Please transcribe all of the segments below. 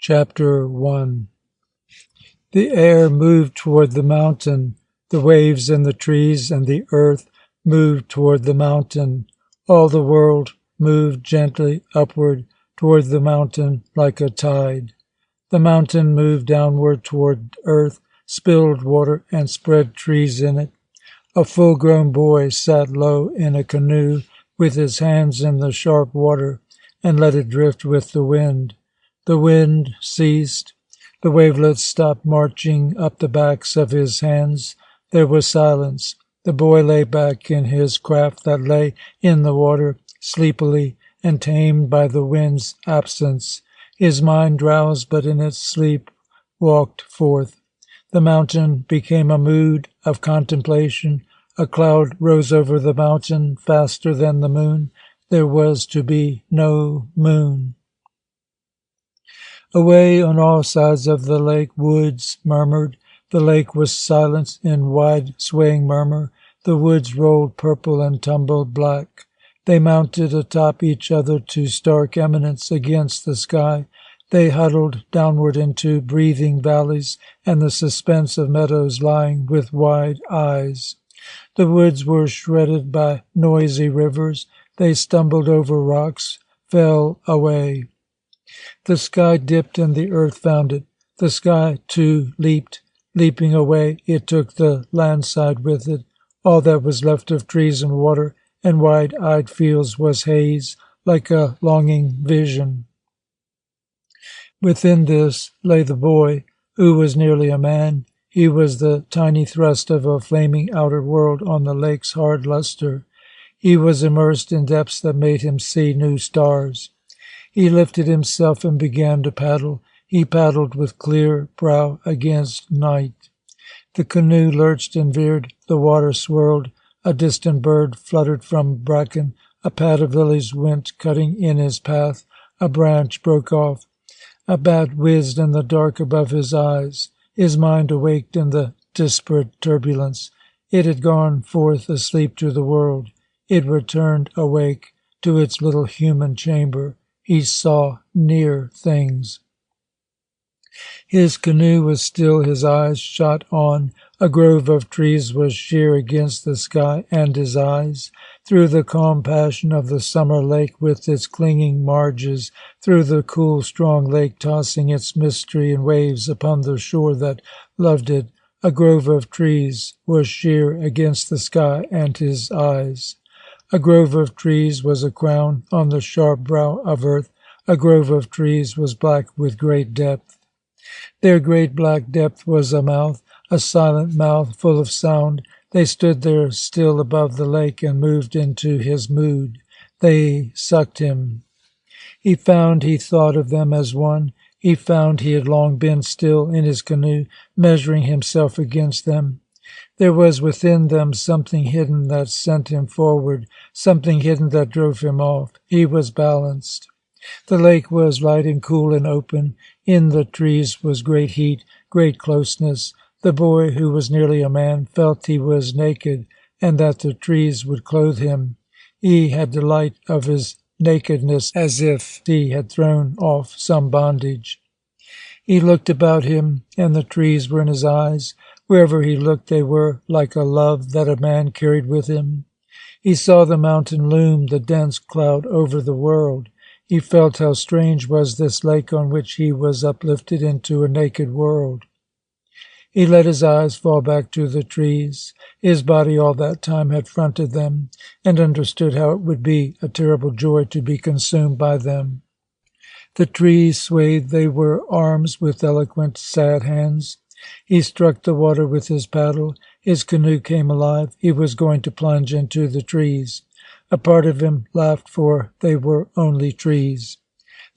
Chapter 1. The air moved toward the mountain, the waves and the trees and the earth moved toward the mountain. All the world moved gently upward toward the mountain like a tide. The mountain moved downward toward earth, spilled water and spread trees in it. A full-grown boy sat low in a canoe with his hands in the sharp water and let it drift with the wind. The wind ceased. The wavelets stopped marching up the backs of his hands. There was silence. The boy lay back in his craft that lay in the water, sleepily and tamed by the wind's absence. His mind, drowsed but in its sleep, walked forth. The mountain became a mood of contemplation. A cloud rose over the mountain faster than the moon. There was to be no moon. Away on all sides of the lake, woods murmured. The lake was silent in wide swaying murmur. The woods rolled purple and tumbled black. They mounted atop each other to stark eminence against the sky. They huddled downward into breathing valleys and the suspense of meadows lying with wide eyes. The woods were shredded by noisy rivers. They stumbled over rocks, fell away. The sky dipped and the earth found it. The sky, too, leaped. Leaping away, it took the landside with it. All that was left of trees and water and wide-eyed fields was haze, like a longing vision. Within this lay the boy, who was nearly a man. He was the tiny thrust of a flaming outer world on the lake's hard luster. He was immersed in depths that made him see new stars. He lifted himself and began to paddle. He paddled with clear brow against night. The canoe lurched and veered. The water swirled. A distant bird fluttered from bracken. A pad of lilies went cutting in his path. A branch broke off. A bat whizzed in the dark above his eyes. His mind awaked in the disparate turbulence. It had gone forth asleep to the world. It returned awake to its little human chamber. He saw near things. His canoe was still, his eyes shot on. A grove of trees was sheer against the sky and his eyes. Through the calm passion of the summer lake with its clinging marges, through the cool, strong lake tossing its mystery in waves upon the shore that loved it, a grove of trees was sheer against the sky and his eyes. A grove of trees was a crown on the sharp brow of earth. A grove of trees was black with great depth. Their great black depth was a mouth, a silent mouth full of sound. They stood there still above the lake and moved into his mood. They sucked him. He found he thought of them as one. He found he had long been still in his canoe, measuring himself against them. There was within them something hidden that sent him forward, something hidden that drove him off. He was balanced. The lake was light and cool and open. In the trees was great heat, great closeness. The boy, who was nearly a man, felt he was naked and that the trees would clothe him. He had delight of his nakedness as if he had thrown off some bondage. He looked about him, and the trees were in his eyes. Wherever he looked, they were like a love that a man carried with him. He saw the mountain loom, the dense cloud over the world. He felt how strange was this lake on which he was uplifted into a naked world. He let his eyes fall back to the trees. His body all that time had fronted them, and understood how it would be a terrible joy to be consumed by them. The trees swayed. They were arms with eloquent, sad hands. He struck the water with his paddle. His canoe came alive. He was going to plunge into the trees. A part of him laughed, for they were only trees.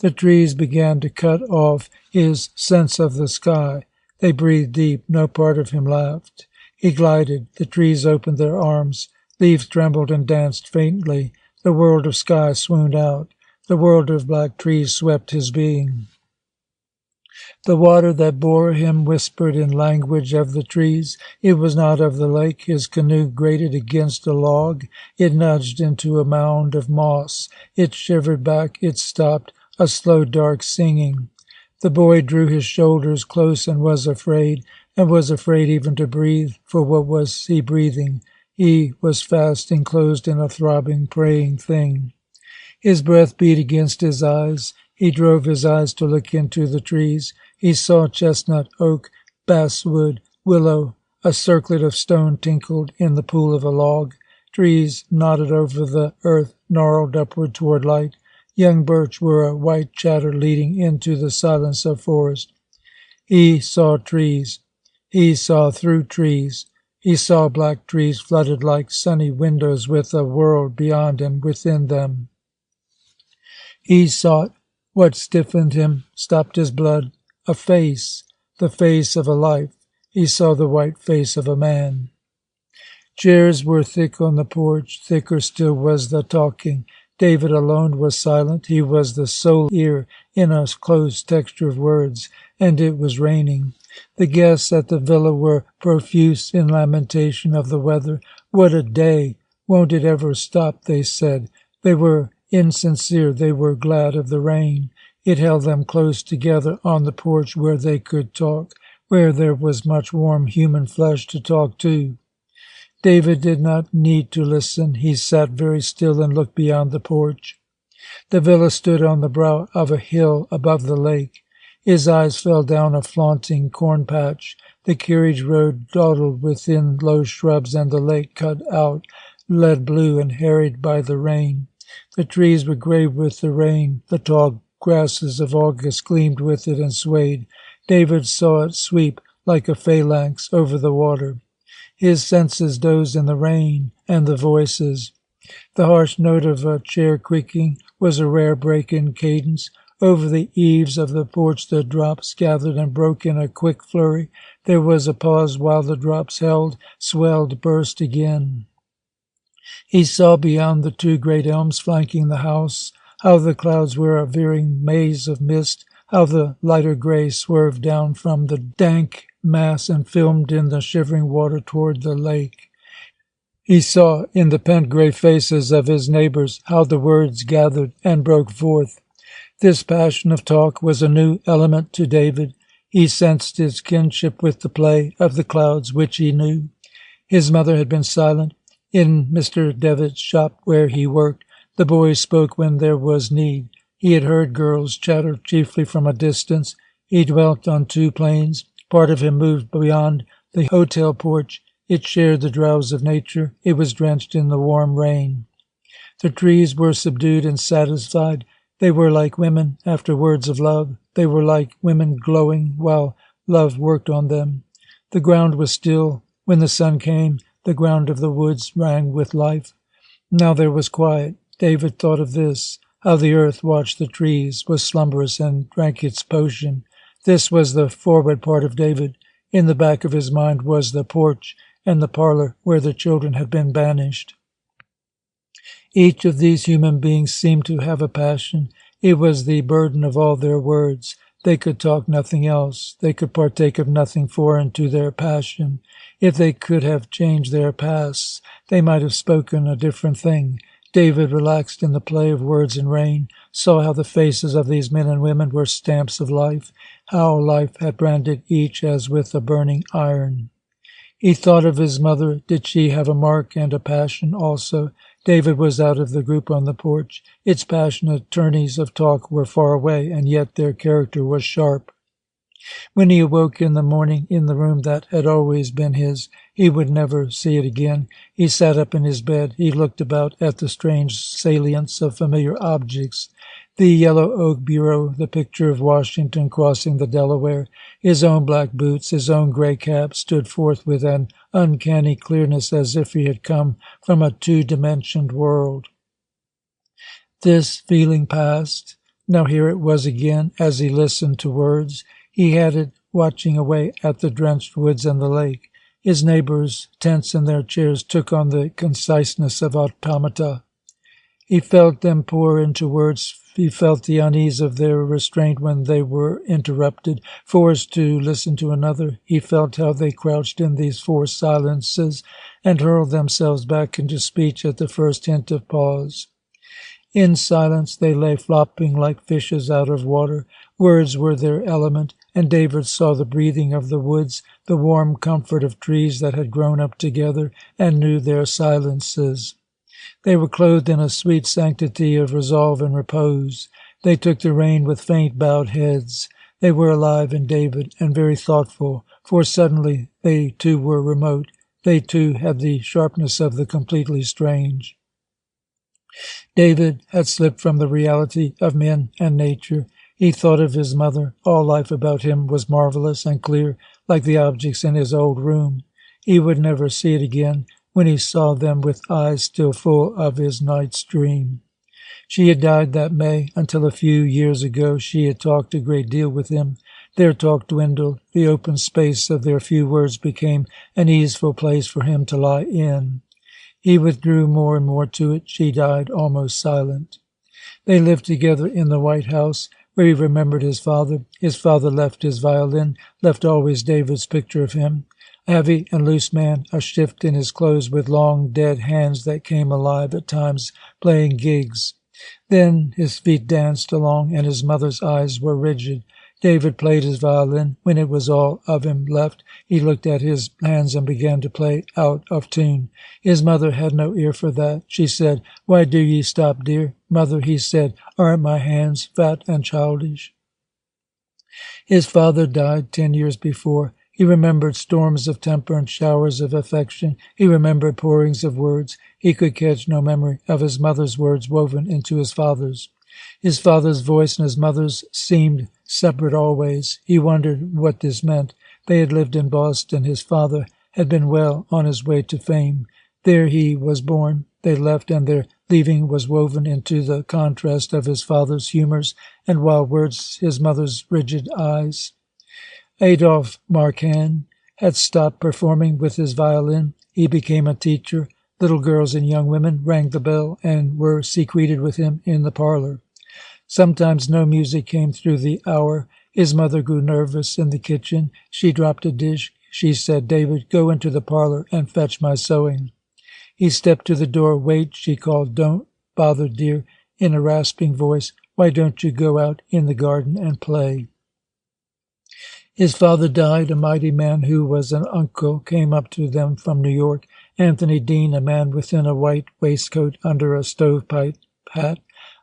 The trees began to cut off his sense of the sky. They breathed deep. No part of him laughed. He glided. The trees opened their arms. Leaves trembled and danced faintly. The world of sky swooned out. The world of black trees swept his being. The water that bore him whispered in language of the trees. It was not of the lake. His canoe grated against a log. It nudged into a mound of moss. It shivered back. It stopped, a slow, dark singing. The boy drew his shoulders close and was afraid even to breathe, for what was he breathing? He was fast enclosed in a throbbing, praying thing. His breath beat against his eyes. He drove his eyes to look into the trees. He saw chestnut, oak, basswood, willow. A circlet of stone tinkled in the pool of a log. Trees nodded over the earth, gnarled upward toward light. Young birch were a white chatter leading into the silence of forest. He saw trees. He saw through trees. He saw black trees flooded like sunny windows with a world beyond and within them. He sought what stiffened him, stopped his blood, a face, the face of a life. He saw the white face of a man. Chairs were thick on the porch. Thicker still was the talking. David alone was silent. He was the sole ear in a close texture of words, and it was raining. The guests at the villa were profuse in lamentation of the weather. What a day! Won't it ever stop, they said. They were insincere. They were glad of the rain. It held them close together on the porch where they could talk, where there was much warm human flesh to talk to. David did not need to listen. He sat very still and looked beyond the porch. The villa stood on the brow of a hill above the lake. His eyes fell down a flaunting corn patch. The carriage road dawdled within low shrubs, and the lake cut out, lead blue and harried by the rain. The trees were gray with the rain. The tall grasses of August gleamed with it and swayed. David saw it sweep like a phalanx over the water. His senses dozed in the rain and the voices. The harsh note of a chair creaking was a rare break in cadence. Over the eaves of the porch the drops gathered and broke in a quick flurry. There was a pause while the drops held, swelled, burst again. He saw beyond the two great elms flanking the house how the clouds were a veering maze of mist, how the lighter gray swerved down from the dank mass and filmed in the shivering water toward the lake. He saw in the pent gray faces of his neighbors how the words gathered and broke forth. This passion of talk was a new element to David. He sensed his kinship with the play of the clouds, which he knew. His mother had been silent. In Mr. Devitt's shop where he worked, the boys spoke when there was need. He had heard girls chatter chiefly from a distance. He dwelt on two planes. Part of him moved beyond the hotel porch. It shared the drowse of nature. It was drenched in the warm rain. The trees were subdued and satisfied. They were like women after words of love. They were like women glowing while love worked on them. The ground was still. When the sun came, the ground of the woods rang with life. Now there was quiet. David thought of this, how the earth watched the trees, was slumberous, and drank its potion. This was the forward part of David. In the back of his mind was the porch and the parlor where the children had been banished. Each of these human beings seemed to have a passion. It was the burden of all their words. They could talk nothing else. They could partake of nothing foreign to their passion. If they could have changed their pasts, they might have spoken a different thing. David, relaxed in the play of words and rain, saw how the faces of these men and women were stamps of life, how life had branded each as with a burning iron. He thought of his mother. Did she have a mark and a passion also? David was out of the group on the porch. Its passionate tourneys of talk were far away, and yet their character was sharp. When he awoke in the morning in the room that had always been his, he would never see it again. He sat up in his bed. He looked about at the strange salience of familiar objects. The yellow oak bureau, the picture of Washington crossing the Delaware, his own black boots, his own gray cap stood forth with an uncanny clearness as if he had come from a two-dimensioned world. This feeling passed. Now here it was again as he listened to words. He had it watching away at the drenched woods and the lake. His neighbors, tense in their chairs, took on the conciseness of automata. He felt them pour into words. He felt the unease of their restraint when they were interrupted, forced to listen to another. He felt how they crouched in these forced silences and hurled themselves back into speech at the first hint of pause. In silence they lay flopping like fishes out of water, Words were their element, and David saw the breathing of the woods, the warm comfort of trees that had grown up together, and knew their silences. They were clothed in a sweet sanctity of resolve and repose. They took the rein with faint bowed heads. They were alive in David, and very thoughtful, for suddenly they too were remote. They too had the sharpness of the completely strange. David had slipped from the reality of men and nature. He thought of his mother. All life about him was marvelous and clear, like the objects in his old room. He would never see it again when he saw them with eyes still full of his night's dream. She had died that May. Until a few years ago she had talked a great deal with him. Their talk dwindled. The open space of their few words became an easeful place for him to lie in. He withdrew more and more to it. She died almost silent. They lived together in the White House, where he remembered his father. His father left his violin, left always David's picture of him. A heavy and loose man, a shift in his clothes with long, dead hands that came alive at times, playing gigs. Then his feet danced along, and his mother's eyes were rigid. David played his violin. When it was all of him left, he looked at his hands and began to play out of tune. His mother had no ear for that. She said, "Why do ye stop, dear?" "Mother," he said, "aren't my hands fat and childish?" His father died 10 years before. He remembered storms of temper and showers of affection. He remembered pourings of words. He could catch no memory of his mother's words woven into his father's. His father's voice and his mother's seemed separate always. He wondered what this meant. They had lived in Boston. His father had been well on his way to fame. There he was born. They left, and their leaving was woven into the contrast of his father's humors and wild words, his mother's rigid eyes. Adolphe Marcan had stopped performing with his violin. He became a teacher. Little girls and young women rang the bell and were secreted with him in the parlor. Sometimes no music came through the hour. His mother grew nervous in the kitchen. She dropped a dish. She said, "David, go into the parlor and fetch my sewing." He stepped to the door. "Wait," she called. "Don't bother, dear," in a rasping voice. "Why don't you go out in the garden and play?" His father died. A mighty man who was an uncle came up to them from New York. Anthony Dean, a man within a white waistcoat under a stovepipe hat,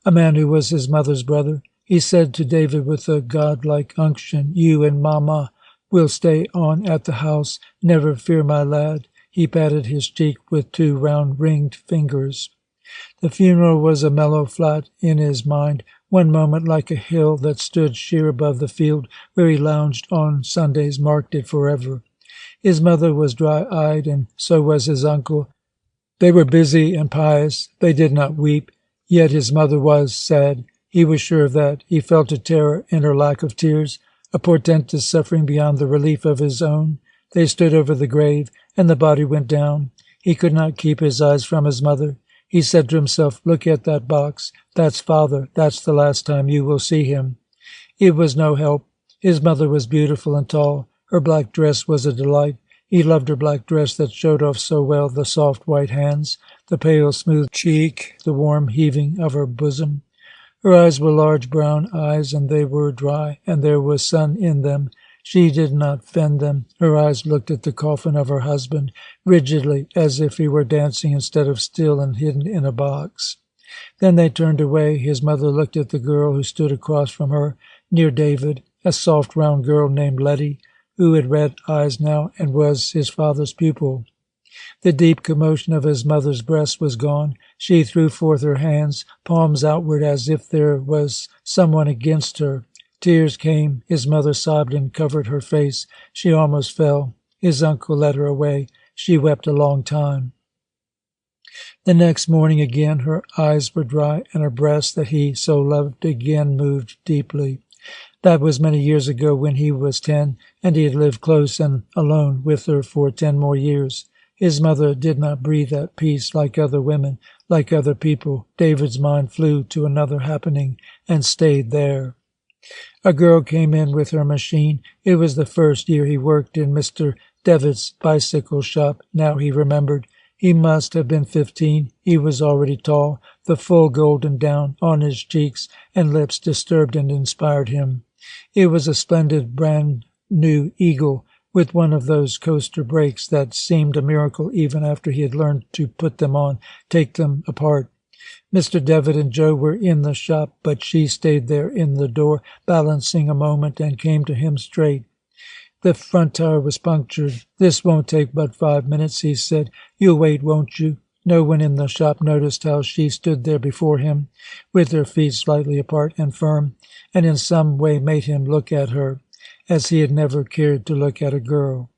a man who was his mother's brother. He said to David with a godlike unction, "You and Mama will stay on at the house. Never fear, my lad." He patted his cheek with 2 round ringed fingers. The funeral was a mellow flat in his mind, one moment like a hill that stood sheer above the field where he lounged on Sundays, marked it forever. His mother was dry-eyed, and so was his uncle. They were busy and pious. They did not weep. Yet his mother was sad. He was sure of that. He felt a terror in her lack of tears, a portentous suffering beyond the relief of his own. They stood over the grave, and the body went down. He could not keep his eyes from his mother. He said to himself, "Look at that box. That's father. That's the last time you will see him." It was no help. His mother was beautiful and tall. Her black dress was a delight. He loved her black dress that showed off so well the soft white hands, the pale smooth cheek, the warm heaving of her bosom. Her eyes were large brown eyes, and they were dry, and there was sun in them. She did not fend them. Her eyes looked at the coffin of her husband, rigidly, as if he were dancing instead of still and hidden in a box. Then they turned away. His mother looked at the girl who stood across from her, near David, a soft round girl named Letty, who had red eyes now and was his father's pupil. The deep commotion of his mother's breast was gone. She threw forth her hands, palms outward, as if there was someone against her. Tears came. His mother sobbed and covered her face. She almost fell. His uncle led her away. She wept a long time. The next morning again her eyes were dry, and her breast that he so loved again moved deeply. That was many years ago, when he was 10, and he had lived close and alone with her for 10 more years. His mother did not breathe at peace like other women, like other people. David's mind flew to another happening and stayed there. A girl came in with her machine. It was the first year he worked in Mr. Devitt's bicycle shop. Now he remembered. He must have been 15. He was already tall. The full golden down on his cheeks and lips disturbed and inspired him. It was a splendid brand-new Eagle with one of those coaster brakes that seemed a miracle even after he had learned to put them on, take them apart. Mr. Devitt and Joe were in the shop, but she stayed there in the door, balancing a moment, and came to him straight. The front tire was punctured. "This won't take but 5 minutes," he said. "You'll wait, won't you?" No one in the shop noticed how she stood there before him, with her feet slightly apart and firm, and in some way made him look at her, as he had never cared to look at a girl.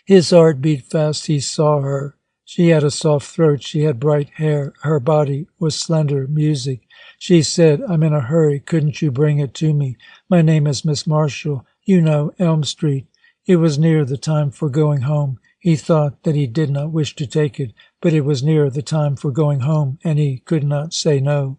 His heart beat fast. He saw her. She had a soft throat. She had bright hair. Her body was slender music. She said, "I'm in a hurry. Couldn't you bring it to me? My name is Miss Marshall. You know, Elm Street." It was near the time for going home. He thought that he did not wish to take it, but it was near the time for going home, and he could not say no.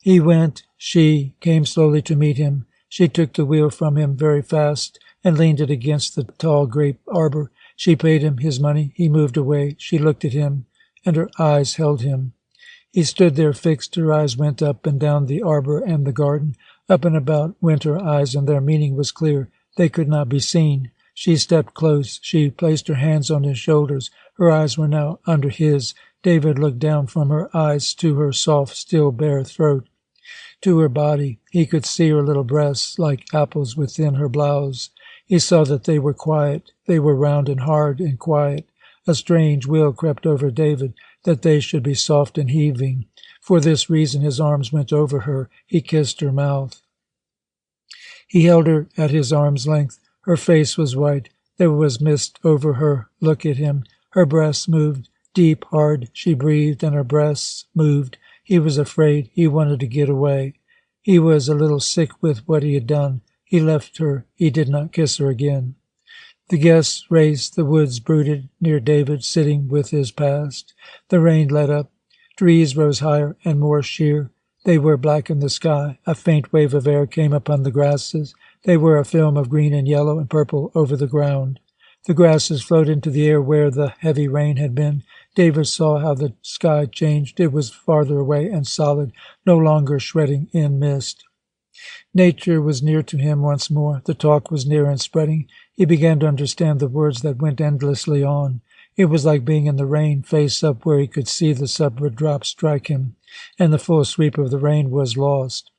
He went. She came slowly to meet him. She took the wheel from him very fast and leaned it against the tall grape arbor. She paid him his money. He moved away. She looked at him, and her eyes held him. He stood there fixed. Her eyes went up and down the arbor and the garden. Up and about went her eyes, and their meaning was clear. They could not be seen. She stepped close. She placed her hands on his shoulders. Her eyes were now under his. David looked down from her eyes to her soft, still bare throat, to her body. He could see her little breasts like apples within her blouse. He saw that they were quiet. They were round and hard and quiet. A strange will crept over David, that they should be soft and heaving. For this reason his arms went over her. He kissed her mouth. He held her at his arm's length. Her face was white. There was mist over her. Look at him. Her breasts moved. Deep, hard, she breathed, and her breasts moved. He was afraid. He wanted to get away. He was a little sick with what he had done. He left her. He did not kiss her again. The guests raced. The woods brooded near David, sitting with his past. The rain let up. Trees rose higher and more sheer. They were black in the sky. A faint wave of air came upon the grasses. They were a film of green and yellow and purple over the ground. The grasses floated into the air where the heavy rain had been. David saw how the sky changed. It was farther away and solid, no longer shredding in mist. Nature was near to him once more. The talk was near and spreading. He began to understand the words that went endlessly on. It was like being in the rain, face up where he could see the separate drops strike him, and the full sweep of the rain was lost.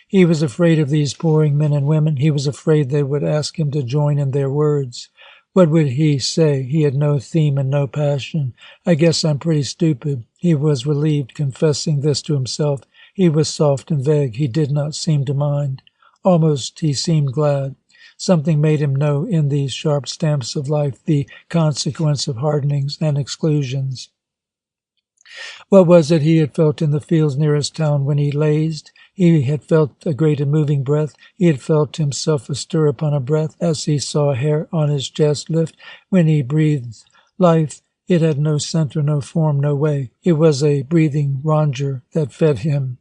He was afraid of these pouring men and women. He was afraid they would ask him to join in their words. What would he say? He had no theme and no passion. "I guess I'm pretty stupid." He was relieved, confessing this to himself. He was soft and vague. He did not seem to mind. Almost he seemed glad. Something made him know in these sharp stamps of life the consequence of hardenings and exclusions. What was it he had felt in the fields nearest town when he lazed? He had felt a great and moving breath. He had felt himself astir upon a breath as he saw a hair on his chest lift when he breathed life. It had no center, no form, no way. It was a breathing ronger that fed him.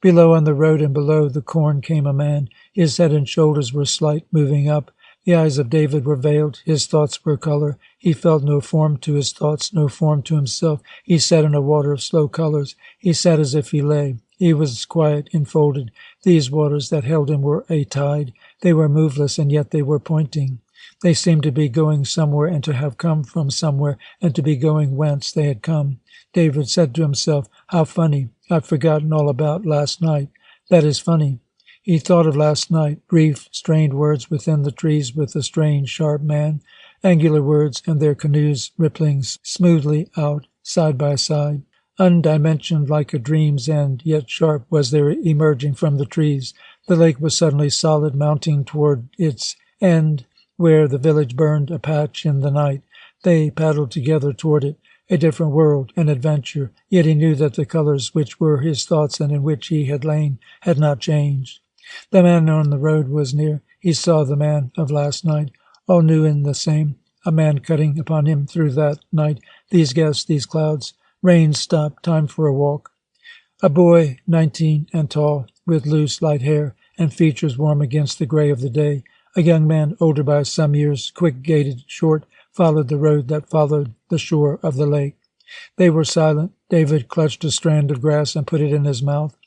Below on the road and below the corn came a man. His head and shoulders were slight, moving up. The eyes of David were veiled. His thoughts were color. He felt no form to his thoughts, no form to himself. He sat in a water of slow colors. He sat as if he lay. He was quiet, enfolded. These waters that held him were a tide. They were moveless, and yet they were pointing. They seemed to be going somewhere and to have come from somewhere and to be going whence they had come. David said to himself, "How funny. I've forgotten all about last night. That is funny." He thought of last night, brief, strained words within the trees with a strange, sharp man, angular words and their canoes rippling smoothly out, side by side. Undimensioned like a dream's end, yet sharp was there emerging from the trees. The lake was suddenly solid, mounting toward its end, where the village burned a patch in the night. They paddled together toward it, a different world, an adventure. Yet he knew that the colors which were his thoughts and in which he had lain had not changed. The man on the road was near. He saw the man of last night, all new and the same. A man cutting upon him through that night. These guests, these clouds. Rain stopped. Time for a walk. A boy, 19 and tall, with loose, light hair and features warm against the gray of the day. A young man, older by some years, quick-gaited, short, followed the road that followed the shore of the lake. They were silent. David clutched a strand of grass and put it in his mouth.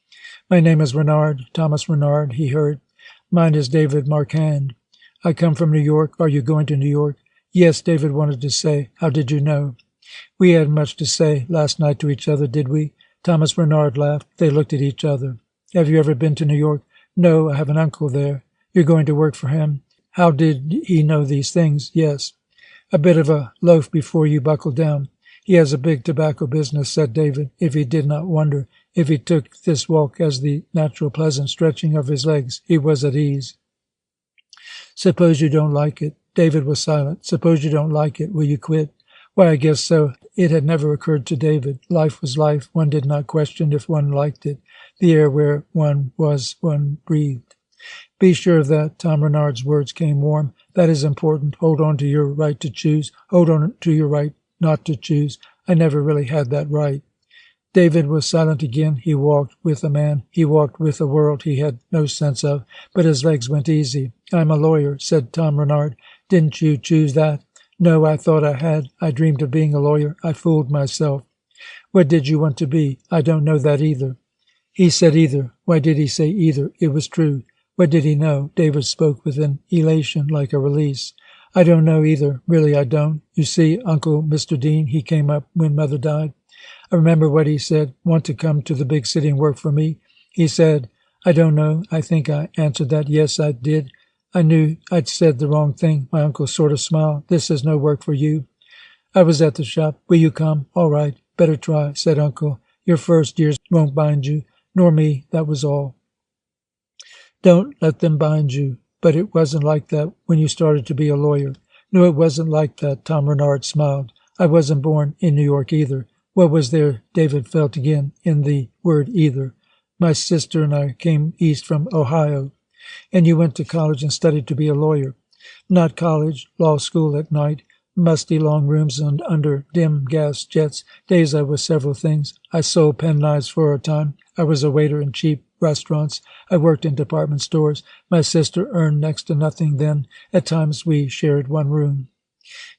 My name is Renard, Thomas Renard, he heard. Mine is David Marquand. I come from New York. Are you going to New York? Yes, David wanted to say. How did you know? We had much to say last night to each other, did we? Thomas Renard laughed. They looked at each other. Have you ever been to New York? No, I have an uncle there. You're going to work for him? How did he know these things? Yes. A bit of a loaf before you buckle down. He has a big tobacco business, said David, if he did not wonder. If he took this walk as the natural pleasant stretching of his legs, he was at ease. Suppose you don't like it. David was silent. Suppose you don't like it. Will you quit? Why, I guess so. It had never occurred to David. Life was life. One did not question if one liked it. The air where one was, one breathed. Be sure of that. Tom Renard's words came warm. That is important. Hold on to your right to choose. Hold on to your right not to choose. I never really had that right. David was silent again. He walked with a man. He walked with a world he had no sense of, but his legs went easy. I'm a lawyer, said Tom Renard. Didn't you choose that? No, I thought I had. I dreamed of being a lawyer. I fooled myself. What did you want to be? I don't know that either. He said either. Why did he say either? It was true. What did he know? David spoke with an elation like a release. I don't know either. Really, I don't. You see, Uncle Mr. Dean, he came up when Mother died. I remember what he said. Want to come to the big city and work for me? He said, I don't know. I think I answered that. Yes, I did. I knew I'd said the wrong thing. My uncle sort of smiled. This is no work for you. I was at the shop. Will you come? All right. Better try, said Uncle. Your first years won't bind you, nor me. That was all. Don't let them bind you. But it wasn't like that when you started to be a lawyer. No, it wasn't like that. Tom Renard smiled. I wasn't born in New York either. What was there, David felt again, in the word either? My sister and I came east from Ohio. And you went to college and studied to be a lawyer. Not college, law school at night, musty long rooms and under dim gas jets. Days I was several things. I sold penknives for a time. I was a waiter in cheap restaurants. I worked in department stores. My sister earned next to nothing then. At times we shared one room.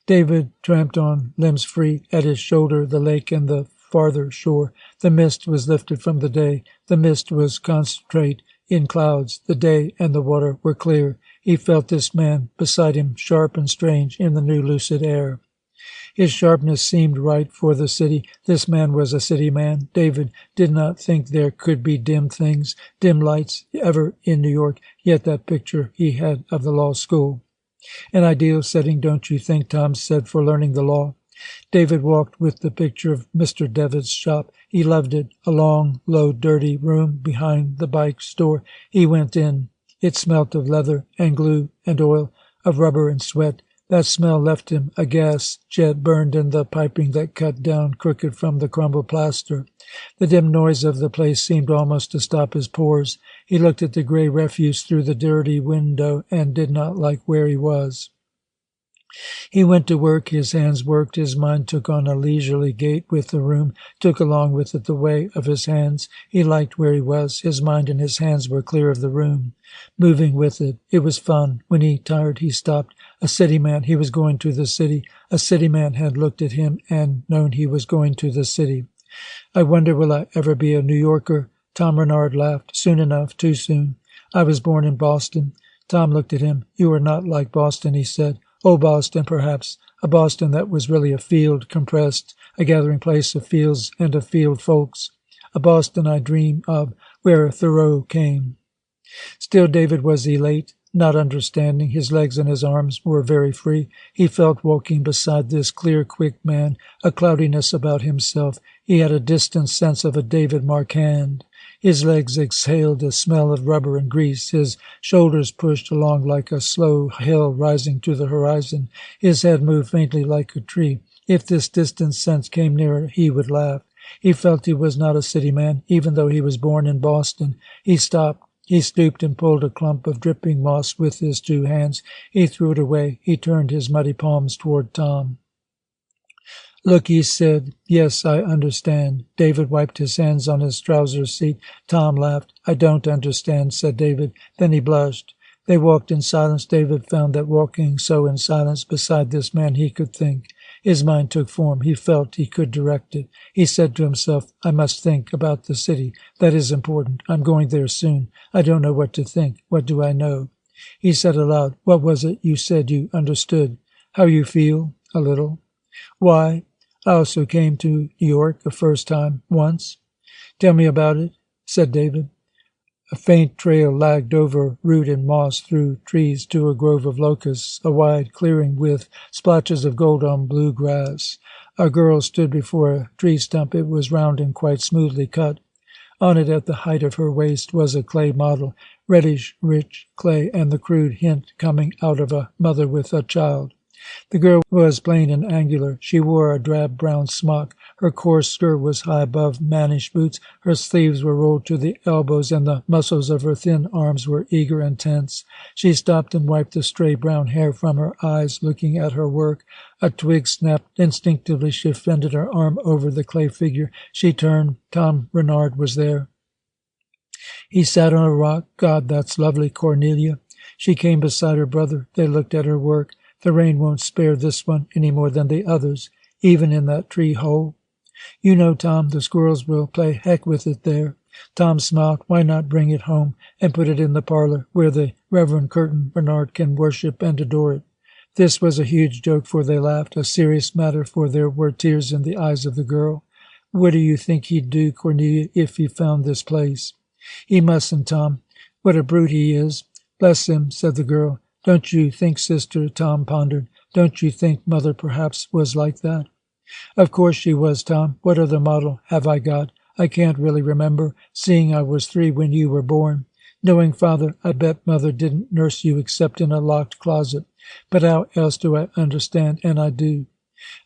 David tramped on, limbs free. At his shoulder, the lake and the farther shore. The mist was lifted from the day. The mist was concentrate in clouds. The day and the water were clear. He felt this man beside him, sharp and strange in the new lucid air. His sharpness seemed right for the city. This man was a city man. David did not think there could be dim things, dim lights ever in New York, yet that picture he had of the law school. An ideal setting, don't you think, Tom said, for learning the law? David walked with the picture of Mr. Devitt's shop. He loved it. A long, low, dirty room behind the bike store. He went in. It smelt of leather and glue and oil, of rubber and sweat. That smell left him. A gas jet burned in the piping that cut down crooked from the crumbled plaster. The dim noise of the place seemed almost to stop his pores. He looked at the gray refuse through the dirty window and did not like where he was. He went to work, his hands worked, his mind took on a leisurely gait with the room, took along with it the way of his hands. He liked where he was. His mind and his hands were clear of the room, moving with it. It was fun. When he tired, he stopped. A city man, he was going to the city. A city man had looked at him and known he was going to the city. I wonder will I ever be a New Yorker? Tom Renard laughed. Soon enough, too soon. I was born in Boston. Tom looked at him. You are not like Boston, he said. Oh, Boston, perhaps. A Boston that was really a field compressed, a gathering place of fields and of field folks. A Boston I dream of, where Thoreau came. Still David was elate, not understanding. His legs and his arms were very free. He felt walking beside this clear, quick man, a cloudiness about himself. He had a distant sense of a David Marquand. His legs exhaled a smell of rubber and grease. His shoulders pushed along like a slow hill rising to the horizon. His head moved faintly like a tree. If this distant sense came nearer, he would laugh. He felt he was not a city man, even though he was born in Boston. He stopped. He stooped and pulled a clump of dripping moss with his two hands. He threw it away. He turned his muddy palms toward Tom. Look, he said. Yes, I understand. David wiped his hands on his trousers seat. Tom laughed. I don't understand, said David. Then he blushed. They walked in silence. David found that walking so in silence beside this man he could think. His mind took form. He felt he could direct it. He said to himself, I must think about the city. That is important. I'm going there soon. I don't know what to think. What do I know? He said aloud, What was it you said you understood? How you feel? A little. Why? I also came to New York the first time, once. Tell me about it, said David. A faint trail lagged over root and moss through trees to a grove of locusts, a wide clearing with splotches of gold on blue grass. A girl stood before a tree stump. It was round and quite smoothly cut. On it, at the height of her waist, was a clay model, reddish, rich clay, and the crude hint coming out of a mother with a child. The girl was plain and angular. She wore a drab brown smock. Her coarse skirt was high above mannish boots. Her sleeves were rolled to the elbows, and the muscles of her thin arms were eager and tense. She stopped and wiped the stray brown hair from her eyes, looking at her work. A twig snapped. Instinctively she fended her arm over the clay figure. She turned. Tom Renard was there. He sat on a rock. God, that's lovely, Cornelia. She came beside her brother. They looked at her work. The rain won't spare this one any more than the others, even in that tree hole. You know, Tom, the squirrels will play heck with it there. Tom smiled. Why not bring it home and put it in the parlor where the Reverend Curtin Bernard can worship and adore it? This was a huge joke, for they laughed, a serious matter, for there were tears in the eyes of the girl. What do you think he'd do, Cornelia, if he found this place? He mustn't, Tom. What a brute he is. Bless him, said the girl. Don't you think, sister, Tom pondered, don't you think mother perhaps was like that? Of course she was, Tom. What other model have I got? I can't really remember, seeing I was 3 when you were born. Knowing father, I bet mother didn't nurse you except in a locked closet. But how else do I understand? And I do.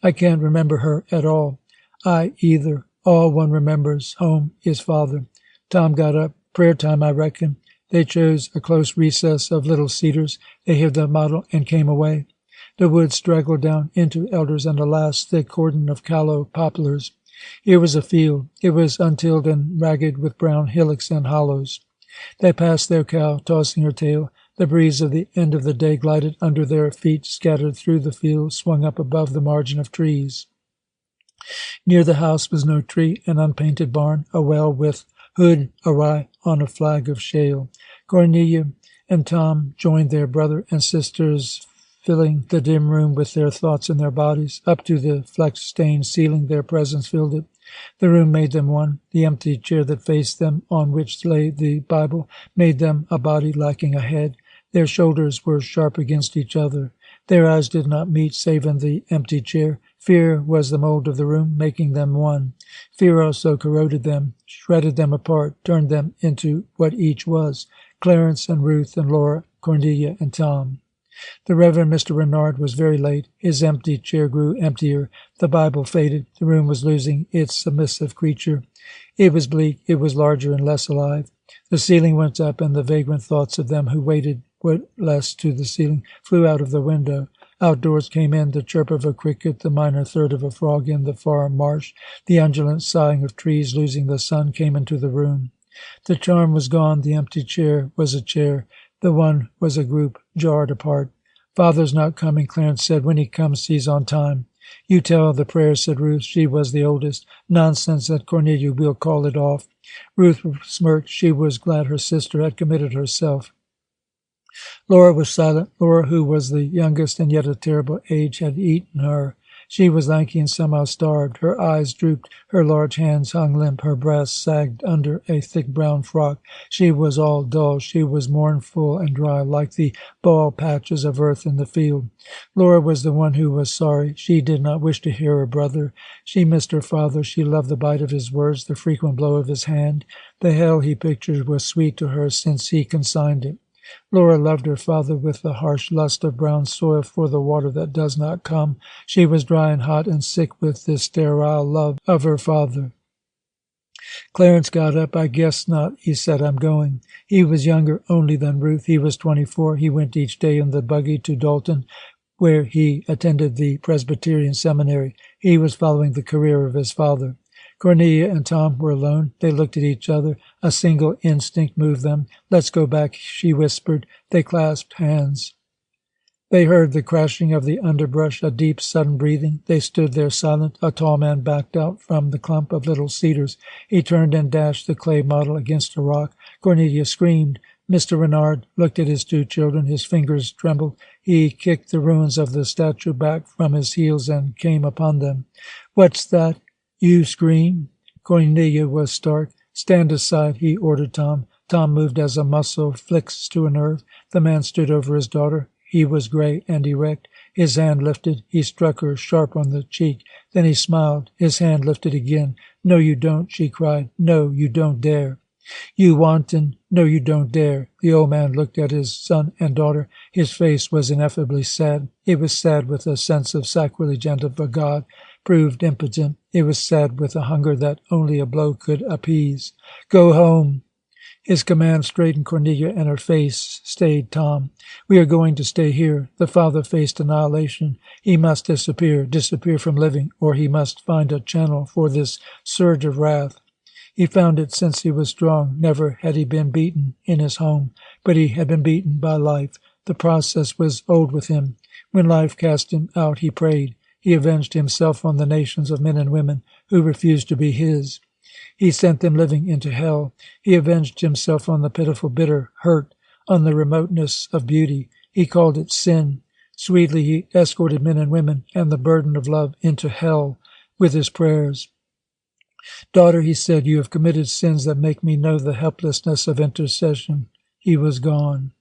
I can't remember her at all. I either. All one remembers home is father. Tom got up. Prayer time, I reckon. They chose a close recess of little cedars. They hid the model and came away. The woods straggled down into elders and a last thick cordon of callow poplars. Here was a field. It was untilled and ragged with brown hillocks and hollows. They passed their cow, tossing her tail. The breeze of the end of the day glided under their feet, scattered through the field, swung up above the margin of trees. Near the house was no tree, an unpainted barn, a well with hood awry on a flag of shale. Cornelia and Tom joined their brother and sisters, filling the dim room with their thoughts and their bodies. Up to the fleck-stained ceiling their presence filled it. The room made them one. The empty chair that faced them, on which lay the Bible, made them a body lacking a head. Their shoulders were sharp against each other. Their eyes did not meet, save in the empty chair. Fear was the mold of the room, making them one. Fear also corroded them, shredded them apart, turned them into what each was, Clarence and Ruth and Laura, Cornelia and Tom. The Reverend Mr. Renard was very late. His empty chair grew emptier. The Bible faded. The room was losing its submissive creature. It was bleak. It was larger and less alive. The ceiling went up, and the vagrant thoughts of them who waited less to the ceiling flew out of the window. Outdoors came in the chirp of a cricket, the minor third of a frog in the far marsh. The undulant sighing of trees losing the sun came into the room. The charm was gone. The empty chair was a chair. The one was a group, jarred apart. Father's not coming, Clarence said. When he comes, he's on time. You tell the prayers, said Ruth. She was the oldest. Nonsense, said Cornelia. We'll call it off. Ruth smirked. She was glad her sister had committed herself. Laura was silent. Laura, who was the youngest and yet a terrible age, had eaten her. She was lanky and somehow starved. Her eyes drooped. Her large hands hung limp. Her breasts sagged under a thick brown frock. She was all dull. She was mournful and dry, like the bald patches of earth in the field. Laura was the one who was sorry. She did not wish to hear her brother. She missed her father. She loved the bite of his words, the frequent blow of his hand. The hell he pictured was sweet to her since he consigned it. Laura loved her father with the harsh lust of brown soil for the water that does not come. She was dry and hot and sick with this sterile love of her father. Clarence got up. I guess not, he said. I'm going. He was younger only than Ruth. He was 24. He went each day in the buggy to Dalton, where he attended the Presbyterian seminary. He was following the career of his father. Cornelia and Tom were alone. They looked at each other. A single instinct moved them. Let's go back, she whispered. They clasped hands. They heard the crashing of the underbrush, a deep, sudden breathing. They stood there silent. A tall man backed out from the clump of little cedars. He turned and dashed the clay model against a rock. Cornelia screamed. Mr. Renard looked at his two children. His fingers trembled. He kicked the ruins of the statue back from his heels and came upon them. "What's that? You scream?" Cornelia was stark. "Stand aside," he ordered Tom. Tom moved as a muscle flicks to a nerve. The man stood over his daughter. He was gray and erect. His hand lifted. He struck her sharp on the cheek. Then he smiled. His hand lifted again. "No, you don't," she cried. "No, you don't dare." "You wanton! No, you don't dare." The old man looked at his son and daughter. His face was ineffably sad. It was sad with a sense of sacrilege and of a God proved impotent. It was sad with a hunger that only a blow could appease. "Go home." His command straightened Cornelia, and her face stayed Tom. "We are going to stay here." The father faced annihilation. He must disappear from living, or he must find a channel for this surge of wrath. He found it since he was strong. Never had he been beaten in his home, but he had been beaten by life. The process was old with him. When life cast him out, he prayed. He avenged himself on the nations of men and women who refused to be his. He sent them living into hell. He avenged himself on the pitiful, bitter hurt, on the remoteness of beauty. He called it sin. Sweetly he escorted men and women and the burden of love into hell with his prayers. "Daughter," he said, "you have committed sins that make me know the helplessness of intercession." He was gone.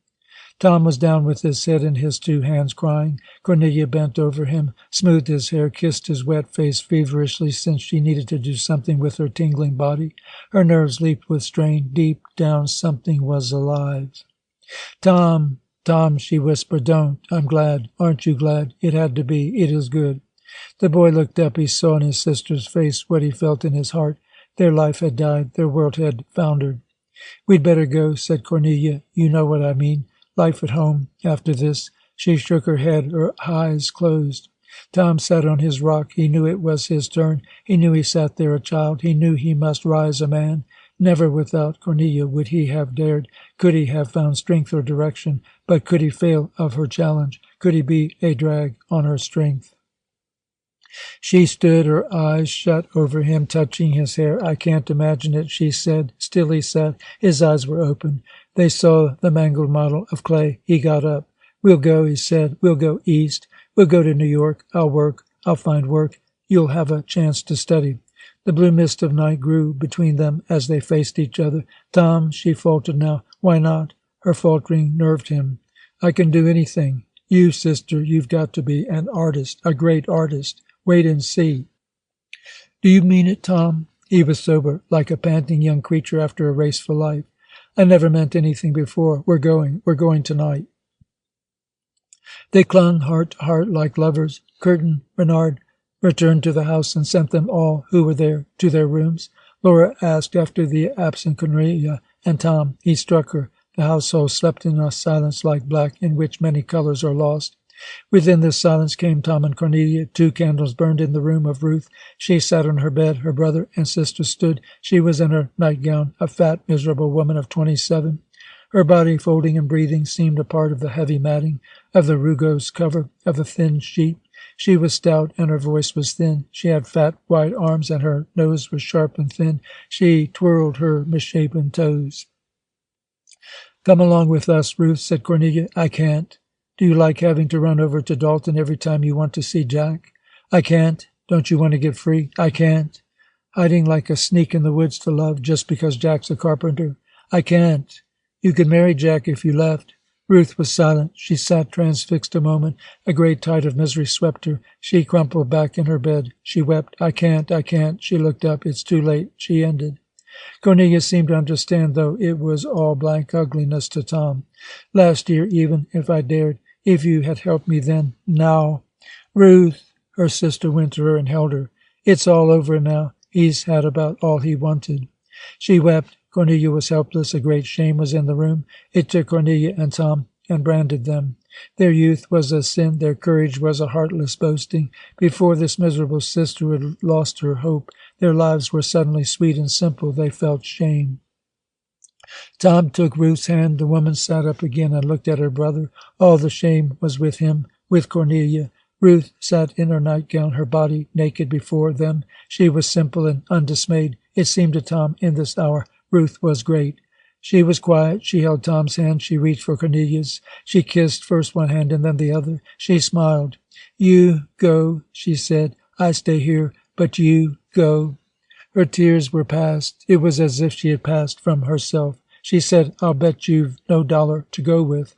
Tom was down with his head in his two hands, crying. Cornelia bent over him, smoothed his hair, kissed his wet face feverishly, since she needed to do something with her tingling body. Her nerves leaped with strain. Deep down, something was alive. "Tom, Tom," she whispered, "don't. I'm glad. Aren't you glad? It had to be. It is good." The boy looked up. He saw in his sister's face what he felt in his heart. Their life had died. Their world had foundered. "We'd better go," said Cornelia. "You know what I mean. Life at home after this." She shook her head, her eyes closed. Tom sat on his rock. He knew it was his turn. He knew he sat there a child. He knew he must rise a man. Never without Cornelia would he have dared, could he have found strength or direction. But could he fail of her challenge? Could he be a drag on her strength? She stood, her eyes shut over him, touching his hair. "I can't imagine it," she said. Still he sat. His eyes were open. They saw the mangled model of clay. He got up. "We'll go," he said. "We'll go east. We'll go to New York. I'll work. I'll find work. You'll have a chance to study." The blue mist of night grew between them as they faced each other. "Tom," she faltered now. "Why not?" Her faltering nerved him. "I can do anything. You, sister, you've got to be an artist, a great artist. Wait and see." "Do you mean it, Tom?" He was sober, like a panting young creature after a race for life. "I never meant anything before. We're going tonight." They clung heart to heart like lovers. Curtin Renard returned to the house and sent them all who were there to their rooms. Laura asked after the absent Cornelia and Tom. He struck her. The household slept in a silence like black, in which many colors are lost. Within this silence came Tom and Cornelia. 2 candles burned in the room of Ruth. She sat on her bed. Her brother and sister stood. She was in her nightgown, a fat, miserable woman of 27. Her body, folding and breathing, seemed a part of the heavy matting, of the rugose cover, of the thin sheet. She was stout, and her voice was thin. She had fat, white arms, and her nose was sharp and thin. She twirled her misshapen toes. "Come along with us, Ruth," said Cornelia. "I can't." "Do you like having to run over to Dalton every time you want to see Jack?" "I can't." "Don't you want to get free?" "I can't." "Hiding like a sneak in the woods to love, just because Jack's a carpenter?" "I can't." "You could marry Jack if you left." Ruth was silent. She sat transfixed a moment. A great tide of misery swept her. She crumpled back in her bed. She wept. "I can't, I can't." She looked up. "It's too late," she ended. Cornelia seemed to understand, though it was all blank ugliness to Tom. "Last year, even, if I dared, if you had helped me then. Now—" "Ruth!" Her sister went to her and held her. "It's all over now. He's had about all he wanted." She wept. Cornelia was helpless. A great shame was in the room. It took Cornelia and Tom and branded them. Their youth was a sin. Their courage was a heartless boasting. Before this miserable sister had lost her hope, their lives were suddenly sweet and simple. They felt shame. Tom took Ruth's hand. The woman sat up again and looked at her brother. All the shame was with him, with Cornelia. Ruth sat in her nightgown, her body naked before them. She was simple and undismayed. It seemed to Tom in this hour Ruth was great. She was quiet. She held Tom's hand. She reached for Cornelia's. She kissed first one hand and then the other. She smiled. "You go," she said. "I stay here, but you go." Her tears were past. It was as if she had passed from herself. She said, "I'll bet you've no dollar to go with."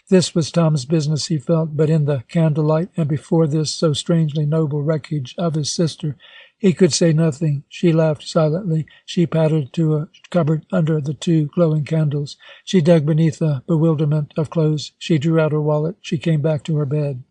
This was Tom's business, he felt, but in the candlelight and before this so strangely noble wreckage of his sister, he could say nothing. She laughed silently. She pattered to a cupboard under the 2 glowing candles. She dug beneath a bewilderment of clothes. She drew out her wallet. She came back to her bed.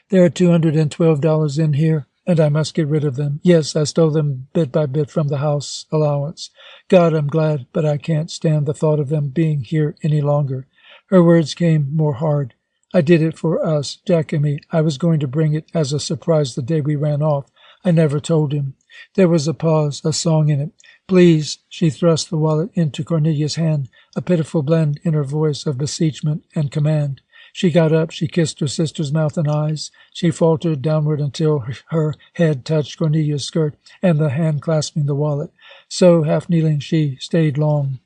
"There are $212 in here, and I must get rid of them. Yes, I stole them bit by bit from the house allowance. God, I'm glad, but I can't stand the thought of them being here any longer." Her words came more hard. "I did it for us, Jack and me. I was going to bring it as a surprise the day we ran off. I never told him." There was a pause, a song in it. "Please." She thrust the wallet into Cornelia's hand, a pitiful blend in her voice of beseechment and command. She got up. She kissed her sister's mouth and eyes. She faltered downward until her head touched Cornelia's skirt and the hand clasping the wallet. So, half kneeling, she stayed long.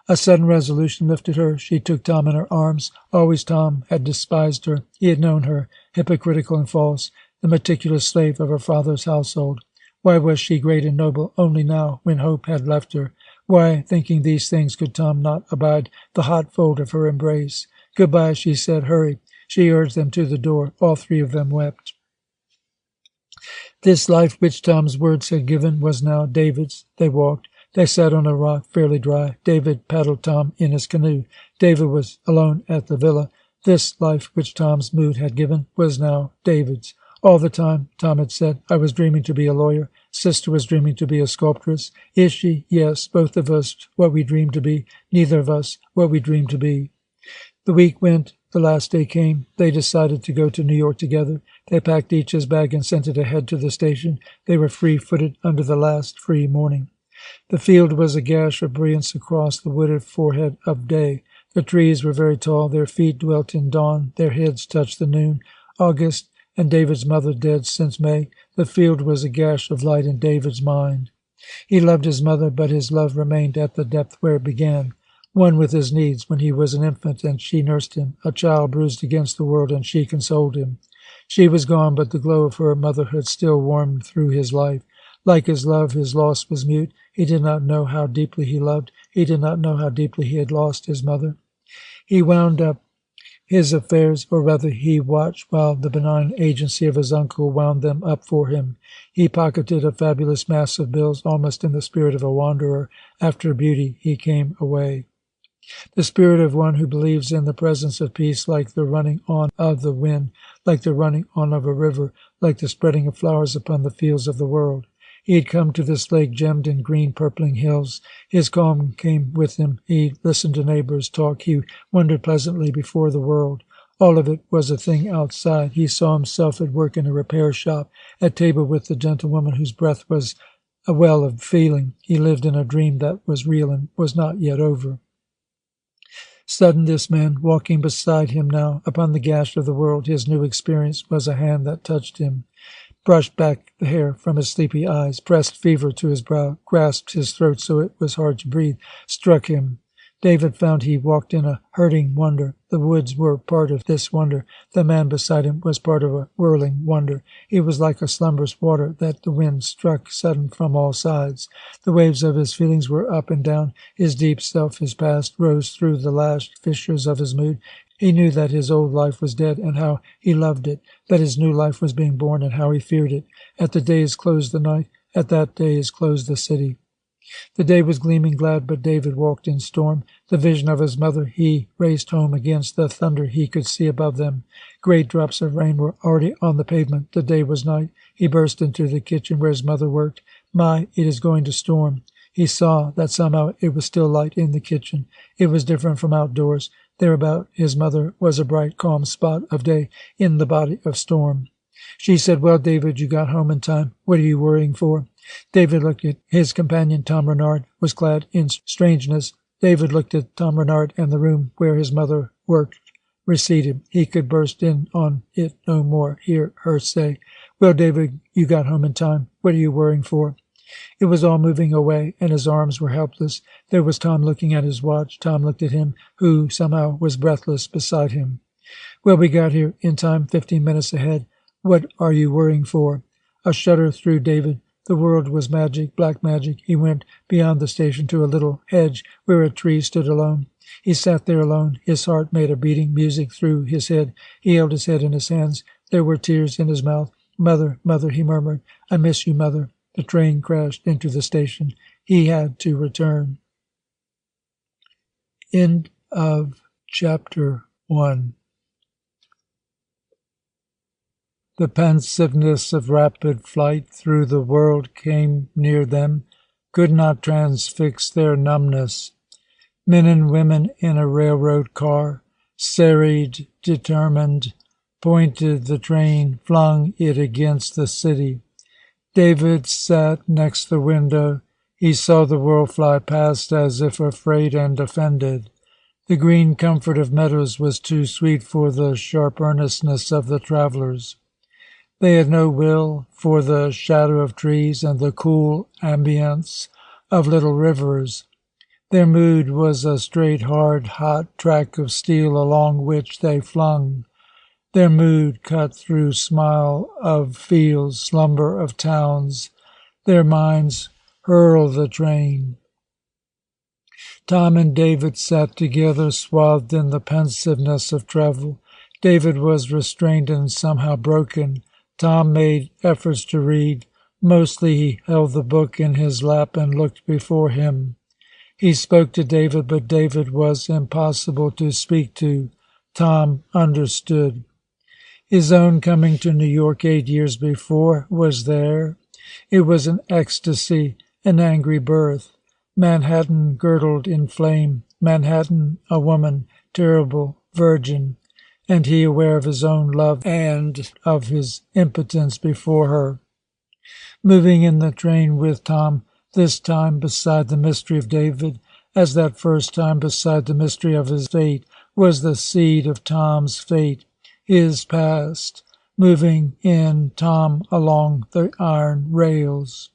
A sudden resolution lifted her. She took Tom in her arms. Always Tom had despised her. He had known her, hypocritical and false, the meticulous slave of her father's household. Why was she great and noble only now, when hope had left her? Why, thinking these things, could Tom not abide the hot fold of her embrace? "Goodbye," she said. "Hurry." She urged them to the door. All 3 of them wept. This life which Tom's words had given was now David's. They walked. They sat on a rock, fairly dry. David paddled Tom in his canoe. David was alone at the villa. This life which Tom's mood had given was now David's. All the time, Tom had said, "I was dreaming to be a lawyer. Sister was dreaming to be a sculptress." Is she? Yes, both of us what we dreamed to be. Neither of us what we dreamed to be. The week went. The last day came. They decided to go to New York together. They packed each his bag and sent it ahead to the station. They were free-footed under the last free morning. The field was a gash of brilliance across the wooded forehead of day. The trees were very tall. Their feet dwelt in dawn. Their heads touched the noon. August, and David's mother dead since May. The field was a gash of light in David's mind. He loved his mother, but his love remained at the depth where it began. One with his needs when he was an infant, and she nursed him, a child bruised against the world, and she consoled him. She was gone, but the glow of her motherhood still warmed through his life. Like his love, his loss was mute. He did not know how deeply he loved. He did not know how deeply he had lost his mother. He wound up his affairs, or rather he watched while the benign agency of his uncle wound them up for him. He pocketed a fabulous mass of bills, almost in the spirit of a wanderer. After beauty, he came away. The spirit of one who believes in the presence of peace, like the running on of the wind, like the running on of a river, like the spreading of flowers upon the fields of the world. He had come to this lake gemmed in green purpling hills. His calm came with him. He listened to neighbors talk. He wondered pleasantly before the world. All of it was a thing outside. He saw himself at work in a repair shop, at table with the gentlewoman whose breath was a well of feeling. He lived in a dream that was real and was not yet over. Sudden, this man, walking beside him now, upon the gash of the world, his new experience was a hand that touched him, brushed back the hair from his sleepy eyes, pressed fever to his brow, grasped his throat so it was hard to breathe, struck him. David found he walked in a hurting wonder. The woods were part of this wonder. The man beside him was part of a whirling wonder. He was like a slumberous water that the wind struck sudden from all sides. The waves of his feelings were up and down. His deep self, his past, rose through the lashed fissures of his mood. He knew that his old life was dead, and how he loved it, that his new life was being born, and how he feared it. At the day is closed the night, at that day is closed the city. The day was gleaming glad, but David walked in storm. The vision of his mother, he raced home against the thunder he could see above them. Great drops of rain were already on the pavement. The day was night. He burst into the kitchen where his mother worked. My, it is going to storm. He saw that somehow it was still light in the kitchen. It was different from outdoors. Thereabout his mother was a bright, calm spot of day in the body of storm. She said, "Well, David, you got home in time. What are you worrying for?" David looked at his companion. Tom Renard was clad in strangeness. David looked at Tom Renard, and the room where his mother worked receded. He could burst in on it no more, hear her say, "Well, David, you got home in time. What are you worrying for?" It was all moving away, and his arms were helpless. There was Tom looking at his watch. Tom looked at him, who somehow was breathless beside him. "Well, we got here in time, 15 minutes ahead. What are you worrying for?" A shudder through David. The world was magic, black magic. He went beyond the station to a little hedge where a tree stood alone. He sat there alone. His heart made a beating music through his head. He held his head in his hands. There were tears in his mouth. "Mother, mother," he murmured. "I miss you, mother." The train crashed into the station. He had to return. End of chapter 1. The pensiveness of rapid flight through the world came near them, could not transfix their numbness. Men and women in a railroad car, serried, determined, pointed the train, flung it against the city. David sat next the window. He saw the world fly past as if afraid and offended. The green comfort of meadows was too sweet for the sharp earnestness of the travelers. They had no will for the shadow of trees and the cool ambience of little rivers. Their mood was a straight, hard, hot track of steel along which they flung. Their mood cut through smile of fields, slumber of towns. Their minds hurled the train. Tom and David sat together, swathed in the pensiveness of travel. David was restrained and somehow broken. Tom made efforts to read. Mostly he held the book in his lap and looked before him. He spoke to David, but David was impossible to speak to. Tom understood. His own coming to New York 8 years before was there. It was an ecstasy, an angry birth. Manhattan girdled in flame. Manhattan, a woman, terrible, virgin. And he aware of his own love and of his impotence before her. Moving in the train with Tom, this time beside the mystery of David, as that first time beside the mystery of his fate, was the seed of Tom's fate, his past, moving in Tom along the iron rails.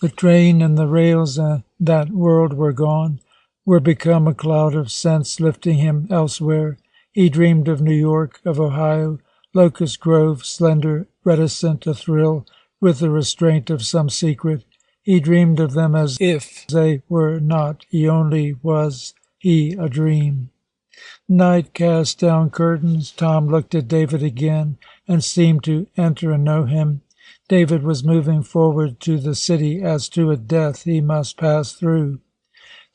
The train and the rails and that world were gone, were become a cloud of sense lifting him elsewhere. He dreamed of New York, of Ohio, Locust Grove, slender, reticent, athrill, with the restraint of some secret. He dreamed of them as if they were not. He only was, he a dream. Night cast down curtains. Tom looked at David again and seemed to enter and know him. David was moving forward to the city as to a death he must pass through.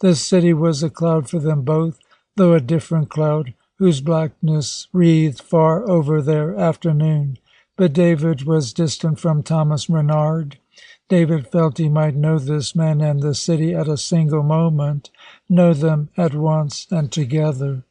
The city was a cloud for them both, though a different cloud, whose blackness wreathed far over their afternoon. But David was distant from Thomas Renard. David felt he might know this man and the city at a single moment, know them at once and together.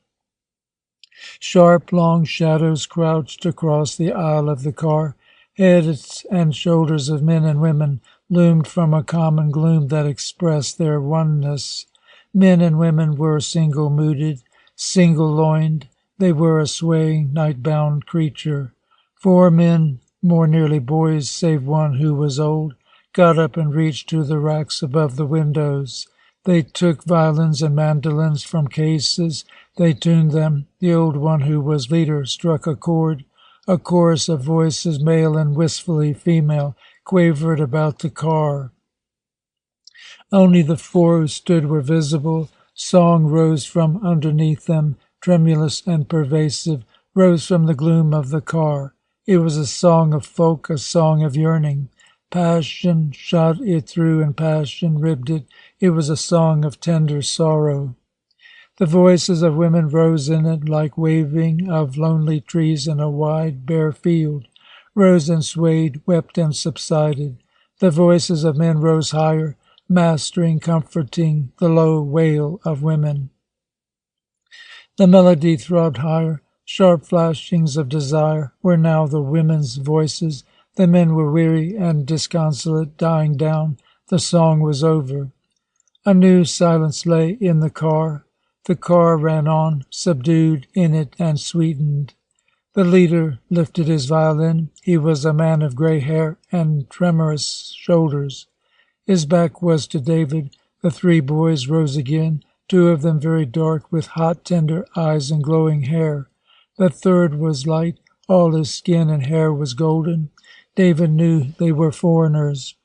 Sharp, long shadows crouched across the aisle of the car. Heads and shoulders of men and women loomed from a common gloom that expressed their oneness. Men and women were single-mooded, single-loined. They were a swaying, night-bound creature. 4 men, more nearly boys, save one who was old, got up and reached to the racks above the windows. They took violins and mandolins from cases. They tuned them. The old one who was leader struck a chord. A chorus of voices, male and wistfully female, quavered about the car. Only the 4 who stood were visible. Song rose from underneath them, tremulous and pervasive, rose from the gloom of the car. It was a song of folk, a song of yearning. Passion shot it through, and passion ribbed it. It was a song of tender sorrow. The voices of women rose in it like waving of lonely trees in a wide, bare field, rose and swayed, wept and subsided. The voices of men rose higher, mastering, comforting the low wail of women. The melody throbbed higher. Sharp flashings of desire were now the women's voices. The men were weary and disconsolate, dying down. The song was over. A new silence lay in the car. The car ran on, subdued in it and sweetened. The leader lifted his violin. He was a man of grey hair and tremorous shoulders. His back was to David. The three boys rose again, two of them very dark, with hot, tender eyes and glowing hair. The third was light. All his skin and hair was golden. David knew they were foreigners.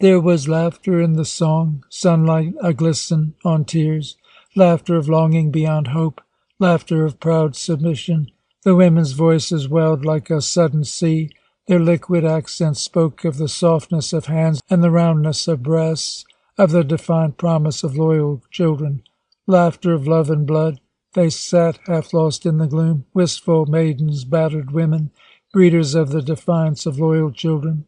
There was laughter in the song, sunlight a-glisten on tears, laughter of longing beyond hope, laughter of proud submission. The women's voices welled like a sudden sea. Their liquid accents spoke of the softness of hands and the roundness of breasts, of the defiant promise of loyal children. Laughter of love and blood. They sat half lost in the gloom, wistful maidens, battered women, breeders of the defiance of loyal children.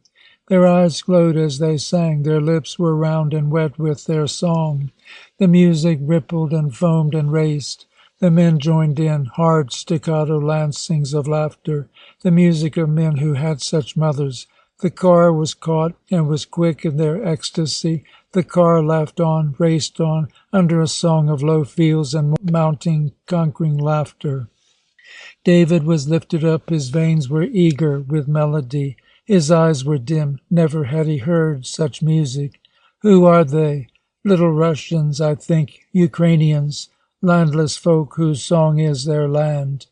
Their eyes glowed as they sang. Their lips were round and wet with their song. The music rippled and foamed and raced. The men joined in, hard staccato lancings of laughter, the music of men who had such mothers. The car was caught and was quick in their ecstasy. The car laughed on, raced on, under a song of low fields and mounting, conquering laughter. David was lifted up, his veins were eager with melody. His eyes were dim, never had he heard such music. Who are they? Little Russians, I think, Ukrainians, landless folk whose song is their land.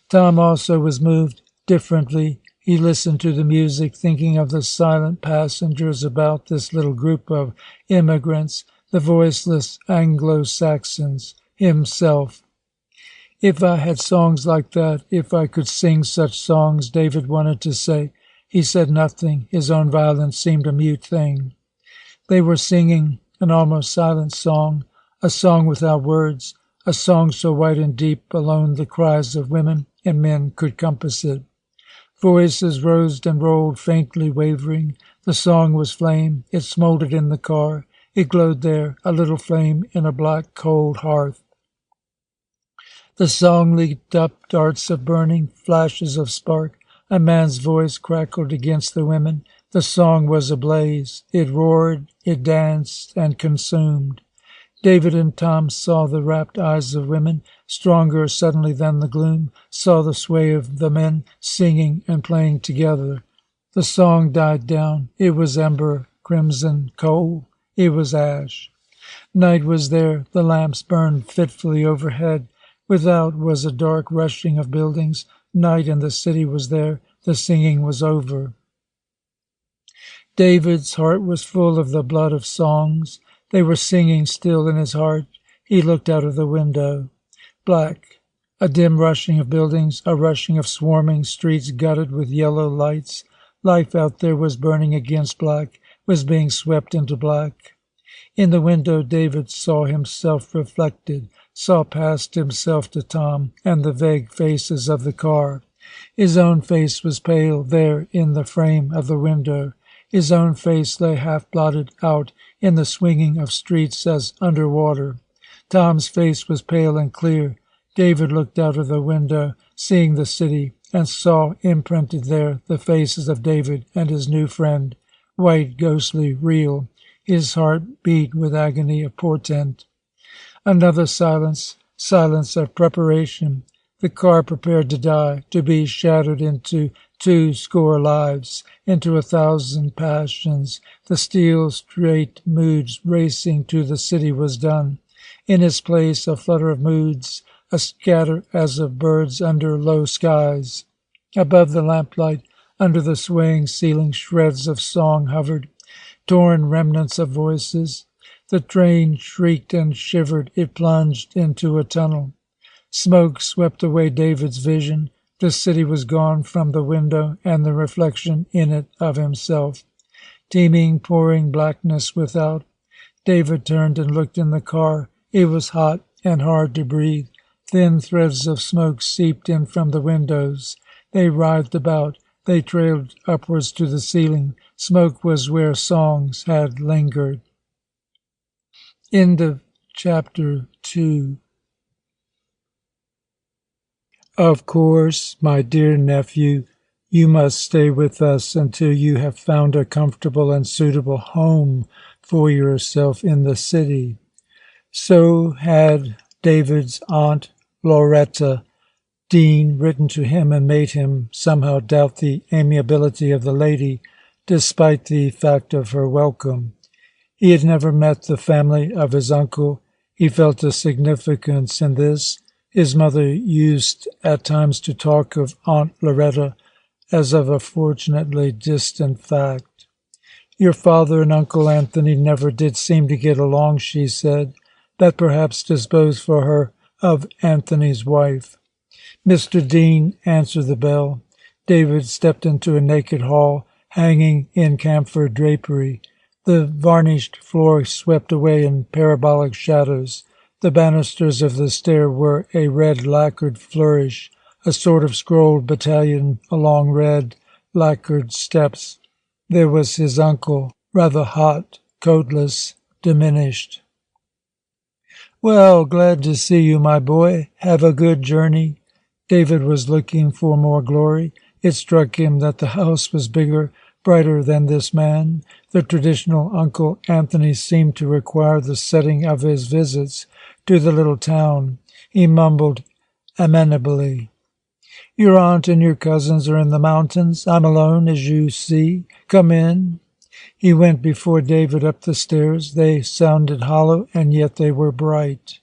Tom also was moved differently. He listened to the music, thinking of the silent passengers about this little group of immigrants, the voiceless Anglo-Saxons, himself. If I had songs like that, if I could sing such songs, David wanted to say. He said nothing. His own violin seemed a mute thing. They were singing an almost silent song, a song without words, a song so white and deep alone the cries of women and men could compass it. Voices rose and rolled, faintly wavering. The song was flame. It smoldered in the car. It glowed there, a little flame in a black, cold hearth. The song leaped up, darts of burning, flashes of spark. A man's voice crackled against the women. The song was ablaze. It roared, it danced, and consumed. David and Tom saw the rapt eyes of women, stronger suddenly than the gloom, saw the sway of the men singing and playing together. The song died down. It was ember, crimson, coal. It was ash. Night was there. The lamps burned fitfully overhead. Without was a dark rushing of buildings. Night and the city was there. The singing was over. David's heart was full of the blood of songs. They were singing still in his heart. He looked out of the window. Black. A dim rushing of buildings, a rushing of swarming streets gutted with yellow lights. Life out there was burning against black, was being swept into black. In the window David saw himself reflected, saw past himself to Tom and the vague faces of the car. His own face was pale there in the frame of the window. His own face lay half-blotted out in the swinging of streets as under water. Tom's face was pale and clear. David looked out of the window, seeing the city, and saw imprinted there the faces of David and his new friend, white, ghostly, real. His heart beat with agony of portent. Another silence, silence of preparation. The car prepared to die, to be shattered into 200 lives, into 1,000 passions. The steel straight moods racing to the city was done. In its place a flutter of moods, a scatter as of birds under low skies. Above the lamplight, under the swaying ceiling, shreds of song hovered, torn remnants of voices. The train shrieked and shivered. It plunged into a tunnel. Smoke swept away David's vision. The city was gone from the window and the reflection in it of himself. Teeming, pouring blackness without. David turned and looked in the car. It was hot and hard to breathe. Thin threads of smoke seeped in from the windows. They writhed about. They trailed upwards to the ceiling. Smoke was where songs had lingered. End of chapter 2. Of course, my dear nephew, You must stay with us until you have found a comfortable and suitable home for yourself in the city. So had David's aunt Loretta Dean written to him and made him somehow doubt the amiability of the lady, despite the fact of her welcome. He had never met the family of his uncle. He felt a significance in this. His mother used at times to talk of Aunt Loretta as of a fortunately distant fact. Your father and Uncle Anthony never did seem to get along, she said. That perhaps disposed for her of Anthony's wife. Mr. Dean answered the bell. David stepped into a naked hall, hanging in camphor drapery. The varnished floor swept away in parabolic shadows. The banisters of the stair were a red lacquered flourish, a sort of scrolled battalion along red lacquered steps. There was his uncle, rather hot, coatless, diminished. "Well, glad to see you, my boy. Have a good journey." David was looking for more glory. It struck him that the house was bigger, brighter than this man. The traditional Uncle Anthony seemed to require the setting of his visits to the little town. He mumbled amenably, "Your aunt and your cousins are in the mountains. I'm alone, as you see. Come in." He went before David up the stairs. They sounded hollow, and yet they were bright.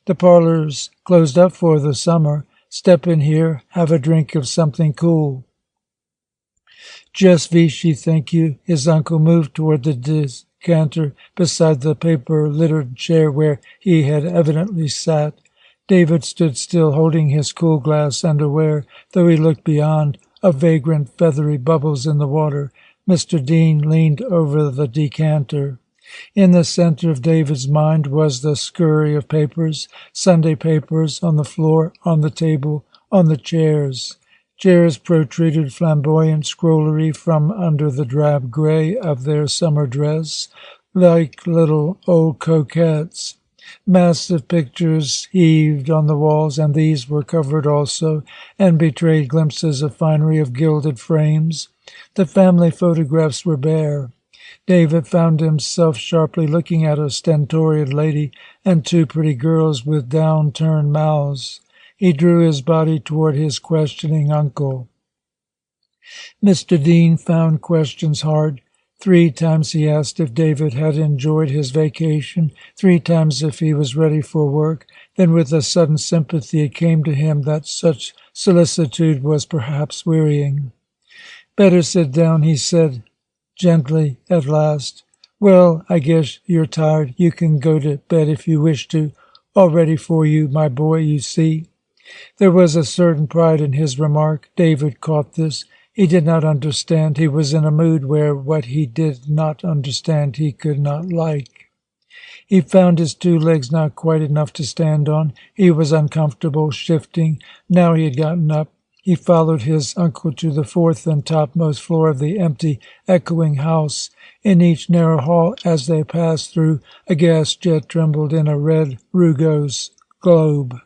"The parlor's closed up for the summer. Step in here, have a drink of something cool." "Just Vichy, thank you." His uncle moved toward the decanter beside the paper-littered chair where he had evidently sat. David stood still, holding his cool glass, and aware, though he looked beyond, of vagrant feathery bubbles in the water. Mr. Dean leaned over the decanter. In the center of David's mind was the scurry of papers, Sunday papers, on the floor, on the table, on the chairs. Chairs protruded flamboyant scrollery from under the drab gray of their summer dress, like little old coquettes. Massive pictures heaved on the walls, and these were covered also, and betrayed glimpses of finery of gilded frames. The family photographs were bare. David found himself sharply looking at a stentorian lady and two pretty girls with down-turned mouths. He drew his body toward his questioning uncle. Mr. Dean found questions hard. 3 times he asked if David had enjoyed his vacation, 3 times if he was ready for work. Then with a sudden sympathy it came to him that such solicitude was perhaps wearying. "Better sit down," he said gently at last. "Well, I guess you're tired. You can go to bed if you wish to. All ready for you, my boy, you see." There was a certain pride in his remark. David caught this. He did not understand. He was in a mood where what he did not understand he could not like. He found his 2 legs not quite enough to stand on. He was uncomfortable, shifting. Now he had gotten up. He followed his uncle to the 4th and topmost floor of the empty, echoing house. In each narrow hall, as they passed through, a gas jet trembled in a red rugose globe.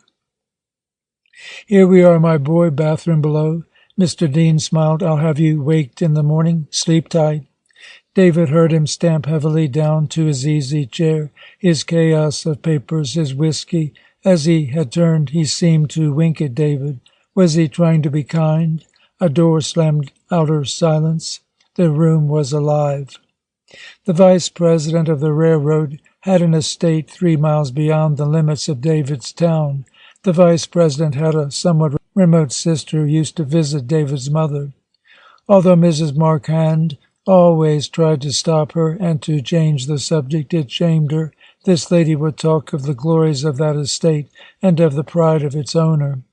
"Here we are, my boy. Bathroom below." Mr. Dean smiled. "I'll have you waked in the morning. Sleep tight." David heard him stamp heavily down to his easy chair, his chaos of papers, his whiskey. As he had turned, he seemed to wink at David. Was he trying to be kind? A door slammed outer silence. The room was alive. The vice president of the railroad had an estate 3 miles beyond the limits of David's town. The vice president had a somewhat remote sister who used to visit David's mother. Although Mrs. Marquand always tried to stop her and to change the subject, it shamed her. This lady would talk of the glories of that estate and of the pride of its owner.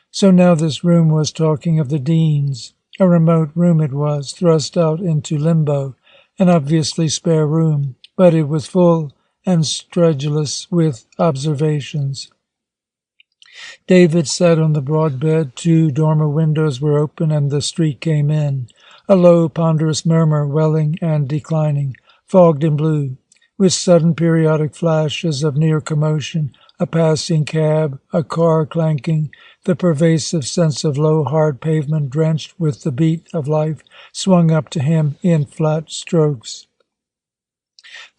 So now this room was talking of the Deans. A remote room it was, thrust out into limbo, an obviously spare room, but it was full and stridulous with observations. David sat on the broad bed. 2 dormer windows were open, and the street came in. A low, ponderous murmur, welling and declining, fogged in blue, with sudden periodic flashes of near commotion. a passing cab, a car clanking. The pervasive sense of low, hard pavement drenched with the beat of life swung up to him in flat strokes.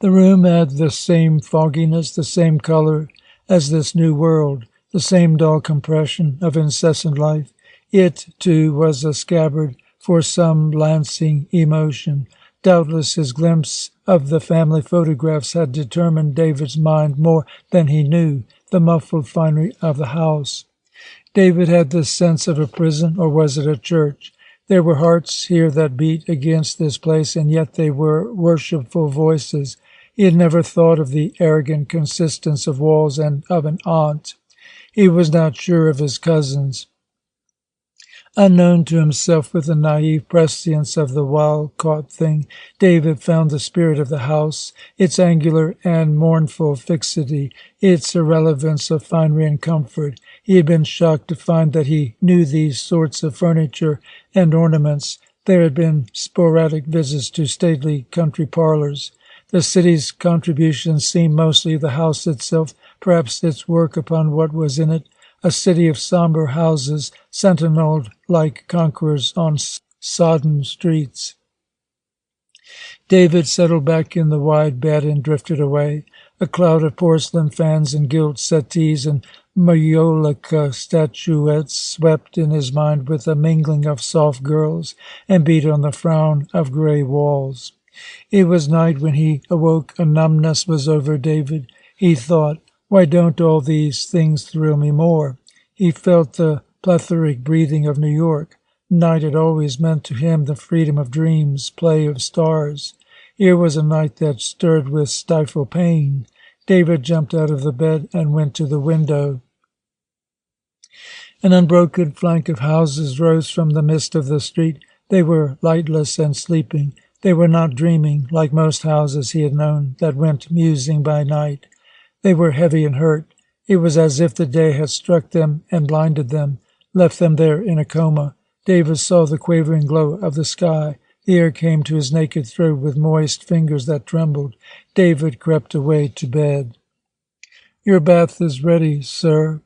The room had the same fogginess, the same color as this new world, the same dull compression of incessant life. It, too, was a scabbard for some lancing emotion. Doubtless his glimpse of the family photographs had determined David's mind more than he knew, the muffled finery of the house. David had the sense of a prison, or was it a church? There were hearts here that beat against this place, and yet they were worshipful voices. He had never thought of the arrogant consistence of walls and of an aunt. He was not sure of his cousins. Unknown to himself, with the naive prescience of the wild-caught thing, David found the spirit of the house, its angular and mournful fixity, its irrelevance of finery and comfort. He had been shocked to find that he knew these sorts of furniture and ornaments. There had been sporadic visits to stately country parlors. The city's contributions seemed mostly the house itself, perhaps its work upon what was in it, a city of somber houses, sentineled like conquerors on sodden streets. David settled back in the wide bed and drifted away. A cloud of porcelain fans and gilt settees and maiolica statuettes swept in his mind with a mingling of soft girls and beat on the frown of gray walls. It was night when he awoke. A numbness was over David. He thought, why don't all these things thrill me more? He felt the plethoric breathing of New York. Night had always meant to him the freedom of dreams, play of stars. Here was a night that stirred with stifled pain. David jumped out of the bed and went to the window. An unbroken flank of houses rose from the mist of the street. They were lightless and sleeping. They were not dreaming, like most houses he had known that went musing by night. They were heavy and hurt. It was as if the day had struck them and blinded them, left them there in a coma. David saw the quavering glow of the sky. The air came to his naked throat with moist fingers that trembled. David crept away to bed. "Your bath is ready, sir."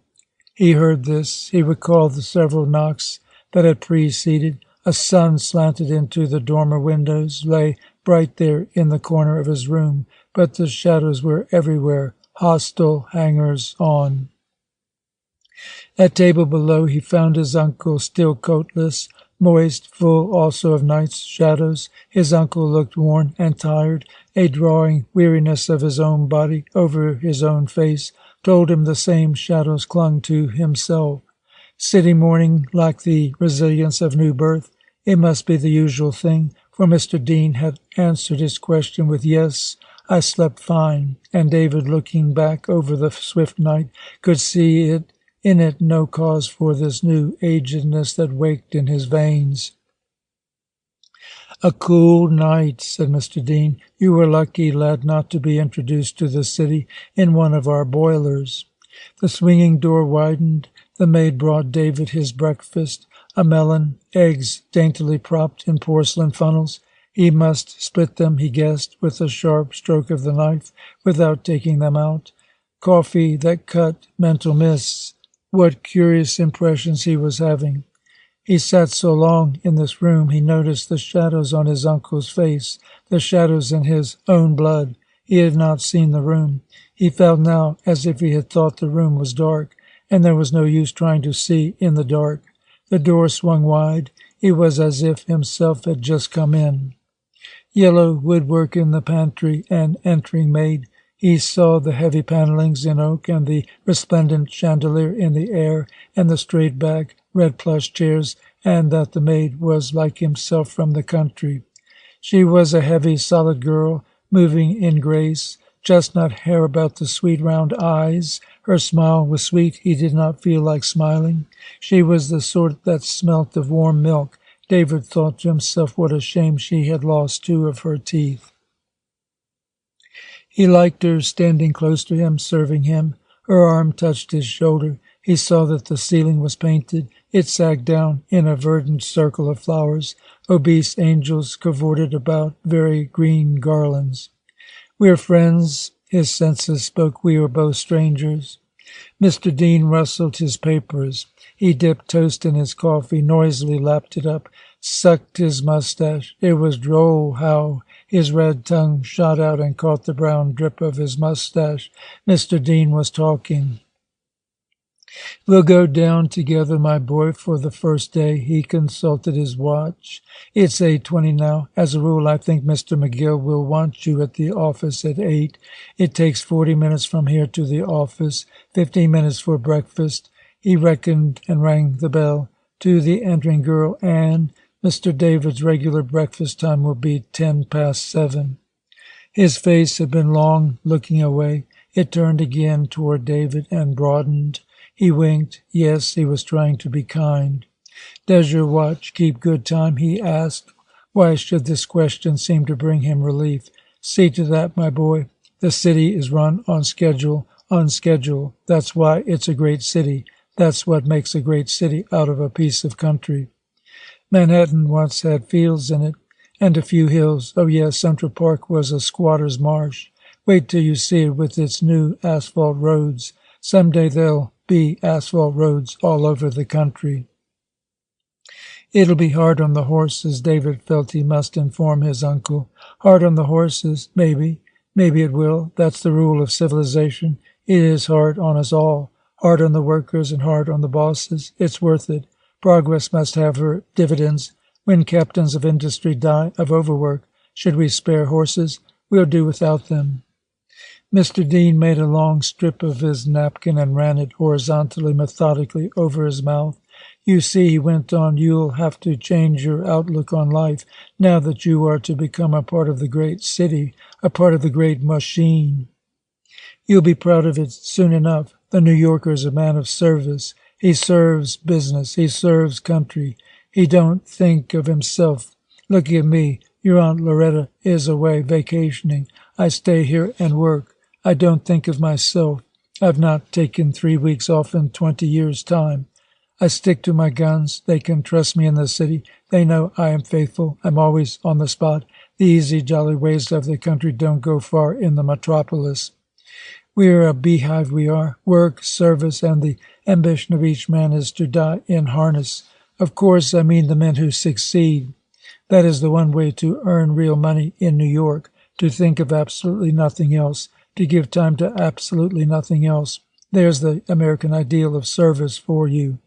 He heard this. He recalled the several knocks that had preceded. A sun slanted into the dormer windows, lay bright there in the corner of his room, but the shadows were everywhere, hostile hangers-on. At table below he found his uncle still coatless, moist, full also of night's shadows. His uncle looked worn and tired. A drawing weariness of his own body over his own face told him the same shadows clung to himself. City morning lacked the resilience of new birth. It must be the usual thing, for Mr. Dean had answered his question with "Yes, I slept fine," and David, looking back over the swift night, could see in it no cause for this new agedness that waked in his veins. "A cool night," said Mr. Dean. "You were lucky, lad, not to be introduced to the city in one of our boilers." The swinging door widened. The maid brought David his breakfast, a melon, eggs daintily propped in porcelain funnels. He must split them, he guessed, with a sharp stroke of the knife, without taking them out. Coffee that cut mental mists. What curious impressions he was having. He sat so long in this room, he noticed the shadows on his uncle's face, the shadows in his own blood. He had not seen the room. He felt now as if he had thought the room was dark, and there was no use trying to see in the dark. The door swung wide. It was as if himself had just come in. Yellow woodwork in the pantry, an entering maid. He saw the heavy panellings in oak and the resplendent chandelier in the air and the straight-back, red plush chairs, and that the maid was like himself from the country. She was a heavy, solid girl, moving in grace, chestnut hair about the sweet round eyes. Her smile was sweet. He did not feel like smiling. She was the sort that smelt of warm milk. David thought to himself what a shame she had lost 2 of her teeth. He liked her standing close to him, serving him. Her arm touched his shoulder. He saw that the ceiling was painted. It sagged down in a verdant circle of flowers. Obese angels cavorted about, very green garlands. "We're friends," his senses spoke. "We are both strangers." Mr. Dean rustled his papers. He dipped toast in his coffee, noisily lapped it up, sucked his mustache. It was droll how his red tongue shot out and caught the brown drip of his mustache. Mr. Dean was talking. "We'll go down together, my boy, for the first day." He consulted his watch. "It's 8:20 now. As a rule, I think Mr. McGill will want you at the office at 8. It takes 40 minutes from here to the office, 15 minutes for breakfast." He reckoned and rang the bell. To the entering girl, "Anne, Mr. David's regular breakfast time will be 7:10. His face had been long looking away. It turned again toward David and broadened. He winked. Yes, he was trying to be kind. "Does your watch keep good time?" he asked. Why should this question seem to bring him relief? "See to that, my boy. The city is run on schedule. That's why it's a great city. That's what makes a great city out of a piece of country. Manhattan once had fields in it, and a few hills. Oh, yes, Central Park was a squatter's marsh. Wait till you see it with its new asphalt roads. Some day there'll be asphalt roads all over the country." "It'll be hard on the horses," David felt he must inform his uncle. "Hard on the horses? Maybe. Maybe it will. That's the rule of civilization. It is hard on us all. Hard on the workers and hard on the bosses. It's worth it. Progress must have her dividends. When captains of industry die of overwork, should we spare horses? We'll do without them." Mr. Dean made a long strip of his napkin and ran it horizontally, methodically over his mouth. "You see," he went on, "you'll have to change your outlook on life now that you are to become a part of the great city, a part of the great machine. You'll be proud of it soon enough. The New Yorker is a man of service. He serves business. He serves country. He don't think of himself. Look at me. Your Aunt Loretta is away vacationing. I stay here and work. I don't think of myself. I've not taken 3 weeks off in 20 years' time. I stick to my guns. They can trust me in the city. They know I am faithful. I'm always on the spot. The easy, jolly ways of the country don't go far in the metropolis. We're a beehive, we are. Work, service, and the ambition of each man is to die in harness. Of course, I mean the men who succeed. That is the one way to earn real money in New York, to think of absolutely nothing else, to give time to absolutely nothing else. There's the American ideal of service for you."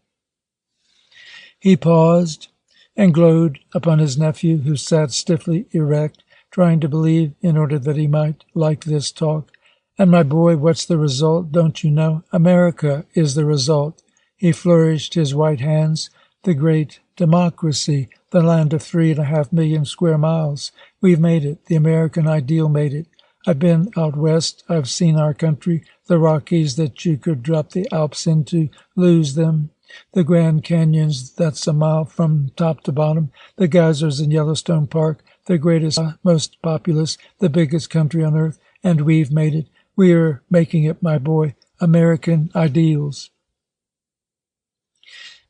He paused and glowed upon his nephew, who sat stiffly erect, trying to believe in order that he might like this talk. "And my boy, what's the result? Don't you know? America is the result." He flourished his white hands. "The great democracy, the land of 3.5 million square miles. We've made it. The American ideal made it. I've been out west. I've seen our country, the Rockies that you could drop the Alps into, lose them, the Grand Canyons that's a mile from top to bottom, the geysers in Yellowstone Park, the greatest, most populous, the biggest country on earth, and we've made it. We're making it, my boy. American ideals."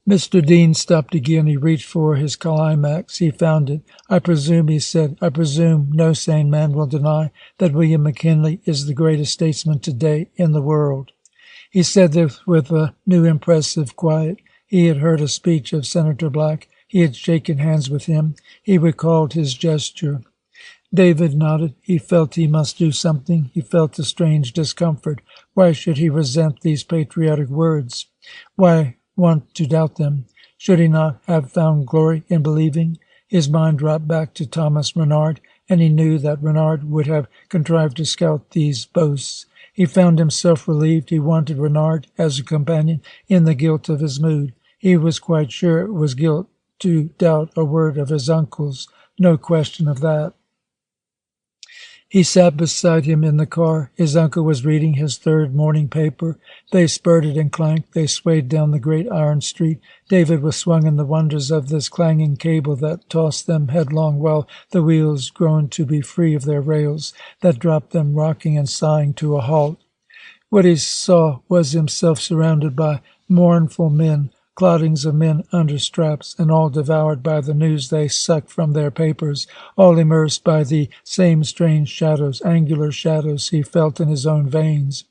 Mr. Dean stopped again. He reached for his climax. He found it. "I presume," he said, "I presume no sane man will deny that William McKinley is the greatest statesman today in the world." He said this with a new impressive quiet. He had heard a speech of Senator Black. He had shaken hands with him. He recalled his gesture. David nodded. He felt he must do something. He felt a strange discomfort. Why should he resent these patriotic words? Why want to doubt them? Should he not have found glory in believing? His mind dropped back to Thomas Renard, and he knew that Renard would have contrived to scout these boasts. He found himself relieved. He wanted Renard as a companion in the guilt of his mood. He was quite sure it was guilt to doubt a word of his uncle's. No question of that. He sat beside him in the car. His uncle was reading his third morning paper. They spurted and clanked. They swayed down the great iron street. David was swung in the wonders of this clanging cable that tossed them headlong while the wheels groaned to be free of their rails, that dropped them rocking and sighing to a halt. What he saw was himself surrounded by mournful men, clottings of men under straps, and all devoured by the news they sucked from their papers, all immersed by the same strange shadows, angular shadows he felt in his own veins.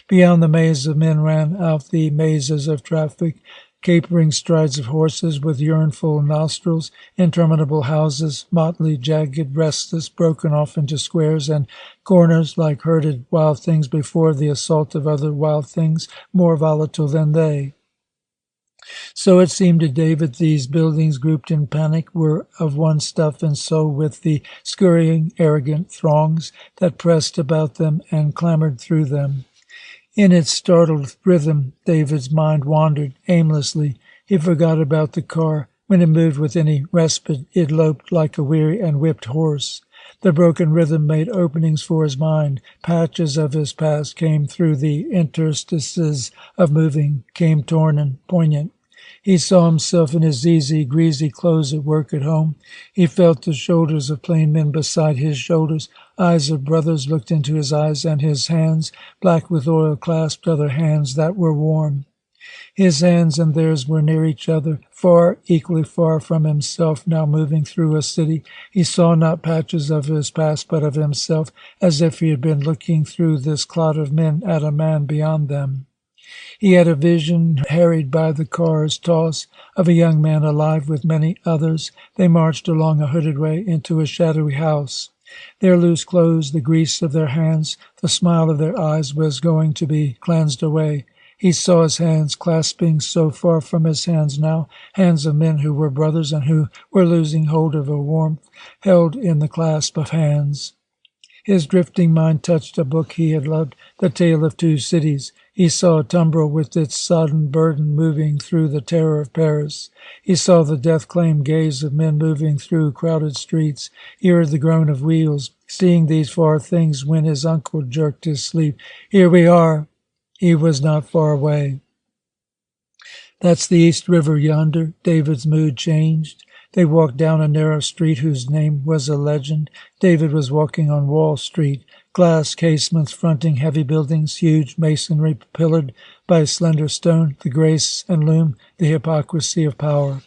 Beyond the maze of men ran out the mazes of traffic, capering strides of horses with yearnful nostrils, interminable houses, motley, jagged, restless, broken off into squares and corners like herded wild things before the assault of other wild things more volatile than they. So it seemed to David these buildings grouped in panic were of one stuff and soul with the scurrying, arrogant throngs that pressed about them and clamored through them. In its startled rhythm, David's mind wandered aimlessly. He forgot about the car. When it moved with any respite, it loped like a weary and whipped horse. The broken rhythm made openings for his mind. Patches of his past came through the interstices of moving, came torn and poignant. He saw himself in his easy, greasy clothes at work at home. He felt the shoulders of plain men beside his shoulders. Eyes of brothers looked into his eyes, and his hands, black with oil, clasped other hands that were warm. His hands and theirs were near each other, far, equally far from himself, now moving through a city. He saw not patches of his past, but of himself, as if he had been looking through this clot of men at a man beyond them. He had a vision, harried by the car's toss, of a young man alive with many others. They marched along a hooded way into a shadowy house. Their loose clothes, the grease of their hands, the smile of their eyes was going to be cleansed away. He saw his hands clasping so far from his hands now, hands of men who were brothers and who were losing hold of a warmth held in the clasp of hands. His drifting mind touched a book he had loved, The Tale of Two Cities. He saw a tumbril with its sodden burden moving through the terror of Paris. He saw the death-claimed gaze of men moving through crowded streets. He heard the groan of wheels, seeing these far things when his uncle jerked his sleeve. "Here we are." He was not far away. "That's the East River yonder." David's mood changed. They walked down a narrow street whose name was a legend. David was walking on Wall Street. Glass casements fronting heavy buildings, huge masonry pillared by slender stone, the grace and loom, the hypocrisy of power.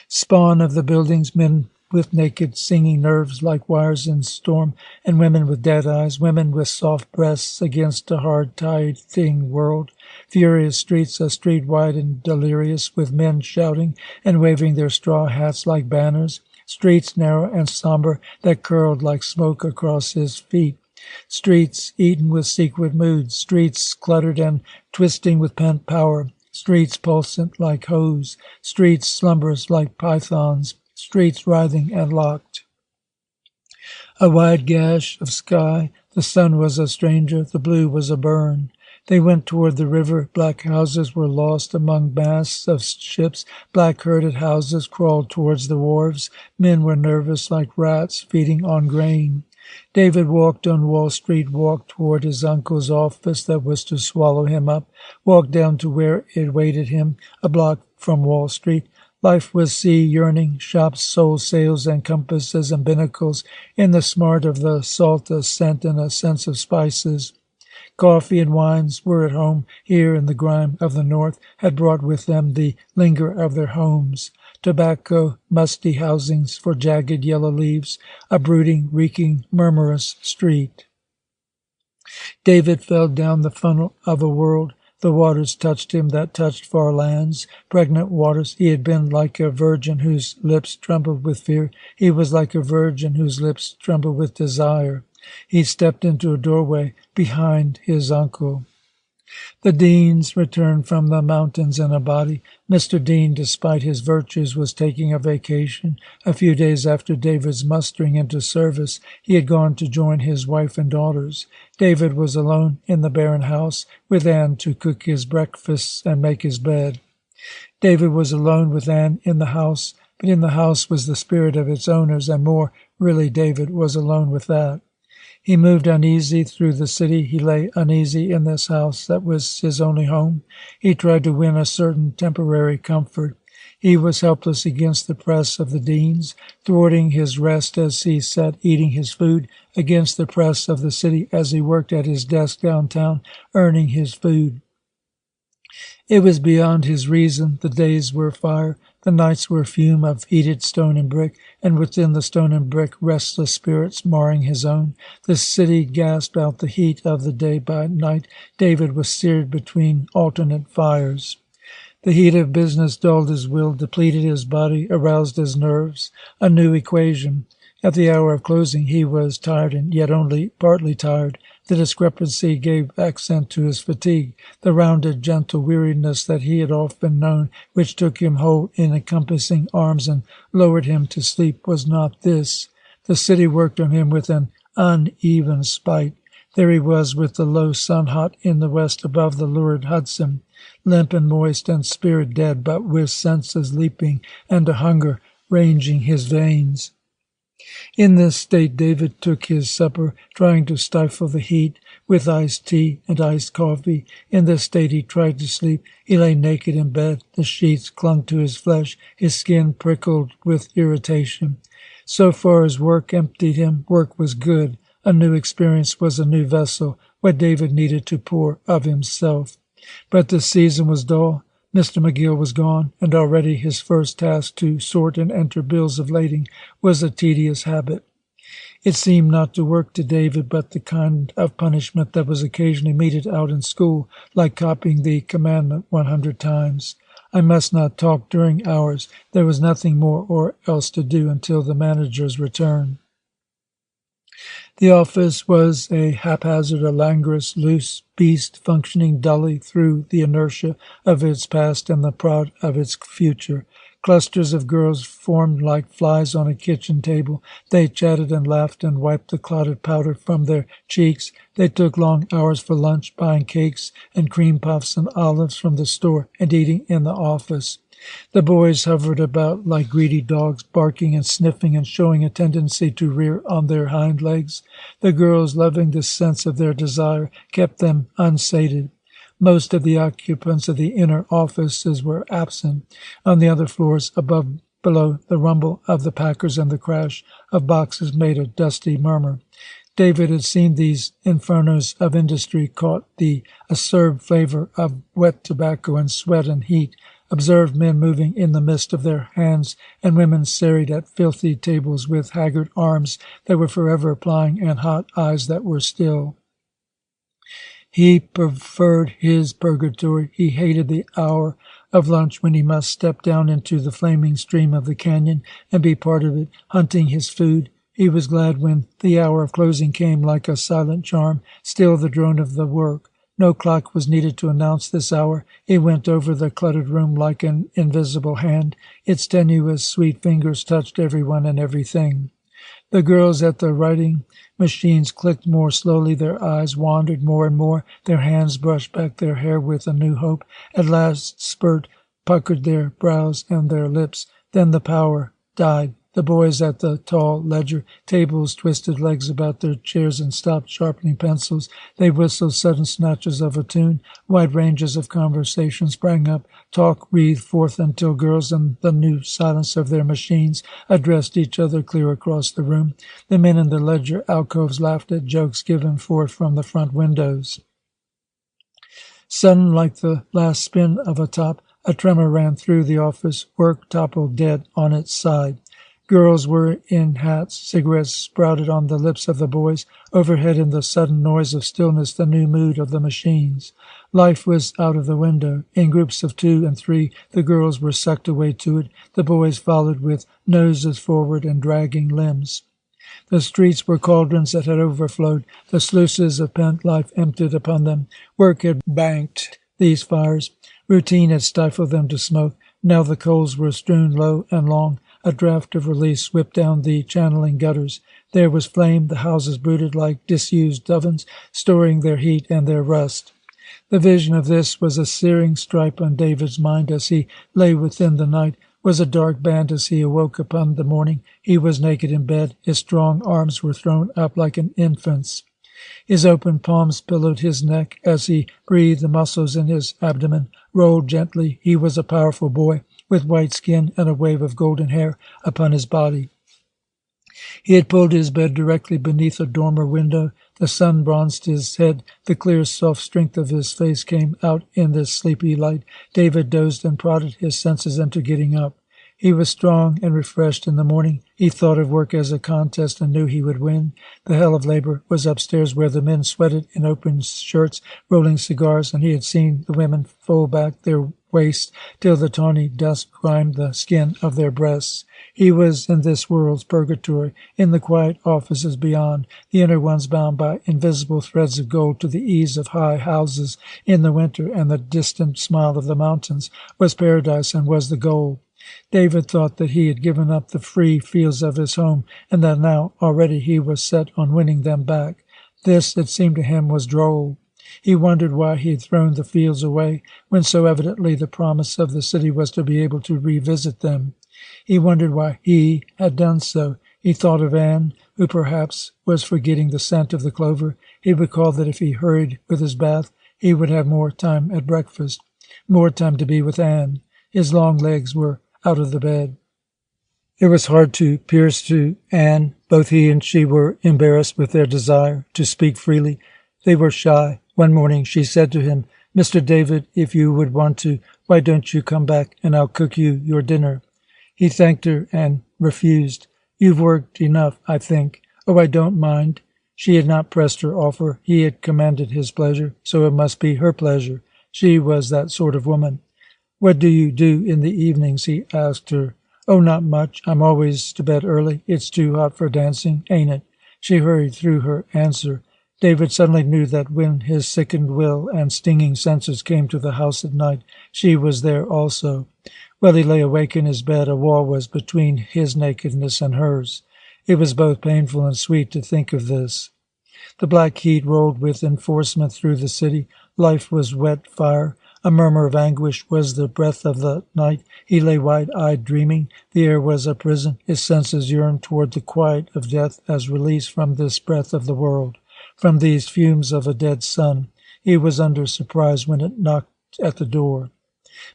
Spawn of the buildings, men with naked singing nerves like wires in storm, and women with dead eyes, women with soft breasts against a hard-tiding world. Furious streets, a street wide and delirious, with men shouting and waving their straw hats like banners. Streets narrow and somber that curled like smoke across his feet. Streets eaten with secret moods. Streets cluttered and twisting with pent power. Streets pulsant like hose. Streets slumberous like pythons. Streets writhing and locked. A wide gash of sky. The sun was a stranger. The blue was a burn. They went toward the river. Black houses were lost among masts of ships. Black herded houses crawled towards the wharves. Men were nervous like rats feeding on grain. David walked on Wall Street, walked toward his uncle's office that was to swallow him up, walked down to where it waited him, a block from Wall Street. Life was sea yearning, shops sold sails and compasses and binnacles, in the smart of the salt a scent and a sense of spices. Coffee and wines were at home here, and the grime of the north had brought with them the linger of their homes. Tobacco, musty housings for jagged yellow leaves, a brooding, reeking, murmurous street. David fell down the funnel of a world. The waters touched him that touched far lands, pregnant waters. He had been like a virgin whose lips trembled with fear. He was like a virgin whose lips trembled with desire. He stepped into a doorway behind his uncle. The Deans returned from the mountains in a body. Mr. Dean, despite his virtues, was taking a vacation. A few days after David's mustering into service, he had gone to join his wife and daughters. David was alone in the barren house, with Anne to cook his breakfasts and make his bed. David was alone with Anne in the house, but in the house was the spirit of its owners, and more really David was alone with that. He moved uneasy through the city. He lay uneasy in this house that was his only home. He tried to win a certain temporary comfort. He was helpless against the press of the Deans, thwarting his rest as he sat eating his food, against the press of the city as he worked at his desk downtown, earning his food. It was beyond his reason. The days were fire, the nights were fume of heated stone and brick, and within the stone and brick restless spirits marring his own. The city gasped out the heat of the day. By night David was seared between alternate fires. The heat of business dulled his will, depleted his body, aroused his nerves. A new equation. At the hour of closing he was tired, and yet only partly tired. The discrepancy gave accent to his fatigue, the rounded, gentle weariness that he had often known, which took him whole in encompassing arms and lowered him to sleep, was not this. The city worked on him with an uneven spite. There he was with the low sun hot in the west above the lurid Hudson, limp and moist and spirit dead, but with senses leaping and a hunger ranging his veins. In this state David took his supper, trying to stifle the heat with iced tea and iced coffee. In this state he tried to sleep. He lay naked in bed. The sheets clung to his flesh. His skin prickled with irritation. So far as work emptied him, work was good. A new experience was a new vessel, what David needed to pour of himself. But the season was dull. Mr. McGill was gone, and already his first task, to sort and enter bills of lading, was a tedious habit. It seemed not to work to David, but the kind of punishment that was occasionally meted out in school, like copying the commandment 100 times. I must not talk during hours. There was nothing more or else to do until the manager's return. The office was a haphazard, a languorous, loose beast, functioning dully through the inertia of its past and the prod of its future. Clusters of girls formed like flies on a kitchen table. They chatted and laughed and wiped the clotted powder from their cheeks. They took long hours for lunch, buying cakes and cream puffs and olives from the store and eating in the office. The boys hovered about like greedy dogs, barking and sniffing and showing a tendency to rear on their hind legs. The girls, loving the sense of their desire, kept them unsated. Most of the occupants of the inner offices were absent. On the other floors, below, the rumble of the packers and the crash of boxes made a dusty murmur. David had seen these infernos of industry, caught the acerb flavor of wet tobacco and sweat and heat, observed men moving in the mist of their hands, and women serried at filthy tables with haggard arms that were forever plying and hot eyes that were still. He preferred his purgatory. He hated the hour of lunch when he must step down into the flaming stream of the canyon and be part of it, hunting his food. He was glad when the hour of closing came like a silent charm, still the drone of the work. No clock was needed to announce this hour. It went over the cluttered room like an invisible hand. Its tenuous, sweet fingers touched everyone and everything. The girls at the writing machines clicked more slowly. Their eyes wandered more and more. Their hands brushed back their hair with a new hope. At last, spurt puckered their brows and their lips. Then the power died. The boys at the tall ledger tables twisted legs about their chairs and stopped sharpening pencils. They whistled sudden snatches of a tune. Wide ranges of conversation sprang up. Talk wreathed forth until girls, in the new silence of their machines, addressed each other clear across the room. The men in the ledger alcoves laughed at jokes given forth from the front windows. Sudden, like the last spin of a top, a tremor ran through the office. Work toppled dead on its side. Girls were in hats. Cigarettes sprouted on the lips of the boys. Overhead, in the sudden noise of stillness, the new mood of the machines. Life was out of the window. In groups of 2 and 3, the girls were sucked away to it. The boys followed with noses forward and dragging limbs. The streets were cauldrons that had overflowed. The sluices of pent life emptied upon them. Work had banked these fires. Routine had stifled them to smoke. Now the coals were strewn low and long. A draught of release whipped down the channeling gutters. There was flame. The houses brooded like disused ovens, storing their heat and their rust. The vision of this was a searing stripe on David's mind as he lay within the night, was a dark band as he awoke upon the morning. He was naked in bed. His strong arms were thrown up like an infant's. His open palms pillowed his neck as he breathed. The muscles in his abdomen rolled gently. He was a powerful boy, with white skin and a wave of golden hair upon his body. He had pulled his bed directly beneath a dormer window. The sun bronzed his head. The clear, soft strength of his face came out in this sleepy light. David dozed and prodded his senses into getting up. He was strong and refreshed in the morning. He thought of work as a contest and knew he would win. The hell of labor was upstairs where the men sweated in open shirts, rolling cigars, and he had seen the women fold back their waists till the tawny dust grimed the skin of their breasts. He was in this world's purgatory, in the quiet offices beyond, the inner ones bound by invisible threads of gold to the eaves of high houses in the winter, and the distant smile of the mountains was paradise and was the goal. David thought that he had given up the free fields of his home, and that now already he was set on winning them back. This, it seemed to him, was droll. He wondered why he had thrown the fields away, when so evidently the promise of the city was to be able to revisit them. He wondered why he had done so. He thought of Anne, who perhaps was forgetting the scent of the clover. He recalled that if he hurried with his bath, he would have more time at breakfast, more time to be with Anne. His long legs were out of the bed. It was hard to pierce to Anne. Both he and she were embarrassed with their desire to speak freely. They were shy. One morning she said to him, "Mr. David, if you would want to, why don't you come back and I'll cook you your dinner?" He thanked her and refused. "You've worked enough, I think." "Oh, I don't mind." She had not pressed her offer. He had commanded his pleasure, so it must be her pleasure. She was that sort of woman. "What do you do in the evenings?" he asked her. "Oh, not much. I'm always to bed early. It's too hot for dancing, ain't it?" She hurried through her answer. David suddenly knew that when his sickened will and stinging senses came to the house at night, she was there also. While he lay awake in his bed, a wall was between his nakedness and hers. It was both painful and sweet to think of this. The black heat rolled with enforcement through the city. Life was wet fire. A murmur of anguish was the breath of the night. He lay wide-eyed, dreaming. The air was a prison. His senses yearned toward the quiet of death as release from this breath of the world, from these fumes of a dead sun. He was under surprise when it knocked at the door.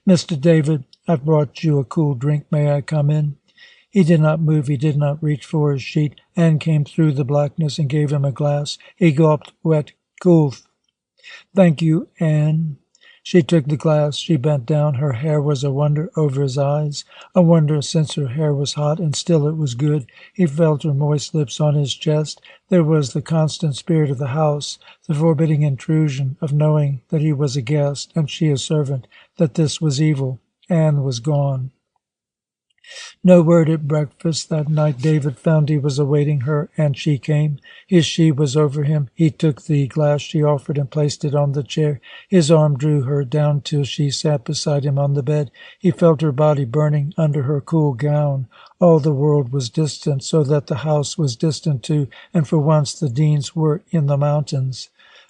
"Mr. David, I've brought you a cool drink. May I come in?" He did not move. He did not reach for his sheet. Anne came through the blackness and gave him a glass. He gulped wet. "Cool." "Thank you, Anne." She took the glass. She bent down. Her hair was a wonder over his eyes, a wonder since her hair was hot, and still it was good. He felt her moist lips on his chest. There was the constant spirit of the house, the forbidding intrusion of knowing that he was a guest and she a servant, that this was evil. Anne was gone. No word at breakfast that night. David found he was awaiting her, and she came. His she was over him. He took the glass she offered and placed it on the chair. His arm drew her down till she sat beside him on the bed. He felt her body burning under her cool gown. All the world was distant, so that the house was distant too, and for once the Deans were in the mountains.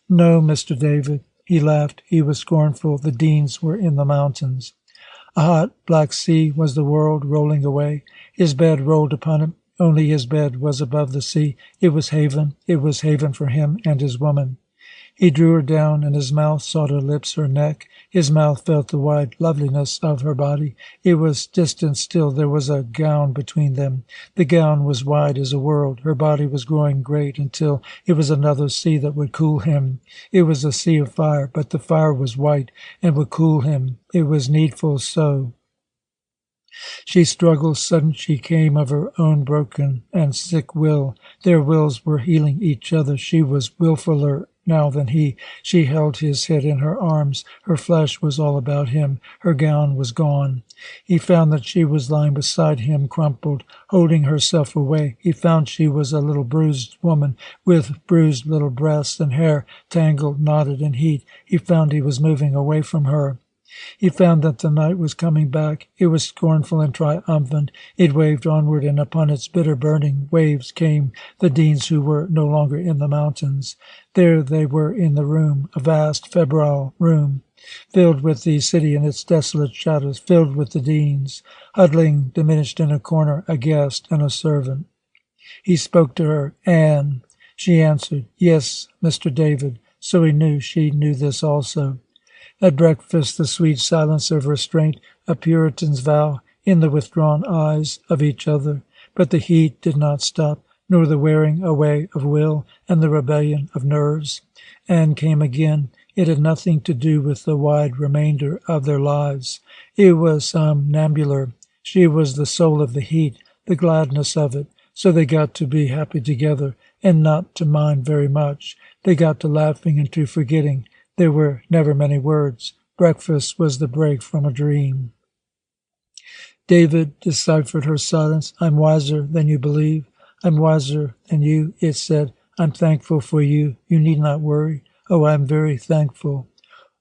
"No, Mr. David." He laughed. He was scornful. The Deans were in the mountains. A hot black sea was the world rolling away. His bed rolled upon him. Only his bed was above the sea. It was haven. It was haven for him and his woman. He drew her down, and his mouth sought her lips, her neck. His mouth felt the wide loveliness of her body. It was distant still. There was a gown between them. The gown was wide as a world. Her body was growing great until it was another sea that would cool him. It was a sea of fire, but the fire was white and would cool him. It was needful so. She struggled. Sudden she came of her own broken and sick will. Their wills were healing each other. She was willfuller now than he. She held his head in her arms. Her flesh was all about him. Her gown was gone. He found that she was lying beside him, crumpled, holding herself away. He found she was a little bruised woman with bruised little breasts and hair tangled, knotted in heat. He found he was moving away from her. He found that the night was coming back. It was scornful and triumphant. It waved onward, and upon its bitter burning waves came the Deans who were no longer in the mountains. There they were in the room, a vast, febrile room, filled with the city and its desolate shadows, filled with the Deans, huddling, diminished in a corner, a guest and a servant. He spoke to her. "Anne." She answered, "Yes, Mr. David." So he knew she knew this also. At breakfast, the sweet silence of restraint, a Puritan's vow, in the withdrawn eyes of each other. But the heat did not stop. nor the wearing away of will and the rebellion of nerves. Anne came again. It had nothing to do with the wide remainder of their lives. It was somnambular. She was the soul of the heat, the gladness of it. So they got to be happy together, and not to mind very much. They got to laughing and to forgetting. There were never many words. Breakfast was the break from a dream. David deciphered her silence. I'm wiser than you believe. I'm wiser than you, it said. I'm thankful for you. You need not worry. Oh, I'm very thankful.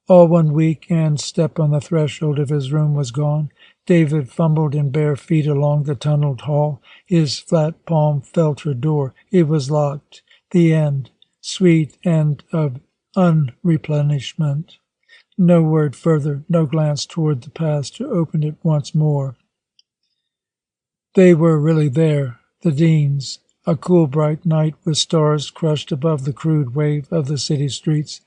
All 1 week, Anne's step on the threshold of his room was gone. David fumbled in bare feet along the tunneled hall. His flat palm felt her door. It was locked. The end. Sweet end of unreplenishment. No word further, no glance toward the past to open it once more. They were really there, the Deans. A cool, bright night with stars crushed above the crude wave of the city streets.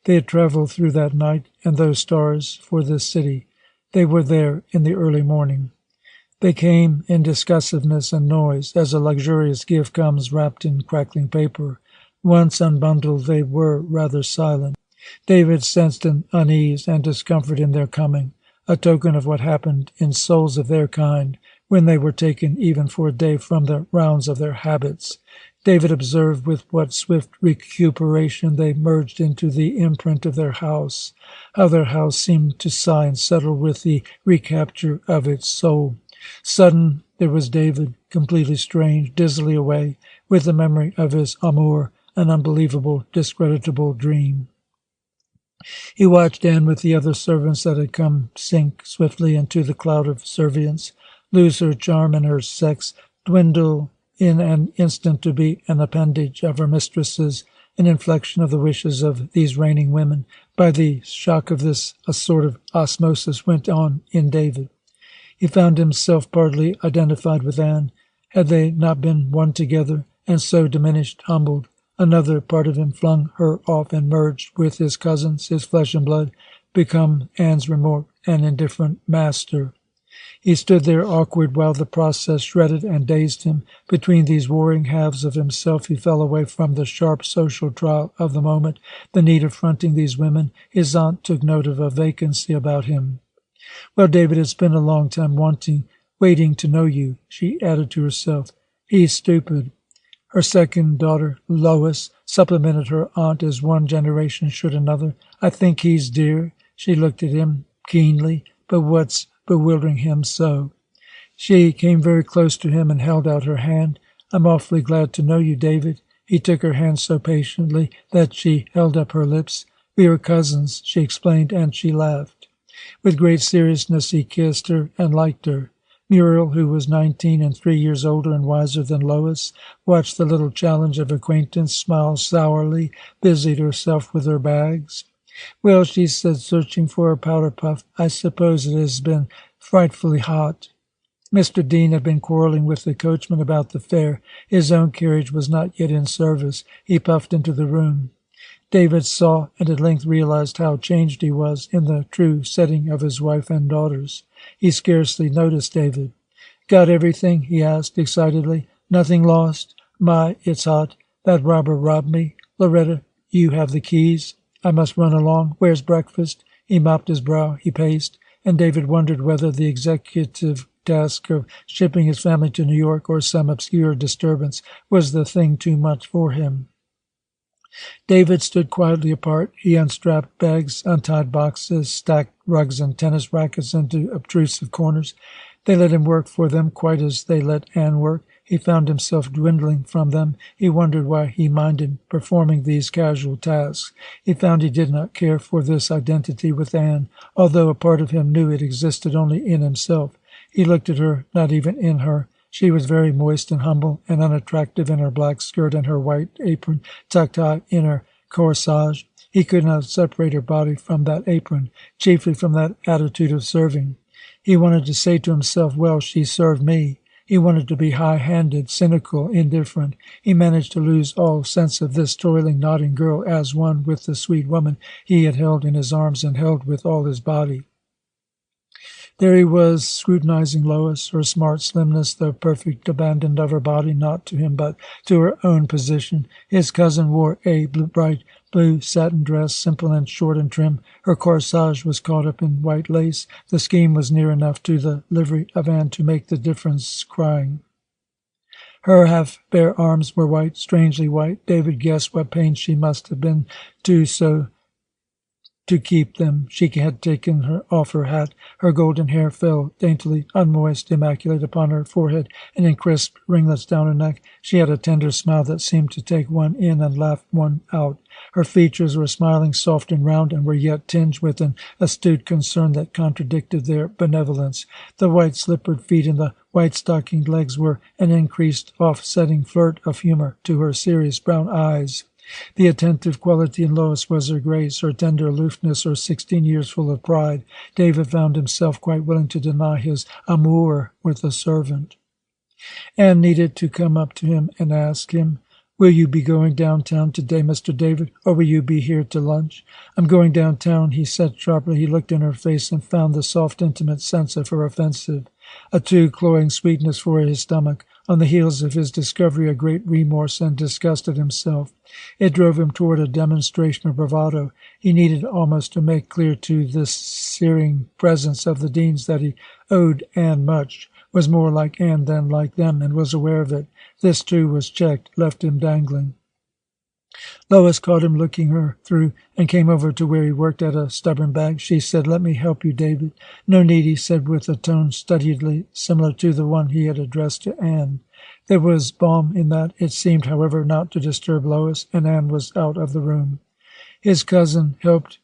They had traveled through that night and those stars for this city. They were there in the early morning. They came in discussiveness and noise, as a luxurious gift comes wrapped in crackling paper. Once unbundled, they were rather silent. David sensed an unease and discomfort in their coming, a token of what happened in souls of their kind, when they were taken even for a day from the rounds of their habits. David observed with what swift recuperation they merged into the imprint of their house, how their house seemed to sigh and settle with the recapture of its soul. Sudden, there was David, completely strange, dizzily away, with the memory of his amour, an unbelievable, discreditable dream. He watched Anne with the other servants that had come sink swiftly into the cloud of servience, lose her charm and her sex, dwindle in an instant to be an appendage of her mistresses, an inflection of the wishes of these reigning women. By the shock of this, a sort of osmosis went on in David. He found himself partly identified with Anne. Had they not been one together, and so diminished, humbled? Another part of him flung her off and merged with his cousins, his flesh and blood, become Anne's remote and indifferent master. He stood there awkward while the process shredded and dazed him. Between these warring halves of himself he fell away from the sharp social trial of the moment, the need of fronting these women. His aunt took note of a vacancy about him. Well, David had spent a long time waiting to know you, she added to herself. He's stupid. Her second daughter, Lois, supplemented her aunt as one generation should another. I think he's dear. She looked at him keenly. But what's bewildering him so? She came very close to him and held out her hand. I'm awfully glad to know you, David. He took her hand so patiently that she held up her lips. We are cousins, she explained, and she laughed. With great seriousness he kissed her and liked her. Muriel, who was 19 and 3 years older and wiser than Lois, watched the little challenge of acquaintance, smiled sourly, busied herself with her bags. Well, she said, searching for a powder puff, I suppose it has been frightfully hot. Mr. Dean had been quarrelling with the coachman about the fare. His own carriage was not yet in service. He puffed into the room. David saw and at length realized how changed he was in the true setting of his wife and daughters. He scarcely noticed David. Got everything? He asked excitedly. Nothing lost? My, it's hot. That robber robbed me. Loretta, you have the keys. I must run along. Where's breakfast? He mopped his brow. He paced, and David wondered whether the executive task of shipping his family to New York or some obscure disturbance was the thing too much for him. David stood quietly apart. He unstrapped bags, untied boxes, stacked rugs and tennis rackets into obtrusive corners. They let him work for them quite as they let Anne work. He found himself dwindling from them. He wondered why he minded performing these casual tasks. He found he did not care for this identity with Anne, although a part of him knew it existed only in himself. He looked at her, not even in her. She was very moist and humble and unattractive in her black skirt and her white apron tucked high in her corsage. He could not separate her body from that apron, chiefly from that attitude of serving. He wanted to say to himself, well, she served me. He wanted to be high-handed, cynical, indifferent. He managed to lose all sense of this toiling, nodding girl as one with the sweet woman he had held in his arms and held with all his body. There he was, scrutinizing Lois, her smart slimness, the perfect abandon of her body, not to him but to her own position. His cousin wore a bright blue satin dress, simple and short and trim. Her corsage was caught up in white lace. The scheme was near enough to the livery of Anne to make the difference crying. Her half-bare arms were white, strangely white. David guessed what pains she must have been to keep them. She had taken her off her hat. Her golden hair fell daintily, unmoist, immaculate upon her forehead and in crisp ringlets down her neck. She had a tender smile that seemed to take one in and laugh one out. Her features were smiling, soft and round, and were yet tinged with an astute concern that contradicted their benevolence. The white slippered feet and the white stockinged legs were an increased, offsetting flirt of humor to her serious brown eyes. The attentive quality in Lois was her grace, her tender aloofness, her 16 years full of pride. David found himself quite willing to deny his amour with a servant. Anne needed to come up to him and ask him, "Will you be going downtown today, Mr. David, or will you be here to lunch?" "I'm going downtown," he said sharply. He looked in her face and found the soft, intimate sense of her offensive, a too cloying sweetness for his stomach. On the heels of his discovery, a great remorse and disgust at himself. It drove him toward a demonstration of bravado. He needed almost to make clear to this searing presence of the Deans that he owed Anne much, was more like Anne than like them, and was aware of it. This, too, was checked, left him dangling. Lois caught him looking her through and came over to where he worked at a stubborn bag. She said, "Let me help you, David." "No need," he said with a tone studiedly similar to the one he had addressed to Anne. There was balm in that. It seemed, however, not to disturb Lois, and Anne was out of the room. His cousin helped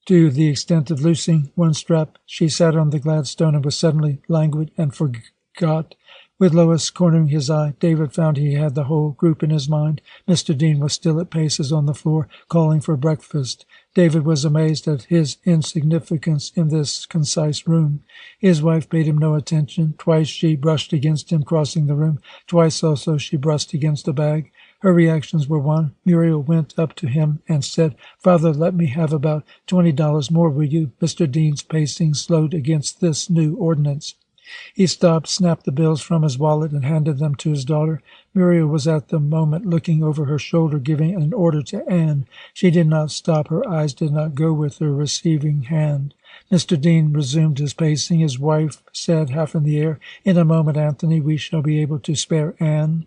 to the extent of loosing one strap. She sat on the Gladstone and was suddenly languid and forgot. With Lois cornering his eye, David found he had the whole group in his mind. Mr. Dean was still at paces on the floor, calling for breakfast. David was amazed at his insignificance in this concise room. His wife paid him no attention. Twice she brushed against him, crossing the room. Twice also she brushed against a bag. Her reactions were one. Muriel went up to him and said, "Father, let me have about $20 more, will you?" Mr. Dean's pacing slowed against this new ordinance. He stopped, snapped the bills from his wallet, and handed them to his daughter. Muriel was at the moment looking over her shoulder, giving an order to Anne. She did not stop. Her eyes did not go with her receiving hand. Mr. Dean resumed his pacing. His wife said, half in the air, "In a moment, Anthony, we shall be able to spare Anne."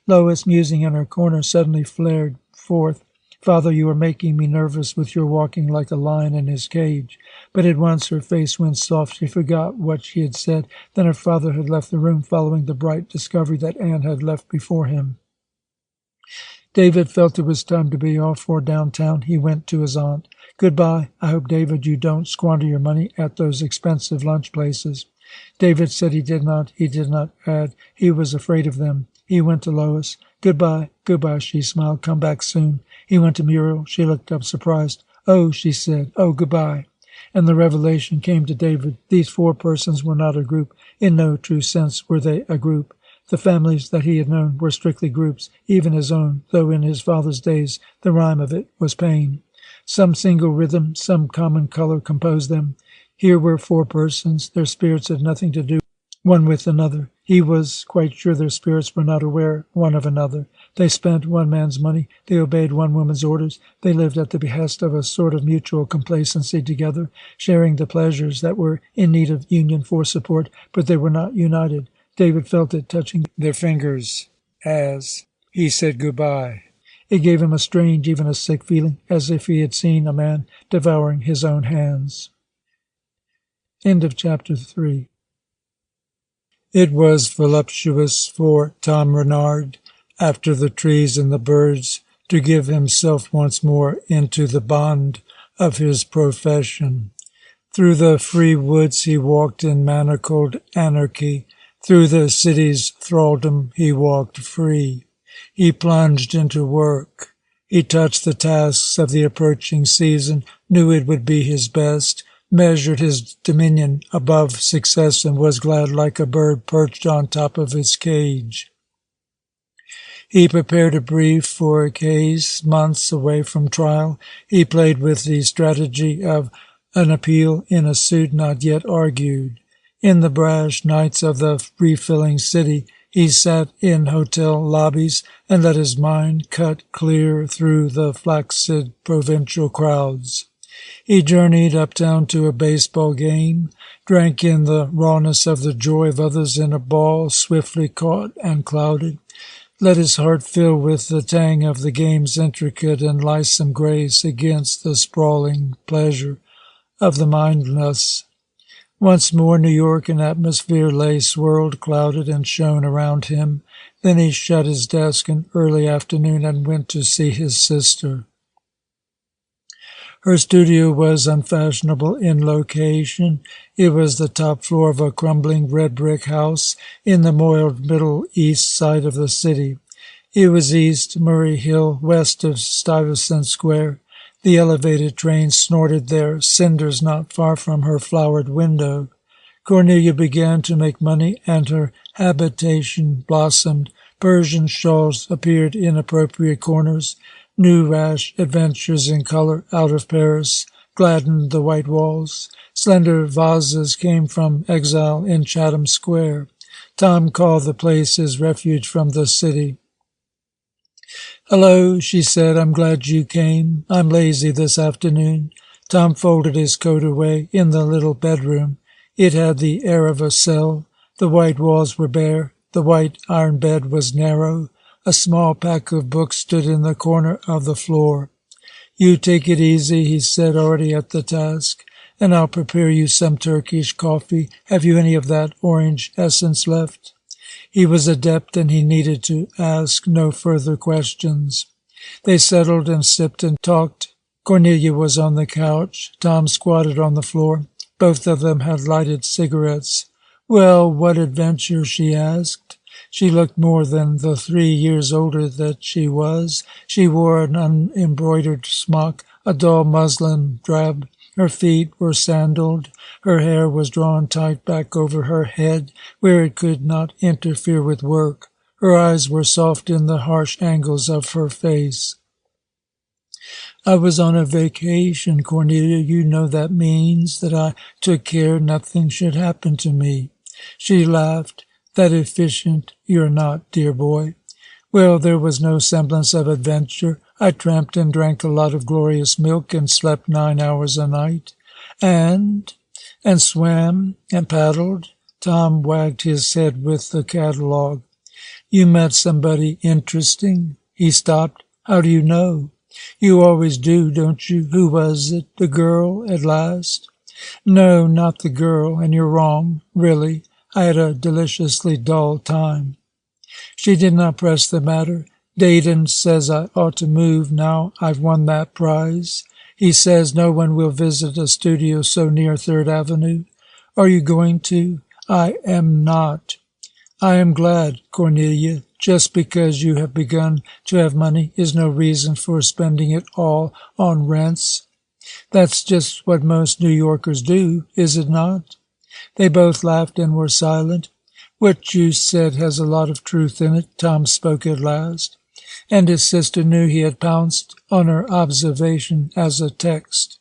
Lois, musing in her corner, suddenly flared forth, "Father, you are making me nervous with your walking like a lion in his cage." But at once her face went soft. She forgot what she had said. Then her father had left the room, following the bright discovery that Anne had left before him. David felt it was time to be off for downtown. He went to his aunt. "Goodbye. I hope, David, you don't squander your money at those expensive lunch places." David said he did not. He did not add he was afraid of them. He went to Lois. "Goodbye, goodbye," she smiled. "Come back soon." He went to Muriel. She looked up surprised. "Oh," she said. "Oh, goodbye." And the revelation came to David. These four persons were not a group. In no true sense were they a group. The families that he had known were strictly groups, even his own, though in his father's days the rhyme of it was pain. Some single rhythm, some common color composed them. Here were four persons. Their spirits had nothing to do one with another. He was quite sure their spirits were not aware one of another. They spent one man's money. They obeyed one woman's orders. They lived at the behest of a sort of mutual complacency together, sharing the pleasures that were in need of union for support, but they were not united. David felt it touching their fingers as he said goodbye. It gave him a strange, even a sick feeling, as if he had seen a man devouring his own hands. End of chapter 3. It was voluptuous for Tom Renard, after the trees and the birds, to give himself once more into the bond of his profession. Through the free woods he walked in manacled anarchy. Through the city's thraldom he walked free. He plunged into work. He touched the tasks of the approaching season, knew it would be his best, measured his dominion above success, and was glad like a bird perched on top of its cage. He prepared a brief for a case months away from trial. He played with the strategy of an appeal in a suit not yet argued. In the brash nights of the refilling city, he sat in hotel lobbies and let his mind cut clear through the flaccid provincial crowds. He journeyed uptown to a baseball game, drank in the rawness of the joy of others in a ball swiftly caught and clouded, let his heart fill with the tang of the game's intricate and lissome grace against the sprawling pleasure of the mindless. Once more New York and atmosphere lay swirled, clouded, and shone around him. Then he shut his desk in early afternoon and went to see his sister. Her studio was unfashionable in location. It was the top floor of a crumbling red-brick house in the moiled Middle East side of the city. It was east Murray Hill, west of Stuyvesant Square. The elevated train snorted their cinders not far from her flowered window. Cornelia began to make money, and her habitation blossomed. Persian shawls appeared in appropriate corners. New rash adventures in color out of Paris gladdened the white walls. Slender vases came from exile in Chatham Square. Tom called the place his refuge from the city. "Hello," she said. "I'm glad you came. I'm lazy this afternoon." Tom folded his coat away in the little bedroom. It had the air of a cell. The white walls were bare. The white iron bed was narrow. A small pack of books stood in the corner of the floor. "You take it easy," he said, already at the task, "and I'll prepare you some Turkish coffee. Have you any of that orange essence left?" He was adept, and he needed to ask no further questions. They settled and sipped and talked. Cornelia was on the couch. Tom squatted on the floor. Both of them had lighted cigarettes. "Well, what adventure?" she asked. She looked more than the 3 years older that she was. She wore an unembroidered smock, a dull muslin drab. Her feet were sandaled. Her hair was drawn tight back over her head, where it could not interfere with work. Her eyes were soft in the harsh angles of her face. "I was on a vacation, Cornelia. You know that means that I took care nothing should happen to me." She laughed. "That efficient you're not, dear boy." "Well, there was no semblance of adventure. I tramped and drank a lot of glorious milk and slept 9 hours a night." And swam and paddled." Tom wagged his head with the catalogue. "You met somebody interesting?" He stopped. "How do you know?" "You always do, don't you? Who was it? The girl, at last?" "No, not the girl, and you're wrong, really. I had a deliciously dull time." She did not press the matter. "Dayton says I ought to move now I've won that prize. He says no one will visit a studio so near 3rd Avenue. Are you going to?" "I am not." "I am glad, Cornelia. Just because you have begun to have money is no reason for spending it all on rents." "That's just what most New Yorkers do, is it not?" They both laughed and were silent. "What you said has a lot of truth in it," Tom spoke at last. And his sister knew he had pounced on her observation as a text.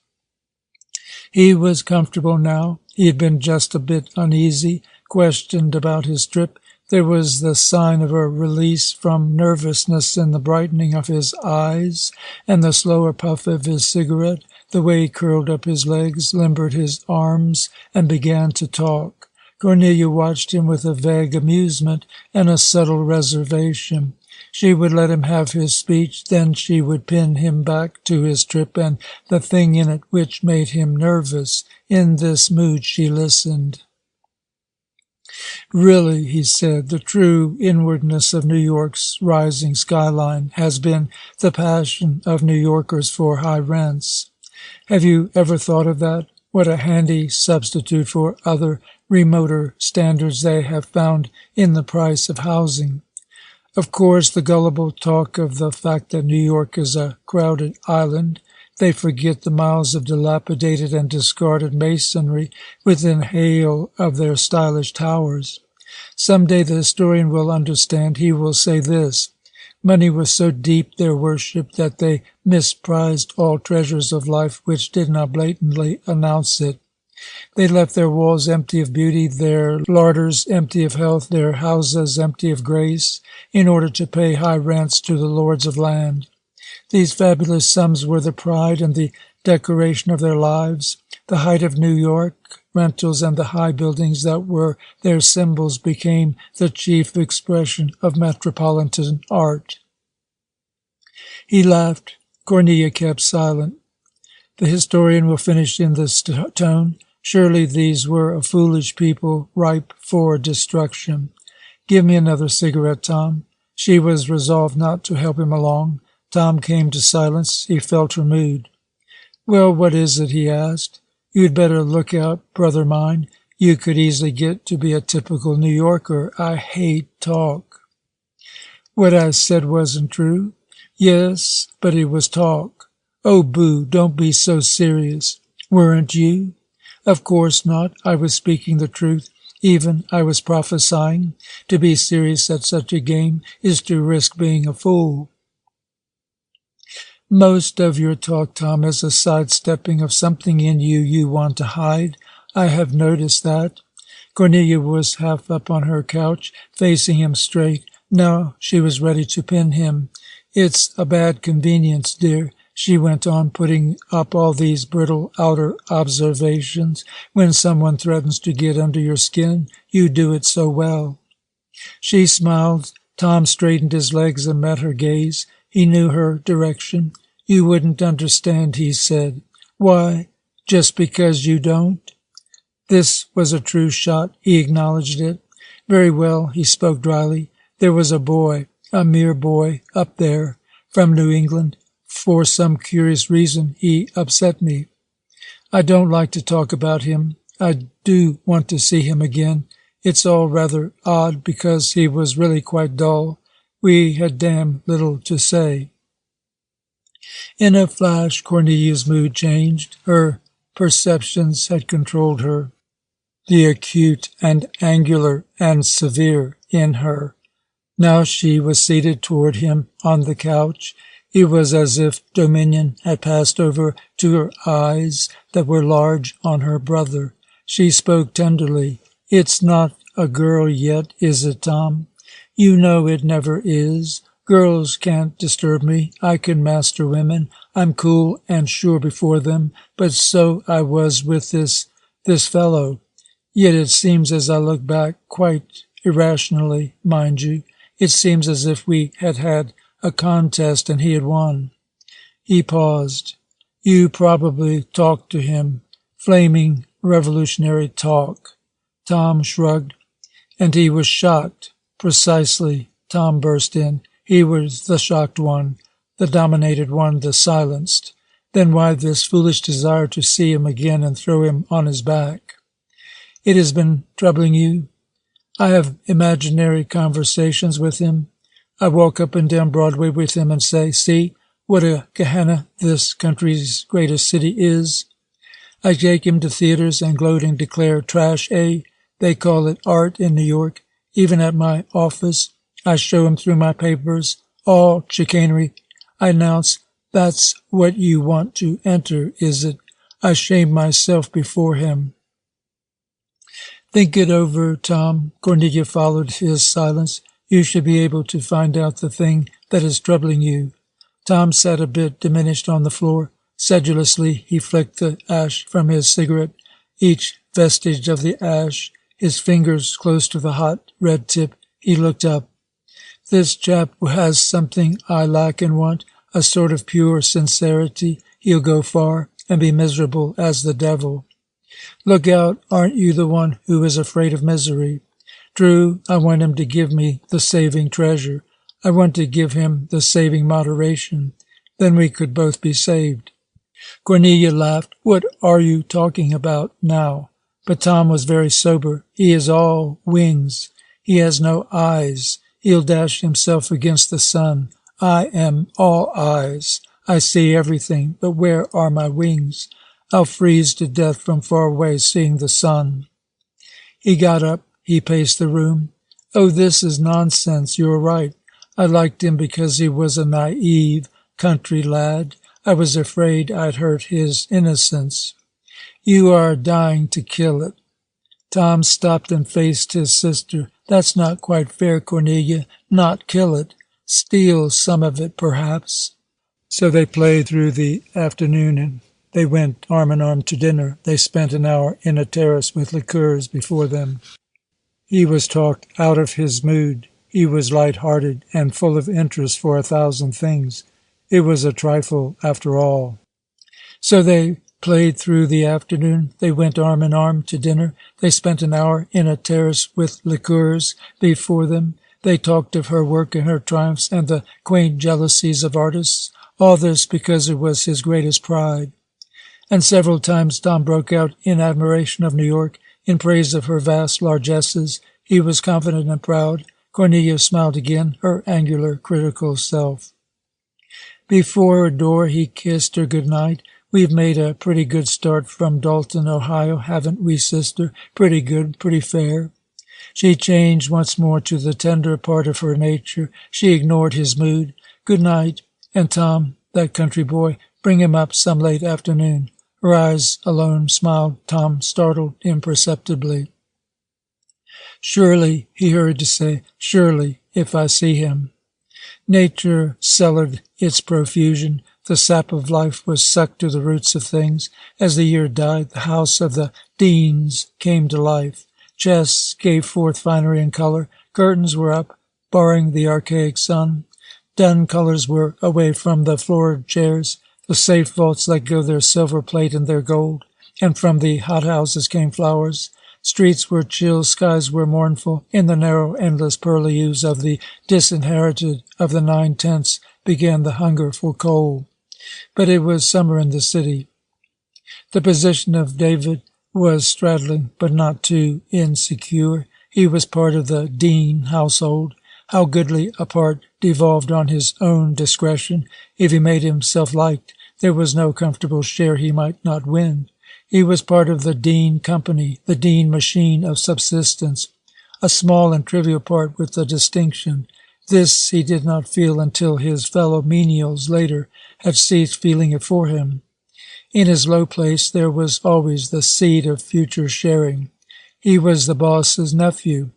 He was comfortable now. He had been just a bit uneasy, questioned about his trip. There was the sign of a release from nervousness in the brightening of his eyes and the slower puff of his cigarette, the way he curled up his legs, limbered his arms, and began to talk. Cornelia watched him with a vague amusement and a subtle reservation. She would let him have his speech, then she would pin him back to his trip and the thing in it which made him nervous. In this mood she listened. "Really," he said, "the true inwardness of New York's rising skyline has been the passion of New Yorkers for high rents. Have you ever thought of that? What a handy substitute for other remoter standards they have found in the price of housing. Of course, the gullible talk of the fact that New York is a crowded island. They forget the miles of dilapidated and discarded masonry within hail of their stylish towers. Some day the historian will understand. He will say this: Money was so deep their worship that they misprized all treasures of life which did not blatantly announce it. They left their walls empty of beauty, their larders empty of health, their houses empty of grace, in order to pay high rents to the lords of land. These fabulous sums were the pride and the decoration of their lives. The height of New York rentals and the high buildings that were their symbols became the chief expression of metropolitan art. He laughed. Cornelia kept silent. The historian will finish in this tone. Surely these were a foolish people, ripe for destruction. Give me another cigarette, Tom. She was resolved not to help him along. Tom came to silence. He felt her mood. Well, what is it? He asked. You'd better look out, brother mine. You could easily get to be a typical New Yorker. I hate talk. What I said wasn't true. Yes, but it was talk. Oh, boo, don't be so serious. Weren't you? Of course not. I was speaking the truth. Even I was prophesying. To be serious at such a game is to risk being a fool. Most of your talk, Tom, is a sidestepping of something in you want to hide. I have noticed that. Cornelia was half up on her couch, facing him straight. Now she was ready to pin him. It's a bad convenience, dear, she went on, putting up all these brittle outer observations. When someone threatens to get under your skin, you do it so well. She smiled. Tom straightened his legs and met her gaze. He knew her direction. You wouldn't understand, he said. Why? Just because you don't? This was a true shot. He acknowledged it. Very well, he spoke dryly. There was a boy, a mere boy, up there, from New England. For some curious reason, he upset me. I don't like to talk about him. I do want to see him again. It's all rather odd, because he was really quite dull. We had damn little to say. In a flash, Cornelia's mood changed. Her perceptions had controlled her. The acute and angular and severe in her. Now she was seated toward him on the couch. It was as if dominion had passed over to her eyes that were large on her brother. She spoke tenderly. It's not a girl yet, is it, Tom? You know it never is. Girls can't disturb me. I can master women. I'm cool and sure before them. But so I was with this fellow. Yet it seems, as I look back, quite irrationally, mind you, it seems as if we had had a contest and he had won. He paused. You probably talked to him. Flaming revolutionary talk. Tom shrugged. And he was shocked. Precisely. Tom burst in. He was the shocked one, the dominated one, the silenced. Then why this foolish desire to see him again and throw him on his back? It has been troubling you? I have imaginary conversations with him. I walk up and down Broadway with him and say, see what a Gehenna this country's greatest city is. I take him to theaters and gloating declare, trash, eh? They call it art in New York. Even at my office, I show him through my papers, all chicanery. I announce, that's what you want to enter, is it? I shame myself before him. Think it over, Tom. Cornelia followed his silence. You should be able to find out the thing that is troubling you. Tom sat a bit diminished on the floor. Sedulously, he flicked the ash from his cigarette, each vestige of the ash, his fingers close to the hot red tip. He looked up. This chap has something I lack and want, a sort of pure sincerity. He'll go far and be miserable as the devil. Look out, aren't you the one who is afraid of misery? True, I want him to give me the saving treasure. I want to give him the saving moderation. Then we could both be saved. Cornelia laughed. What are you talking about now? But Tom was very sober. He is all wings. He has no eyes. He'll dash himself against the sun. I am all eyes. I see everything, but where are my wings? I'll freeze to death from far away seeing the sun. He got up. He paced the room. Oh, this is nonsense. You're right. I liked him because he was a naive country lad. I was afraid I'd hurt his innocence. You are dying to kill it. Tom stopped and faced his sister. That's not quite fair, Cornelia. Not kill it. Steal some of it, perhaps. So they played through the afternoon, and they went arm in arm to dinner. They spent an hour in a terrace with liqueurs before them. He was talked out of his mood. He was light-hearted and full of interest for 1,000 things. It was a trifle, after all. So they played through the afternoon. They went arm in arm to dinner. They spent an hour in a terrace with liqueurs before them. They talked of her work and her triumphs and the quaint jealousies of artists. All this because it was his greatest pride. And several times Tom broke out in admiration of New York, in praise of her vast largesses. He was confident and proud. Cornelia smiled again, her angular, critical self. Before her door he kissed her good night. We've made a pretty good start from Dalton, Ohio, haven't we, sister? Pretty good, pretty fair. She changed once more to the tender part of her nature. She ignored his mood. Good night. And Tom, that country boy, bring him up some late afternoon. Her eyes alone smiled. Tom startled imperceptibly. Surely, he hurried to say, surely, if I see him. Nature cellared its profusion. The sap of life was sucked to the roots of things. As the year died, the house of the Deans came to life. Chests gave forth finery and color. Curtains were up, barring the archaic sun. Dun colors were away from the florid chairs. The safe vaults let go their silver plate and their gold, and from the hothouses came flowers. Streets were chill, skies were mournful. In the narrow, endless purlieus of the disinherited of the 9 tenths began the hunger for coal. But it was summer in the city. The position of David was straddling, but not too insecure. He was part of the Dean household. How goodly a part devolved on his own discretion. If he made himself liked, there was no comfortable share he might not win. He was part of the Dean company, the Dean machine of subsistence, a small and trivial part with a distinction. This he did not feel until his fellow menials later had ceased feeling it for him. In his low place there was always the seed of future sharing. He was the boss's nephew.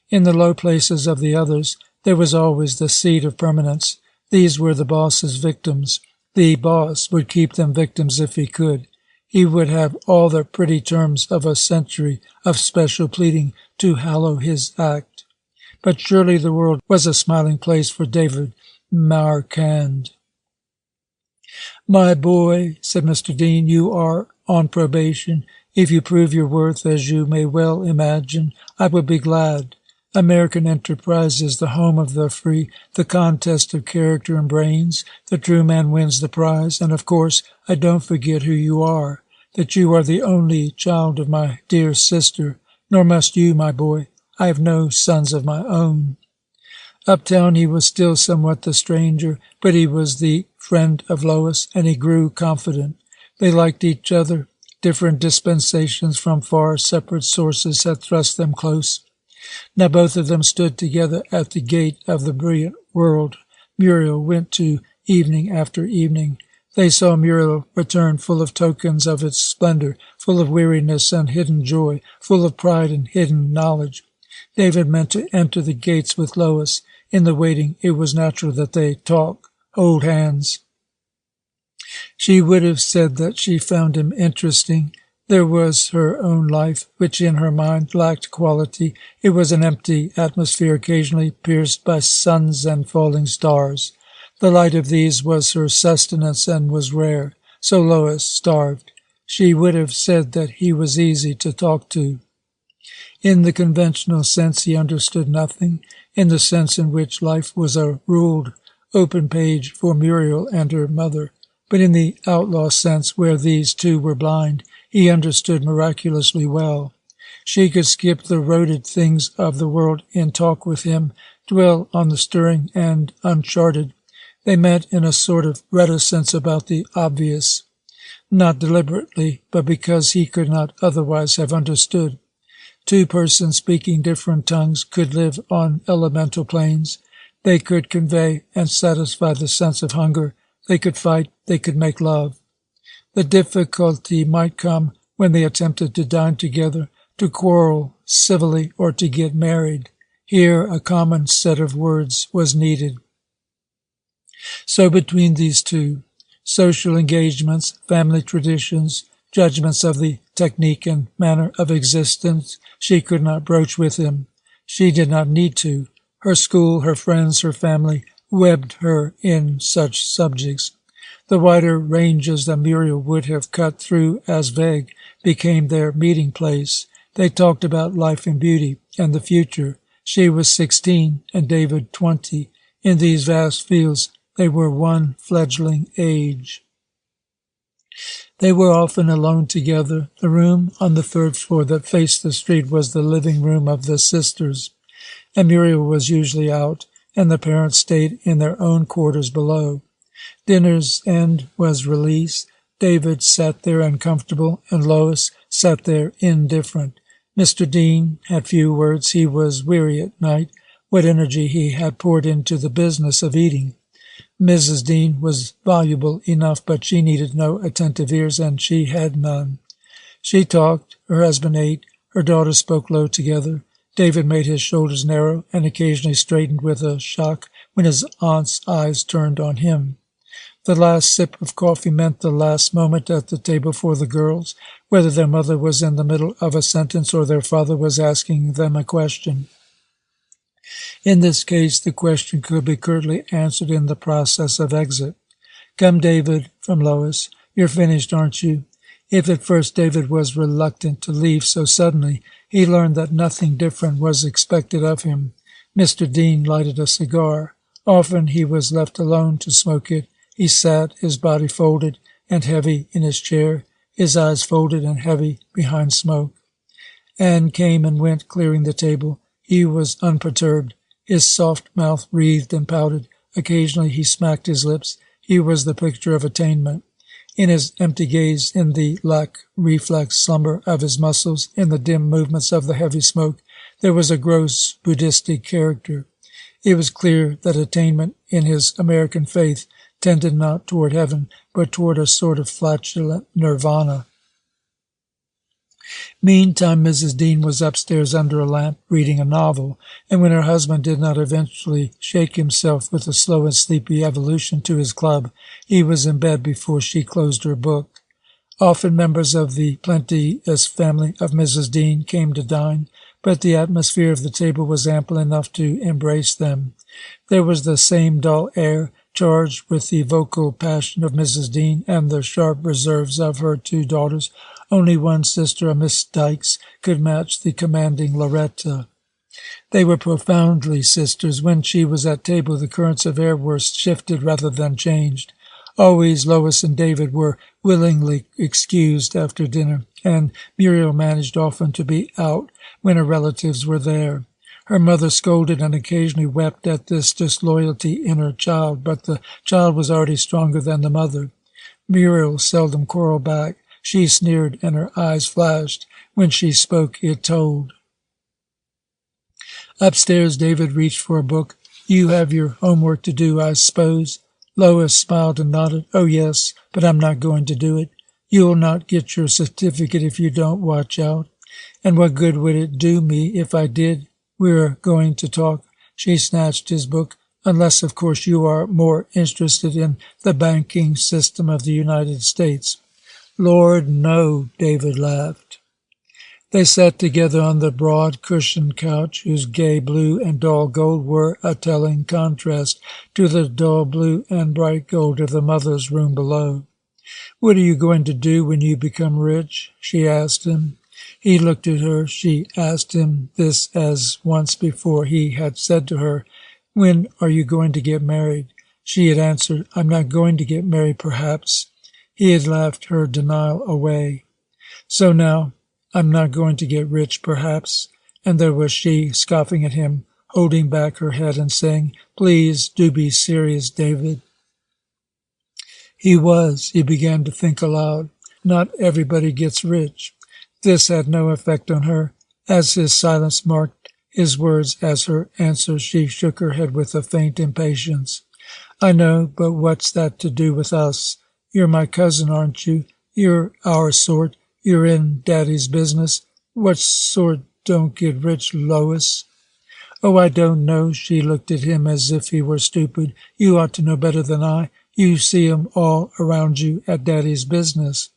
In the low places of the others there was always the seed of permanence. These were the boss's victims. The boss would keep them victims if he could. He would have all the pretty terms of a century of special pleading to hallow his act. But surely the world was a smiling place for David Marquand. "My boy," said Mr. Dean, "you are on probation. If you prove your worth, as you may well imagine, I would be glad. American enterprise is the home of the free, the contest of character and brains. The true man wins the prize, and of course I don't forget who you are, that you are the only child of my dear sister, nor must you, my boy. I have no sons of my own." Uptown he was still somewhat the stranger, but he was the friend of Lois, and he grew confident. They liked each other. Different dispensations from far separate sources had thrust them close. Now both of them stood together at the gate of the brilliant world Muriel went to evening after evening. They saw Muriel return full of tokens of its splendor, full of weariness and hidden joy, full of pride and hidden knowledge. David meant to enter the gates with Lois. In the waiting, it was natural that they talk, hold hands. She would have said that she found him interesting. There was her own life, which in her mind lacked quality. It was an empty atmosphere occasionally pierced by suns and falling stars. The light of these was her sustenance and was rare, so Lois starved. She would have said that he was easy to talk to. In the conventional sense he understood nothing, in the sense in which life was a ruled open page for Muriel and her mother. But in the outlaw sense, where these two were blind, he understood miraculously well. She could skip the roaded things of the world in talk with him, dwell on the stirring and uncharted. They met in a sort of reticence about the obvious, not deliberately, but because he could not otherwise have understood. Two persons speaking different tongues could live on elemental planes. They could convey and satisfy the sense of hunger. They could fight. They could make love. The difficulty might come when they attempted to dine together, to quarrel civilly, or to get married. Here a common set of words was needed. So between these two, social engagements, family traditions, judgments of the technique and manner of existence, she could not broach with him. She did not need to. Her school, her friends, her family webbed her in such subjects. The wider ranges that Muriel would have cut through as vague became their meeting place. They talked about life and beauty and the future. She was 16 and David 20. In these vast fields, they were one fledgling age. They were often alone together. The room on the third floor that faced the street was the living room of the sisters, and Muriel was usually out, and the parents stayed in their own quarters below. Dinner's end was release. David sat there uncomfortable, and Lois sat there indifferent. Mr. Dean had few words. He was weary at night. What energy he had poured into the business of eating. Mrs. Dean was voluble enough, but she needed no attentive ears, and she had none. She talked. Her husband ate. Her daughters spoke low together. David made his shoulders narrow and occasionally straightened with a shock when his aunt's eyes turned on him. The last sip of coffee meant the last moment at the table for the girls, whether their mother was in the middle of a sentence or their father was asking them a question. In this case, the question could be curtly answered in the process of exit. "Come, David," from Lois. "You're finished, aren't you?" If at first David was reluctant to leave so suddenly, he learned that nothing different was expected of him. Mr. Dean lighted a cigar. Often he was left alone to smoke it. He sat, his body folded and heavy in his chair, his eyes folded and heavy behind smoke. Anne came and went, clearing the table. He was unperturbed. His soft mouth wreathed and pouted. Occasionally he smacked his lips. He was the picture of attainment. In his empty gaze, in the lack reflex slumber of his muscles, in the dim movements of the heavy smoke, there was a gross Buddhistic character. It was clear that attainment in his American faith tended not toward heaven, but toward a sort of flatulent nirvana. Meantime, Mrs. Dean was upstairs under a lamp, reading a novel, and when her husband did not eventually shake himself with a slow and sleepy evolution to his club, he was in bed before she closed her book. Often members of the plenteous family of Mrs. Dean came to dine, but the atmosphere of the table was ample enough to embrace them. There was the same dull air, charged with the vocal passion of Mrs. Dean and the sharp reserves of her two daughters. Only one sister, a Miss Dykes, could match the commanding Loretta. They were profoundly sisters. When she was at table, the currents of air were shifted rather than changed. Always Lois and David were willingly excused after dinner, and Muriel managed often to be out when her relatives were there. Her mother scolded and occasionally wept at this disloyalty in her child, but the child was already stronger than the mother. Muriel seldom quarreled back. She sneered, and her eyes flashed. When she spoke, it told. Upstairs, David reached for a book. "You have your homework to do, I suppose?" Lois smiled and nodded. "Oh, yes, but I'm not going to do it. You'll not get your certificate if you don't watch out. And what good would it do me if I did? We're going to talk." She snatched his book. "Unless, of course, you are more interested in the banking system of the United States." "Lord, no," David laughed. They sat together on the broad cushioned couch, whose gay blue and dull gold were a telling contrast to the dull blue and bright gold of the mother's room below. "What are you going to do when you become rich?" she asked him. He looked at her. She asked him this as once before he had said to her, "When are you going to get married?" She had answered, "I'm not going to get married, perhaps." He had laughed her denial away. So now, "I'm not going to get rich, perhaps." And there was she, scoffing at him, holding back her head and saying, "Please do be serious, David." He was. He began to think aloud. Not everybody gets rich. This had no effect on her. As his silence marked his words as her answer. She shook her head with a faint impatience. "I know, but what's that to do with us? You're my cousin, aren't you? You're our sort. You're in Daddy's business. What sort don't get rich, Lois?" "Oh, I don't know." She looked at him as if he were stupid. "You ought to know better than I. You see 'em all around you at Daddy's business."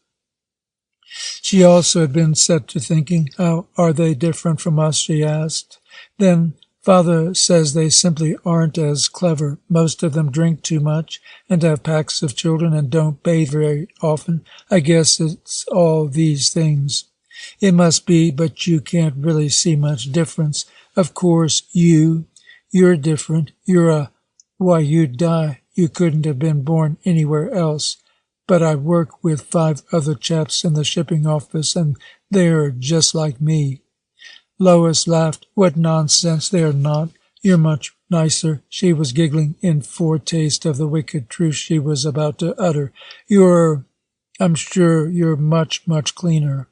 She also had been set to thinking. "How are they different from us?" she asked. Then, "Father says they simply aren't as clever. Most of them drink too much and have packs of children and don't bathe very often. I guess it's all these things." "It must be, but you can't really see much difference. Of course, you're different. Why, you'd die. You couldn't have been born anywhere else. But I work with 5 other chaps in the shipping office, and they're just like me." Lois laughed. "What nonsense! They're not. You're much nicer." She was giggling in foretaste of the wicked truth she was about to utter. "I'm sure you're much, much cleaner."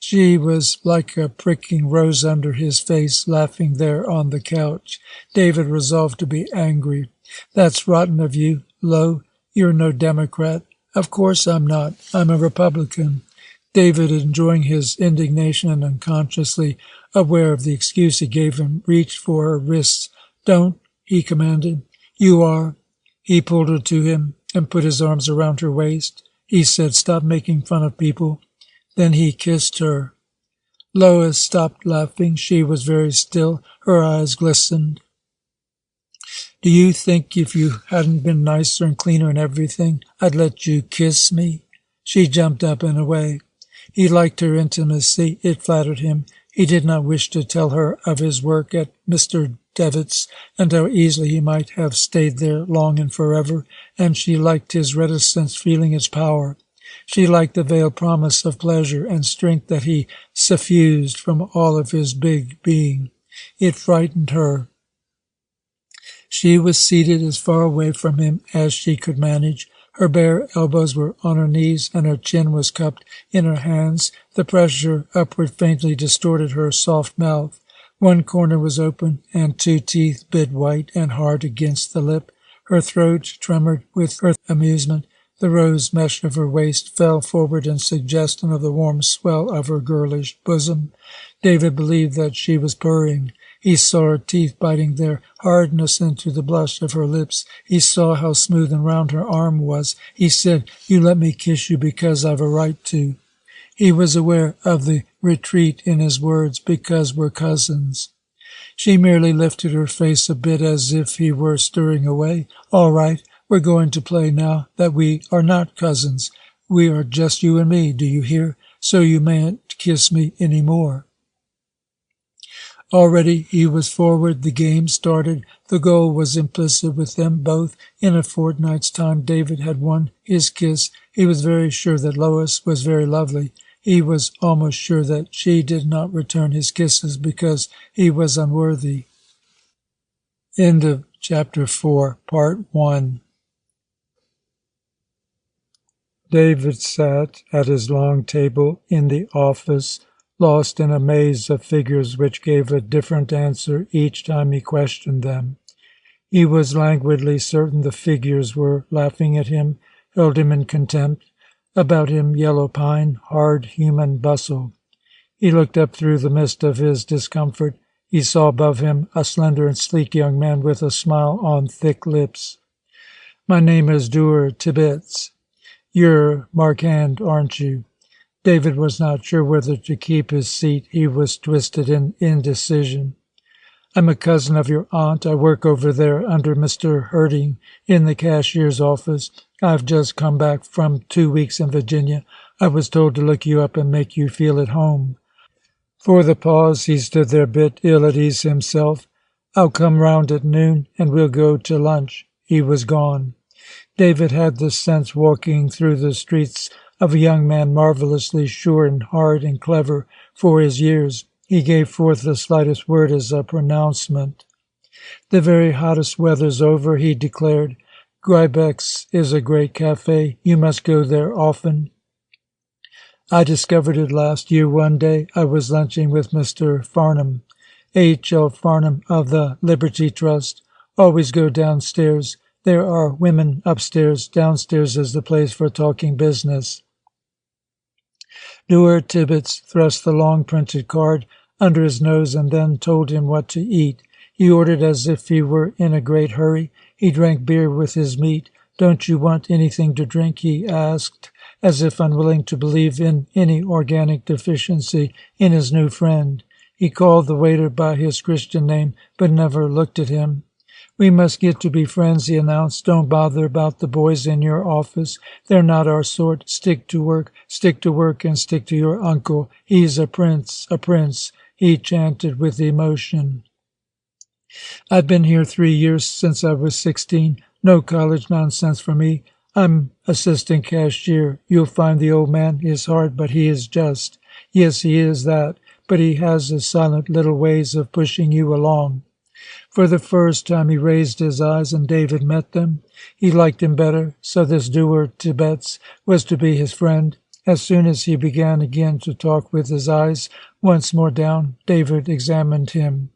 She was like a pricking rose under his face, laughing there on the couch. David resolved to be angry. "That's rotten of you, Lo. You're no Democrat." "Of course I'm not. I'm a Republican." David, enjoying his indignation and unconsciously aware of the excuse he gave him, reached for her wrists. "Don't," he commanded. "You are." He pulled her to him and put his arms around her waist. He said, "Stop making fun of people." Then he kissed her. Lois stopped laughing. She was very still. Her eyes glistened. "Do you think if you hadn't been nicer and cleaner and everything, I'd let you kiss me?" She jumped up and away. He liked her intimacy. It flattered him. He did not wish to tell her of his work at Mr. Devitt's, and how easily he might have stayed there long and forever, and she liked his reticence, feeling its power. She liked the veiled promise of pleasure and strength that he suffused from all of his big being. It frightened her. She was seated as far away from him as she could manage. Her bare elbows were on her knees, and her chin was cupped in her hands. The pressure upward faintly distorted her soft mouth. One corner was open, and 2 teeth bit white and hard against the lip. Her throat tremored with amusement. The rose mesh of her waist fell forward in suggestion of the warm swell of her girlish bosom. David believed that she was purring. He saw her teeth biting their hardness into the blush of her lips. He saw how smooth and round her arm was. He said, "You let me kiss you because I've a right to." He was aware of the retreat in his words, "because we're cousins." She merely lifted her face a bit as if he were stirring away. "All right. We're going to play now that we are not cousins. We are just you and me, do you hear? So you mayn't kiss me any more." Already he was forward. The game started. The goal was implicit with them both. In a fortnight's time David had won his kiss. He was very sure that Lois was very lovely. He was almost sure that she did not return his kisses because he was unworthy. End of Chapter 4, Part 1. David sat at his long table in the office, lost in a maze of figures which gave a different answer each time he questioned them. He was languidly certain the figures were laughing at him, held him in contempt. About him yellow pine, hard human bustle. He looked up through the mist of his discomfort. He saw above him a slender and sleek young man with a smile on thick lips. "My name is Duer Tibbets. You're Marquand, aren't you?" David was not sure whether to keep his seat. He was twisted in indecision. "I'm a cousin of your aunt. I work over there under Mr. Herding in the cashier's office. I've just come back from 2 weeks in Virginia. I was told to look you up and make you feel at home." For the pause he stood there a bit ill at ease himself. "I'll come round at noon, and we'll go to lunch." He was gone. David had the sense walking through the streets of a young man marvelously sure and hard and clever for his years. He gave forth the slightest word as a pronouncement. "The very hottest weather's over," he declared. "Grybeck's is a great cafe. You must go there often." "I discovered it last year one day. I was lunching with Mr. Farnham. H.L. Farnham of the Liberty Trust. Always go downstairs. There are women upstairs. Downstairs is the place for talking business. Dewar Tibbets thrust the long printed card under his nose and then told him what to eat. He ordered as if he were in a great hurry. He drank beer with his meat. "Don't you want anything to drink?" he asked, as if unwilling to believe in any organic deficiency in his new friend. He called the waiter by his Christian name, but never looked at him. "We must get to be friends," he announced. "Don't bother about the boys in your office. They're not our sort. Stick to work, and stick to your uncle. He's a prince, he chanted with emotion. "I've been here 3 years, since I was 16. No college nonsense for me. I'm assistant cashier. You'll find the old man is hard, but he is just. Yes, he is that, but he has his silent little ways of pushing you along." For the first time he raised his eyes, and David met them. He liked him better, so this Dewar Tibbets was to be his friend. As soon as he began again to talk with his eyes once more down, David examined him.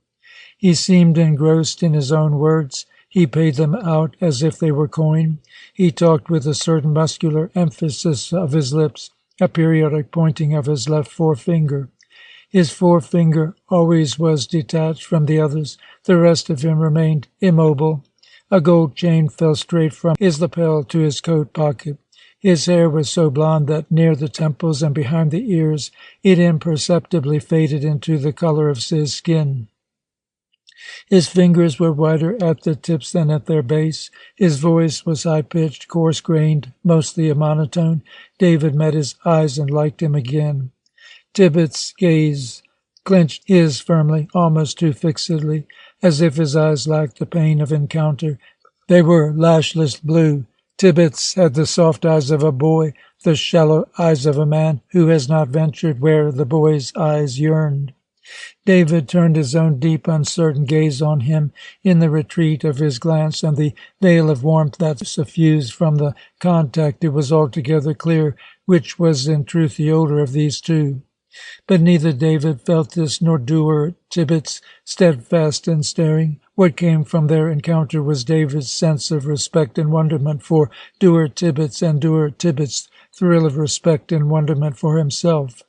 He seemed engrossed in his own words. He paid them out as if they were coin. He talked with a certain muscular emphasis of his lips, a periodic pointing of his left forefinger. His forefinger always was detached from the others. The rest of him remained immobile. A gold chain fell straight from his lapel to his coat pocket. His hair was so blond that near the temples and behind the ears it imperceptibly faded into the color of his skin. His fingers were whiter at the tips than at their base. His voice was high-pitched, coarse-grained, mostly a monotone. David met his eyes and liked him again. Tibbets' gaze clenched his firmly, almost too fixedly, as if his eyes lacked the pain of encounter. They were lashless blue. Tibbets had the soft eyes of a boy, the shallow eyes of a man who has not ventured where the boy's eyes yearned. David turned his own deep, uncertain gaze on him in the retreat of his glance and the veil of warmth that suffused from the contact. It was altogether clear which was in truth the older of these two. But neither David felt this nor Dewar Tibbets, steadfast and staring. What came from their encounter was David's sense of respect and wonderment for Dewar Tibbets, and Dewar Tibbets' thrill of respect and wonderment for himself.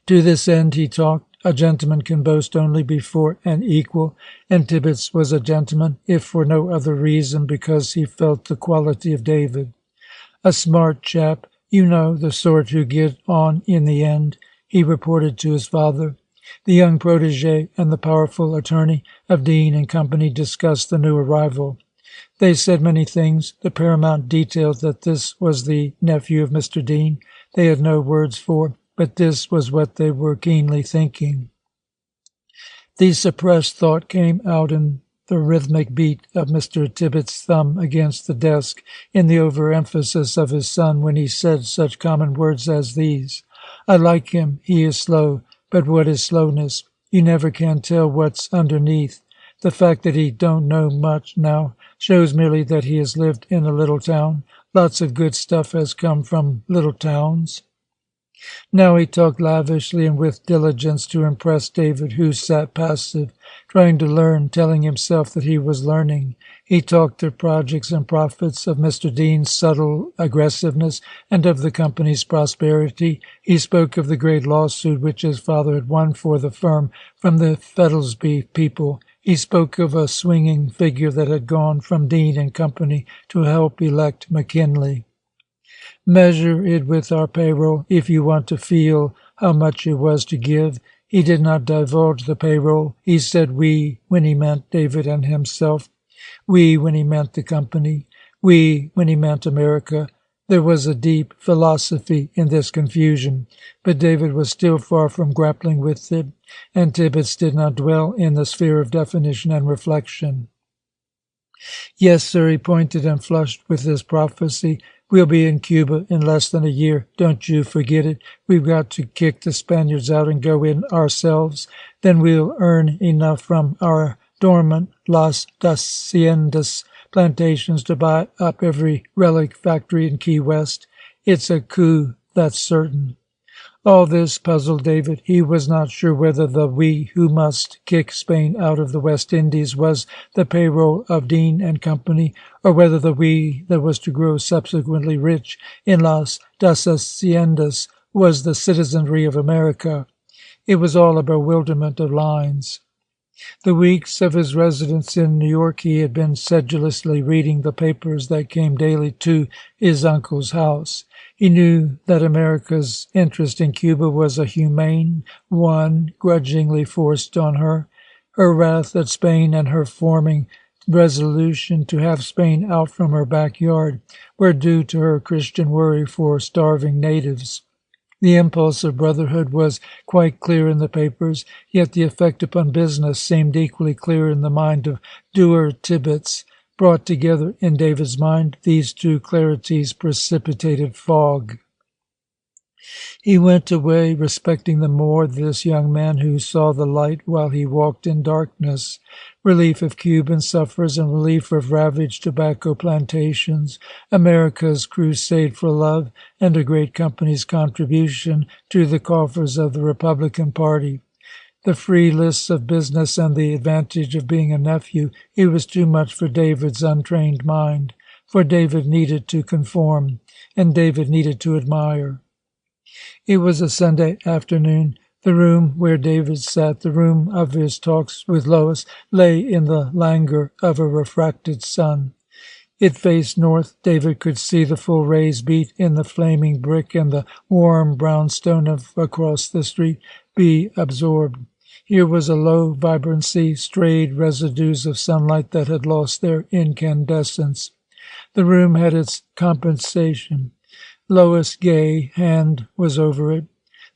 To this end he talked. A gentleman can boast only before an equal, and Tibbets was a gentleman, if for no other reason, because he felt the quality of David. "A smart chap, you know, the sort who get on in the end," he reported to his father. The young protege and the powerful attorney of Dean and Company discussed the new arrival. They said many things. The paramount detailed that this was the nephew of Mr. Dean. They had no words for, but this was what they were keenly thinking. The suppressed thought came out in the rhythmic beat of Mr. Tibbets' thumb against the desk, in the overemphasis of his son when he said such common words as these. "I like him. He is slow. But what is slowness? You never can tell what's underneath. The fact that he don't know much now shows merely that he has lived in a little town. Lots of good stuff has come from little towns." Now he talked lavishly and with diligence to impress David, who sat passive, trying to learn, telling himself that he was learning. He talked of projects and profits, of Mr. Dean's subtle aggressiveness, and of the company's prosperity. He spoke of the great lawsuit which his father had won for the firm from the Fettlesby people. He spoke of a swinging figure that had gone from Dean and Company to help elect McKinley. "Measure it with our payroll if you want to feel how much it was to give." He did not divulge the payroll. He said "we" when he meant David and himself, "we" when he meant the company, "we" when he meant America. There was a deep philosophy in this confusion, but David was still far from grappling with it, and Tibbets did not dwell in the sphere of definition and reflection. "Yes, sir," he pointed and flushed with this prophecy. "We'll be in Cuba in less than a year. Don't you forget it. We've got to kick the Spaniards out and go in ourselves. Then we'll earn enough from our dormant Las Haciendas plantations to buy up every relic factory in Key West. It's a coup, that's certain." All this puzzled David. He was not sure whether the "we who must kick Spain out of the West Indies" was the payroll of Dean and Company, or whether the "we" that was to grow subsequently rich in las haciendas was the citizenry of America. It was all a bewilderment of lines. The weeks of his residence in New York he had been sedulously reading the papers that came daily to his uncle's house. He knew that America's interest in Cuba was a humane one, grudgingly forced on her. Her wrath at Spain and her forming resolution to have Spain out from her backyard were due to her Christian worry for starving natives. The impulse of brotherhood was quite clear in the papers, yet the effect upon business seemed equally clear in the mind of doer Tibbets. Brought together in David's mind, these two clarities precipitated fog. He went away respecting the more this young man who saw the light while he walked in darkness. Relief of Cuban sufferers and relief of ravaged tobacco plantations, America's crusade for love, and a great company's contribution to the coffers of the Republican Party. The free lists of business and the advantage of being a nephew, it was too much for David's untrained mind. For David needed to conform, and David needed to admire. It was a Sunday afternoon. The room where David sat, the room of his talks with Lois, lay in the languor of a refracted sun. It faced north. David could see the full rays beat in the flaming brick, and the warm brownstone of across the street be absorbed. Here was a low vibrancy, strayed residues of sunlight that had lost their incandescence. The room had its compensation. Lois' gay hand was over it.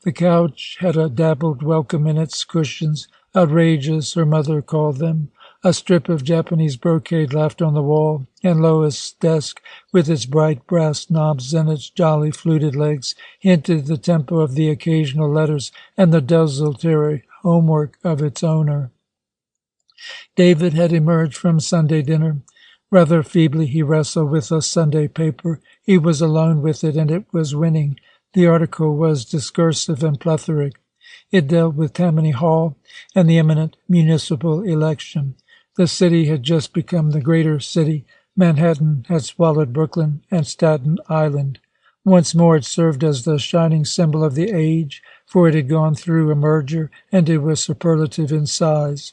The couch had a dabbled welcome in its cushions, outrageous, her mother called them. A strip of Japanese brocade laughed on the wall, and Lois' desk, with its bright brass knobs and its jolly fluted legs, hinted the tempo of the occasional letters and the desultory homework of its owner. David had emerged from Sunday dinner. Rather feebly he wrestled with a Sunday paper. He was alone with it, and it was winning. The article was discursive and plethoric. It dealt with Tammany Hall and the imminent municipal election. The city had just become the greater city. Manhattan had swallowed Brooklyn and Staten Island. Once more it served as the shining symbol of the age, for it had gone through a merger, and it was superlative in size.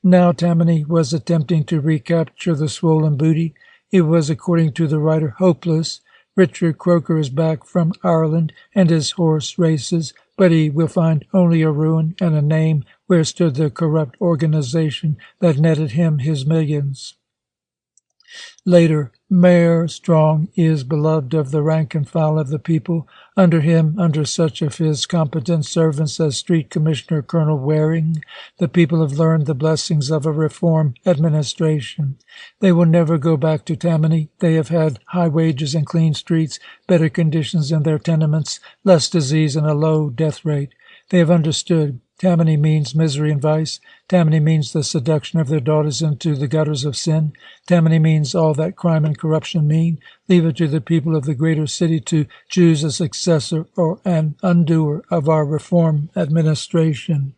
Now Tammany was attempting to recapture the swollen booty. It was, according to the writer, hopeless. Richard Croker is back from Ireland, and his horse races, but he will find only a ruin and a name where stood the corrupt organization that netted him his millions. Later, Mayor Strong is beloved of the rank and file of the people. Under him, under such of his competent servants as Street Commissioner Colonel Waring, the people have learned the blessings of a reform administration. They will never go back to Tammany. They have had high wages and clean streets, better conditions in their tenements, less disease, and a low death rate. They have understood. Tammany means misery and vice. Tammany means the seduction of their daughters into the gutters of sin. Tammany means all that crime and corruption mean. Leave it to the people of the greater city to choose a successor or an undoer of our reform administration.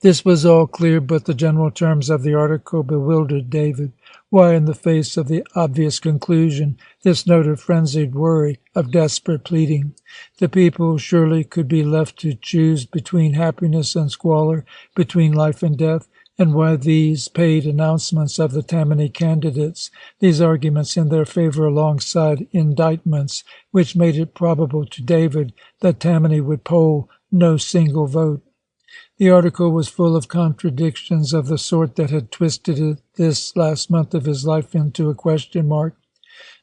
This was all clear, but the general terms of the article bewildered David. Why, in the face of the obvious conclusion, this note of frenzied worry, of desperate pleading? The people surely could be left to choose between happiness and squalor, between life and death, and why these paid announcements of the Tammany candidates, these arguments in their favor alongside indictments, which made it probable to David that Tammany would poll no single vote. The article was full of contradictions of the sort that had twisted it this last month of his life into a question mark.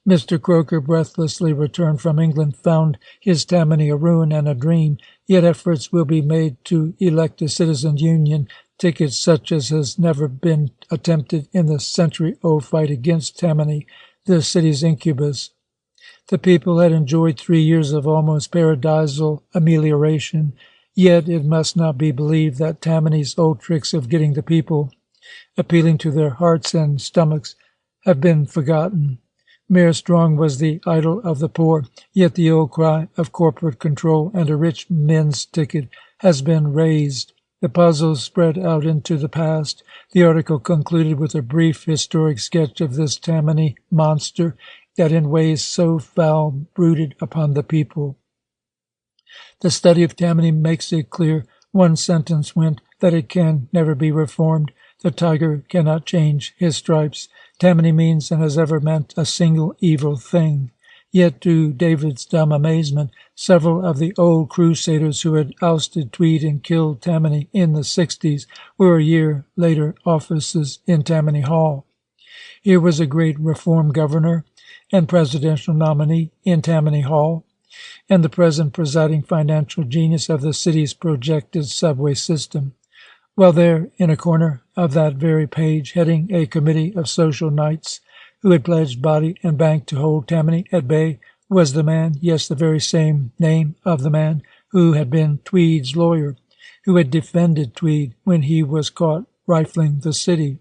Mr. Croker, breathlessly returned from England, found his Tammany a ruin and a dream, yet efforts will be made to elect a citizen union ticket such as has never been attempted in the century-old fight against Tammany, the city's incubus. The people had enjoyed 3 years of almost paradisal amelioration. Yet it must not be believed that Tammany's old tricks of getting the people, appealing to their hearts and stomachs, have been forgotten. Mayor Strong was the idol of the poor, yet the old cry of corporate control and a rich men's ticket has been raised. The puzzle spread out into the past. The article concluded with a brief historic sketch of this Tammany monster that in ways so foul brooded upon the people. The study of Tammany makes it clear. One sentence went that it can never be reformed. The tiger cannot change his stripes. Tammany means and has ever meant a single evil thing. Yet, to David's dumb amazement, several of the old crusaders who had ousted Tweed and killed Tammany in the 60s were a year later officers in Tammany Hall. Here was a great reform governor and presidential nominee in Tammany Hall, and the present presiding financial genius of the city's projected subway system. Well, there, in a corner of that very page, heading a committee of social knights who had pledged body and bank to hold Tammany at bay, was the man, yes, the very same name of the man, who had been Tweed's lawyer, who had defended Tweed when he was caught rifling the city.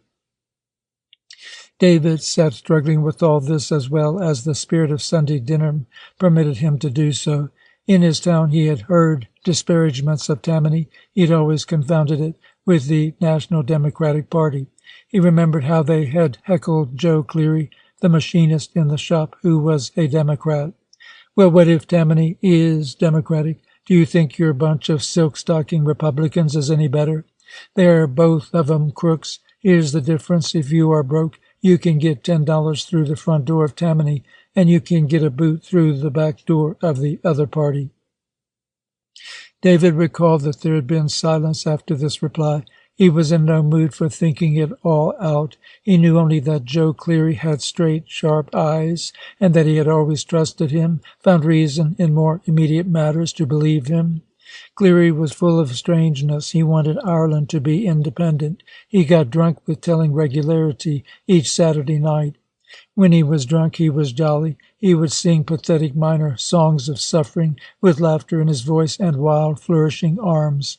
David sat struggling with all this as well as the spirit of Sunday dinner permitted him to do so. In his town he had heard disparagements of Tammany. He had always confounded it with the National Democratic Party. He remembered how they had heckled Joe Cleary, the machinist in the shop, who was a Democrat. Well, what if Tammany is Democratic? Do you think your bunch of silk-stocking Republicans is any better? They are both of 'em crooks. Here's the difference. If you are broke, you can get $10 through the front door of Tammany, and you can get a boot through the back door of the other party. David recalled that there had been silence after this reply. He was in no mood for thinking it all out. He knew only that Joe Cleary had straight, sharp eyes, and that he had always trusted him, found reason in more immediate matters to believe him. Cleary was full of strangeness. He wanted Ireland to be independent. He got drunk with telling regularity each Saturday night. When he was drunk, he was jolly. He would sing pathetic minor songs of suffering with laughter in his voice and wild, flourishing arms.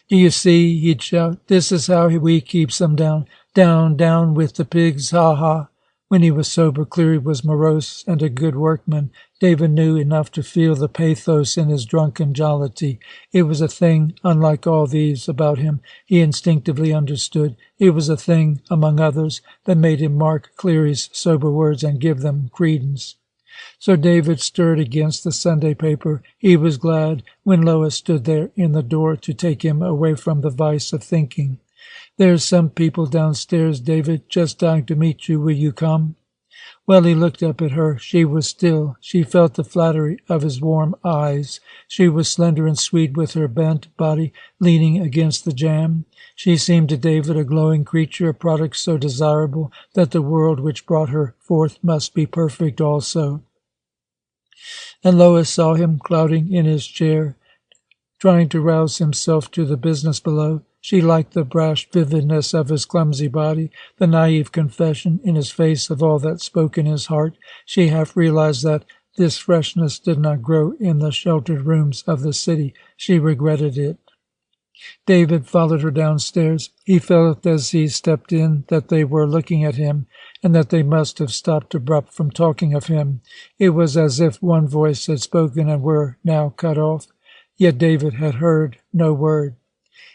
Do you see, he'd shout, this is how we keeps them down. Down, down with the pigs, ha ha. When he was sober, Cleary was morose and a good workman. David knew enough to feel the pathos in his drunken jollity. It was a thing unlike all these about him. He instinctively understood. It was a thing, among others, that made him mark Cleary's sober words and give them credence. So David stirred against the Sunday paper. He was glad when Lois stood there in the door to take him away from the vice of thinking. There's some people downstairs, David, just dying to meet you. Will you come? Well, he looked up at her. She was still. She felt the flattery of his warm eyes. She was slender and sweet with her bent body leaning against the jamb. She seemed to David a glowing creature, a product so desirable that the world which brought her forth must be perfect also. And Lois saw him clouting in his chair, trying to rouse himself to the business below. She liked the brash vividness of his clumsy body, the naive confession in his face of all that spoke in his heart. She half realized that this freshness did not grow in the sheltered rooms of the city. She regretted it. David followed her downstairs. He felt as he stepped in that they were looking at him, and that they must have stopped abrupt from talking of him. It was as if one voice had spoken and were now cut off. Yet David had heard no word.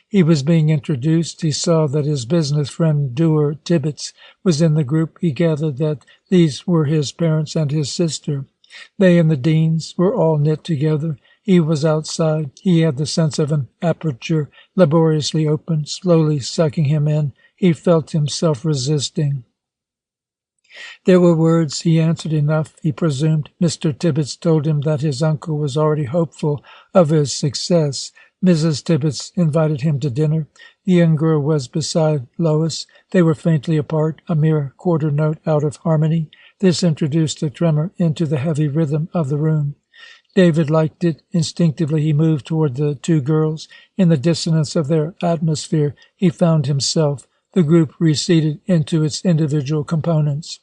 He was being introduced. He saw that his business friend Dewar Tibbets was in the group. He gathered that these were his parents and his sister. They and the Deans were all knit together. He was outside. He had the sense of an aperture laboriously open, slowly sucking him in. He felt himself resisting. There were words he answered enough, he presumed. Mr. Tibbets told him that his uncle was already hopeful of his success. Mrs. Tibbets invited him to dinner. The young girl was beside Lois. They were faintly apart, a mere quarter note out of harmony. This introduced a tremor into the heavy rhythm of the room. David liked it. Instinctively he moved toward the two girls. In the dissonance of their atmosphere, he found himself. The group receded into its individual components.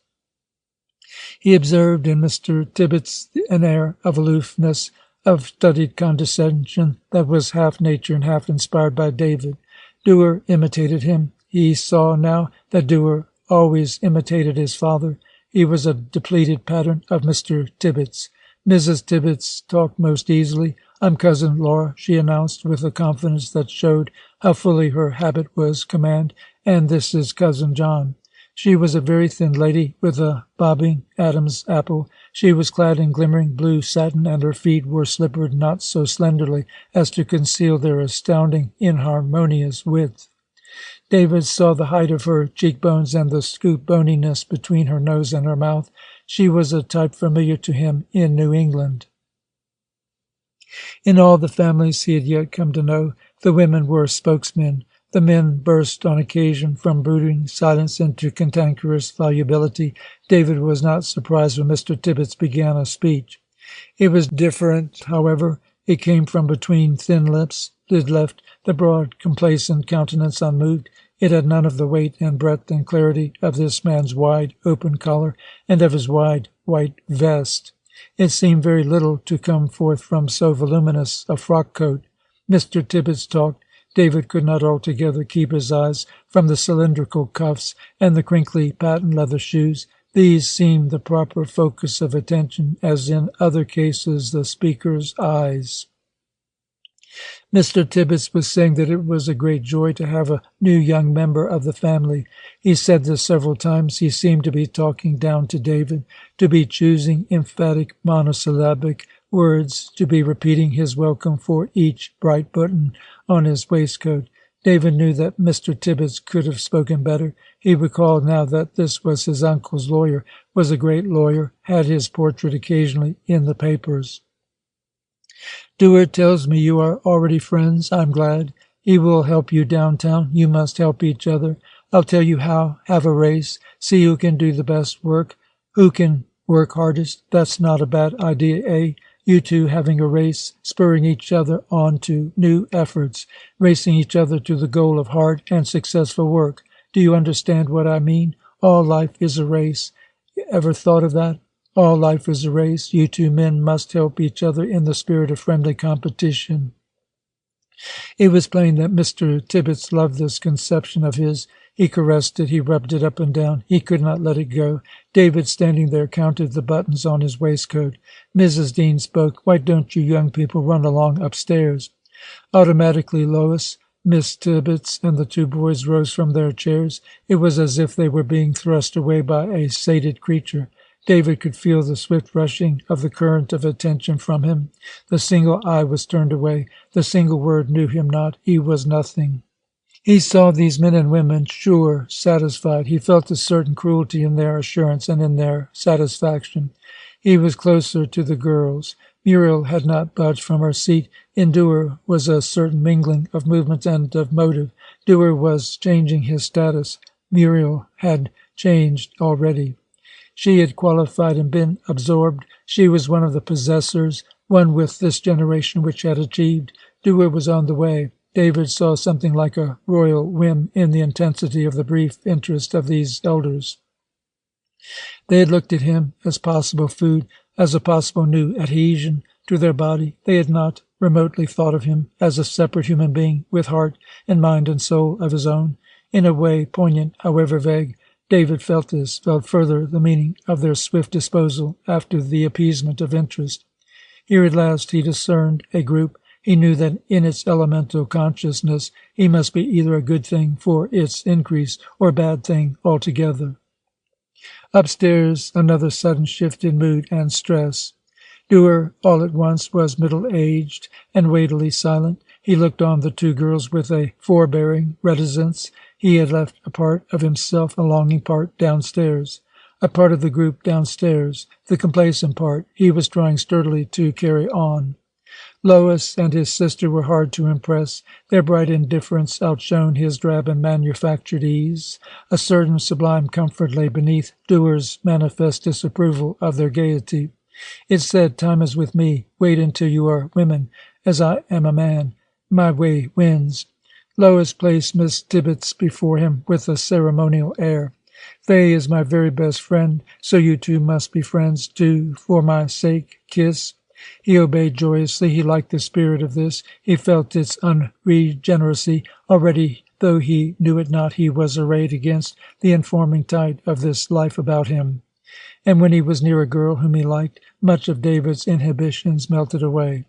He observed in Mr. Tibbets an air of aloofness, of studied condescension that was half nature and half inspired by David. Dewar imitated him. He saw now that Dewar always imitated his father. He was a depleted pattern of Mr. Tibbets. Mrs. Tibbets talked most easily. "I'm Cousin Laura," she announced with a confidence that showed how fully her habit was command, "and this is Cousin John." She was a very thin lady with a bobbing Adam's apple. She was clad in glimmering blue satin, and her feet were slippered not so slenderly as to conceal their astounding inharmonious width. David saw the height of her cheekbones and the scoop boniness between her nose and her mouth. She was a type familiar to him in New England. In all the families he had yet come to know, the women were spokesmen. The men burst on occasion from brooding silence into cantankerous volubility. David was not surprised when Mr. Tibbets began a speech. It was different, however. It came from between thin lips. It left the broad, complacent countenance unmoved. It had none of the weight and breadth and clarity of this man's wide, open collar, and of his wide, white vest. It seemed very little to come forth from so voluminous a frock-coat. Mr. Tibbets talked. David could not altogether keep his eyes from the cylindrical cuffs and the crinkly patent leather shoes. These seemed the proper focus of attention, as in other cases the speaker's eyes. Mr. Tibbets was saying that it was a great joy to have a new young member of the family. He said this several times. He seemed to be talking down to David, to be choosing emphatic monosyllabic words, to be repeating his welcome for each bright button on his waistcoat. David knew that Mr. Tibbets could have spoken better. He recalled now that this was his uncle's lawyer, was a great lawyer, had his portrait occasionally in the papers. "Dewar tells me you are already friends. I'm glad. He will help you downtown. You must help each other. I'll tell you how. Have a race. See who can do the best work. Who can work hardest. That's not a bad idea, eh? You two having a race, spurring each other on to new efforts, racing each other to the goal of hard and successful work. Do you understand what I mean? All life is a race. Ever thought of that? All life is a race. You two men must help each other in the spirit of friendly competition." It was plain that Mr. Tibbets loved this conception of his. He caressed it. He rubbed it up and down. He could not let it go. David, standing there, counted the buttons on his waistcoat. Mrs. Dean spoke. "Why don't you young people run along upstairs?" Automatically, Lois, Miss Tibbets, and the two boys rose from their chairs. It was as if they were being thrust away by a sated creature. David could feel the swift rushing of the current of attention from him. The single eye was turned away. The single word knew him not. He was nothing. He saw these men and women, sure, satisfied. He felt a certain cruelty in their assurance and in their satisfaction. He was closer to the girls. Muriel had not budged from her seat. In Dewar was a certain mingling of movement and of motive. Dewar was changing his status. Muriel had changed already. She had qualified and been absorbed. She was one of the possessors, one with this generation which had achieved. Dewar was on the way. David saw something like a royal whim in the intensity of the brief interest of these elders. They had looked at him as possible food, as a possible new adhesion to their body. They had not remotely thought of him as a separate human being with heart and mind and soul of his own. In a way poignant, however vague, David felt this, felt further the meaning of their swift disposal after the appeasement of interest. Here at last he discerned a group. He knew that in its elemental consciousness he must be either a good thing for its increase or a bad thing altogether. Upstairs, another sudden shift in mood and stress. Dewar, all at once, was middle-aged and weightily silent. He looked on the two girls with a forbearing reticence. He had left a part of himself, a longing part, downstairs. A part of the group downstairs, the complacent part, he was trying sturdily to carry on. Lois and his sister were hard to impress. Their bright indifference outshone his drab and manufactured ease. A certain sublime comfort lay beneath Dewar's manifest disapproval of their gaiety. It said, "Time is with me. Wait until you are women, as I am a man. My way wins." Lois placed Miss Tibbets before him with a ceremonial air. "Fay is my very best friend, so you two must be friends, too, for my sake. Kiss." He obeyed joyously. He liked the spirit of this. He felt its unregeneracy. Already, though he knew it not, he was arrayed against the informing tide of this life about him. and when he was near a girl whom he liked, much of David's inhibitions melted away.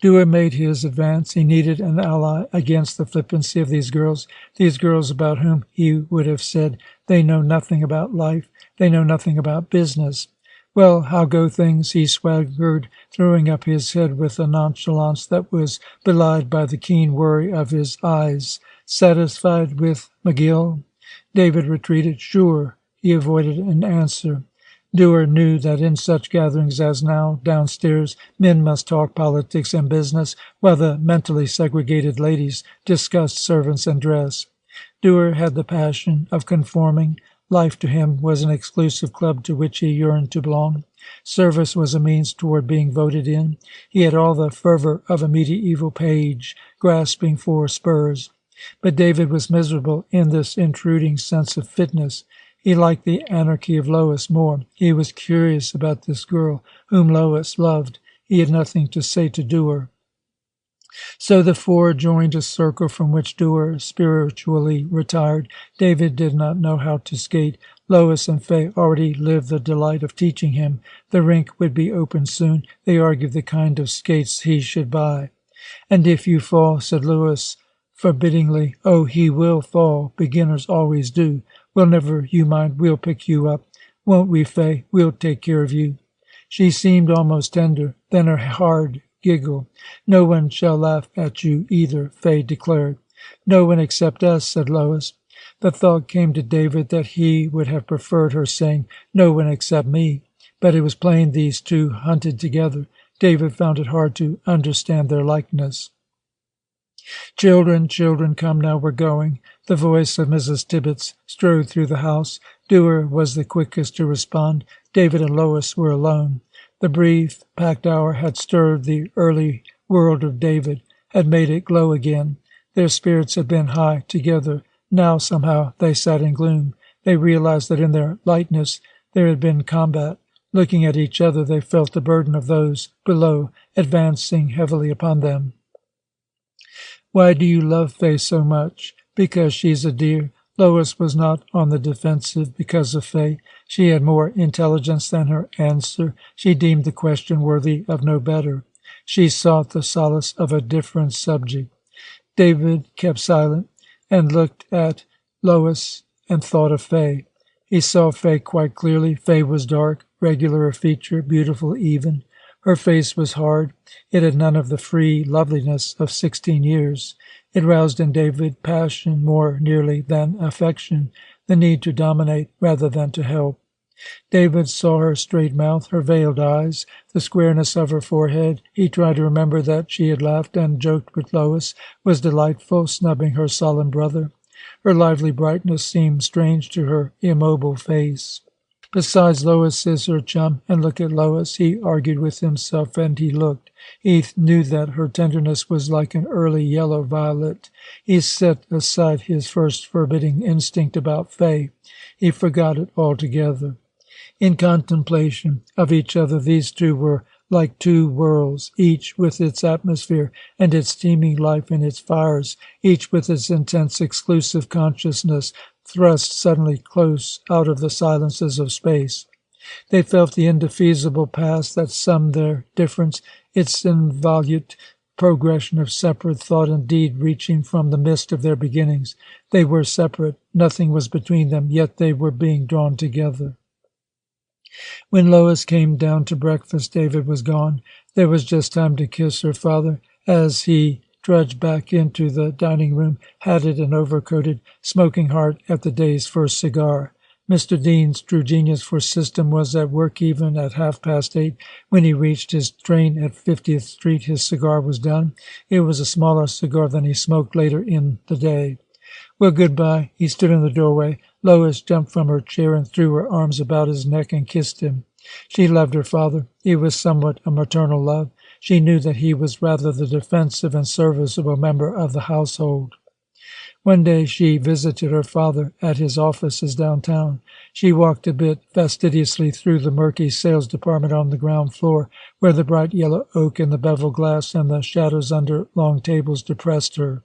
Dewar made his advance. He needed an ally against the flippancy of these girls about whom he would have said, they know nothing about life, they know nothing about business. Well, how go things? He swaggered, throwing up his head with a nonchalance that was belied by the keen worry of his eyes. Satisfied with McGill? David retreated. Sure. He avoided an answer. Dewar knew that in such gatherings as now downstairs, men must talk politics and business, while the mentally segregated ladies discussed servants and dress. Dewar had the passion of conforming. Life to him was an exclusive club to which he yearned to belong. Service was a means toward being voted in. He had all the fervor of a medieval page grasping for spurs. But David was miserable in this intruding sense of fitness. He liked the anarchy of Lois more. He was curious about this girl whom Lois loved. He had nothing to say to Dewar. So the four joined a circle from which Dewar spiritually retired. David did not know how to skate. Lois and Fay already lived the delight of teaching him. The rink would be open soon. They argued the kind of skates he should buy. And if you fall, said Lois forbiddingly. Oh, he will fall. Beginners always do. Well, never you mind. We'll pick you up. Won't we, Fay? We'll take care of you. She seemed almost tender. Then her hard giggle. No one shall laugh at you either, Fay declared. No one except us, said Lois. The thought came to David that he would have preferred her saying, no one except me. But it was plain these two hunted together. David found it hard to understand their likeness. Children, children, come now, we're going. The voice of Mrs. Tibbets strode through the house. Dewar was the quickest to respond. David and Lois were alone. The brief, packed hour had stirred the early world of David, had made it glow again. Their spirits had been high together. Now, somehow, they sat in gloom. They realized that in their lightness there had been combat. Looking at each other, they felt the burden of those below advancing heavily upon them. Why do you love Fay so much? Because she's a dear. Lois was not on the defensive because of Fay. She had more intelligence than her answer. She deemed the question worthy of no better. She sought the solace of a different subject. David kept silent and looked at Lois and thought of Fay. He saw Fay quite clearly. Fay was dark, regular of feature, beautiful even. Her face was hard. It had none of the free loveliness of 16 years. It roused in David passion more nearly than affection, the need to dominate rather than to help. David saw her straight mouth, her veiled eyes, the squareness of her forehead. He tried to remember that she had laughed and joked with Lois, was delightful, snubbing her solemn brother. Her lively brightness seemed strange to her immobile face. Besides, Lois is her chum, and look at Lois. He argued with himself, and he looked. He knew that her tenderness was like an early yellow violet. He set aside his first forbidding instinct about Fay. He forgot it altogether. In contemplation of each other, these two were like two worlds, each with its atmosphere and its teeming life and its fires, each with its intense exclusive consciousness, thrust suddenly close out of the silences of space. They felt the indefeasible past that summed their difference, its involute progression of separate thought and deed reaching from the mist of their beginnings. They were separate. Nothing was between them, yet they were being drawn together. When Lois came down to breakfast, David was gone. There was just time to kiss her father as he trudged back into the dining room, hatted and overcoated, smoking hard at the day's first cigar. Mr. Dean's true genius for system was at work even at 8:30. When he reached his train at 50th Street, his cigar was done. It was a smaller cigar than he smoked later in the day. Well, goodbye. He stood in the doorway. Lois jumped from her chair and threw her arms about his neck and kissed him. She loved her father. It was somewhat a maternal love. She knew that he was rather the defensive and serviceable member of the household. One day she visited her father at his offices downtown. She walked a bit fastidiously through the murky sales department on the ground floor, where the bright yellow oak and the beveled glass and the shadows under long tables depressed her.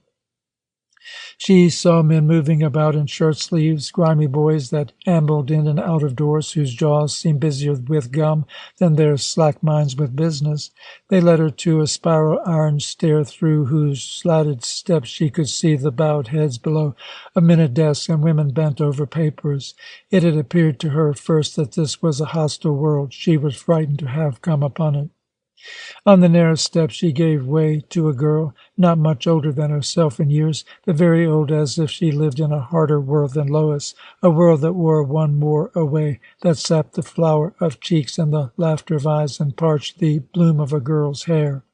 She saw men moving about in shirt-sleeves, grimy boys that ambled in and out of doors, whose jaws seemed busier with gum than their slack minds with business. They led her to a spiral iron stair through whose slatted steps she could see the bowed heads below of men at desks and women bent over papers. It had appeared to her first that this was a hostile world. She was frightened to have come upon it. On the narrow steps she gave way to a girl, not much older than herself in years, but very old, as if she lived in a harder world than Lois, a world that wore one more away, that sapped the flower of cheeks and the laughter of eyes and parched the bloom of a girl's hair.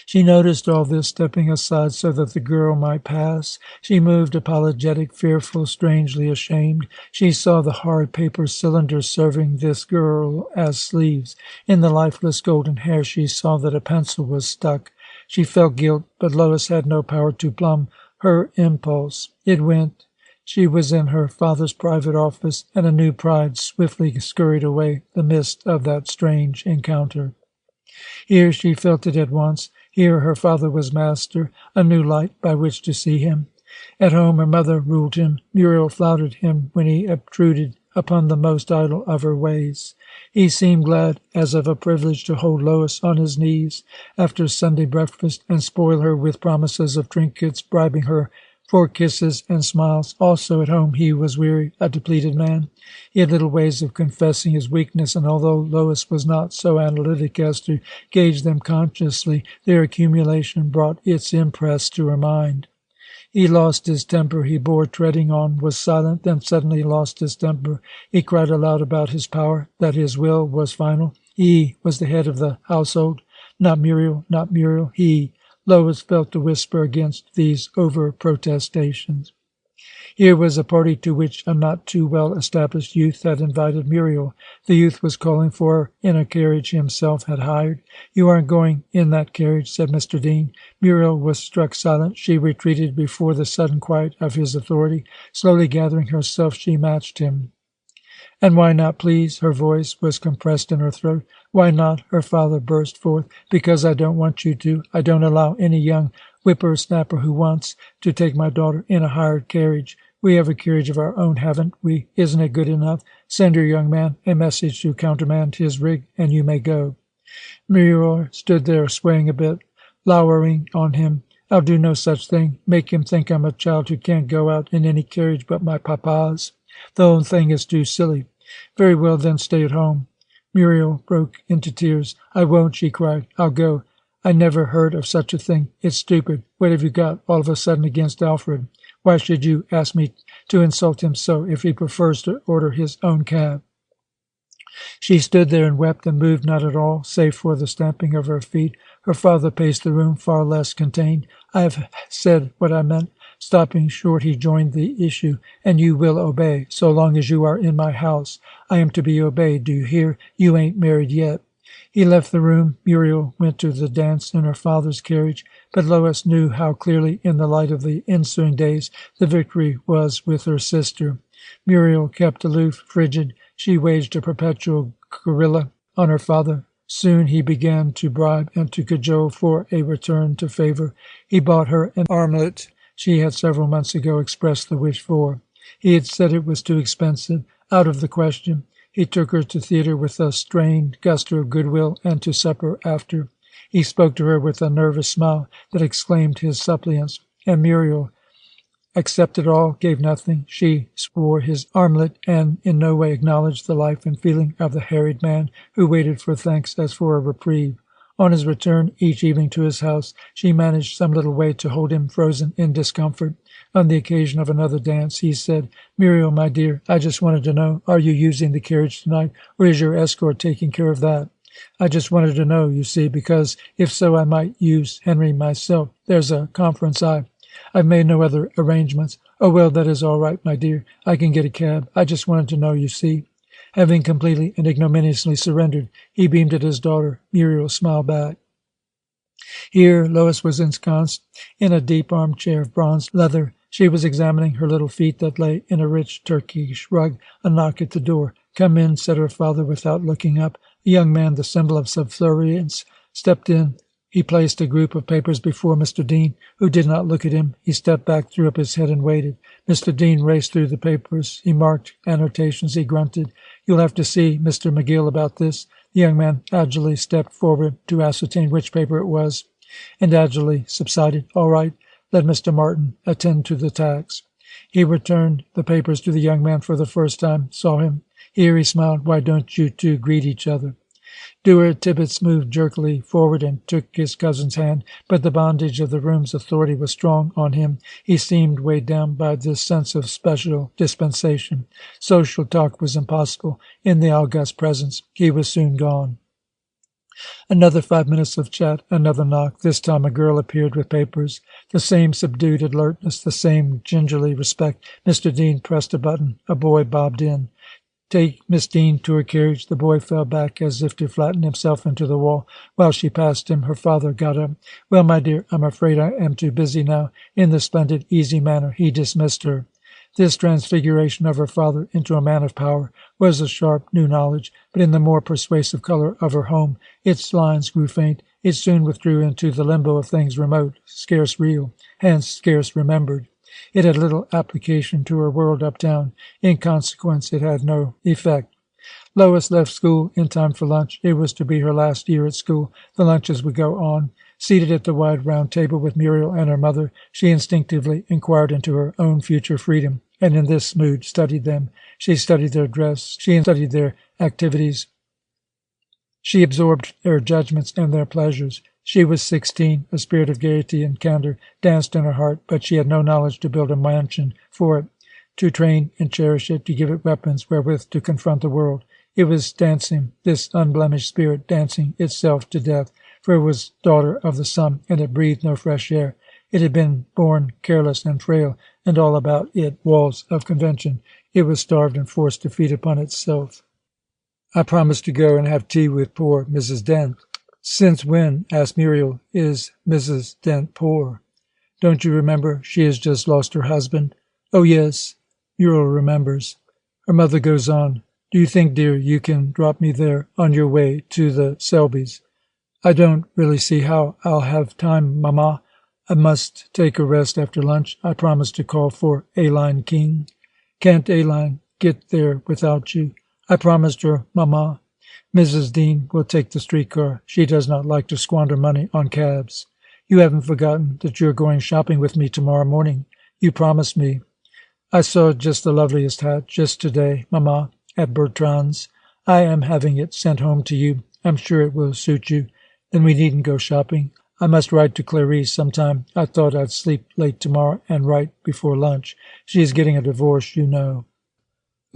She noticed all this, stepping aside so that the girl might pass. She moved, apologetic, fearful, strangely ashamed. She saw the hard paper cylinders serving this girl as sleeves. In the lifeless golden hair she saw that a pencil was stuck. She felt guilt, but Lois had no power to plumb her impulse. It went. She was in her father's private office, and a new pride swiftly scurried away the mist of that strange encounter. Here she felt it at once. Here her father was master, a new light by which to see him. At home her mother ruled him. Muriel flouted him when he obtruded upon the most idle of her ways. He seemed glad, as of a privilege, to hold Lois on his knees after Sunday breakfast and spoil her with promises of trinkets, bribing her for kisses and smiles. Also at home he was weary, a depleted man. He had little ways of confessing his weakness, and although Lois was not so analytic as to gauge them consciously, their accumulation brought its impress to her mind. He lost his temper. He bore treading on, was silent, then suddenly lost his temper. He cried aloud about his power, that his will was final. He was the head of the household. Not Muriel, not Muriel, he. Lois felt a whisper against these over-protestations. Here was a party to which a not too well-established youth had invited Muriel. The youth was calling for her in a carriage he himself had hired. "You aren't going in that carriage," said Mr. Dean. Muriel was struck silent. She retreated before the sudden quiet of his authority. Slowly gathering herself, she matched him. "And why not, please?" Her voice was compressed in her throat. "Why not?" her father burst forth. "Because I don't want you to. I don't allow any young whipper-snapper who wants to take my daughter in a hired carriage. We have a carriage of our own, haven't we? Isn't it good enough? Send your young man a message to countermand his rig, and you may go." Muriel stood there, swaying a bit, lowering on him. "I'll do no such thing. Make him think I'm a child who can't go out in any carriage but my papa's. The whole thing is too silly." "Very well, then stay at home." Muriel broke into tears. "I won't," she cried. "I'll go. I never heard of such a thing. It's stupid. What have you got all of a sudden against Alfred? Why should you ask me to insult him so if he prefers to order his own cab?" She stood there and wept and moved not at all, save for the stamping of her feet. Her father paced the room, far less contained. "I have said what I meant." Stopping short, he joined the issue. "And you will obey, so long as you are in my house. I am to be obeyed, do you hear? You ain't married yet." He left the room. Muriel went to the dance in her father's carriage, but Lois knew how clearly, in the light of the ensuing days, the victory was with her sister. Muriel kept aloof, frigid. She waged a perpetual guerrilla on her father. Soon he began to bribe and to cajole for a return to favour. He bought her an armlet she had several months ago expressed the wish for. He had said it was too expensive. Out of the question. He took her to theatre with a strained gusto of goodwill, and to supper after. He spoke to her with a nervous smile that exclaimed his suppliance, and Muriel accepted all, gave nothing. She swore his armlet, and in no way acknowledged the life and feeling of the harried man who waited for thanks as for a reprieve. On his return each evening to his house, she managed some little way to hold him frozen in discomfort. On the occasion of another dance, he said, "Muriel, my dear, I just wanted to know, are you using the carriage tonight, or is your escort taking care of that? I just wanted to know, you see, because if so, I might use Henry myself. There's a conference I've made no other arrangements." "Oh, well, that is all right, my dear. I can get a cab. I just wanted to know, you see." Having completely and ignominiously surrendered, he beamed at his daughter. Muriel smiled back. Here Lois was ensconced in a deep armchair of bronze leather. She was examining her little feet that lay in a rich Turkish rug. A knock at the door. "Come in," said her father without looking up. A young man, the symbol of subservience, stepped in. He placed a group of papers before Mr. Dean, who did not look at him. He stepped back, threw up his head, and waited. Mr. Dean raced through the papers. He marked annotations. He grunted. "You'll have to see Mr. McGill about this." The young man agilely stepped forward to ascertain which paper it was, and agilely subsided. "All right, let Mr. Martin attend to the tax." He returned the papers to the young man for the first time, saw him. "Here," he smiled. "Why don't you two greet each other?" Dewar Tibbets moved jerkily forward and took his cousin's hand, but the bondage of the room's authority was strong on him. He seemed weighed down by this sense of special dispensation. Social talk was impossible in the august presence. He was soon gone. Another 5 minutes of chat, another knock. This time a girl appeared with papers. The same subdued alertness, the same gingerly respect. Mr. Dean pressed a button. A boy bobbed in. "Take Miss Dean to her carriage." The boy fell back as if to flatten himself into the wall. While she passed him, her father got up. "Well, my dear, I'm afraid I am too busy now." In the splendid, easy manner he dismissed her. This transfiguration of her father into a man of power was a sharp new knowledge, but in the more persuasive colour of her home its lines grew faint. It soon withdrew into the limbo of things remote, scarce real, hence scarce remembered. It had little application to her world uptown. In consequence, it had no effect. Lois left school in time for lunch. It was to be her last year at school. The lunches would go on. Seated at the wide round table with Muriel and her mother, she instinctively inquired into her own future freedom, and in this mood studied them. She studied their dress. She studied their activities. She absorbed their judgments and their pleasures. She was 16. A spirit of gaiety and candour danced in her heart, but she had no knowledge to build a mansion for it, to train and cherish it, to give it weapons wherewith to confront the world. It was dancing, this unblemished spirit, dancing itself to death, for it was daughter of the sun, and it breathed no fresh air. It had been born careless and frail, and all about it walls of convention. It was starved and forced to feed upon itself. "I promised to go and have tea with poor Mrs. Dent." "Since when," asked Muriel, "is Mrs. Dent poor?" "Don't you remember? She has just lost her husband." "Oh, yes." Muriel remembers. Her mother goes on. "Do you think, dear, you can drop me there on your way to the Selbys?" "I don't really see how I'll have time, Mamma. I must take a rest after lunch. I promised to call for Aline King." "Can't Aline get there without you?" "I promised her, Mamma." "Mrs. Dean will take the streetcar. She does not like to squander money on cabs." "You haven't forgotten that you're going shopping with me tomorrow morning. You promised me." "I saw just the loveliest hat just today, Mamma, at Bertrand's. I am having it sent home to you. I'm sure it will suit you. Then we needn't go shopping. I must write to Clarice sometime. I thought I'd sleep late tomorrow and write before lunch. She is getting a divorce, you know."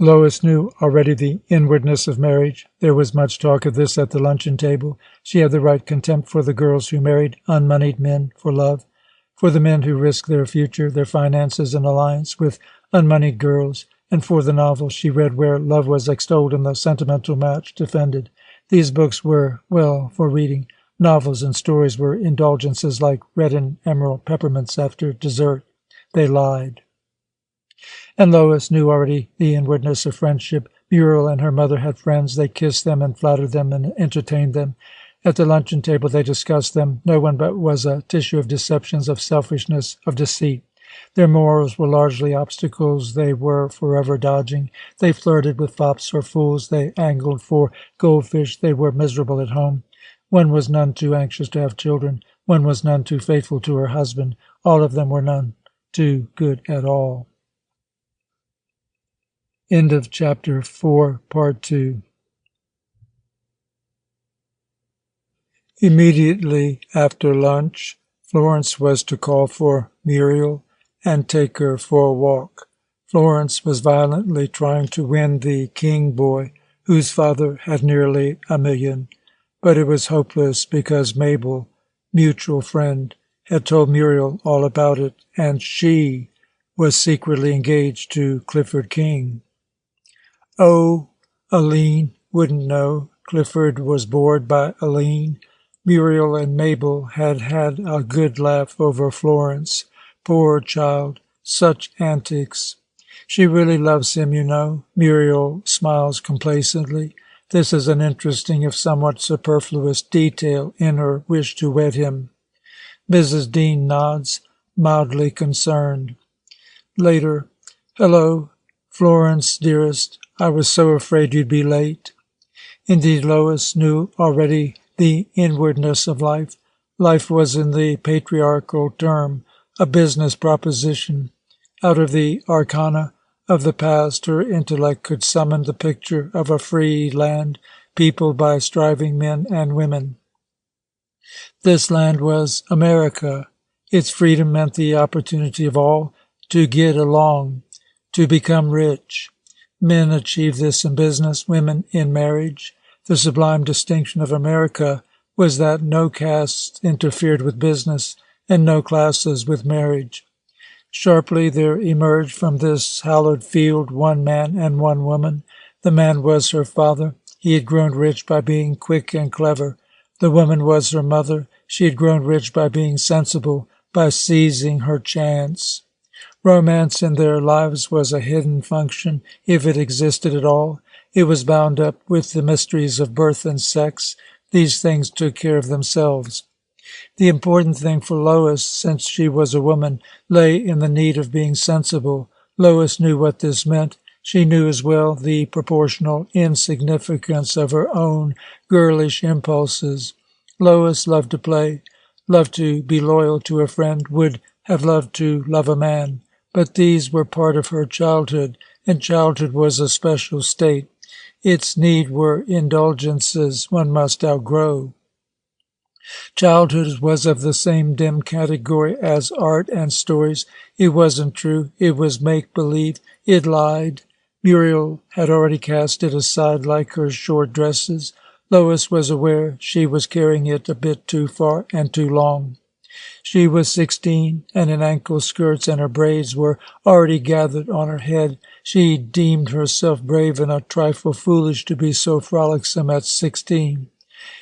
Lois knew already the inwardness of marriage. There was much talk of this at the luncheon table. She had the right contempt for the girls who married unmoneyed men for love, for the men who risked their future, their finances in alliance with unmoneyed girls, and for the novels she read where love was extolled and the sentimental match defended. These books were, well, for reading. Novels and stories were indulgences like red and emerald peppermints after dessert. They lied. And Lois knew already the inwardness of friendship. Muriel and her mother had friends. They kissed them and flattered them and entertained them. At the luncheon table they discussed them. No one but was a tissue of deceptions, of selfishness, of deceit. Their morals were largely obstacles they were forever dodging. They flirted with fops or fools. They angled for goldfish. They were miserable at home. One was none too anxious to have children. One was none too faithful to her husband. All of them were none too good at all. End of chapter 4, part 2. Immediately after lunch, Florence was to call for Muriel and take her for a walk. Florence was violently trying to win the King boy, whose father had nearly $1 million, but it was hopeless because Mabel, mutual friend, had told Muriel all about it, and she was secretly engaged to Clifford King. Oh, Aline wouldn't know. Clifford was bored by Aline. Muriel and Mabel had had a good laugh over Florence. Poor child, such antics. She really loves him, you know. Muriel smiles complacently. This is an interesting, if somewhat superfluous, detail in her wish to wed him. Mrs. Dean nods, mildly concerned. Later, hello, Florence, dearest. I was so afraid you'd be late. Indeed, Lois knew already the inwardness of life. Life was, in the patriarchal term, a business proposition. Out of the arcana of the past, her intellect could summon the picture of a free land peopled by striving men and women. This land was America. Its freedom meant the opportunity of all to get along, to become rich. Men achieved this in business, women in marriage. The sublime distinction of America was that no castes interfered with business and no classes with marriage. Sharply there emerged from this hallowed field one man and one woman. The man was her father. He had grown rich by being quick and clever. The woman was her mother. She had grown rich by being sensible, by seizing her chance. Romance in their lives was a hidden function, if it existed at all. It was bound up with the mysteries of birth and sex. These things took care of themselves. The important thing for Lois, since she was a woman, lay in the need of being sensible. Lois knew what this meant. She knew as well the proportional insignificance of her own girlish impulses. Lois loved to play, loved to be loyal to a friend, would have loved to love a man. But these were part of her childhood, and childhood was a special state. Its need were indulgences one must outgrow. Childhood was of the same dim category as art and stories. It wasn't true. It was make-believe. It lied. Muriel had already cast it aside like her short dresses. Lois was aware she was carrying it a bit too far and too long. She was 16, and in ankle skirts, and her braids were already gathered on her head. She deemed herself brave and a trifle foolish to be so frolicsome at 16.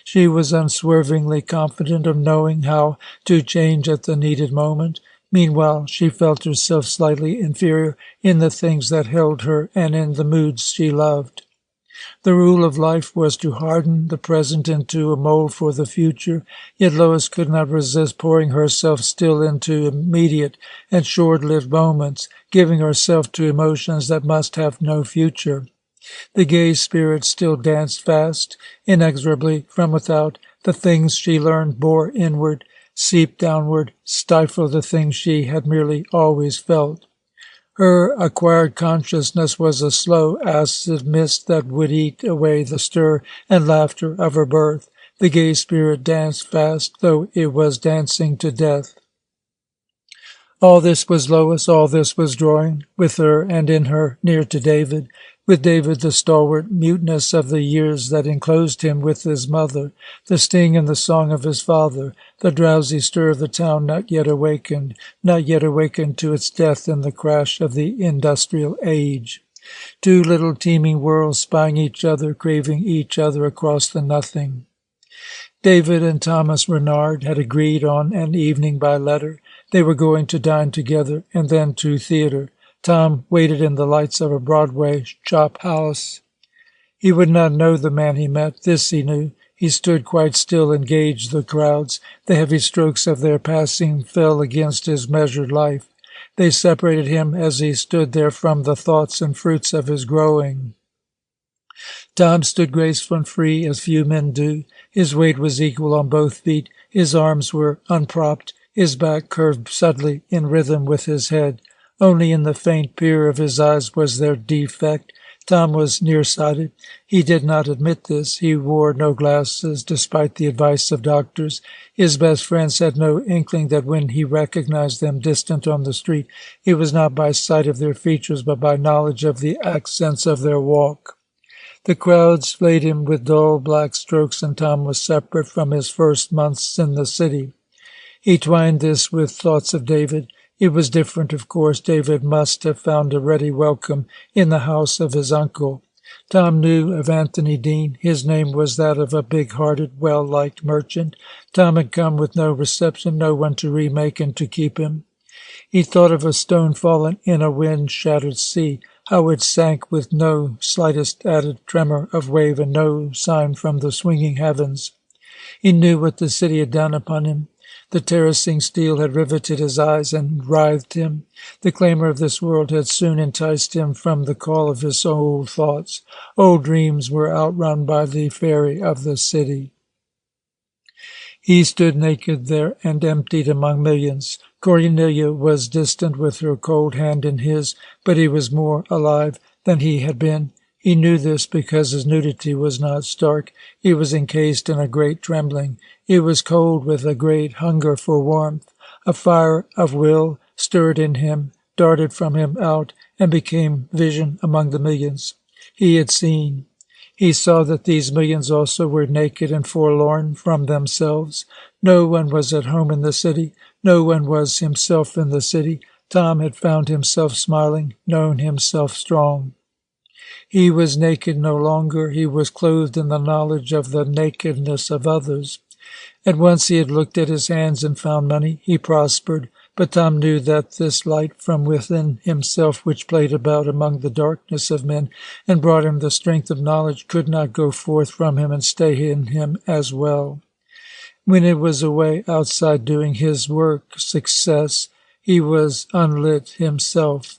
She was unswervingly confident of knowing how to change at the needed moment. Meanwhile, she felt herself slightly inferior in the things that held her and in the moods she loved. The rule of life was to harden the present into a mold for the future, yet Lois could not resist pouring herself still into immediate and short-lived moments, giving herself to emotions that must have no future. The gay spirit still danced fast, inexorably from without. The things she learned bore inward, seeped downward, stifled the things she had merely always felt. Her acquired consciousness was a slow, acid mist that would eat away the stir and laughter of her birth. The gay spirit danced fast, though it was dancing to death. All this was Lois, all this was drawing, with her and in her, near to David. With David the stalwart muteness of the years that enclosed him with his mother, the sting and the song of his father, the drowsy stir of the town not yet awakened to its death in the crash of the industrial age. Two little teeming worlds spying each other, craving each other across the nothing. David and Thomas Renard had agreed on an evening by letter. They were going to dine together and then to theater. Tom waited in the lights of a Broadway chop house. He would not know the man he met. This he knew. He stood quite still and gauged the crowds. The heavy strokes of their passing fell against his measured life. They separated him as he stood there from the thoughts and fruits of his growing. Tom stood graceful and free as few men do. His weight was equal on both feet. His arms were unpropped. His back curved subtly in rhythm with his head. Only in the faint peer of his eyes was there defect. Tom was nearsighted. He did not admit this. He wore no glasses, despite the advice of doctors. His best friends had no inkling that when he recognized them distant on the street, it was not by sight of their features, but by knowledge of the accents of their walk. The crowds flayed him with dull black strokes, and Tom was separate from his first months in the city. He twined this with thoughts of David. It was different, of course. David must have found a ready welcome in the house of his uncle. Tom knew of Anthony Dean. His name was that of a big-hearted, well-liked merchant. Tom had come with no reception, no one to remake and to keep him. He thought of a stone fallen in a wind-shattered sea, how it sank with no slightest added tremor of wave and no sign from the swinging heavens. He knew what the city had done upon him. The terracing steel had riveted his eyes and writhed him. The clamour of this world had soon enticed him from the call of his old thoughts. Old dreams were outrun by the fairy of the city. He stood naked there and emptied among millions. Cornelia was distant with her cold hand in his, but he was more alive than he had been. He knew this because his nudity was not stark. He was encased in a great trembling. He was cold with a great hunger for warmth. A fire of will stirred in him, darted from him out, and became vision among the millions. He had seen. He saw that these millions also were naked and forlorn from themselves. No one was at home in the city. No one was himself in the city. Tom had found himself smiling, known himself strong. He was naked no longer. He was clothed in the knowledge of the nakedness of others. At once he had looked at his hands and found money. He prospered. But Tom knew that this light from within himself, which played about among the darkness of men and brought him the strength of knowledge, could not go forth from him and stay in him as well. When it was away outside doing his work, success, he was unlit himself.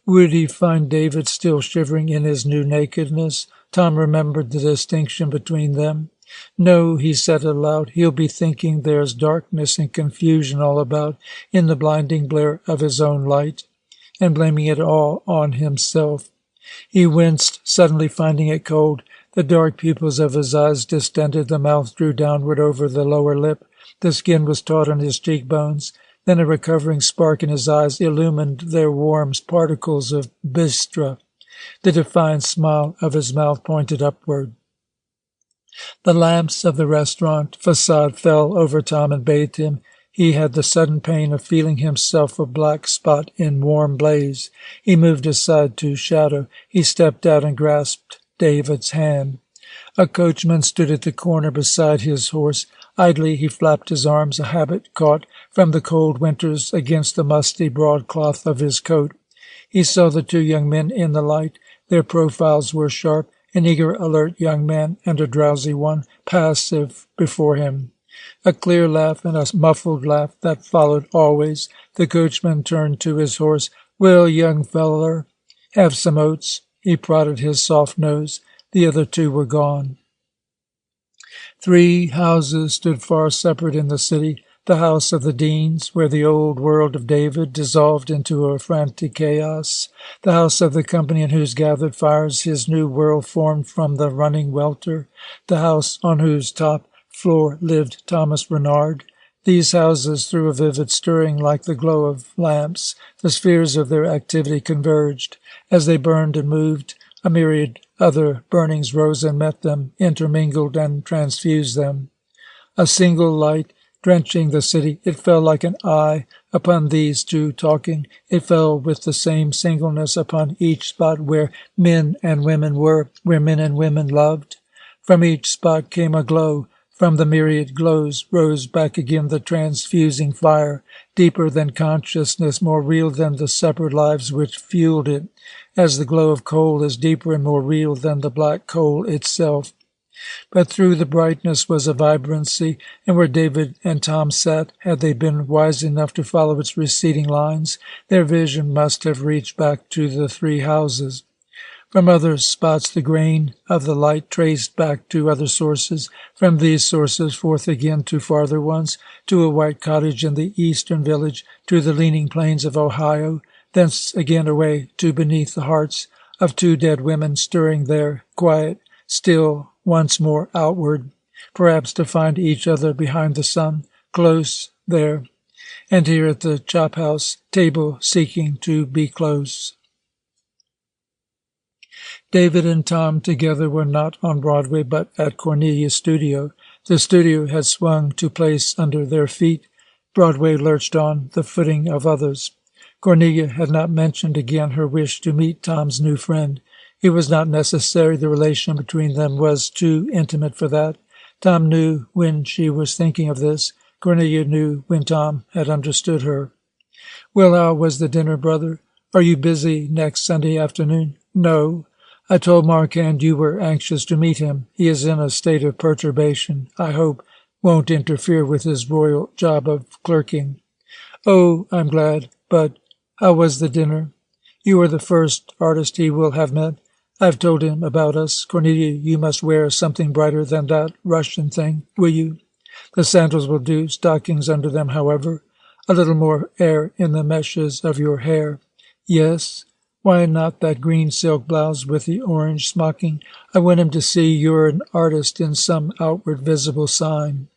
Would he find David still shivering in his new nakedness? Tom remembered the distinction between them. No, he said aloud, he'll be thinking there's darkness and confusion all about in the blinding glare of his own light, and blaming it all on himself. He winced, suddenly finding it cold. The dark pupils of his eyes distended, the mouth drew downward over the lower lip, the skin was taut on his cheekbones. Then a recovering spark in his eyes illumined their warm particles of bistre. The defiant smile of his mouth pointed upward. The lamps of the restaurant facade fell over Tom and bathed him. He had the sudden pain of feeling himself a black spot in warm blaze. He moved aside to shadow. He stepped out and grasped David's hand. A coachman stood at the corner beside his horse. Idly he flapped his arms, a habit caught from the cold winters against the musty broadcloth of his coat. He saw the two young men in the light. Their profiles were sharp, an eager, alert young man and a drowsy one, passive before him. A clear laugh and a muffled laugh that followed always. The coachman turned to his horse. "Well, young feller, have some oats." He prodded his soft nose. The other two were gone. 3 houses stood far separate in the city. The house of the Deans, where the old world of David dissolved into a frantic chaos. The house of the company in whose gathered fires his new world formed from the running welter. The house on whose top floor lived Thomas Renard. These houses threw a vivid stirring like the glow of lamps. The spheres of their activity converged. As they burned and moved, a myriad other burnings rose and met them, intermingled and transfused them. A single light drenching the city, it fell like an eye upon these two talking. It fell with the same singleness upon each spot where men and women were, where men and women loved. From each spot came a glow. From the myriad glows rose back again the transfusing fire, deeper than consciousness, more real than the separate lives which fueled it, as the glow of coal is deeper and more real than the black coal itself. But through the brightness was a vibrancy, and where David and Tom sat, had they been wise enough to follow its receding lines, their vision must have reached back to the 3 houses. From other spots the grain of the light traced back to other sources, from these sources forth again to farther ones, to a white cottage in the eastern village, to the leaning plains of Ohio, thence again away to beneath the hearts of 2 dead women stirring there, quiet, still, once more outward, perhaps to find each other behind the sun, close there, and here at the chop-house table seeking to be close. David and Tom together were not on Broadway, but at Cornelia's studio. The studio had swung to place under their feet. Broadway lurched on the footing of others. Cornelia had not mentioned again her wish to meet Tom's new friend. It was not necessary. The relation between them was too intimate for that. Tom knew when she was thinking of this. Cornelia knew when Tom had understood her. "Well, how was the dinner, brother?" Are you busy next Sunday afternoon? No. I told Marquand you were anxious to meet him. He is in a state of perturbation. I hope won't interfere with his royal job of clerking. Oh, I'm glad. But how was the dinner? You are the first artist he will have met. I've told him about us. Cornelia, you must wear something brighter than that Russian thing, will you? The sandals will do, stockings under them, however. A little more air in the meshes of your hair. Yes. Why not that green silk blouse with the orange smocking? I want him to see you're an artist in some outward visible sign.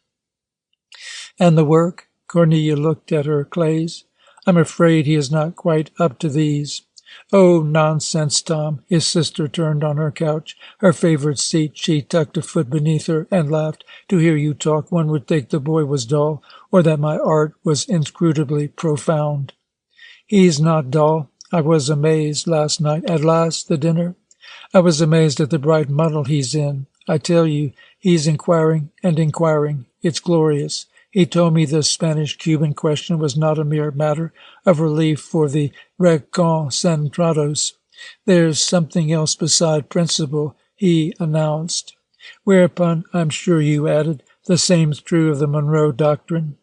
And the work? Cornelia looked at her clays. I'm afraid he is not quite up to these. Oh, nonsense, Tom. His sister turned on her couch, her favorite seat. She tucked a foot beneath her and laughed. To hear you talk, one would think the boy was dull, or that my art was inscrutably profound. He's not dull. I was amazed last night. At last, the dinner? I was amazed at the bright muddle he's in. I tell you, he's inquiring and inquiring. It's glorious. He told me the Spanish-Cuban question was not a mere matter of relief for the reconcentrados. There's something else beside principle, he announced. Whereupon, I'm sure you added, the same's true of the Monroe Doctrine.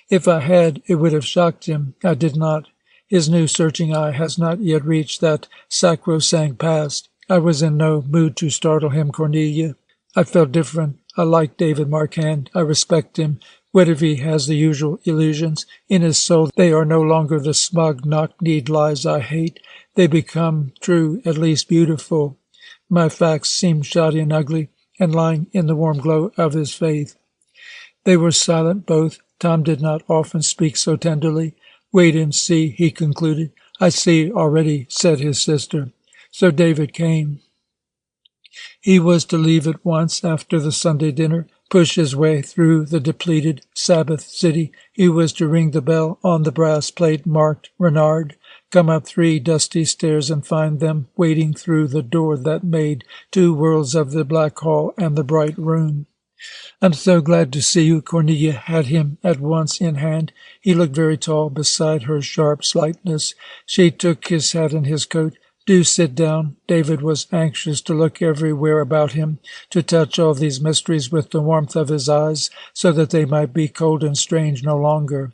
If I had, it would have shocked him. I did not. His new searching eye has not yet reached that sacrosanct past. I was in no mood to startle him, Cornelia. I felt different. I like David Marquand. I respect him. What if he has the usual illusions? In his soul they are no longer the smug, knock-kneed lies I hate. They become true, at least beautiful. My facts seemed shoddy and ugly, and lying in the warm glow of his faith. They were silent, both. Tom did not often speak so tenderly. Wait and see, he concluded. I see already, said his sister. So David came. He was to leave at once after the Sunday dinner, push his way through the depleted Sabbath city. He was to ring the bell on the brass plate marked Renard, come up 3 dusty stairs and find them waiting through the door that made 2 worlds of the black hall and the bright room. I'm so glad to see you. Cornelia had him at once in hand. He looked very tall beside her sharp slightness. She took his hat and his coat. Do sit down. David was anxious to look everywhere about him, to touch all these mysteries with the warmth of his eyes, so that they might be cold and strange no longer.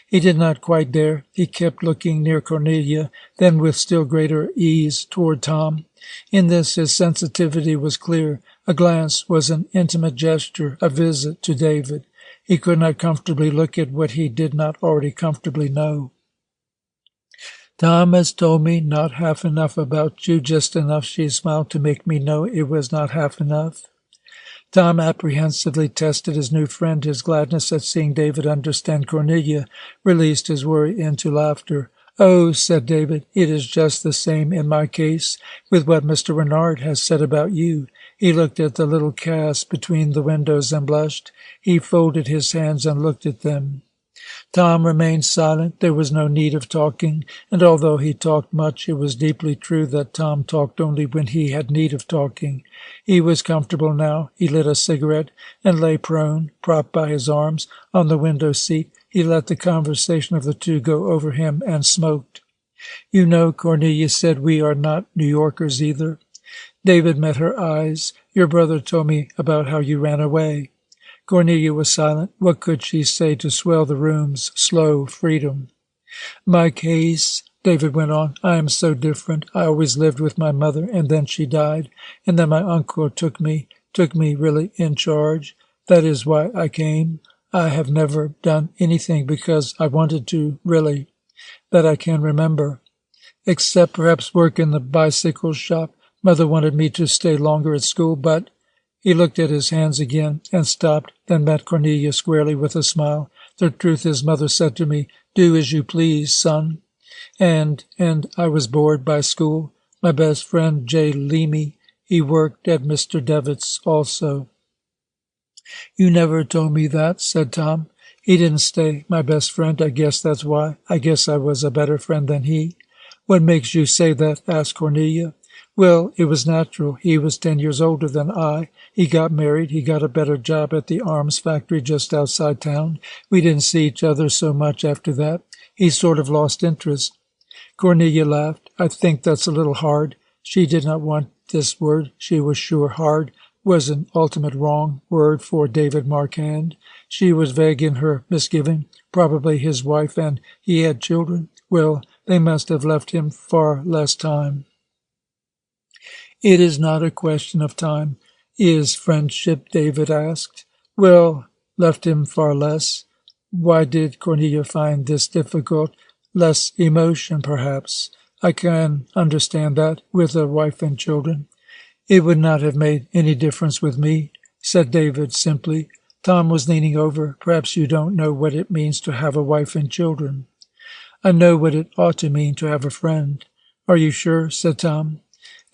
He did not quite dare. He kept looking near Cornelia, then with still greater ease toward Tom. In this his sensitivity was clear. A glance was an intimate gesture, a visit to David. He could not comfortably look at what he did not already comfortably know. Tom has told me not half enough about you, just enough, she smiled, to make me know it was not half enough. Tom apprehensively tested his new friend. His gladness at seeing David understand Cornelia released his worry into laughter. Oh, said David, it is just the same in my case with what Mr. Renard has said about you. He looked at the little cast between the windows and blushed. He folded his hands and looked at them. Tom remained silent. There was no need of talking, and although he talked much, it was deeply true that Tom talked only when he had need of talking. He was comfortable now. He lit a cigarette and lay prone, propped by his arms, on the window seat. He let the conversation of the two go over him and smoked. You know, Cornelia said, we are not New Yorkers either. David met her eyes. Your brother told me about how you ran away. Cornelia was silent. What could she say to swell the room's slow freedom? My case, David went on, I am so different. I always lived with my mother, and then she died, and then my uncle took me really in charge. That is why I came. I have never done anything because I wanted to, really, that I can remember, except perhaps work in the bicycle shop. Mother wanted me to stay longer at school, but... He looked at his hands again and stopped, then met Cornelia squarely with a smile. The truth is, Mother said to me, do as you please, son. And I was bored by school. My best friend, J. Leamy, he worked at Mr. Devitt's also. You never told me that, said Tom. He didn't stay my best friend. I guess that's why. I guess I was a better friend than he. What makes you say that? Asked Cornelia. Well, it was natural. He was 10 years older than I. He got married. He got a better job at the arms factory just outside town. We didn't see each other so much after that. He sort of lost interest. Cornelia laughed. I think that's a little hard. She did not want this word. She was sure hard was an ultimate wrong word for David Marquand. She was vague in her misgiving. Probably his wife and he had children. Well, they must have left him far less time. It is not a question of time. Is friendship, David asked. Well, left him far less. Why did Cornelia find this difficult? Less emotion, perhaps. I can understand that, with a wife and children. It would not have made any difference with me, said David simply. Tom was leaning over. Perhaps you don't know what it means to have a wife and children. I know what it ought to mean to have a friend. Are you sure? Said Tom.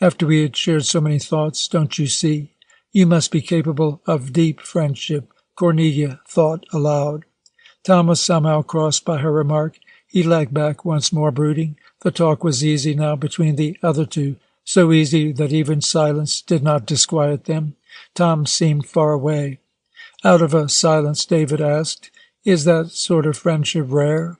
After we had shared so many thoughts, don't you see? You must be capable of deep friendship, Cornelia thought aloud. Tom was somehow crossed by her remark. He lagged back once more, brooding. The talk was easy now between the other two, so easy that even silence did not disquiet them. Tom seemed far away. Out of a silence, David asked, Is that sort of friendship rare?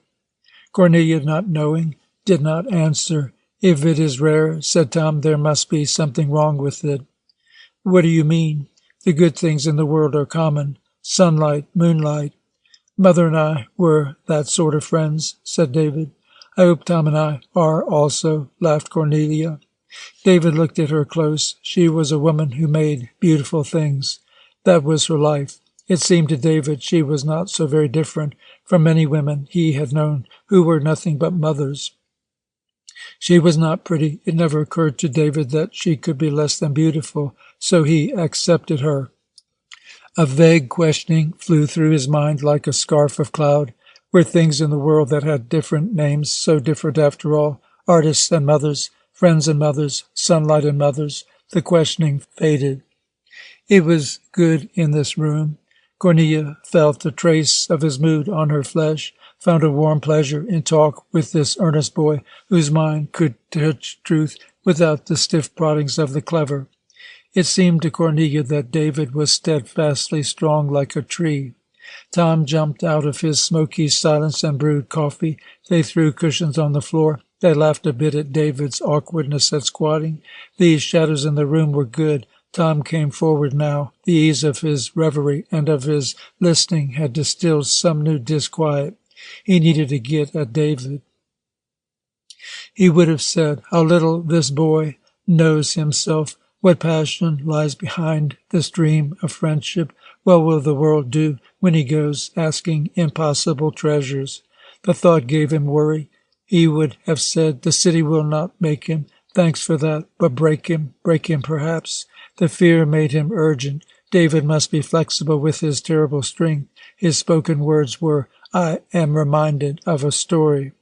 Cornelia, not knowing, did not answer. If it is rare, said Tom, there must be something wrong with it. What do you mean? The good things in the world are common. Sunlight, moonlight. Mother and I were that sort of friends, said David. I hope Tom and I are also, laughed Cornelia. David looked at her close. She was a woman who made beautiful things. That was her life. It seemed to David she was not so very different from many women he had known who were nothing but mothers. She was not pretty. It never occurred to David that she could be less than beautiful, so he accepted her. A vague questioning flew through his mind like a scarf of cloud. Were things in the world that had different names so different after all? Artists and mothers, friends and mothers, sunlight and mothers. The questioning faded. It was good in this room. Cornelia felt a trace of his mood on her flesh, found a warm pleasure in talk with this earnest boy whose mind could touch truth without the stiff proddings of the clever. It seemed to Cornelia that David was steadfastly strong like a tree. Tom jumped out of his smoky silence and brewed coffee. They threw cushions on the floor. They laughed a bit at David's awkwardness at squatting. These shadows in the room were good. Tom came forward now. The ease of his reverie and of his listening had distilled some new disquiet. He needed to get at David. He would have said, how little this boy knows himself, what passion lies behind this dream of friendship. What will the world do when he goes asking impossible treasures? The thought gave him worry. He would have said, the city will not make him. Thanks for that, but break him perhaps. The fear made him urgent. David must be flexible with his terrible strength. His spoken words were, I am reminded of a story.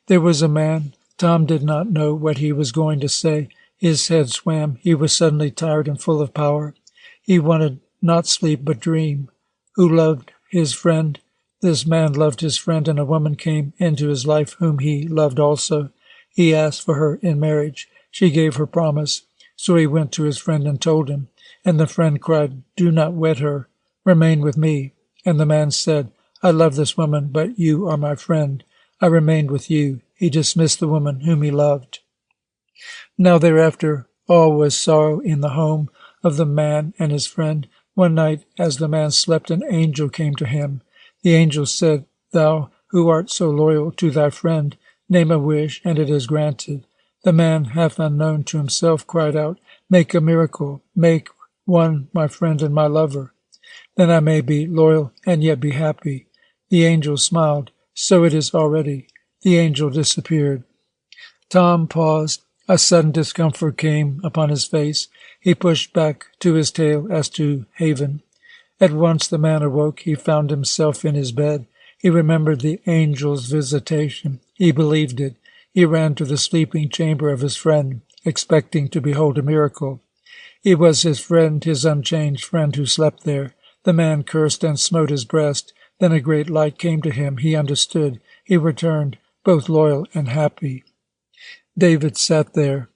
There was a man. Tom did not know what he was going to say. His head swam. He was suddenly tired and full of power. He wanted not sleep but dream. Who loved his friend? This man loved his friend, and a woman came into his life whom he loved also. He asked for her in marriage. She gave her promise. So he went to his friend and told him. And the friend cried, Do not wed her. Remain with me. And the man said, I love this woman, but you are my friend. I remained with you. He dismissed the woman whom he loved. Now thereafter all was sorrow in the home of the man and his friend. One night, as the man slept, an angel came to him. The angel said, Thou who art so loyal to thy friend, name a wish, and it is granted. The man, half unknown to himself, cried out, Make a miracle. Make one my friend and my lover. Then I may be loyal and yet be happy. The angel smiled. So it is already. The angel disappeared. Tom paused. A sudden discomfort came upon his face. He pushed back to his tale as to haven. At once the man awoke. He found himself in his bed. He remembered the angel's visitation. He believed it. He ran to the sleeping chamber of his friend, expecting to behold a miracle. It was his friend, his unchanged friend, who slept there. The man cursed and smote his breast. Then a great light came to him. He understood. He returned, both loyal and happy. David sat there.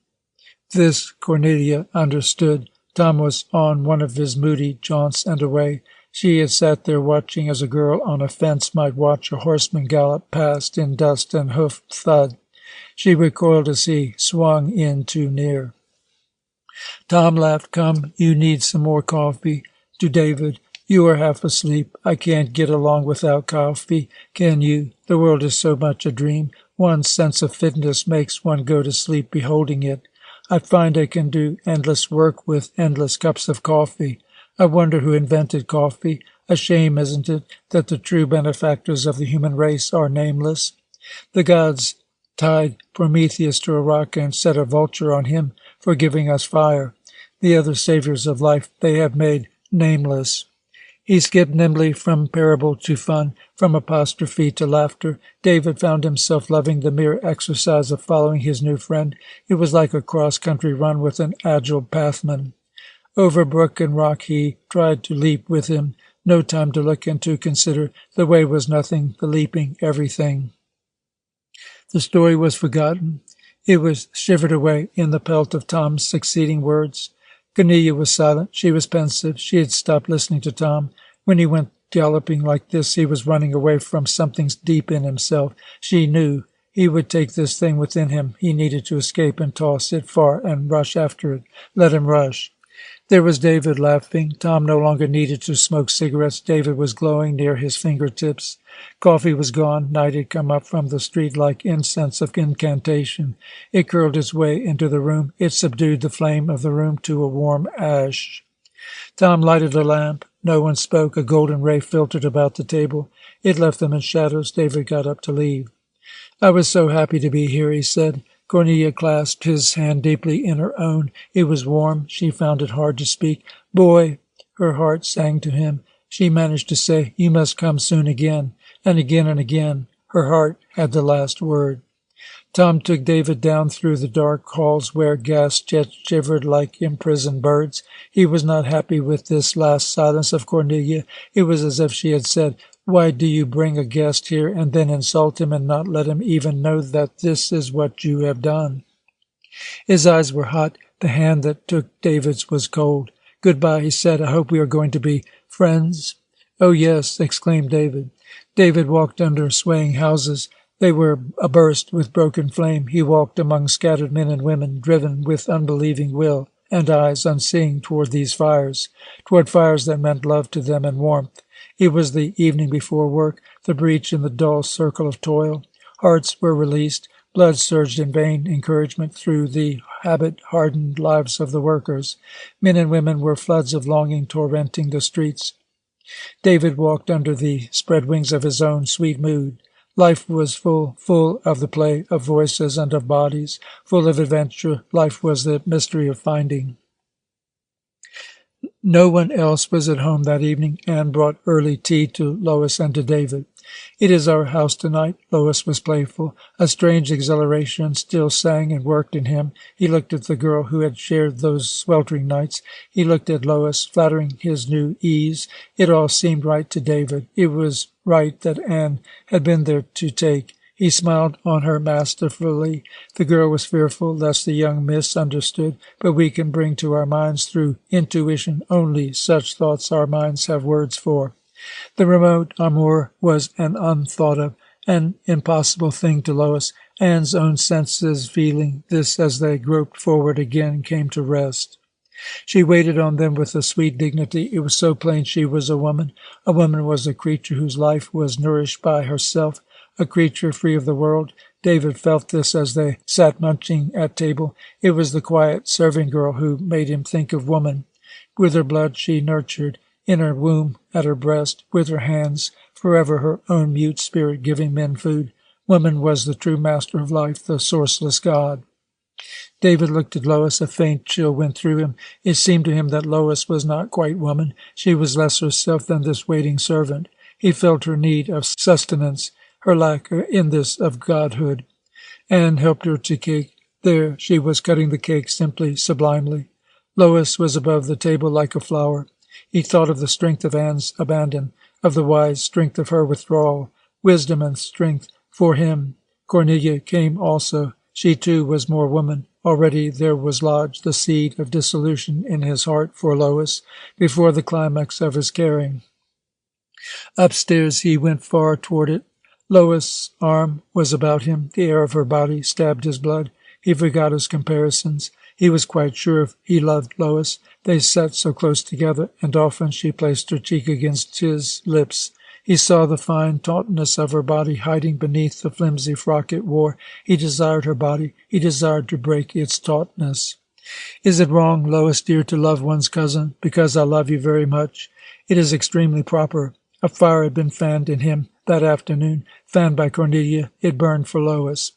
This Cornelia understood. Tom was on one of his moody jaunts and away. She had sat there watching as a girl on a fence might watch a horseman gallop past in dust and hoof thud. She recoiled as he swung in too near. Tom laughed. "Come, you need some more coffee." To David, "You are half asleep. I can't get along without coffee. Can you? The world is so much a dream. One's sense of fitness makes one go to sleep beholding it. I find I can do endless work with endless cups of coffee. I wonder who invented coffee. A shame, isn't it, that the true benefactors of the human race are nameless? The gods tied Prometheus to a rock and set a vulture on him for giving us fire. The other saviors of life they have made nameless." He skipped nimbly from parable to fun, from apostrophe to laughter. David found himself loving the mere exercise of following his new friend. It was like a cross-country run with an agile pathman. Over brook and rock he tried to leap with him. No time to look and to consider. The way was nothing, the leaping everything. The story was forgotten. It was shivered away in the pelt of Tom's succeeding words. Cornelia was silent. She was pensive. She had stopped listening to Tom. When he went galloping like this, he was running away from something deep in himself. She knew he would take this thing within him. He needed to escape and toss it far and rush after it. Let him rush. There was David laughing. Tom no longer needed to smoke cigarettes. David was glowing near his fingertips. Coffee was gone. Night had come up from the street like incense of incantation. It curled its way into the room. It subdued the flame of the room to a warm ash. Tom lighted a lamp. No one spoke. A golden ray filtered about the table. It left them in shadows. David got up to leave. "I was so happy to be here," he said. Cornelia clasped his hand deeply in her own. It was warm. She found it hard to speak. "Boy," her heart sang to him. She managed to say, "You must come soon again," and again and again. Her heart had the last word. Tom took David down through the dark halls where gas jets shivered like imprisoned birds. He was not happy with this last silence of Cornelia. It was as if she had said, "Why do you bring a guest here and then insult him and not let him even know that this is what you have done?" His eyes were hot. The hand that took David's was cold. "Goodbye," he said. "I hope we are going to be friends." "Oh, yes," exclaimed David. David walked under swaying houses. They were aburst with broken flame. He walked among scattered men and women, driven with unbelieving will and eyes unseeing toward these fires, toward fires that meant love to them and warmth. It was the evening before work, the breach in the dull circle of toil. Hearts were released. Blood surged in vain encouragement through the habit-hardened lives of the workers. Men and women were floods of longing torrenting the streets. David walked under the spread wings of his own sweet mood. Life was full of the play of voices and of bodies, full of adventure. Life was the mystery of finding. No one else was at home that evening. Anne brought early tea to Lois and to David. "It is our house tonight." Lois was playful. A strange exhilaration still sang and worked in him. He looked at the girl who had shared those sweltering nights. He looked at Lois, flattering his new ease. It all seemed right to David. It was right that Anne had been there to take. He smiled on her masterfully. The girl was fearful lest the young miss understood, but we can bring to our minds through intuition only such thoughts our minds have words for. The remote amour was an unthought of, an impossible thing to Lois. Anne's own senses feeling this as they groped forward again came to rest. She waited on them with a sweet dignity. It was so plain she was a woman. A woman was a creature whose life was nourished by herself, a creature free of the world. David felt this as they sat munching at table. It was the quiet serving girl who made him think of woman. With her blood she nurtured, in her womb, at her breast, with her hands, forever her own mute spirit giving men food. Woman was the true master of life, the sourceless God. David looked at Lois. A faint chill went through him. It seemed to him that Lois was not quite woman. She was less herself than this waiting servant. He felt her need of sustenance, her lack in this of godhood. Anne helped her to cake. There she was cutting the cake simply, sublimely. Lois was above the table like a flower. He thought of the strength of Anne's abandon, of the wise strength of her withdrawal, wisdom and strength for him. Cornelia came also. She, too, was more woman. Already there was lodged the seed of dissolution in his heart for Lois, before the climax of his caring. Upstairs he went far toward it. Lois' arm was about him. The air of her body stabbed his blood. He forgot his comparisons. He was quite sure he loved Lois. They sat so close together, and often she placed her cheek against his lips. He saw the fine tautness of her body hiding beneath the flimsy frock it wore. He desired her body. He desired to break its tautness. "Is it wrong, Lois dear, to love one's cousin? Because I love you very much. It is extremely proper." A fire had been fanned in him that afternoon, fanned by Cornelia. It burned for Lois.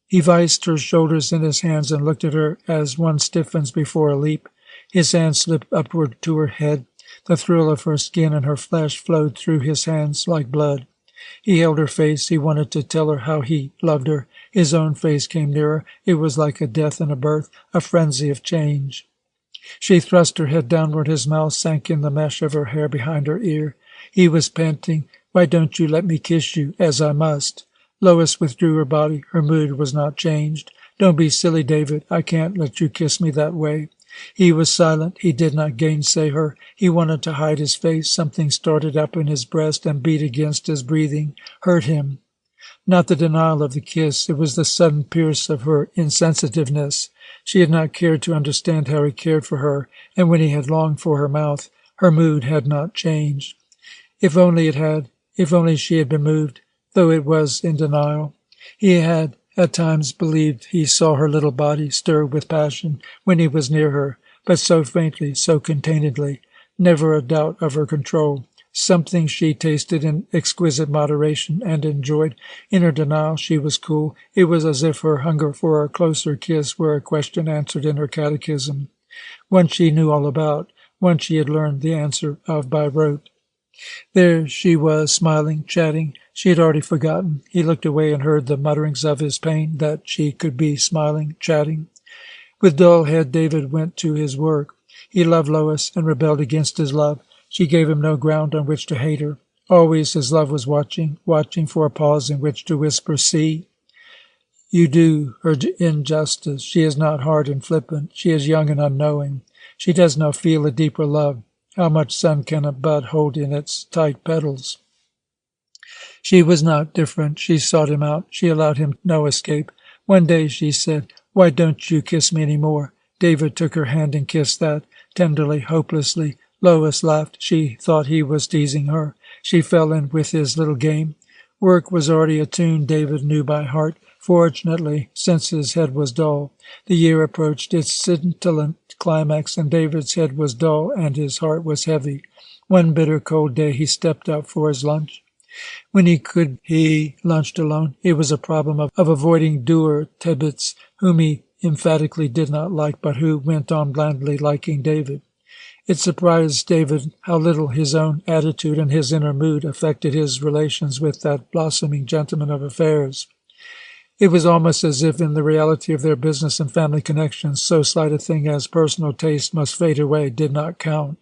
He viced her shoulders in his hands and looked at her as one stiffens before a leap. His hand slipped upward to her head. The thrill of her skin and her flesh flowed through his hands like blood. He held her face. He wanted to tell her how he loved her. His own face came nearer. It was like a death and a birth, a frenzy of change. She thrust her head downward. His mouth sank in the mesh of her hair behind her ear. He was panting. "Why don't you let me kiss you, as I must?" Lois withdrew her body. Her mood was not changed. "Don't be silly, David. I can't let you kiss me that way." He was silent. He did not gainsay her. He wanted to hide his face. Something started up in his breast and beat against his breathing, hurt him. Not the denial of the kiss. It was the sudden pierce of her insensitiveness. She had not cared to understand how he cared for her, and when he had longed for her mouth, her mood had not changed. If only it had. If only she had been moved, though it was in denial. He had at times believed he saw her little body stir with passion when he was near her, but so faintly, so containedly, never a doubt of her control. Something she tasted in exquisite moderation and enjoyed. In her denial she was cool. It was as if her hunger for a closer kiss were a question answered in her catechism, one she knew all about, one she had learned the answer of by rote. There she was, smiling, chatting. She had already forgotten. He looked away and heard the mutterings of his pain, that she could be smiling, chatting. With dull head, David went to his work. He loved Lois and rebelled against his love. She gave him no ground on which to hate her. Always his love was watching for a pause in which to whisper, "See, you do her injustice. She is not hard and flippant. She is young and unknowing. She does not feel a deeper love. How much sun can a bud hold in its tight petals?" She was not different. She sought him out. She allowed him no escape. One day she said, "Why don't you kiss me any more?" David took her hand and kissed that, tenderly, hopelessly. Lois laughed. She thought he was teasing her. She fell in with his little game. Work was already a tune David knew by heart, fortunately, since his head was dull. The year approached its scintillant climax, and David's head was dull and his heart was heavy. One bitter cold day he stepped out for his lunch. When he lunched alone. It was a problem of avoiding dour Tibbets, whom he emphatically did not like, but who went on blandly liking David. It surprised David how little his own attitude and his inner mood affected his relations with that blossoming gentleman of affairs. It was almost as if in the reality of their business and family connections, so slight a thing as personal taste must fade away did not count.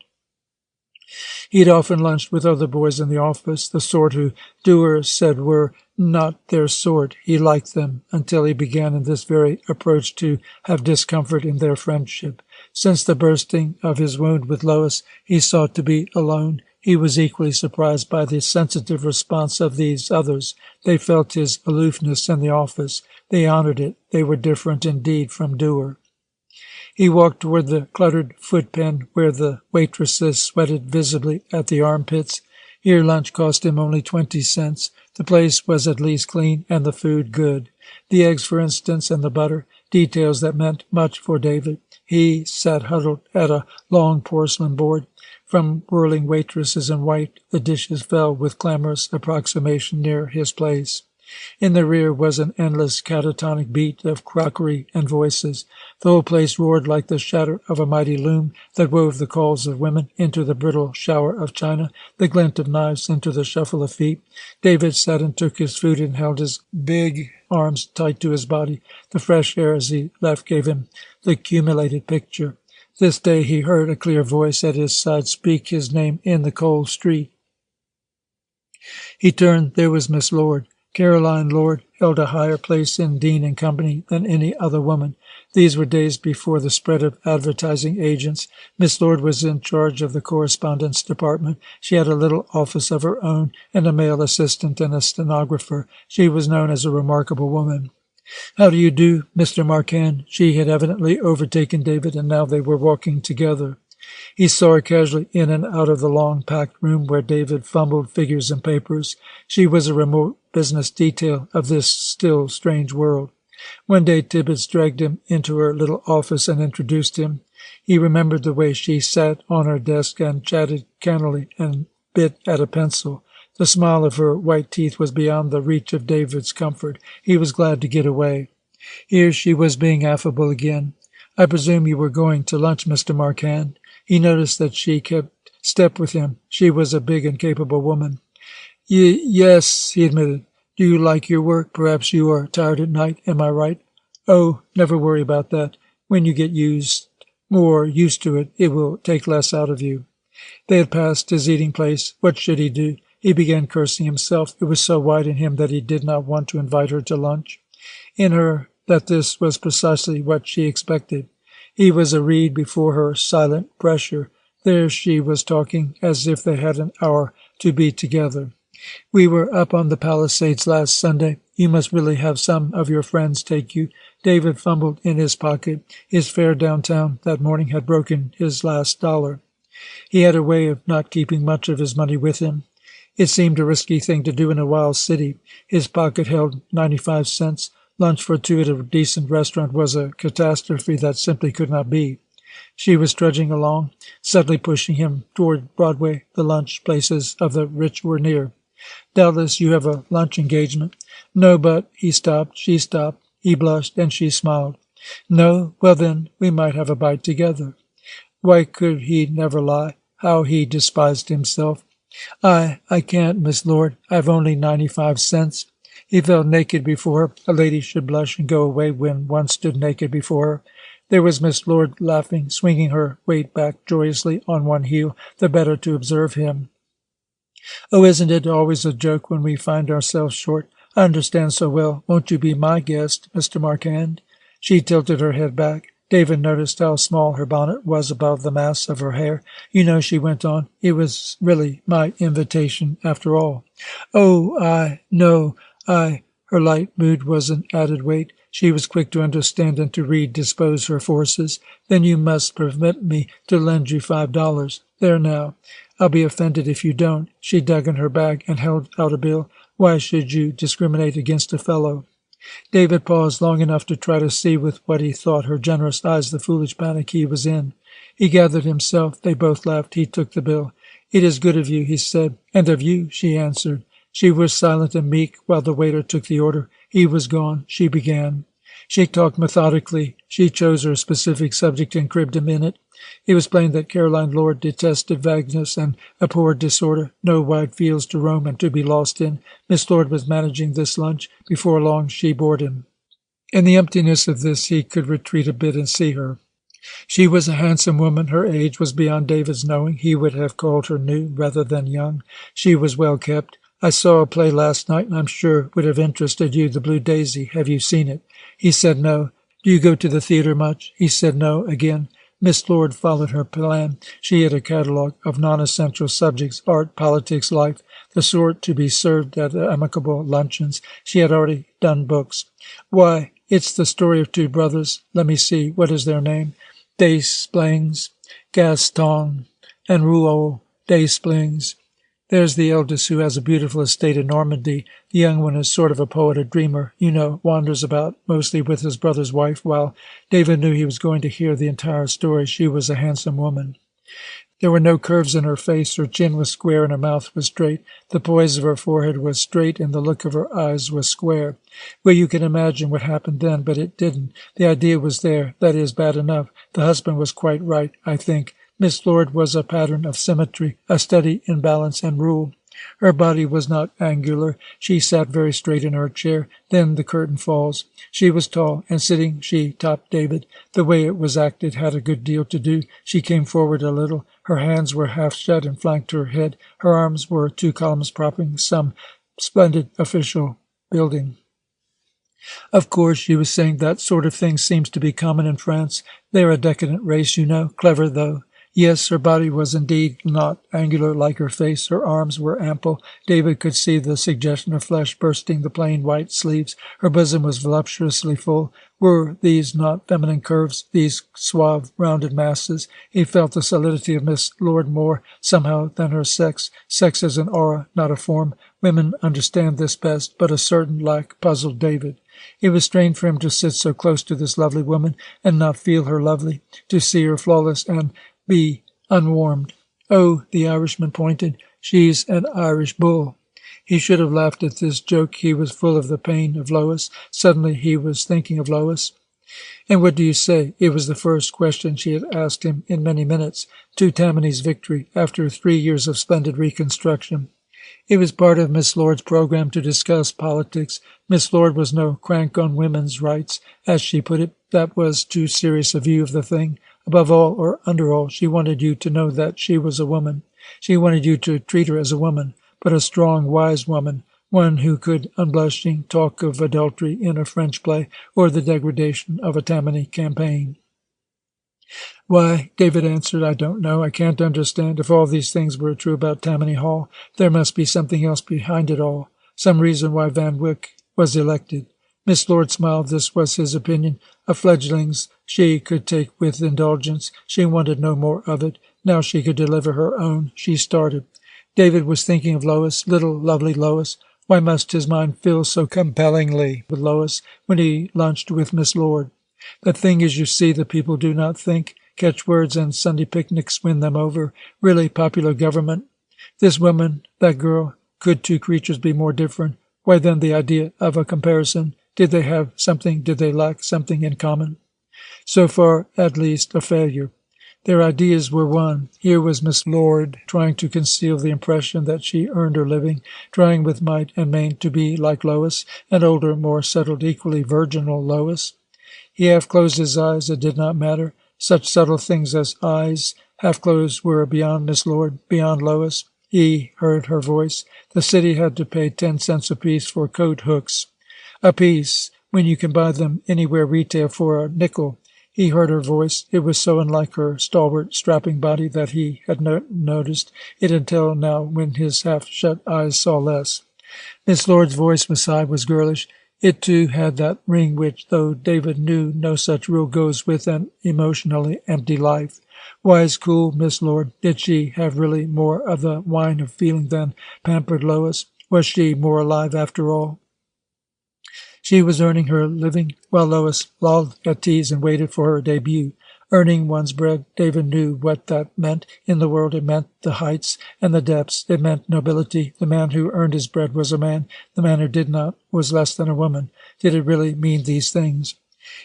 He had often lunched with other boys in the office, the sort who Dewar said were not their sort. He liked them, until he began in this very approach to have discomfort in their friendship. Since the bursting of his wound with Lois, he sought to be alone. He was equally surprised by the sensitive response of these others. They felt his aloofness in the office. They honored it. They were different indeed from Dewar. He walked toward the cluttered footpen where the waitresses sweated visibly at the armpits. Here lunch cost him only 20 cents. The place was at least clean and the food good. The eggs, for instance, and the butter, details that meant much for David. He sat huddled at a long porcelain board. From whirling waitresses in white, the dishes fell with clamorous approximation near his place. In the rear was an endless catatonic beat of crockery and voices. The whole place roared like the shatter of a mighty loom that wove the calls of women into the brittle shower of china, the glint of knives into the shuffle of feet. David sat and took his food and held his big arms tight to his body. The fresh air as he left gave him the accumulated picture. This day he heard a clear voice at his side speak his name in the cold street. He turned. There was Miss Lord. Caroline Lord held a higher place in Dean and Company than any other woman. These were days before the spread of advertising agents. Miss Lord was in charge of the correspondence department. She had a little office of her own and a male assistant and a stenographer. She was known as a remarkable woman. "How do you do, Mr. Marquand?" She had evidently overtaken David, and now they were walking together. He saw her casually in and out of the long, packed room where David fumbled figures and papers. She was a remote business detail of this still strange world. One day Tibbets dragged him into her little office and introduced him. He remembered the way she sat on her desk and chatted cannily and bit at a pencil. The smile of her white teeth was beyond the reach of David's comfort. He was glad to get away. Here she was being affable again. "I presume you were going to lunch, Mr. Marquand?" He noticed that she kept step with him. She was a big and capable woman. Yes, he admitted. "Do you like your work? Perhaps you are tired at night. Am I right?" "Oh, never worry about that. When you get more used to it, it will take less out of you." They had passed his eating place. What should he do? He began cursing himself. It was so wide in him that he did not want to invite her to lunch. In her, that this was precisely what she expected. He was a reed before her silent pressure. There she was talking as if they had an hour to be together. "We were up on the Palisades last Sunday. You must really have some of your friends take you." David fumbled in his pocket. His fare downtown that morning had broken his last $1. He had a way of not keeping much of his money with him. It seemed a risky thing to do in a wild city. His pocket held 95 cents. Lunch for two at a decent restaurant was a catastrophe that simply could not be. She was trudging along, suddenly pushing him toward Broadway. The lunch places of the rich were near. "Doubtless you have a lunch engagement." "No, but—" He stopped. She stopped. He blushed, and she smiled. "No? Well, then, we might have a bite together." Why could he never lie? How he despised himself. I can't, Miss Lord. I've only 95 cents. He felt naked before her. A lady should blush and go away when one stood naked before her. There was Miss Lord laughing, swinging her weight back joyously on one heel, the better to observe him. "Oh, isn't it always a joke when we find ourselves short? I understand so well. Won't you be my guest, Mr. Marquand?" She tilted her head back. David noticed how small her bonnet was above the mass of her hair. "You know," she went on, "it was really my invitation after all." "Oh, Her light mood was an added weight. She was quick to understand and to redispose her forces. "Then you must permit me to lend you $5. There now. I'll be offended if you don't." She dug in her bag and held out a bill. "Why should you discriminate against a fellow?" David paused long enough to try to see with what he thought her generous eyes the foolish panic he was in. He gathered himself. They both laughed. He took the bill. "It is good of you," he said. "And of you," she answered. She was silent and meek while the waiter took the order. He was gone. She began. She talked methodically. She chose her specific subject and cribbed him in it. It was plain that Caroline Lord detested vagueness and abhorred disorder. No wide fields to roam and to be lost in. Miss Lord was managing this lunch. Before long she bored him. In the emptiness of this he could retreat a bit and see her. She was a handsome woman. Her age was beyond David's knowing. He would have called her new rather than young. She was well kept. "I saw a play last night, and I'm sure would have interested you, The Blue Daisy. Have you seen it?" He said no. "Do you go to the theater much?" He said no again. Miss Lord followed her plan. She had a catalogue of non-essential subjects, art, politics, life, the sort to be served at amicable luncheons. She had already done books. "Why, it's the story of two brothers. Let me see, what is their name? Desplings, Gaston, and Rouault Desplings. There's the eldest, who has a beautiful estate in Normandy. The young one is sort of a poet, a dreamer, wanders about mostly with his brother's wife, while David knew he was going to hear the entire story. She was a handsome woman. There were no curves in her face. Her chin was square and her mouth was straight. The poise of her forehead was straight and the look of her eyes was square. Well, you can imagine what happened then, but it didn't. The idea was there. That is bad enough. The husband was quite right, I think. Miss Lord was a pattern of symmetry, a study in balance and rule. Her body was not angular. She sat very straight in her chair. Then the curtain falls. She was tall, and sitting she topped David. The way it was acted had a good deal to do. She came forward a little. Her hands were half shut and flanked her head. Her arms were two columns propping some splendid official building. Of course, she was saying that sort of thing seems to be common in France. They're a decadent race, you know. Clever, though. Yes, her body was indeed not angular like her face. Her arms were ample. David could see the suggestion of flesh bursting the plain white sleeves. Her bosom was voluptuously full. Were these not feminine curves, these suave, rounded masses? He felt the solidity of Miss Lord more, somehow, than her sex. Sex is an aura, not a form. Women understand this best, but a certain lack puzzled David. It was strange for him to sit so close to this lovely woman and not feel her lovely, to see her flawless and be unwarmed. Oh, the Irishman pointed. She's an Irish bull. He should have laughed at this joke. He was full of the pain of Lois. Suddenly he was thinking of Lois. And what do you say? It was the first question she had asked him in many minutes, to Tammany's victory, after 3 years of splendid reconstruction. It was part of Miss Lord's program to discuss politics. Miss Lord was no crank on women's rights, as she put it. That was too serious a view of the thing. Above all, or under all, she wanted you to know that she was a woman. She wanted you to treat her as a woman, but a strong, wise woman, one who could, unblushing, talk of adultery in a French play or the degradation of a Tammany campaign. Why, David answered, I don't know. I can't understand. If all these things were true about Tammany Hall, there must be something else behind it all, some reason why Van Wyck was elected. Miss Lord smiled. This was his opinion. Of fledglings she could take with indulgence. She wanted no more of it. Now she could deliver her own. She started. David was thinking of Lois, little lovely Lois. Why must his mind fill so compellingly with Lois when he lunched with Miss Lord? The thing is, you see, the people do not think. Catchwords and Sunday picnics win them over. Really, popular government. This woman, that girl, could two creatures be more different? Why then the idea of a comparison? Did they have something? Did they lack something in common? So far, at least, a failure. Their ideas were one. Here was Miss Lord trying to conceal the impression that she earned her living, trying with might and main to be like Lois, an older, more settled, equally virginal Lois. He half closed his eyes. It did not matter. Such subtle things as eyes half closed were beyond Miss Lord, beyond Lois. He heard her voice. The city had to pay 10 cents apiece for coat hooks. A piece, when you can buy them anywhere retail for a nickel. He heard her voice. It was so unlike her stalwart, strapping body that he had not noticed it until now, when his half-shut eyes saw less. Miss Lord's voice, beside, was girlish. It, too, had that ring which, though David knew no such rule, goes with an emotionally empty life. Wise, cool Miss Lord. Did she have really more of the wine of feeling than pampered Lois? Was she more alive after all? She was earning her living, while Lois lolled at ease and waited for her debut. Earning one's bread, David knew what that meant. In the world it meant the heights and the depths. It meant nobility. The man who earned his bread was a man. The man who did not was less than a woman. Did it really mean these things?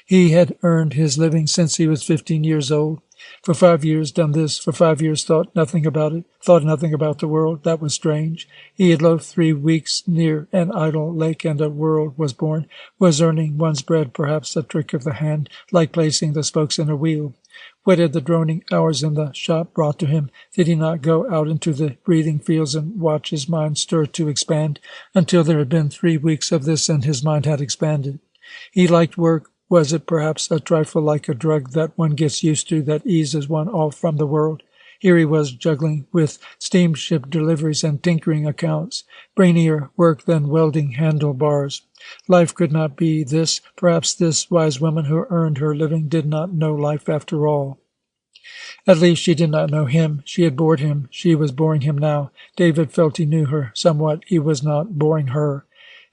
He had earned his living since he was 15 years old. For 5 years done this, for 5 years thought nothing about it, thought nothing about the world. That was strange. He had loafed 3 weeks near an idle lake, and a world was born. Was earning one's bread perhaps a trick of the hand, like placing the spokes in a wheel? What had the droning hours in the shop brought to him? Did he not go out into the breathing fields and watch his mind stir to expand? Until there had been 3 weeks of this, and his mind had expanded. He liked work. Was it perhaps a trifle like a drug that one gets used to, that eases one off from the world? Here he was juggling with steamship deliveries and tinkering accounts, brainier work than welding handlebars. Life could not be this. Perhaps this wise woman who earned her living did not know life after all. At least she did not know him. She had bored him. She was boring him now. David felt he knew her somewhat. He was not boring her.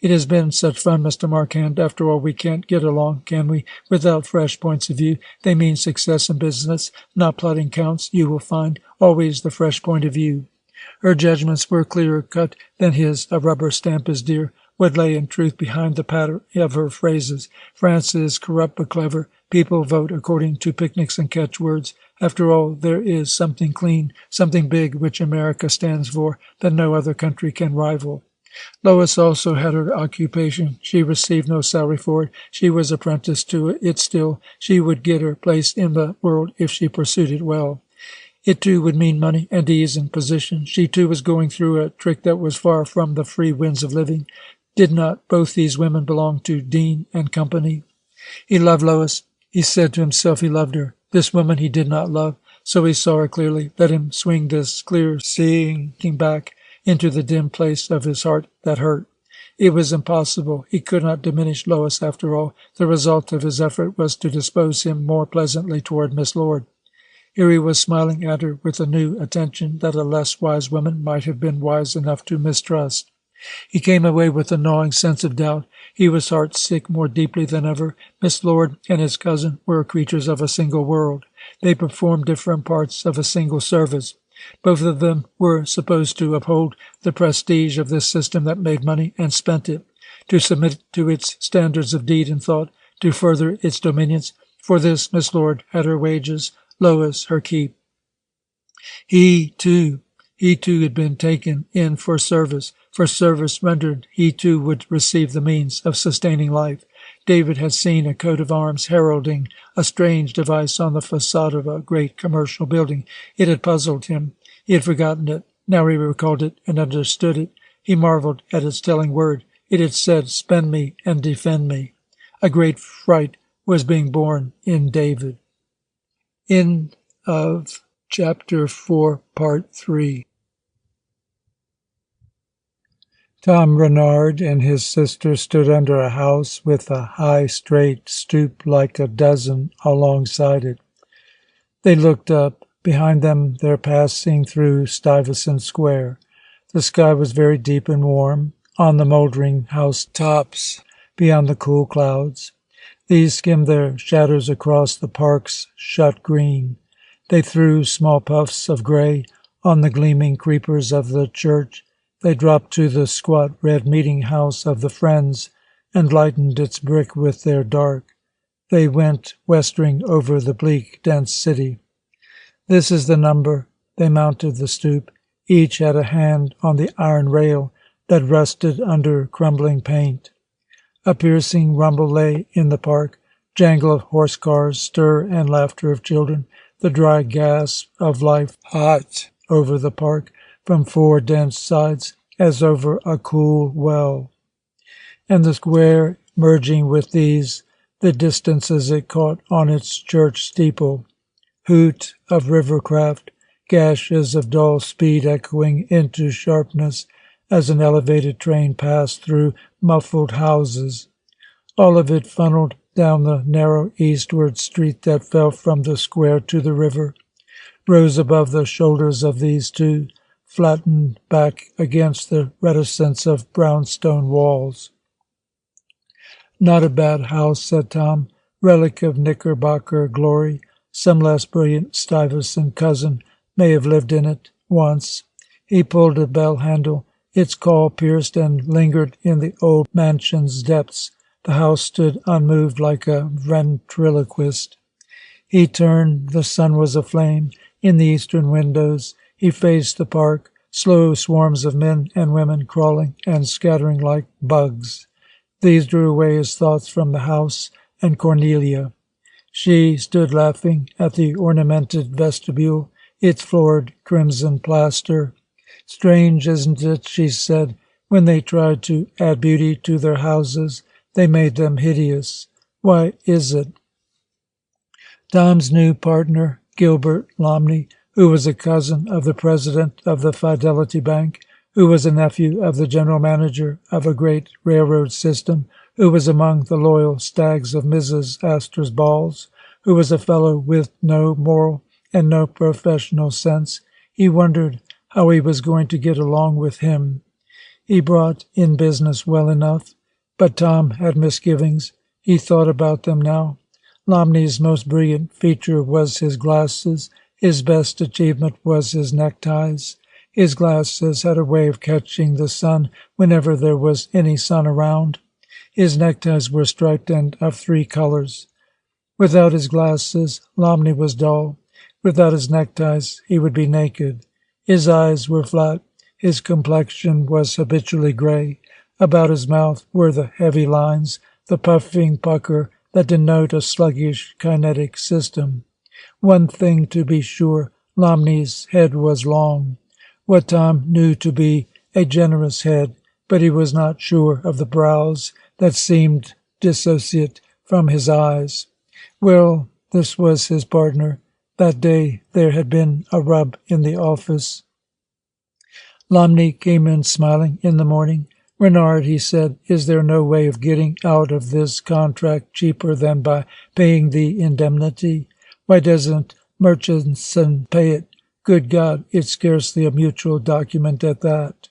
It has been such fun, Mr. Marquand. After all, we can't get along, can we, without fresh points of view? They mean success in business. Not plotting counts, you will find. Always the fresh point of view. Her judgments were clearer cut than his. A rubber stamp is dear. What lay in truth behind the patter of her phrases? France is corrupt but clever. People vote according to picnics and catchwords. After all, there is something clean, something big, which America stands for, that no other country can rival. Lois also had her occupation. She received no salary for it. She was apprenticed to it still. She would get her place in the world if she pursued it well. It, too, would mean money and ease and position. She, too, was going through a trick that was far from the free winds of living. Did not both these women belong to Dean and Company? He loved Lois. He said to himself he loved her. This woman he did not love, so he saw her clearly. Let him swing this clear seeing back into the dim place of his heart that hurt. It was impossible. He could not diminish Lois after all. The result of his effort was to dispose him more pleasantly toward Miss Lord. Here he was smiling at her with a new attention that a less wise woman might have been wise enough to mistrust. He came away with a gnawing sense of doubt. He was heart-sick more deeply than ever. Miss Lord and his cousin were creatures of a single world. They performed different parts of a single service. Both of them were supposed to uphold the prestige of this system that made money and spent it, to submit to its standards of deed and thought, to further its dominions. For this Miss Lord had her wages, Lois her keep. He too had been taken in for service rendered. He too would receive the means of sustaining life. David had seen a coat of arms heralding a strange device on the facade of a great commercial building. It had puzzled him. He had forgotten it. Now he recalled it and understood it. He marveled at its telling word. It had said, "Spend me and defend me." A great fright was being born in David. End of Chapter 4, Part 3. Tom Renard and his sister stood under a house with a high, straight stoop like a dozen alongside it. They looked up. Behind them, they're passing through Stuyvesant Square. The sky was very deep and warm on the mouldering house tops beyond the cool clouds. These skimmed their shadows across the park's shut green. They threw small puffs of gray on the gleaming creepers of the church. They dropped to the squat red meeting house of the Friends and lightened its brick with their dark. They went westering over the bleak, dense city. "This is the number." They mounted the stoop. Each had a hand on the iron rail that rusted under crumbling paint. A piercing rumble lay in the park, jangle of horse cars, stir and laughter of children, the dry gasp of life hot over the park from four dense sides as over a cool well. And the square merging with these, the distances it caught on its church steeple. Hoot of river craft, gashes of dull speed echoing into sharpness as an elevated train passed through muffled houses. All of it funneled down the narrow eastward street that fell from the square to the river, rose above the shoulders of these two, flattened back against the reticence of brownstone walls. "Not a bad house," said Tom, "relic of Knickerbocker glory. Some less brilliant Stuyvesant cousin may have lived in it once." He pulled a bell handle. Its call pierced and lingered in the old mansion's depths. The house stood unmoved like a ventriloquist. He turned. The sun was aflame in the eastern windows. He faced the park, slow swarms of men and women crawling and scattering like bugs. These drew away his thoughts from the house and Cornelia. She stood laughing at the ornamented vestibule, its floored crimson plaster. "Strange, isn't it?" she said. "When they tried to add beauty to their houses, they made them hideous. Why is it?" Tom's new partner, Gilbert Lomney, who was a cousin of the president of the Fidelity Bank, who was a nephew of the general manager of a great railroad system, who was among the loyal stags of Mrs. Astor's balls, who was a fellow with no moral and no professional sense. He wondered how he was going to get along with him. He brought in business well enough, but Tom had misgivings. He thought about them now. Lomney's most brilliant feature was his glasses. His best achievement was his neckties. His glasses had a way of catching the sun whenever there was any sun around. His neckties were striped and of three colors. Without his glasses, Lomney was dull. Without his neckties, he would be naked. His eyes were flat. His complexion was habitually gray. About his mouth were the heavy lines, the puffing pucker that denote a sluggish kinetic system. One thing to be sure, Lomney's head was long. What Tom knew to be a generous head, but he was not sure of the brows that seemed dissociate from his eyes. Well, this was his partner. That day there had been a rub in the office. Lomney came in smiling in the morning. "Renard," he said, "is there no way of getting out of this contract cheaper than by paying the indemnity? Why doesn't Murchison pay it? Good God, it's scarcely a mutual document at that."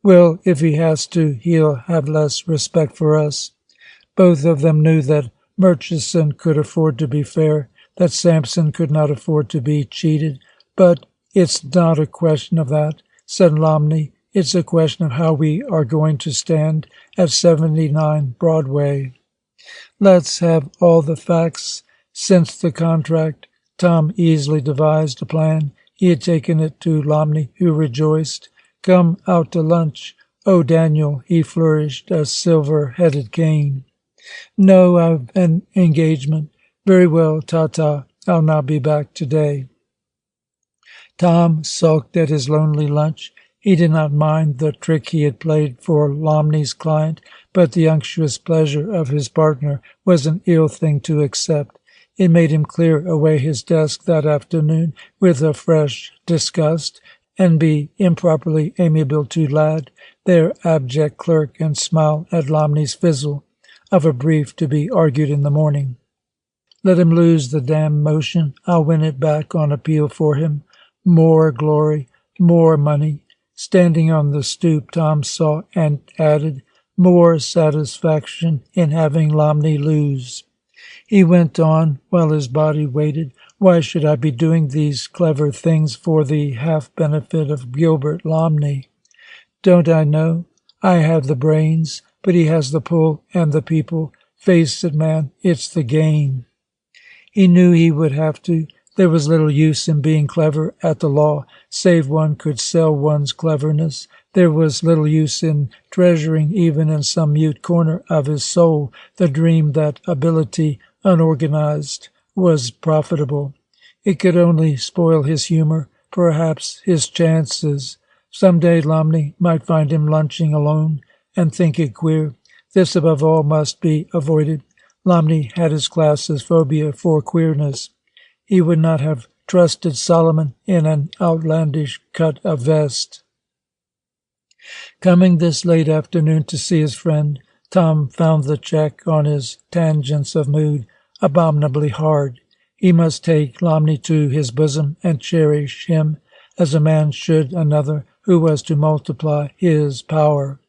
"Well, if he has to, he'll have less respect for us." Both of them knew that Murchison could afford to be fair, that Sampson could not afford to be cheated. "But it's not a question of that," said Lomney. "It's a question of how we are going to stand at 79 Broadway. Let's have all the facts since the contract." Tom easily devised a plan. He had taken it to Lomney, who rejoiced. "Come out to lunch." "Oh, Daniel," he flourished a silver-headed cane. "No, I've an engagement." "Very well, ta-ta. I'll not be back today." Tom sulked at his lonely lunch. He did not mind the trick he had played for Lomney's client, but the unctuous pleasure of his partner was an ill thing to accept. It made him clear away his desk that afternoon with a fresh disgust, and be improperly amiable to Ladd, their abject clerk, and smile at Lomney's fizzle of a brief to be argued in the morning. Let him lose the damn motion. I'll win it back on appeal for him. More glory, more money. Standing on the stoop, Tom saw and added, more satisfaction in having Lomney lose. He went on while his body waited. Why should I be doing these clever things for the half-benefit of Gilbert Lomney? Don't I know? I have the brains, but he has the pull and the people. Face it, man, it's the game. He knew he would have to. There was little use in being clever at the law, save one could sell one's cleverness. There was little use in treasuring, even in some mute corner of his soul, the dream that ability, unorganized, was profitable. It could only spoil his humor, perhaps his chances. Some day Lomney might find him lunching alone and think it queer. This, above all, must be avoided. Lomney had his class's phobia for queerness. He would not have trusted Solomon in an outlandish cut of vest. Coming this late afternoon to see his friend, Tom found the check on his tangents of mood abominably hard. He must take Lomney to his bosom and cherish him as a man should another who was to multiply his power.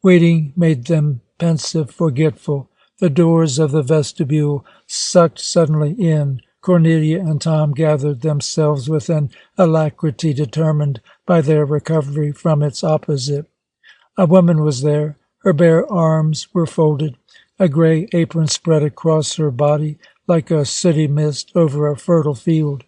Waiting made them pensive, forgetful. The doors of the vestibule sucked suddenly in. Cornelia and Tom gathered themselves with an alacrity determined by their recovery from its opposite. A woman was there. Her bare arms were folded, a gray apron spread across her body like a sooty mist over a fertile field.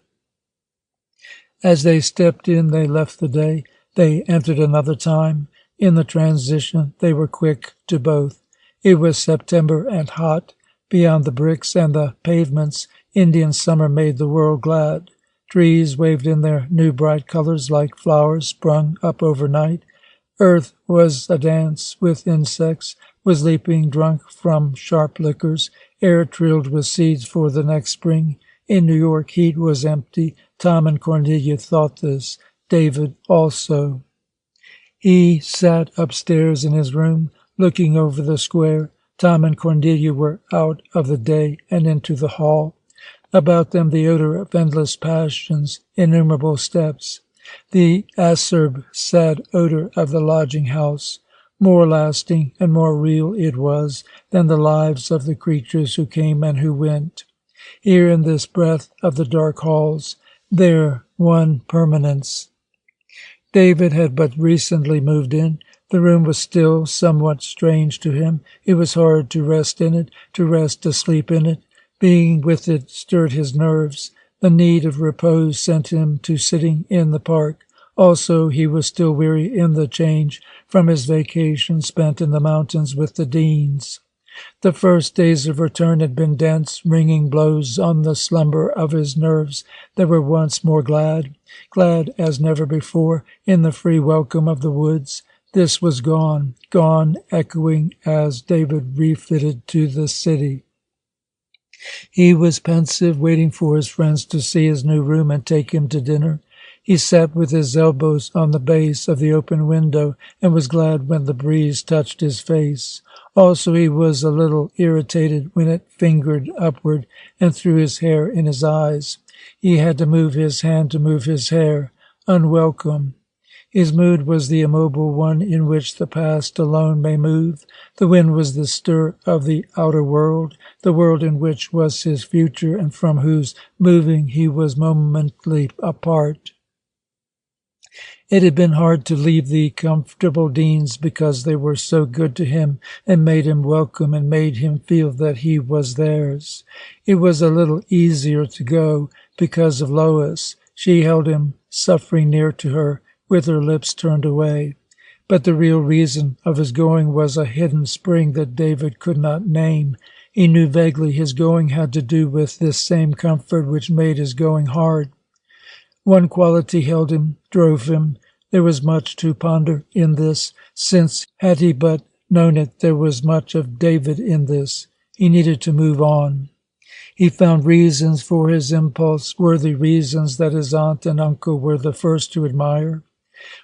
As they stepped in, they left the day. They entered another time. In the transition, they were quick to both. It was September and hot. Beyond the bricks and the pavements, Indian summer made the world glad. Trees waved in their new bright colors like flowers sprung up overnight. Earth was a dance with insects, was leaping drunk from sharp liquors. Air trilled with seeds for the next spring. In New York, heat was empty. Tom and Cornelia thought this. David also. He sat upstairs in his room, looking over the square. Tom and Cornelia were out of the day and into the hall. About them the odor of endless passions, innumerable steps. The acerb, sad odor of the lodging-house. More lasting and more real it was than the lives of the creatures who came and who went. Here in this breath of the dark halls, there one permanence. David had but recently moved in. The room was still somewhat strange to him. It was hard to rest in it, to rest asleep in it. Being with it stirred his nerves. The need of repose sent him to sitting in the park. Also, he was still weary in the change from his vacation spent in the mountains with the Deans. The first days of return had been dense, ringing blows on the slumber of his nerves that were once more glad as never before, in the free welcome of the woods. This was gone, echoing as David refitted to the city. He was pensive, waiting for his friends to see his new room and take him to dinner. He sat with his elbows on the base of the open window and was glad when the breeze touched his face. Also, he was a little irritated when it fingered upward and threw his hair in his eyes. He had to move his hand to move his hair. Unwelcome. His mood was the immobile one in which the past alone may move. The wind was the stir of the outer world, the world in which was his future and from whose moving he was momently a part. It had been hard to leave the comfortable Deans because they were so good to him and made him welcome and made him feel that he was theirs. It was a little easier to go because of Lois. She held him, suffering near to her, with her lips turned away. But the real reason of his going was a hidden spring that David could not name. He knew vaguely his going had to do with this same comfort which made his going hard. One quality held him, drove him. There was much to ponder in this, since, had he but known it, there was much of David in this. He needed to move on. He found reasons for his impulse, worthy reasons that his aunt and uncle were the first to admire.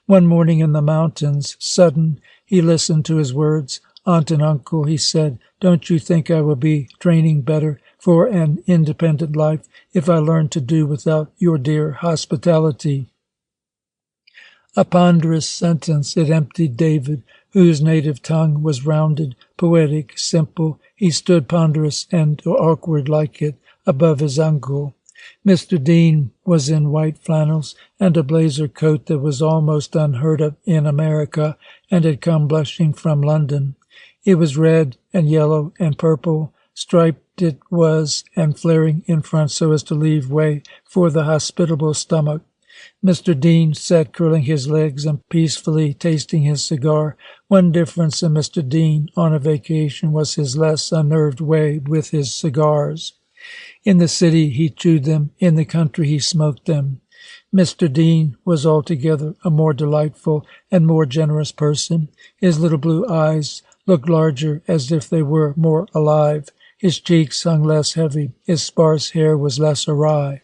One morning in the mountains, sudden, he listened to his words. "Aunt and uncle," he said, "don't you think I will be training better for an independent life if I learn to do without your dear hospitality?" A ponderous sentence, it emptied David, whose native tongue was rounded, poetic, simple. He stood ponderous and awkward like it, above his uncle. Mr. Dean was in white flannels and a blazer coat that was almost unheard of in America and had come blushing from London. It was red and yellow and purple, striped it was, and flaring in front so as to leave way for the hospitable stomach. Mr. Dean sat curling his legs and peacefully tasting his cigar. One difference in Mr. Dean on a vacation was his less unnerved way with his cigars. In the city he chewed them, in the country he smoked them. Mr. Dean was altogether a more delightful and more generous person. His little blue eyes looked larger, as if they were more alive. His cheeks hung less heavy. His sparse hair was less awry.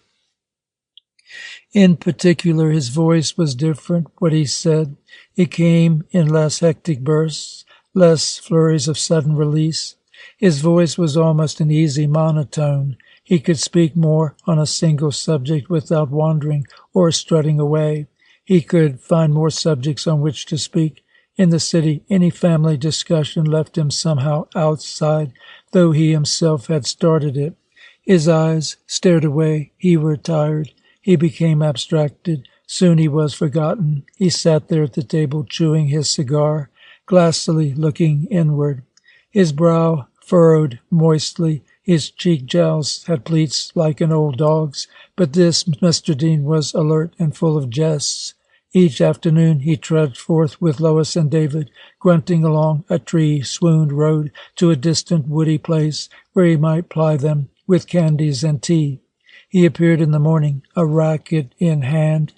In particular, his voice was different, what he said. It came in less hectic bursts, less flurries of sudden release. His voice was almost an easy monotone. He could speak more on a single subject without wandering or strutting away. He could find more subjects on which to speak. In the city, any family discussion left him somehow outside, though he himself had started it. His eyes stared away. He retired. He became abstracted. Soon he was forgotten. He sat there at the table chewing his cigar, glassily looking inward. His brow furrowed moistly. His cheek jowls had pleats like an old dog's, but this Mr. Dean was alert and full of jests. Each afternoon he trudged forth with Lois and David, grunting along a tree-swooned road to a distant woody place where he might ply them with candies and tea. He appeared in the morning, a racket in hand.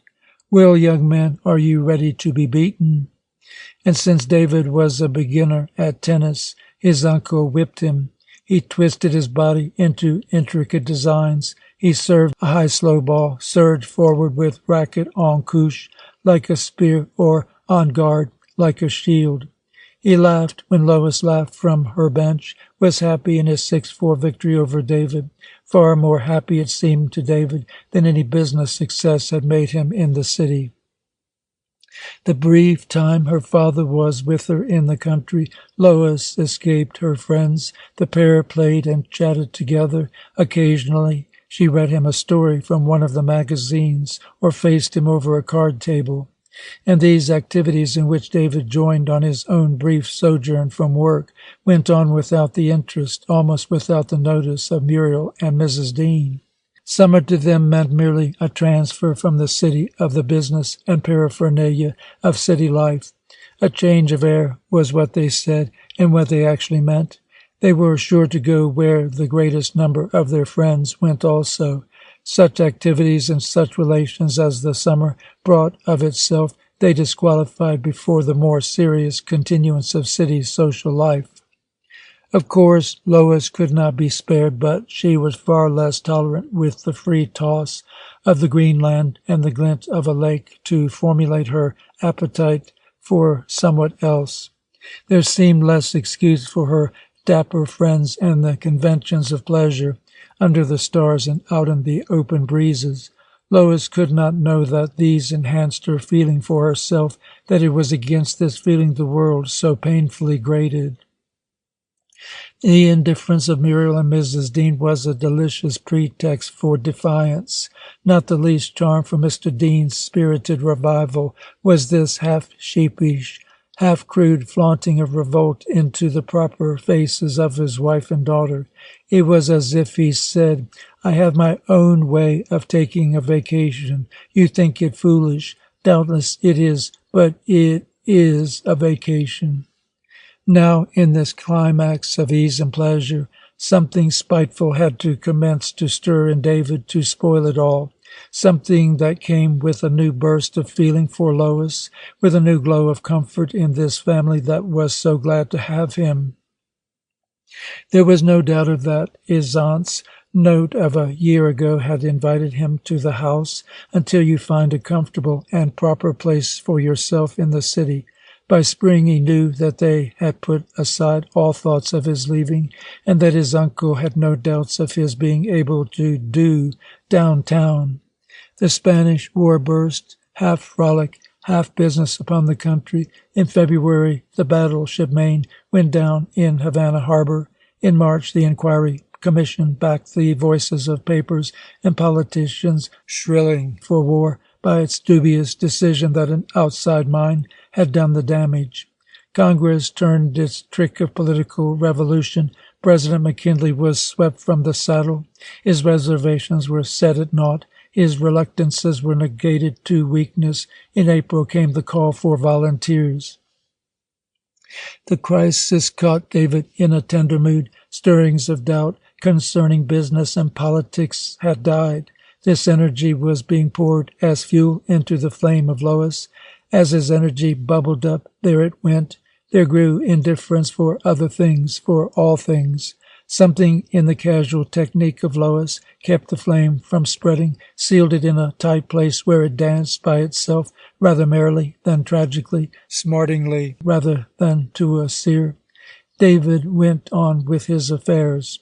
"Well, young man, are you ready to be beaten?" And since David was a beginner at tennis, his uncle whipped him. He twisted his body into intricate designs. He served a high slow ball, surged forward with racket en couche, like a spear, or on guard, like a shield. He laughed when Lois laughed from her bench, was happy in his 6-4 victory over David. Far more happy, it seemed to David, than any business success had made him in the city. The brief time her father was with her in the country, Lois escaped her friends. The pair played and chatted together. Occasionally she read him a story from one of the magazines or faced him over a card table. And these activities, in which David joined on his own brief sojourn from work, went on without the interest, almost without the notice, of Muriel and Mrs. Dean. Summer to them meant merely a transfer from the city of the business and paraphernalia of city life. A change of air was what they said, and what they actually meant. They were sure to go where the greatest number of their friends went also. Such activities and such relations as the summer brought of itself they disqualified before the more serious continuance of city social life. Of course, Lois could not be spared, but she was far less tolerant with the free toss of the green land and the glint of a lake to formulate her appetite for somewhat else. There seemed less excuse for her dapper friends and the conventions of pleasure under the stars and out in the open breezes. Lois could not know that these enhanced her feeling for herself, that it was against this feeling the world so painfully grated. The indifference of Muriel and Mrs. Dean was a delicious pretext for defiance. Not the least charm for Mr. Dean's spirited revival was this half-sheepish, half-crude flaunting of revolt into the proper faces of his wife and daughter. It was as if he said, "I have my own way of taking a vacation. You think it foolish. Doubtless it is, but it is a vacation." Now, in this climax of ease and pleasure, something spiteful had to commence to stir in David to spoil it all, something that came with a new burst of feeling for Lois, with a new glow of comfort in this family that was so glad to have him. There was no doubt of that. His aunt's note of a year ago had invited him to the house until you find a comfortable and proper place for yourself in the city. By spring he knew that they had put aside all thoughts of his leaving, and that his uncle had no doubts of his being able to do downtown. The Spanish War burst, half frolic, half business upon the country. In February, the battleship Maine went down in Havana Harbor. In March, the Inquiry Commission backed the voices of papers and politicians shrilling for war by its dubious decision that an outside mind had done the damage. Congress turned its trick of political revolution. President McKinley was swept from the saddle. His reservations were set at naught. His reluctances were negated to weakness. In April came the call for volunteers. The crisis caught David in a tender mood. Stirrings of doubt concerning business and politics had died. This energy was being poured as fuel into the flame of Lois. As his energy bubbled up, there it went. There grew indifference for other things, for all things. Something in the casual technique of Lois kept the flame from spreading, sealed it in a tight place where it danced by itself, rather merrily than tragically, smartingly rather than to a seer. David went on with his affairs.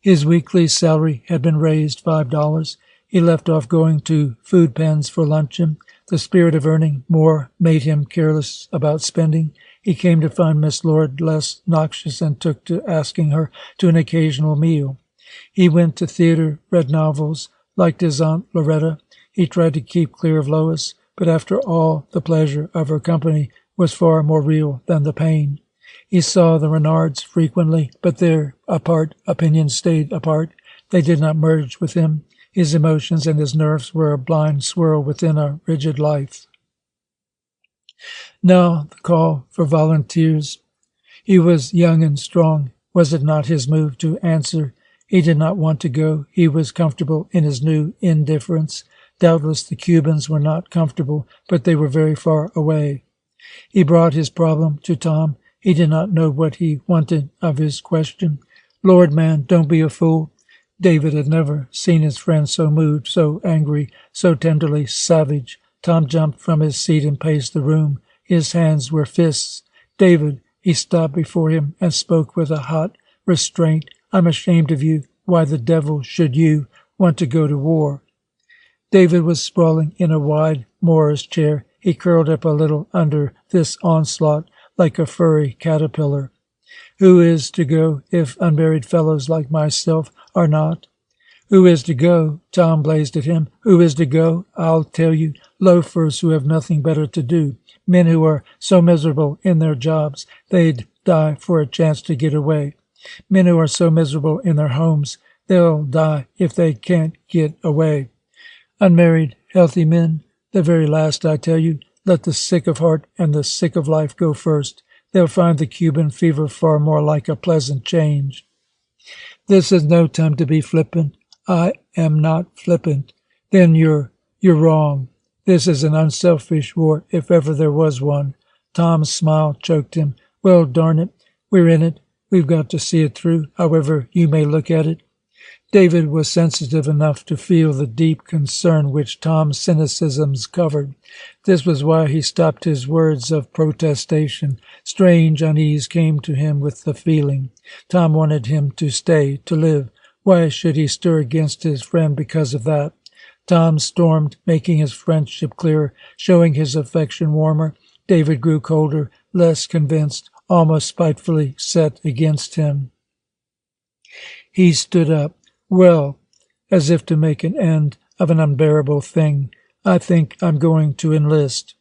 His weekly salary had been raised $5. He left off going to food pens for luncheon. The spirit of earning more made him careless about spending. He came to find Miss Lord less noxious and took to asking her to an occasional meal. He went to theatre, read novels, liked his Aunt Loretta. He tried to keep clear of Lois, but after all, the pleasure of her company was far more real than the pain. He saw the Renards frequently, but their apart opinions stayed apart. They did not merge with him. His emotions and his nerves were a blind swirl within a rigid life. Now the call for volunteers. He was young and strong. Was it not his move to answer? He did not want to go. He was comfortable in his new indifference. Doubtless the Cubans were not comfortable, but they were very far away. He brought his problem to Tom. He did not know what he wanted of his question. "Lord, man, don't be a fool." David had never seen his friend so moved, so angry, so tenderly savage. Tom jumped from his seat and paced the room. His hands were fists. "David," he stopped before him and spoke with a hot restraint, "I'm ashamed of you. Why the devil should you want to go to war?" David was sprawling in a wide Morris chair. He curled up a little under this onslaught like a furry caterpillar. "Who is to go if unmarried fellows like myself are not?" "Who is to go?" Tom blazed at him. "Who is to go? I'll tell you. Loafers who have nothing better to do. Men who are so miserable in their jobs they'd die for a chance to get away. Men who are so miserable in their homes they'll die if they can't get away. Unmarried, healthy men, the very last, I tell you. Let the sick of heart and the sick of life go first. They'll find the Cuban fever far more like a pleasant change." "This is no time to be flippant." "I am not flippant." "Then you're wrong." This is an unselfish war, if ever there was one. Tom's smile choked him. Well, darn it, we're in it. We've got to see it through, however you may look at it. David was sensitive enough to feel the deep concern which Tom's cynicisms covered. This was why he stopped his words of protestation. Strange unease came to him with the feeling. Tom wanted him to stay, to live. Why should he stir against his friend because of that? Tom stormed, making his friendship clearer, showing his affection warmer. David grew colder, less convinced, almost spitefully set against him. He stood up. Well, as if to make an end of an unbearable thing, I think I'm going to enlist.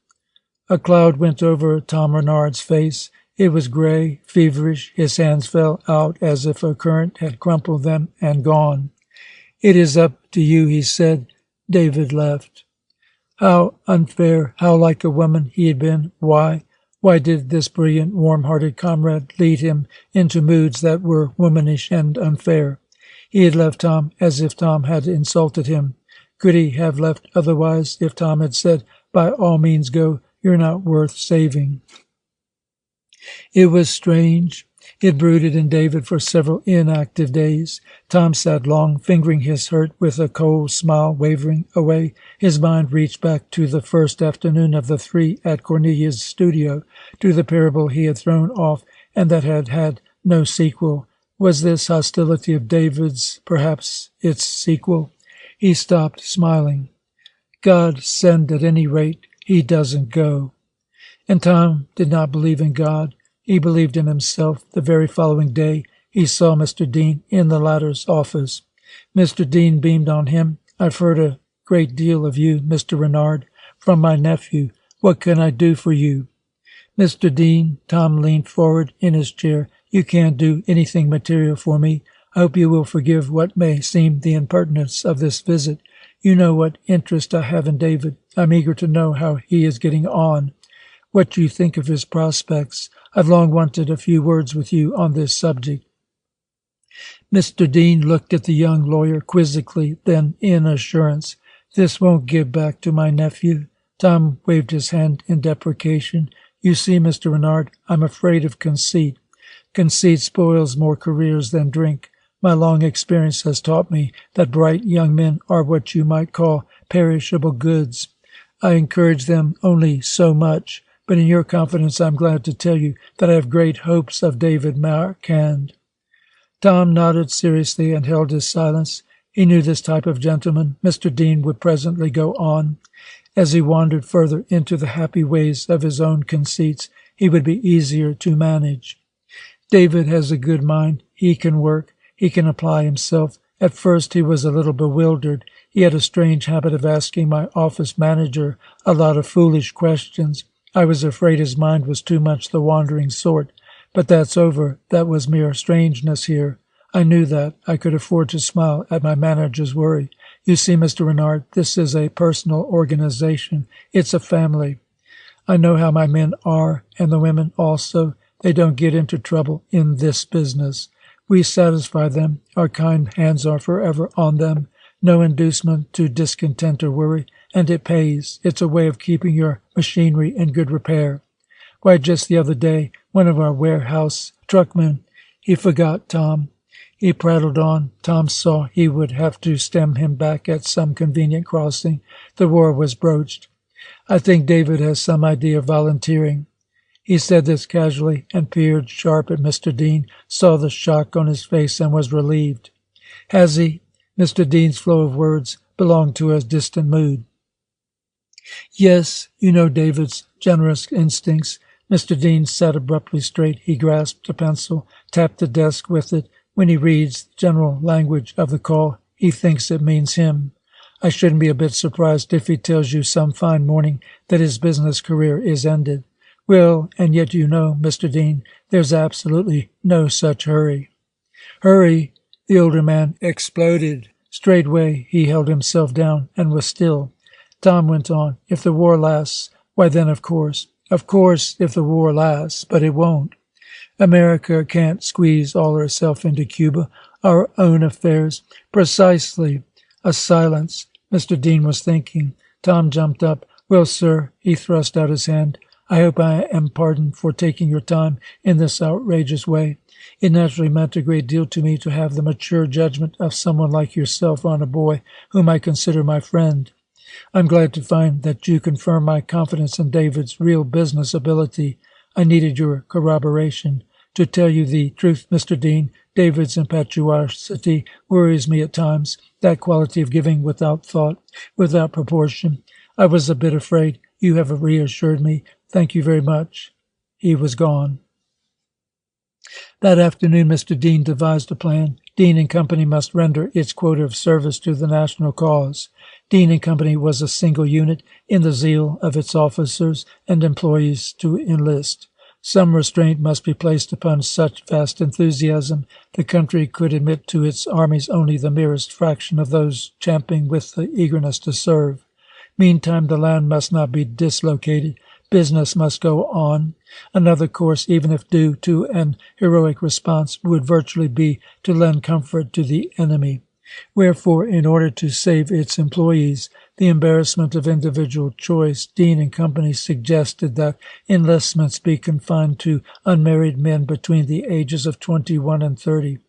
A cloud went over Tom Renard's face. It was gray, feverish. His hands fell out as if a current had crumpled them and gone. It is up to you, he said. David left. How unfair, how like a woman he had been. Why did this brilliant, warm-hearted comrade lead him into moods that were womanish and unfair? He had left Tom as if Tom had insulted him. Could he have left otherwise if Tom had said, by all means go, you're not worth saving? It was strange. It brooded in David for several inactive days. Tom sat long, fingering his hurt with a cold smile wavering away. His mind reached back to the first afternoon of the 3 at Cornelia's studio, to the parable he had thrown off and that had had no sequel. Was this hostility of David's perhaps its sequel? He stopped, smiling. God send at any rate he doesn't go. And Tom did not believe in God. He believed in himself. The very following day he saw Mr. Dean in the latter's office. Mr. Dean beamed on him. I've heard a great deal of you, Mr. Renard, from my nephew. What can I do for you? Mr. Dean, Tom leaned forward in his chair. You can't do anything material for me. I hope you will forgive what may seem the impertinence of this visit. You know what interest I have in David. I'm eager to know how he is getting on, what you think of his prospects. I've long wanted a few words with you on this subject. Mr. Dean looked at the young lawyer quizzically, then in assurance. This won't give back to my nephew. Tom waved his hand in deprecation. You see, Mr. Renard, I'm afraid of conceit. Conceit spoils more careers than drink. My long experience has taught me that bright young men are what you might call perishable goods. I encourage them only so much, but in your confidence I'm glad to tell you that I have great hopes of David Marquand. Tom nodded seriously and held his silence. He knew this type of gentleman. Mr. Dean would presently go on. As he wandered further into the happy ways of his own conceits, he would be easier to manage. David has a good mind. He can work. He can apply himself. At first he was a little bewildered. He had a strange habit of asking my office manager a lot of foolish questions. I was afraid his mind was too much the wandering sort. But that's over. That was mere strangeness here. I knew that. I could afford to smile at my manager's worry. You see, Mr. Renard, this is a personal organization. It's a family. I know how my men are, and the women also. They don't get into trouble in this business. We satisfy them. Our kind hands are forever on them. No inducement to discontent or worry, and it pays. It's a way of keeping your machinery in good repair. Why, just the other day, one of our warehouse truckmen, he forgot Tom. He prattled on. Tom saw he would have to stem him back at some convenient crossing. The war was broached. I think David has some idea of volunteering. He said this casually and peered sharp at Mr. Dean, saw the shock on his face, and was relieved. Has he? Mr. Dean's flow of words belonged to a distant mood. Yes, you know David's generous instincts. Mr. Dean sat abruptly straight. He grasped a pencil, tapped the desk with it. When he reads the general language of the call, he thinks it means him. I shouldn't be a bit surprised if he tells you some fine morning that his business career is ended. Well, and yet you know, Mr. Dean, there's absolutely no such hurry. Hurry? The older man exploded. Straightway he held himself down and was still. Tom went on. If the war lasts, why then of course, if the war lasts, but it won't. America can't squeeze all herself into Cuba, our own affairs. Precisely. A silence. Mr. Dean was thinking. Tom jumped up. Well, sir, he thrust out his hand, I hope I am pardoned for taking your time in this outrageous way. It naturally meant a great deal to me to have the mature judgment of someone like yourself on a boy whom I consider my friend. I'm glad to find that you confirm my confidence in David's real business ability. I needed your corroboration. To tell you the truth, Mr. Dean, David's impetuosity worries me at times, that quality of giving without thought, without proportion. I was a bit afraid. You have reassured me. Thank you very much. He was gone. That afternoon, Mr. Dean devised a plan. Dean and Company must render its quota of service to the national cause. Dean and Company was a single unit in the zeal of its officers and employees to enlist. Some restraint must be placed upon such vast enthusiasm. The country could admit to its armies only the merest fraction of those champing with the eagerness to serve. Meantime, the land must not be dislocated. Business must go on. Another course, even if due to an heroic response, would virtually be to lend comfort to the enemy. Wherefore, in order to save its employees the embarrassment of individual choice, Dean and Company suggested that enlistments be confined to unmarried men between the ages of 21 and 30.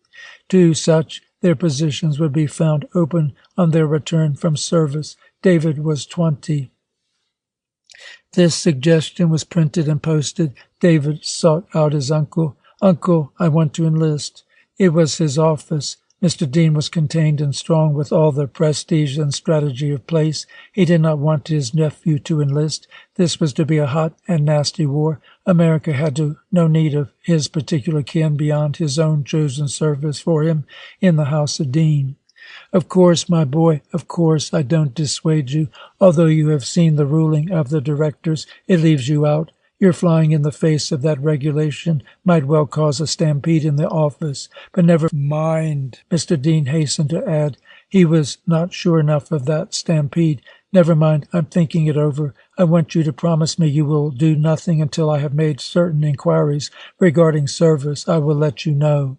To such, their positions would be found open on their return from service. David was 20. This suggestion was printed and posted. David sought out his uncle. Uncle, I want to enlist. It was his office. Mr. Dean was contained and strong with all the prestige and strategy of place. He did not want his nephew to enlist. This was to be a hot and nasty war. America had no need of his particular kin beyond his own chosen service for him in the House of Dean. Of course, my boy, of course, I don't dissuade you. Although you have seen the ruling of the directors, it leaves you out. Your flying in the face of that regulation might well cause a stampede in the office. But never mind, Mr. Dean hastened to add. He was not sure enough of that stampede. Never mind, I'm thinking it over. I want you to promise me you will do nothing until I have made certain inquiries regarding service. I will let you know.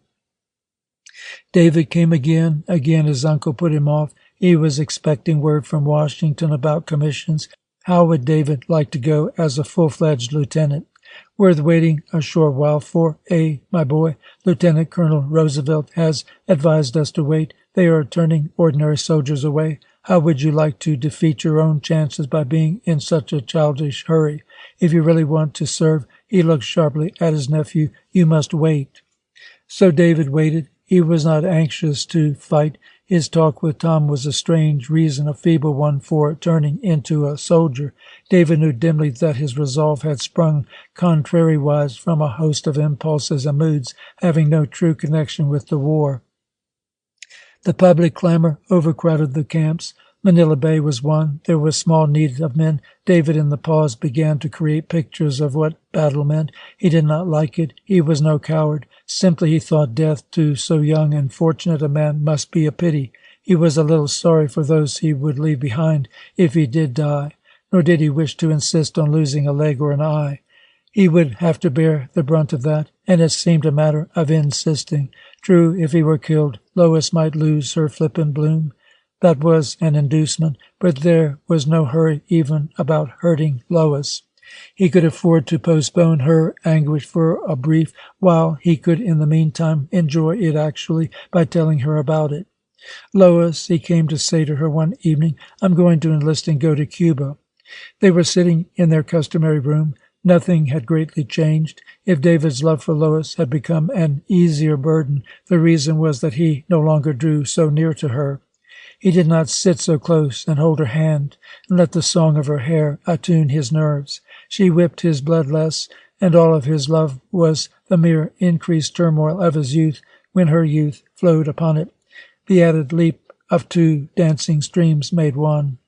David came again. Again his uncle put him off. He was expecting word from Washington about commissions. How would David like to go as a full-fledged lieutenant? Worth waiting a short while for, my boy? Lieutenant Colonel Roosevelt has advised us to wait. They are turning ordinary soldiers away. How would you like to defeat your own chances by being in such a childish hurry? If you really want to serve, he looked sharply at his nephew, you must wait. So David waited. He was not anxious to fight. His talk with Tom was a strange reason, a feeble one, for turning into a soldier. David knew dimly that his resolve had sprung contrariwise from a host of impulses and moods, having no true connection with the war. The public clamor overcrowded the camps. Manila Bay was one. There was small need of men. David, in the pause, began to create pictures of what battle meant. He did not like it. He was no coward. Simply he thought death to so young and fortunate a man must be a pity. He was a little sorry for those he would leave behind if he did die, nor did he wish to insist on losing a leg or an eye. He would have to bear the brunt of that, and it seemed a matter of insisting. True, if he were killed, Lois might lose her flippant bloom. That was an inducement, but there was no hurry even about hurting Lois. He could afford to postpone her anguish for a brief while he could in the meantime enjoy it actually by telling her about it. Lois, he came to say to her one evening, I'm going to enlist and go to Cuba. They were sitting in their customary room. Nothing had greatly changed. If David's love for Lois had become an easier burden, the reason was that he no longer drew so near to her. He did not sit so close and hold her hand and let the song of her hair attune his nerves. She whipped his blood less, and all of his love was the mere increased turmoil of his youth when her youth flowed upon it. The added leap of two dancing streams made one.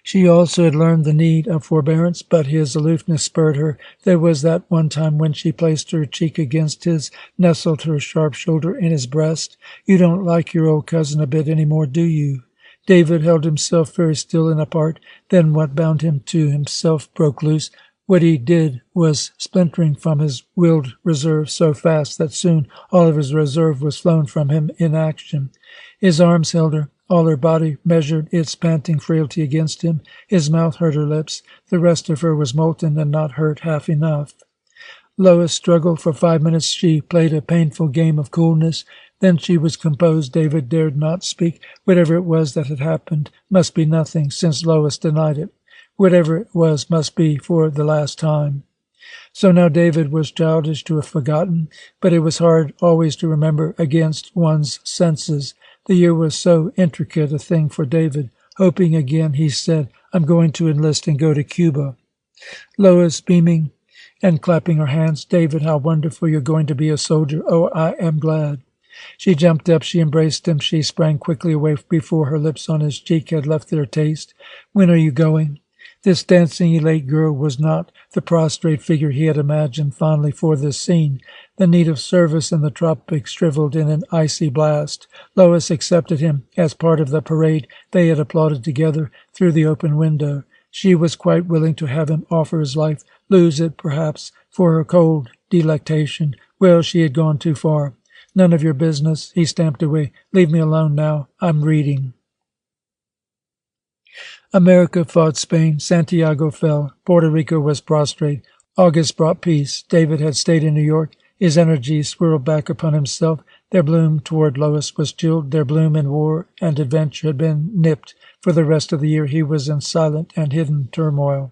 She also had learned the need of forbearance, but his aloofness spurred her. There was that one time when she placed her cheek against his, nestled her sharp shoulder in his breast. You don't like your old cousin a bit any more, do you? David held himself very still and apart. Then what bound him to himself broke loose. What he did was splintering from his willed reserve so fast that soon all of his reserve was flown from him in action. His arms held her. All her body measured its panting frailty against him. His mouth hurt her lips. The rest of her was molten and not hurt half enough. Lois struggled for 5 minutes. She played a painful game of coolness. Then she was composed. David dared not speak. Whatever it was that had happened must be nothing, since Lois denied it. Whatever it was must be for the last time. So now David was childish to have forgotten, but it was hard always to remember against one's senses. The year was so intricate a thing for David. Hoping again, he said, "I'm going to enlist and go to Cuba." Lois, beaming and clapping her hands, "David, how wonderful, you're going to be a soldier. Oh, I am glad." She jumped up, she embraced him, she sprang quickly away before her lips on his cheek had left their taste. "When are you going?" This dancing, elate girl was not the prostrate figure he had imagined fondly for this scene. The need of service in the tropics shriveled in an icy blast. Lois accepted him as part of the parade they had applauded together through the open window. She was quite willing to have him offer his life, lose it, perhaps, for her cold delectation. Well, she had gone too far. "None of your business." He stamped away. "Leave me alone now. I'm reading." America fought Spain. Santiago fell. Puerto Rico was prostrate. August brought peace. David had stayed in New York. His energy swirled back upon himself. Their bloom toward Lois was chilled. Their bloom in war and adventure had been nipped. For the rest of the year he was in silent and hidden turmoil.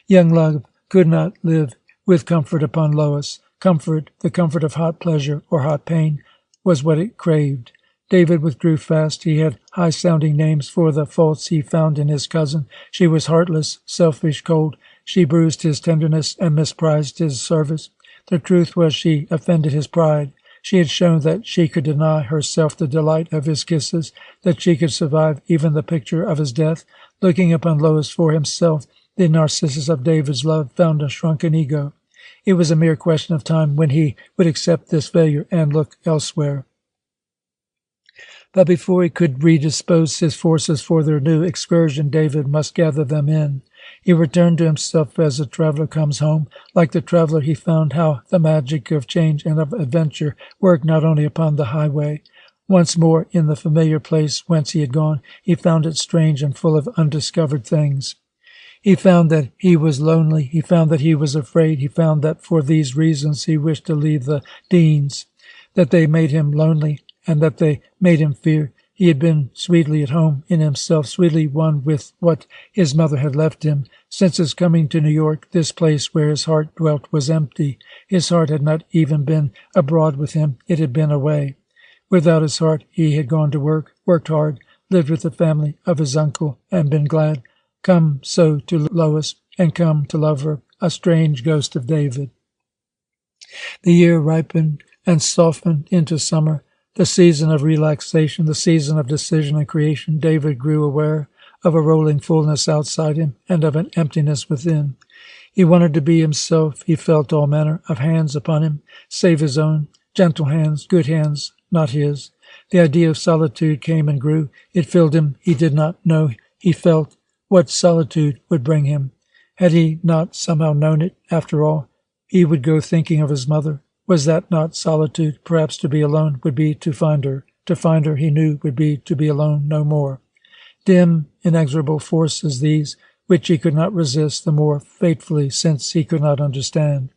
Young love could not live with comfort upon Lois. Comfort, the comfort of hot pleasure or hot pain, was what it craved. David withdrew fast. He had high-sounding names for the faults he found in his cousin. She was heartless, selfish, cold. She bruised his tenderness and misprized his service. The truth was she offended his pride. She had shown that she could deny herself the delight of his kisses, that she could survive even the picture of his death. Looking upon Lois for himself, the Narcissus of David's love found a shrunken ego. It was a mere question of time when he would accept this failure and look elsewhere. But before he could redispose his forces for their new excursion, David must gather them in. He returned to himself as a traveler comes home. Like the traveler, he found how the magic of change and of adventure worked not only upon the highway. Once more in the familiar place whence he had gone, he found it strange and full of undiscovered things. He found that he was lonely. He found that he was afraid. He found that for these reasons he wished to leave the Deans, that they made him lonely, and that they made him fear. He had been sweetly at home in himself, sweetly one with what his mother had left him. Since his coming to New York, this place where his heart dwelt was empty. His heart had not even been abroad with him. It had been away. Without his heart, he had gone to work, worked hard, lived with the family of his uncle, and been glad. Come so to Lois, and come to love her, a strange ghost of David. The year ripened and softened into summer. The season of relaxation, the season of decision and creation. David grew aware of a rolling fullness outside him and of an emptiness within. He wanted to be himself. He felt all manner of hands upon him, save his own, gentle hands, good hands, not his. The idea of solitude came and grew. It filled him. He did not know. He felt what solitude would bring him. Had he not somehow known it, after all? He would go thinking of his mother. Was that not solitude? Perhaps to be alone would be to find her. To find her, he knew, would be to be alone no more. Dim, inexorable forces these, which he could not resist the more fatefully since he could not understand.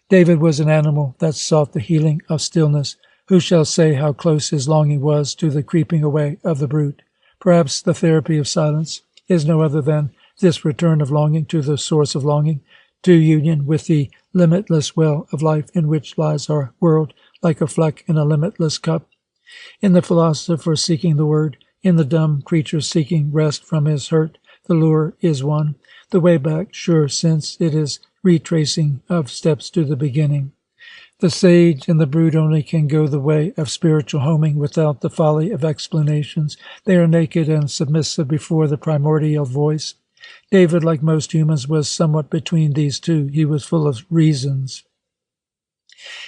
David was an animal that sought the healing of stillness. Who shall say how close his longing was to the creeping away of the brute? Perhaps the therapy of silence is no other than this return of longing to the source of longing, to union with the limitless well of life in which lies our world, like a fleck in a limitless cup. In the philosopher seeking the word, in the dumb creature seeking rest from his hurt, the lure is one, the way back sure, since it is retracing of steps to the beginning. The sage and the brute only can go the way of spiritual homing without the folly of explanations. They are naked and submissive before the primordial voice. David, like most humans, was somewhat between these two. He was full of reasons.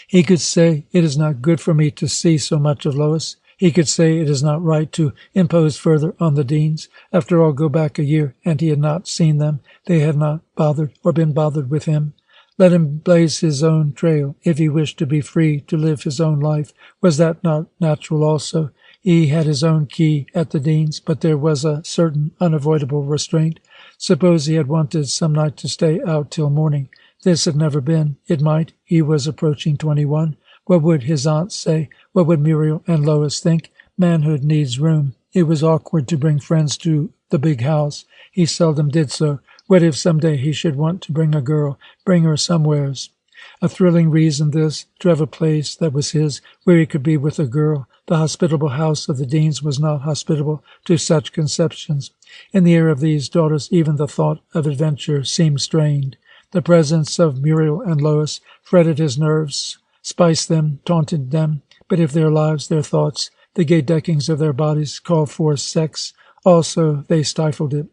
He could say, "It is not good for me to see so much of Lois." He could say, "It is not right to impose further on the Deans." After all, go back a year, and he had not seen them. They had not bothered or been bothered with him. Let him blaze his own trail. If he wished to be free, to live his own life, was that not natural also? He had his own key at the Dean's, but there was a certain unavoidable restraint. Suppose he had wanted some night to stay out till morning. This had never been. It might. He was approaching 21. What would his aunt say? What would Muriel and Lois think? Manhood needs room. It was awkward to bring friends to the big house. He seldom did so. What if some day he should want to bring a girl, bring her somewheres? A thrilling reason, this, to have a place that was his, where he could be with a girl. The hospitable house of the Deans was not hospitable to such conceptions. In the ear of these daughters even the thought of adventure seemed strained. The presence of Muriel and Lois fretted his nerves, spiced them, taunted them. But if their lives, their thoughts, the gay deckings of their bodies called forth sex, also they stifled it.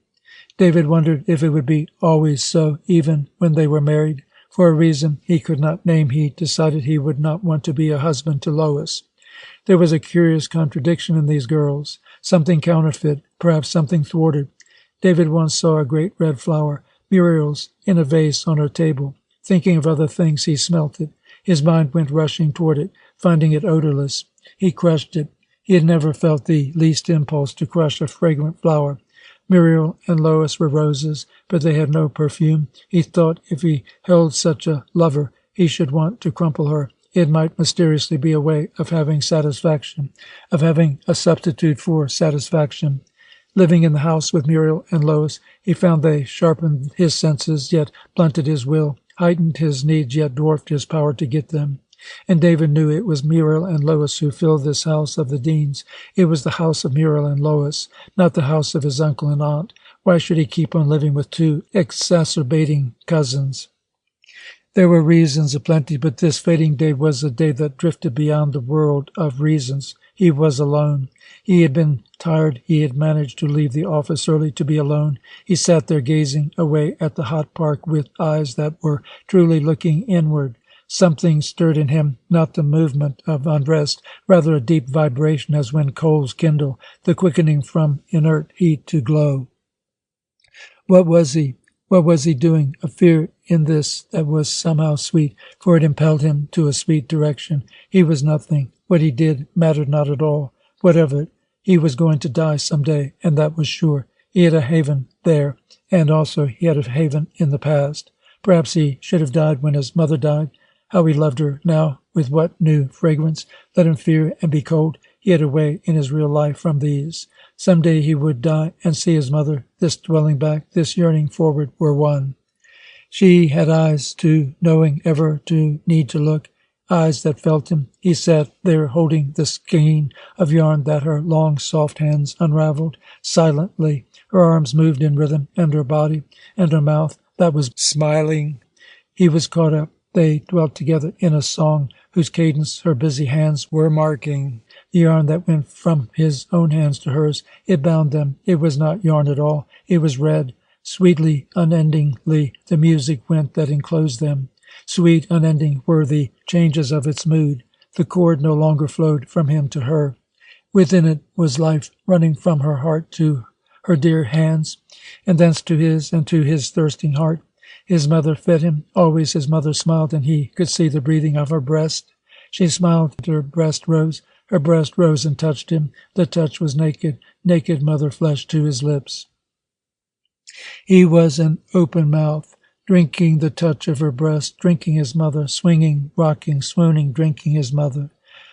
David wondered if it would be always so, even when they were married. For a reason he could not name, he decided he would not want to be a husband to Lois. There was a curious contradiction in these girls, something counterfeit, perhaps something thwarted. David once saw a great red flower, Muriel's, in a vase on her table. Thinking of other things, he smelt it. His mind went rushing toward it, finding it odorless. He crushed it. He had never felt the least impulse to crush a fragrant flower. Muriel and Lois were roses, but they had no perfume. He thought if he held such a lover, he should want to crumple her. It might mysteriously be a way of having satisfaction, of having a substitute for satisfaction. Living in the house with Muriel and Lois, he found they sharpened his senses, yet blunted his will, heightened his needs, yet dwarfed his power to get them. And David knew it was Muriel and Lois who filled this house of the Deans. It was the house of Muriel and Lois, not the house of his uncle and aunt. Why should he keep on living with two exacerbating cousins? There were reasons aplenty, but this fading day was a day that drifted beyond the world of reasons. He was alone. He had been tired. He had managed to leave the office early to be alone. He sat there gazing away at the hot park with eyes that were truly looking inward. Something stirred in him, not the movement of unrest, rather a deep vibration as when coals kindle, the quickening from inert heat to glow. What was he? What was he doing? A fear in this that was somehow sweet, for it impelled him to a sweet direction. He was nothing. What he did mattered not at all. What of it? He was going to die some day, and that was sure. He had a haven there, and also he had a haven in the past. Perhaps he should have died when his mother died. How he loved her now, with what new fragrance. Let him fear and be cold. He had a way in his real life from these. Some day he would die and see his mother. This dwelling back, this yearning forward were one. She had eyes, too, knowing ever to need to look, eyes that felt him. He sat there holding the skein of yarn that her long, soft hands unraveled silently. Her arms moved in rhythm, and her body, and her mouth that was smiling. He was caught up. They dwelt together in a song whose cadence her busy hands were marking. The yarn that went from his own hands to hers, it bound them. It was not yarn at all. It was red. Sweetly, unendingly, the music went that enclosed them. Sweet, unending were the changes of its mood. The cord no longer flowed from him to her. Within it was life running from her heart to her dear hands, and thence to his and to his thirsting heart. His mother fed him. Always his mother smiled, and he could see the breathing of her breast. She smiled, and her breast rose. Her breast rose and touched him. The touch was naked, naked mother flesh to his lips. He was an open mouth, drinking the touch of her breast, drinking his mother, swinging, rocking, swooning, drinking his mother.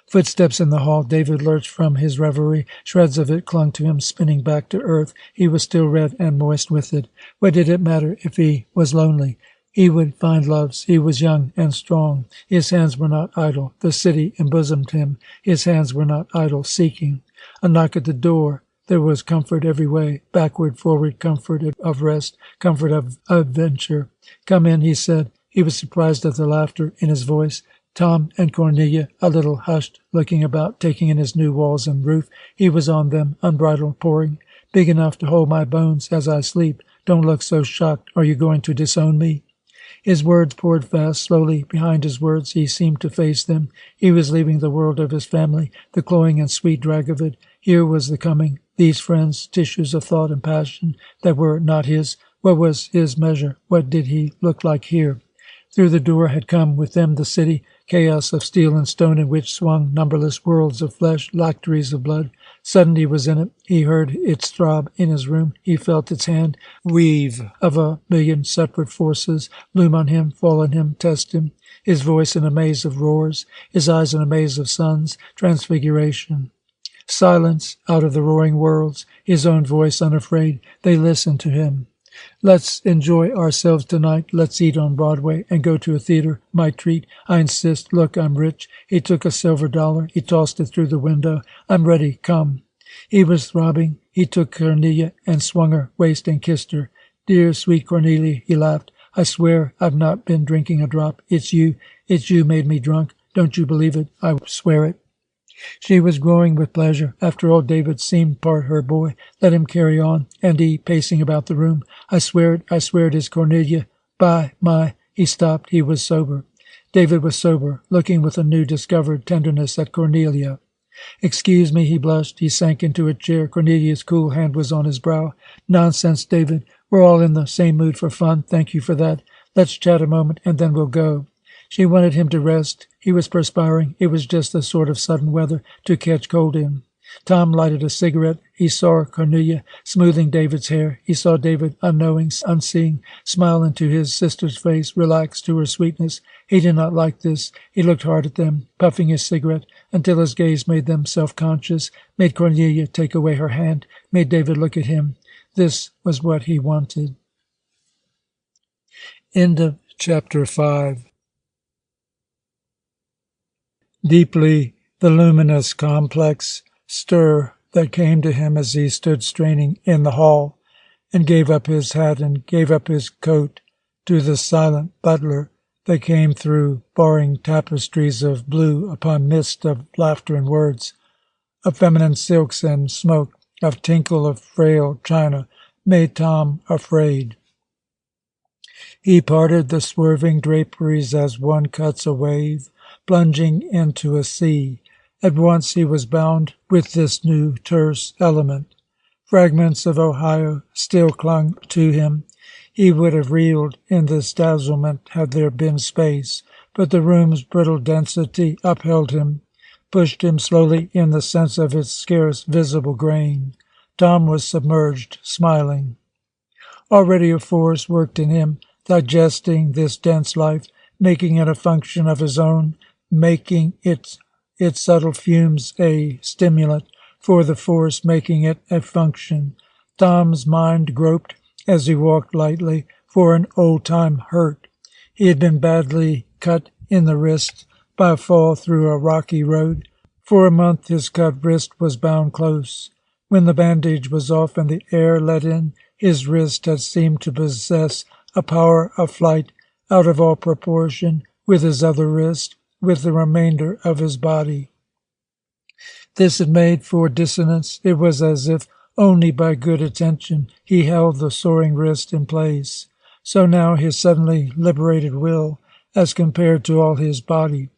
Footsteps in the hall. David lurched from his reverie. Shreds of it clung to him, spinning back to earth. He was still red and moist with it. What did it matter if he was lonely? He would find loves. He was young and strong. His hands were not idle. The city embosomed him. His hands were not idle, seeking. A knock at the door. There was comfort every way. Backward, forward, comfort of rest, comfort of adventure. Come in, he said. He was surprised at the laughter in his voice. Tom and Cornelia, a little hushed, looking about, taking in his new walls and roof. He was on them, unbridled, pouring. Big enough to hold my bones as I sleep. Don't look so shocked. Are you going to disown me? His words poured fast, slowly. Behind his words he seemed to face them. He was leaving the world of his family, the cloying and sweet drag of it. Here was the coming. These friends, tissues of thought and passion that were not his. What was his measure? What did he look like here? Through the door had come with them the city, chaos of steel and stone in which swung numberless worlds of flesh, lacteries of blood. Suddenly he was in it. He heard its throb in his room. He felt its hand weave of a million separate forces loom on him, fall on him, test him. His voice in a maze of roars, his eyes in a maze of suns, transfiguration. Silence out of the roaring worlds, his own voice unafraid. They listened to him. Let's enjoy ourselves tonight. Let's eat on Broadway and go to a theater. My treat. I insist. Look, I'm rich. He took a silver dollar. He tossed it through the window. I'm ready. Come. He was throbbing. He took Cornelia and swung her waist and kissed her. Dear, sweet Cornelia, he laughed. I swear I've not been drinking a drop. It's you made me drunk. Don't you believe it? I swear it. She was glowing with pleasure. After all, David seemed part her boy. Let him carry on. And he, pacing about the room. I swear it is Cornelia. By my... He stopped. He was sober. David was sober, looking with a new discovered tenderness at Cornelia. Excuse me, he blushed. He sank into a chair. Cornelia's cool hand was on his brow. Nonsense, David. We're all in the same mood for fun. Thank you for that. Let's chat a moment, and then we'll go. She wanted him to rest. He was perspiring. It was just the sort of sudden weather to catch cold in. Tom lighted a cigarette. He saw Cornelia smoothing David's hair. He saw David, unknowing, unseeing, smile into his sister's face, relax to her sweetness. He did not like this. He looked hard at them, puffing his cigarette, until his gaze made them self-conscious, made Cornelia take away her hand, made David look at him. This was what he wanted. End of chapter 5. Deeply the luminous, complex stir that came to him as he stood straining in the hall and gave up his hat and gave up his coat to the silent butler that came through barring tapestries of blue upon mist of laughter and words, of feminine silks and smoke, of tinkle of frail china, made Tom afraid. He parted the swerving draperies as one cuts a wave, plunging into a sea. At once he was bound with this new terse element. Fragments of Ohio still clung to him. He would have reeled in this dazzlement had there been space, but the room's brittle density upheld him, pushed him slowly in the sense of its scarce visible grain. Tom was submerged, smiling. Already a force worked in him, digesting this dense life, making it a function of his own, making its subtle fumes a stimulant for the force, making it a function. Tom's mind groped as he walked lightly for an old-time hurt. He had been badly cut in the wrist by a fall through a rocky road. For a month his cut wrist was bound close. When the bandage was off and the air let in, his wrist had seemed to possess a power of flight out of all proportion with his other wrist, with the remainder of his body. This had made for dissonance. It was as if only by good attention he held the soaring wrist in place. So now his suddenly liberated will, as compared to all his body.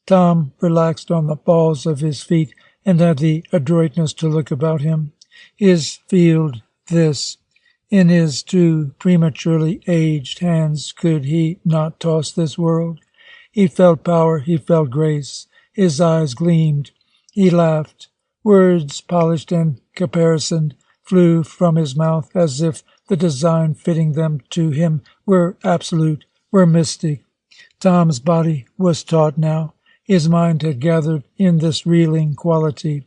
Tom relaxed on the balls of his feet and had the adroitness to look about him. His field, this. In his too prematurely aged hands could he not toss this world? He felt power, he felt grace. His eyes gleamed. He laughed. Words, polished and caparisoned, flew from his mouth as if the design fitting them to him were absolute, were mystic. Tom's body was taut now. His mind had gathered in this reeling quality.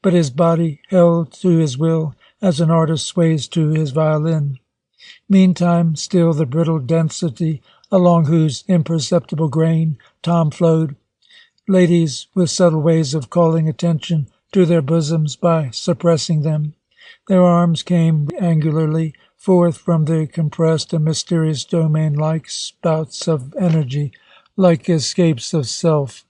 But his body held to his will as an artist sways to his violin. Meantime, still the brittle density along whose imperceptible grain Tom flowed. Ladies with subtle ways of calling attention to their bosoms by suppressing them. Their arms came angularly forth from the compressed and mysterious domain like spouts of energy, like escapes of self.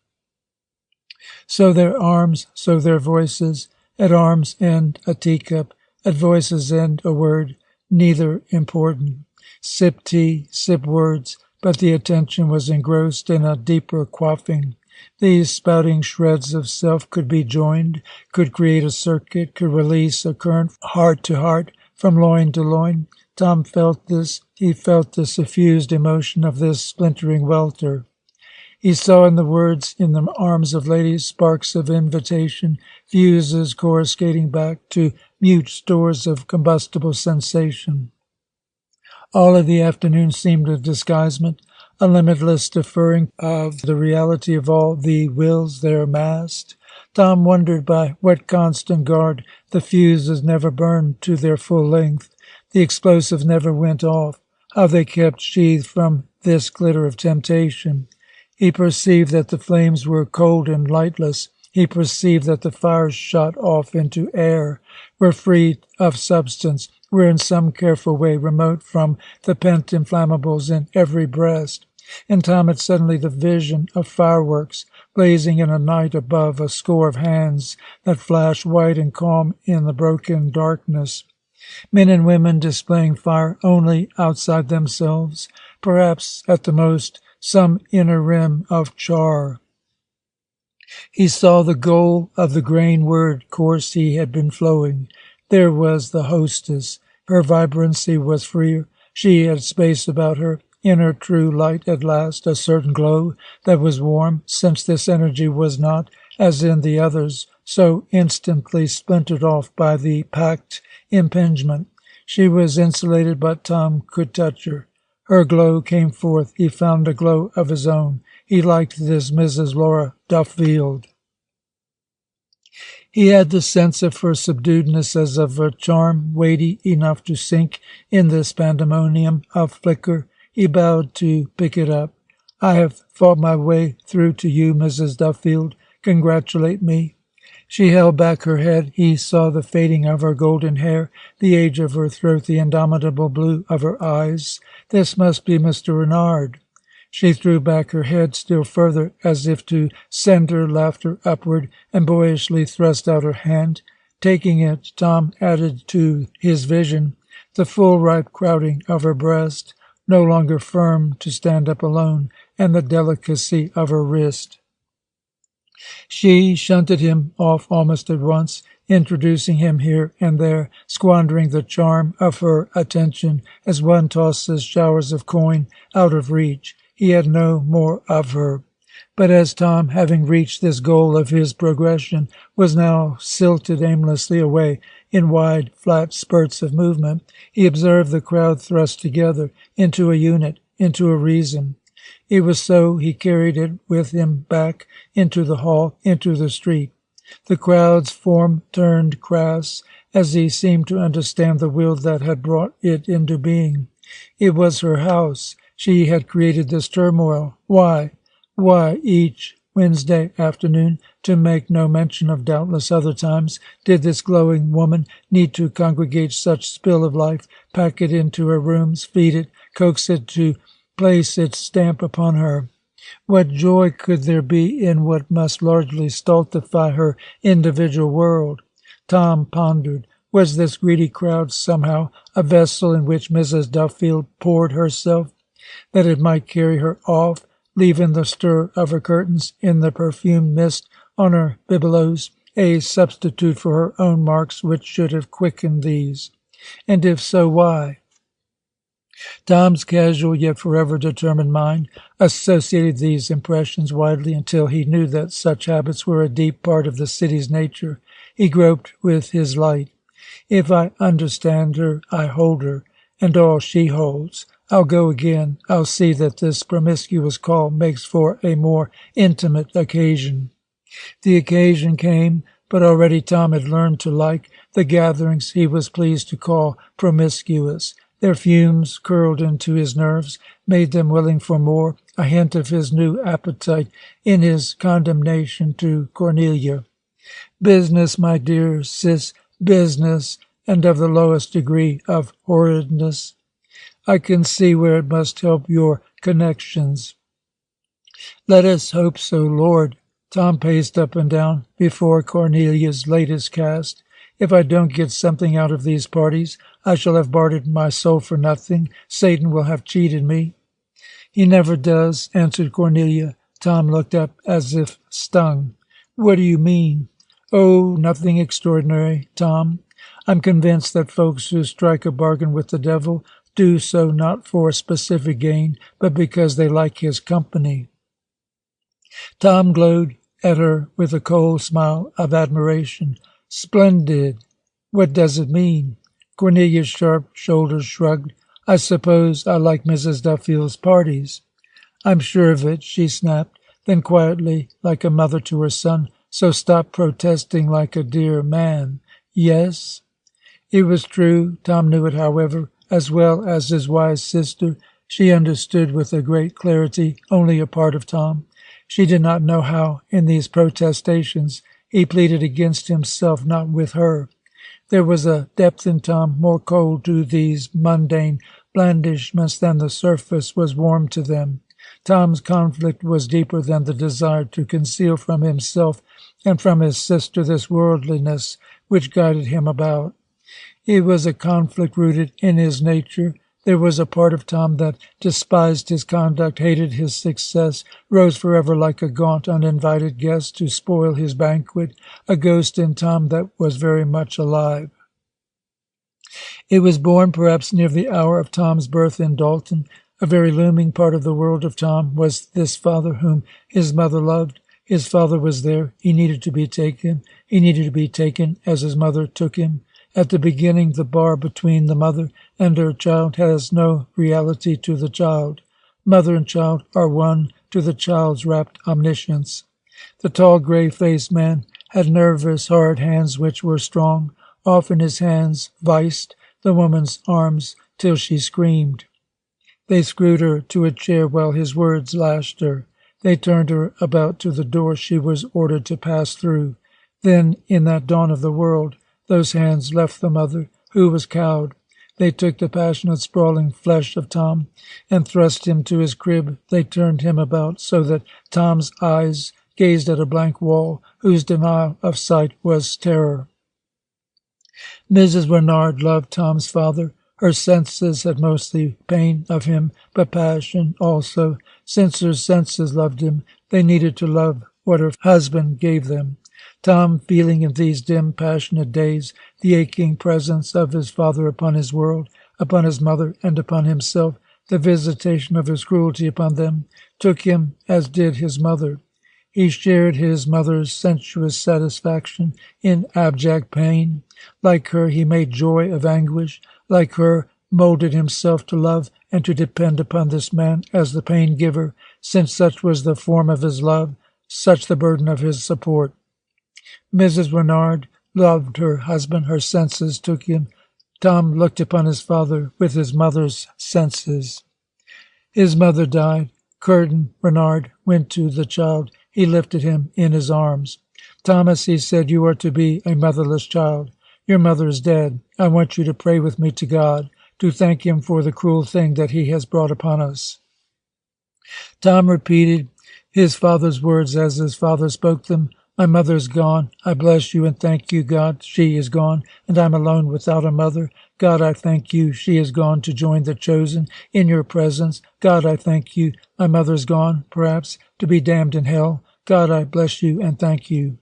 So their arms, so their voices, at arms' end a teacup, at voices' end a word, neither important. Sip tea, sip words, but the attention was engrossed in a deeper quaffing. These spouting shreds of self could be joined, could create a circuit, could release a current heart to heart, from loin to loin. Tom felt this. He felt the suffused emotion of this splintering welter. He saw in the words in the arms of ladies sparks of invitation, fuses coruscating back to mute stores of combustible sensation. All of the afternoon seemed a disguisement, a limitless deferring of the reality of all the wills there massed. Tom wondered by what constant guard the fuses never burned to their full length, the explosives never went off, how they kept sheathed from this glitter of temptation. He perceived that the flames were cold and lightless. He perceived that the fires shot off into air, were free of substance, were in some careful way remote from the pent inflammables in every breast. And Tom had suddenly the vision of fireworks blazing in a night above a score of hands that flashed white and calm in the broken darkness. Men and women displaying fire only outside themselves, perhaps at the most some inner rim of char. He saw the goal of the grain-word course he had been flowing. There was the hostess. Her vibrancy was freer. She had space about her, in her true light at last, a certain glow that was warm, since this energy was not, as in the others, so instantly splintered off by the packed impingement. She was insulated, but Tom could touch her. Her glow came forth. He found a glow of his own. He liked this Mrs. Laura Duffield. He had the sense of her subduedness as of a charm weighty enough to sink in this pandemonium of flicker. He bowed to pick it up. "I have fought my way through to you, Mrs. Duffield. Congratulate me." She held back her head. He saw the fading of her golden hair, the age of her throat, the indomitable blue of her eyes. This must be Mr. Renard. She threw back her head still further, as if to send her laughter upward, and boyishly thrust out her hand. Taking it, Tom added to his vision the full ripe crowding of her breast, no longer firm to stand up alone, and the delicacy of her wrist. She shunted him off almost at once, introducing him here and there, squandering the charm of her attention as one tosses showers of coin out of reach. He had no more of her. But as Tom, having reached this goal of his progression, was now silted aimlessly away in wide, flat spurts of movement, he observed the crowd thrust together into a unit, into a reason. It was so he carried it with him back into the hall, into the street. The crowd's form turned crass as he seemed to understand the will that had brought it into being. It was her house. She had created this turmoil. Why? Why, each Wednesday afternoon, to make no mention of doubtless other times, did this glowing woman need to congregate such spill of life, pack it into her rooms, feed it, coax it to place its stamp upon her? What joy could there be in what must largely stultify her individual world? Tom pondered. Was this greedy crowd somehow a vessel in which Mrs. Duffield poured herself, that it might carry her off, leave in the stir of her curtains, in the perfumed mist on her bibelots, a substitute for her own marks which should have quickened these? And if so, why? Tom's casual yet forever determined mind associated these impressions widely until he knew that such habits were a deep part of the city's nature. He groped with his light. If I understand her, I hold her, and all she holds. I'll go again. I'll see that this promiscuous call makes for a more intimate occasion. The occasion came, but already Tom had learned to like the gatherings he was pleased to call promiscuous. Their fumes curled into his nerves, made them willing for more, a hint of his new appetite in his condemnation to Cornelia. Business, my dear sis, business, and of the lowest degree of horridness. I can see where it must help your connections. Let us hope so, Lord. Tom paced up and down before Cornelia's latest cast. If I don't get something out of these parties, I shall have bartered my soul for nothing. Satan will have cheated me. He never does, answered Cornelia. Tom looked up as if stung. What do you mean? Oh, nothing extraordinary, Tom. I'm convinced that folks who strike a bargain with the devil do so not for specific gain, but because they like his company." Tom glowed at her with a cold smile of admiration. "Splendid. What does it mean?" Cornelia's sharp shoulders shrugged. "I suppose I like Mrs. Duffield's parties." "I'm sure of it," she snapped. Then quietly, like a mother to her son, "So stop protesting like a dear man." "Yes?" It was true. Tom knew it, however, as well as his wise sister. She understood with a great clarity only a part of Tom. She did not know how, in these protestations, he pleaded against himself, not with her. There was a depth in Tom more cold to these mundane blandishments than the surface was warm to them. Tom's conflict was deeper than the desire to conceal from himself and from his sister this worldliness which guided him about. It was a conflict rooted in his nature. There was a part of Tom that despised his conduct, hated his success, rose forever like a gaunt, uninvited guest to spoil his banquet, a ghost in Tom that was very much alive. It was born perhaps near the hour of Tom's birth in Dalton. A very looming part of the world of Tom was this father whom his mother loved. His father was there. He needed to be taken. He needed to be taken as his mother took him. At the beginning, the bar between the mother and her child has no reality to the child. Mother and child are one to the child's rapt omniscience. The tall, gray-faced man had nervous, hard hands which were strong. Often his hands viced the woman's arms till she screamed. They screwed her to a chair while his words lashed her. They turned her about to the door she was ordered to pass through. Then, in that dawn of the world, those hands left the mother, who was cowed. They took the passionate, sprawling flesh of Tom and thrust him to his crib. They turned him about so that Tom's eyes gazed at a blank wall whose denial of sight was terror. Mrs. Renard loved Tom's father. Her senses had mostly pain of him, but passion also. Since her senses loved him, they needed to love what her husband gave them. Tom, feeling in these dim, passionate days the aching presence of his father upon his world, upon his mother, and upon himself, the visitation of his cruelty upon them, took him as did his mother. He shared his mother's sensuous satisfaction in abject pain. Like her, he made joy of anguish. Like her, molded himself to love and to depend upon this man as the pain-giver, since such was the form of his love, such the burden of his support. Mrs. Renard loved her husband. Her senses took him. Tom looked upon his father with his mother's senses. His mother died. Curtin Renard went to the child. He lifted him in his arms. "Thomas," he said, "you are to be a motherless child. Your mother is dead. I want you to pray with me to God, to thank him for the cruel thing that he has brought upon us." Tom repeated his father's words as his father spoke them. "My mother is gone. I bless you and thank you, God. She is gone, and I'm alone without a mother. God, I thank you. She is gone to join the chosen in your presence. God, I thank you. My mother is gone, perhaps, to be damned in hell. God, I bless you and thank you."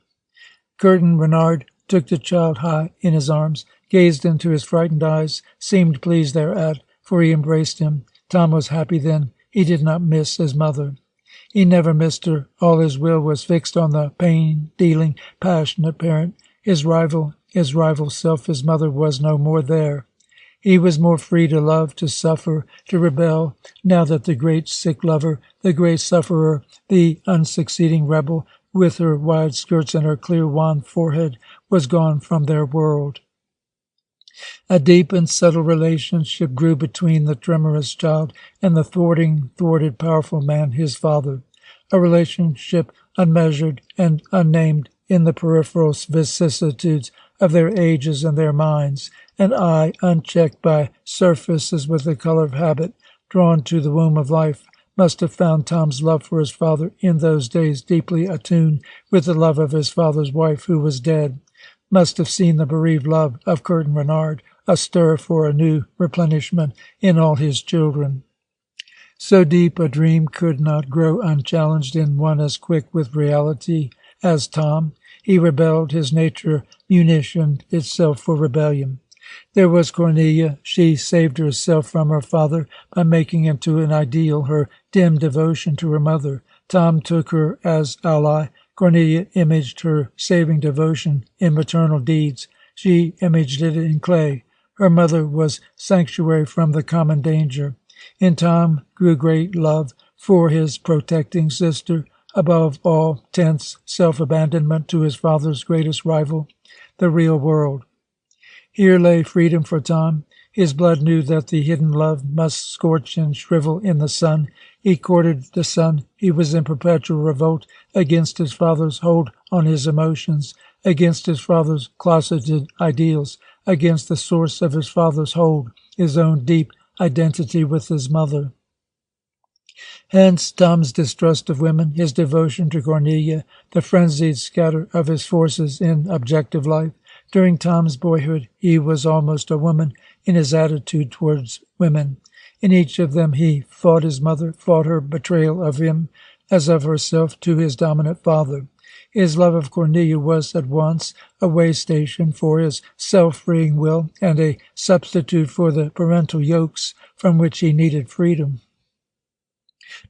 Curtin Renard took the child high in his arms, gazed into his frightened eyes, seemed pleased thereat, for he embraced him. Tom was happy then. He did not miss his mother. He never missed her. All his will was fixed on the pain-dealing, passionate parent. His rival self, his mother, was no more there. He was more free to love, to suffer, to rebel, now that the great sick lover, the great sufferer, the unsucceeding rebel, with her wide skirts and her clear, wan forehead, was gone from their world. A deep and subtle relationship grew between the tremorous child and the thwarted, powerful man, his father. A relationship unmeasured and unnamed in the peripheral vicissitudes of their ages and their minds, an eye unchecked by surfaces with the color of habit, drawn to the womb of life, must have found Tom's love for his father in those days deeply attuned with the love of his father's wife who was dead, must have seen the bereaved love of Curtin Renard, a stir for a new replenishment in all his children. So deep a dream could not grow unchallenged in one as quick with reality as Tom. He rebelled, his nature munitioned itself for rebellion. There was Cornelia. She saved herself from her father by making into an ideal her dim devotion to her mother. Tom took her as ally. Cornelia imaged her saving devotion in maternal deeds. She imaged it in clay. Her mother was sanctuary from the common danger. In Tom grew great love for his protecting sister, above all tense self-abandonment to his father's greatest rival, the real world. Here lay freedom for Tom. His blood knew that the hidden love must scorch and shrivel in the sun. He courted the sun. He was in perpetual revolt against his father's hold on his emotions, against his father's closeted ideals, against the source of his father's hold, his own deep identity with his mother. Hence Tom's distrust of women, his devotion to Cornelia, the frenzied scatter of his forces in objective life. During Tom's boyhood, he was almost a woman in his attitude towards women. In each of them he fought his mother, fought her betrayal of him as of herself to his dominant father. His love of Cornelia was at once a way station for his self-freeing will and a substitute for the parental yokes from which he needed freedom.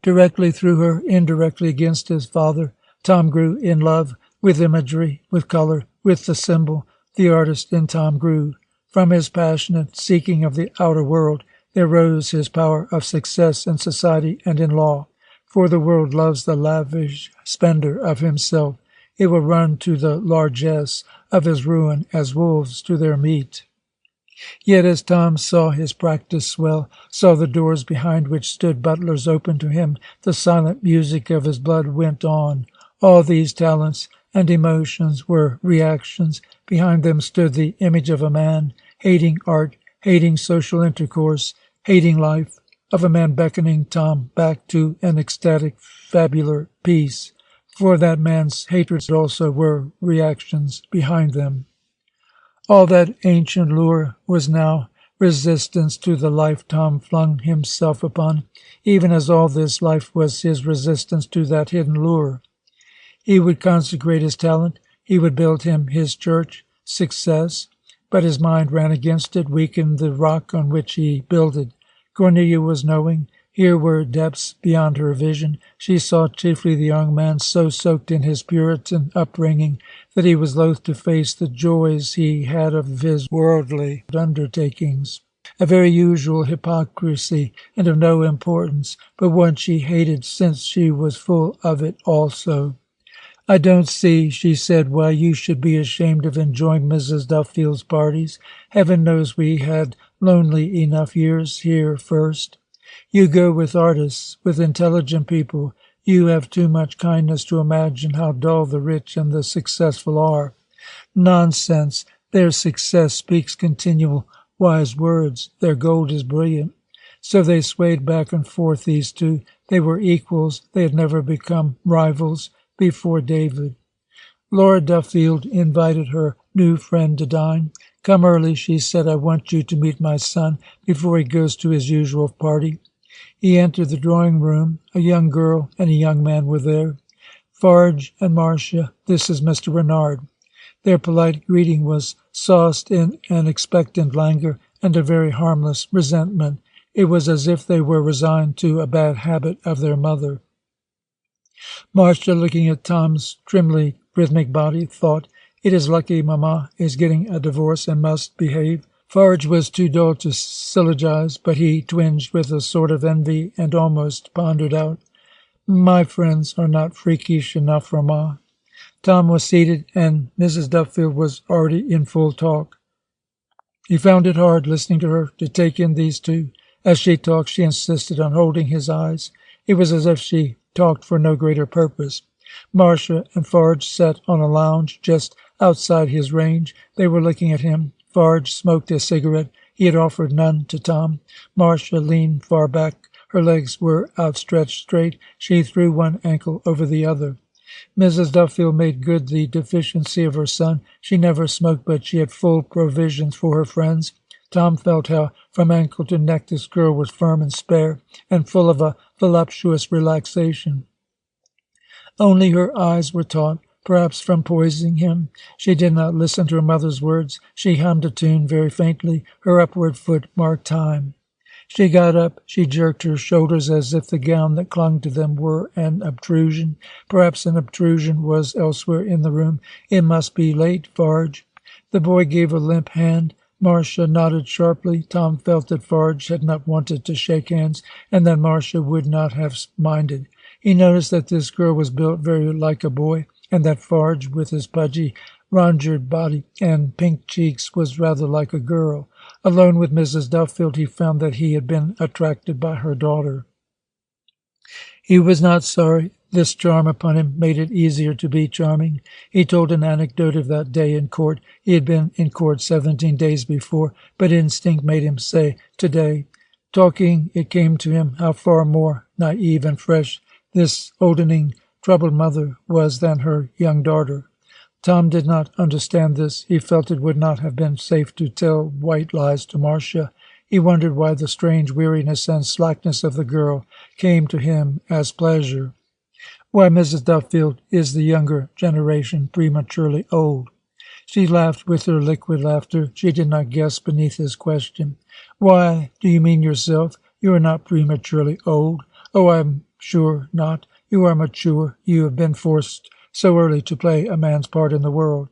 Directly through her, indirectly against his father, Tom grew in love with imagery, with color, with the symbol. The artist in Tom grew. From his passionate seeking of the outer world, there rose his power of success in society and in law. For the world loves the lavish spender of himself. It will run to the largesse of his ruin as wolves to their meat. Yet as Tom saw his practice swell, saw the doors behind which stood butlers open to him, the silent music of his blood went on. All these talents and emotions were reactions. Behind them stood the image of a man, hating art, hating social intercourse, hating life, of a man beckoning Tom back to an ecstatic, fabular peace. For that man's hatreds also were reactions behind them. All that ancient lure was now resistance to the life Tom flung himself upon, even as all this life was his resistance to that hidden lure. He would consecrate his talent. He would build him his church, success. But his mind ran against it, weakened the rock on which he builded. Cornelia was knowing. Here were depths beyond her vision. She saw chiefly the young man so soaked in his Puritan upbringing that he was loath to face the joys he had of his worldly undertakings. A very usual hypocrisy and of no importance, but one she hated since she was full of it also. "I don't see," she said, "why you should be ashamed of enjoying Mrs. Duffield's parties. Heaven knows we had lonely enough years here first. You go with artists, with intelligent people. You have too much kindness to imagine how dull the rich and the successful are." Nonsense. Their success speaks continual wise words. Their gold is brilliant. So they swayed back and forth, these two. They were equals. They had never become rivals before David. Laura Duffield invited her new friend to dine. "Come early," she said. "I want you to meet my son before he goes to his usual party." He entered the drawing-room. A young girl and a young man were there. "Forge and Marcia, this is Mr. Renard." Their polite greeting was sauced in an expectant languor and a very harmless resentment. It was as if they were resigned to a bad habit of their mother. Marcia, looking at Tom's trimly rhythmic body, thought, "It is lucky Mamma is getting a divorce and must behave." Forge was too dull to syllogize, but he twinged with a sort of envy and almost pondered out, "My friends are not freakish enough for Ma." Tom was seated, and Mrs. Duffield was already in full talk. He found it hard, listening to her, to take in these two. As she talked, she insisted on holding his eyes. It was as if she talked for no greater purpose. Marcia and Forge sat on a lounge just outside his range. They were looking at him. Forge smoked a cigarette. He had offered none to Tom. Marcia leaned far back. Her legs were outstretched straight. She threw one ankle over the other. Mrs. Duffield made good the deficiency of her son. She never smoked, but she had full provisions for her friends. Tom felt how from ankle to neck this girl was firm and spare, and full of a voluptuous relaxation. Only her eyes were taut. perhaps from poisoning him. She did not listen to her mother's words. She hummed a tune very faintly. Her upward foot marked time. She got up. She jerked her shoulders as if the gown that clung to them were an obtrusion. Perhaps an obtrusion was elsewhere in the room. It must be late, Farge. The boy gave a limp hand. Marcia nodded sharply. Tom felt that Farge had not wanted to shake hands, and that Marcia would not have minded. He noticed that this girl was built very like a boy, and that Farge, with his pudgy, rongered body and pink cheeks, was rather like a girl. Alone with Mrs. Duffield, he found that he had been attracted by her daughter. He was not sorry. This charm upon him made it easier to be charming. He told an anecdote of that day in court. He had been in court 17 days before, but instinct made him say, today. Talking, it came to him how far more naive and fresh this oldening, troubled mother was than her young daughter. Tom did not understand this. He felt it would not have been safe to tell white lies to Marcia. He wondered why the strange weariness and slackness of the girl came to him as pleasure. Why Mrs. Duffield is the younger generation prematurely old. She laughed with her liquid laughter. She did not guess beneath his question. Why, do you mean yourself? You are not prematurely old. Oh, I'm sure not. You are mature. You have been forced so early to play a man's part in the world.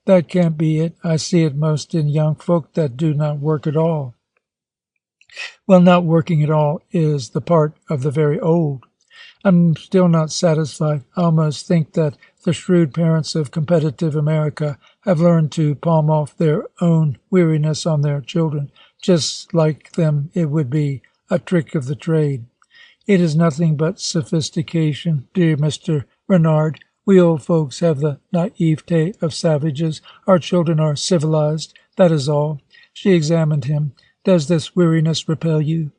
That can't be it. I see it most in young folk that do not work at all. Well, not working at all is the part of the very old. I'm still not satisfied. I almost think that the shrewd parents of competitive America have learned to palm off their own weariness on their children. Just like them, it would be a trick of the trade. It is nothing but sophistication, dear Mr. Renard. We old folks have the naivete of savages. Our children are civilized. That is all. She examined him. Does this weariness repel you?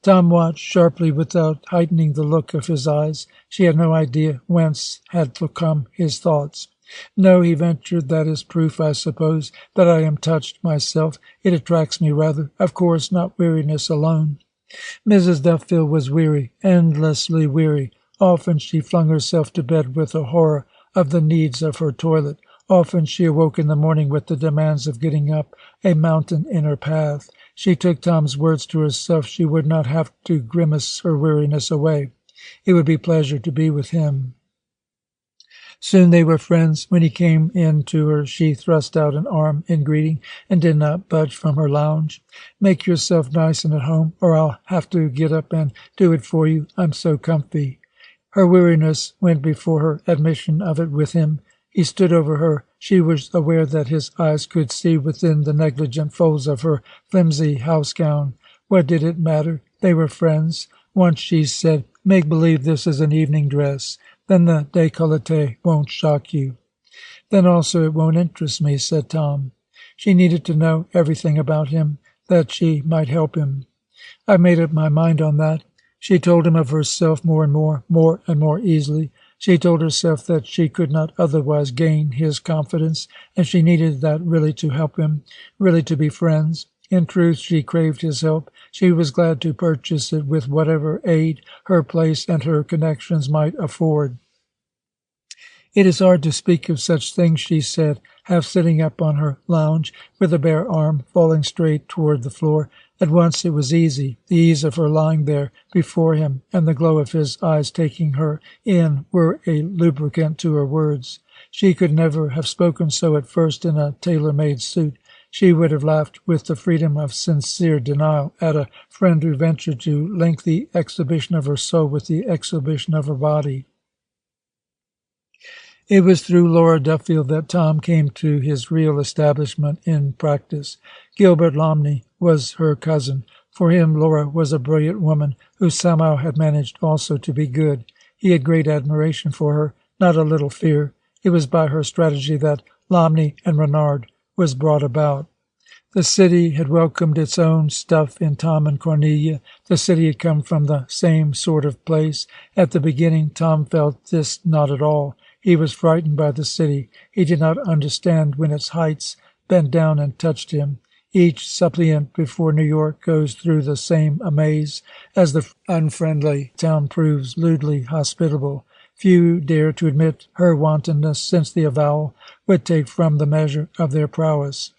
Tom watched sharply without heightening the look of his eyes. She had no idea whence had come his thoughts. No, he ventured, that is proof, I suppose, that I am touched myself. It attracts me rather. Of course, not weariness alone. Mrs. Duffield was weary, endlessly weary. Often she flung herself to bed with a horror of the needs of her toilet. Often she awoke in the morning with the demands of getting up a mountain in her path. She took Tom's words to herself. She would not have to grimace her weariness away. It would be pleasure to be with him. Soon they were friends. When he came in to her, she thrust out an arm in greeting and did not budge from her lounge. Make yourself nice and at home, or I'll have to get up and do it for you. I'm so comfy. Her weariness went before her admission of it with him. He stood over her. She was aware that his eyes could see within the negligent folds of her flimsy house gown. What did it matter? They were friends. Once she said, make believe this is an evening dress. Then the décolleté won't shock you. Then also it won't interest me, said Tom. She needed to know everything about him, that she might help him. I made up my mind on that. She told him of herself more and more easily. She told herself that she could not otherwise gain his confidence, and she needed that really to help him, really to be friends. In truth, she craved his help. She was glad to purchase it with whatever aid her place and her connections might afford. It is hard to speak of such things, she said, half sitting up on her lounge, with a bare arm falling straight toward the floor. At once it was easy. The ease of her lying there before him and the glow of his eyes taking her in were a lubricant to her words. She could never have spoken so at first in a tailor-made suit. She would have laughed with the freedom of sincere denial at a friend who ventured to link the exhibition of her soul with the exhibition of her body. It was through Laura Duffield that Tom came to his real establishment in practice. Gilbert Lomney was her cousin. For him, Laura was a brilliant woman who somehow had managed also to be good. He had great admiration for her, not a little fear. It was by her strategy that Lomney and Renard was brought about. The city had welcomed its own stuff in Tom and Cornelia. The city had come from the same sort of place. At the beginning, Tom felt this not at all. He was frightened by the city. He did not understand when its heights bent down and touched him. Each suppliant before New York goes through the same amaze as the unfriendly town proves lewdly hospitable. Few dare to admit her wantonness, since the avowal would take from the measure of their prowess.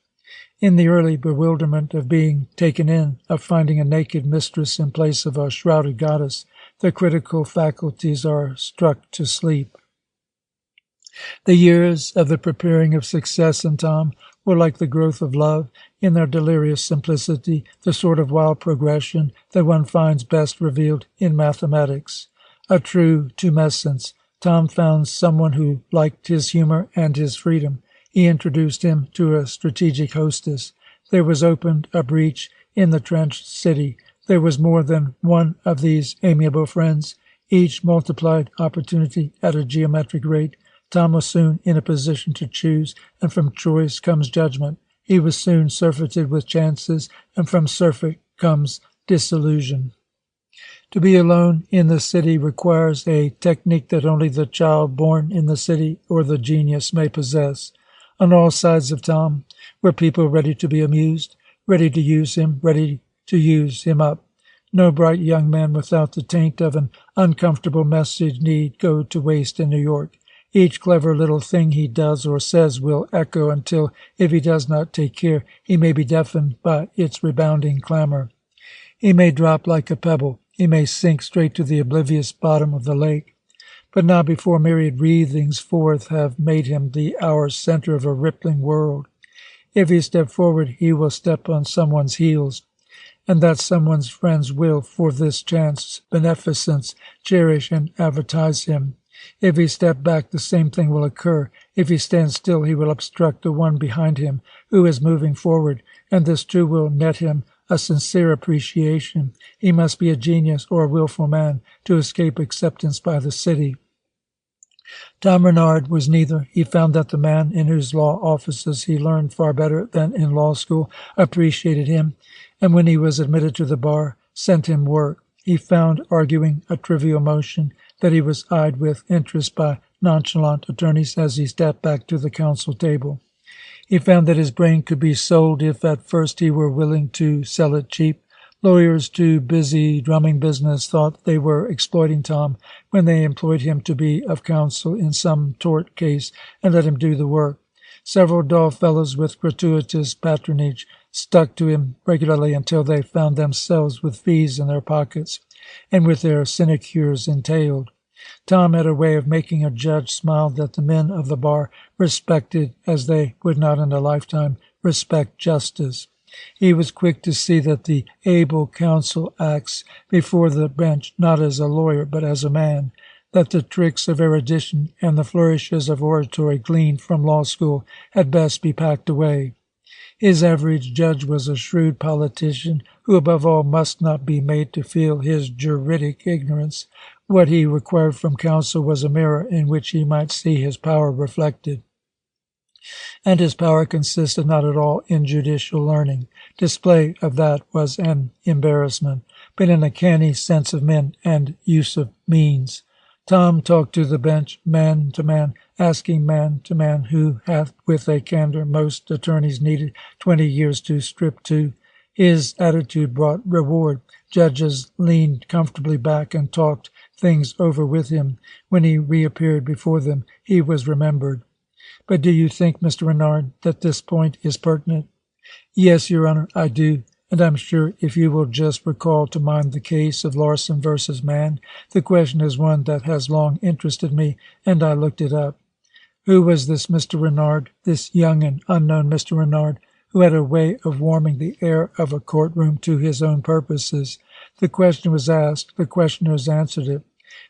In the early bewilderment of being taken in, of finding a naked mistress in place of a shrouded goddess, the critical faculties are struck to sleep. The years of the preparing of success in Tom were like the growth of love, in their delirious simplicity, the sort of wild progression that one finds best revealed in mathematics. A true tumescence, Tom found someone who liked his humor and his freedom. He introduced him to a strategic hostess. There was opened a breach in the trenched city. There was more than one of these amiable friends. Each multiplied opportunity at a geometric rate. Tom was soon in a position to choose, and from choice comes judgment. He was soon surfeited with chances, and from surfeit comes disillusion. To be alone in the city requires a technique that only the child born in the city or the genius may possess. On all sides of Tom were people ready to be amused, ready to use him, ready to use him up. No bright young man without the taint of an uncomfortable message need go to waste in New York. Each clever little thing he does or says will echo until, if he does not take care, he may be deafened by its rebounding clamor. He may drop like a pebble. He may sink straight to the oblivious bottom of the lake, but not before myriad breathings forth have made him the hour's center of a rippling world. If he step forward, he will step on someone's heels, and that someone's friends will, for this chance beneficence, cherish and advertise him. If he step back, the same thing will occur. If he stands still, he will obstruct the one behind him who is moving forward, and this too will net him a sincere appreciation. He must be a genius or a willful man to escape acceptance by the city. Tom Renard was neither. He found that the man in whose law offices he learned far better than in law school appreciated him, and when he was admitted to the bar, sent him work. He found arguing a trivial motion, that he was eyed with interest by nonchalant attorneys as he stepped back to the counsel table. He found that his brain could be sold if at first he were willing to sell it cheap. Lawyers too busy drumming business thought they were exploiting Tom when they employed him to be of counsel in some tort case and let him do the work. Several dull fellows with gratuitous patronage stuck to him regularly until they found themselves with fees in their pockets and with their sinecures entailed. Tom had a way of making a judge smile that the men of the bar respected as they would not in a lifetime respect justice. He was quick to see that the able counsel acts before the bench not as a lawyer but as a man, that the tricks of erudition and the flourishes of oratory gleaned from law school had best be packed away. His average judge was a shrewd politician who above all must not be made to feel his juridic ignorance. What he required from counsel was a mirror in which he might see his power reflected. And his power consisted not at all in judicial learning. Display of that was an embarrassment, but in a canny sense of men and use of means. Tom talked to the bench, man to man, asking man to man who hath with a candor most attorneys needed 20 years to strip to. His attitude brought reward. Judges leaned comfortably back and talked things over with him. When he reappeared before them, he was remembered. But do you think, Mr. Renard, that this point is pertinent? Yes, Your Honor, I do, and I'm sure if you will just recall to mind the case of Larson versus Mann, the question is one that has long interested me, and I looked it up. Who was this Mr. Renard, this young and unknown Mr. Renard, who had a way of warming the air of a courtroom to his own purposes? The question was asked, the questioners answered it.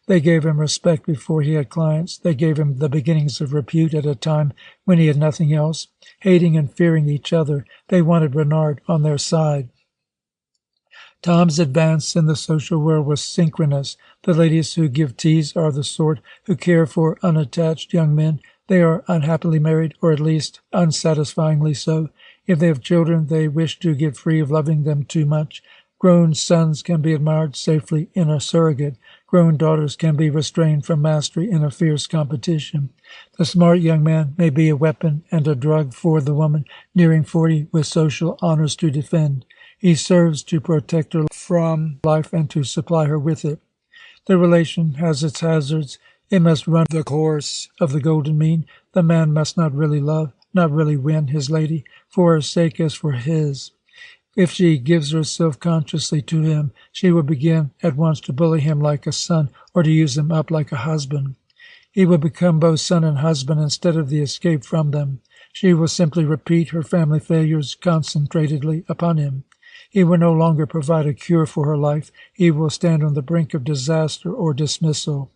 They gave him respect before he had clients. They gave him the beginnings of repute at a time when he had nothing else. Hating and fearing each other, they wanted Renard on their side. Tom's advance in the social world was synchronous. The ladies who give teas are the sort who care for unattached young men. They are unhappily married, or at least unsatisfyingly so. If they have children, they wish to get free of loving them too much. Grown sons can be admired safely in a surrogate. Grown daughters can be restrained from mastery in a fierce competition. The smart young man may be a weapon and a drug for the woman nearing 40 with social honors to defend. He serves to protect her from life and to supply her with it. The relation has its hazards. It must run the course of the golden mean. The man must not really love, not really win his lady, for her sake as for his. If she gives herself consciously to him, she will begin at once to bully him like a son, or to use him up like a husband. He will become both son and husband instead of the escape from them. She will simply repeat her family failures concentratedly upon him. He will no longer provide a cure for her life. He will stand on the brink of disaster or dismissal.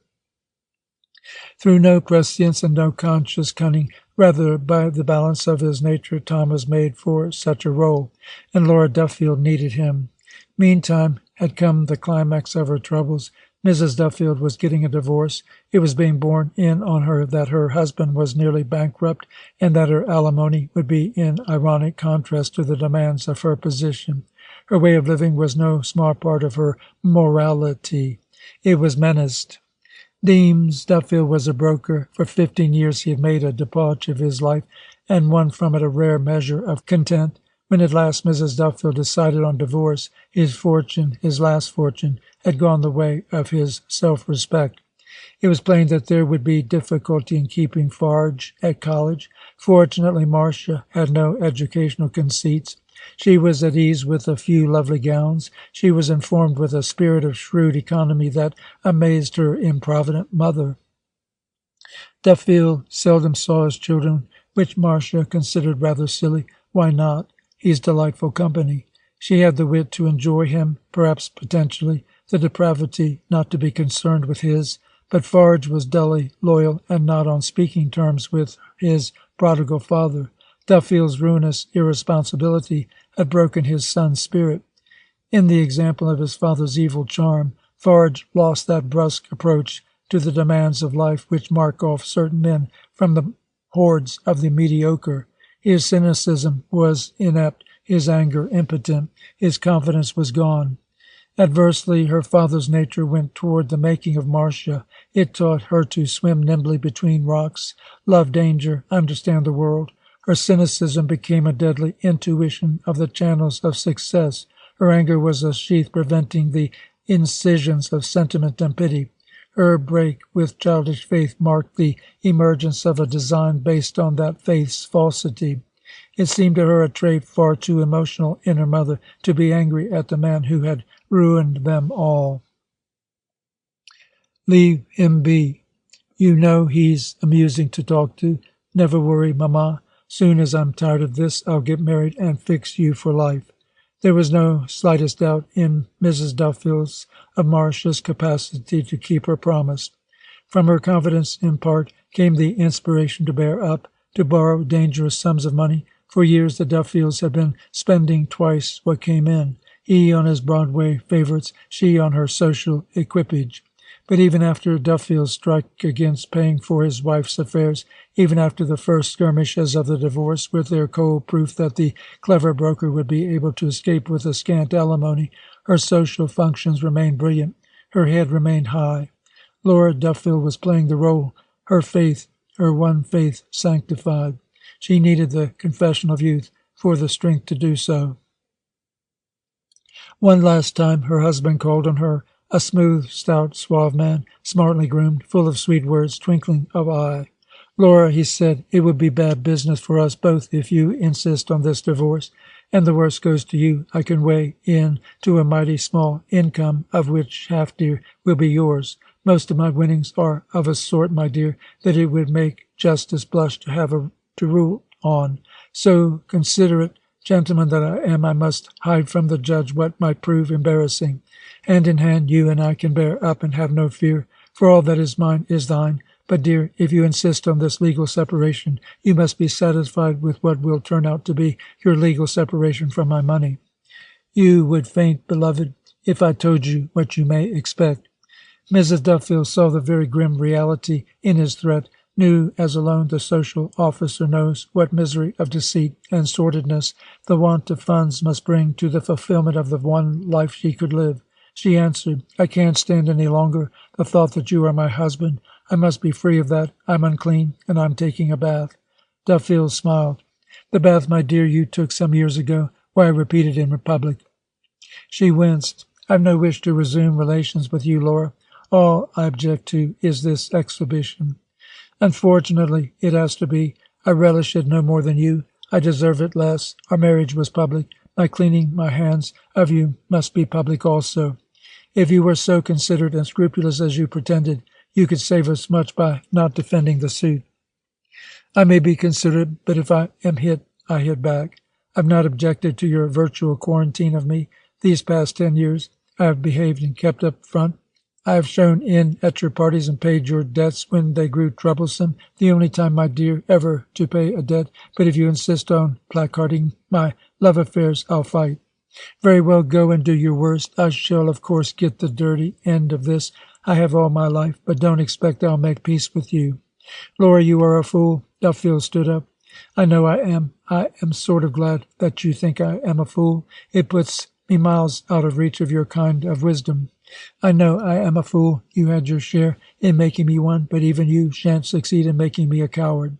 Through no prescience and no conscious cunning, rather by the balance of his nature, Tom was made for such a role, and Laura Duffield needed him. Meantime had come the climax of her troubles. Mrs. Duffield was getting a divorce. It was being borne in on her that her husband was nearly bankrupt, and that her alimony would be in ironic contrast to the demands of her position. Her way of living was no small part of her morality. It was menaced. Deems Duffield was a broker. For 15 years he had made a debauch of his life, and won from it a rare measure of content. When at last Mrs. Duffield decided on divorce, his fortune, his last fortune, had gone the way of his self-respect. It was plain that there would be difficulty in keeping Forge at college. Fortunately, Marcia had no educational conceits. She was at ease with a few lovely gowns. She was informed with a spirit of shrewd economy that amazed her improvident mother. Duffield seldom saw his children, which Marcia considered rather silly. Why not? He's delightful company. She had the wit to enjoy him, perhaps potentially, the depravity not to be concerned with his, but Forge was dully loyal and not on speaking terms with his prodigal father. Duffield's ruinous irresponsibility had broken his son's spirit. In the example of his father's evil charm, Forge lost that brusque approach to the demands of life which mark off certain men from the hordes of the mediocre. His cynicism was inept, his anger impotent, his confidence was gone. Adversely, her father's nature went toward the making of Marcia. It taught her to swim nimbly between rocks, love danger, understand the world. Her cynicism became a deadly intuition of the channels of success. Her anger was a sheath preventing the incisions of sentiment and pity. Her break with childish faith marked the emergence of a design based on that faith's falsity. It seemed to her a trait far too emotional in her mother to be angry at the man who had ruined them all. Leave him be. You know he's amusing to talk to. Never worry, Mamma. Soon as I'm tired of this, I'll get married and fix you for life. There was no slightest doubt in Mrs. Duffield's of Marcia's capacity to keep her promise. From her confidence in part came the inspiration to bear up, to borrow dangerous sums of money. For years the Duffields had been spending twice what came in, he on his Broadway favorites, she on her social equipage. But even after Duffield's strike against paying for his wife's affairs, even after the first skirmishes of the divorce, with their cold proof that the clever broker would be able to escape with a scant alimony, her social functions remained brilliant. Her head remained high. Laura Duffield was playing the role, her faith, her one faith sanctified. She needed the confession of youth for the strength to do so. One last time her husband called on her, a smooth, stout, suave man, smartly groomed, full of sweet words, twinkling of eye. Laura, he said, it would be bad business for us both if you insist on this divorce, and the worst goes to you. I can weigh in to a mighty small income, of which half, dear, will be yours. Most of my winnings are of a sort, my dear, that it would make justice blush to have to rule on. So considerate gentleman that I am, I must hide from the judge what might prove embarrassing. Hand in hand, you and I can bear up and have no fear, for all that is mine is thine. But, dear, if you insist on this legal separation, you must be satisfied with what will turn out to be your legal separation from my money. You would faint, beloved, if I told you what you may expect. Mrs. Duffield saw the very grim reality in his threat, knew, as alone the social officer knows, what misery of deceit and sordidness the want of funds must bring to the fulfillment of the one life she could live. She answered, I can't stand any longer the thought that you are my husband. I must be free of that. I'm unclean, and I'm taking a bath. Duffield smiled. The bath, my dear, you took some years ago. Why repeat it in public? She winced. I've no wish to resume relations with you, Laura. All I object to is this exhibition. Unfortunately, it has to be. I relish it no more than you. I deserve it less. Our marriage was public. My cleaning my hands of you must be public also. If you were so considerate and scrupulous as you pretended, you could save us much by not defending the suit. I may be considerate, but if I am hit, I hit back. I've not objected to your virtual quarantine of me. These past 10 years, I have behaved and kept up front. I have shown in at your parties and paid your debts when they grew troublesome. The only time, my dear, ever to pay a debt. But if you insist on placarding my love affairs, I'll fight. Very well, go and do your worst. I shall, of course, get the dirty end of this. I have all my life, but don't expect I'll make peace with you. Laura, you are a fool. Duffield stood up. I know I am. I am sort of glad that you think I am a fool. It puts me miles out of reach of your kind of wisdom. I know I am a fool. You had your share in making me one, but even you shan't succeed in making me a coward.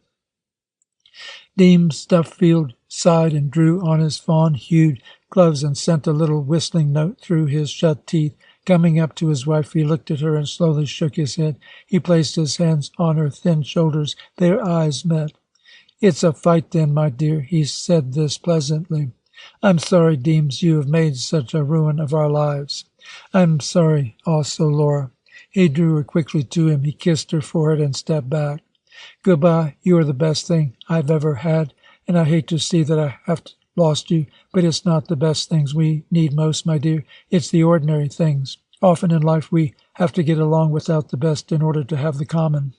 Deems Duffield sighed and drew on his fawn-hued gloves and sent a little whistling note through his shut teeth. Coming up to his wife, he looked at her and slowly shook his head. He placed his hands on her thin shoulders. Their eyes met. It's a fight, then, my dear. He said this pleasantly. I'm sorry, Deems, you have made such a ruin of our lives. I'm sorry also, Laura. He drew her quickly to him. He kissed her forehead and stepped back. Goodbye. You are the best thing I've ever had, and I hate to see that I have lost you, but it's not the best things we need most, my dear. It's the ordinary things. Often in life we have to get along without the best in order to have the common.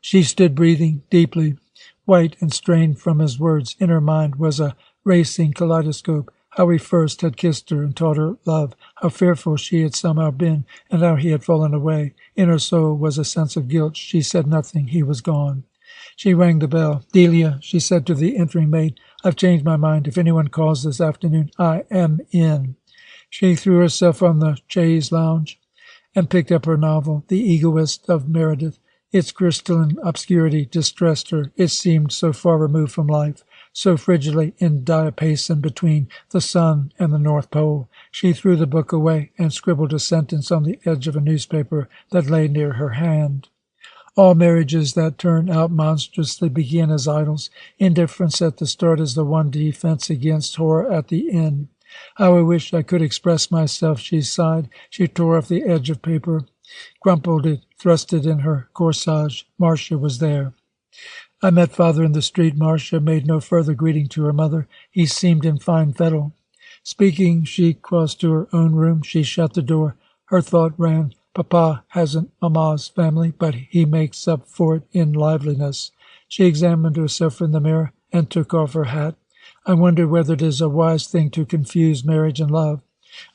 She stood breathing deeply, white and strained from his words. In her mind was a racing kaleidoscope. How he first had kissed her and taught her love, how fearful she had somehow been, and how he had fallen away. In her soul was a sense of guilt. She said nothing. He was gone. She rang the bell. Delia, she said to the entering maid, I've changed my mind. If anyone calls this afternoon, I am in. She threw herself on the chaise lounge and picked up her novel, The Egoist of Meredith. Its crystalline obscurity distressed her. It seemed so far removed from life, so frigidly in diapason between the sun and the North Pole. She threw the book away and scribbled a sentence on the edge of a newspaper that lay near her hand. All marriages that turn out monstrously begin as idols. Indifference at the start is the one defense against horror at the end. How I wish I could express myself, she sighed. She tore off the edge of paper, crumpled it, thrust it in her corsage. Marcia was there. I met Father in the street. Marcia made no further greeting to her mother. He seemed in fine fettle. Speaking, she crossed to her own room. She shut the door. Her thought ran, Papa hasn't Mamma's family, but he makes up for it in liveliness. She examined herself in the mirror and took off her hat. I wonder whether it is a wise thing to confuse marriage and love.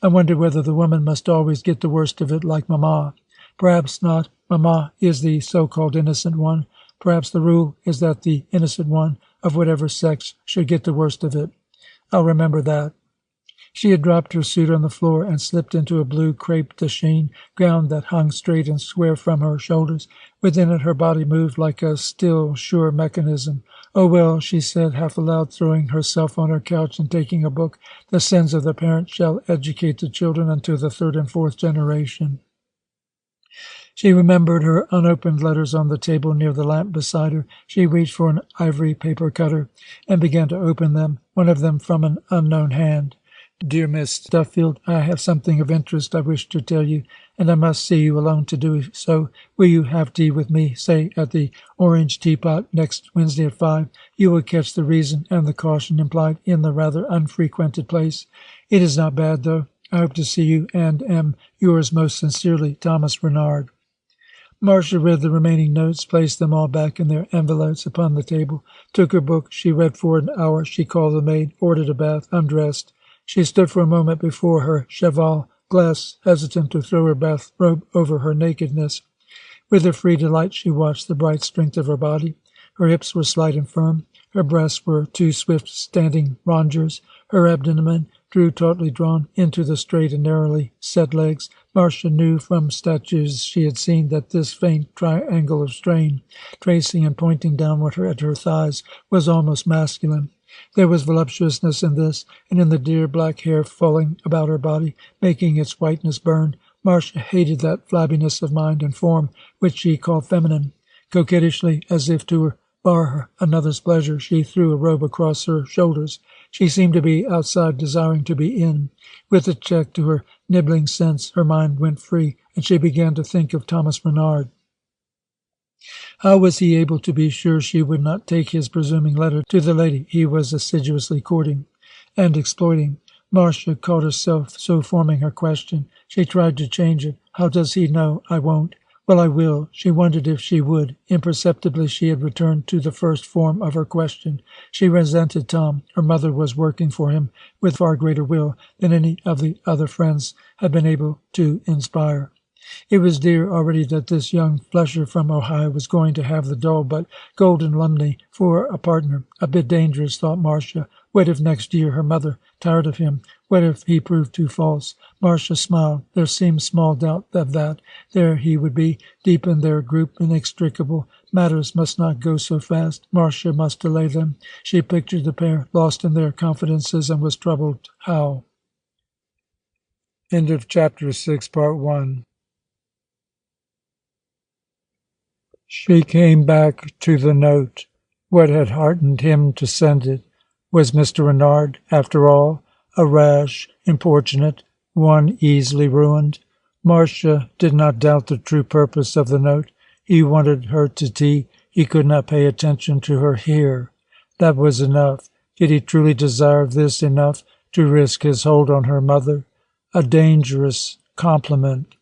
I wonder whether the woman must always get the worst of it like Mamma. Perhaps not. Mamma is the so-called innocent one. Perhaps the rule is that the innocent one, of whatever sex, should get the worst of it. I'll remember that. She had dropped her suit on the floor and slipped into a blue crepe de chine gown that hung straight and square from her shoulders. Within it her body moved like a still, sure mechanism. Oh, well, she said, half aloud, throwing herself on her couch and taking a book, the sins of the parent shall educate the children unto the third and fourth generation. She remembered her unopened letters on the table near the lamp beside her. She reached for an ivory paper cutter and began to open them, one of them from an unknown hand. Dear Miss Duffield, I have something of interest I wish to tell you, and I must see you alone to do so. Will you have tea with me, say at the Orange Teapot next Wednesday at 5? You will catch the reason and the caution implied in the rather unfrequented place. It is not bad, though. I hope to see you, and am yours most sincerely, Thomas Renard. Marcia read the remaining notes, placed them all back in their envelopes upon the table, took her book. She read for an hour. She called the maid, ordered a bath, undressed. She stood for a moment before her cheval glass, hesitant to throw her bath robe over her nakedness. With a free delight she watched the bright strength of her body. Her hips were slight and firm. Her breasts were two swift standing rongeurs. Her abdomen drew tautly drawn into the straight and narrowly set legs. Marcia knew from statues she had seen that this faint triangle of strain, tracing and pointing downward at her thighs, was almost masculine. There was voluptuousness in this, and in the dear black hair falling about her body, making its whiteness burn. Marcia hated that flabbiness of mind and form which she called feminine. Coquettishly, as if to bar another's pleasure, she threw a robe across her shoulders. She seemed to be outside, desiring to be in. With a check to her nibbling sense, her mind went free, and she began to think of Thomas Bernard. How was he able to be sure she would not take his presuming letter to the lady he was assiduously courting and exploiting? Marcia caught herself so forming her question. She tried to change it. How does he know I won't? Well, I will. She wondered if she would. Imperceptibly she had returned to the first form of her question. She resented Tom. Her mother was working for him with far greater will than any of the other friends had been able to inspire. It was dear already that this young flesher from Ohio was going to have the dull but golden Lumley for a partner. A bit dangerous, thought Marcia. What if next year her mother tired of him? What if he proved too false? Marcia smiled. There seemed small doubt of that. There he would be, deep in their group, inextricable. Matters must not go so fast. Marcia must delay them. She pictured the pair, lost in their confidences, and was troubled. How? End of Chapter 6, Part 1. She came back to the note. What had heartened him to send it? Was Mr. Renard, after all, a rash, importunate, one easily ruined? Marcia did not doubt the true purpose of the note. He wanted her to tea. He could not pay attention to her here. That was enough. Did he truly desire this enough to risk his hold on her mother? A dangerous compliment.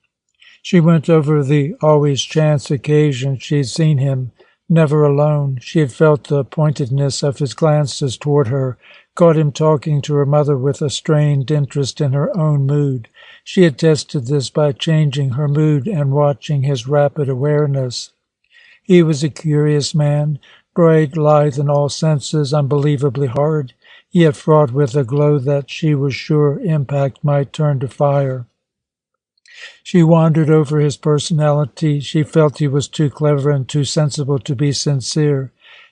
She went over the always chance occasion she had seen him, never alone. She had felt the pointedness of his glances toward her, caught him talking to her mother with a strained interest in her own mood. She had tested this by changing her mood and watching his rapid awareness. He was a curious man, bright, lithe in all senses, unbelievably hard, yet fraught with a glow that she was sure impact might turn to fire. She wandered over his personality. She felt he was too clever and too sensible to be sincere,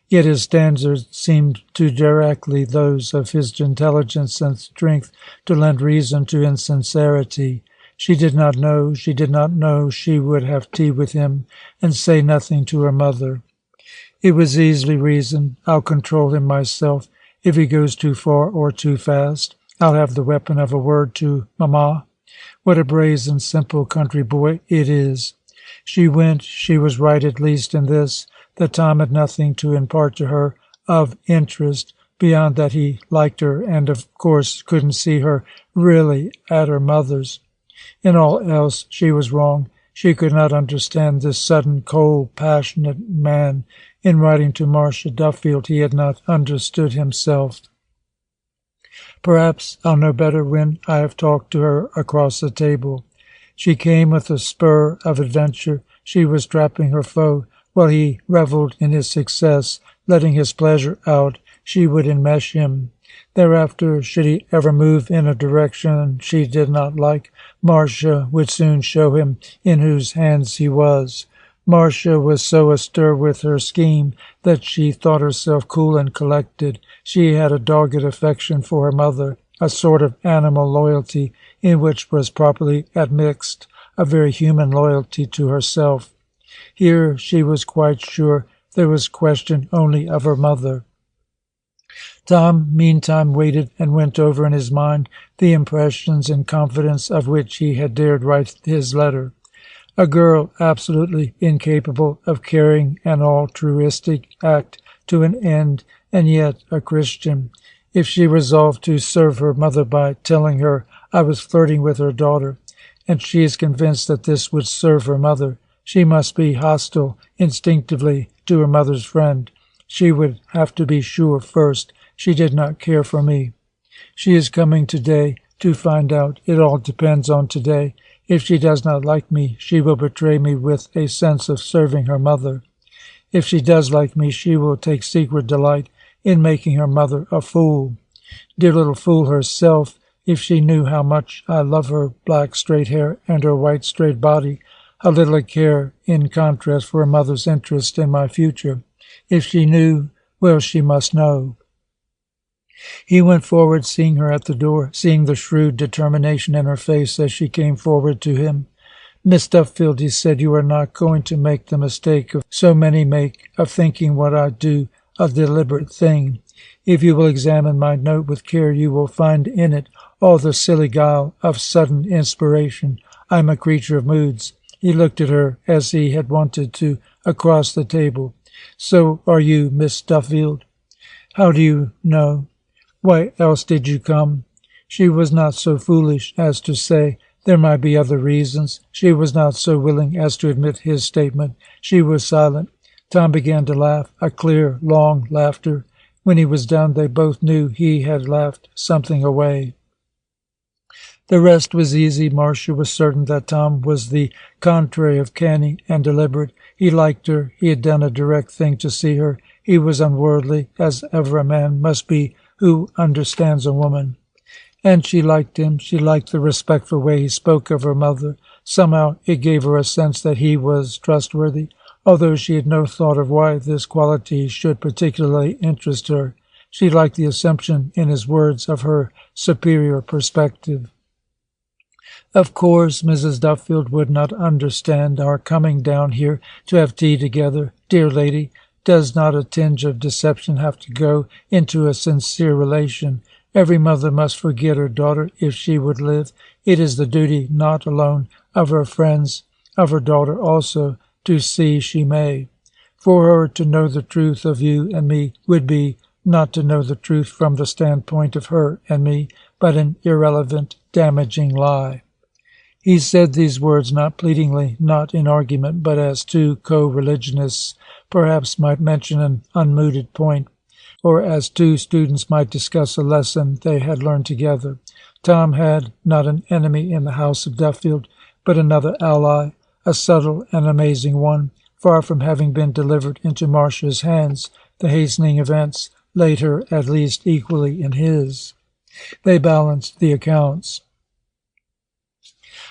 yet his standards seemed too directly those of his intelligence and strength to lend reason to insincerity. She did not know she would have tea with him and say nothing to her mother. It was easily reasoned. I'll control him myself. If he goes too far or too fast, I'll have the weapon of a word to Mamma. What a brazen, simple country boy it is. She went. She was right at least in this, that Tom had nothing to impart to her of interest, beyond that he liked her and, of course, couldn't see her really at her mother's. In all else she was wrong. She could not understand this sudden, cold, passionate man. In writing to Marcia Duffield he had not understood himself. Perhaps I'll know better when I have talked to her across the table. She came with a spur of adventure. She was trapping her foe. While he revelled in his success, letting his pleasure out, she would enmesh him. Thereafter, should he ever move in a direction she did not like, Marcia would soon show him in whose hands he was. Marcia was so astir with her scheme that she thought herself cool and collected. She had a dogged affection for her mother, a sort of animal loyalty in which was properly admixed a very human loyalty to herself. Here she was quite sure there was question only of her mother. Tom, meantime, waited and went over in his mind the impressions and confidence of which he had dared write his letter. A girl absolutely incapable of carrying an altruistic act to an end, and yet a Christian. If she resolved to serve her mother by telling her I was flirting with her daughter, and she is convinced that this would serve her mother, she must be hostile instinctively to her mother's friend. She would have to be sure first she did not care for me. She is coming today to find out. It all depends on today. If she does not like me, she will betray me with a sense of serving her mother. If she does like me, she will take secret delight in making her mother a fool. Dear little fool herself, if she knew how much I love her black straight hair and her white straight body, how little I care in contrast for her mother's interest in my future. If she knew, well, she must know. He went forward, seeing her at the door, seeing the shrewd determination in her face as she came forward to him. "Miss Duffield," he said, "you are not going to make the mistake of so many make of thinking what I do a deliberate thing. If you will examine my note with care, you will find in it all the silly guile of sudden inspiration. I am a creature of moods." He looked at her as he had wanted to across the table. "So are you, Miss Duffield." "How do you know?" "Why else did you come?" She was not so foolish as to say there might be other reasons. She was not so willing as to admit his statement. She was silent. Tom began to laugh, a clear, long laughter. When he was done, they both knew he had laughed something away. The rest was easy. Marcia was certain that Tom was the contrary of canny and deliberate. He liked her. He had done a direct thing to see her. He was unworldly, as ever a man must be who understands a woman. And she liked him. She liked the respectful way he spoke of her mother. Somehow it gave her a sense that he was trustworthy, although she had no thought of why this quality should particularly interest her. She liked the assumption in his words of her superior perspective. "Of course, Mrs. Duffield would not understand our coming down here to have tea together. Dear lady, does not a tinge of deception have to go into a sincere relation? Every mother must forget her daughter if she would live. It is the duty not alone of her friends, of her daughter also, to see she may. For her to know the truth of you and me would be not to know the truth from the standpoint of her and me, but an irrelevant, damaging lie." He said these words not pleadingly, not in argument, but as two co-religionists perhaps might mention an unmooted point, or as two students might discuss a lesson they had learned together. Tom had not an enemy in the house of Duffield, but another ally, a subtle and amazing one. Far from having been delivered into Marcia's hands, the hastening events laid her at least equally in his. They balanced the accounts.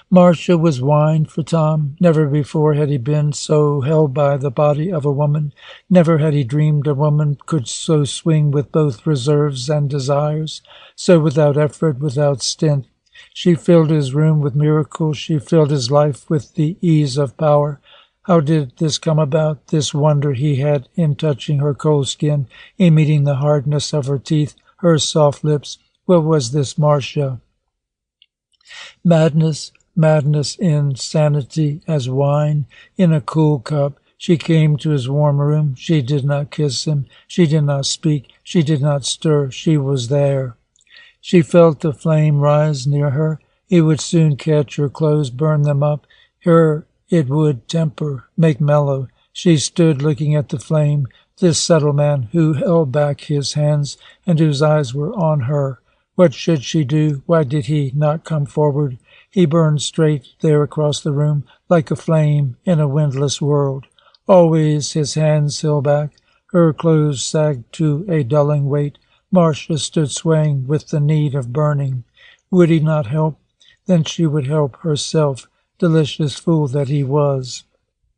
Marcia was wine for Tom. Never before had he been so held by the body of a woman. Never had he dreamed a woman could so swing with both reserves and desires, so without effort, without stint. She filled his room with miracles. She filled his life with the ease of power. How did this come about, this wonder he had in touching her cold skin, in meeting the hardness of her teeth, her soft lips? What was this Marcia? Madness, insanity as wine in a cool cup. She came to his warm room. She did not kiss him. She did not speak. She did not stir. She was there. She felt the flame rise near her. It would soon catch her clothes, burn them up. Her it would temper, make mellow. She stood looking at the flame, this subtle man who held back his hands and whose eyes were on her. What should she do? Why did he not come forward? He burned straight there across the room, like a flame in a windless world. Always his hands held back. Her clothes sagged to a dulling weight. Marcia stood swaying with the need of burning. Would he not help? Then she would help herself. Delicious fool that he was.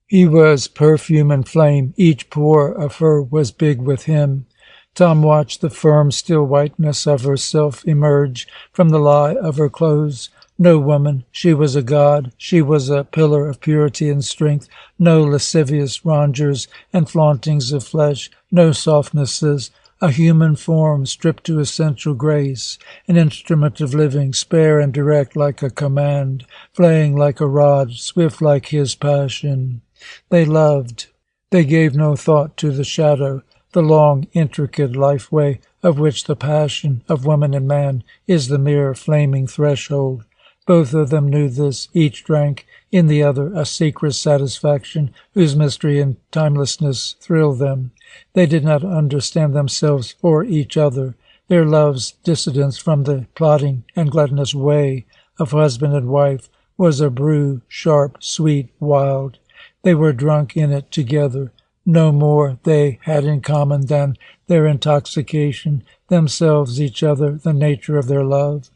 He was perfume and flame. Each pore of her was big with him. Tom watched the firm, still whiteness of herself emerge from the lie of her clothes. No woman. She was a god. She was a pillar of purity and strength. No lascivious rongers and flauntings of flesh. No softnesses. A human form stripped to essential grace. An instrument of living, spare and direct like a command, flaying like a rod, swift like his passion. They loved. They gave no thought to the shadow, the long, intricate life-way of which the passion of woman and man is the mere flaming threshold. Both of them knew this. Each drank in the other a secret satisfaction whose mystery and timelessness thrilled them. They did not understand themselves or each other. Their love's dissidence from the plodding and gluttonous way of husband and wife was a brew, sharp, sweet, wild. They were drunk in it together. No more they had in common than their intoxication, themselves, each other, the nature of their love.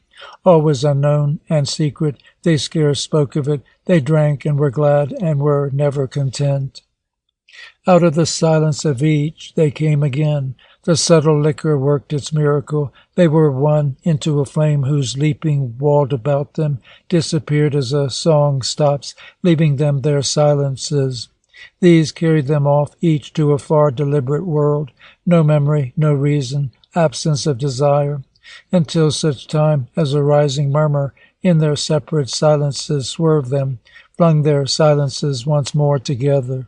All was unknown and secret. They scarce spoke of it. They drank and were glad and were never content. Out of the silence of each they came again. The subtle liquor worked its miracle. They were one into a flame whose leaping walled about them disappeared as a song stops, leaving them their silences. These carried them off, each to a far deliberate world. No memory, no reason, absence of desire, until such time as a rising murmur in their separate silences swerved them, flung their silences once more together.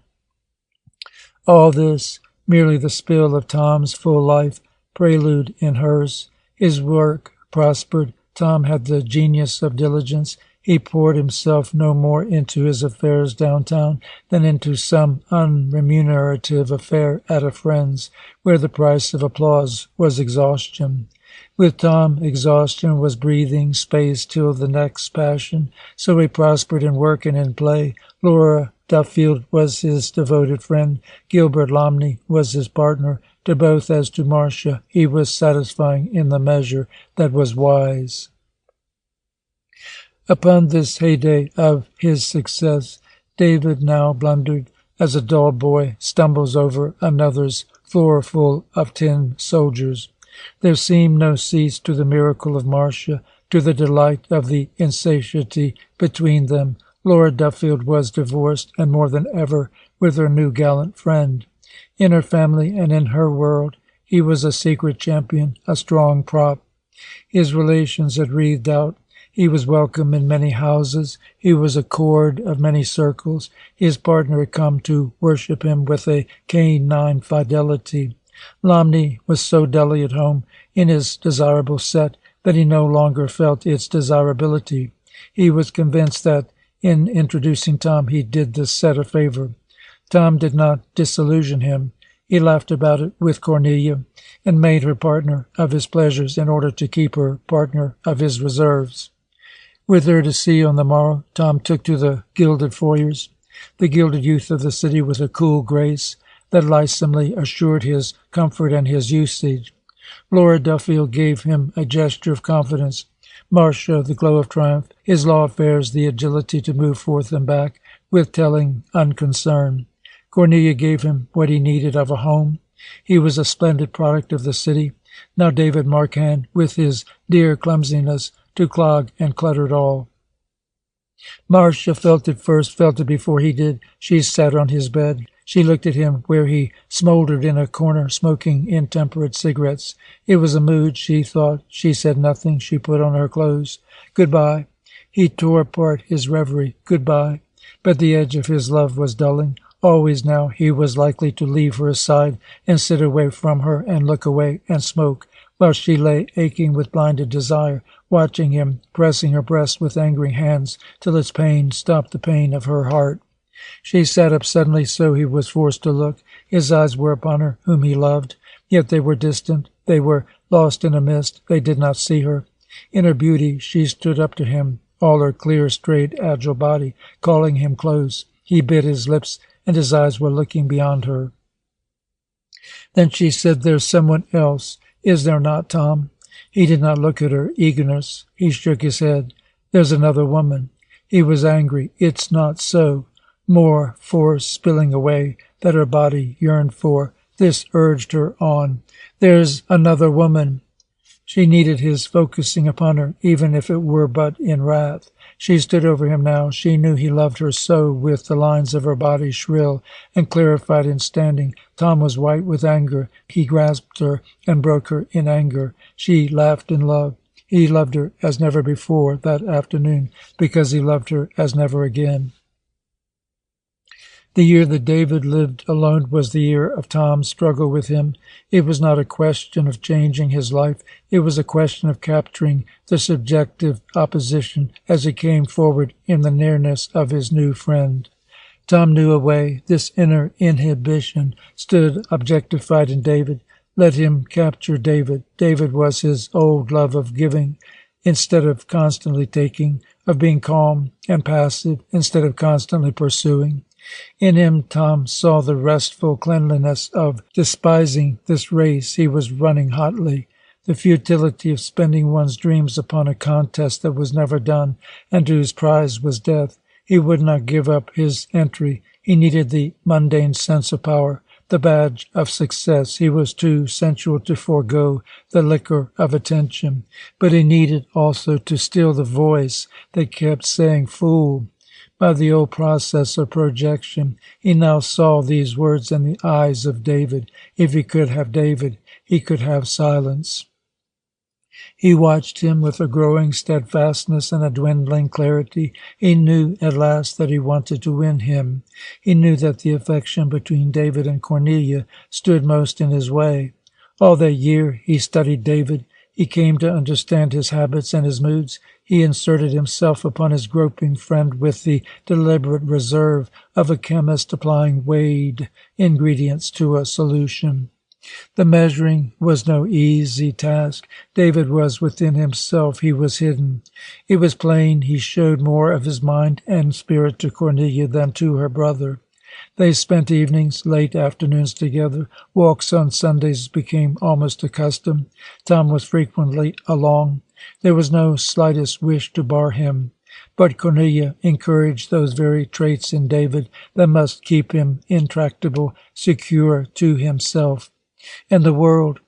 All this, merely the spill of Tom's full life, prelude in hers. His work prospered. Tom had the genius of diligence. He poured himself no more into his affairs downtown than into some unremunerative affair at a friend's, where the price of applause was exhaustion. With Tom, exhaustion was breathing space till the next passion. So he prospered in work and in play. Laura Duffield was his devoted friend. Gilbert Lomney was his partner. To both as to Marcia, he was satisfying in the measure that was wise. Upon this heyday of his success, David now blundered, as a dull boy stumbles over another's floor full of tin soldiers. There seemed no cease to the miracle of Marcia, to the delight of the insatiety between them. Laura Duffield was divorced, and more than ever with her new gallant friend. In her family and in her world, he was a secret champion, a strong prop. His relations had wreathed out. He was welcome in many houses. He was a chord of many circles. His partner had come to worship him with a canine fidelity. Lomney was so dully at home in his desirable set that he no longer felt its desirability. He was convinced that in introducing Tom he did the set a favor. Tom did not disillusion him. He laughed about it with Cornelia and made her partner of his pleasures in order to keep her partner of his reserves. With her to see on the morrow, Tom took to the gilded foyers, the gilded youth of the city, with a cool grace that lissomely assured his comfort and his usage. Laura Duffield gave him a gesture of confidence. Marcia, the glow of triumph. His law affairs, the agility to move forth and back with telling unconcern. Cornelia gave him what he needed of a home. He was a splendid product of the city. Now David Marquand, with his dear clumsiness, to clog and clutter it all. Marcia felt it first, felt it before he did. She sat on his bed. She looked at him where he smoldered in a corner, smoking intemperate cigarettes. It was a mood, she thought. She said nothing. She put on her clothes. Goodbye. He tore apart his reverie. Goodbye. But the edge of his love was dulling. Always now he was likely to leave her aside and sit away from her and look away and smoke, while she lay aching with blinded desire, watching him, pressing her breast with angry hands till its pain stopped the pain of her heart. She sat up suddenly, so he was forced to look. His eyes were upon her, whom he loved, yet they were distant. They were lost in a mist. They did not see her. In her beauty she stood up to him, all her clear, straight, agile body, calling him close. He bit his lips, and his eyes were looking beyond her. Then she said, "There's someone else, is there not, Tom?" He did not look at her eagerness. He shook his head. "There's another woman." He was angry. "It's not so." More force spilling away that her body yearned for. This urged her on. "There's another woman." She needed his focusing upon her, even if it were but in wrath. She stood over him now. She knew he loved her so, with the lines of her body shrill and clarified in standing. Tom was white with anger. He grasped her and broke her in anger. She laughed in love. He loved her as never before that afternoon, because he loved her as never again. The year that David lived alone was the year of Tom's struggle with him. It was not a question of changing his life. It was a question of capturing the subjective opposition as it came forward in the nearness of his new friend. Tom knew a way. This inner inhibition stood objectified in David. Let him capture David. David was his old love of giving instead of constantly taking, of being calm and passive instead of constantly pursuing. In him Tom saw the restful cleanliness of despising this race he was running hotly, the futility of spending one's dreams upon a contest that was never done and whose prize was death. He would not give up his entry He needed the mundane sense of power, the badge of success. He was too sensual to forego the liquor of attention. But he needed also to still the voice that kept saying, "Fool." By the old process of projection, he now saw these words in the eyes of David. If he could have David, he could have silence. He watched him with a growing steadfastness and a dwindling clarity. He knew at last that he wanted to win him. He knew that the affection between David and Cornelia stood most in his way. All that year he studied David. He came to understand his habits and his moods. He inserted himself upon his groping friend with the deliberate reserve of a chemist applying weighed ingredients to a solution. The measuring was no easy task. David was within himself. He was hidden. It was plain he showed more of his mind and spirit to Cornelia than to her brother. They spent evenings, late afternoons together. Walks on Sundays became almost a custom. Tom was frequently along. There was no slightest wish to bar him. But Cornelia encouraged those very traits in David that must keep him intractable, secure to himself. And the world,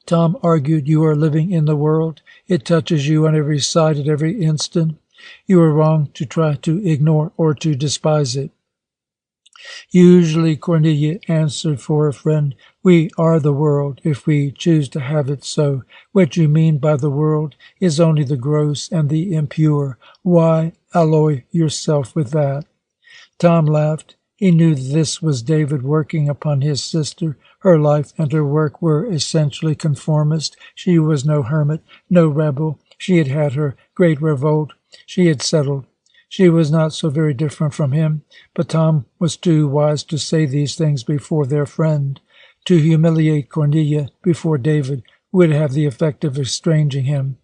Tom argued, you are living in the world. It touches you on every side at every instant. You are wrong to try to ignore or to despise it. Usually Cornelia answered for her friend, we are the world, if we choose to have it so. What you mean by the world is only the gross and the impure. Why alloy yourself with that? Tom laughed. He knew this was David working upon his sister. Her life and her work were essentially conformist. She was no hermit, no rebel. She had had her great revolt. She had settled. She was not so very different from him, but Tom was too wise to say these things before their friend. To humiliate Cornelia before David would have the effect of estranging him.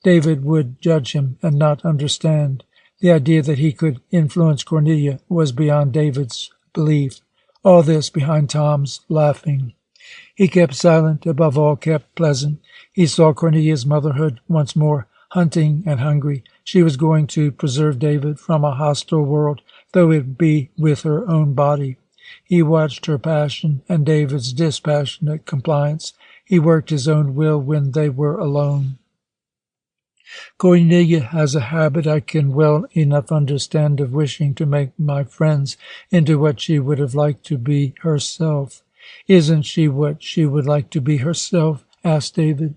David would judge him and not understand. The idea that he could influence Cornelia was beyond David's belief. All this behind Tom's laughing. He kept silent, above all kept pleasant. He saw Cornelia's motherhood once more, hunting and hungry. She was going to preserve David from a hostile world, though it be with her own body. He watched her passion and David's dispassionate compliance. He worked his own will when they were alone. Cornelia has a habit I can well enough understand of wishing to make my friends into what she would have liked to be herself. Isn't she what she would like to be herself? Asked David.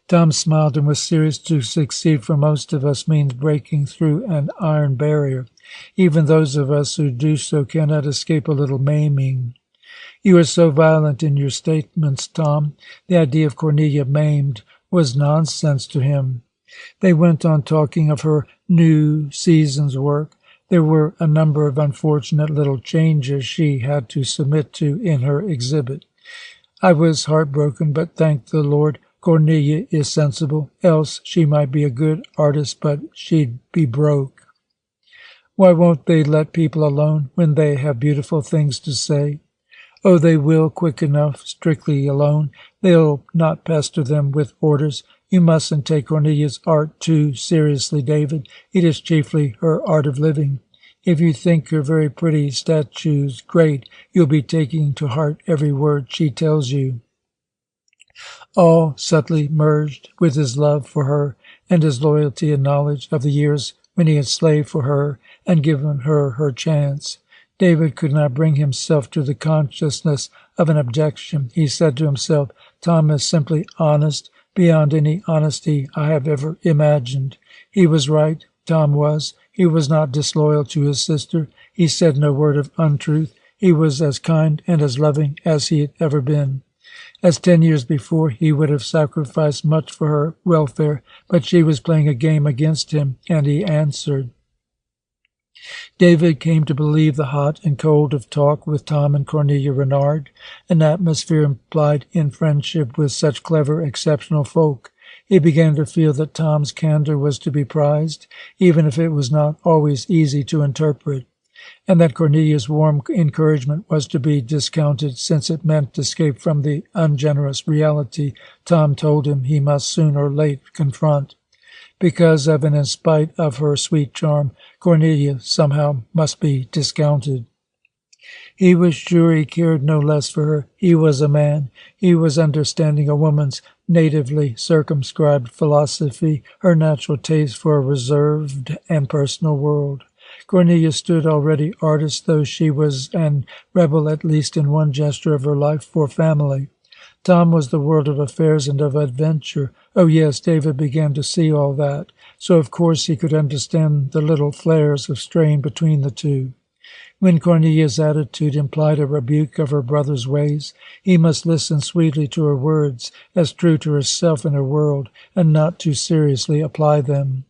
Tom smiled and was serious. To succeed for most of us means breaking through an iron barrier. Even those of us who do so cannot escape a little maiming. You are so violent in your statements, Tom. The idea of Cornelia maimed was nonsense to him. They went on talking of her new season's work. There were a number of unfortunate little changes she had to submit to in her exhibit. I was heartbroken, but thank the Lord, Cornelia is sensible, else she might be a good artist, but she'd be broke. Why won't they let people alone when they have beautiful things to say? Oh, they will, quick enough, strictly alone. They'll not pester them with orders. You mustn't take Cornelia's art too seriously, David. It is chiefly her art of living. If you think her very pretty statues great, you'll be taking to heart every word she tells you. All subtly merged with his love for her and his loyalty and knowledge of the years when he had slaved for her and given her her chance. David could not bring himself to the consciousness of an objection. He said to himself, Tom is simply honest, beyond any honesty I have ever imagined. He was right, Tom was. He was not disloyal to his sister. He said no word of untruth. He was as kind and as loving as he had ever been. As 10 years before, he would have sacrificed much for her welfare, but she was playing a game against him, and he answered. David came to believe the hot and cold of talk with Tom and Cornelia Renard, an atmosphere implied in friendship with such clever, exceptional folk. He began to feel that Tom's candor was to be prized, even if it was not always easy to interpret, and that Cornelia's warm encouragement was to be discounted, since it meant escape from the ungenerous reality Tom told him he must soon or late confront. Because of and in spite of her sweet charm, Cornelia somehow must be discounted. He was sure he cared no less for her. He was a man. He was understanding a woman's natively circumscribed philosophy, her natural taste for a reserved and personal world. Cornelia stood already artist, though she was an rebel at least in one gesture of her life, for family. Tom was the world of affairs and of adventure. Oh, yes, David began to see all that, so of course he could understand the little flares of strain between the two. When Cornelia's attitude implied a rebuke of her brother's ways, he must listen sweetly to her words, as true to herself and her world, and not too seriously apply them.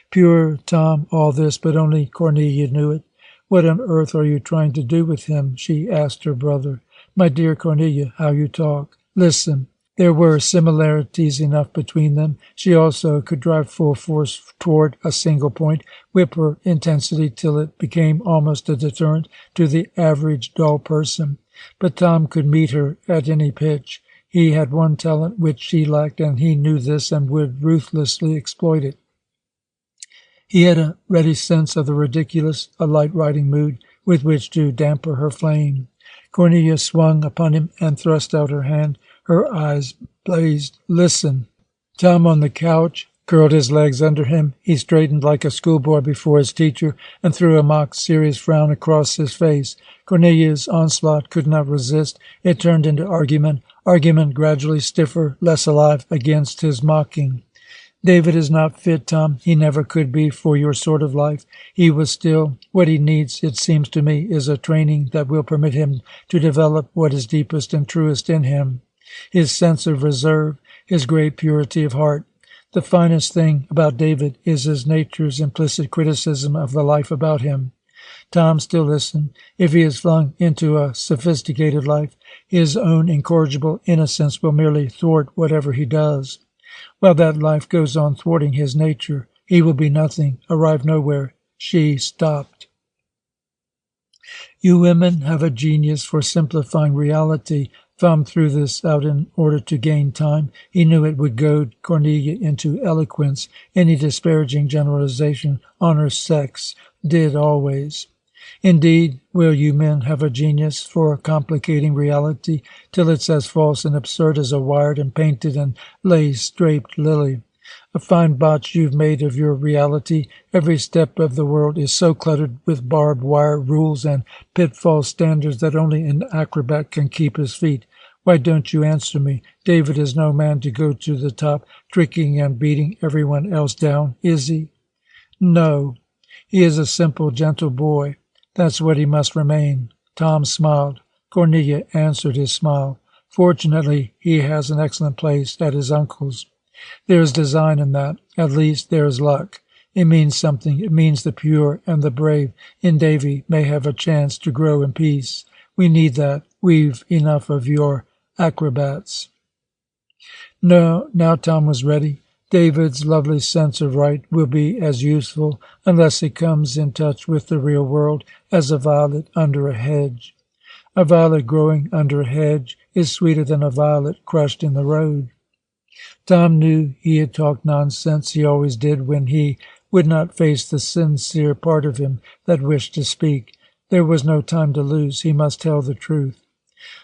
Pure Tom, all this, but only Cornelia knew it. "What on earth are you trying to do with him?" she asked her brother. "My dear Cornelia, how you talk. Listen." There were similarities enough between them. She also could drive full force toward a single point, whip her intensity till it became almost a deterrent to the average dull person. But Tom could meet her at any pitch. He had one talent which she lacked, and he knew this and would ruthlessly exploit it. He had a ready sense of the ridiculous, a light riding mood with which to damper her flame. Cornelia swung upon him and thrust out her hand. Her eyes blazed. "Listen." Tom, on the couch, curled his legs under him. He straightened like a schoolboy before his teacher and threw a mock serious frown across his face. Cornelia's onslaught could not resist. It turned into argument gradually stiffer, less alive, against his mocking. "David is not fit, Tom. He never could be for your sort of life. He was still. What he needs, it seems to me, is a training that will permit him to develop what is deepest and truest in him. His sense of reserve, his great purity of heart. The finest thing about David is his nature's implicit criticism of the life about him." Tom still listened. If he is flung into a sophisticated life, his own incorrigible innocence will merely thwart whatever he does. While that life goes on thwarting his nature, he will be nothing, arrive nowhere. She stopped. "You women have a genius for simplifying reality." Tom threw this out in order to gain time. He knew it would goad Cornelia into eloquence. Any disparaging generalization on her sex did always. "Indeed, will you men have a genius for complicating reality till it's as false and absurd as a wired and painted and lace-draped lily. A fine botch you've made of your reality. Every step of the world is so cluttered with barbed wire rules and pitfall standards that only an acrobat can keep his feet. Why don't you answer me? David is no man to go to the top, tricking and beating everyone else down, is he?" "No. He is a simple, gentle boy. That's what he must remain." Tom smiled. Cornelia answered his smile. "Fortunately, he has an excellent place at his uncle's. There is design in that. At least, there is luck. It means something. It means the pure and the brave in Davy may have a chance to grow in peace. We need that. We've enough of your acrobats." No, now Tom was ready. David's lovely sense of right will be as useful, unless it comes in touch with the real world, as a violet under a hedge. A violet growing under a hedge is sweeter than a violet crushed in the road. Tom knew he had talked nonsense. He always did when he would not face the sincere part of him that wished to speak. There was no time to lose. He must tell the truth.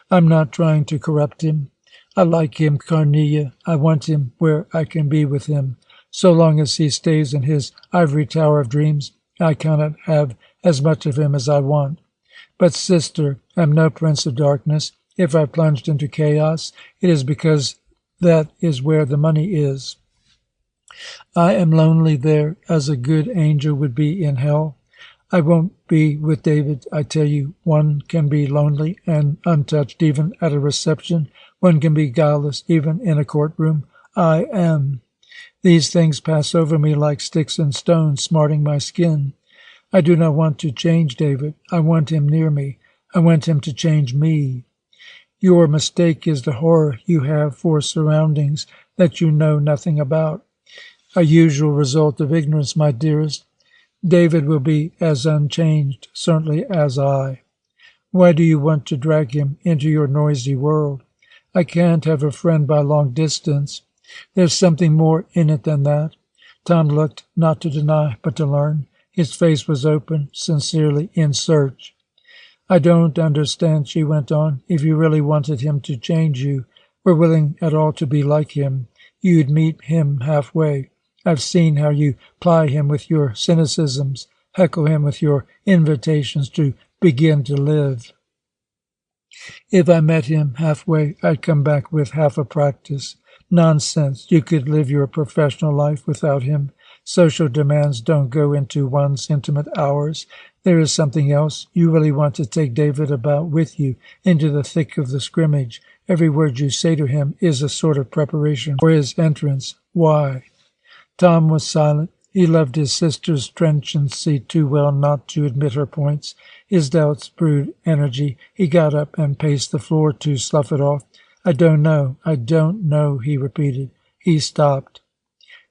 "I'm not trying to corrupt him. I like him, Cornelia. I want him where I can be with him. So long as he stays in his ivory tower of dreams, I cannot have as much of him as I want. But, sister, I am no prince of darkness. If I plunged into chaos, it is because that is where the money is. I am lonely there, as a good angel would be in hell. I won't be with David, I tell you. One can be lonely and untouched even at a reception. One can be guileless even in a courtroom. I am. These things pass over me like sticks and stones, smarting my skin. I do not want to change David. I want him near me. I want him to change me. Your mistake is the horror you have for surroundings that you know nothing about. A usual result of ignorance, my dearest. David will be as unchanged, certainly, as I. Why do you want to drag him into your noisy world? I can't have a friend by long distance. There's something more in it than that. Tom looked, not to deny, but to learn. His face was open, sincerely in search. I don't understand, she went on. If you really wanted him to change you, were willing at all to be like him, you'd meet him halfway. I've seen how you ply him with your cynicisms, heckle him with your invitations to begin to live. If I met him halfway, I'd come back with half a practice. Nonsense. You could live your professional life without him. Social demands don't go into one's intimate hours. There is something else. You really want to take David about with you into the thick of the scrimmage. Every word you say to him is a sort of preparation for his entrance. Why? Tom was silent. He loved his sister's trenchancy too well not to admit her points. His doubts brewed energy. He got up and paced the floor to slough it off. I don't know, he repeated. He stopped.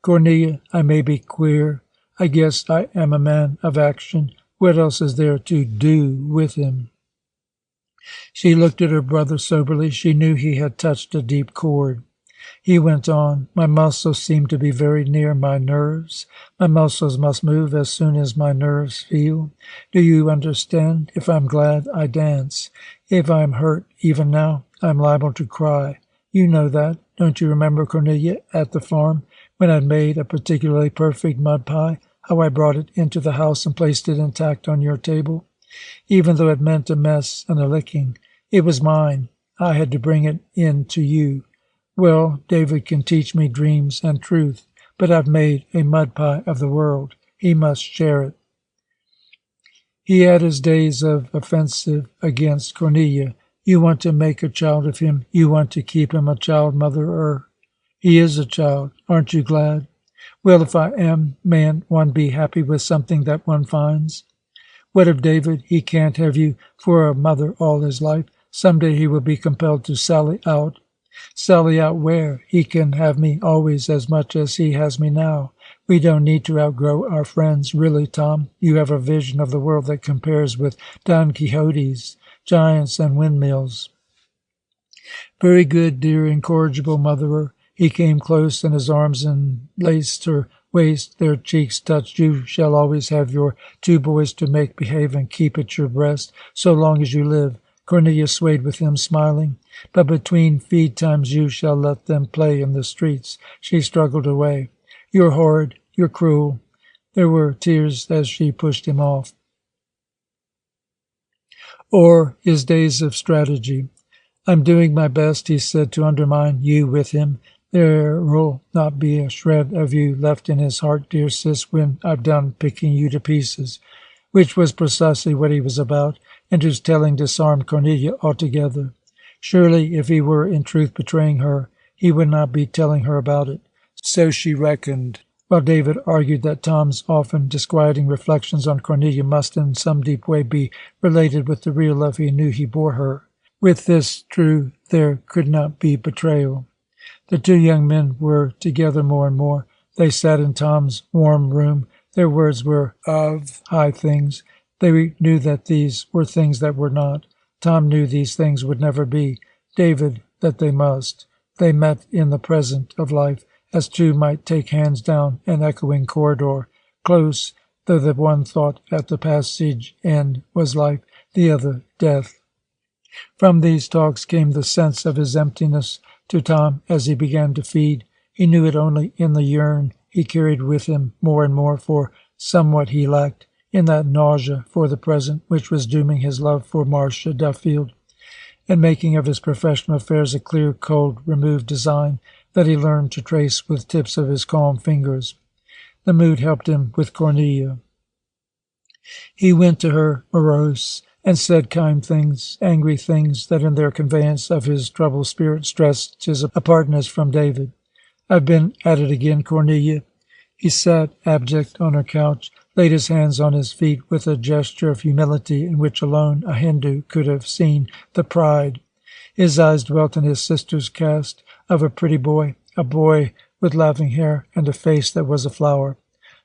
Cornelia, I may be queer. I guess I am a man of action. What else is there to do with him? She looked at her brother soberly. She knew he had touched a deep chord. He went on. My muscles seem to be very near my nerves. My muscles must move as soon as my nerves feel. Do you understand? If I'm glad, I dance. If I'm hurt, even now, I'm liable to cry. You know that. Don't you remember, Cornelia, at the farm, when I'd made a particularly perfect mud pie, how I brought it into the house and placed it intact on your table? Even though it meant a mess and a licking, it was mine. I had to bring it in to you. Well, David can teach me dreams and truth, but I've made a mud pie of the world. He must share it. He had his days of offensive against Cornelia. You want to make a child of him. You want to keep him a child, mother. He is a child. Aren't you glad? Well, if I am, mayn't one be happy with something that one finds? What of David? He can't have you for a mother all his life. Some day he will be compelled to sally out. Sally out where? He can have me always as much as he has me now. We don't need to outgrow our friends. Really, Tom, you have a vision of the world that compares with Don Quixote's, giants and windmills. Very good, dear, incorrigible motherer. He came close, and his arms enlaced her waist. Their cheeks touched. You shall always have your 2 boys to make behave and keep at your breast, so long as you live. Cornelia swayed with him, smiling. But between feed times you shall let them play in the streets. She struggled away. You're horrid. You're cruel. There were tears as she pushed him off. Or his days of strategy. I'm doing my best, he said, to undermine you with him. There'll not be a shred of you left in his heart, dear sis, when I've done picking you to pieces. Which was precisely what he was about, and whose telling disarmed Cornelia altogether. Surely, if he were in truth betraying her, he would not be telling her about it. So she reckoned, while David argued that Tom's often disquieting reflections on Cornelia must in some deep way be related with the real love he knew he bore her. With this true, there could not be betrayal. The 2 young men were together more and more. They sat in Tom's warm room. Their words were of high things. They knew that these were things that were not. Tom knew these things would never be. David, that they must. They met in the present of life, as 2 might take hands down an echoing corridor, close, though the one thought at the passage end was life, the other death. From these talks came the sense of his emptiness to Tom as he began to feed. He knew it only in the yearn he carried with him more and more for somewhat he lacked, in that nausea for the present which was dooming his love for Marcia Duffield, and making of his professional affairs a clear, cold, removed design that he learned to trace with tips of his calm fingers. The mood helped him with Cornelia. He went to her, morose, and said kind things, angry things that in their conveyance of his troubled spirit stressed his apartness from David. I've been at it again, Cornelia. He sat abject on her couch, laid his hands on his feet with a gesture of humility in which alone a Hindu could have seen the pride. His eyes dwelt on his sister's cast of a pretty boy, a boy with laughing hair and a face that was a flower.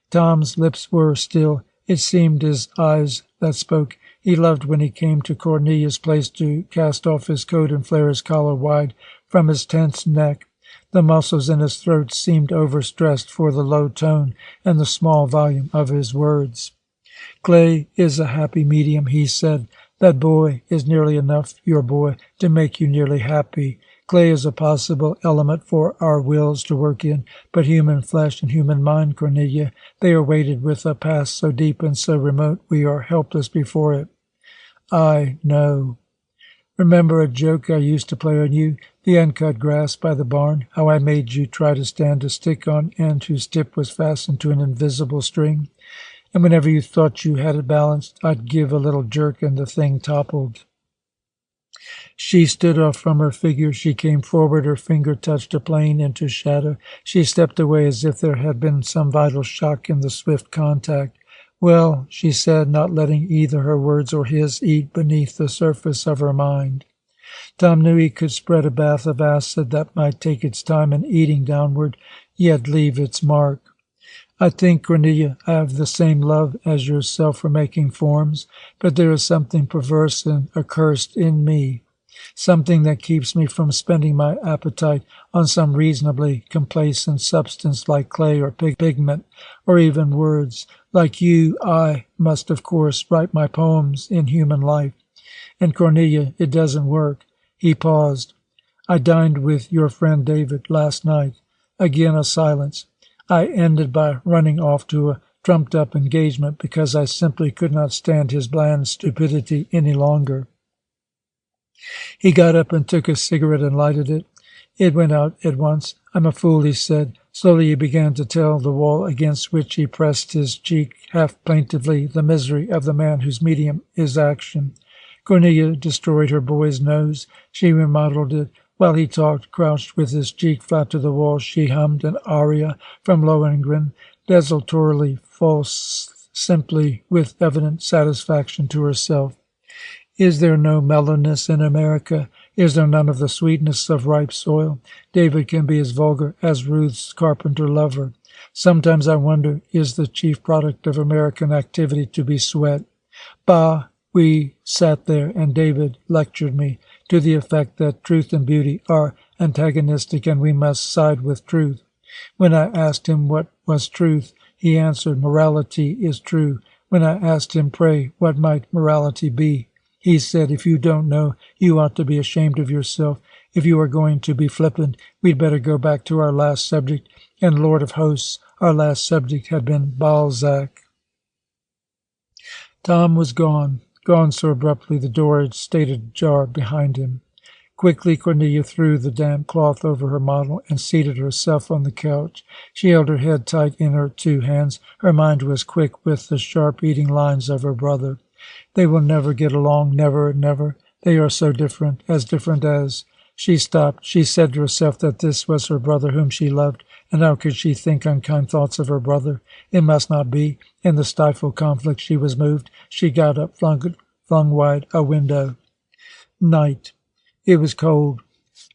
Tom's lips were still. It seemed his eyes that spoke. He loved when he came to Cornelia's place to cast off his coat and flare his collar wide from his tense neck. The muscles in his throat seemed overstressed for the low tone and the small volume of his words. "Clay is a happy medium," he said. "That boy is nearly enough, your boy, to make you nearly happy. Clay is a possible element for our wills to work in, but human flesh and human mind, Cornelia, they are weighted with a past so deep and so remote we are helpless before it." "I know." "Remember a joke I used to play on you, the uncut grass by the barn, how I made you try to stand a stick on end whose tip was fastened to an invisible string? And whenever you thought you had it balanced, I'd give a little jerk and the thing toppled." She stood off from her figure. She came forward. Her finger touched a plane into shadow. She stepped away as if there had been some vital shock in the swift contact. "Well," she said, not letting either her words or his eat beneath the surface of her mind. Tom knew he could spread a bath of acid that might take its time in eating downward, yet leave its mark. "I think, Cornelia, I have the same love as yourself for making forms, but there is something perverse and accursed in me. Something that keeps me from spending my appetite on some reasonably complacent substance like clay or pigment, or even words. Like you, I must, of course, write my poems in human life. And, Cornelia, it doesn't work." He paused. "I dined with your friend David last night." Again a silence. "I ended by running off to a trumped-up engagement because I simply could not stand his bland stupidity any longer." He got up and took a cigarette and lighted it. It went out at once. "I'm a fool," he said. Slowly he began to tell the wall against which he pressed his cheek, half plaintively, the misery of the man whose medium is action. Cornelia destroyed her boy's nose. She remodeled it. While he talked, crouched with his cheek flat to the wall, she hummed an aria from Lohengrin, desultorily false, simply with evident satisfaction to herself. Is there no mellowness in America? Is there none of the sweetness of ripe soil? David can be as vulgar as Ruth's carpenter lover. Sometimes I wonder, is the chief product of American activity to be sweat? Bah! We sat there, and David lectured me, to the effect that truth and beauty are antagonistic, and we must side with truth. When I asked him what was truth, he answered, morality is true. When I asked him, pray, what might morality be? He said, if you don't know, you ought to be ashamed of yourself. If you are going to be flippant, we'd better go back to our last subject. And Lord of hosts, our last subject had been Balzac. Tom was gone so abruptly the door had stayed ajar behind him. Quickly Cornelia threw the damp cloth over her model and seated herself on the couch. She held her head tight in her two hands. Her mind was quick with the sharp eating lines of her brother. They will never get along, never, never. They are so different as... She stopped. She said to herself that this was her brother whom she loved, and how could she think unkind thoughts of her brother? It must not be. In the stifled conflict she was moved. She got up, flung wide a window. Night. It was cold.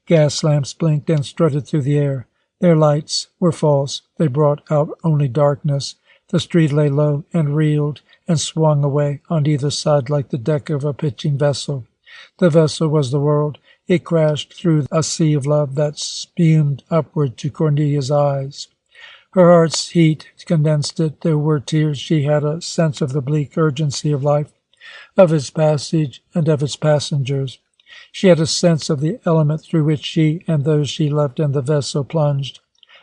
Gas lamps blinked and strutted through the air. Their lights were false. They brought out only darkness. The street lay low and reeled and swung away on either side like the deck of a pitching vessel. The vessel was the world. It crashed through a sea of love that spumed upward to Cornelia's eyes. Her heart's heat condensed it. There were tears. She had a sense of the bleak urgency of life, of its passage and of its passengers. She had a sense of the element through which she and those she loved and the vessel plunged.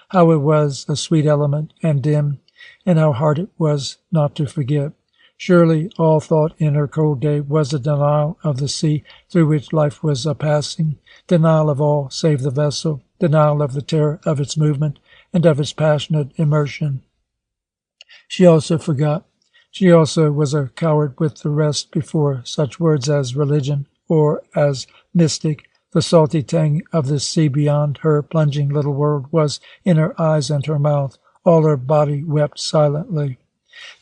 How it was a sweet element and dim, and how hard it was not to forget. Surely all thought in her cold day was a denial of the sea through which life was a passing, denial of all save the vessel, denial of the terror of its movement and of its passionate immersion. She also forgot. She also was a coward with the rest before such words as religion or as mystic. The salty tang of the sea beyond her plunging little world was in her eyes and her mouth. All her body wept silently.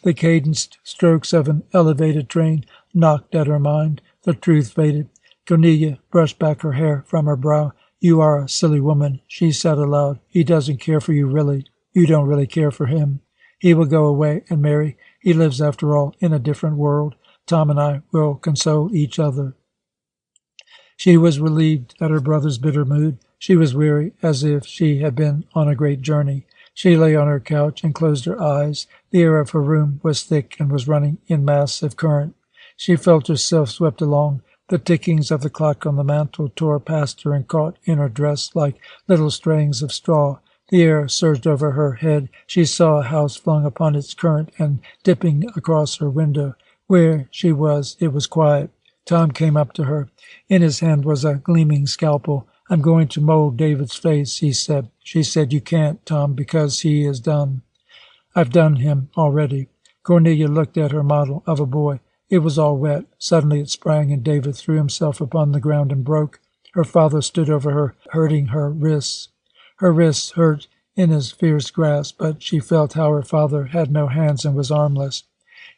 The cadenced strokes of an elevated train knocked at her mind. The truth faded. Cornelia brushed back her hair from her brow. You are a silly woman, she said aloud. He doesn't care for you, really. You don't really care for him. He will go away and marry. He lives, after all, in a different world. Tom and I will console each other. She was relieved at her brother's bitter mood. She was weary, as if she had been on a great journey. She lay on her couch and closed her eyes. The air of her room was thick and was running in massive current. She felt herself swept along. The tickings of the clock on the mantel tore past her and caught in her dress like little strings of straw. The air surged over her head. She saw a house flung upon its current and dipping across her window. Where she was, it was quiet. Tom came up to her. In his hand was a gleaming scalpel. "I'm going to mold David's face," he said. She said, "You can't, Tom, because he is done." "I've done him already." Cornelia looked at her model of a boy. It was all wet. Suddenly it sprang, and David threw himself upon the ground and broke. Her father stood over her, hurting her wrists. Her wrists hurt in his fierce grasp, but she felt how her father had no hands and was armless.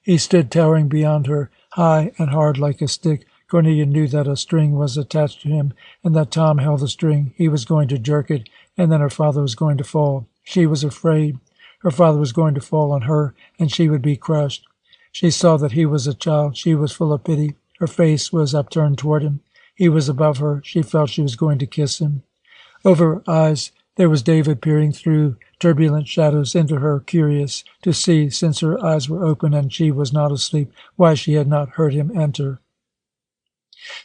He stood towering beyond her, high and hard like a stick. Cornelia knew that a string was attached to him, and that Tom held the string. He was going to jerk it, and then her father was going to fall. She was afraid. Her father was going to fall on her, and she would be crushed. She saw that he was a child. She was full of pity. Her face was upturned toward him. He was above her. She felt she was going to kiss him. Over her eyes there was David peering through turbulent shadows into her, curious to see, since her eyes were open and she was not asleep, why she had not heard him enter.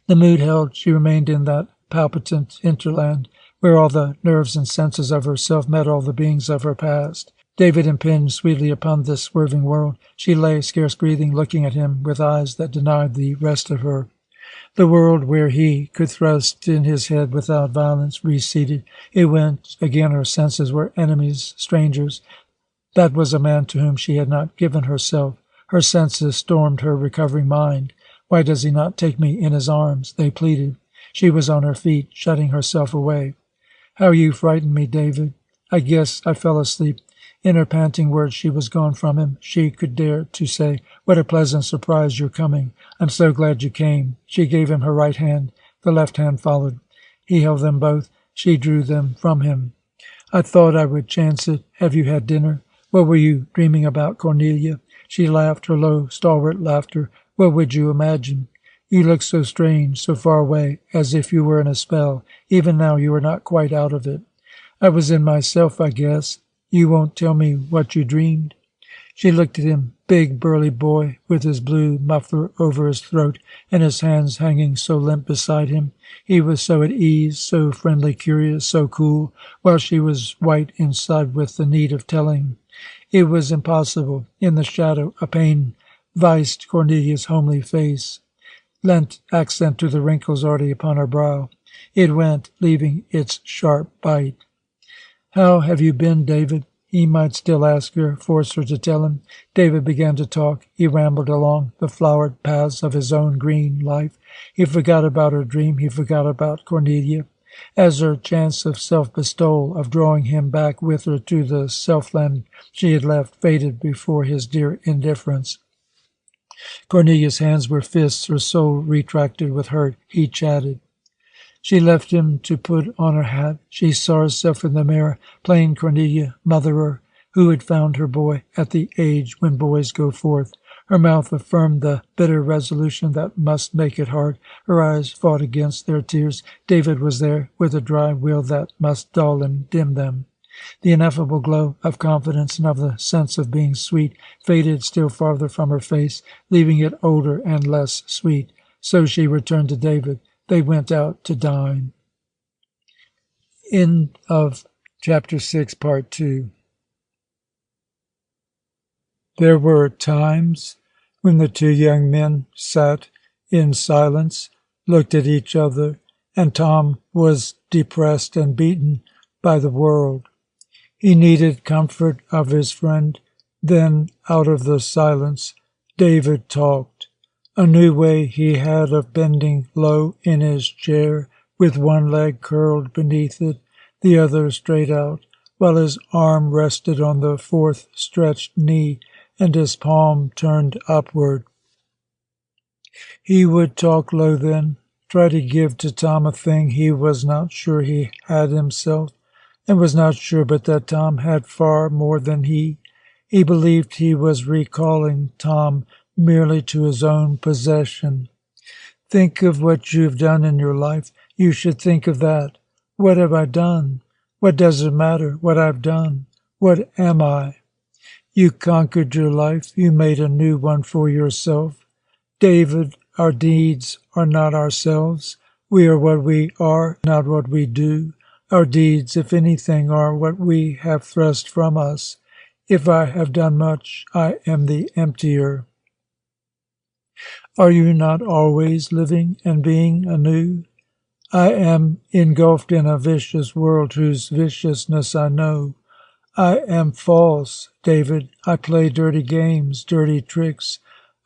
The mood held. She remained in that palpitant hinterland, where all the nerves and senses of herself met all the beings of her past. David impinged sweetly upon this swerving world. She lay, scarce breathing, looking at him with eyes that denied the rest of her. The world where he could thrust in his head without violence receded. It went again. Her senses were enemies, strangers. That was a man to whom she had not given herself. Her senses stormed her recovering mind. "Why does he not take me in his arms?" they pleaded. She was on her feet, shutting herself away. "How you frightened me, David. I guess I fell asleep." In her panting words she was gone from him. She could dare to say, "What a pleasant surprise your coming. I'm so glad you came." She gave him her right hand. The left hand followed. He held them both. She drew them from him. "I thought I would chance it. Have you had dinner? What were you dreaming about, Cornelia?" She laughed, her low, stalwart laughter. "What would you imagine? You look so strange, so far away, as if you were in a spell. Even now you are not quite out of it." "I was in myself, I guess. You won't tell me what you dreamed?" She looked at him, big, burly boy, with his blue muffler over his throat and his hands hanging so limp beside him. He was so at ease, so friendly, curious, so cool, while she was white inside with the need of telling. It was impossible. In the shadow, a pain viced Cornelia's homely face, lent accent to the wrinkles already upon her brow. It went, leaving its sharp bite. "How have you been, David?" He might still ask her, force her to tell him. David began to talk. He rambled along the flowered paths of his own green life. He forgot about her dream. He forgot about Cornelia. As her chance of self-bestowal, of drawing him back with her to the self-land she had left, faded before his dear indifference. Cornelia's hands were fists, her soul retracted with hurt. He chatted. She left him to put on her hat. She saw herself in the mirror, plain Cornelia, motherer, who had found her boy at the age when boys go forth. Her mouth affirmed the bitter resolution that must make it hard. Her eyes fought against their tears. David was there, with a dry will that must dull and dim them. The ineffable glow of confidence and of the sense of being sweet faded still farther from her face, leaving it older and less sweet. So she returned to David. They went out to dine. End of Chapter 6, Part 2. There were times when the two young men sat in silence, looked at each other, and Tom was depressed and beaten by the world. He needed comfort of his friend. Then, out of the silence, David talked. A new way he had of bending low in his chair, with one leg curled beneath it, the other straight out, while his arm rested on the fourth stretched knee, and his palm turned upward. He would talk low then, try to give to Tom a thing he was not sure he had himself, and was not sure but that Tom had far more than he. He believed he was recalling Tom merely to his own possession. "Think of what you have done in your life. You should think of that. What have I done? What does it matter what I've done? What am I? You conquered your life. You made a new one for yourself. David, our deeds are not ourselves. We are what we are, not what we do. Our deeds, if anything, are what we have thrust from us. If I have done much, I am the emptier. Are you not always living and being anew? I am engulfed in a vicious world whose viciousness I know. I am false, David. I play dirty games, dirty tricks.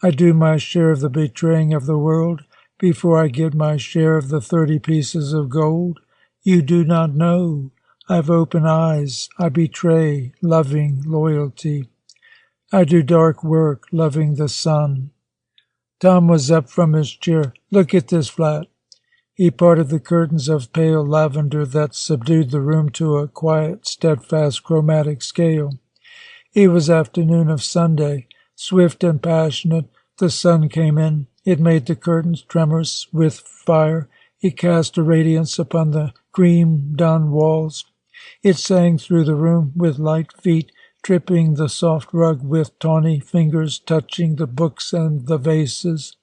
I do my share of the betraying of the world before I get my share of the 30 pieces of gold. You do not know. I've open eyes. I betray, loving loyalty. I do dark work, loving the sun. Tom was up from his chair. Look at this flat. He parted the curtains of pale lavender that subdued the room to a quiet, steadfast chromatic scale. It was afternoon of Sunday. Swift and passionate, the sun came in. It made the curtains tremorous with fire. It cast a radiance upon the cream-done walls. It sang through the room with light feet, tripping the soft rug with tawny fingers, touching the books and the vases.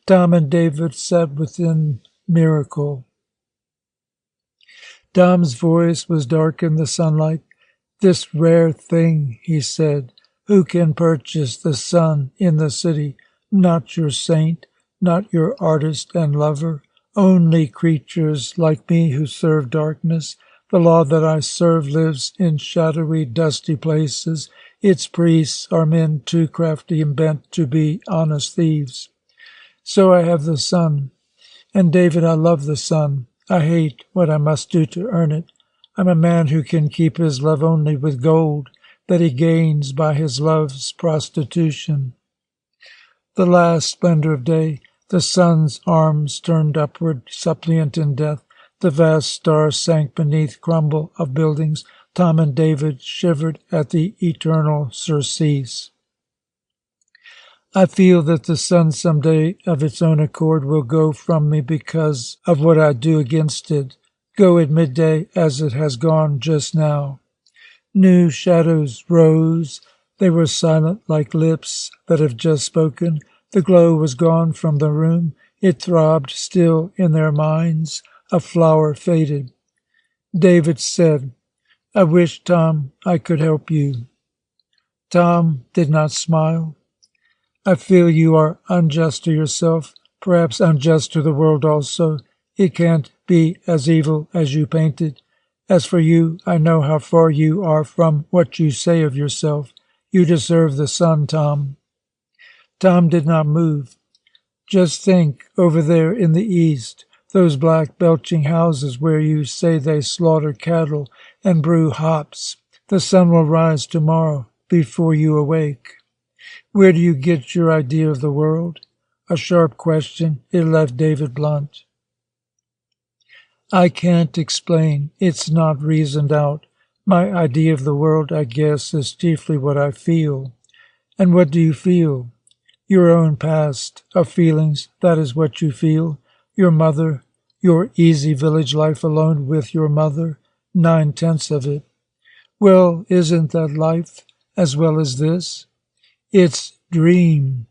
Tom and David sat within miracle. Tom's voice was dark in the sunlight. This rare thing, he said, who can purchase the sun in the city? Not your saint, not your artist and lover, only creatures like me who serve darkness. The law that I serve lives in shadowy, dusty places. Its priests are men too crafty and bent to be honest thieves. So I have the sun. And David, I love the sun. I hate what I must do to earn it. I'm a man who can keep his love only with gold that he gains by his love's prostitution. The last splendor of day, the sun's arms turned upward, suppliant in death. The vast stars sank beneath crumble of buildings. Tom and David shivered at the eternal surcease. I feel that the sun some day of its own accord will go from me because of what I do against it, go at midday as it has gone just now. New shadows rose. They were silent like lips that have just spoken. The glow was gone from the room. It throbbed still in their minds. A flower faded. David said, I wish, Tom, I could help you. Tom did not smile. I feel you are unjust to yourself, perhaps unjust to the world also. It can't be as evil as you paint it. As for you, I know how far you are from what you say of yourself. You deserve the sun, Tom. Tom did not move. Just think, over there in the east, those black belching houses where you say they slaughter cattle and brew hops. The sun will rise tomorrow before you awake. Where do you get your idea of the world? A sharp question. It left David blunt. I can't explain. It's not reasoned out. My idea of the world, I guess, is chiefly what I feel. And what do you feel? Your own past of feelings, that is what you feel. Your mother, your easy village life alone with your mother, 9/10 of it. Well, isn't that life as well as this? It's dream.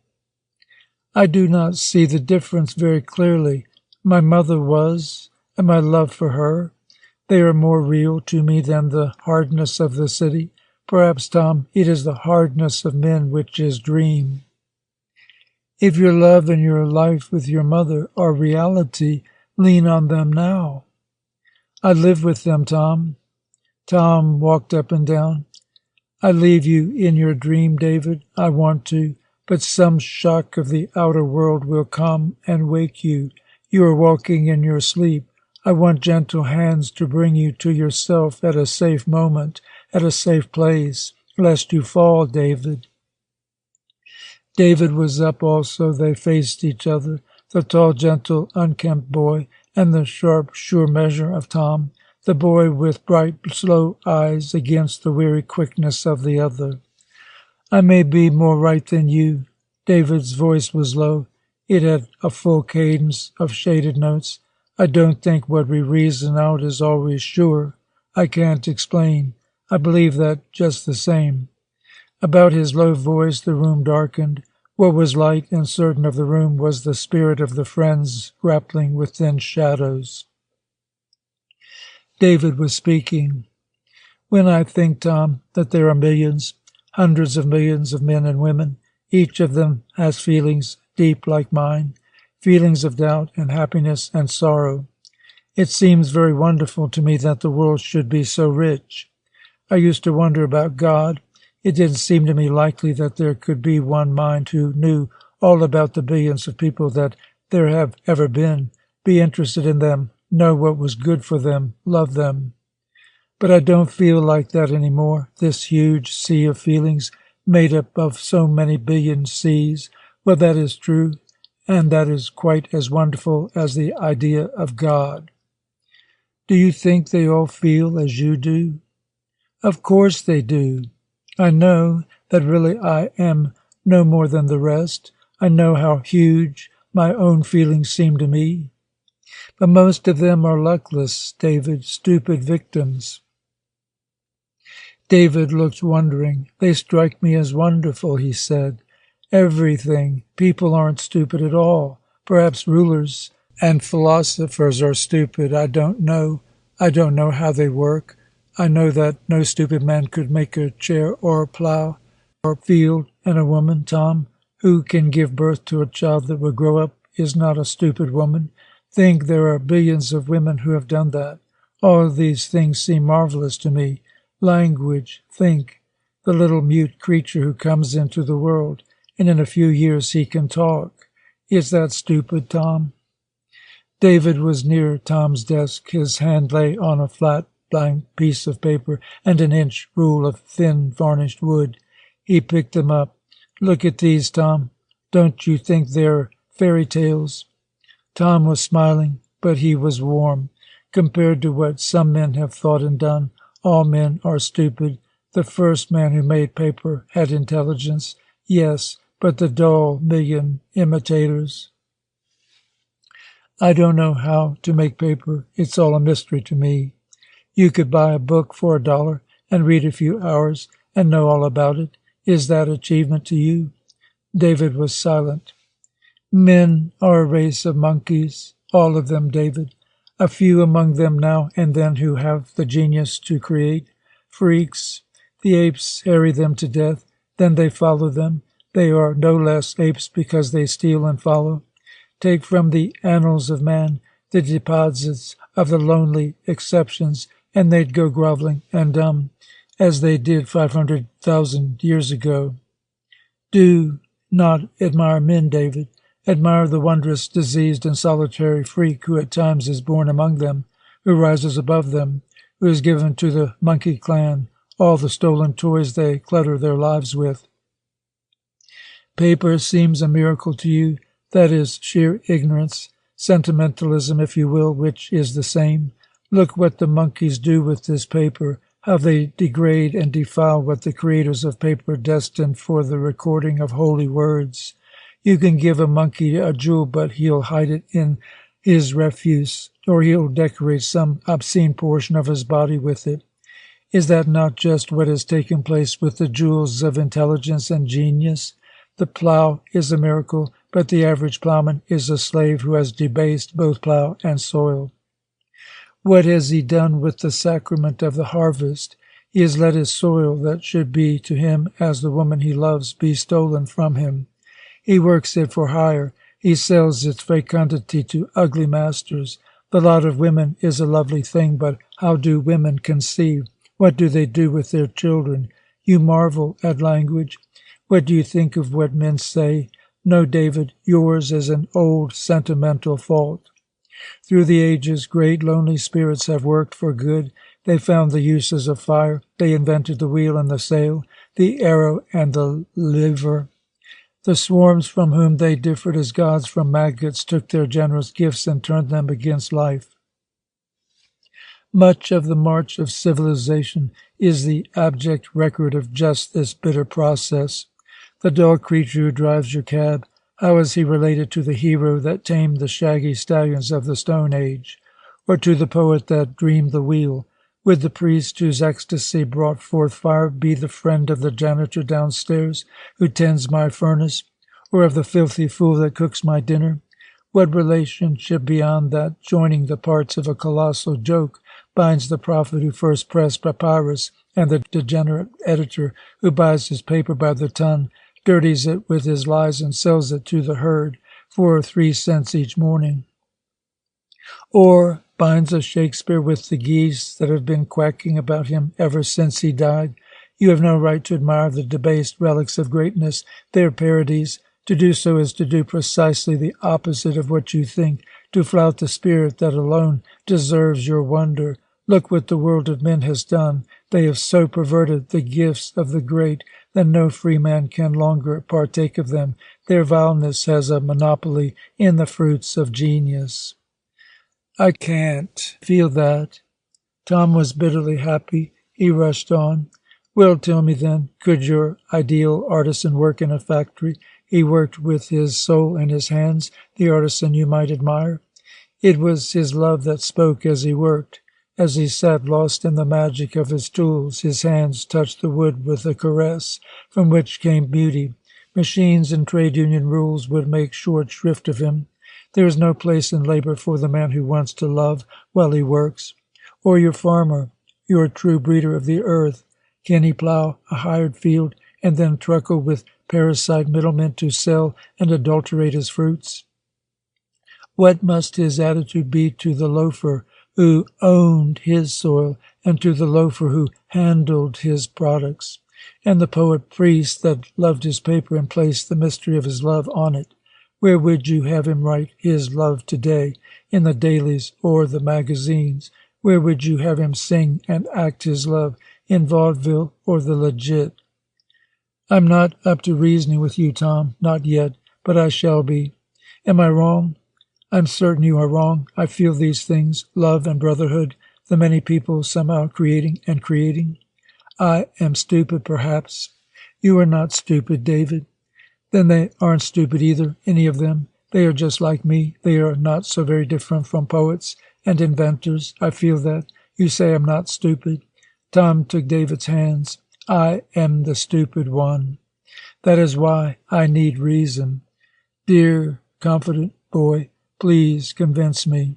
I do not see the difference very clearly. My mother was, and my love for her, they are more real to me than the hardness of the city. Perhaps, Tom, it is the hardness of men which is dream. If your love and your life with your mother are reality, lean on them now. I live with them, Tom. Tom walked up and down. I leave you in your dream, David. I want to, but some shock of the outer world will come and wake you. You are walking in your sleep. I want gentle hands to bring you to yourself at a safe moment, at a safe place, lest you fall, David. David was up also. They faced each other, the tall, gentle, unkempt boy, and the sharp, sure measure of Tom, the boy with bright, slow eyes against the weary quickness of the other. I may be more right than you. David's voice was low. It had a full cadence of shaded notes. I don't think what we reason out is always sure. I can't explain. I believe that just the same." About his low voice the room darkened. What was light and certain of the room was the spirit of the friends grappling with thin shadows. David was speaking. "When I think, Tom, that there are millions, hundreds of millions of men and women, each of them has feelings deep like mine, feelings of doubt and happiness and sorrow. It seems very wonderful to me that the world should be so rich. I used to wonder about God. It didn't seem to me likely that there could be one mind who knew all about the billions of people that there have ever been, be interested in them, know what was good for them, love them. But I don't feel like that anymore, this huge sea of feelings made up of so many billion seas. Well, that is true, and that is quite as wonderful as the idea of God." "Do you think they all feel as you do?" "Of course they do. I know that really I am no more than the rest. I know how huge my own feelings seem to me. But most of them are luckless, David, stupid victims." David looked wondering. "They strike me as wonderful," he said. "Everything. People aren't stupid at all. Perhaps rulers and philosophers are stupid. I don't know. I don't know how they work. I know that no stupid man could make a chair or a plow or field, and a woman, Tom, who can give birth to a child that will grow up is not a stupid woman. Think, there are billions of women who have done that. All of these things seem marvelous to me. Language, think, the little mute creature who comes into the world, and in a few years he can talk. Is that stupid, Tom?" David was near Tom's desk. His hand lay on a flat blank piece of paper and an inch rule of thin varnished wood. He picked them up. "Look at these, Tom. Don't you think they're fairy tales?" Tom was smiling, but he was warm. Compared to what some men have thought and done, all men are stupid. The first man who made paper had intelligence, yes, but the dull million imitators. "I don't know how to make paper. It's all a mystery to me. You could buy a book for $1 and read a few hours and know all about it. Is that achievement to you?" David was silent. "Men are a race of monkeys, all of them, David. A few among them now and then who have the genius to create. Freaks. The apes harry them to death. Then they follow them. They are no less apes because they steal and follow. Take from the annals of man the deposits of the lonely exceptions, and they'd go groveling and dumb, as they did 500,000 years ago. Do not admire men, David. Admire the wondrous, diseased, and solitary freak who at times is born among them, who rises above them, who is given to the monkey clan, all the stolen toys they clutter their lives with. Paper seems a miracle to you. That is sheer ignorance, sentimentalism, if you will, which is the same. Look what the monkeys do with this paper, how they degrade and defile what the creators of paper destined for the recording of holy words. You can give a monkey a jewel, but he'll hide it in his refuse, or he'll decorate some obscene portion of his body with it. Is that not just what has taken place with the jewels of intelligence and genius? The plow is a miracle, but the average plowman is a slave who has debased both plow and soil. What has he done with the sacrament of the harvest? He has let his soil, that should be to him as the woman he loves, be stolen from him. He works it for hire. He sells its fecundity to ugly masters. The lot of women is a lovely thing, but how do women conceive? What do they do with their children? You marvel at language. What do you think of what men say? No, David, yours is an old sentimental fault. Through the ages, great lonely spirits have worked for good. They found the uses of fire. They invented the wheel and the sail, the arrow and the lever. The swarms from whom they differed as gods from maggots took their generous gifts and turned them against life. Much of the march of civilization is the abject record of just this bitter process. The dull creature who drives your cab, How is he related to the hero that tamed the shaggy stallions of the Stone Age, or to the poet that dreamed the wheel? Would the priest whose ecstasy brought forth fire be the friend of the janitor downstairs who tends my furnace, or of the filthy fool that cooks my dinner? What relationship beyond that, joining the parts of a colossal joke, binds the prophet who first pressed papyrus and the degenerate editor who buys his paper by the ton, dirties it with his lies, and sells it to the herd for 3 cents each morning? Or binds a Shakespeare with the geese that have been quacking about him ever since he died? You have no right to admire the debased relics of greatness. They are parodies. To do so is to do precisely the opposite of what you think, to flout the spirit that alone deserves your wonder. Look what the world of men has done. They have so perverted the gifts of the great that no free man can longer partake of them. Their vileness has a monopoly in the fruits of genius. I can't feel that. Tom was bitterly happy. He rushed on. Well, tell me then, could your ideal artisan work in a factory? He worked with his soul in his hands, the artisan you might admire. It was his love that spoke as he worked. As he sat lost in the magic of his tools, his hands touched the wood with a caress from which came beauty. Machines and trade union rules would make short shrift of him. There is no place in labor for the man who wants to love while he works. Or your farmer, your true breeder of the earth. Can he plow a hired field and then truckle with parasite middlemen to sell and adulterate his fruits? What must his attitude be to the loafer who owned his soil, and to the loafer who handled his products, and the poet-priest that loved his paper and placed the mystery of his love on it? Where would you have him write his love today, in the dailies or the magazines? Where would you have him sing and act his love, in vaudeville or the legit? I'm not up to reasoning with you, Tom, not yet, but I shall be. Am I wrong? I'm certain you are wrong. I feel these things, love and brotherhood, the many people somehow creating and creating. I am stupid, perhaps. You are not stupid, David. Then they aren't stupid either, any of them. They are just like me. They are not so very different from poets and inventors. I feel that. You say I'm not stupid. Tom took David's hands. I am the stupid one. That is why I need reason. Dear, confident boy, please convince me.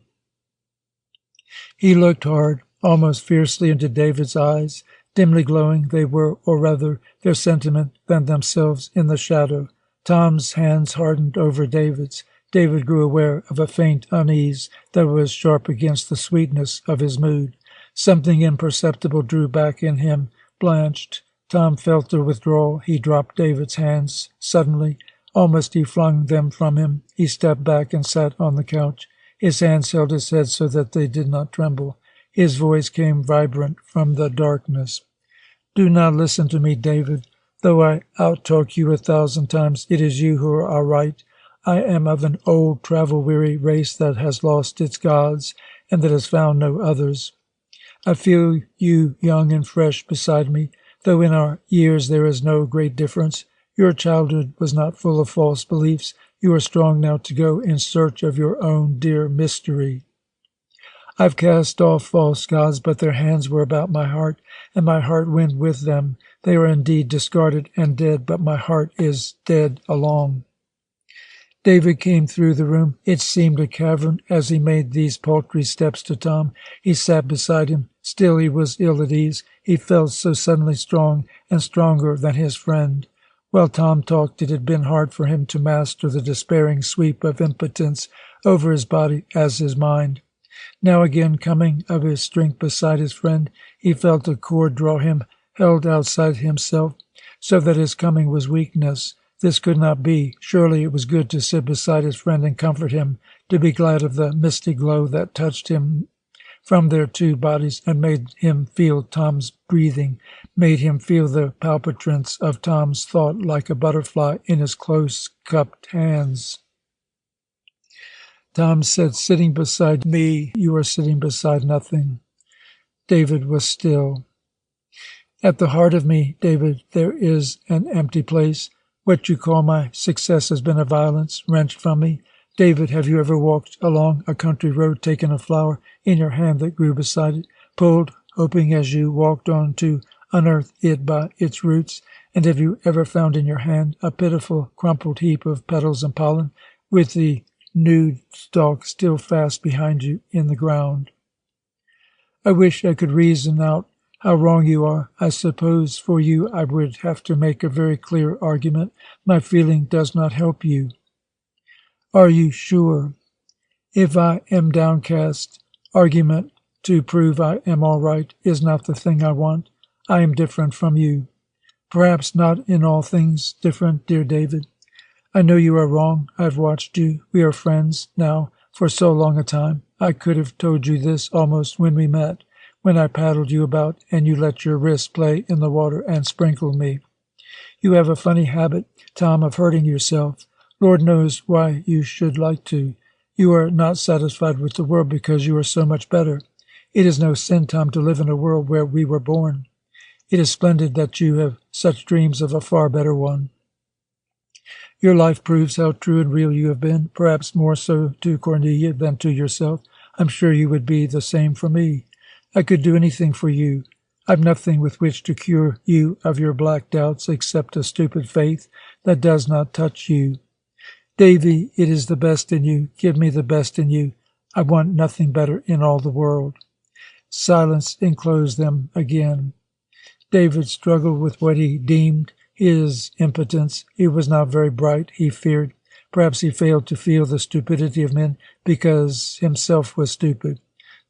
He looked hard, almost fiercely into David's eyes. Dimly glowing they were, or rather their sentiment than themselves in the shadow. Tom's hands hardened over David's. David grew aware of a faint unease that was sharp against the sweetness of his mood. Something imperceptible drew back in him, blanched. Tom felt the withdrawal. He dropped David's hands suddenly. Almost he flung them from him. He stepped back and sat on the couch. His hands held his head so that they did not tremble. His voice came vibrant from the darkness. Do not listen to me, David. Though I out-talk you 1,000 times, it is you who are right. I am of an old, travel-weary race that has lost its gods and that has found no others. I feel you young and fresh beside me, though in our years there is no great difference. Your childhood was not full of false beliefs. You are strong now to go in search of your own dear mystery. I've cast off false gods, but their hands were about my heart, and my heart went with them. They are indeed discarded and dead, but my heart is dead along. David came through the room. It seemed a cavern as he made these paltry steps to Tom. He sat beside him. Still he was ill at ease. He felt so suddenly strong and stronger than his friend. While Tom talked, it had been hard for him to master the despairing sweep of impotence over his body as his mind. Now again, coming of his strength beside his friend, he felt a cord draw him, held outside himself, so that his coming was weakness. This could not be. Surely it was good to sit beside his friend and comfort him, to be glad of the misty glow that touched him from their two bodies and made him feel Tom's breathing, made him feel the palpitance of Tom's thought like a butterfly in his close-cupped hands. Tom said, sitting beside me, you are sitting beside nothing. David was still. At the heart of me, David, there is an empty place. What you call my success has been a violence wrenched from me. David, have you ever walked along a country road, taken a flower in your hand that grew beside it, pulled, hoping as you walked on to unearth it by its roots? And have you ever found in your hand a pitiful, crumpled heap of petals and pollen, with the nude stalk still fast behind you in the ground? I wish I could reason out how wrong you are. I suppose for you I would have to make a very clear argument. My feeling does not help you. Are you sure? If I am downcast, argument to prove I am all right is not the thing I want. I am different from you. Perhaps not in all things different, dear David. I know you are wrong. I've watched you. We are friends now for so long a time. I could have told you this almost when we met, when I paddled you about and you let your wrist play in the water and sprinkled me. You have a funny habit, Tom, of hurting yourself. Lord knows why you should like to. You are not satisfied with the world because you are so much better. It is no sin, Tom, to live in a world where we were born. It is splendid that you have such dreams of a far better one. Your life proves how true and real you have been, perhaps more so to Cornelia than to yourself. I'm sure you would be the same for me. I could do anything for you. I've nothing with which to cure you of your black doubts except a stupid faith that does not touch you. Davy, it is the best in you. Give me the best in you. I want nothing better in all the world. Silence enclosed them again. David struggled with what he deemed his impotence. He was not very bright, he feared. Perhaps he failed to feel the stupidity of men because himself was stupid.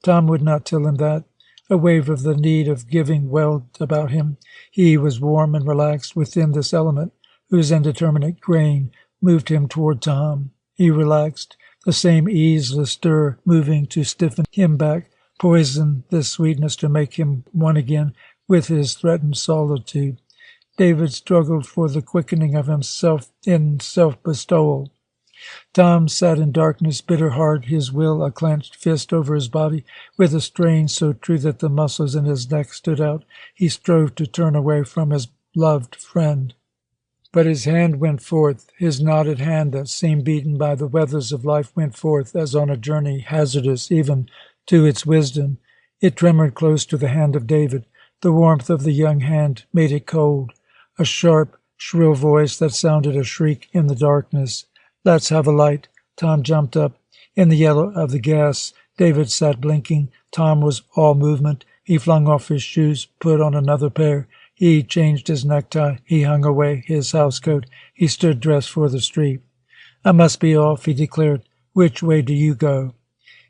Tom would not tell him that. A wave of the need of giving welled about him. He was warm and relaxed within this element, whose indeterminate grain moved him toward Tom. He relaxed, the same easeless stir moving to stiffen him back, poison this sweetness to make him one again with his threatened solitude. David struggled for the quickening of himself in self-bestowal. Tom sat in darkness, bitter hard, his will a clenched fist over his body, with a strain so true that the muscles in his neck stood out. He strove to turn away from his loved friend. But his hand went forth, his knotted hand that seemed beaten by the weathers of life went forth as on a journey hazardous even to its wisdom. It trembled close to the hand of David. The warmth of the young hand made it cold. A sharp, shrill voice that sounded a shriek in the darkness. Let's have a light. Tom jumped up. In the yellow of the gas, David sat blinking. Tom was all movement. He flung off his shoes, put on another pair. He changed his necktie. He hung away his housecoat. He stood dressed for the street. I must be off, he declared. Which way do you go?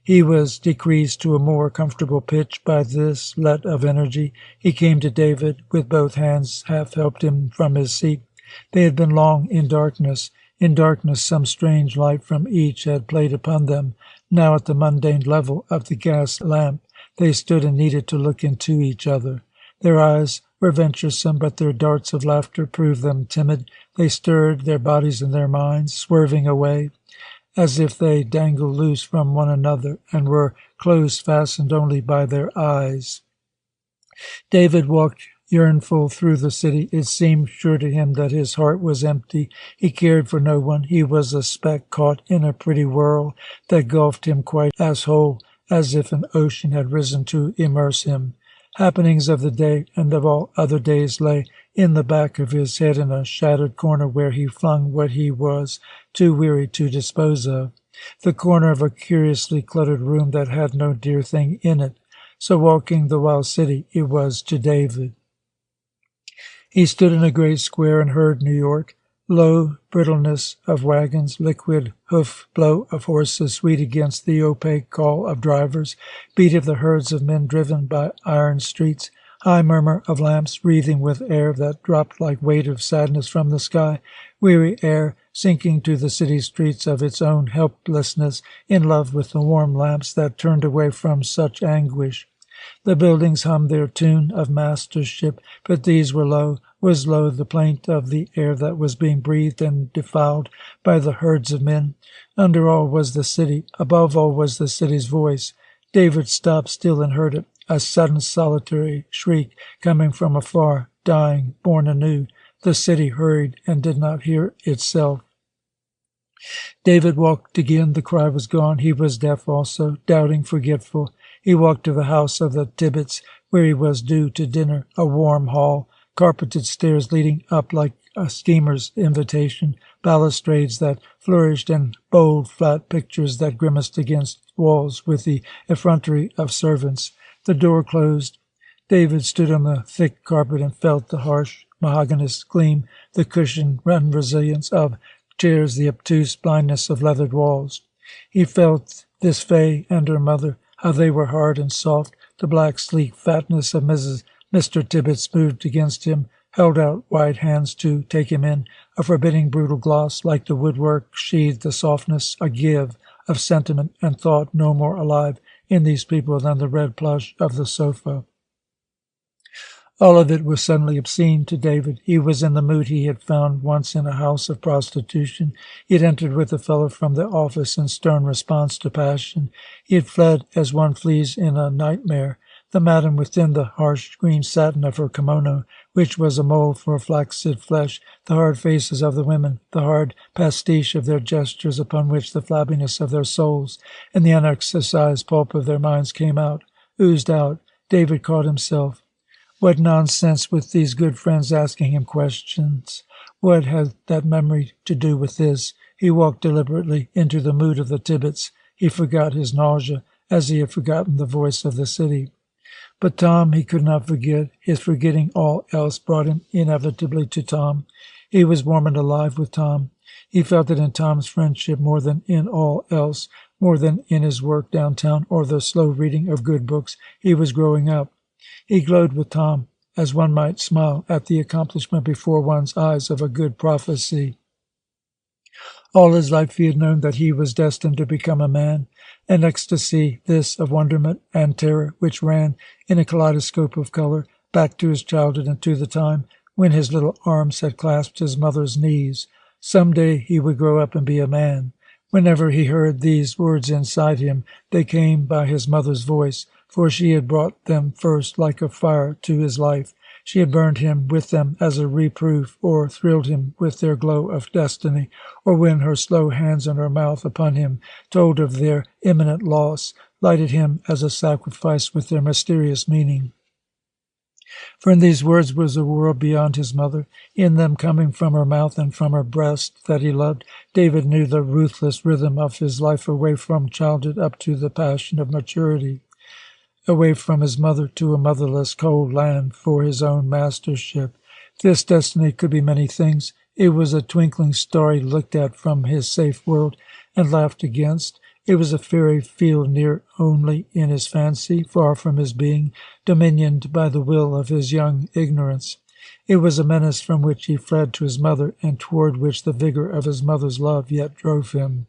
He was decreased to a more comfortable pitch by this let of energy. He came to David, with both hands half helped him from his seat. They had been long in darkness. In darkness some strange light from each had played upon them. Now at the mundane level of the gas lamp, they stood and needed to look into each other. Their eyes were venturesome, but their darts of laughter proved them timid. They stirred their bodies and their minds, swerving away, as if they dangled loose from one another, and were close fastened only by their eyes. David walked yearnful through the city. It seemed sure to him that his heart was empty. He cared for no one. He was a speck caught in a pretty whirl that gulfed him quite as whole as if an ocean had risen to immerse him. Happenings of the day and of all other days lay in the back of his head in a shadowed corner where he flung what he was too weary to dispose of. The corner of a curiously cluttered room that had no dear thing in it. So walking the wild city it was to David. He stood in a great square and heard New York. Low brittleness of wagons, liquid hoof blow of horses, sweet against the opaque call of drivers, beat of the herds of men driven by iron streets, high murmur of lamps breathing with air that dropped like weight of sadness from the sky, weary air sinking to the city streets of its own helplessness, in love with the warm lamps that turned away from such anguish. The buildings hummed their tune of mastership, but these were low, was low the plaint of the air that was being breathed and defiled by the herds of men. Under all was the city, above all was the city's voice. David stopped still and heard it, a sudden solitary shriek coming from afar, dying, born anew. The city hurried and did not hear itself. David walked again. The cry was gone. He was deaf also, doubting, forgetful. He walked to the house of the Tibbets, where he was due to dinner, a warm hall, carpeted stairs leading up like a steamer's invitation, balustrades that flourished, and bold, flat pictures that grimaced against walls with the effrontery of servants. The door closed. David stood on the thick carpet and felt the harsh mahogany's gleam, the cushioned resilience of chairs, the obtuse blindness of leathered walls. He felt this Fay and her mother, how they were hard and soft. The black, sleek fatness of Mr. Tibbets moved against him, held out wide hands to take him in. A forbidding, brutal gloss, like the woodwork, sheathed the softness, a give of sentiment and thought no more alive in these people than the red plush of the sofa. All of it was suddenly obscene to David. He was in the mood he had found once in a house of prostitution. He had entered with a fellow from the office in stern response to passion. He had fled as one flees in a nightmare. The madam within the harsh green satin of her kimono, which was a mold for flaccid flesh, the hard faces of the women, the hard pastiche of their gestures upon which the flabbiness of their souls and the unexercised pulp of their minds came out, oozed out. David caught himself. What nonsense with these good friends asking him questions. What had that memory to do with this? He walked deliberately into the mood of the Tibbets. He forgot his nausea, as he had forgotten the voice of the city. But Tom he could not forget. His forgetting all else brought him inevitably to Tom. He was warm and alive with Tom. He felt it in Tom's friendship more than in all else, more than in his work downtown or the slow reading of good books. He was growing up. He glowed with Tom, as one might smile at the accomplishment before one's eyes of a good prophecy. All his life he had known that he was destined to become a man, an ecstasy, this, of wonderment and terror, which ran in a kaleidoscope of color back to his childhood and to the time when his little arms had clasped his mother's knees. Some day he would grow up and be a man. Whenever he heard these words inside him, they came by his mother's voice, for she had brought them first like a fire to his life. She had burned him with them as a reproof, or thrilled him with their glow of destiny, or when her slow hands and her mouth upon him told of their imminent loss, lighted him as a sacrifice with their mysterious meaning. For in these words was a world beyond his mother, in them coming from her mouth and from her breast that he loved. David knew the ruthless rhythm of his life away from childhood up to the passion of maturity, away from his mother to a motherless, cold land for his own mastership. This destiny could be many things. It was a twinkling star he looked at from his safe world and laughed against. It was a fairy field near only in his fancy, far from his being, dominioned by the will of his young ignorance. It was a menace from which he fled to his mother, and toward which the vigor of his mother's love yet drove him.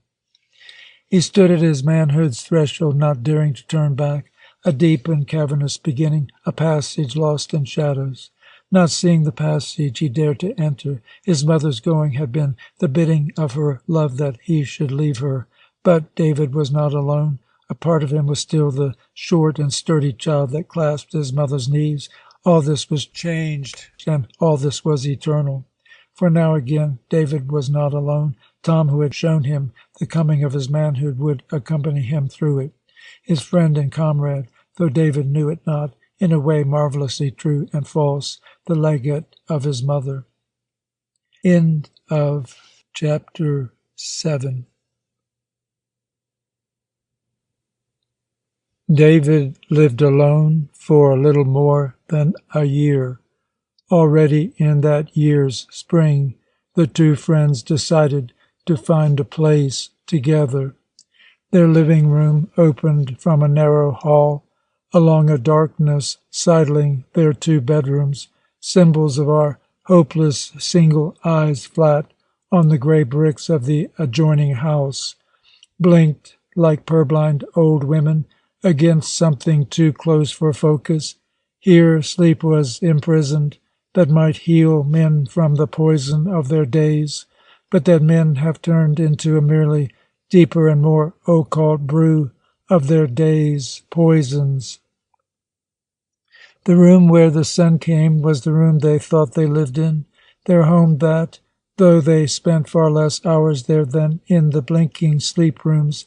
He stood at his manhood's threshold, not daring to turn back, a deep and cavernous beginning, a passage lost in shadows. Not seeing the passage he dared to enter. His mother's going had been the bidding of her love that he should leave her. But David was not alone. A part of him was still the short and sturdy child that clasped his mother's knees. All this was changed, and all this was eternal. For now again, David was not alone. Tom, who had shown him the coming of his manhood, would accompany him through it. His friend and comrade, though David knew it not, in a way marvelously true and false, the legate of his mother. End of chapter 7. David lived alone for a little more than a year. Already in that year's spring, the two friends decided to find a place together. Their living room opened from a narrow hall along a darkness sidling their two bedrooms, symbols of our hopeless single eyes flat on the gray bricks of the adjoining house, blinked like purblind old women against something too close for focus. Here sleep was imprisoned, that might heal men from the poison of their days, but that men have turned into a merely deeper and more occult brew of their days' poisons. The room where the sun came was the room they thought they lived in. their home that, though they spent far less hours there than in the blinking sleep rooms,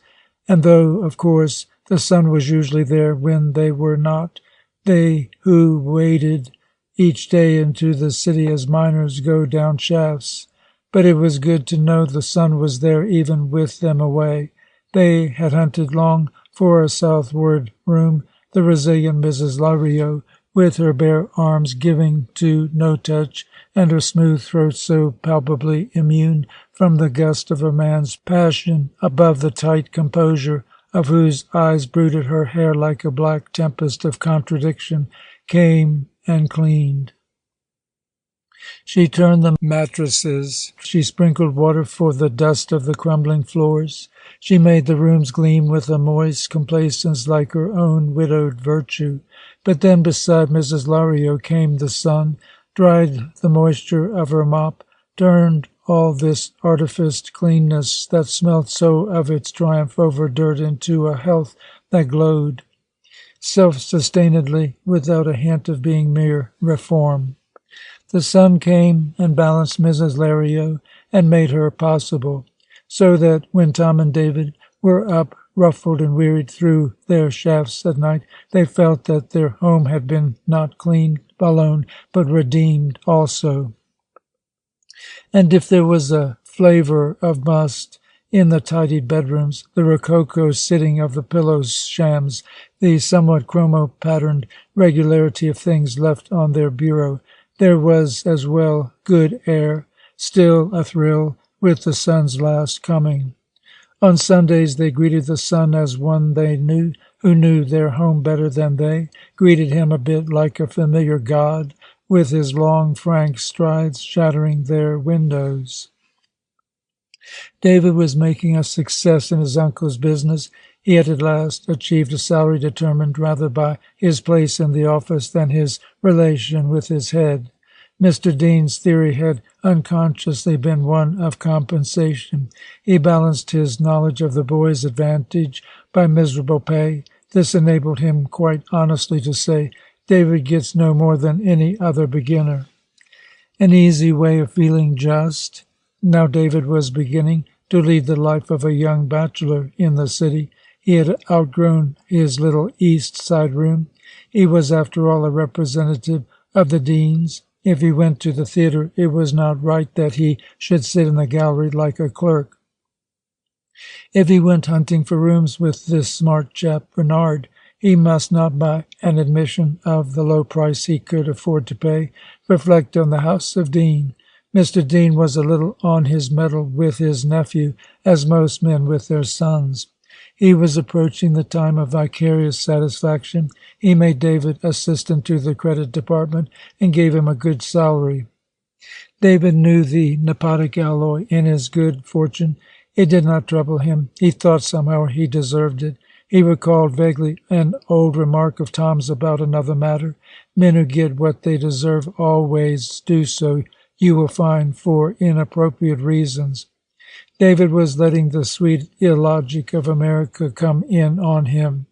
and though, of course, the sun was usually there when they were not, they who waded each day into the city as miners go down shafts. But it was good to know the sun was there even with them away. They had hunted long for a southward room, the resilient Mrs. Lario, with her bare arms giving to no touch, and her smooth throat so palpably immune from the gust of a man's passion, above the tight composure of whose eyes brooded her hair like a black tempest of contradiction, came and cleaned. She turned the mattresses. She sprinkled water for the dust of the crumbling floors. She made the rooms gleam with a moist complacence like her own widowed virtue. But then beside Mrs. Lario came the sun, dried the moisture of her mop, turned all this artificed cleanness that smelt so of its triumph over dirt into a health that glowed self-sustainedly without a hint of being mere reform. The sun came and balanced Mrs. Lario and made her possible, so that when Tom and David were up, ruffled and wearied through their shafts at night, they felt that their home had been not cleaned alone, but redeemed also. And if there was a flavor of must in the tidied bedrooms, the rococo sitting of the pillow shams, the somewhat chromo-patterned regularity of things left on their bureau, there was as well good air, still a thrill with the sun's last coming. On Sundays they greeted the sun as one they knew, who knew their home better than they, greeted him a bit like a familiar god, with his long, frank strides shattering their windows. David was making a success in his uncle's business. He had at last achieved a salary determined rather by his place in the office than his relation with his head. Mr. Dean's theory had unconsciously been one of compensation. He balanced his knowledge of the boy's advantage by miserable pay. This enabled him quite honestly to say, "David gets no more than any other beginner." An easy way of feeling just. Now David was beginning to lead the life of a young bachelor in the city. He had outgrown his little East Side room. He was, after all, a representative of the deans. If he went to the theatre, it was not right that he should sit in the gallery like a clerk. If he went hunting for rooms with this smart chap Bernard, he must not buy an admission of the low price he could afford to pay. Reflect on the house of Dean. Mr. Dean was a little on his mettle with his nephew, as most men with their sons. He was approaching the time of vicarious satisfaction. He made David assistant to the credit department and gave him a good salary. David knew the nepotic alloy in his good fortune. It did not trouble him. He thought somehow he deserved it. He recalled vaguely an old remark of Tom's about another matter. Men who get what they deserve always do so, you will find, for inappropriate reasons. David was letting the sweet illogic of America come in on him.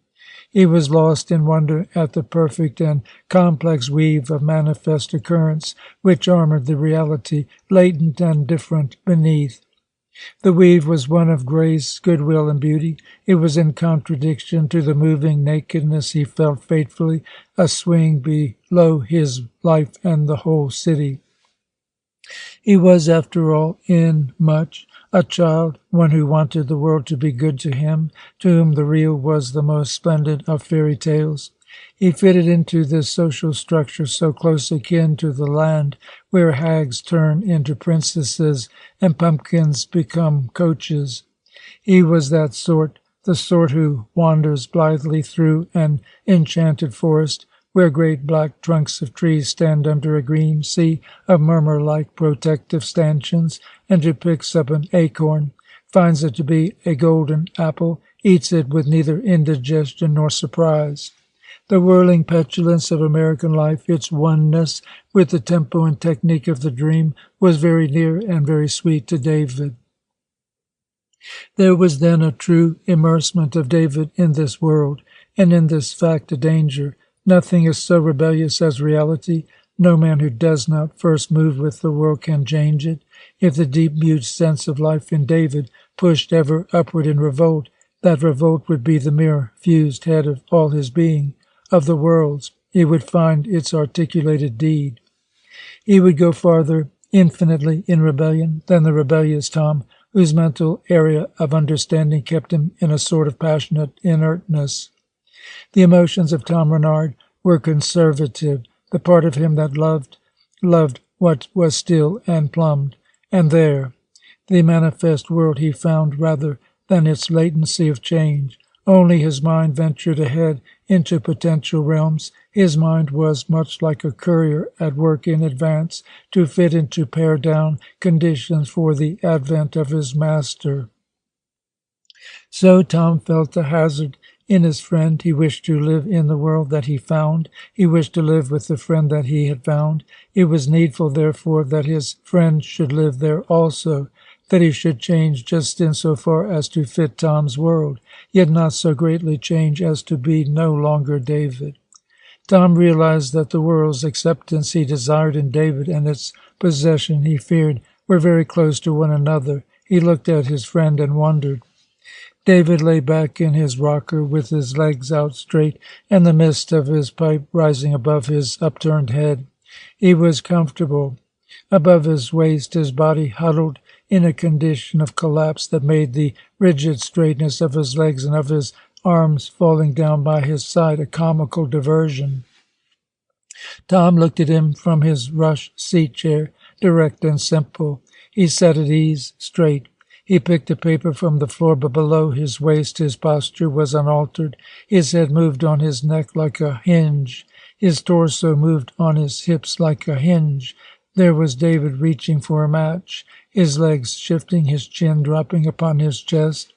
He was lost in wonder at the perfect and complex weave of manifest occurrence which armored the reality, latent and different, beneath. The weave was one of grace, goodwill, and beauty. It was in contradiction to the moving nakedness he felt fatefully a swing below his life and the whole city. He was, after all, in much, a child, one who wanted the world to be good to him, to whom the real was the most splendid of fairy tales. He fitted into this social structure so close akin to the land where hags turn into princesses and pumpkins become coaches. He was that sort, the sort who wanders blithely through an enchanted forest, where great black trunks of trees stand under a green sea of murmur-like protective stanchions, and who picks up an acorn, finds it to be a golden apple, eats it with neither indigestion nor surprise. The whirling petulance of American life, its oneness with the tempo and technique of the dream, was very near and very sweet to David. There was then a true immersement of David in this world, and in this fact a danger. Nothing is so rebellious as reality. No man who does not first move with the world can change it. If the deep mute sense of life in David pushed ever upward in revolt, that revolt would be the mirror fused head of all his being, of the world's. It would find its articulated deed. He would go farther, infinitely in rebellion, than the rebellious Tom, whose mental area of understanding kept him in a sort of passionate inertness. The emotions of Tom Renard were conservative, the part of him that loved what was still and plumbed. And there, the manifest world he found rather than its latency of change. Only his mind ventured ahead into potential realms. His mind was much like a courier at work in advance to fit and to pare down conditions for the advent of his master. So Tom felt a hazard in his friend. He wished to live in the world that he found. He wished to live with the friend that he had found. It was needful, therefore, that his friend should live there also, that he should change just in so far as to fit Tom's world, yet not so greatly change as to be no longer David. Tom realized that the world's acceptance he desired in David and its possession he feared were very close to one another. He looked at his friend and wondered. David lay back in his rocker with his legs out straight and the mist of his pipe rising above his upturned head. He was comfortable. Above his waist, his body huddled in a condition of collapse that made the rigid straightness of his legs and of his arms falling down by his side a comical diversion. Tom looked at him from his rush seat chair, direct and simple. He sat at ease, straight. He picked a paper from the floor, but below his waist his posture was unaltered. His head moved on his neck like a hinge. His torso moved on his hips like a hinge. There was David reaching for a match, his legs shifting, his chin dropping upon his chest.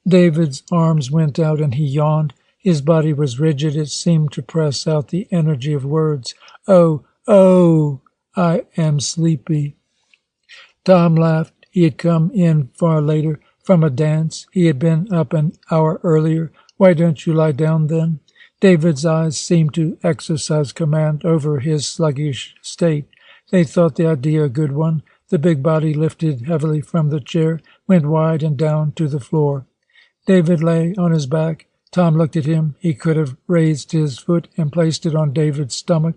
David's arms went out and he yawned. His body was rigid. It seemed to press out the energy of words. Oh, I am sleepy. Tom laughed. He had come in far later from a dance. He had been up an hour earlier. Why don't you lie down then? David's eyes seemed to exercise command over his sluggish state. They thought the idea a good one. The big body lifted heavily from the chair, went wide and down to the floor. David lay on his back. Tom looked at him. He could have raised his foot and placed it on David's stomach.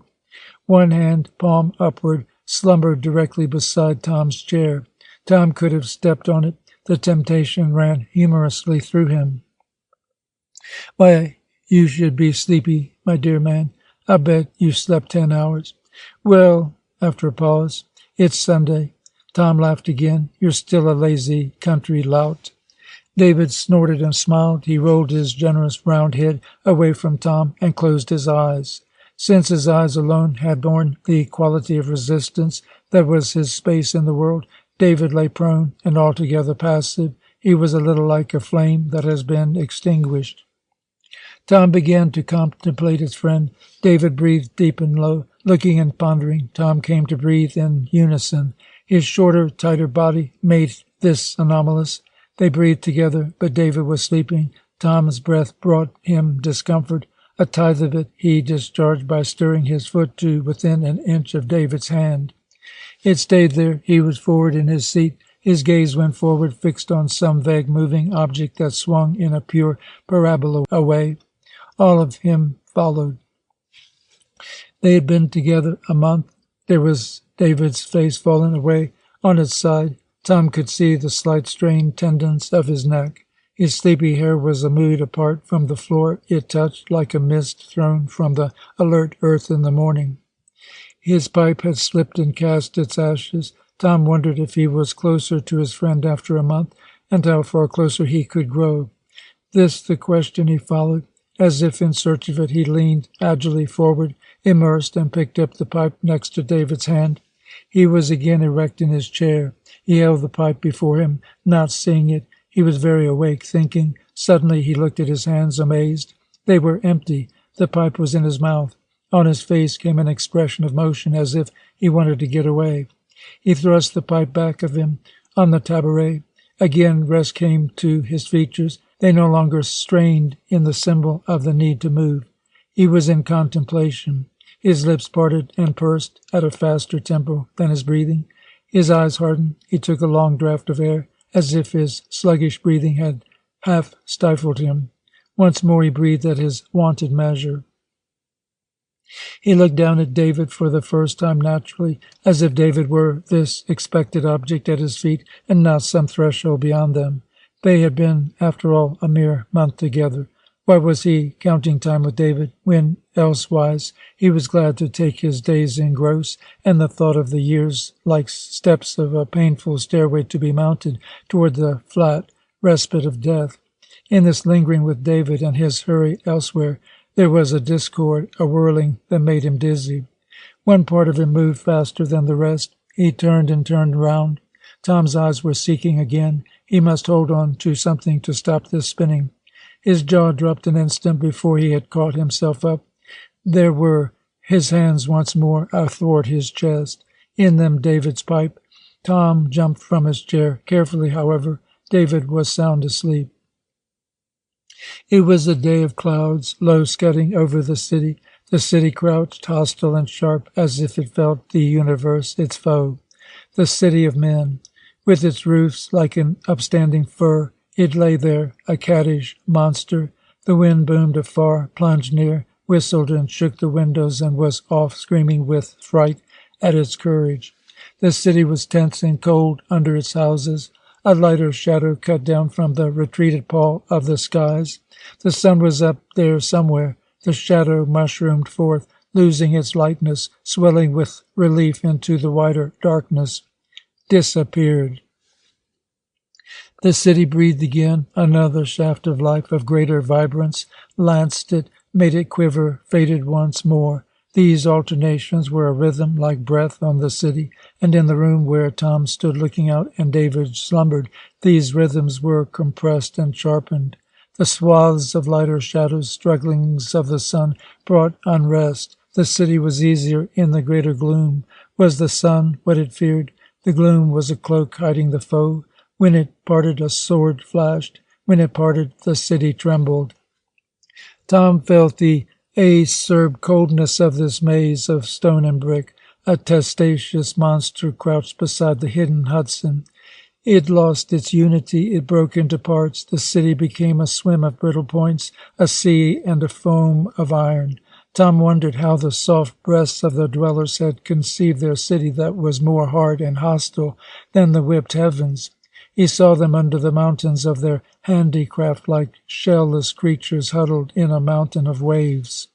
One hand, palm upward, slumbered directly beside Tom's chair. Tom could have stepped on it. The temptation ran humorously through him. Why, you should be sleepy, my dear man. I bet you slept 10 hours. Well, after a pause, it's Sunday. Tom laughed again. You're still a lazy country lout. David snorted and smiled. He rolled his generous round head away from Tom and closed his eyes. Since his eyes alone had borne the quality of resistance that was his space in the world, David lay prone and altogether passive. He was a little like a flame that has been extinguished. Tom began to contemplate his friend. David breathed deep and low. Looking and pondering, Tom came to breathe in unison. His shorter, tighter body made this anomalous. They breathed together, but David was sleeping. Tom's breath brought him discomfort. A tithe of it he discharged by stirring his foot to within an inch of David's hand. It stayed there. He was forward in his seat. His gaze went forward, fixed on some vague moving object that swung in a pure parabola away. All of him followed. They had been together a month. There was David's face fallen away on its side. Tom could see the slight strained tendons of his neck. His sleepy hair was a mood apart from the floor it touched, like a mist thrown from the alert earth in the morning. His pipe had slipped and cast its ashes. Tom wondered if he was closer to his friend after a month, and how far closer he could grow. This the question he followed. As if in search of it, he leaned agilely forward, immersed, and picked up the pipe next to David's hand. He was again erect in his chair. He held the pipe before him, not seeing it. He was very awake, thinking. Suddenly he looked at his hands, amazed. They were empty. The pipe was in his mouth. On his face came an expression of motion, as if he wanted to get away. He thrust the pipe back of him on the tabouret. Again rest came to his features. They no longer strained in the symbol of the need to move. He was in contemplation. His lips parted and pursed at a faster tempo than his breathing. His eyes hardened. He took a long draught of air, as if his sluggish breathing had half stifled him. Once more he breathed at his wonted measure. He looked down at David for the first time naturally, as if David were this expected object at his feet and not some threshold beyond them. They had been, after all, a mere month together. Why was he counting time with David, when, elsewise, he was glad to take his days in gross, and the thought of the years like steps of a painful stairway to be mounted toward the flat respite of death? In this lingering with David and his hurry elsewhere, there was a discord, a whirling that made him dizzy. One part of him moved faster than the rest. He turned and turned round. Tom's eyes were seeking again. He must hold on to something to stop this spinning. His jaw dropped an instant before he had caught himself up. There were his hands once more athwart his chest. In them David's pipe. Tom jumped from his chair. Carefully, however, David was sound asleep. It was a day of clouds, low scudding over the city. The city crouched, hostile and sharp, as if it felt the universe its foe. The city of men. With its roofs like an upstanding fir, it lay there, a caddish monster. The wind boomed afar, plunged near, whistled and shook the windows, and was off screaming with fright at its courage. The city was tense and cold under its houses. A lighter shadow cut down from the retreated pall of the skies. The sun was up there somewhere. The shadow mushroomed forth, losing its lightness, swelling with relief into the wider darkness. Disappeared. The city breathed again. Another shaft of life, of greater vibrance, lanced it, made it quiver, faded once more. These alternations were a rhythm like breath on the city, and in the room where Tom stood looking out and David slumbered, these rhythms were compressed and sharpened. The swaths of lighter shadows, strugglings of the sun, brought unrest. The city was easier in the greater gloom. Was the sun what it feared? The gloom was a cloak hiding the foe. When it parted, a sword flashed. When it parted, the city trembled. Tom felt the acerb coldness of this maze of stone and brick. A testaceous monster crouched beside the hidden Hudson. It lost its unity. It broke into parts. The city became a swim of brittle points, a sea and a foam of iron. Tom wondered how the soft breasts of the dwellers had conceived their city that was more hard and hostile than the whipped heavens. He saw them under the mountains of their handicraft like shell-less creatures huddled in a mountain of waves.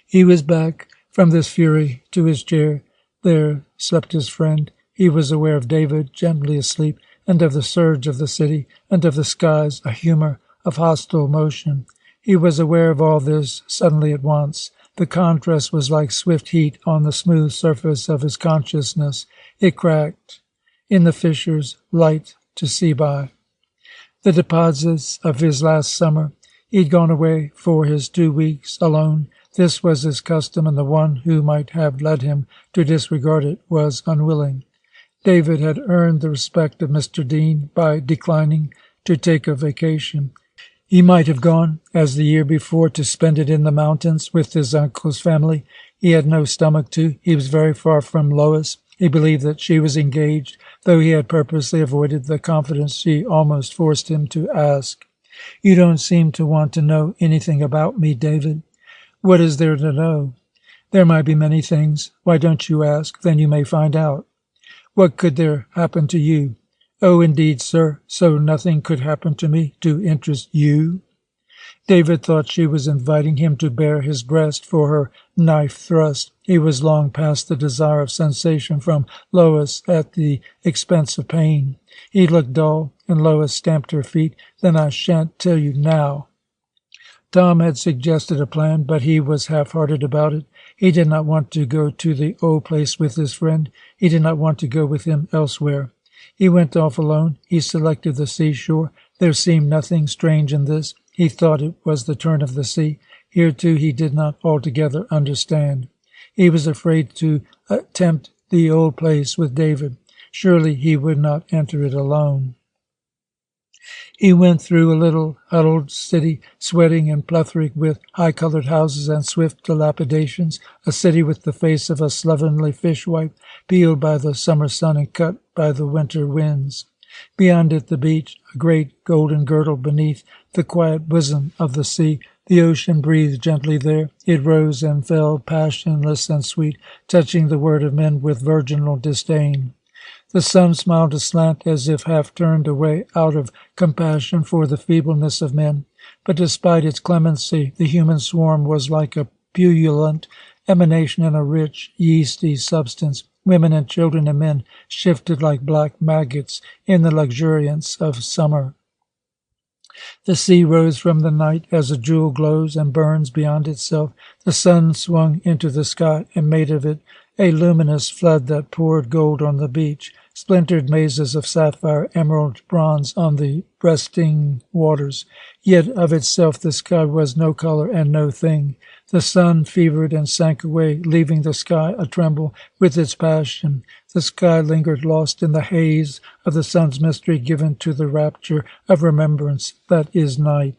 He was back from this fury to his chair. There slept his friend. He was aware of David, gently asleep, and of the surge of the city, and of the skies, a humor of hostile motion. He was aware of all this suddenly at once. The contrast was like swift heat on the smooth surface of his consciousness. It cracked. In the fissures, light to see by. The deposits of his last summer. He'd gone away for his 2 weeks, alone. This was his custom, and the one who might have led him to disregard it was unwilling. David had earned the respect of Mr. Dean by declining to take a vacation. He might have gone, as the year before, to spend it in the mountains with his uncle's family. He had no stomach to. He was very far from Lois. He believed that she was engaged, though he had purposely avoided the confidence she almost forced him to ask. "You don't seem to want to know anything about me, David." "What is there to know?" "There might be many things. Why don't you ask? Then you may find out." "What could there happen to you?" "Oh, indeed, sir. So nothing could happen to me to interest you?" David thought she was inviting him to bare his breast for her knife thrust. He was long past the desire of sensation from Lois at the expense of pain. He looked dull, and Lois stamped her feet. "Then I shan't tell you now." Tom had suggested a plan, but he was half-hearted about it. He did not want to go to the old place with his friend. He did not want to go with him elsewhere. He went off alone. He selected the seashore. There seemed nothing strange in this. He thought it was the turn of the sea. Here, too, he did not altogether understand. He was afraid to attempt the old place with David. Surely he would not enter it alone. He went through a little huddled city, sweating and plethoric with high-colored houses and swift dilapidations, a city with the face of a slovenly fishwife, peeled by the summer sun and cut by the winter winds. Beyond it the beach, a great golden girdle beneath the quiet bosom of the sea. The ocean breathed gently there. It rose and fell, passionless and sweet, touching the word of men with virginal disdain. The sun smiled aslant as if half turned away out of compassion for the feebleness of men. But despite its clemency, the human swarm was like a pullulant emanation in a rich, yeasty substance. Women and children and men shifted like black maggots in the luxuriance of summer. The sea rose from the night as a jewel glows and burns beyond itself. The sun swung into the sky and made of it a luminous flood that poured gold on the beach, splintered mazes of sapphire, emerald, bronze on the breasting waters. Yet of itself the sky was no color and no thing. The sun fevered and sank away, leaving the sky a-tremble with its passion. The sky lingered lost in the haze of the sun's mystery, given to the rapture of remembrance that is night.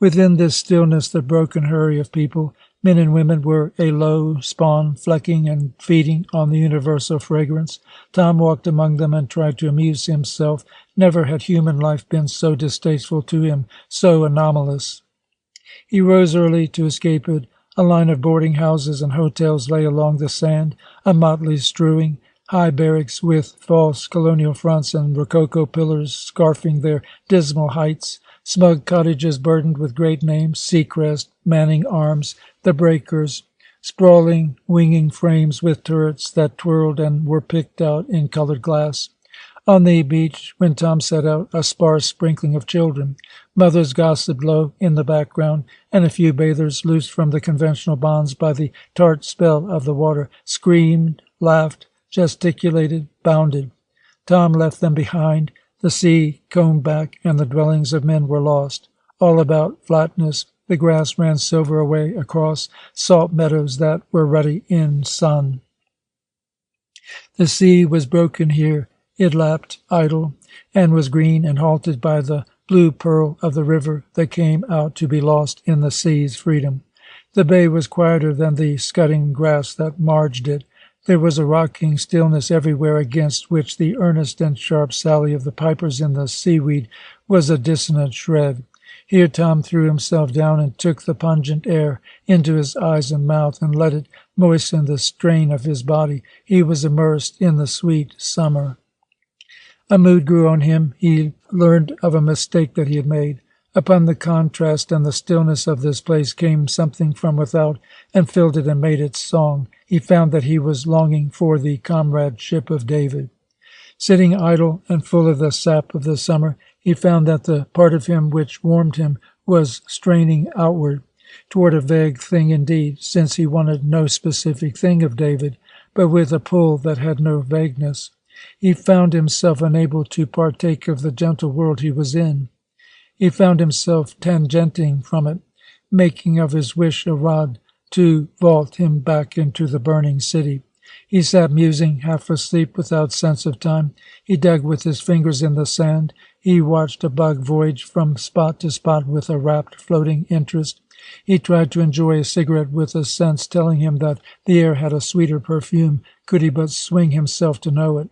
Within this stillness, the broken hurry of people, men and women, were a low spawn, flecking and feeding on the universal fragrance. Tom walked among them and tried to amuse himself. Never had human life been so distasteful to him, so anomalous. He rose early to escape it. A line of boarding houses and hotels lay along the sand, a motley strewing, high barracks with false colonial fronts and rococo pillars scarfing their dismal heights, smug cottages burdened with great names, Seacrest, Manning Arms, the Breakers, sprawling, winging frames with turrets that twirled and were picked out in colored glass. On the beach, when Tom set out, a sparse sprinkling of children. Mothers gossiped low in the background, and a few bathers, loosed from the conventional bonds by the tart spell of the water, screamed, laughed, gesticulated, bounded. Tom left them behind. The sea combed back, and the dwellings of men were lost. All about flatness, the grass ran silver away across salt meadows that were ruddy in sun. The sea was broken here. It lapped idle, and was green and halted by the blue pearl of the river that came out to be lost in the sea's freedom. The bay was quieter than the scudding grass that marged it. There was a rocking stillness everywhere against which the earnest and sharp sally of the pipers in the seaweed was a dissonant shred. Here Tom threw himself down and took the pungent air into his eyes and mouth and let it moisten the strain of his body. He was immersed in the sweet summer. A mood grew on him. He learned of a mistake that he had made. Upon the contrast and the stillness of this place came something from without and filled it and made its song. He found that he was longing for the comradeship of David. Sitting idle and full of the sap of the summer, he found that the part of him which warmed him was straining outward, toward a vague thing indeed, since he wanted no specific thing of David, but with a pull that had no vagueness. He found himself unable to partake of the gentle world he was in. He found himself tangenting from it, making of his wish a rod to vault him back into the burning city. He sat musing, half asleep, without sense of time. He dug with his fingers in the sand. He watched a bug voyage from spot to spot with a rapt, floating interest. He tried to enjoy a cigarette with a sense telling him that the air had a sweeter perfume, could he but swing himself to know it.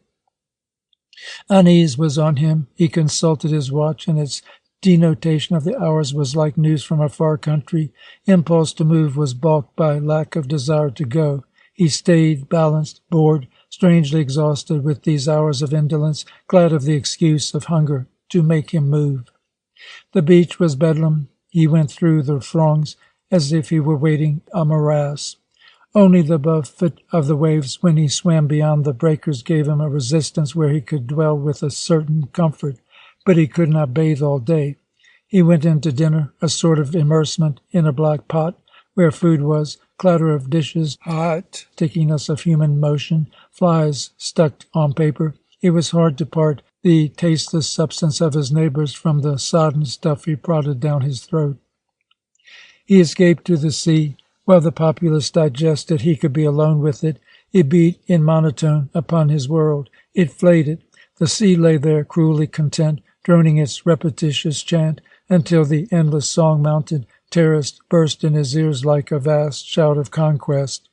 Unease was on him. He consulted his watch, and its denotation of the hours was like news from a far country. Impulse to move was balked by lack of desire to go. He stayed, balanced, bored, strangely exhausted with these hours of indolence, glad of the excuse of hunger to make him move. The beach was bedlam. He went through the throngs as if he were wading a morass. Only the buffet of the waves when he swam beyond the breakers gave him a resistance where he could dwell with a certain comfort, but he could not bathe all day. He went in to dinner, a sort of immersement in a black pot, where food was, clatter of dishes, hot stickiness of human motion, flies stuck on paper. It was hard to part the tasteless substance of his neighbors from the sodden stuff he prodded down his throat. He escaped to the sea. While the populace digested, he could be alone with it. It beat in monotone upon his world. It flayed it. The sea lay there, cruelly content, droning its repetitious chant, until the endless song mounted, terraced, burst in his ears like a vast shout of conquest.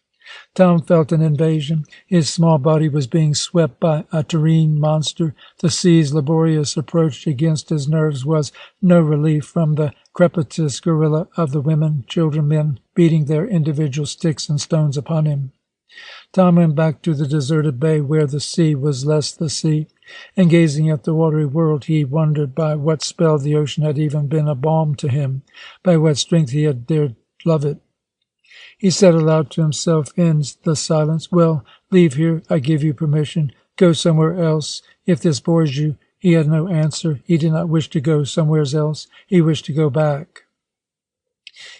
Tom felt an invasion. His small body was being swept by a terrene monster. The sea's laborious approach against his nerves was no relief from the crepitous gorilla of the women, children, men, beating their individual sticks and stones upon him. Tom went back to the deserted bay where the sea was less the sea, and gazing at the watery world, he wondered by what spell the ocean had even been a balm to him, by what strength he had dared love it. He said aloud to himself in the silence, "Well, leave here. I give you permission. Go somewhere else. If this bores you." He had no answer. He did not wish to go somewhere else. He wished to go back.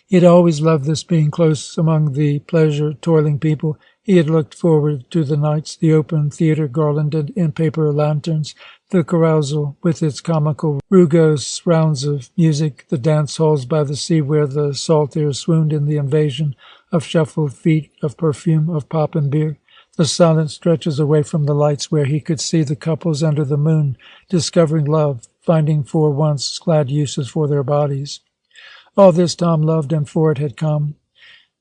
He had always loved this being close among the pleasure-toiling people. He had looked forward to the nights, the open theatre garlanded in paper lanterns, the carousal with its comical rugose rounds of music, the dance halls by the sea where the salt air swooned in the invasion of shuffled feet, of perfume, of pop and beer, the silent stretches away from the lights where he could see the couples under the moon, discovering love, finding for once glad uses for their bodies. All this Tom loved, and for it had come.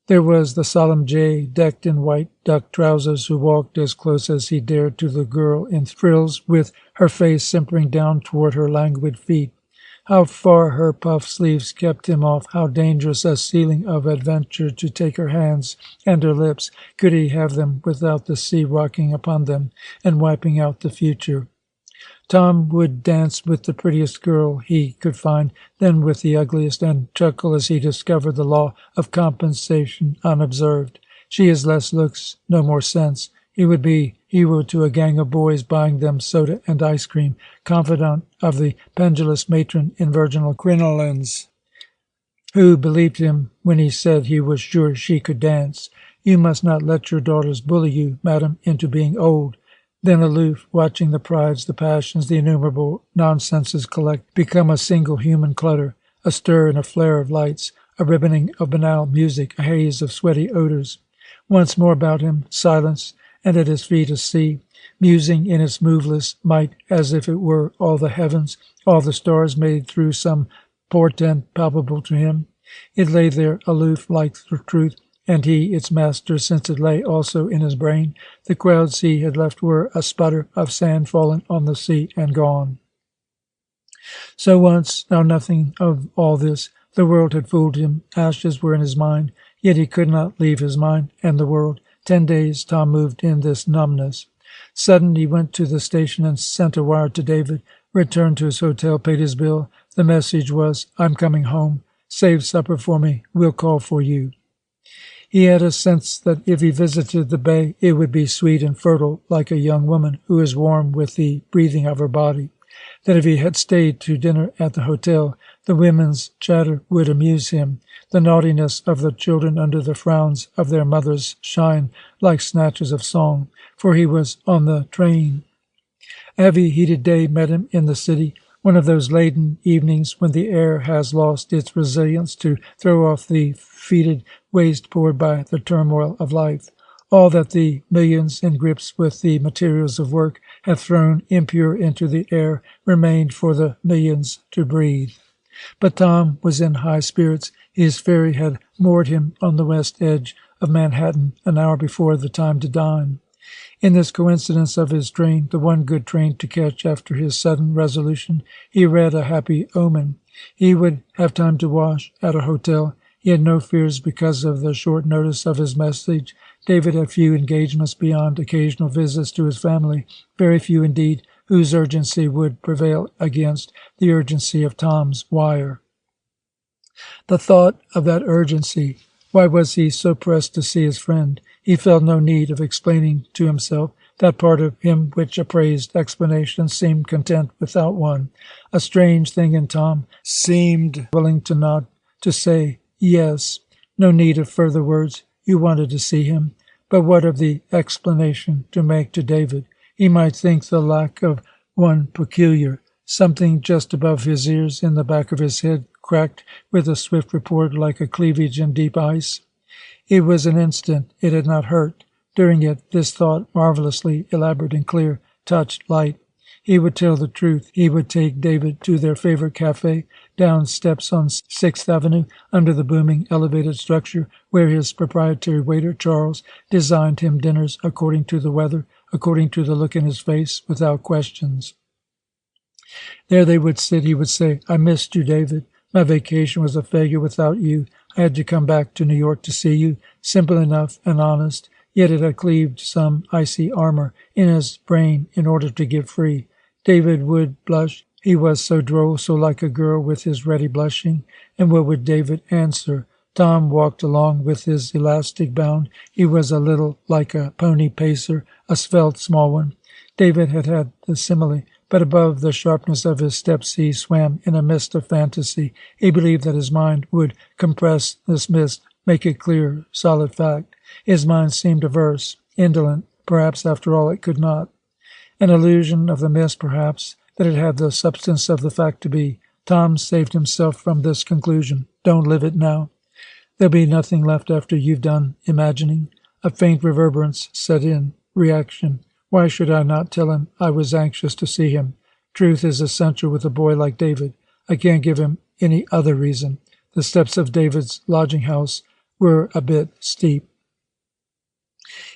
There was the solemn jay, decked in white duck trousers, who walked as close as he dared to the girl in frills, with her face simpering down toward her languid feet. How far her puff sleeves kept him off, how dangerous a ceiling of adventure to take her hands and her lips, could he have them without the sea rocking upon them and wiping out the future. Tom would dance with the prettiest girl he could find, then with the ugliest, and chuckle as he discovered the law of compensation unobserved. She has less looks, no more sense. He would be hero to a gang of boys, buying them soda and ice cream, confidant of the pendulous matron in virginal crinolines, who believed him when he said he was sure she could dance. "You must not let your daughters bully you, madam, into being old." Then aloof, watching the prides, the passions, the innumerable nonsenses collect, become a single human clutter, a stir and a flare of lights, a ribboning of banal music, a haze of sweaty odors. Once more about him, silence, and at his feet a sea, musing in its moveless might, as if it were all the heavens, all the stars made through some portent palpable to him. It lay there, aloof like the truth, and he its master, since it lay also in his brain. The crowds he had left were a sputter of sand fallen on the sea and gone. So once, now nothing of all this. The world had fooled him. Ashes were in his mind, yet he could not leave his mind and the world. 10 days Tom moved in this numbness. Sudden, he went to the station and sent a wire to David, returned to his hotel, paid his bill. The message was, "I'm coming home. Save supper for me. We'll call for you." He had a sense that if he visited the bay, it would be sweet and fertile, like a young woman who is warm with the breathing of her body. That if he had stayed to dinner at the hotel, the women's chatter would amuse him, the naughtiness of the children under the frowns of their mothers shine like snatches of song, for he was on the train. A heavy, heated day met him in the city, one of those laden evenings when the air has lost its resilience to throw off the fetid waste poured by the turmoil of life. All that the millions in grips with the materials of work have thrown impure into the air remained for the millions to breathe. But Tom was in high spirits. His ferry had moored him on the west edge of Manhattan an hour before the time to dine. In this coincidence of his train, the one good train to catch after his sudden resolution, he read a happy omen. He would have time to wash at a hotel. He had no fears because of the short notice of his message. David had few engagements beyond occasional visits to his family, very few indeed, whose urgency would prevail against the urgency of Tom's wire. The thought of that urgency. Why was he so pressed to see his friend? He felt no need of explaining to himself. That part of him which appraised explanation seemed content without one. A strange thing in Tom seemed willing to nod, to say yes. No need of further words. You wanted to see him. But what of the explanation to make to David? He might think the lack of one peculiar. Something just above his ears, in the back of his head, cracked with a swift report like a cleavage in deep ice. It was an instant. It had not hurt. During it, this thought, marvelously elaborate and clear, touched light. He would tell the truth. He would take David to their favorite cafe, down steps on 6th Avenue, under the booming elevated structure, where his proprietary waiter, Charles, designed him dinners according to the weather, according to the look in his face, without questions. There they would sit. He would say, "I missed you, David. My vacation was a failure without you. I had to come back to New York to see you." Simple enough and honest, yet it had cleaved some icy armor in his brain in order to get free. David would blush. He was so droll, so like a girl with his ready blushing. And what would David answer? Tom walked along with his elastic bound. He was a little like a pony pacer, a svelte small one. David had had the simile, but above the sharpness of his steps he swam in a mist of fantasy. He believed that his mind would compress this mist, make it clear, solid fact. His mind seemed averse, indolent. Perhaps, after all, it could not. An illusion of the mist, perhaps, that it had the substance of the fact to be. Tom saved himself from this conclusion. Don't live it now. There'll be nothing left after you've done imagining. A faint reverberance set in. Reaction. Why should I not tell him I was anxious to see him? Truth is essential with a boy like David. I can't give him any other reason. The steps of David's lodging house were a bit steep.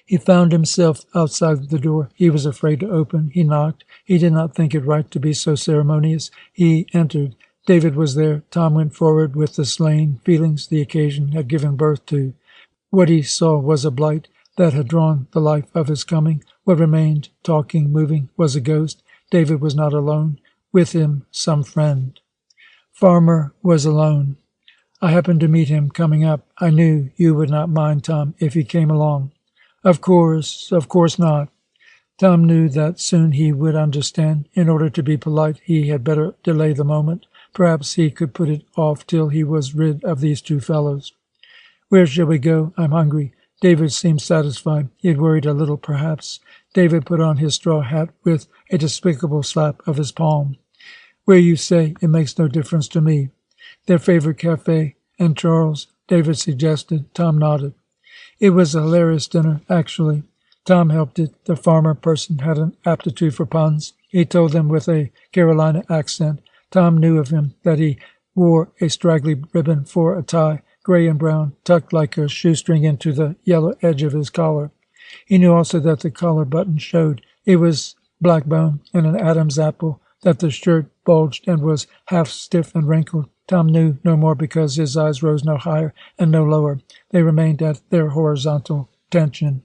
He found himself outside the door. He was afraid to open. He knocked. He did not think it right to be so ceremonious. He entered. David was there. Tom went forward with the slain feelings the occasion had given birth to. What he saw was a blight that had drawn the life of his coming. What remained, talking, moving, was a ghost. David was not alone. With him, some friend. Farmer was alone. I happened to meet him coming up. I knew you would not mind, Tom, if he came along. Of course not. Tom knew that soon he would understand. In order to be polite, he had better delay the moment. Perhaps he could put it off till he was rid of these two fellows. Where shall we go? I'm hungry. David seemed satisfied. He had worried a little, perhaps. David put on his straw hat with a despicable slap of his palm. Where you say, it makes no difference to me. Their favorite cafe, and Charles, David suggested. Tom nodded. It was a hilarious dinner, actually. Tom helped it. The farmer person had an aptitude for puns. He told them with a Carolina accent. Tom knew of him that he wore a straggly ribbon for a tie, gray and brown, tucked like a shoestring into the yellow edge of his collar. He knew also that the collar button showed. It was black bone and an Adam's apple, that the shirt bulged and was half stiff and wrinkled. Tom knew no more because his eyes rose no higher and no lower. They remained at their horizontal tension.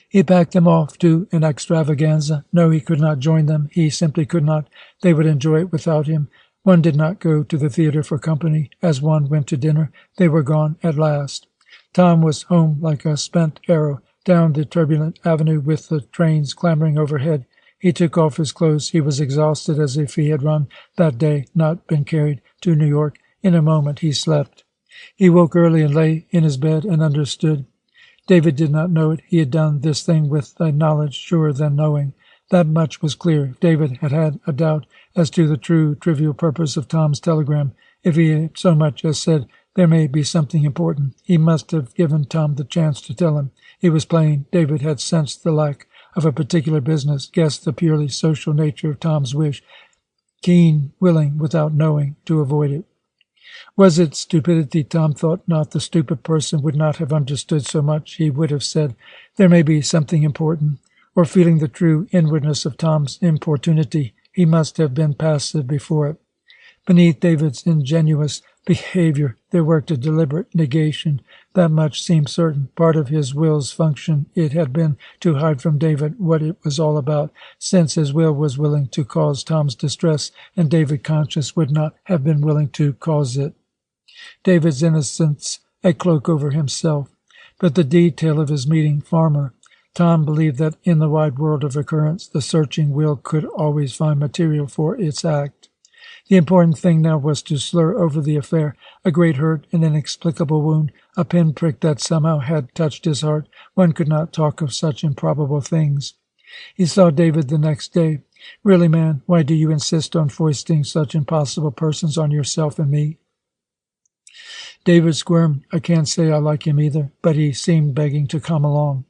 He packed them off to an extravaganza. No, he could not join them. He simply could not. They would enjoy it without him. One did not go to the theater for company, as one went to dinner. They were gone at last. Tom was home like a spent arrow, down the turbulent avenue with the trains clamoring overhead. He took off his clothes. He was exhausted, as if he had run that day, not been carried to New York. In a moment he slept. He woke early and lay in his bed and understood. David did not know it. He had done this thing with a knowledge surer than knowing. That much was clear. David had had a doubt as to the true, trivial purpose of Tom's telegram. If he had so much as said, there may be something important, he must have given Tom the chance to tell him. It was plain. David had sensed the lack of a particular business, guessed the purely social nature of Tom's wish, keen, willing, without knowing, to avoid it. Was it stupidity? Tom thought not. The stupid person would not have understood so much. He would have said, there may be something important. Or feeling the true inwardness of Tom's importunity, he must have been passive before it. Beneath David's ingenuous behavior, there worked a deliberate negation. That much seemed certain. Part of his will's function it had been to hide from David what it was all about, since his will was willing to cause Tom's distress, and David conscious would not have been willing to cause it. David's innocence, a cloak over himself. But the detail of his meeting Farmer. Tom believed that in the wide world of occurrence, the searching will could always find material for its act. The important thing now was to slur over the affair, a great hurt, an inexplicable wound, a pinprick that somehow had touched his heart. One could not talk of such improbable things. He saw David the next day. Really, man, why do you insist on foisting such impossible persons on yourself and me? David squirmed. I can't say I like him either, but he seemed begging to come along.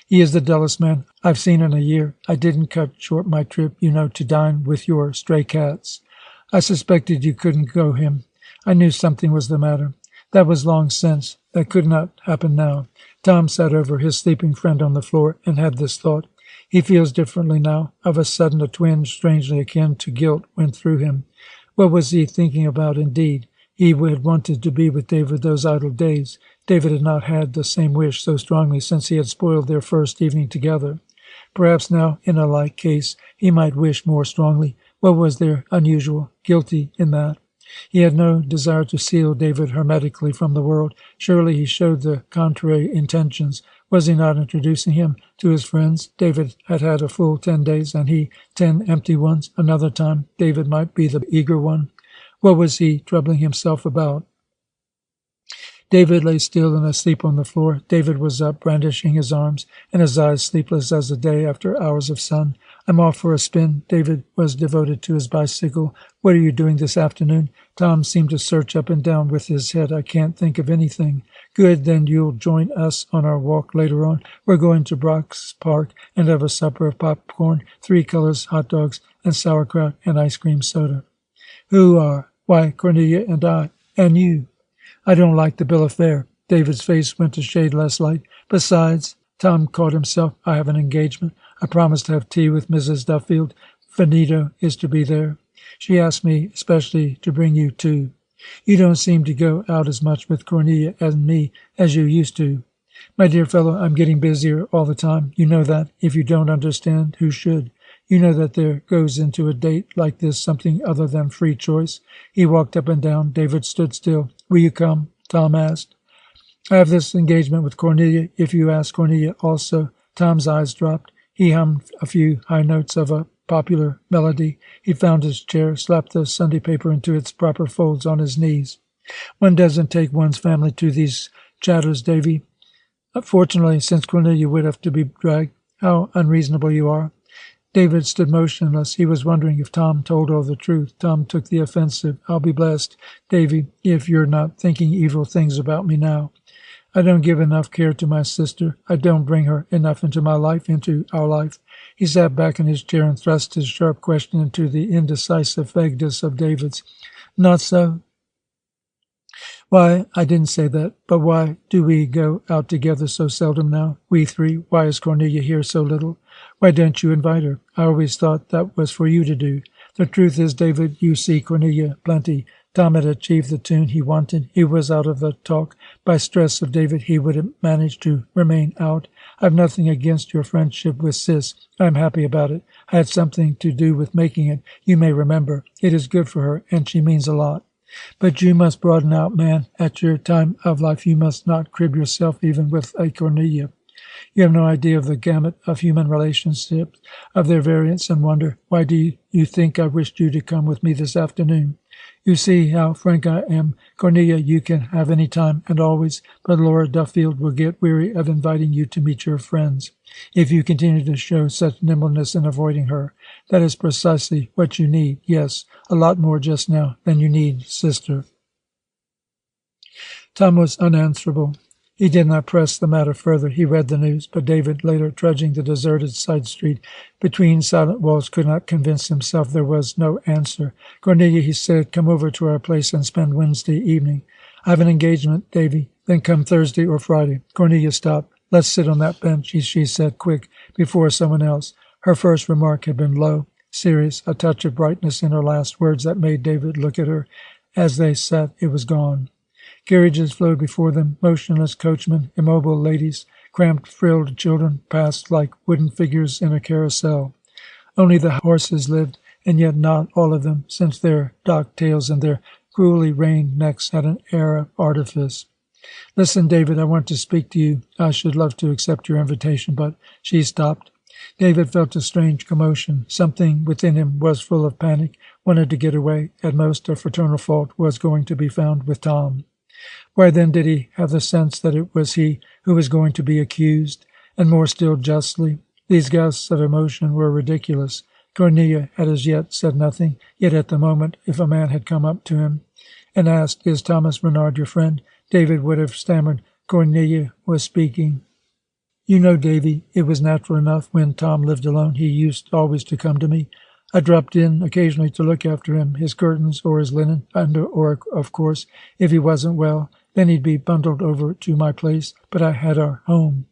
He is the dullest man I've seen in a year. I didn't cut short my trip, to dine with your stray cats. I suspected you couldn't go him. I knew something was the matter. That was long since. That could not happen now. Tom sat over his sleeping friend on the floor and had this thought. He feels differently now. Of a sudden, a twinge strangely akin to guilt went through him. What was he thinking about, indeed? He had wanted to be with David those idle days. David had not had the same wish so strongly since he had spoiled their first evening together. Perhaps now, in a like case, he might wish more strongly. What was there unusual, guilty in that? He had no desire to seal David hermetically from the world. Surely he showed the contrary intentions. Was he not introducing him to his friends? David had had a full 10 days, and he 10 empty ones. Another time, David might be the eager one. What was he troubling himself about? David lay still and asleep on the floor. David was up, brandishing his arms, and his eyes sleepless as the day after hours of sun. I'm off for a spin. David was devoted to his bicycle. What are you doing this afternoon? Tom seemed to search up and down with his head. I can't think of anything. Good, then you'll join us on our walk later on. We're going to Brock's Park and have a supper of popcorn, 3 colors, hot dogs, and sauerkraut, and ice cream soda. Who are? Why, Cornelia and I. And you. I don't like the bill of fare. David's face went a shade less light. Besides, Tom caught himself. I have an engagement. I promised to have tea with Mrs. Duffield. Finito is to be there. She asked me especially to bring you too. You don't seem to go out as much with Cornelia and me as you used to. My dear fellow, I'm getting busier all the time. You know that. If you don't understand, who should? You know that there goes into a date like this something other than free choice. He walked up and down. David stood still. Will you come? Tom asked. I have this engagement with Cornelia. If you ask Cornelia also. Tom's eyes dropped. He hummed a few high notes of a popular melody. He found his chair, slapped the Sunday paper into its proper folds on his knees. One doesn't take one's family to these chatters, Davy. Fortunately, since Cornelia would have to be dragged. How unreasonable you are. David stood motionless. He was wondering if Tom told all the truth. Tom took the offensive. I'll be blessed, Davy, if you're not thinking evil things about me now. I don't give enough care to my sister. I don't bring her enough into my life, into our life. He sat back in his chair and thrust his sharp question into the indecisive vagueness of David's. Not so? Why, I didn't say that, but why do we go out together so seldom now, we three? Why is Cornelia here so little? Why don't you invite her? I always thought that was for you to do. The truth is, David, you see Cornelia plenty. Tom had achieved the tune he wanted. He was out of the talk. By stress of David, he would have managed to remain out. I've nothing against your friendship with Sis. I'm happy about it. I had something to do with making it. You may remember. It is good for her, and she means a lot. But you must broaden out, man. At your time of life, you must not crib yourself even with a Cornelia. You have no idea of the gamut of human relationships, of their variance and wonder. Why do you think I wished you to come with me this afternoon? You see how frank I am. Cornelia, you can have any time and always, but Laura Duffield will get weary of inviting you to meet your friends. If you continue to show such nimbleness in avoiding her, that is precisely what you need. Yes, a lot more just now than you need, sister. Tom was unanswerable. He did not press the matter further. He read the news, but David, later trudging the deserted side street between silent walls, could not convince himself there was no answer. Cornelia, he said, come over to our place and spend Wednesday evening. I have an engagement, Davy. Then come Thursday or Friday. Cornelia stopped. Let's sit on that bench, she said, quick, before someone else. Her first remark had been low, serious, a touch of brightness in her last words that made David look at her. As they sat, it was gone. Carriages flowed before them, motionless coachmen, immobile ladies, cramped, frilled children passed like wooden figures in a carousel. Only the horses lived, and yet not all of them, since their docked tails and their cruelly reined necks had an air of artifice. Listen, David, I want to speak to you. I should love to accept your invitation, but she stopped. David felt a strange commotion. Something within him was full of panic, wanted to get away. At most, a fraternal fault was going to be found with Tom. Why then did he have the sense that it was he who was going to be accused, and more still justly? These gusts of emotion were ridiculous. Cornelia had as yet said nothing, yet at the moment, if a man had come up to him and asked, Is Thomas Renard your friend? David would have stammered. Cornelia was speaking. You know, Davy, it was natural enough when Tom lived alone. He used always to come to me. I dropped in occasionally to look after him, his curtains or his linen, or, of course, if he wasn't well, then he'd be bundled over to my place, but I had our home.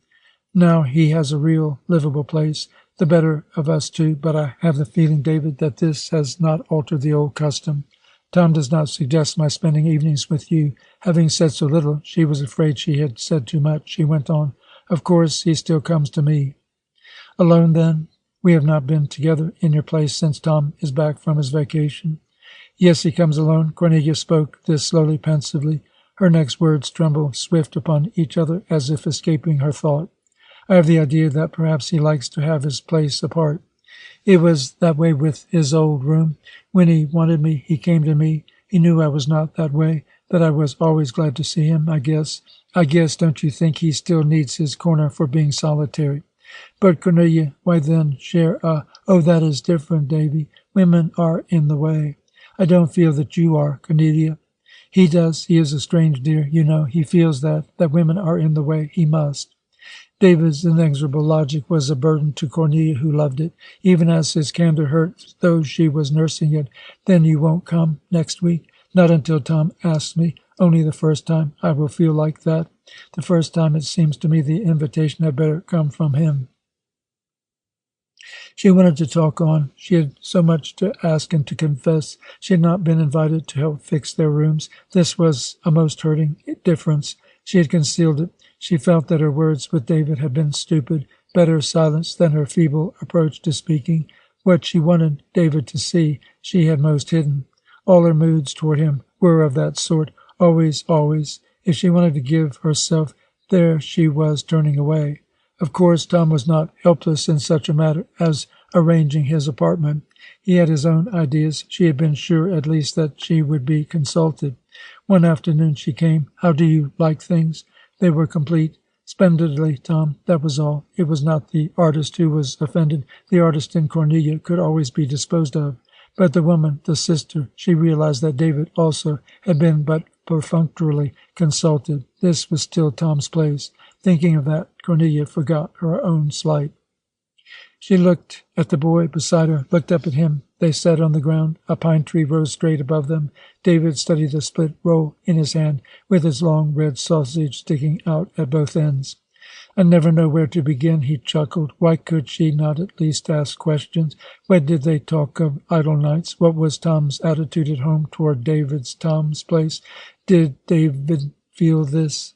Now he has a real livable place, the better of us two, but I have the feeling, David, that this has not altered the old custom. Tom does not suggest my spending evenings with you. Having said so little, she was afraid she had said too much. She went on, Of course, he still comes to me. Alone, then? We have not been together in your place since Tom is back from his vacation. Yes, he comes alone. Cornelia spoke this slowly, pensively. Her next words trembled swift upon each other as if escaping her thought. I have the idea that perhaps he likes to have his place apart. It was that way with his old room. When he wanted me, he came to me. He knew I was not that way, that I was always glad to see him, I guess. Don't you think he still needs his corner for being solitary? But Cornelia, why then share oh, that is different, Davy. Women are in the way. I don't feel that you are, Cornelia. He does. He is a strange dear, you know. He feels that women are in the way. He must. David's inexorable logic was a burden to Cornelia, who loved it, even as his candor hurt, though she was nursing it. Then you won't come next week? Not until Tom asks me. Only the first time I will feel like that. The first time it seems to me the invitation had better come from him. She wanted to talk on. She had so much to ask and to confess. She had not been invited to help fix their rooms. This was a most hurting difference. She had concealed it. She felt that her words with David had been stupid, better silence than her feeble approach to speaking. What she wanted David to see, she had most hidden. All her moods toward him were of that sort, always. If she wanted to give herself, there she was turning away. Of course, Tom was not helpless in such a matter as arranging his apartment. He had his own ideas. She had been sure at least that she would be consulted. One afternoon she came. How do you like things? They were complete. Splendidly, Tom, that was all. It was not the artist who was offended. The artist in Cornelia could always be disposed of. But the woman, the sister, she realized that David also had been but perfunctorily consulted. This was still Tom's place. Thinking of that, Cornelia forgot her own slight. She looked at the boy beside her, looked up at him. They sat on the ground. A pine tree rose straight above them. David studied the split roll in his hand, with its long red sausage sticking out at both ends. I never know where to begin, he chuckled. Why could she not at least ask questions? When did they talk of idle nights? What was Tom's attitude at home toward Tom's place? Did David feel this?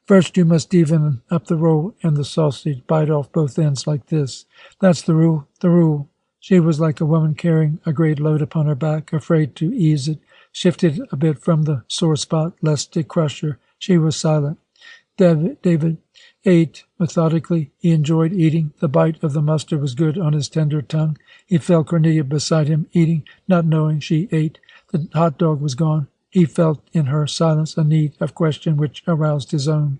First you must even up the roll and the sausage, bite off both ends like this. That's the rule. She was like a woman carrying a great load upon her back, afraid to ease it, shifted a bit from the sore spot, lest it crush her. She was silent. David ate methodically. He enjoyed eating. The bite of the mustard was good on his tender tongue. He felt Cornelia beside him, eating, not knowing she ate. The hot dog was gone. He felt in her silence a need of question which aroused his own.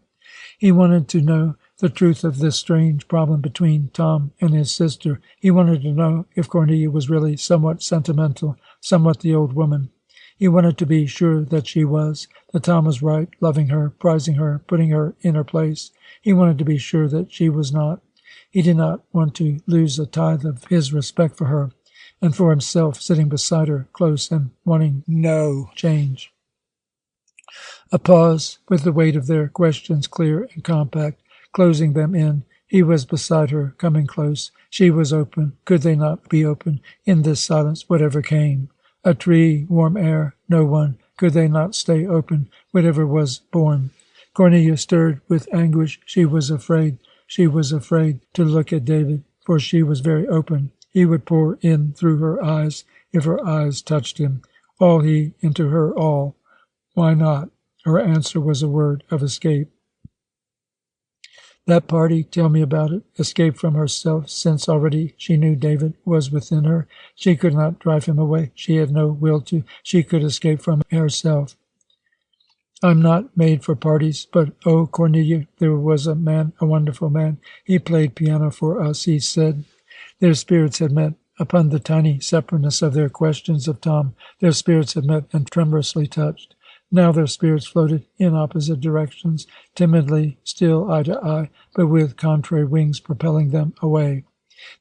He wanted to know the truth of this strange problem between Tom and his sister. He wanted to know if Cornelia was really somewhat sentimental, somewhat the old woman. He wanted to be sure that she was, that Tom was right, loving her, prizing her, putting her in her place. He wanted to be sure that she was not. He did not want to lose a tithe of his respect for her, and for himself, sitting beside her, close and wanting no change. A pause, with the weight of their questions clear and compact, closing them in. He was beside her, coming close. She was open. Could they not be open in this silence, whatever came? A tree, warm air, no one. Could they not stay open, whatever was born? Cornelia stirred with anguish. She was afraid to look at David, for she was very open. He would pour in through her eyes if her eyes touched him. All he into her all. Why not? Her answer was a word of escape. That party, tell me about it. Escape from herself, since already she knew David was within her. She could not drive him away. She had no will to. She could escape from herself. I'm not made for parties, but, oh, Cornelia, there was a man, a wonderful man. He played piano for us, he said. Their spirits had met. Upon the tiny separateness of their questions of Tom, their spirits had met and tremorously touched. Now their spirits floated in opposite directions, timidly, still eye to eye, but with contrary wings propelling them away.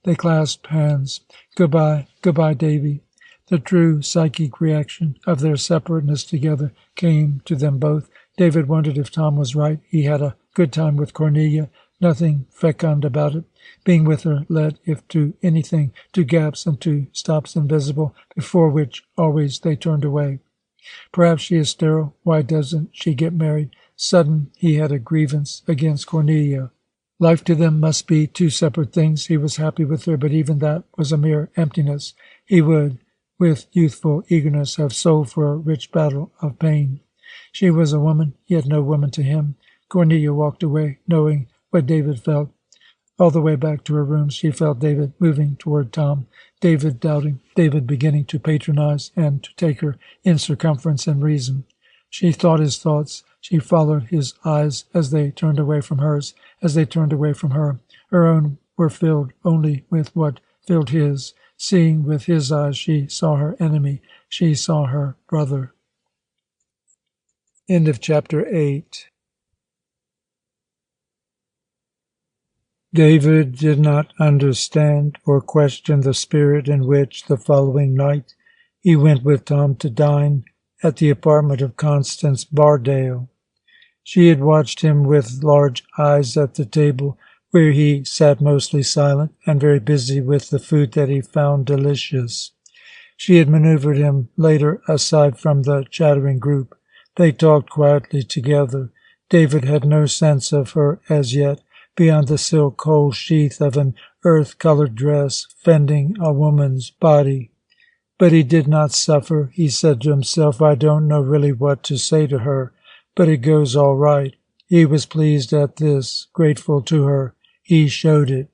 They clasped hands. "Goodbye, goodbye, Davy." The true psychic reaction of their separateness together came to them both. David wondered if Tom was right. He had a good time with Cornelia, nothing fecund about it. Being with her led, if to anything, to gaps and to stops invisible, before which always they turned away. Perhaps she is sterile. Why doesn't she get married? Sudden, he had a grievance against Cornelia. Life to them must be two separate things. He was happy with her, but even that was a mere emptiness. He would, with youthful eagerness, have soul for a rich battle of pain. She was a woman, yet no woman to him. Cornelia walked away, knowing what David felt. All the way back to her room, she felt David moving toward Tom, David doubting, David beginning to patronize and to take her in circumference and reason. She thought his thoughts. She followed his eyes as they turned away from hers, as they turned away from her. Her own were filled only with what filled his. Seeing with his eyes, she saw her enemy. She saw her brother. End of chapter 8. David did not understand or question the spirit in which the following night he went with Tom to dine at the apartment of Constance Bardale. She had watched him with large eyes at the table, where he sat mostly silent and very busy with the food that he found delicious. She had maneuvered him later aside from the chattering group. They talked quietly together. David had no sense of her as yet, beyond the silk whole sheath of an earth-colored dress fending a woman's body. But he did not suffer. He said to himself, "I don't know really what to say to her, but it goes all right." He was pleased at this, grateful to her. He showed it.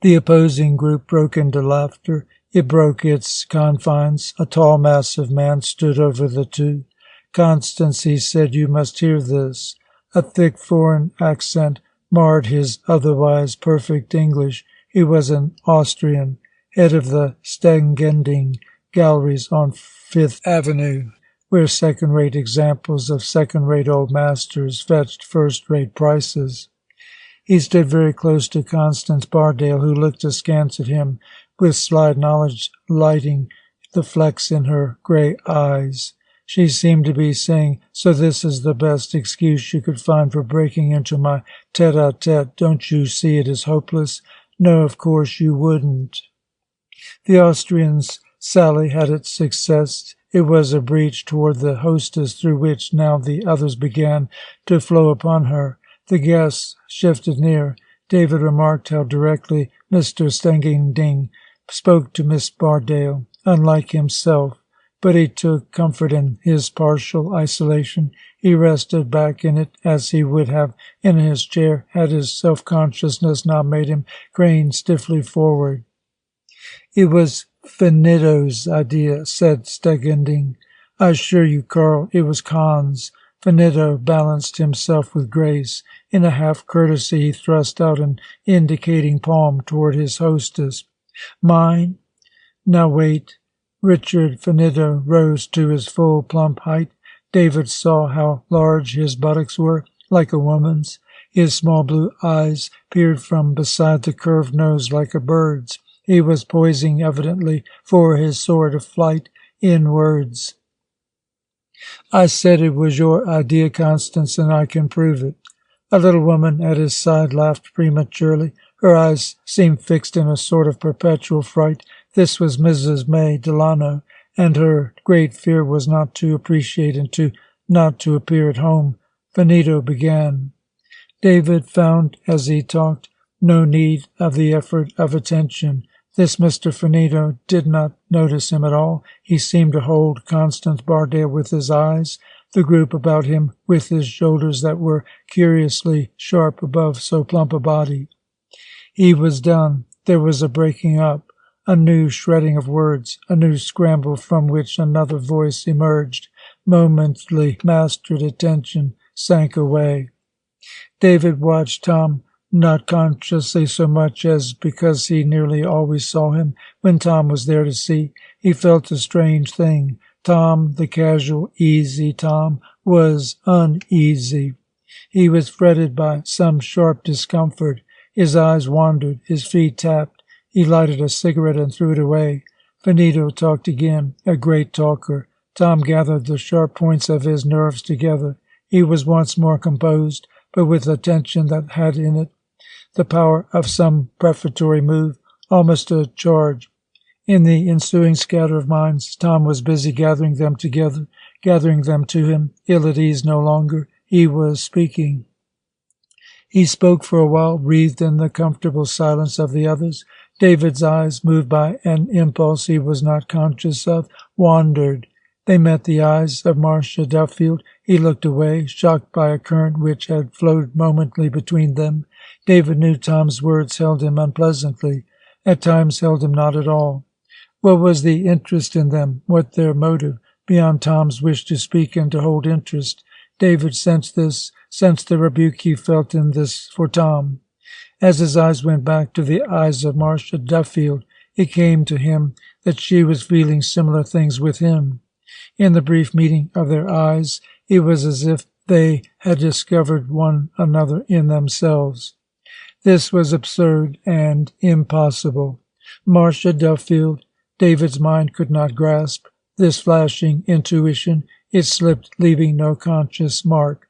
The opposing group broke into laughter. It broke its confines. A tall, massive man stood over the two. "Constance," he said, "you must hear this." A thick foreign accent marred his otherwise perfect English. He was an Austrian, head of the Stangending galleries on Fifth Avenue, where second-rate examples of second-rate old masters fetched first-rate prices. He stood very close to Constance Bardale, who looked askance at him, with sly knowledge lighting the flecks in her grey eyes. She seemed to be saying, "So this is the best excuse you could find for breaking into my tete-a-tete. Don't you see it is hopeless? No, of course you wouldn't." The Austrian's sally had its success. It was a breach toward the hostess through which now the others began to flow upon her. The guests shifted near. David remarked how directly Mr. Stangending spoke to Miss Bardale, unlike himself. But he took comfort in his partial isolation. He rested back in it as he would have in his chair had his self-consciousness not made him crane stiffly forward. "It was Finito's idea," said Stangending. "I assure you, Karl, it was Kahn's." Finito balanced himself with grace. In a half-courtesy he thrust out an indicating palm toward his hostess. "Mine? Now wait." Richard Finito rose to his full plump height. David saw how large his buttocks were, like a woman's. His small blue eyes peered from beside the curved nose like a bird's. He was poising evidently for his sword of flight in words. "I said it was your idea, Constance, and I can prove it." A little woman at his side laughed prematurely. Her eyes seemed fixed in a sort of perpetual fright. This was Mrs. May Delano, and her great fear was not to appreciate and not to appear at home. Finito began. David found, as he talked, no need of the effort of attention. This Mr. Finito did not notice him at all. He seemed to hold Constance Bardale with his eyes, the group about him with his shoulders that were curiously sharp above so plump a body. He was done. There was a breaking up, a new shredding of words, a new scramble from which another voice emerged. Momently mastered attention sank away. David watched Tom, not consciously so much as because he nearly always saw him when Tom was there to see. He felt a strange thing. Tom, the casual, easy Tom, was uneasy. He was fretted by some sharp discomfort. His eyes wandered, his feet tapped. He lighted a cigarette and threw it away. Finito talked again, a great talker. Tom gathered the sharp points of his nerves together. He was once more composed, but with a tension that had in it the power of some prefatory move, almost a charge. In the ensuing scatter of minds, Tom was busy gathering them together, gathering them to him, ill at ease no longer. He was speaking. He spoke for a while, breathed in the comfortable silence of the others. David's eyes, moved by an impulse he was not conscious of, wandered. They met the eyes of Marcia Duffield. He looked away, shocked by a current which had flowed momently between them. David knew Tom's words held him unpleasantly, at times held him not at all. What was the interest in them, what their motive, beyond Tom's wish to speak and to hold interest? David sensed this, sensed the rebuke he felt in this for Tom. As his eyes went back to the eyes of Marcia Duffield, it came to him that she was feeling similar things with him. In the brief meeting of their eyes, it was as if they had discovered one another in themselves. This was absurd and impossible. Marcia Duffield, David's mind could not grasp this flashing intuition. It slipped, leaving no conscious mark.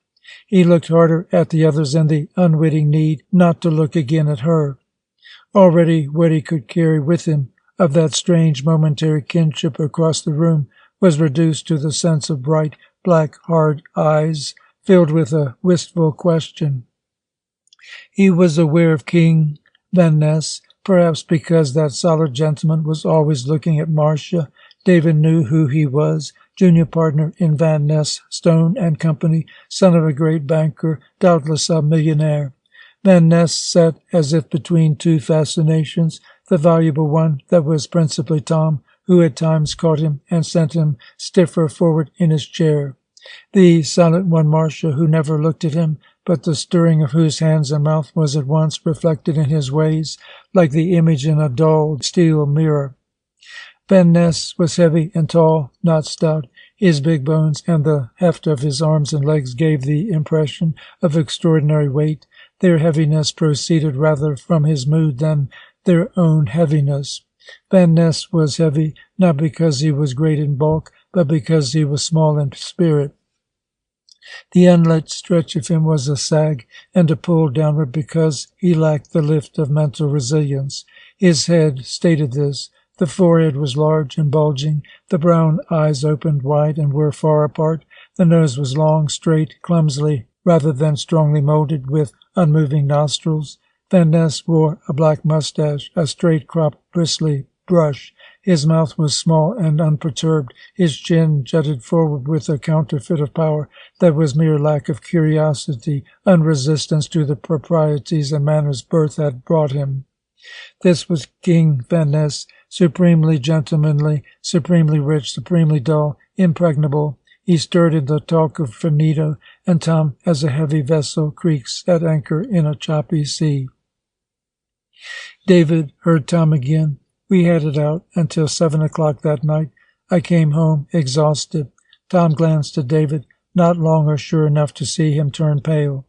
He looked harder at the others in the unwitting need not to look again at her. Already what he could carry with him of that strange momentary kinship across the room was reduced to the sense of bright, black, hard eyes filled with a wistful question. He was aware of King Van Ness, perhaps because that solid gentleman was always looking at Marcia. David knew who he was, junior partner in Van Ness, Stone and Company, son of a great banker, doubtless a millionaire. Van Ness sat as if between two fascinations, the valuable one that was principally Tom, who at times caught him and sent him stiffer forward in his chair. The silent one, Marcia, who never looked at him, but the stirring of whose hands and mouth was at once reflected in his ways, like the image in a dull steel mirror. Van Ness was heavy and tall, not stout. His big bones and the heft of his arms and legs gave the impression of extraordinary weight. Their heaviness proceeded rather from his mood than their own heaviness. Van Ness was heavy, not because he was great in bulk, but because he was small in spirit. The unlit stretch of him was a sag and a pull downward because he lacked the lift of mental resilience. His head stated this. The forehead was large and bulging. The brown eyes opened wide and were far apart. The nose was long, straight, clumsily rather than strongly molded, with unmoving nostrils. Van Ness wore a black mustache, a straight-cropped, bristly brush. His mouth was small and unperturbed. His chin jutted forward with a counterfeit of power that was mere lack of curiosity, unresistance to the proprieties and manners birth had brought him. This was King Van Ness, supremely gentlemanly, supremely rich, supremely dull, impregnable. He stirred in the talk of Finito and Tom as a heavy vessel creaks at anchor in a choppy sea. David heard Tom again. We had it out until 7 o'clock that night. I came home exhausted. Tom glanced at David, not long or sure enough to see him turn pale.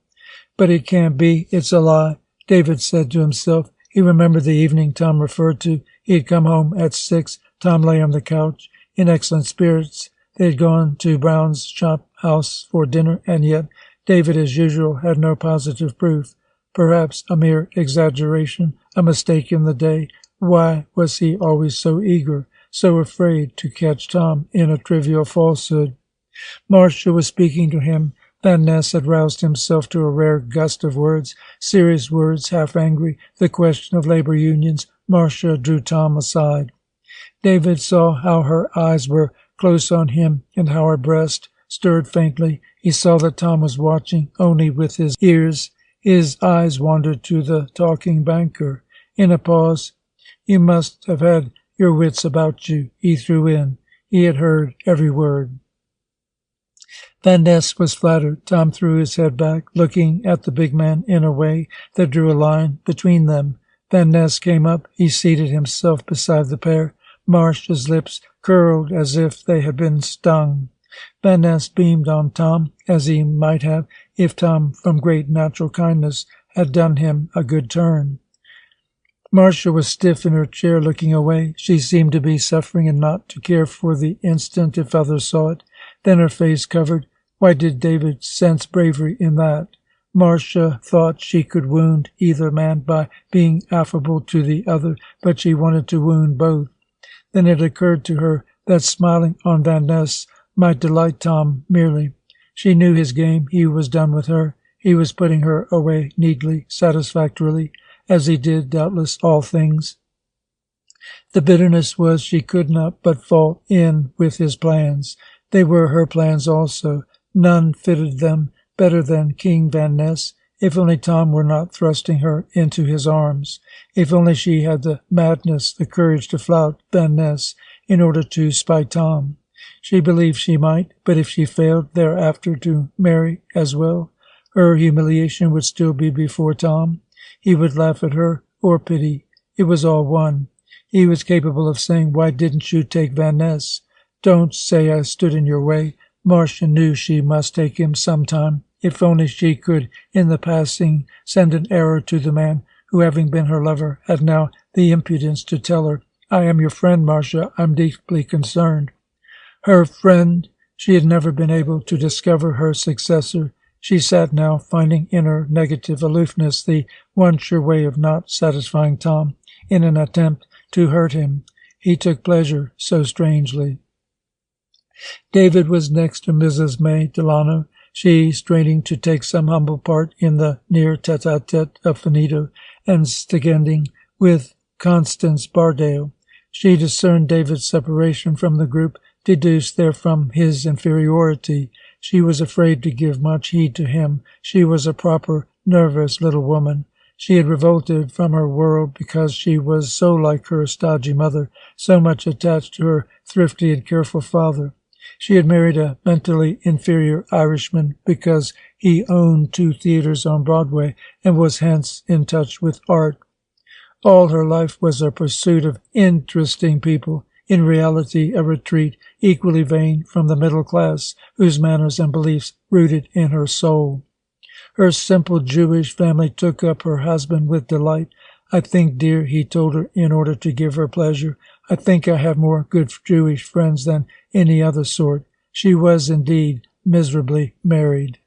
But it can't be. It's a lie, David said to himself. He remembered the evening Tom referred to. He had come home at 6. Tom lay on the couch, in excellent spirits. They had gone to Brown's shop house for dinner, and yet David, as usual, had no positive proof. Perhaps a mere exaggeration, a mistake in the day. Why was he always so eager, so afraid to catch Tom in a trivial falsehood? Marcia was speaking to him. Van Ness had roused himself to a rare gust of words, serious words, half angry, the question of labor unions. Marcia drew Tom aside. David saw how her eyes were close on him and how her breast stirred faintly. He saw that Tom was watching only with his ears. His eyes wandered to the talking banker. In a pause, "You must have had your wits about you," he threw in. He had heard every word. Van Ness was flattered. Tom threw his head back, looking at the big man in a way that drew a line between them. Van Ness came up. He seated himself beside the pair. Marcia's lips curled as if they had been stung. Van Ness beamed on Tom, as he might have if Tom, from great natural kindness, had done him a good turn. Marcia was stiff in her chair, looking away. She seemed to be suffering and not to care for the instant if others saw it. Then her face covered. Why did David sense bravery in that? Marcia thought she could wound either man by being affable to the other, but she wanted to wound both. Then it occurred to her that smiling on Van Ness might delight Tom merely. She knew his game. He was done with her. He was putting her away neatly, satisfactorily, as he did, doubtless, all things. The bitterness was she could not but fall in with his plans. They were her plans also. None fitted them better than King Van Ness. If only Tom were not thrusting her into his arms. If only she had the madness, the courage to flout Van Ness in order to spite Tom. She believed she might, but if she failed thereafter to marry as well, her humiliation would still be before Tom. He would laugh at her, or pity. It was all one. He was capable of saying, "Why didn't you take Van Ness?" "Don't say I stood in your way." Marcia knew she must take him sometime. If only she could, in the passing, send an arrow to the man who, having been her lover, had now the impudence to tell her, "I am your friend, Marcia. I'm deeply concerned." Her friend! She had never been able to discover her successor. She sat now, finding in her negative aloofness the one sure way of not satisfying Tom, in an attempt to hurt him. He took pleasure so strangely. David was next to Mrs. May Delano, she straining to take some humble part in the near tete-a-tete of Finito and Stigending with Constance Bardale. She discerned David's separation from the group, deduced therefrom his inferiority. She was afraid to give much heed to him. She was a proper, nervous little woman. She had revolted from her world because she was so like her stodgy mother, so much attached to her thrifty and careful father. She had married a mentally inferior Irishman because he owned 2 theaters on Broadway and was hence in touch with art. All her life was a pursuit of interesting people, in reality a retreat equally vain from the middle class, whose manners and beliefs rooted in her soul. Her simple Jewish family took up her husband with delight. "I think, dear," he told her in order to give her pleasure, "I think I have more good Jewish friends than any other sort." She was indeed miserably married.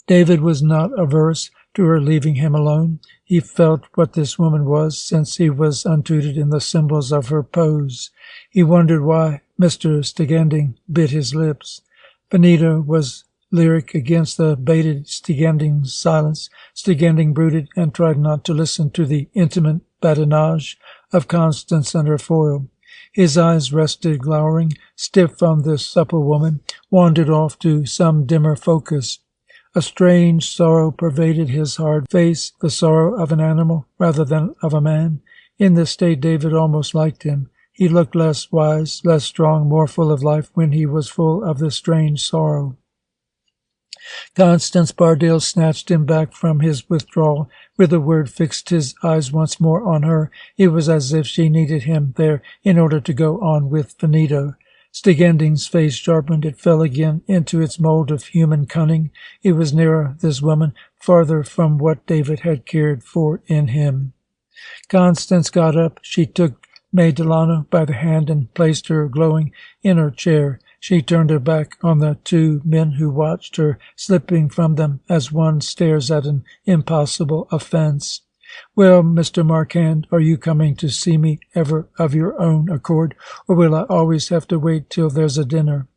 David was not averse to her leaving him alone. He felt what this woman was, since he was untutored in the symbols of her pose. He wondered why Mr. Stigending bit his lips. Finito was lyric against the baited Stigending's silence. Stigending brooded and tried not to listen to the intimate badinage of Constance and her foil. His eyes rested glowering, stiff on this supple woman, wandered off to some dimmer focus. A strange sorrow pervaded his hard face, the sorrow of an animal rather than of a man. In this state David almost liked him. He looked less wise, less strong, more full of life when he was full of this strange sorrow. Constance Bardale snatched him back from his withdrawal. With a word fixed his eyes once more on her. It was as if she needed him there in order to go on with Finito. Stigending's face sharpened. It fell again into its mold of human cunning. It was nearer this woman, farther from what David had cared for in him. Constance got up. She took May Delano by the hand and placed her glowing in her chair. She turned her back on the 2 men who watched her, slipping from them as one stares at an impossible offence. "Well, Mr. Marquand, are you coming to see me ever of your own accord, or will I always have to wait till there's a dinner?"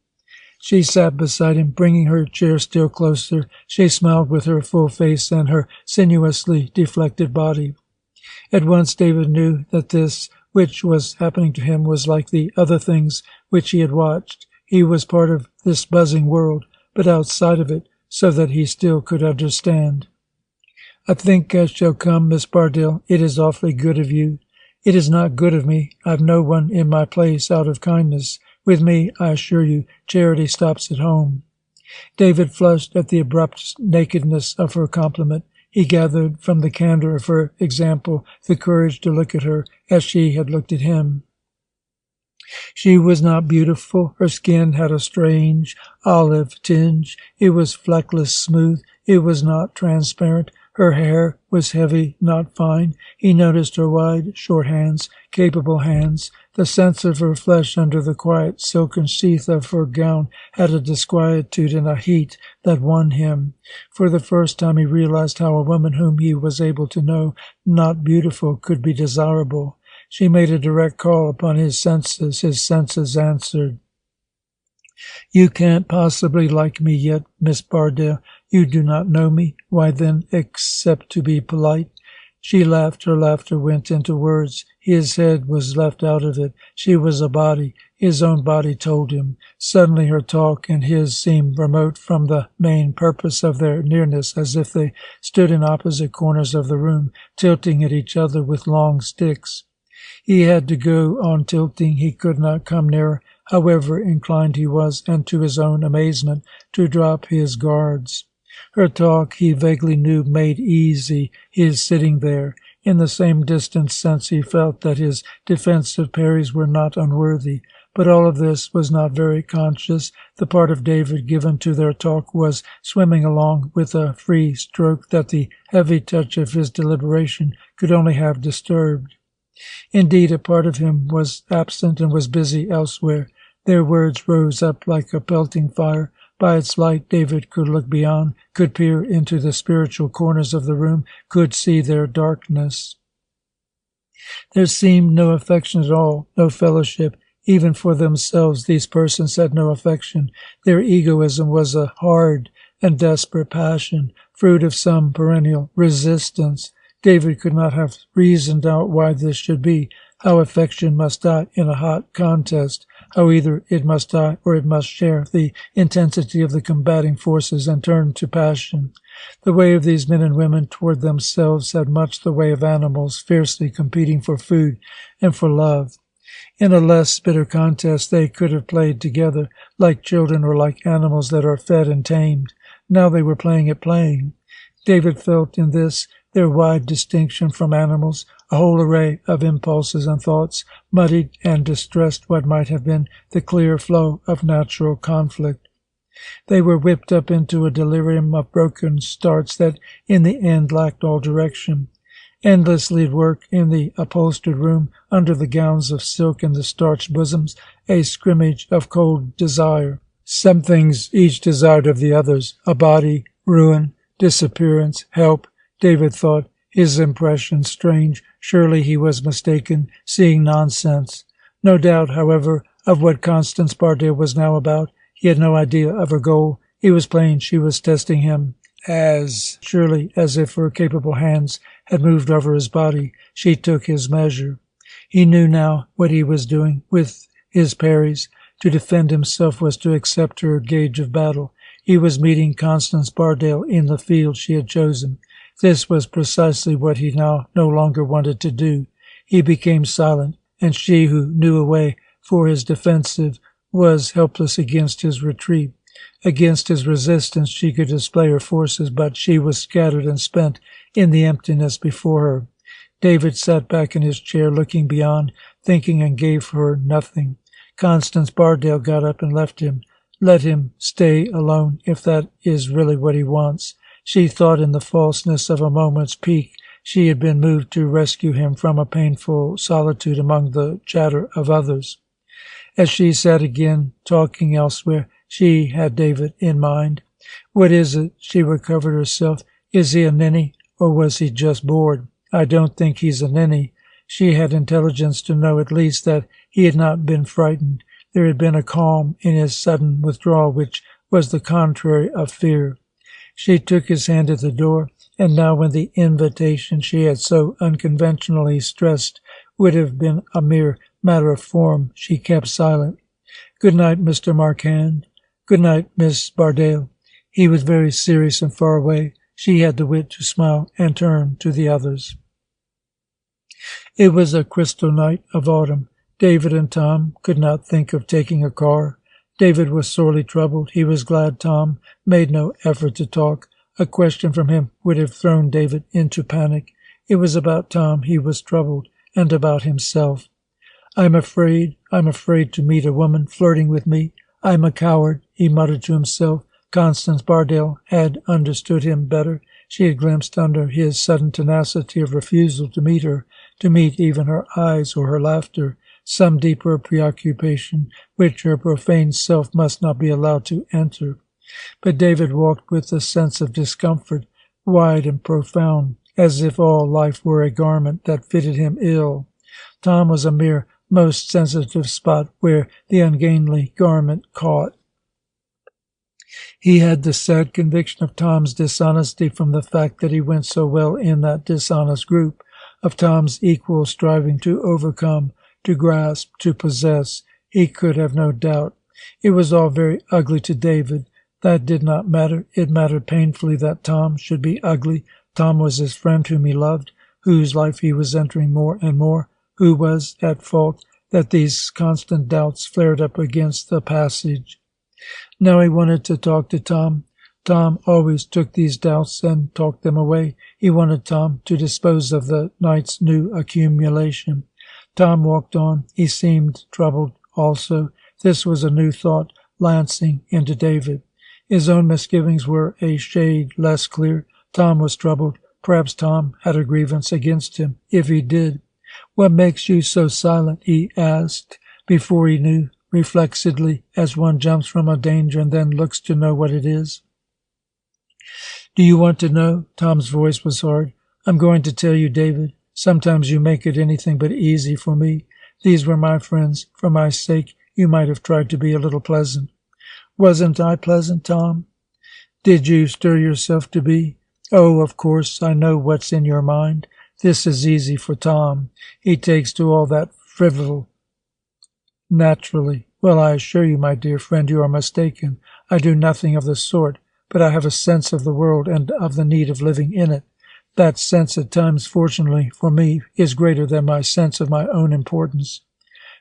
She sat beside him, bringing her chair still closer. She smiled with her full face and her sinuously deflected body. At once David knew that this which was happening to him was like the other things which he had watched. He was part of this buzzing world, but outside of it, so that he still could understand. "I think I shall come, Miss Bardale. It is awfully good of you." "It is not good of me. I've no one in my place out of kindness. With me, I assure you, charity stops at home." David flushed at the abrupt nakedness of her compliment. He gathered from the candor of her example the courage to look at her as she had looked at him. She was not beautiful. Her skin had a strange olive tinge. It was fleckless smooth. It was not transparent. Her hair was heavy, not fine. He noticed her wide, short hands, capable hands. The sense of her flesh under the quiet silken sheath of her gown had a disquietude and a heat that won him. For the first time he realized how a woman whom he was able to know not beautiful could be desirable. She made a direct call upon his senses. His senses answered. "You can't possibly like me yet, Miss Bardell. You do not know me. Why then, except to be polite?" She laughed. Her laughter went into words. His head was left out of it. She was a body. His own body told him. Suddenly her talk and his seemed remote from the main purpose of their nearness, as if they stood in opposite corners of the room, tilting at each other with long sticks. He had to go on tilting. He could not come nearer, however inclined he was, and to his own amazement, to drop his guards. Her talk, he vaguely knew, made easy his sitting there. In the same distant sense he felt that his defensive parries were not unworthy. But all of this was not very conscious. The part of David given to their talk was swimming along with a free stroke that the heavy touch of his deliberation could only have disturbed. Indeed, a part of him was absent and was busy elsewhere. Their words rose up like a pelting fire. By its light David could look beyond, could peer into the spiritual corners of the room, could see their darkness. There seemed no affection at all, no fellowship. Even for themselves these persons had no affection. Their egoism was a hard and desperate passion, fruit of some perennial resistance. David could not have reasoned out why this should be, how affection must die in a hot contest, how either it must die or it must share the intensity of the combating forces and turn to passion. The way of these men and women toward themselves had much the way of animals fiercely competing for food and for love. In a less bitter contest they could have played together, like children or like animals that are fed and tamed. Now they were playing at playing. David felt in this their wide distinction from animals, a whole array of impulses and thoughts, muddied and distressed what might have been the clear flow of natural conflict. They were whipped up into a delirium of broken starts that in the end lacked all direction. Endlessly at work in the upholstered room, under the gowns of silk and the starched bosoms, a scrimmage of cold desire. Some things each desired of the others, a body, ruin, disappearance, help. David thought, his impression strange. Surely he was mistaken, seeing nonsense. No doubt, however, of what Constance Bardell was now about. He had no idea of her goal. It was plain she was testing him, as surely as if her capable hands had moved over his body. She took his measure. He knew now what he was doing with his parries. To defend himself was to accept her gauge of battle. He was meeting Constance Bardell in the field she had chosen. This was precisely what he now no longer wanted to do. He became silent, and she, who knew a way for his defensive, was helpless against his retreat. Against his resistance she could display her forces, but she was scattered and spent in the emptiness before her. David sat back in his chair, looking beyond, thinking, and gave her nothing. Constance Bardell got up and left him. Let him stay alone, if that is really what he wants. She thought in the falseness of a moment's pique she had been moved to rescue him from a painful solitude among the chatter of others. As she sat again, talking elsewhere, she had David in mind. What is it? She recovered herself. Is he a ninny, or was he just bored? I don't think he's a ninny. She had intelligence to know at least that he had not been frightened. There had been a calm in his sudden withdrawal which was the contrary of fear. She took his hand at the door, and now when the invitation she had so unconventionally stressed would have been a mere matter of form, she kept silent. "Good night, Mr. Marquand." "Good night, Miss Bardell." He was very serious and far away. She had the wit to smile and turn to the others. It was a crystal night of autumn. David and Tom could not think of taking a car. David was sorely troubled. He was glad Tom made no effort to talk. A question from him would have thrown David into panic. It was about Tom he was troubled, and about himself. I'm afraid to meet a woman flirting with me. I'm a coward, he muttered to himself. Constance Bardell had understood him better. She had glimpsed under his sudden tenacity of refusal to meet her, to meet even her eyes or her laughter, some deeper preoccupation which her profane self must not be allowed to enter. But David walked with a sense of discomfort, wide and profound, as if all life were a garment that fitted him ill. Tom was a mere most sensitive spot where the ungainly garment caught. He had the sad conviction of Tom's dishonesty from the fact that he went so well in that dishonest group, of Tom's equal striving to overcome, to grasp, to possess. He could have no doubt. It was all very ugly to David. That did not matter. It mattered painfully that Tom should be ugly. Tom was his friend whom he loved, whose life he was entering more and more, who was at fault that these constant doubts flared up against the passage. Now he wanted to talk to Tom. Tom always took these doubts and talked them away. He wanted Tom to dispose of the night's new accumulation. Tom walked on. He seemed troubled also. This was a new thought lancing into David. His own misgivings were a shade less clear. Tom was troubled. Perhaps Tom had a grievance against him. If he did, "What makes you so silent?" he asked, before he knew, reflexively, as one jumps from a danger and then looks to know what it is. "Do you want to know?" Tom's voice was hard. "I'm going to tell you, David. Sometimes you make it anything but easy for me. These were my friends. For my sake, you might have tried to be a little pleasant." "Wasn't I pleasant, Tom?" "Did you stir yourself to be?" "Oh, of course, I know what's in your mind." This is easy for Tom. He takes to all that frivol naturally. "Well, I assure you, my dear friend, you are mistaken. I do nothing of the sort, but I have a sense of the world and of the need of living in it. That sense at times, fortunately for me, is greater than my sense of my own importance.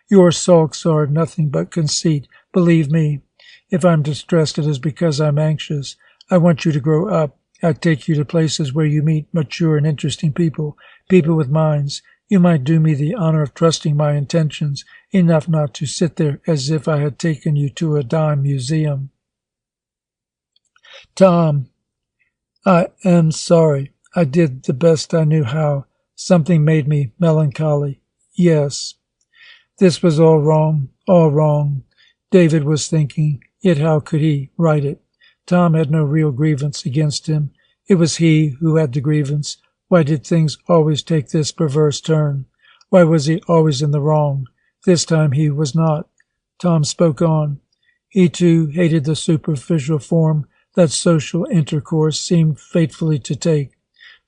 Your sulks are nothing but conceit. Believe me, if I'm distressed, it is because I'm anxious. I want you to grow up. I take you to places where you meet mature and interesting people, people with minds. You might do me the honor of trusting my intentions, enough not to sit there as if I had taken you to a dime museum." "Tom, I am sorry. I did the best I knew how. Something made me melancholy. Yes." This was all wrong, David was thinking. Yet how could he write it? Tom had no real grievance against him. It was he who had the grievance. Why did things always take this perverse turn? Why was he always in the wrong? This time he was not. Tom spoke on. He too hated the superficial form that social intercourse seemed fatefully to take.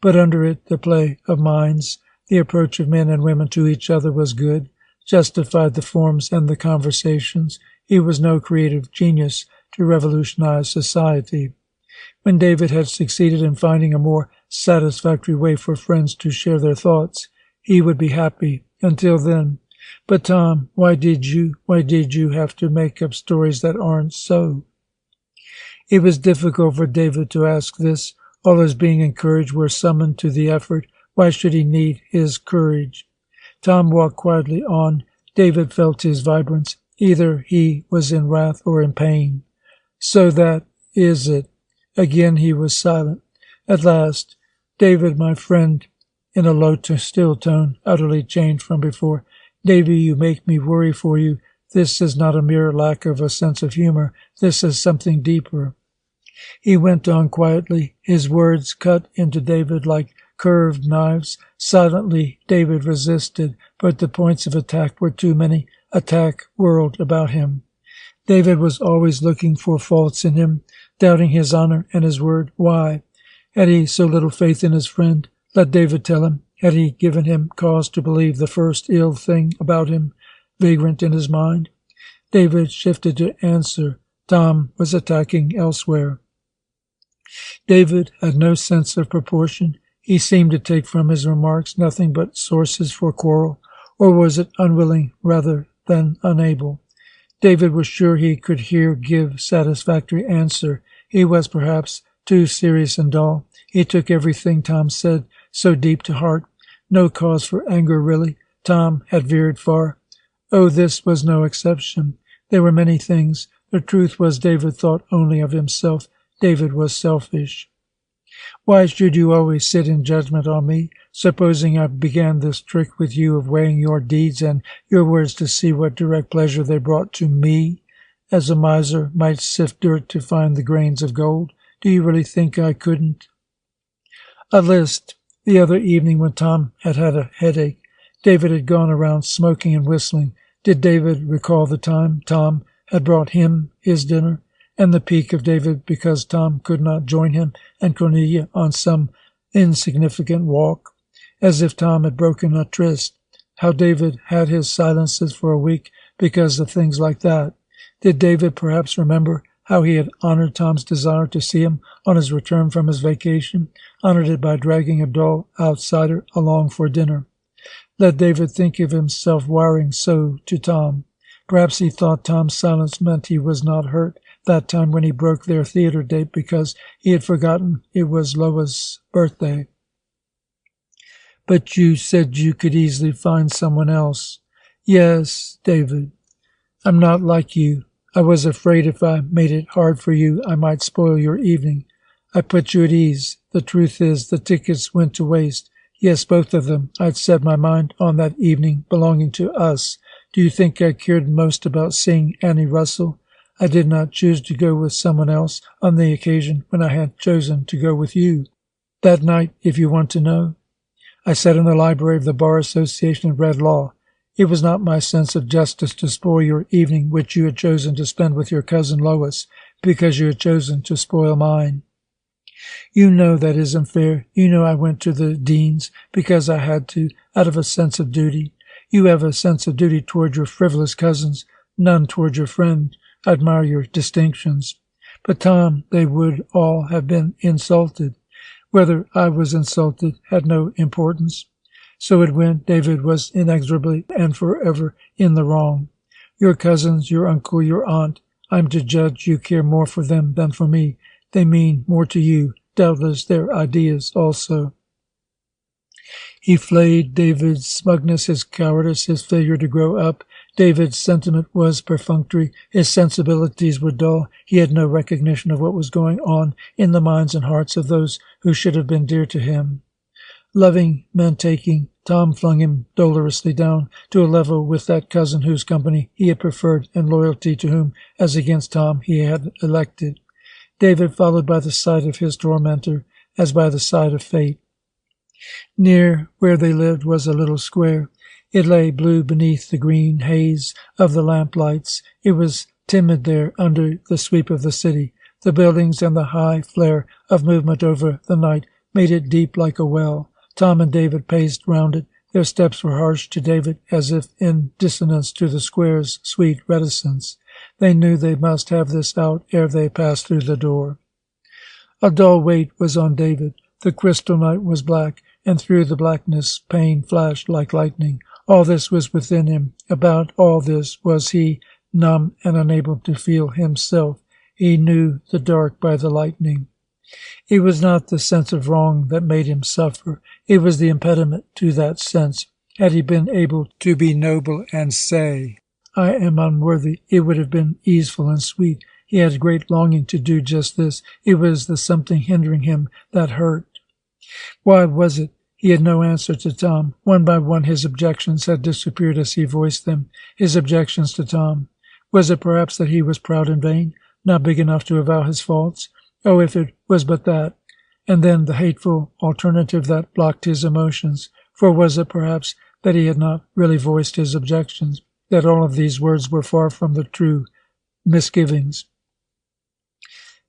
But under it the play of minds, the approach of men and women to each other was good, justified the forms and the conversations. He was no creative genius to revolutionize society. When David had succeeded in finding a more satisfactory way for friends to share their thoughts, he would be happy. Until then. But Tom, why did you have to make up stories that aren't so? It was difficult for David to ask this. All his being and courage were summoned to the effort. Why should he need his courage? Tom walked quietly on. David felt his vibrance. Either he was in wrath or in pain. "So that is it." Again he was silent. At last, "David, my friend," in a low to still tone, utterly changed from before, "David, you make me worry for you. This is not a mere lack of a sense of humor. This is something deeper." He went on quietly. His words cut into David like curved knives. Silently David resisted, but the points of attack were too many. Attack whirled about him. David was always looking for faults in him, doubting his honor and his word. Why? Had he so little faith in his friend? Let David tell him. Had he given him cause to believe the first ill thing about him, vagrant in his mind? David shifted to answer. Tom was attacking elsewhere. David had no sense of proportion. He seemed to take from his remarks nothing but sources for quarrel, or was it unwilling rather than unable? David was sure he could here give satisfactory answer. He was perhaps too serious and dull. He took everything Tom said so deep to heart. No cause for anger, really. Tom had veered far. Oh, this was no exception. There were many things. The truth was David thought only of himself. David was selfish. Why should you always sit in judgment on me? Supposing I began this trick with you of weighing your deeds and your words to see what direct pleasure they brought to me, as a miser might sift dirt to find the grains of gold, do you really think I couldn't? A list. The other evening when Tom had had a headache, David had gone around smoking and whistling. Did David recall the time Tom had brought him his dinner, and the pique of David because Tom could not join him and Cornelia on some insignificant walk, as if Tom had broken a tryst? How David had his silences for a week because of things like that. Did David perhaps remember how he had honored Tom's desire to see him on his return from his vacation, honored it by dragging a dull outsider along for dinner? Let David think of himself wiring so to Tom. Perhaps he thought Tom's silence meant he was not hurt that time when he broke their theater date because he had forgotten it was Lois' birthday. But you said you could easily find someone else. Yes, David. I'm not like you. I was afraid if I made it hard for you, I might spoil your evening. I put you at ease. The truth is, the tickets went to waste. Yes, both of them. I'd set my mind on that evening belonging to us. Do you think I cared most about seeing Annie Russell? I did not choose to go with someone else on the occasion when I had chosen to go with you. That night, if you want to know, I sat in the library of the Bar Association and read law. It was not my sense of justice to spoil your evening which you had chosen to spend with your cousin Lois, because you had chosen to spoil mine. You know that isn't fair. You know I went to the dean's because I had to, out of a sense of duty. You have a sense of duty toward your frivolous cousins, none toward your friend. I admire your distinctions. But, Tom, they would all have been insulted. Whether I was insulted had no importance. So it went. David was inexorably and forever in the wrong. Your cousins, your uncle, your aunt, I'm to judge you care more for them than for me. They mean more to you, doubtless their ideas also. He flayed David's smugness, his cowardice, his failure to grow up. David's sentiment was perfunctory. His sensibilities were dull. He had no recognition of what was going on in the minds and hearts of those who should have been dear to him. Loving meant taking. Tom flung him dolorously down to a level with that cousin whose company he had preferred and loyalty to whom, as against Tom, he had elected. David followed by the side of his tormentor, as by the side of fate. Near where they lived was a little square. It lay blue beneath the green haze of the lamplights. It was timid there under the sweep of the city. The buildings and the high flare of movement over the night made it deep like a well. Tom and David paced round it. Their steps were harsh to David, as if in dissonance to the square's sweet reticence. They knew they must have this out ere they passed through the door. A dull weight was on David. The crystal night was black, and through the blackness pain flashed like lightning. All this was within him. About all this was he, numb and unable to feel himself. He knew the dark by the lightning. It was not the sense of wrong that made him suffer. It was the impediment to that sense. Had he been able to be noble and say, I am unworthy, it would have been easeful and sweet. He had a great longing to do just this. It was the something hindering him that hurt. Why was it? He had no answer to Tom. One by one his objections had disappeared as he voiced them. His objections to Tom. Was it perhaps that he was proud and vain, not big enough to avow his faults? Oh, if it was but that. And then the hateful alternative that blocked his emotions. For was it perhaps that he had not really voiced his objections, that all of these words were far from the true misgivings?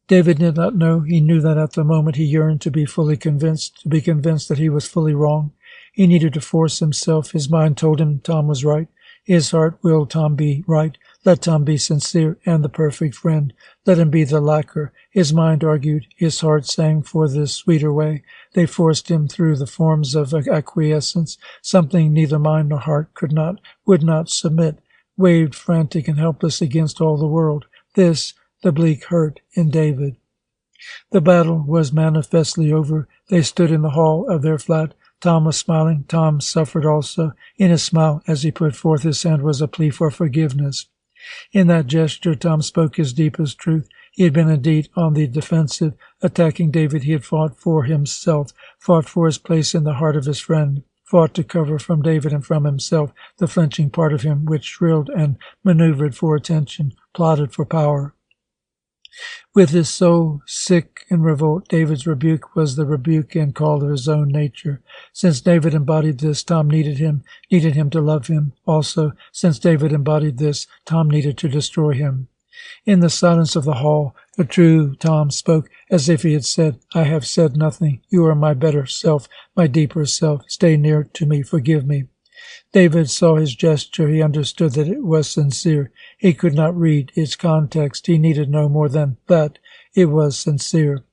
David did not know. He knew that at the moment he yearned to be fully convinced, to be convinced that he was fully wrong. He needed to force himself. His mind told him Tom was right. His heart willed Tom be right. Let Tom be sincere and the perfect friend. Let him be the lacquer. His mind argued. His heart sang for this sweeter way. They forced him through the forms of acquiescence. Something neither mind nor heart would not submit, waved frantic and helpless against all the world. This, the bleak hurt in David. The battle was manifestly over. They stood in the hall of their flat. Tom was smiling. Tom suffered also. In his smile, as he put forth his hand, was a plea for forgiveness. In that gesture, Tom spoke his deepest truth. He had been indeed on the defensive. Attacking David, he had fought for himself, fought for his place in the heart of his friend, fought to cover from David and from himself the flinching part of him which shrilled and maneuvered for attention, plotted for power. With his soul sick in revolt, David's rebuke was the rebuke and call of his own nature. Since David embodied this, Tom needed him to love him. Also, since David embodied this, Tom needed to destroy him. In the silence of the hall, the true Tom spoke, as if he had said, I have said nothing. You are my better self, my deeper self. Stay near to me. Forgive me. David saw his gesture. He understood that it was sincere. He could not read its context. He needed no more than that. It was sincere.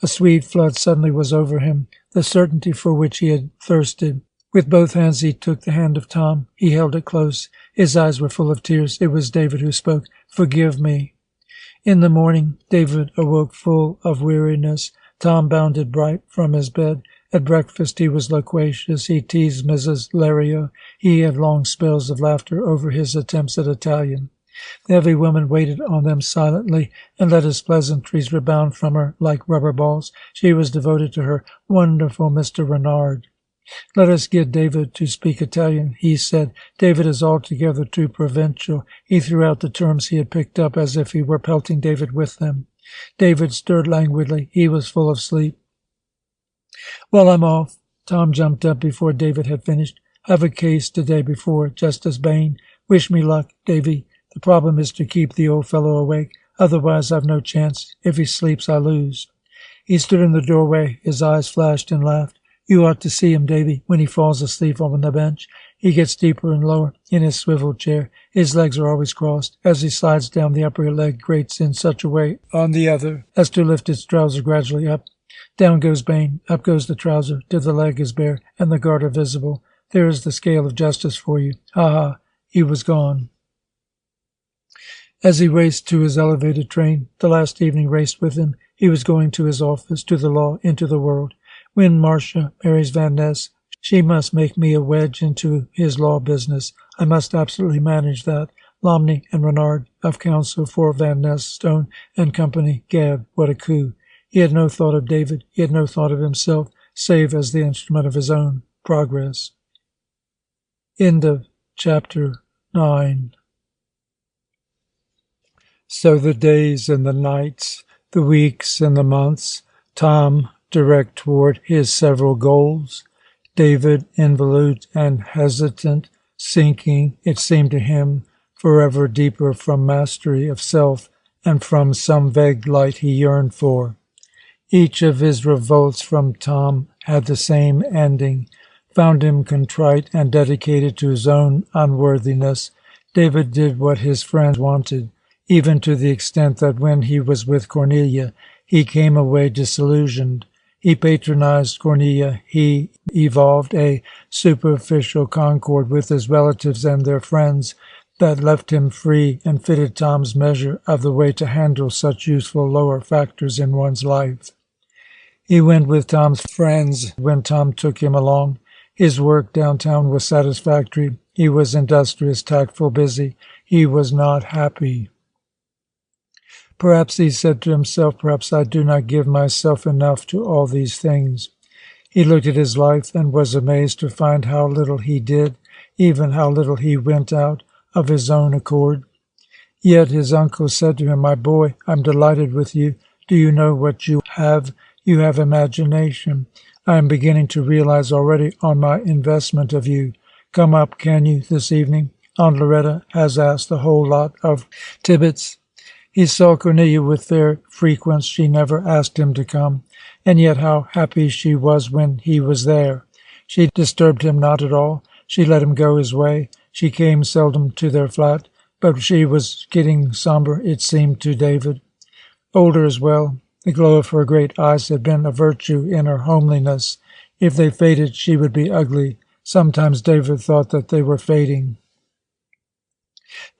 A sweet flood suddenly was over him, the certainty for which he had thirsted. With both hands he took the hand of Tom. He held it close. His eyes were full of tears. It was David who spoke. Forgive me. In the morning, David awoke full of weariness. Tom bounded bright from his bed. At breakfast he was loquacious. He teased Mrs. Lario. He had long spells of laughter over his attempts at Italian. The heavy woman waited on them silently and let his pleasantries rebound from her like rubber balls. She was devoted to her wonderful Mr. Renard. Let us get David to speak Italian, he said. David is altogether too provincial. He threw out the terms he had picked up as if he were pelting David with them. David stirred languidly. He was full of sleep. Well, I'm off. Tom jumped up before David had finished. Have a case today before Justice Bain. Wish me luck, Davy. The problem is to keep the old fellow awake. Otherwise I've no chance. If he sleeps, I lose. He stood in the doorway. His eyes flashed and laughed. You ought to see him, Davy, when he falls asleep on the bench. He gets deeper and lower in his swivel chair. His legs are always crossed. As he slides down, the upper leg grates in such a way on the other as to lift its trouser gradually up. Down goes Bain, up goes the trouser, till the leg is bare and the garter visible. There is the scale of justice for you. Ha ha! He was gone. As he raced to his elevated train, the last evening raced with him. He was going to his office, to the law, into the world. When Marcia marries Van Ness, she must make me a wedge into his law business. I must absolutely manage that. Lomney and Renard of counsel for Van Ness, Stone and Company. Gad, what a coup. He had no thought of David. He had no thought of himself, save as the instrument of his own progress. End of chapter 9. So the days and the nights, the weeks and the months, Tom direct toward his several goals, David involute and hesitant, sinking, it seemed to him, forever deeper from mastery of self and from some vague light he yearned for. Each of his revolts from Tom had the same ending, found him contrite and dedicated to his own unworthiness. David did what his friends wanted, even to the extent that when he was with Cornelia, he came away disillusioned. He patronized Cornelia. He evolved a superficial concord with his relatives and their friends that left him free and fitted Tom's measure of the way to handle such useful lower factors in one's life. He went with Tom's friends when Tom took him along. His work downtown was satisfactory. He was industrious, tactful, busy. He was not happy. Perhaps he said to himself, perhaps I do not give myself enough to all these things. He looked at his life and was amazed to find how little he did, even how little he went out of his own accord. Yet his uncle said to him, my boy, I'm delighted with you. Do you know what you have? You have imagination. I am beginning to realize already on my investment of you. Come up, can you, this evening? Aunt Loretta has asked the whole lot of Tibbets. He saw Cornelia with fair frequence. She never asked him to come, and yet how happy she was when he was there. She disturbed him not at all. She let him go his way. She came seldom to their flat, but she was getting somber, it seemed to David. Older as well. The glow of her great eyes had been a virtue in her homeliness. If they faded, she would be ugly. Sometimes David thought that they were fading.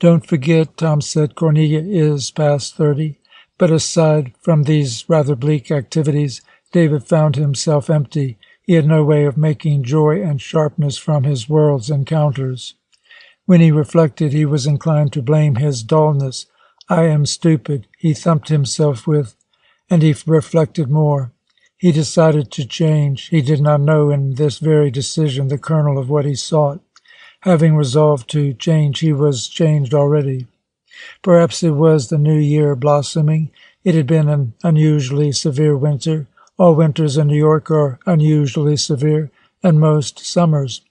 Don't forget, Tom said, Cornelia is past 30. But aside from these rather bleak activities, David found himself empty. He had no way of making joy and sharpness from his world's encounters. When he reflected, he was inclined to blame his dullness. "I am stupid," he thumped himself with, and he reflected more. He decided to change. He did not know in this very decision the kernel of what he sought. Having resolved to change, he was changed already. Perhaps it was the new year blossoming. It had been an unusually severe winter. All winters in New York are unusually severe, and most summers.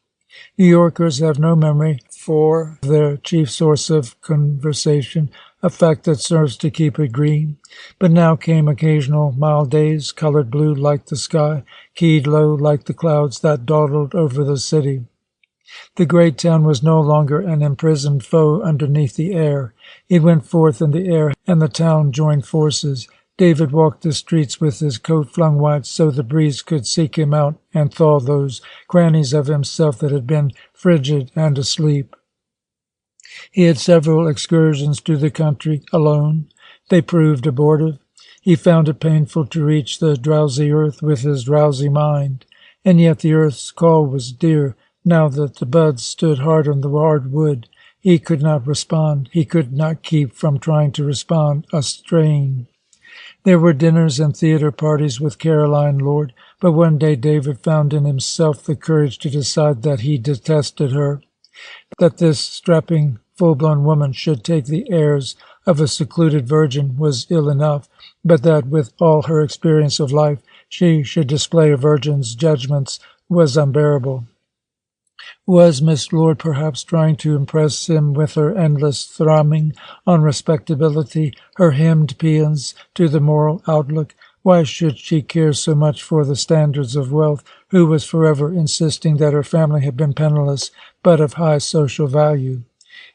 New Yorkers have no memory for their chief source of conversation, a fact that serves to keep it green. But now came occasional mild days, colored blue like the sky, keyed low like the clouds that dawdled over the city. The great town was no longer an imprisoned foe underneath the air. It went forth in the air, and the town joined forces. David walked the streets with his coat flung wide so the breeze could seek him out and thaw those crannies of himself that had been frigid and asleep. He had several excursions to the country alone. They proved abortive. He found it painful to reach the drowsy earth with his drowsy mind, and yet the earth's call was dear. Now that the buds stood hard on the hard wood, he could not respond. He could not keep from trying to respond. A strain. There were dinners and theater parties with Caroline Lord, but one day David found in himself the courage to decide that he detested her, that this strapping, full-blown woman should take the airs of a secluded virgin was ill enough, but that with all her experience of life she should display a virgin's judgments was unbearable. Was Miss Lord perhaps trying to impress him with her endless thrumming on respectability, her hymned paeans to the moral outlook? Why should she care so much for the standards of wealth, who was forever insisting that her family had been penniless, but of high social value?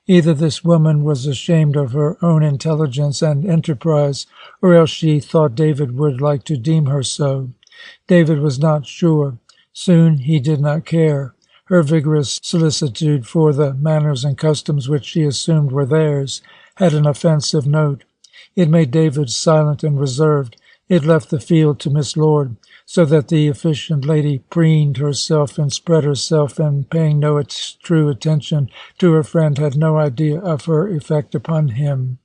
Either this woman was ashamed of her own intelligence and enterprise, or else she thought David would like to deem her so. David was not sure. Soon he did not care. Her vigorous solicitude for the manners and customs which she assumed were theirs had an offensive note. It made David silent and reserved. It left the field to Miss Lord, so that the efficient lady preened herself and spread herself, and paying no true attention to her friend, had no idea of her effect upon him.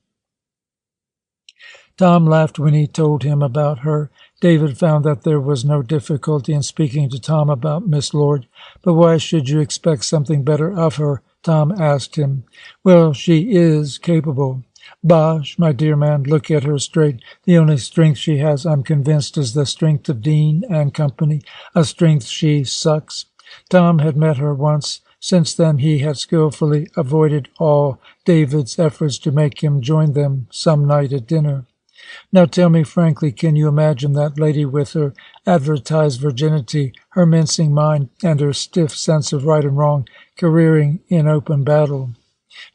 Tom laughed when he told him about her. David found that there was no difficulty in speaking to Tom about Miss Lord. "But why should you expect something better of her?" Tom asked him. "Well, she is capable." "Bosh, my dear man, look at her straight. The only strength she has, I'm convinced, is the strength of Dean and company, a strength she sucks." Tom had met her once. Since then he had skillfully avoided all David's efforts to make him join them some night at dinner. "Now tell me frankly, can you imagine that lady with her advertised virginity, her mincing mind, and her stiff sense of right and wrong, careering in open battle?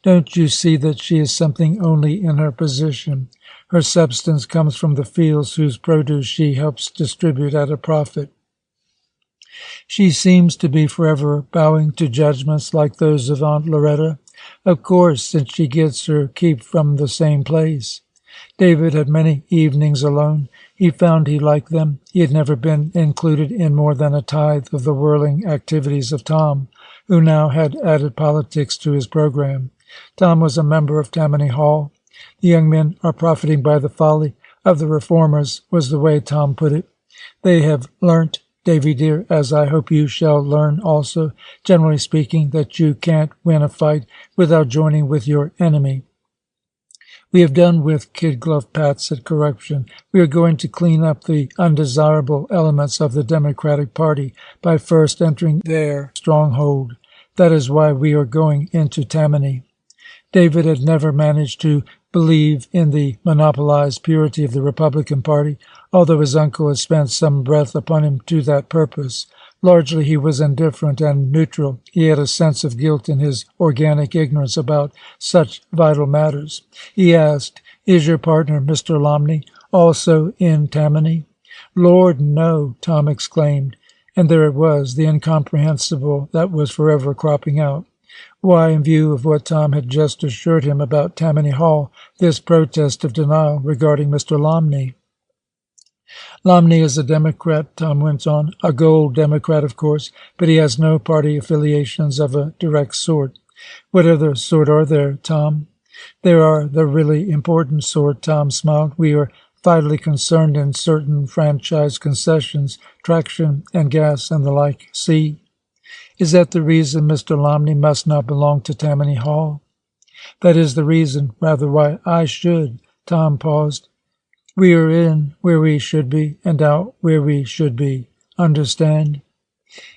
Don't you see that she is something only in her position? Her substance comes from the fields whose produce she helps distribute at a profit. She seems to be forever bowing to judgments like those of Aunt Loretta. Of course, since she gets her keep from the same place." David had many evenings alone. He found he liked them. He had never been included in more than a tithe of the whirling activities of Tom, who now had added politics to his program. Tom was a member of Tammany Hall. "The young men are profiting by the folly of the reformers," was the way Tom put it. "They have learnt, Davy dear, as I hope you shall learn also, generally speaking, that you can't win a fight without joining with your enemy. We have done with kid-glove pats at corruption. We are going to clean up the undesirable elements of the Democratic Party by first entering their stronghold. That is why we are going into Tammany." David had never managed to believe in the monopolized purity of the Republican Party, although his uncle had spent some breath upon him to that purpose. Largely he was indifferent and neutral. He had a sense of guilt in his organic ignorance about such vital matters. He asked, "Is your partner, Mr. Lomney, also in Tammany?" "Lord, no!" Tom exclaimed. And there it was, the incomprehensible that was forever cropping out. Why, in view of what Tom had just assured him about Tammany Hall, this protest of denial regarding Mr. Lomney? Lomney is a Democrat, Tom went on, a gold Democrat, of course, but he has no party affiliations of a direct sort. What other sort are there, Tom? There are the really important sort, Tom smiled. We are vitally concerned in certain franchise concessions, traction and gas and the like. See? Is that the reason Mr. Lomney must not belong to Tammany Hall? That is the reason, rather, why I should. Tom paused. We are in where we should be, and out where we should be. Understand?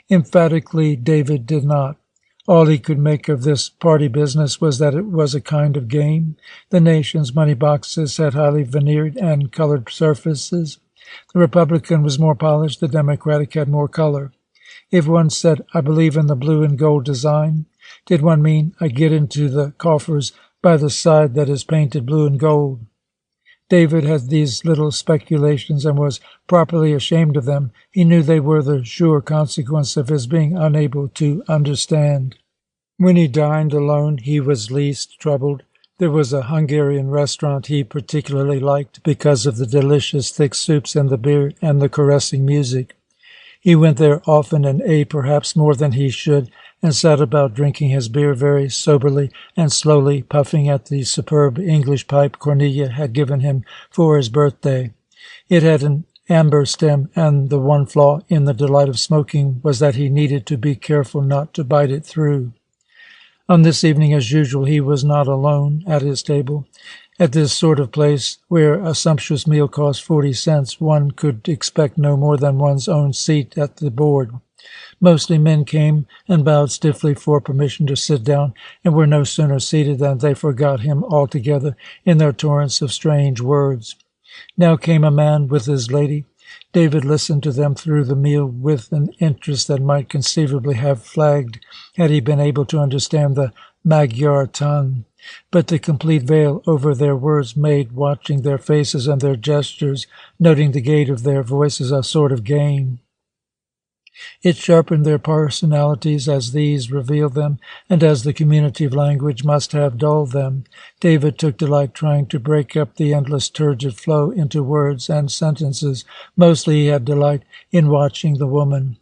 Emphatically, David did not. All he could make of this party business was that it was a kind of game. The nation's money boxes had highly veneered and colored surfaces. The Republican was more polished, the Democratic had more color. If one said, I believe in the blue and gold design, did one mean I get into the coffers by the side that is painted blue and gold? David had these little speculations and was properly ashamed of them. He knew they were the sure consequence of his being unable to understand. When he dined alone, he was least troubled. There was a Hungarian restaurant he particularly liked because of the delicious thick soups and the beer and the caressing music. He went there often and ate perhaps more than he should, and sat about drinking his beer very soberly and slowly, puffing at the superb English pipe Cornelia had given him for his birthday. It had an amber stem, and the one flaw in the delight of smoking was that he needed to be careful not to bite it through. On this evening, as usual, he was not alone at his table. At this sort of place, where a sumptuous meal cost 40 cents, one could expect no more than one's own seat at the board. Mostly men came and bowed stiffly for permission to sit down, and were no sooner seated than they forgot him altogether in their torrents of strange words. Now came a man with his lady. David listened to them through the meal with an interest that might conceivably have flagged had he been able to understand the Magyar tongue. But the complete veil over their words made watching their faces and their gestures, noting the gait of their voices, a sort of game. It sharpened their personalities as these revealed them, and as the community of language must have dulled them. David took delight trying to break up the endless turgid flow into words and sentences. Mostly he had delight in watching the woman.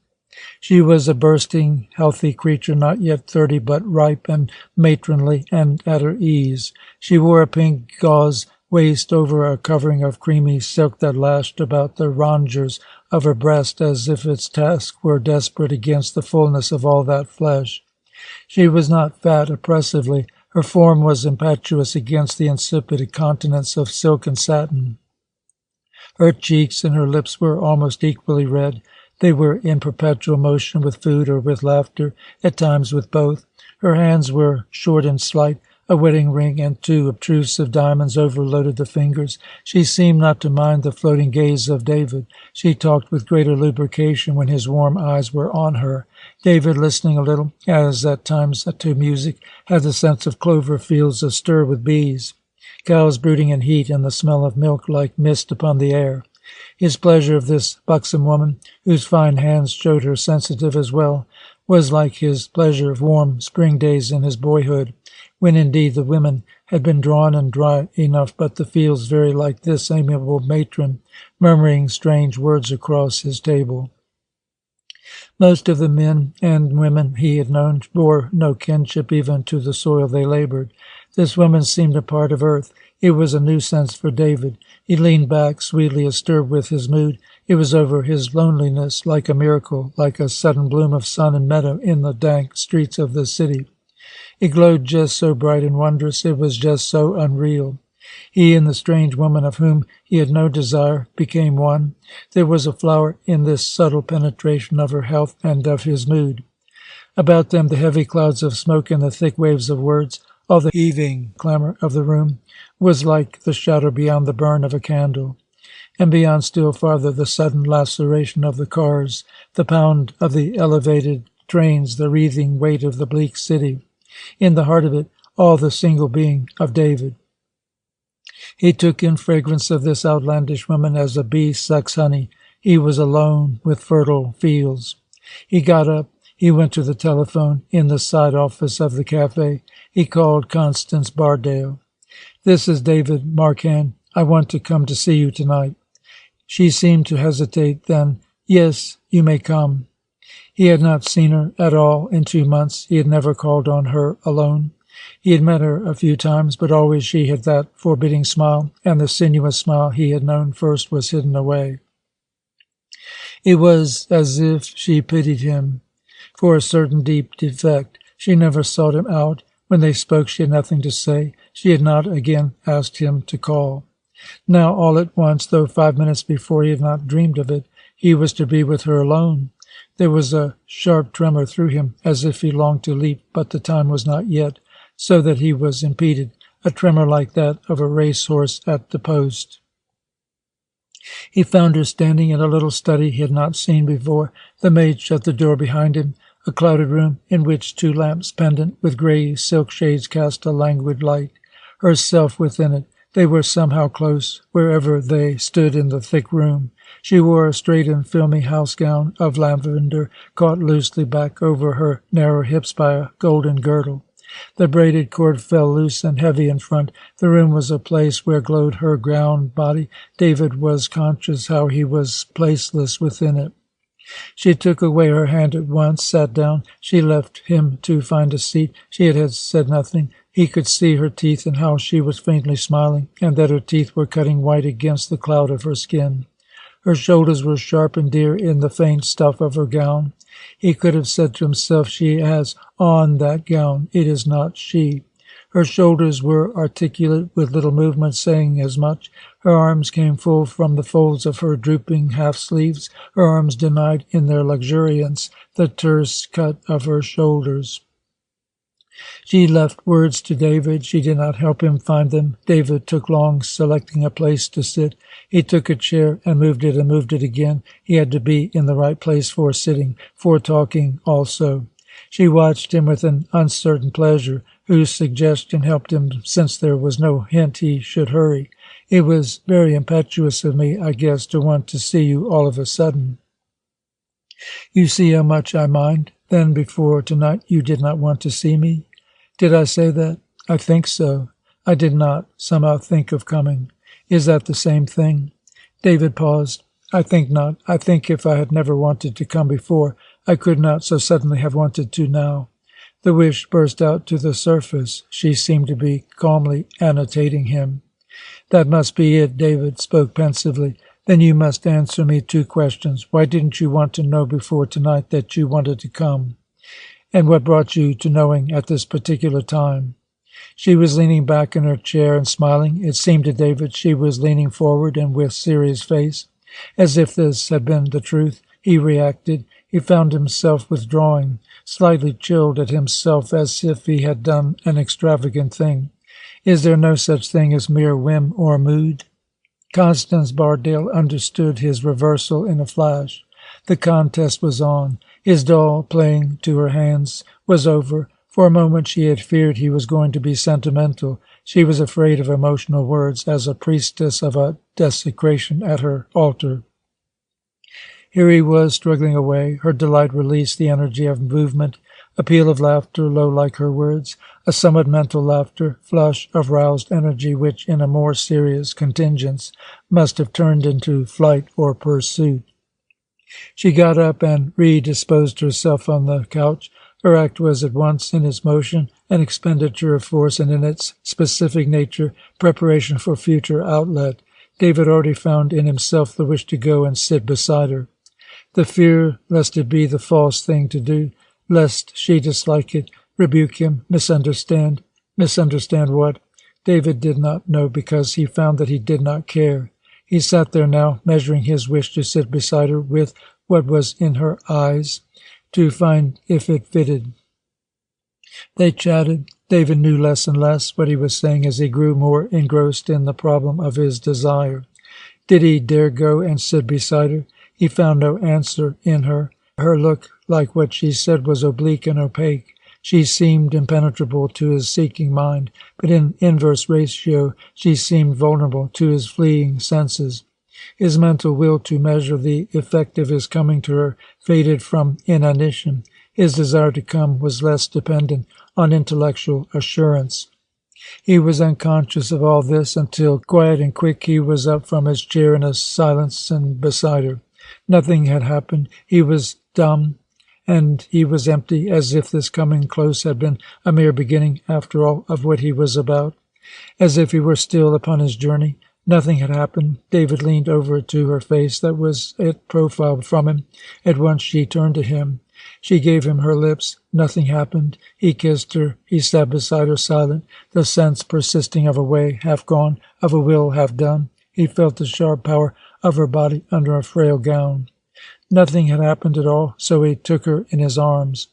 She was a bursting, healthy creature, not yet 30, but ripe and matronly and at her ease. She wore a pink gauze waist over a covering of creamy silk that lashed about the rongers of her breast as if its task were desperate against the fullness of all that flesh. She was not fat oppressively. Her form was impetuous against the insipid continence of silk and satin. Her cheeks and her lips were almost equally red. They were in perpetual motion with food or with laughter, at times with both. Her hands were short and slight. A wedding ring and 2 obtrusive diamonds overloaded the fingers. She seemed not to mind the floating gaze of David. She talked with greater lubrication when his warm eyes were on her. David, listening a little, as at times to music, had the sense of clover fields astir with bees, cows brooding in heat, and the smell of milk like mist upon the air. His pleasure of this buxom woman, whose fine hands showed her sensitive as well, was like his pleasure of warm spring days in his boyhood, when indeed the women had been drawn and dry enough, but the fields very like this amiable matron, murmuring strange words across his table. Most of the men and women he had known bore no kinship even to the soil they labored. This woman seemed a part of earth. It was a new sense for David. He leaned back, sweetly astir with his mood. It was over his loneliness, like a miracle, like a sudden bloom of sun and meadow in the dank streets of the city. It glowed just so bright and wondrous. It was just so unreal. He and the strange woman of whom he had no desire became one. There was a flower in this subtle penetration of her health and of his mood. About them the heavy clouds of smoke and the thick waves of words, all the heaving clamor of the room, was like the shadow beyond the burn of a candle. And beyond still farther the sudden laceration of the cars, the pound of the elevated trains, the wreathing weight of the bleak city. In the heart of it, all the single being of David. He took in fragrance of this outlandish woman as a bee sucks honey. He was alone with fertile fields. He got up. He went to the telephone in the side office of the cafe. He called Constance Bardale. "This is David Marcan. I want to come to see you tonight." She seemed to hesitate, then, "Yes, you may come." He had not seen her at all in 2 months. He had never called on her alone. He had met her a few times, but always she had that forbidding smile, and the sinuous smile he had known first was hidden away. It was as if she pitied him for a certain deep defect. She never sought him out. When they spoke, she had nothing to say. She had not again asked him to call. Now, all at once, though 5 minutes before he had not dreamed of it, he was to be with her alone. There was a sharp tremor through him, as if he longed to leap, but the time was not yet, so that he was impeded, a tremor like that of a racehorse at the post. He found her standing in a little study he had not seen before. The maid shut the door behind him. A clouded room in which 2 lamps pendant with grey silk shades cast a languid light. Herself within it. They were somehow close, wherever they stood in the thick room. She wore a straight and filmy house gown of lavender, caught loosely back over her narrow hips by a golden girdle. The braided cord fell loose and heavy in front. The room was a place where glowed her ground body. David was conscious how he was placeless within it. She took away her hand at once, sat down. She left him to find a seat. She had said nothing. He could see her teeth and how she was faintly smiling, and that her teeth were cutting white against the cloud of her skin. Her shoulders were sharp and dear in the faint stuff of her gown. He could have said to himself, "She has on that gown. It is not she." Her shoulders were articulate, with little movements saying as much. Her arms came full from the folds of her drooping half-sleeves. Her arms denied in their luxuriance the terse cut of her shoulders. She left words to David. She did not help him find them. David took long selecting a place to sit. He took a chair and moved it again. He had to be in the right place for sitting, for talking also. She watched him with an uncertain pleasure, whose suggestion helped him since there was no hint he should hurry. "It was very impetuous of me, I guess, to want to see you all of a sudden. You see how much I mind. Then before tonight you did not want to see me?" "Did I say that?" "I think so." "I did not somehow think of coming." "Is that the same thing?" David paused. "I think not. I think if I had never wanted to come before, I could not so suddenly have wanted to now." The wish burst out to the surface. She seemed to be calmly annotating him. "That must be it." David spoke pensively. "Then you must answer me 2 questions. Why didn't you want to know before tonight that you wanted to come? And what brought you to knowing at this particular time?" She was leaning back in her chair and smiling. It seemed to David she was leaning forward and with serious face. As if this had been the truth, he reacted. He found himself withdrawing, slightly chilled at himself as if he had done an extravagant thing. Is there no such thing as mere whim or mood? Constance Bardale understood his reversal in a flash. The contest was on. His doll, playing to her hands, was over. For a moment she had feared he was going to be sentimental. She was afraid of emotional words, as a priestess of a desecration at her altar. Here he was, struggling away. Her delight released the energy of movement. A peal of laughter, low like her words, a somewhat mental laughter, flush of roused energy which, in a more serious contingence, must have turned into flight or pursuit. She got up and redisposed herself on the couch. Her act was at once, in its motion, an expenditure of force, and in its specific nature, preparation for future outlet. David already found in himself the wish to go and sit beside her. The fear lest it be the false thing to do, lest she dislike it, rebuke him, misunderstand. Misunderstand what? David did not know, because he found that he did not care. He sat there now, measuring his wish to sit beside her with what was in her eyes, to find if it fitted. They chatted. David knew less and less what he was saying as he grew more engrossed in the problem of his desire. Did he dare go and sit beside her? He found no answer in her. Her look, like what she said, was oblique and opaque. She seemed impenetrable to his seeking mind, but in inverse ratio she seemed vulnerable to his fleeing senses. His mental will to measure the effect of his coming to her faded from inanition. His desire to come was less dependent on intellectual assurance. He was unconscious of all this until, quiet and quick, he was up from his chair in a silence and beside her. Nothing had happened. He was dumb, and he was empty, as if this coming close had been a mere beginning, after all, of what he was about. As if he were still upon his journey. Nothing had happened. David leaned over to her face that was at profile from him. At once she turned to him. She gave him her lips. Nothing happened. He kissed her. He sat beside her silent, the sense persisting of a way half gone, of a will half done. He felt the sharp power of her body under a frail gown. Nothing had happened at all, so he took her in his arms.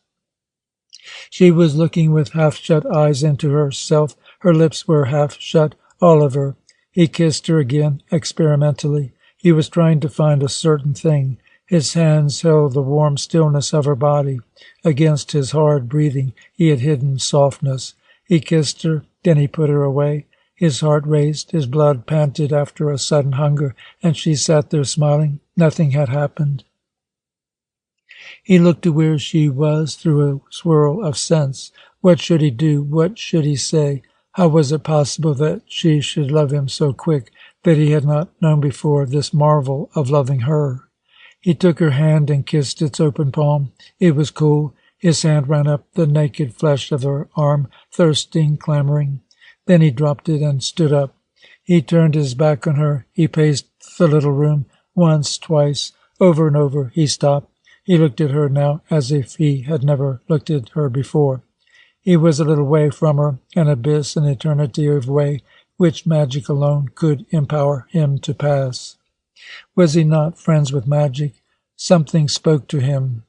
She was looking with half-shut eyes into herself. Her lips were half-shut, all of her. He kissed her again, experimentally. He was trying to find a certain thing. His hands held the warm stillness of her body. Against his hard breathing he had hidden softness. He kissed her, then he put her away. His heart raced, his blood panted after a sudden hunger, and she sat there smiling. Nothing had happened. He looked to where she was through a swirl of sense. What should he do? What should he say? How was it possible that she should love him so quick, that he had not known before this marvel of loving her? He took her hand and kissed its open palm. It was cool. His hand ran up the naked flesh of her arm, thirsting, clamoring. Then he dropped it and stood up. He turned his back on her. He paced the little room once, twice, over and over. He stopped. He looked at her now as if he had never looked at her before. He was a little way from her, an abyss, an eternity of way, which magic alone could empower him to pass. Was he not friends with magic? Something spoke to him.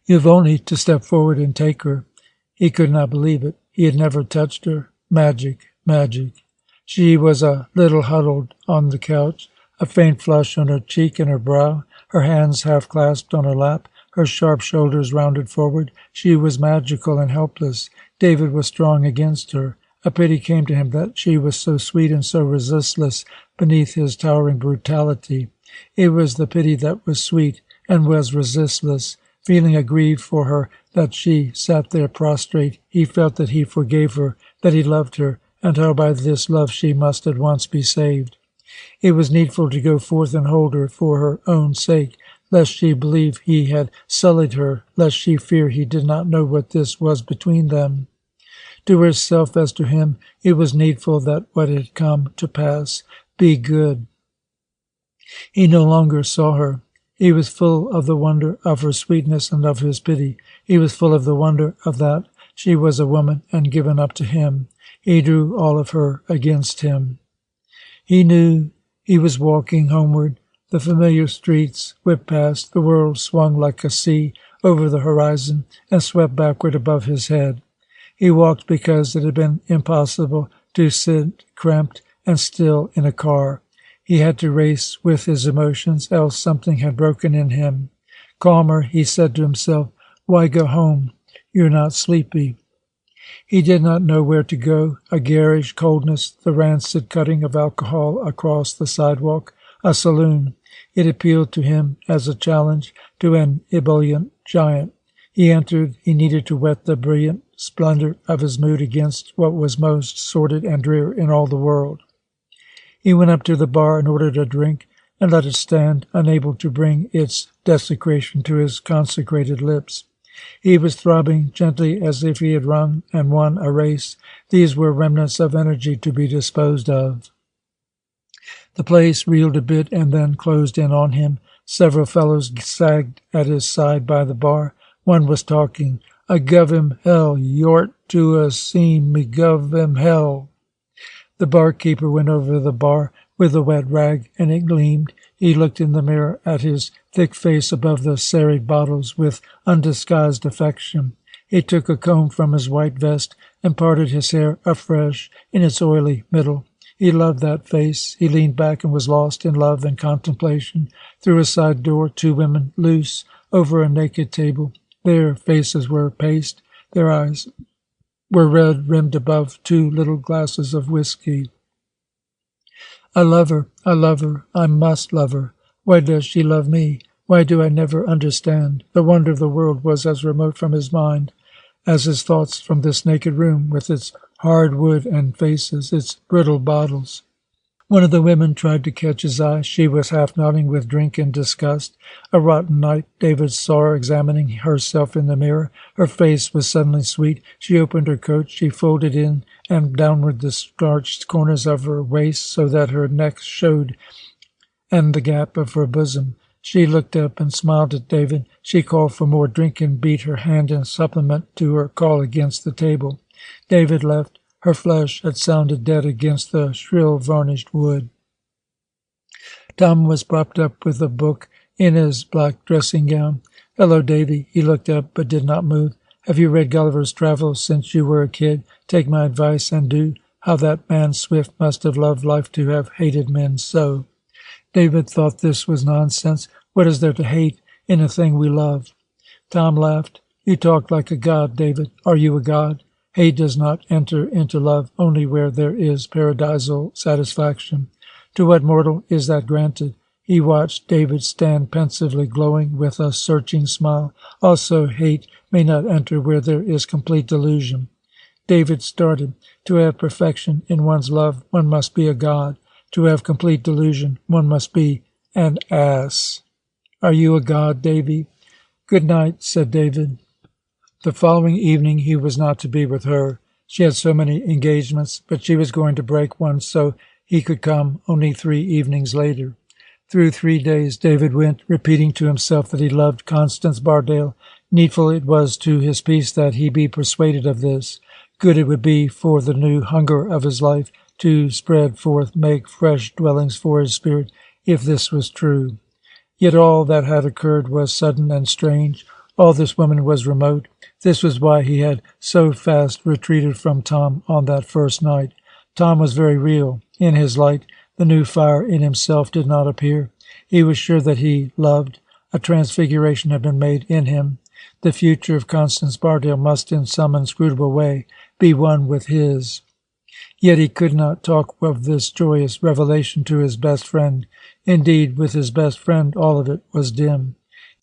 You've only to step forward and take her. He could not believe it. He had never touched her. Magic, magic. She was a little huddled on the couch, a faint flush on her cheek and her brow, her hands half-clasped on her lap, her sharp shoulders rounded forward. She was magical and helpless. David was strong against her. A pity came to him that she was so sweet and so resistless beneath his towering brutality. It was the pity that was sweet and was resistless. Feeling aggrieved for her that she sat there prostrate, he felt that he forgave her, that he loved her, and how by this love she must at once be saved. It was needful to go forth and hold her for her own sake, lest she believe he had sullied her, lest she fear he did not know what this was between them. To herself as to him, it was needful that what had come to pass be good. He no longer saw her. He was full of the wonder of her sweetness and of his pity. He was full of the wonder of that she was a woman and given up to him. He drew all of her against him. He knew he was walking homeward. The familiar streets whipped past. The world swung like a sea over the horizon and swept backward above his head. He walked because it had been impossible to sit cramped and still in a car. He had to race with his emotions, else something had broken in him. Calmer, he said to himself, "Why go home? You're not sleepy." He did not know where to go. A garish coldness, the rancid cutting of alcohol across the sidewalk, a saloon. It appealed to him as a challenge to an ebullient giant. He entered. He needed to whet the brilliant splendor of his mood against what was most sordid and drear in all the world. He went up to the bar and ordered a drink, and let it stand, unable to bring its desecration to his consecrated lips. He was throbbing gently as if he had run and won a race. These were remnants of energy to be disposed of. The place reeled a bit and then closed in on him. Several fellows sagged at his side by the bar. One was talking. "I guv him hell. You'rt to a seen me guv him hell." The barkeeper went over the bar with a wet rag, and it gleamed. He looked in the mirror at his thick face above the serried bottles with undisguised affection. He took a comb from his white vest and parted his hair afresh in its oily middle. He loved that face. He leaned back and was lost in love and contemplation. Through a side door, two women, loose, over a naked table. Their faces were paste. Their eyes were red, rimmed above two little glasses of whiskey. "I love her. I love her. I must love her. Why does she love me? Why do I never understand?" The wonder of the world was as remote from his mind as his thoughts from this naked room with its hard wood and faces, its brittle bottles. One of the women tried to catch his eye. She was half nodding with drink and disgust. A rotten night. David saw her examining herself in the mirror. Her face was suddenly sweet. She opened her coat. She folded in and downward the starched corners of her waist so that her neck showed, and the gap of her bosom. She looked up and smiled at David. She called for more drink and beat her hand in supplement to her call against the table. David left. Her flesh had sounded dead against the shrill varnished wood. Tom was propped up with a book in his black dressing-gown. "Hello, Davy." He looked up but did not move. "Have you read Gulliver's Travels since you were a kid? Take my advice and do. How that man Swift must have loved life to have hated men so." David thought this was nonsense. What is there to hate in a thing we love? Tom laughed. "You talk like a god, David. Are you a god? Hate does not enter into love, only where there is paradisal satisfaction. To what mortal is that granted?" He watched David stand pensively glowing with a searching smile. "Also, hate may not enter where there is complete delusion." David started. To have perfection in one's love, one must be a god. To have complete delusion, one must be an ass. "Are you a god, Davy?" "Good night," said David. The following evening he was not to be with her. She had so many engagements, but she was going to break one so he could come only 3 evenings later. Through 3 days David went, repeating to himself that he loved Constance Bardale. Needful it was to his peace that he be persuaded of this. Good it would be for the new hunger of his life to spread forth, make fresh dwellings for his spirit, if this was true. Yet all that had occurred was sudden and strange. All this woman was remote. This was why he had so fast retreated from Tom on that first night. Tom was very real. In his light, the new fire in himself did not appear. He was sure that he loved. A transfiguration had been made in him. The future of Constance Bardale must in some inscrutable way be one with his. Yet he could not talk of this joyous revelation to his best friend. Indeed, with his best friend all of it was dim.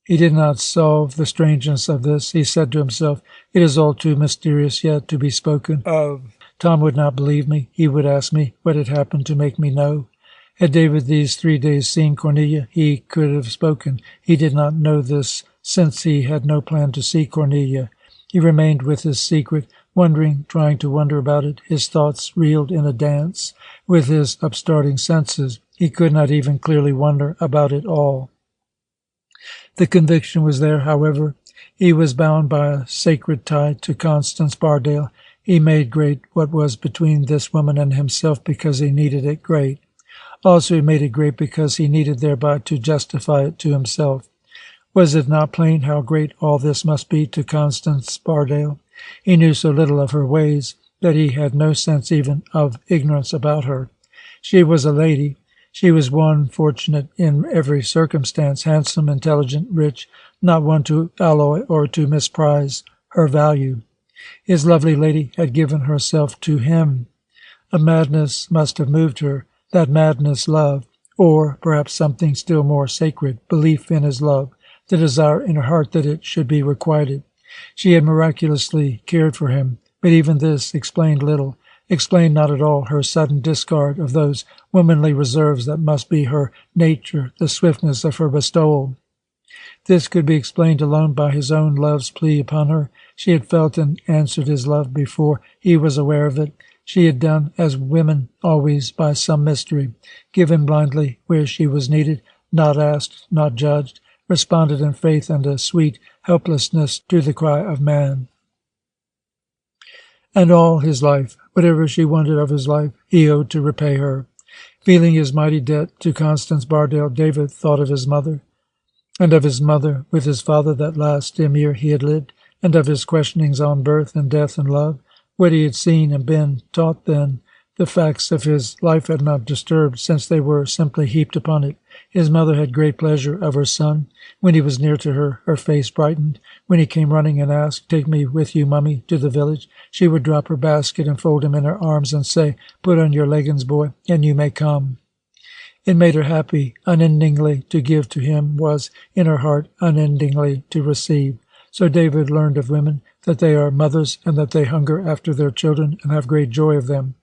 He did not solve the strangeness of this. He said to himself, "It is all too mysterious yet to be spoken of. Tom would not believe me. He would ask me what had happened to make me know." Had David these 3 days seen Cornelia, he could have spoken. He did not know this, since he had no plan to see Cornelia. He remained with his secret, wondering, trying to wonder about it. His thoughts reeled in a dance with his upstarting senses. He could not even clearly wonder about it all. The conviction was there, however. He was bound by a sacred tie to Constance Bardale. He made great what was between this woman and himself because he needed it great. Also he made it great because he needed thereby to justify it to himself. Was it not plain how great all this must be to Constance Bardale? He knew so little of her ways that he had no sense even of ignorance about her. She was a lady. She was one fortunate in every circumstance, handsome, intelligent, rich, not one to alloy or to misprize her value. His lovely lady had given herself to him. A madness must have moved her, that madness love, or perhaps something still more sacred, belief in his love, the desire in her heart that it should be requited. She had miraculously cared for him, but even this explained little, explained not at all her sudden discard of those womanly reserves that must be her nature, the swiftness of her bestowal. This could be explained alone by his own love's plea upon her. She had felt and answered his love before he was aware of it. She had done as women always, by some mystery, given blindly where she was needed, not asked, not judged, responded in faith and a sweet helplessness to the cry of man. And all his life, whatever she wanted of his life, he owed to repay her. Feeling his mighty debt to Constance Bardale, David thought of his mother, and of his mother with his father that last dim year he had lived, and of his questionings on birth and death and love, what he had seen and been taught then. The facts of his life had not disturbed, since they were simply heaped upon it. His mother had great pleasure of her son. When he was near to her, her face brightened. When he came running and asked, "Take me with you, Mummy, to the village," she would drop her basket and fold him in her arms and say, "Put on your leggings, boy, and you may come." It made her happy. Unendingly to give to him was, in her heart, unendingly to receive. So David learned of women that they are mothers and that they hunger after their children and have great joy of them.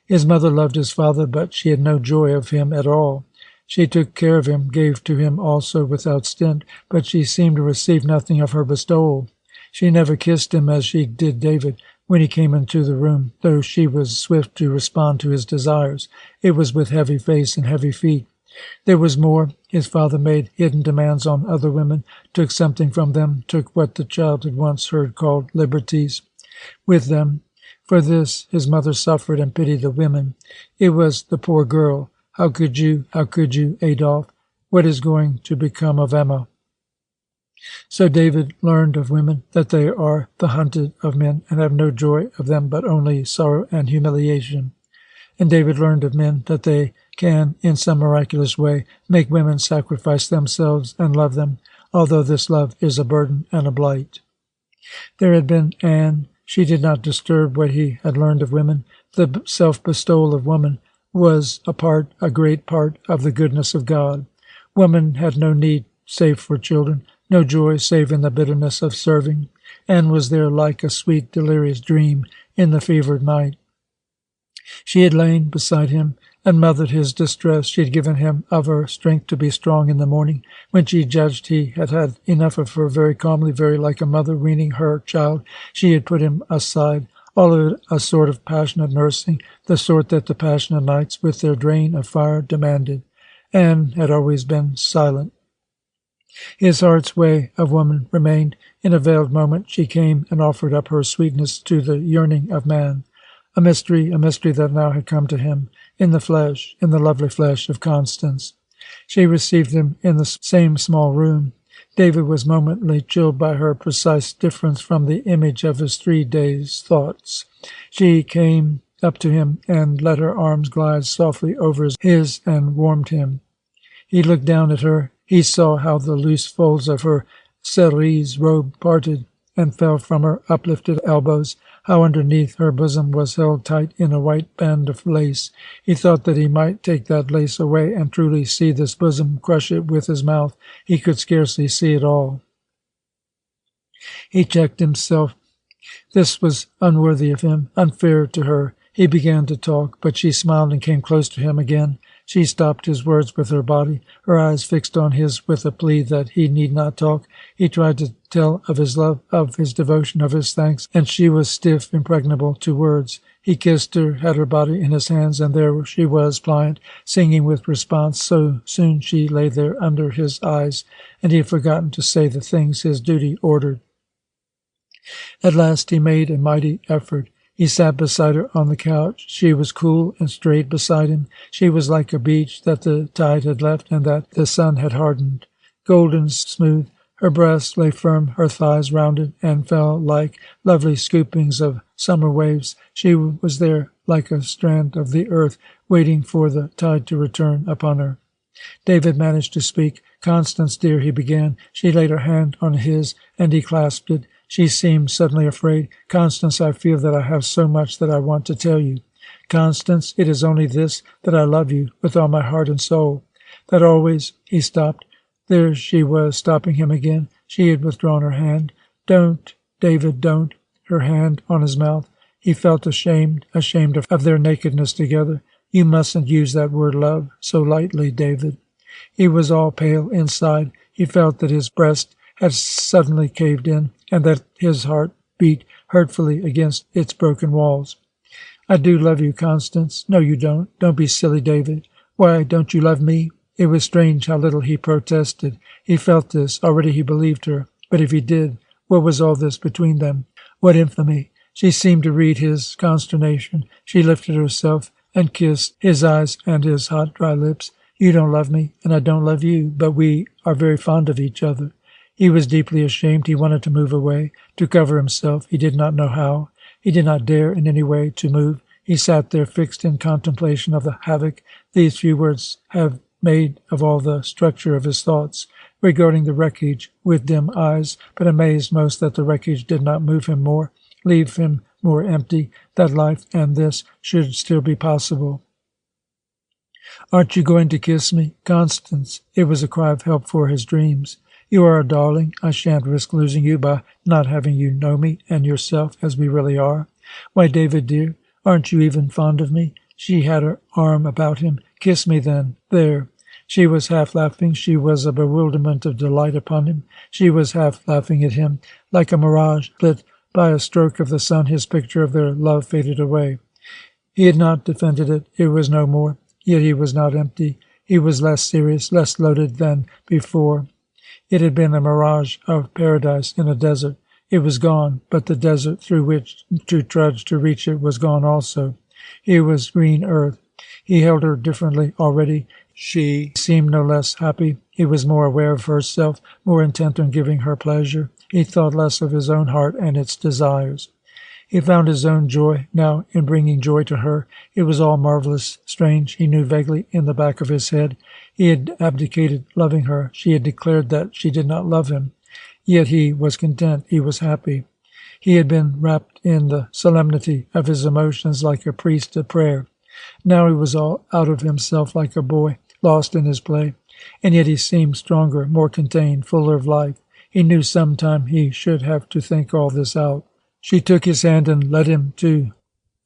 His mother loved his father, but she had no joy of him at all. She took care of him, gave to him also without stint, but she seemed to receive nothing of her bestowal. She never kissed him as she did David when he came into the room, though she was swift to respond to his desires. It was with heavy face and heavy feet. There was more. His father made hidden demands on other women, took something from them, took what the child had once heard called liberties with them. For this his mother suffered and pitied the women. It was the poor girl. How could you, Adolphe? What is going to become of Emma? So David learned of women that they are the hunted of men and have no joy of them but only sorrow and humiliation. And David learned of men that they can, in some miraculous way, make women sacrifice themselves and love them, although this love is a burden and a blight. There had been Anne. She did not disturb what he had learned of women. The self-bestowal of woman was a great part of the goodness of God. Woman had no need save for children, no joy save in the bitterness of serving. Anne was there like a sweet, delirious dream in the fevered night. She had lain beside him and mothered his distress. She had given him of her strength to be strong in the morning. When she judged he had had enough of her, very calmly, very like a mother weaning her child, she had put him aside, all of it a sort of passionate nursing, the sort that the passionate nights with their drain of fire demanded. Anne had always been silent. His heart's way of woman remained. In a veiled moment she came and offered up her sweetness to the yearning of man. A mystery that now had come to him, in the flesh, in the lovely flesh of Constance. She received him in the same small room. David was momently chilled by her precise difference from the image of his 3 days' thoughts. She came up to him and let her arms glide softly over his and warmed him. He looked down at her. He saw how the loose folds of her cerise robe parted and fell from her uplifted elbows, how underneath her bosom was held tight in a white band of lace. He thought that he might take that lace away and truly see this bosom, crush it with his mouth. He could scarcely see it all. He checked himself. This was unworthy of him, unfair to her. He began to talk, but she smiled and came close to him again. She stopped his words with her body, her eyes fixed on his with a plea that he need not talk. He tried to tell of his love, of his devotion, of his thanks, and she was stiff, impregnable to words. He kissed her, had her body in his hands, and there she was, pliant, singing with response. So soon she lay there under his eyes, and he had forgotten to say the things his duty ordered. At last he made a mighty effort. He sat beside her on the couch. She was cool and straight beside him. She was like a beach that the tide had left and that the sun had hardened. Golden smooth, her breasts lay firm, her thighs rounded and fell like lovely scoopings of summer waves. She was there like a strand of the earth, waiting for the tide to return upon her. David managed to speak. "Constance, dear," he began. She laid her hand on his, and he clasped it. She seemed suddenly afraid. "Constance, I feel that I have so much that I want to tell you. Constance, it is only this, that I love you with all my heart and soul. That always—" He stopped. There she was, stopping him again. She had withdrawn her hand. "Don't, David, don't." Her hand on his mouth. He felt ashamed of their nakedness together. "You mustn't use that word love so lightly, David." He was all pale inside. He felt that his breast had suddenly caved in, and that his heart beat hurtfully against its broken walls. "I do love you, Constance." "No, you don't. Don't be silly, David." "Why, don't you love me?" It was strange how little he protested. He felt this. Already he believed her. But if he did, what was all this between them? What infamy? She seemed to read his consternation. She lifted herself and kissed his eyes and his hot, dry lips. "You don't love me, and I don't love you, but we are very fond of each other." He was deeply ashamed. He wanted to move away, to cover himself. He did not know how. He did not dare in any way to move. He sat there fixed in contemplation of the havoc these few words have made of all the structure of his thoughts, regarding the wreckage with dim eyes, but amazed most that the wreckage did not move him more, leave him more empty, that life and this should still be possible. "Aren't you going to kiss me, Constance?" It was a cry of help for his dreams. You are a darling. I shan't risk losing you by not having you know me and yourself as we really are. Why, David, dear, aren't you even fond of me?" She had her arm about him. "Kiss me, then. There." She was half laughing. She was a bewilderment of delight upon him. She was half laughing at him. Like a mirage lit by a stroke of the sun, his picture of their love faded away. He had not defended it. It was no more. Yet he was not empty. He was less serious, less loaded than before. It had been a mirage of paradise in a desert. It was gone, but the desert through which to trudge to reach it was gone also. Here was green earth. He held her differently already. She seemed no less happy. He was more aware of herself, more intent on giving her pleasure. He thought less of his own heart and its desires. He found his own joy now in bringing joy to her. It was all marvelous, strange. He knew vaguely in the back of his head. He had abdicated loving her. She had declared that she did not love him. Yet he was content. He was happy. He had been wrapped in the solemnity of his emotions like a priest at prayer. Now he was all out of himself like a boy, lost in his play. And yet he seemed stronger, more contained, fuller of life. He knew sometime he should have to think all this out. She took his hand and led him to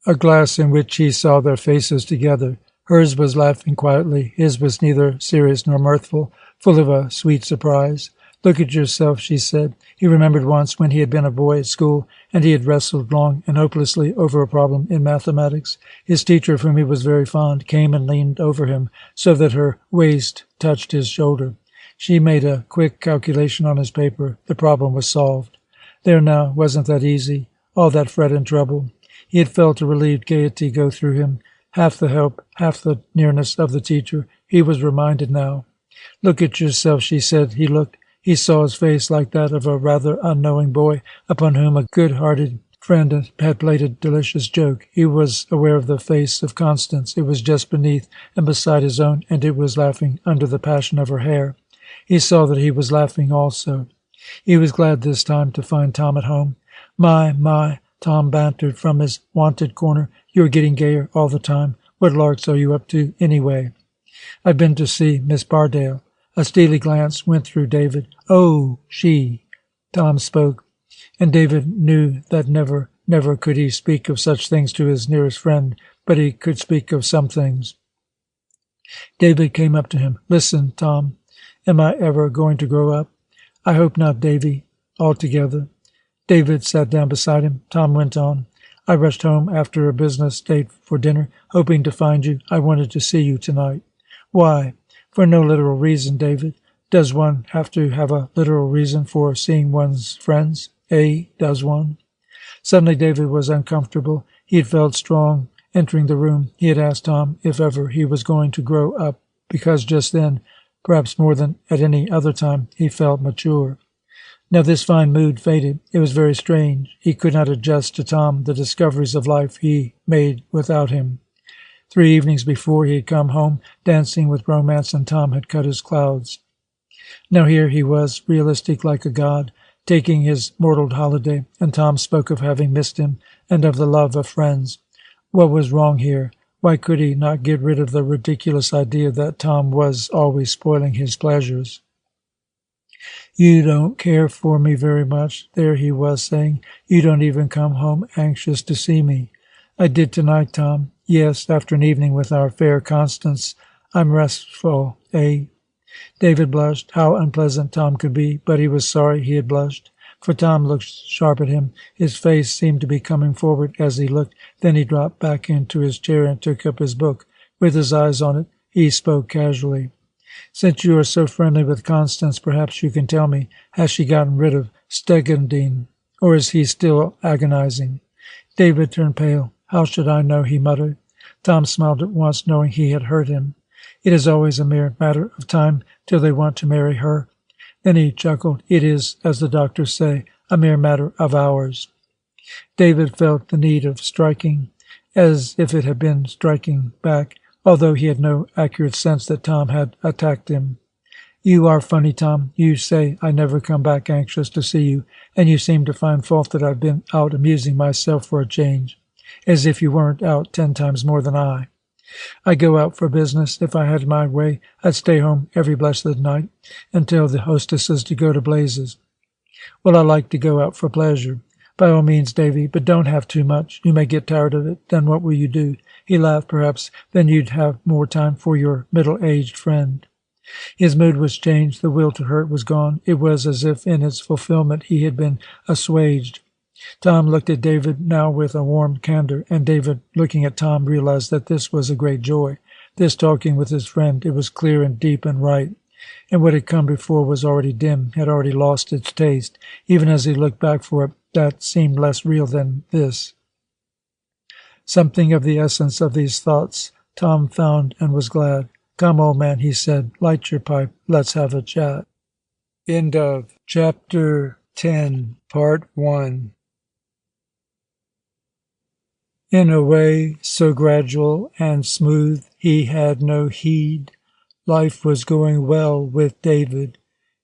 a glass in which he saw their faces together. Hers was laughing quietly. His was neither serious nor mirthful, full of a sweet surprise. "Look at yourself," she said. He remembered once when he had been a boy at school, and he had wrestled long and hopelessly over a problem in mathematics. His teacher, of whom he was very fond, came and leaned over him so that her waist touched his shoulder. She made a quick calculation on his paper. The problem was solved. There now, wasn't that easy? All that fret and trouble. He had felt a relieved gaiety go through him. Half the help, half the nearness of the teacher. He was reminded now. "Look at yourself," she said. He looked. He saw his face like that of a rather unknowing boy upon whom a good-hearted friend had played a delicious joke. He was aware of the face of Constance. It was just beneath and beside his own, and it was laughing under the passion of her hair. He saw that he was laughing also. He was glad this time to find Tom at home. My, Tom bantered from his wonted corner. "You're getting gayer all the time. What larks are you up to, anyway?" "I've been to see Miss Bardale." A steely glance went through David. "Oh, she." Tom spoke, and David knew that never could he speak of such things to his nearest friend, but he could speak of some things. David came up to him. "Listen, Tom, am I ever going to grow up?" "I hope not, Davy, altogether." David sat down beside him. Tom went on. "I rushed home after a business date for dinner, hoping to find you. I wanted to see you tonight." "Why?" "For no literal reason, David. Does one have to have a literal reason for seeing one's friends? Does one?" Suddenly David was uncomfortable. He had felt strong entering the room. He had asked Tom if ever he was going to grow up, because just then, perhaps more than at any other time, he felt mature. Now this fine mood faded. It was very strange. He could not adjust to Tom the discoveries of life he made without him. 3 evenings before he had come home, dancing with romance, and Tom had cut his clouds. Now here he was, realistic like a god, taking his mortal holiday, and Tom spoke of having missed him and of the love of friends. What was wrong here? Why could he not get rid of the ridiculous idea that Tom was always spoiling his pleasures? "You don't care for me very much," there he was saying. "You don't even come home anxious to see me." "I did tonight, Tom. Yes, after an evening with our fair Constance. I'm restful, David blushed. How unpleasant Tom could be, but he was sorry he had blushed, for Tom looked sharp at him. His face seemed to be coming forward as he looked. Then he dropped back into his chair and took up his book. With his eyes on it, he spoke casually. "Since you are so friendly with Constance, perhaps you can tell me, has she gotten rid of Stegandine, or is he still agonizing?" David turned pale. "How should I know?" he muttered. Tom smiled at once, knowing he had hurt him. "It is always a mere matter of time till they want to marry her." Then he chuckled. "It is, as the doctors say, a mere matter of hours." David felt the need of striking, as if it had been striking back, although he had no accurate sense that Tom had attacked him. "You are funny, Tom. You say I never come back anxious to see you, and you seem to find fault that I've been out amusing myself for a change, as if you weren't out 10 times more than I." I go out for business. If I had my way, I'd stay home every blessed night and tell the hostesses to go to blazes. Well, I like to go out for pleasure. By all means, Davy, but don't have too much. You may get tired of it. Then what will you do? He laughed. Perhaps then you'd have more time for your middle-aged friend. His mood was changed. The will to hurt was gone. It was as if in its fulfillment he had been assuaged. Tom looked at David now with a warm candor, and David, looking at Tom, realized that this was a great joy. This talking with his friend, it was clear and deep and right. And what had come before was already dim, had already lost its taste. Even as he looked back for it, that seemed less real than this. Something of the essence of these thoughts Tom found and was glad. Come, old man, he said, light your pipe. Let's have a chat. End of Chapter 10, Part 1. In a way so gradual and smooth he had no heed. Life was going well with David.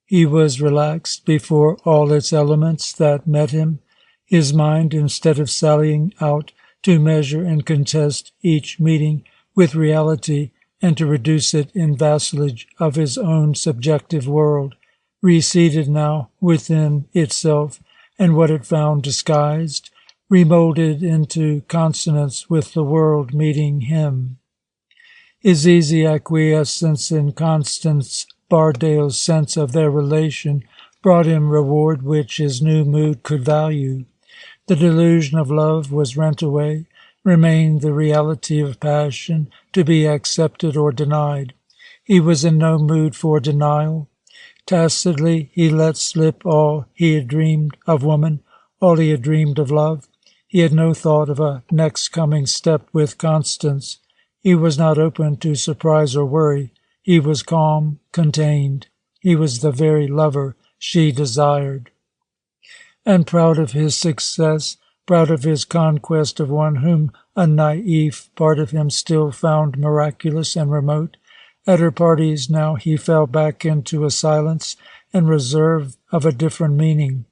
He was relaxed before all its elements that met him. His mind, instead of sallying out to measure and contest each meeting with reality and to reduce it in vassalage of his own subjective world, reseated now within itself and what it found disguised, remolded into consonance with the world meeting him. His easy acquiescence in Constance Bardale's sense of their relation brought him reward which his new mood could value. The delusion of love was rent away, remained the reality of passion, to be accepted or denied. He was in no mood for denial. Tacitly he let slip all he had dreamed of woman, all he had dreamed of love. He had no thought of a next coming step with Constance. He was not open to surprise or worry. He was calm, contained. He was the very lover she desired. And proud of his success, proud of his conquest of one whom a naive part of him still found miraculous and remote, at her parties now he fell back into a silence and reserve of a different meaning.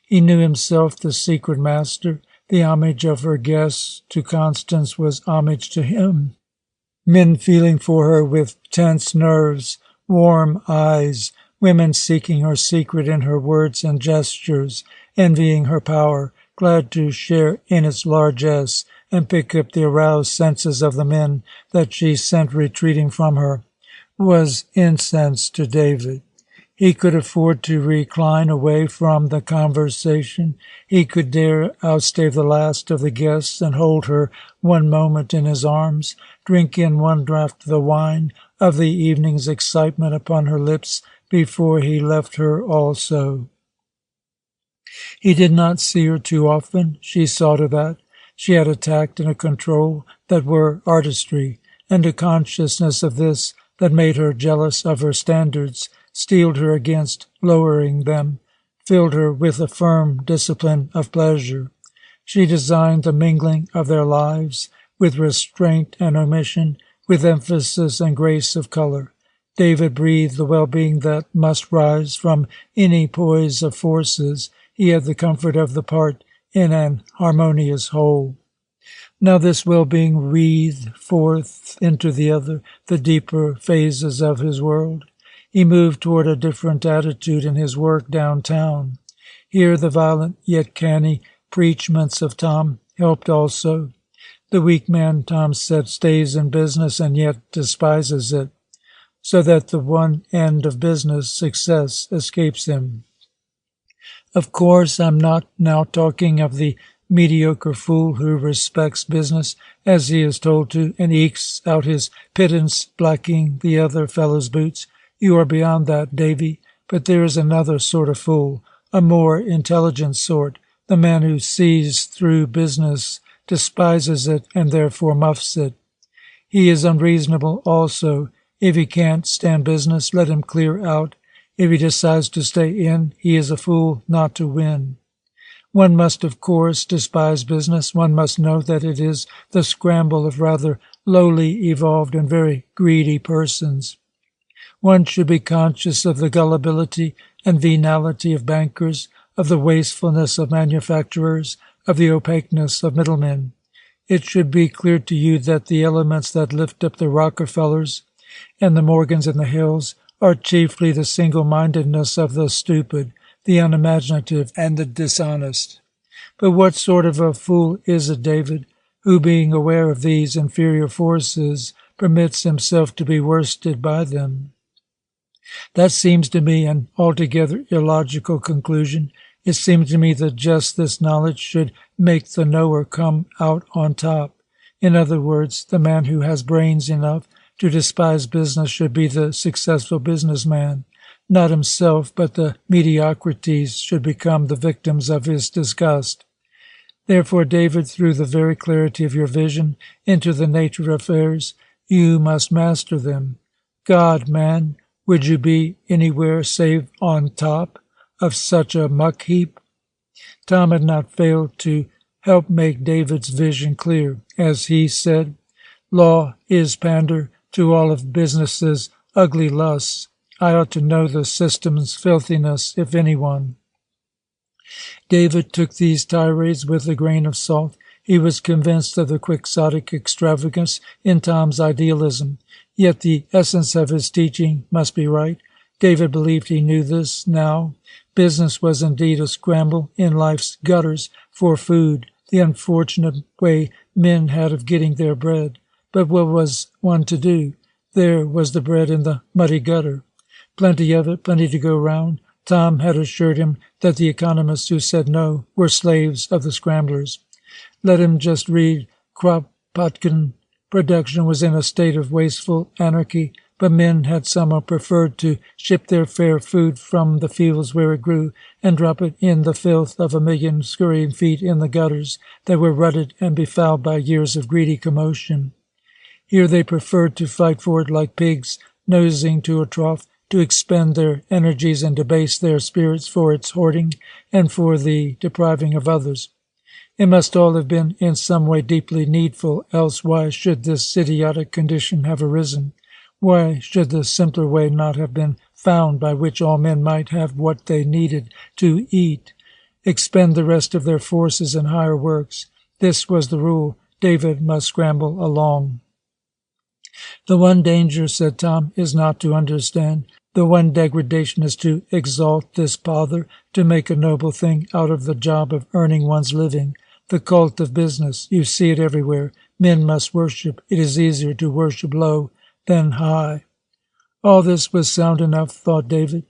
He knew himself the secret master. The homage of her guests to Constance was homage to him. Men feeling for her with tense nerves, warm eyes, women seeking her secret in her words and gestures, envying her power, glad to share in its largesse and pick up the aroused senses of the men that she sent retreating from her, was incense to David. He could afford to recline away from the conversation. He could dare outstay the last of the guests and hold her one moment in his arms, drink in one draught the wine of the evening's excitement upon her lips before he left her also. He did not see her too often. She saw to that. She had a tact and a control that were artistry, and a consciousness of this that made her jealous of her standards, steeled her against lowering them, filled her with a firm discipline of pleasure. She designed the mingling of their lives with restraint and omission, with emphasis and grace of color. David breathed the well-being that must rise from any poise of forces. He had the comfort of the part in an harmonious whole. Now this well-being wreathed forth into the other, the deeper phases of his world. He moved toward a different attitude in his work downtown. Here the violent yet canny preachments of Tom helped also. The weak man, Tom said, stays in business and yet despises it, so that the one end of business, success, escapes him. Of course, I'm not now talking of the mediocre fool who respects business as he is told to and ekes out his pittance blacking the other fellow's boots. You are beyond that, Davy, but there is another sort of fool, a more intelligent sort, the man who sees through business, despises it, and therefore muffs it. He is unreasonable also. If he can't stand business, let him clear out. If he decides to stay in, he is a fool not to win. One must, of course, despise business. One must know that it is the scramble of rather lowly evolved and very greedy persons. One should be conscious of the gullibility and venality of bankers, of the wastefulness of manufacturers, of the opaqueness of middlemen. It should be clear to you that the elements that lift up the Rockefellers and the Morgans in the hills are chiefly the single-mindedness of the stupid, the unimaginative, and the dishonest. But what sort of a fool is it, David, who, being aware of these inferior forces, permits himself to be worsted by them? That seems to me an altogether illogical conclusion. It seems to me that just this knowledge should make the knower come out on top. In other words, the man who has brains enough to despise business should be the successful businessman. Not himself, but the mediocrities should become the victims of his disgust. Therefore, David, through the very clarity of your vision into the nature of affairs, you must master them. God, man, would you be anywhere save on top of such a muck heap? Tom had not failed to help make David's vision clear. As he said, law is pander to all of business's ugly lusts. I ought to know the system's filthiness, if anyone. David took these tirades with a grain of salt. He was convinced of the quixotic extravagance in Tom's idealism. Yet the essence of his teaching must be right. David believed he knew this now. Business was indeed a scramble in life's gutters for food, the unfortunate way men had of getting their bread. But what was one to do? There was the bread in the muddy gutter. Plenty of it, plenty to go round. Tom had assured him that the economists who said no were slaves of the scramblers. Let him just read Kropotkin. Production was in a state of wasteful anarchy, but men had somehow preferred to ship their fair food from the fields where it grew and drop it in the filth of a million scurrying feet in the gutters that were rutted and befouled by years of greedy commotion. Here they preferred to fight for it like pigs, nosing to a trough, to expend their energies and debase their spirits for its hoarding and for the depriving of others. It must all have been in some way deeply needful, else why should this idiotic condition have arisen? Why should the simpler way not have been found by which all men might have what they needed to eat, expend the rest of their forces in higher works? This was the rule. David must scramble along. The one danger, said Tom, is not to understand. The one degradation is to exalt this pother, to make a noble thing out of the job of earning one's living. The cult of business. You see it everywhere. Men must worship. It is easier to worship low than high. All this was sound enough, thought David.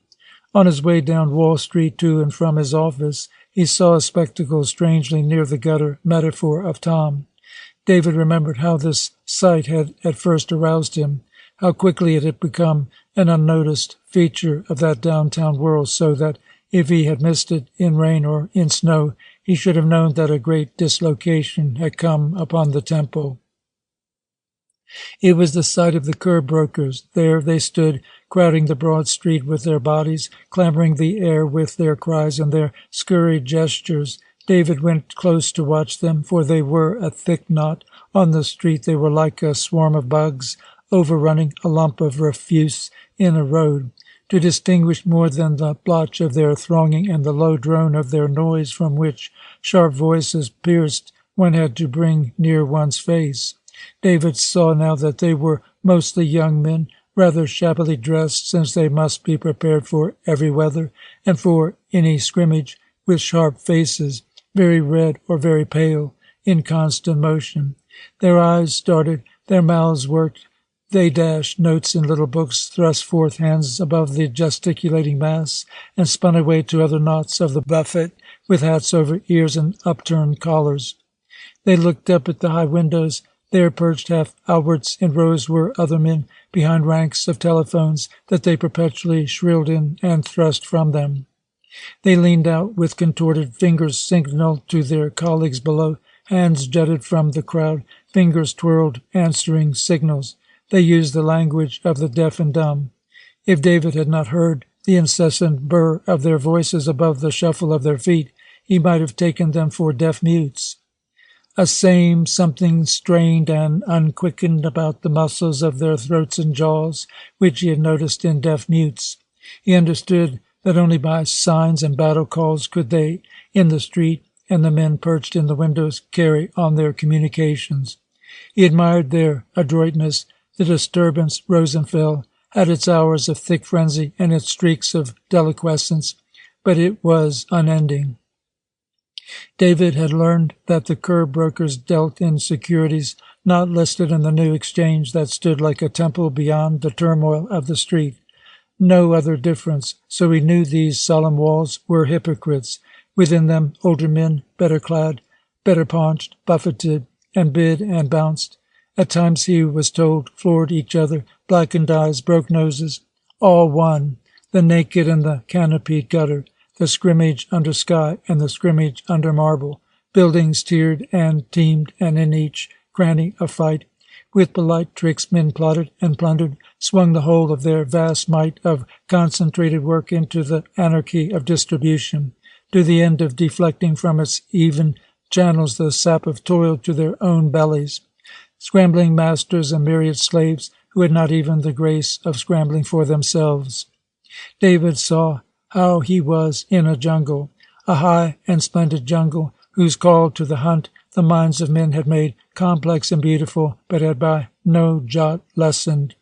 On his way down Wall Street to and from his office, he saw a spectacle strangely near the gutter metaphor of Tom. David remembered how this sight had at first aroused him, how quickly it had become an unnoticed feature of that downtown world, so that if he had missed it in rain or in snow, he should have known that a great dislocation had come upon the temple. It was the sight of the curb brokers. There they stood, crowding the broad street with their bodies, clamoring the air with their cries and their scurried gestures. David went close to watch them, for they were a thick knot on the street. They were like a swarm of bugs overrunning a lump of refuse in a road. To distinguish more than the blotch of their thronging and the low drone of their noise from which sharp voices pierced, one had to bring near one's face. David saw now that they were mostly young men, rather shabbily dressed, since they must be prepared for every weather and for any scrimmage, with sharp faces, very red or very pale, in constant motion. Their eyes started, their mouths worked, they dashed notes in little books, thrust forth hands above the gesticulating mass, and spun away to other knots of the buffet, with hats over ears and upturned collars. They looked up at the high windows. There, perched half outwards in rows, were other men behind ranks of telephones that they perpetually shrilled in and thrust from them. They leaned out with contorted fingers, signaled to their colleagues below. Hands jutted from the crowd, fingers twirled, answering signals. They used the language of the deaf and dumb. If David had not heard the incessant burr of their voices above the shuffle of their feet, he might have taken them for deaf mutes. A same something strained and unquickened about the muscles of their throats and jaws, which he had noticed in deaf mutes. He understood that only by signs and battle calls could they, in the street, and the men perched in the windows carry on their communications. He admired their adroitness. The disturbance rose and fell, had its hours of thick frenzy and its streaks of deliquescence, but it was unending. David had learned that the curb brokers dealt in securities not listed in the new exchange that stood like a temple beyond the turmoil of the street. No other difference, so he knew these solemn walls were hypocrites. Within them older men, better clad, better paunched, buffeted, and bid and bounced. At times he was told, floored each other, blackened eyes, broke noses. All one, the naked and the canopied gutter, the scrimmage under sky and the scrimmage under marble, buildings tiered and teamed, and in each cranny a fight. With polite tricks men plotted and plundered, swung the whole of their vast might of concentrated work into the anarchy of distribution, to the end of deflecting from its even channels the sap of toil to their own bellies. Scrambling masters and myriad slaves who had not even the grace of scrambling for themselves. David saw how he was in a jungle, a high and splendid jungle, whose call to the hunt the minds of men had made complex and beautiful, but had by no jot lessened.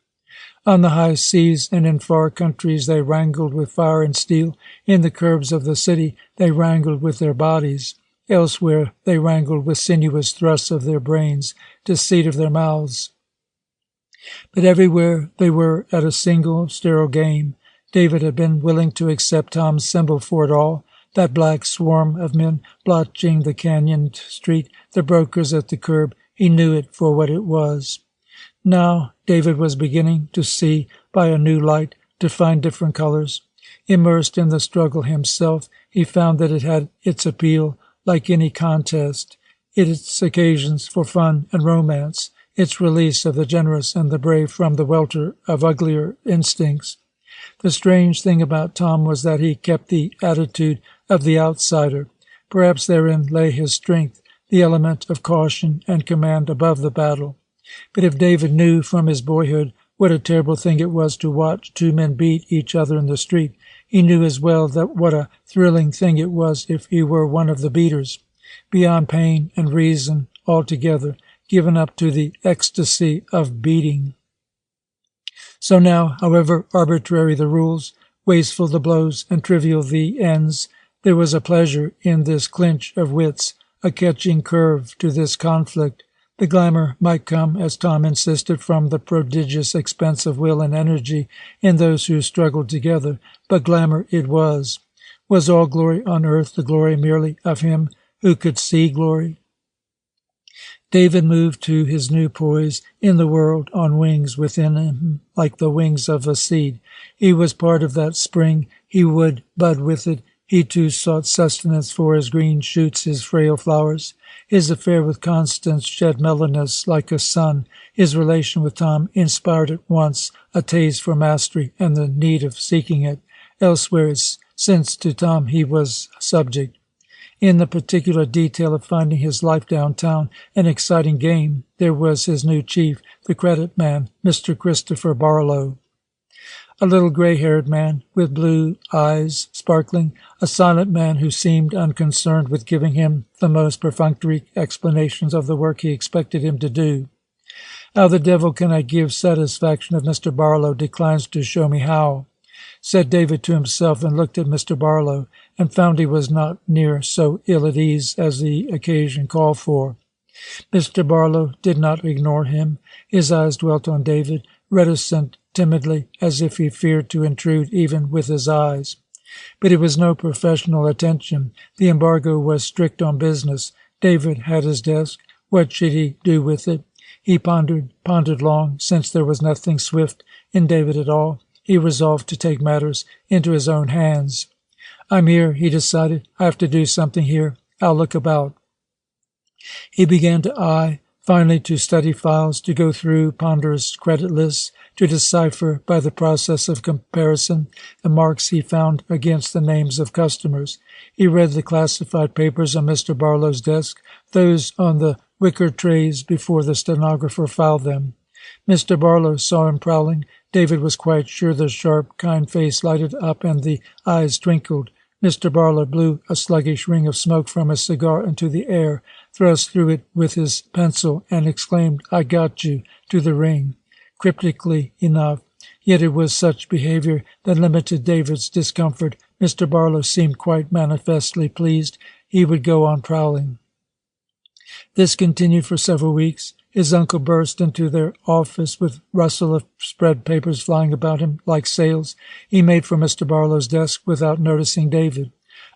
On the high seas and in far countries they wrangled with fire and steel. In the curbs of the city they wrangled with their bodies. Elsewhere they wrangled with sinuous thrusts of their brains, deceit of their mouths. But everywhere they were at a single sterile game. David had been willing to accept Tom's symbol for it all, that black swarm of men blotching the canyoned street, the brokers at the curb. He knew it for what it was. Now David was beginning to see by a new light, to find different colors. Immersed in the struggle himself, he found that it had its appeal, like any contest, its occasions for fun and romance, its release of the generous and the brave from the welter of uglier instincts. The strange thing about Tom was that he kept the attitude of the outsider. Perhaps therein lay his strength, the element of caution and command above the battle. But if David knew from his boyhood what a terrible thing it was to watch two men beat each other in the street, he knew as well that what a thrilling thing it was if he were one of the beaters, beyond pain and reason altogether, given up to the ecstasy of beating. So now, however arbitrary the rules, wasteful the blows, and trivial the ends, there was a pleasure in this clinch of wits, a catching curve to this conflict. The glamour might come, as Tom insisted, from the prodigious expense of will and energy in those who struggled together, but glamour it was. Was all glory on earth the glory merely of him who could see glory? David moved to his new poise in the world on wings within him, like the wings of a seed. He was part of that spring. He would bud with it. He too sought sustenance for his green shoots, his frail flowers. His affair with Constance shed mellowness like a sun. His relation with Tom inspired at once a taste for mastery and the need of seeking it elsewhere, since to Tom he was subject. In the particular detail of finding his life downtown an exciting game, there was his new chief, the credit man, Mr. Christopher Barlow. A little gray-haired man with blue eyes sparkling, a silent man who seemed unconcerned with giving him the most perfunctory explanations of the work he expected him to do. How the devil can I give satisfaction if Mr. Barlow declines to show me how? Said David to himself, and looked at Mr. Barlow, and found he was not near so ill at ease as the occasion called for. Mr. Barlow did not ignore him. His eyes dwelt on David, reticent, timidly, as if he feared to intrude even with his eyes. But it was no professional attention. The embargo was strict on business. David had his desk. What should he do with it? He pondered long, since there was nothing swift in David at all. He resolved to take matters into his own hands. I'm here, he decided. I have to do something here. I'll look about. He began to eye, finally to study files, to go through ponderous credit lists, to decipher by the process of comparison the marks he found against the names of customers. He read the classified papers on Mr. Barlow's desk, those on the wicker trays before the stenographer filed them. Mr. Barlow saw him prowling. David was quite sure the sharp, kind face lighted up and the eyes twinkled. Mr. Barlow blew a sluggish ring of smoke from his cigar into the air, thrust through it with his pencil, and exclaimed, "I got you," to the ring. Cryptically enough, yet it was such behavior that limited David's discomfort. Mr. Barlow seemed quite manifestly pleased. He would go on prowling. This continued for several weeks. His uncle burst into their office with rustle of spread papers flying about him like sails. He made for Mr. Barlow's desk without noticing David.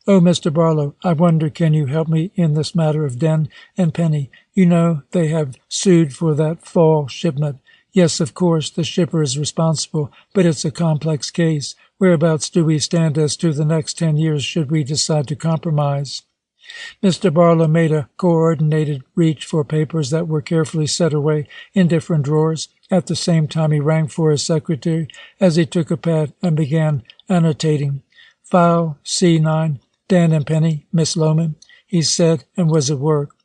"Oh, Mr. Barlow, I wonder can you help me in this matter of Den and Penny? You know they have sued for that fall shipment. Yes, of course, the shipper is responsible, but it's a complex case. Whereabouts do we stand as to the next 10 years should we decide to compromise?" Mr. Barlow made a coordinated reach for papers that were carefully set away in different drawers. At the same time he rang for his secretary as he took a pad and began annotating. "File C9, Dan and Penny, Miss Lohman," he said, and was at work.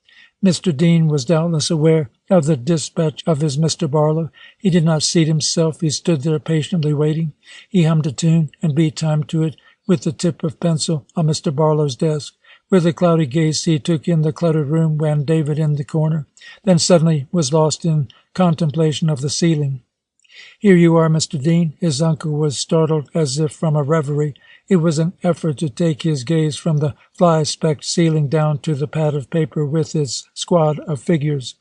Mr. Dean was doubtless aware of the dispatch of his Mr. Barlow. He did not seat himself. He stood there patiently waiting. He hummed a tune and beat time to it with the tip of pencil on Mr. Barlow's desk. With a cloudy gaze he took in the cluttered room and David in the corner, then suddenly was lost in contemplation of the ceiling. "Here you are, Mr. Dean." His uncle was startled as if from a reverie. It was an effort to take his gaze from the fly-specked ceiling down to the pad of paper with its squad of figures.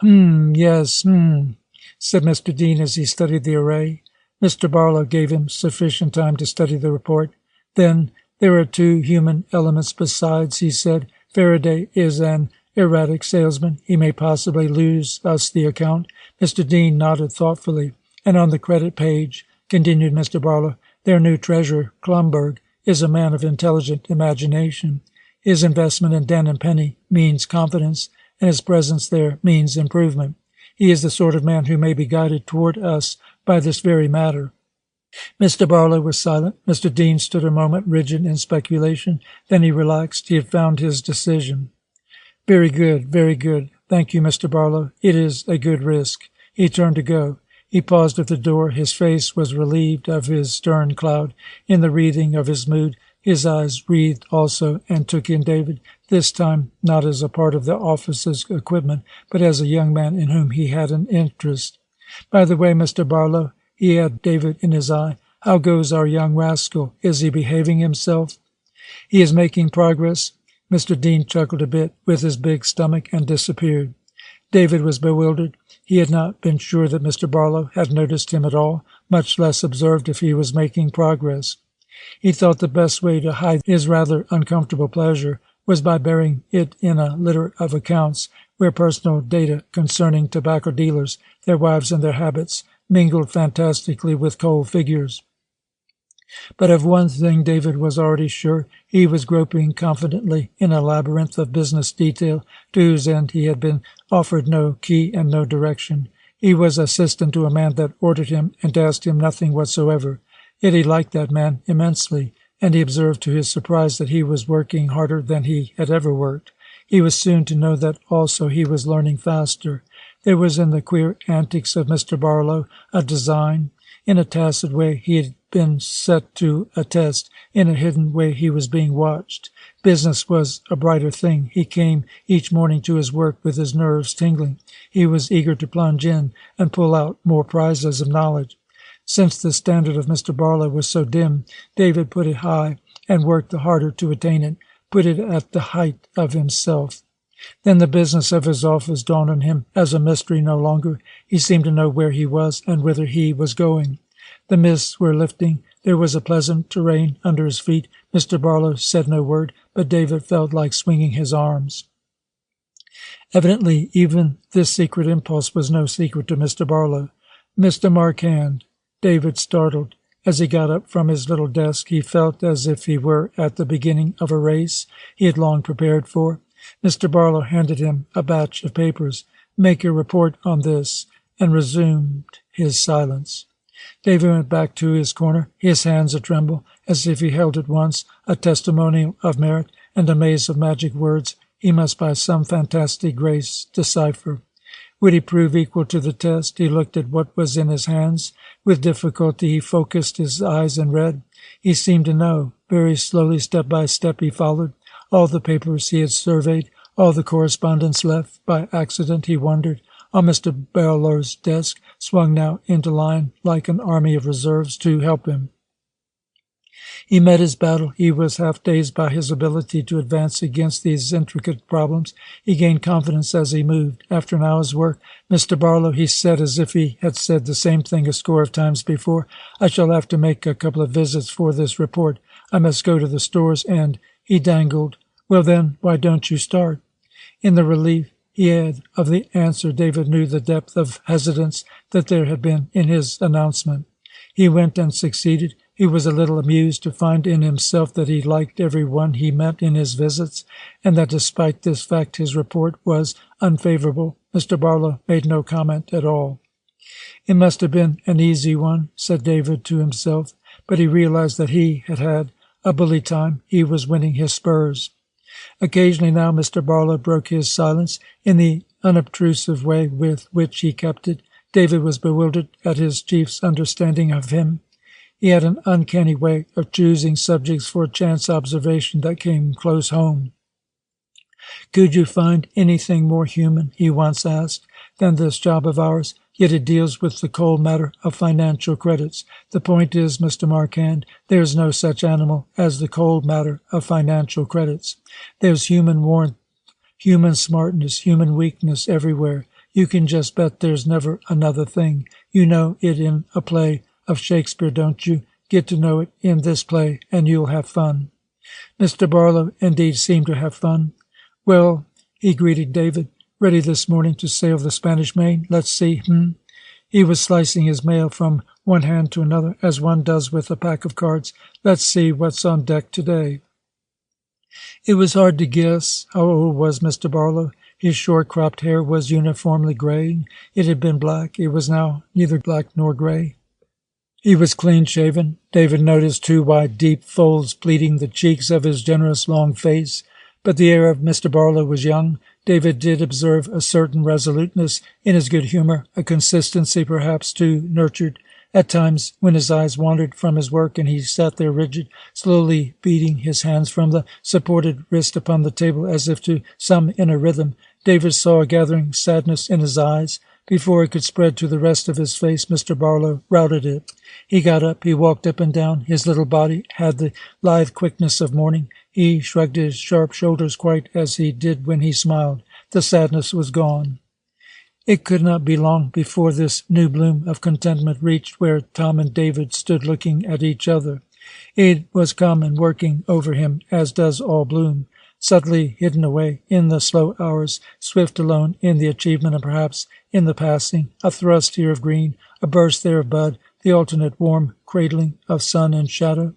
Yes, said Mr. Dean as he studied the array. Mr. Barlow gave him sufficient time to study the report. Then, "There are 2 human elements besides," he said. "Faraday is an erratic salesman. He may possibly lose us the account." Mr. Dean nodded thoughtfully. "And on the credit page," continued Mr. Barlow, "their new treasurer, Klumberg, is a man of intelligent imagination. His investment in Den and Penny means confidence, and his presence there means improvement. He is the sort of man who may be guided toward us by this very matter." Mr. Barlow was silent. Mr. Dean stood a moment rigid in speculation. Then he relaxed. He had found his decision. Very good, very good. Thank you, Mr. Barlow. It is a good risk." He turned to go. He paused at the door. His face was relieved of his stern cloud. In the wreathing of his mood, his eyes wreathed also and took in David, this time not as a part of the office's equipment, but as a young man in whom he had an interest. "By the way, Mr. Barlow," he had David in his eye, "how goes our young rascal? Is he behaving himself?" "He is making progress." Mr. Dean chuckled a bit with his big stomach and disappeared. David was bewildered. He had not been sure that Mr. Barlow had noticed him at all, much less observed if he was making progress. He thought the best way to hide his rather uncomfortable pleasure was by burying it in a litter of accounts where personal data concerning tobacco dealers, their wives and their habits, mingled fantastically with cold figures. But of one thing David was already sure. He was groping confidently in a labyrinth of business detail to whose end he had been offered no key and no direction. He was assistant to a man that ordered him and asked him nothing whatsoever. Yet he liked that man immensely, and he observed to his surprise that he was working harder than he had ever worked. He was soon to know that also he was learning faster. There was in the queer antics of Mr. Barlow a design. In a tacit way he had been set to a test. In a hidden way he was being watched. Business was a brighter thing. He came each morning to his work with his nerves tingling. He was eager to plunge in and pull out more prizes of knowledge. Since the standard of Mr. Barlow was so dim, David put it high and worked the harder to attain it, put it at the height of himself. Then the business of his office dawned on him as a mystery no longer. He seemed to know where he was and whither he was going. The mists were lifting. There was a pleasant terrain under his feet. Mr. Barlow said no word, but David felt like swinging his arms. Evidently, even this secret impulse was no secret to Mr. Barlow. "Mr. Marquand," David startled. As he got up from his little desk, he felt as if he were at the beginning of a race he had long prepared for. Mr. Barlow handed him a batch of papers. "Make a report on this," and resumed his silence. David went back to his corner, his hands a-tremble, as if he held at once a testimonial of merit and a maze of magic words he must by some fantastic grace decipher. Would he prove equal to the test? He looked at what was in his hands. With difficulty he focused his eyes and read. He seemed to know. Very slowly, step by step, he followed. All the papers he had surveyed, all the correspondence left by accident, he wondered, on Mr. Barlow's desk, swung now into line like an army of reserves to help him. He met his battle. He was half dazed by his ability to advance against these intricate problems. He gained confidence as he moved. After an hour's work, "Mr. Barlow," he said, as if he had said the same thing a score of times before, "I shall have to make a couple of visits for this report. I must go to the stores and—" He dangled. "Well then, why don't you start?" In the relief he had of the answer, David knew the depth of hesitance that there had been in his announcement. He went and succeeded. He was a little amused to find in himself that he liked every one he met in his visits, and that despite this fact his report was unfavorable. Mr. Barlow made no comment at all. It must have been an easy one, said David to himself, but he realized that he had had a bully time. He was winning his spurs. Occasionally now Mr. Barlow broke his silence in the unobtrusive way with which he kept it. David was bewildered at his chief's understanding of him. He had an uncanny way of choosing subjects for chance observation that came close home. "Could you find anything more human," he once asked, "than this job of ours? Yet it deals with the cold matter of financial credits. The point is, Mr. Marquand, there is no such animal as the cold matter of financial credits. There's human warmth, human smartness, human weakness everywhere. You can just bet there's never another thing. You know it in a play of Shakespeare, don't you? Get to know it in this play, and you'll have fun." Mr. Barlow indeed seemed to have fun. "Well," he greeted David, "ready this morning to sail the Spanish Main? Let's see, He was slicing his mail from one hand to another, as one does with a pack of cards. "Let's see what's on deck today." It was hard to guess. How old was Mr. Barlow? His short-cropped hair was uniformly graying. It had been black. It was now neither black nor gray. He was clean-shaven. David noticed two wide, deep folds pleating the cheeks of his generous long face. But the air of Mr. Barlow was young. David did observe a certain resoluteness in his good humor, a consistency perhaps too nurtured. At times, when his eyes wandered from his work and he sat there rigid, slowly beating his hands from the supported wrist upon the table as if to some inner rhythm, David saw a gathering sadness in his eyes. Before it could spread to the rest of his face, Mr. Barlow routed it. He got up. He walked up and down. His little body had the lithe quickness of morning. He shrugged his sharp shoulders quite as he did when he smiled. The sadness was gone. It could not be long before this new bloom of contentment reached where Tom and David stood looking at each other. It was come and working over him, as does all bloom, subtly hidden away in the slow hours, swift alone in the achievement and perhaps in the passing, a thrust here of green, a burst there of bud, the alternate warm cradling of sun and shadow.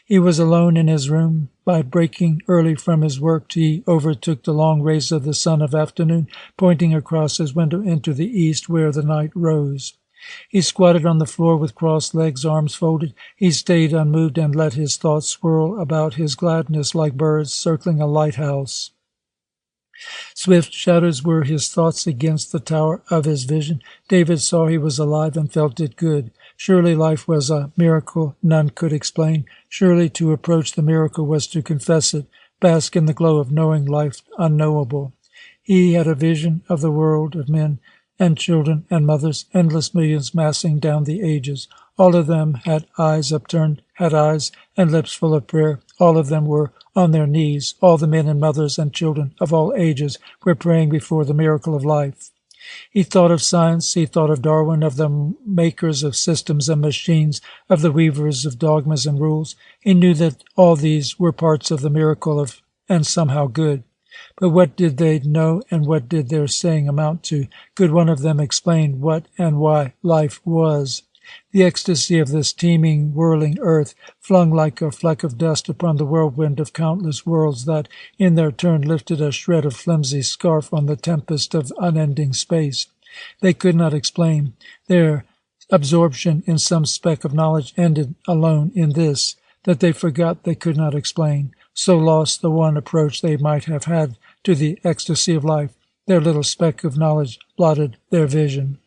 He was alone in his room. By breaking early from his work, he overtook the long rays of the sun of afternoon, pointing across his window into the east where the night rose. He squatted on the floor with crossed legs, arms folded. He stayed unmoved and let his thoughts swirl about his gladness like birds circling a lighthouse. Swift shadows were his thoughts against the tower of his vision. David saw he was alive and felt it good. Surely life was a miracle none could explain. Surely to approach the miracle was to confess it, bask in the glow of knowing life unknowable. He had a vision of the world of men and children and mothers, endless millions massing down the ages. All of them had eyes upturned, had eyes and lips full of prayer. All of them were on their knees. All the men and mothers and children of all ages were praying before the miracle of life. He thought of science, he thought of Darwin, of the makers of systems and machines, of the weavers of dogmas and rules. He knew that all these were parts of the miracle of, and somehow good. But what did they know, and what did their saying amount to? Could one of them explain what and why life was? The ecstasy of this teeming, whirling earth, flung like a fleck of dust upon the whirlwind of countless worlds that, in their turn, lifted a shred of flimsy scarf on the tempest of unending space. They could not explain. Their absorption in some speck of knowledge ended alone in this, that they forgot they could not explain. So lost the one approach they might have had to the ecstasy of life. Their little speck of knowledge blotted their vision.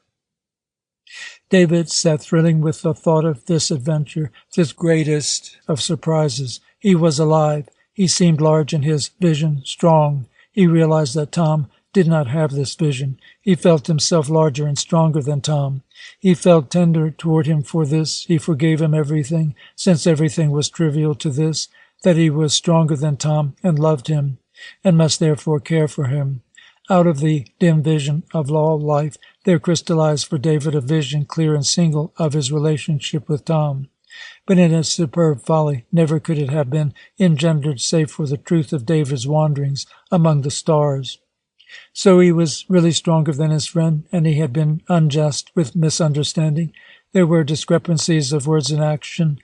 David sat thrilling with the thought of this adventure, this greatest of surprises. He was alive. He seemed large in his vision, strong. He realized that Tom did not have this vision. He felt himself larger and stronger than Tom. He felt tender toward him for this. He forgave him everything, since everything was trivial to this, that he was stronger than Tom and loved him, and must therefore care for him. Out of the dim vision of all life, there crystallized for David a vision clear and single of his relationship with Tom. But in its superb folly, never could it have been engendered save for the truth of David's wanderings among the stars. So he was really stronger than his friend, and he had been unjust with misunderstanding. There were discrepancies of words and action,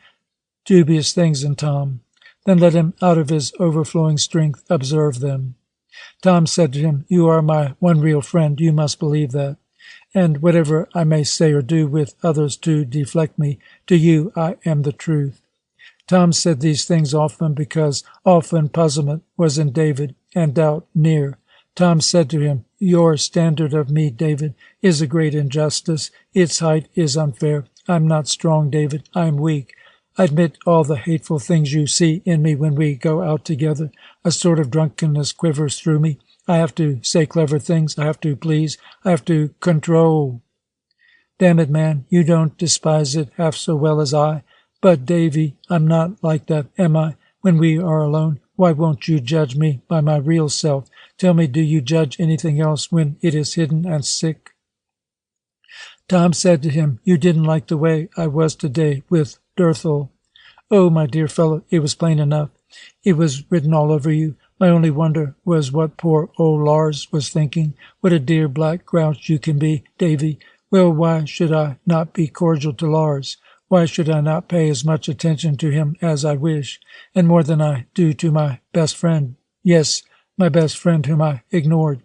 dubious things in Tom. Then let him, out of his overflowing strength, observe them. Tom said to him, "You are my one real friend. You must believe that. And whatever I may say or do with others to deflect me, to you I am the truth." Tom said these things often because often puzzlement was in David and doubt near. Tom said to him, "Your standard of me, David, is a great injustice. Its height is unfair. I'm not strong, David. I am weak. I admit all the hateful things you see in me when we go out together. A sort of drunkenness quivers through me. I have to say clever things. I have to please. I have to control. Damn it, man, you don't despise it half so well as I. But, Davy, I'm not like that, am I? When we are alone, why won't you judge me by my real self? Tell me, do you judge anything else when it is hidden and sick?" Tom said to him, "You didn't like the way I was today with Dirthel." "Oh, my dear fellow, it was plain enough. It was written all over you. My only wonder was what poor old Lars was thinking. What a dear black grouch you can be, Davy. Well, why should I not be cordial to Lars? Why should I not pay as much attention to him as I wish, and more than I do to my best friend? Yes, my best friend whom I ignored.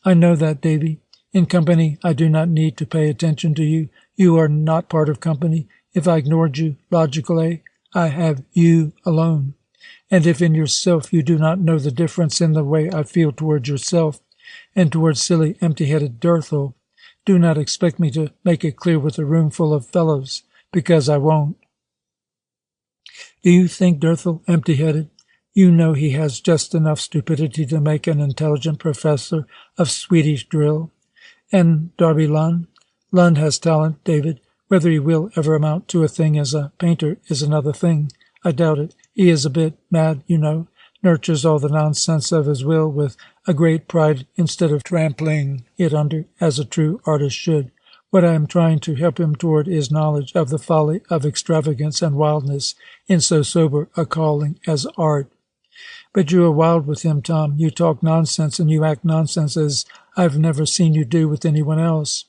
I know that, Davy. In company I do not need to pay attention to you. You are not part of company. If I ignored you, logically, I have you alone. And if in yourself you do not know the difference in the way I feel toward yourself and toward silly, empty-headed Dirthel, do not expect me to make it clear with a room full of fellows, because I won't. Do you think Dirthel empty-headed? You know he has just enough stupidity to make an intelligent professor of Swedish drill. And Darby Lund? Lund has talent, David. Whether he will ever amount to a thing as a painter is another thing. I doubt it. He is a bit mad, you know, nurtures all the nonsense of his will with a great pride instead of trampling it under, as a true artist should. What I am trying to help him toward is knowledge of the folly of extravagance and wildness in so sober a calling as art. But you are wild with him, Tom. You talk nonsense and you act nonsense as I've never seen you do with anyone else.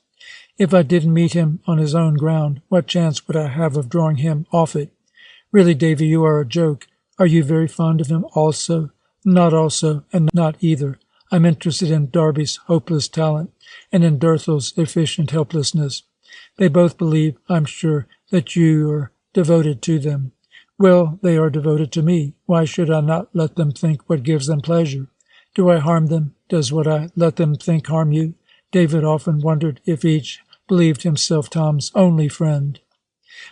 If I didn't meet him on his own ground, what chance would I have of drawing him off it? Really, Davy, you are a joke. Are you very fond of him also? Not also, and not either. I'm interested in Darby's hopeless talent, and in Dirthel's efficient helplessness. They both believe, I'm sure, that you are devoted to them. Well, they are devoted to me. Why should I not let them think what gives them pleasure? Do I harm them? Does what I let them think harm you? David often wondered if each believed himself Tom's only friend.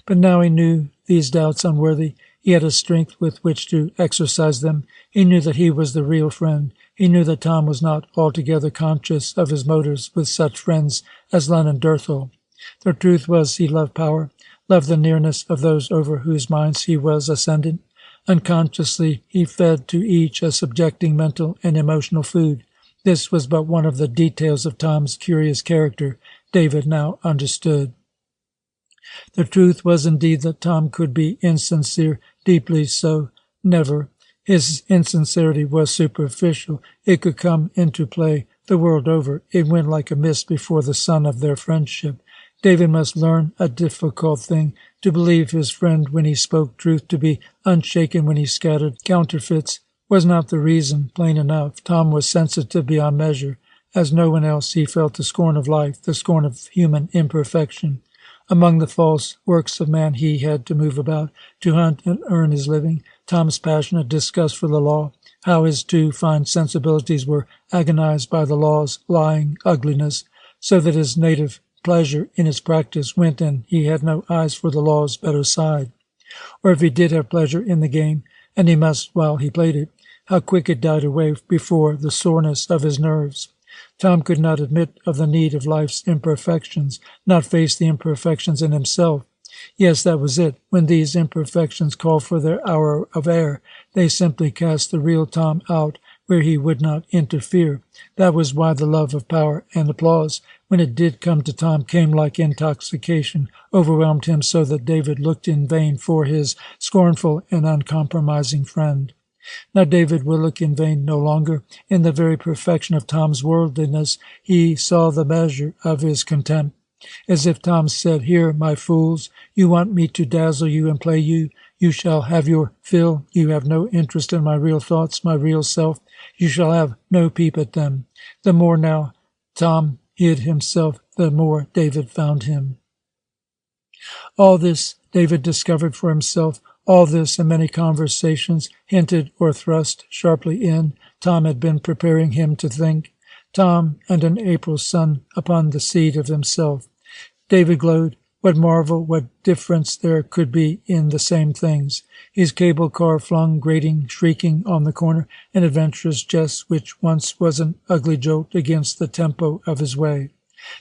But now he knew these doubts unworthy. He had a strength with which to exercise them. He knew that he was the real friend. He knew that Tom was not altogether conscious of his motives with such friends as Lund and Dirthel. The truth was he loved power, loved the nearness of those over whose minds he was ascendant. Unconsciously he fed to each a subjecting mental and emotional food. This was but one of the details of Tom's curious character, David now understood. The truth was indeed that Tom could be insincere, deeply so. Never. His insincerity was superficial. It could come into play the world over. It went like a mist before the sun of their friendship. David must learn a difficult thing, to believe his friend when he spoke truth, to be unshaken when he scattered counterfeits. Was not the reason plain enough? Tom was sensitive beyond measure. As no one else, he felt the scorn of life, the scorn of human imperfection. Among the false works of man he had to move about, to hunt and earn his living. Tom's passionate disgust for the law, how his two fine sensibilities were agonized by the law's lying ugliness, so that his native pleasure in its practice went and he had no eyes for the law's better side. Or if he did have pleasure in the game, and he must while he played it, how quick it died away before the soreness of his nerves. Tom could not admit of the need of life's imperfections, not face the imperfections in himself. Yes, that was it. When these imperfections called for their hour of air, they simply cast the real Tom out where he would not interfere. That was why the love of power and applause, when it did come to Tom, came like intoxication, overwhelmed him so that David looked in vain for his scornful and uncompromising friend. Now David will look in vain no longer. In the very perfection of Tom's worldliness, he saw the measure of his contempt. As if Tom said, "Here, my fools, you want me to dazzle you and play you. You shall have your fill. You have no interest in my real thoughts, my real self. You shall have no peep at them." The more now Tom hid himself, the more David found him. All this David discovered for himself. All this and many conversations, hinted or thrust sharply in, Tom had been preparing him to think. Tom and an April sun upon the seed of himself. David glowed. What marvel, what difference there could be in the same things. His cable car flung, grating, shrieking on the corner, an adventurous jest which once was an ugly jolt against the tempo of his way.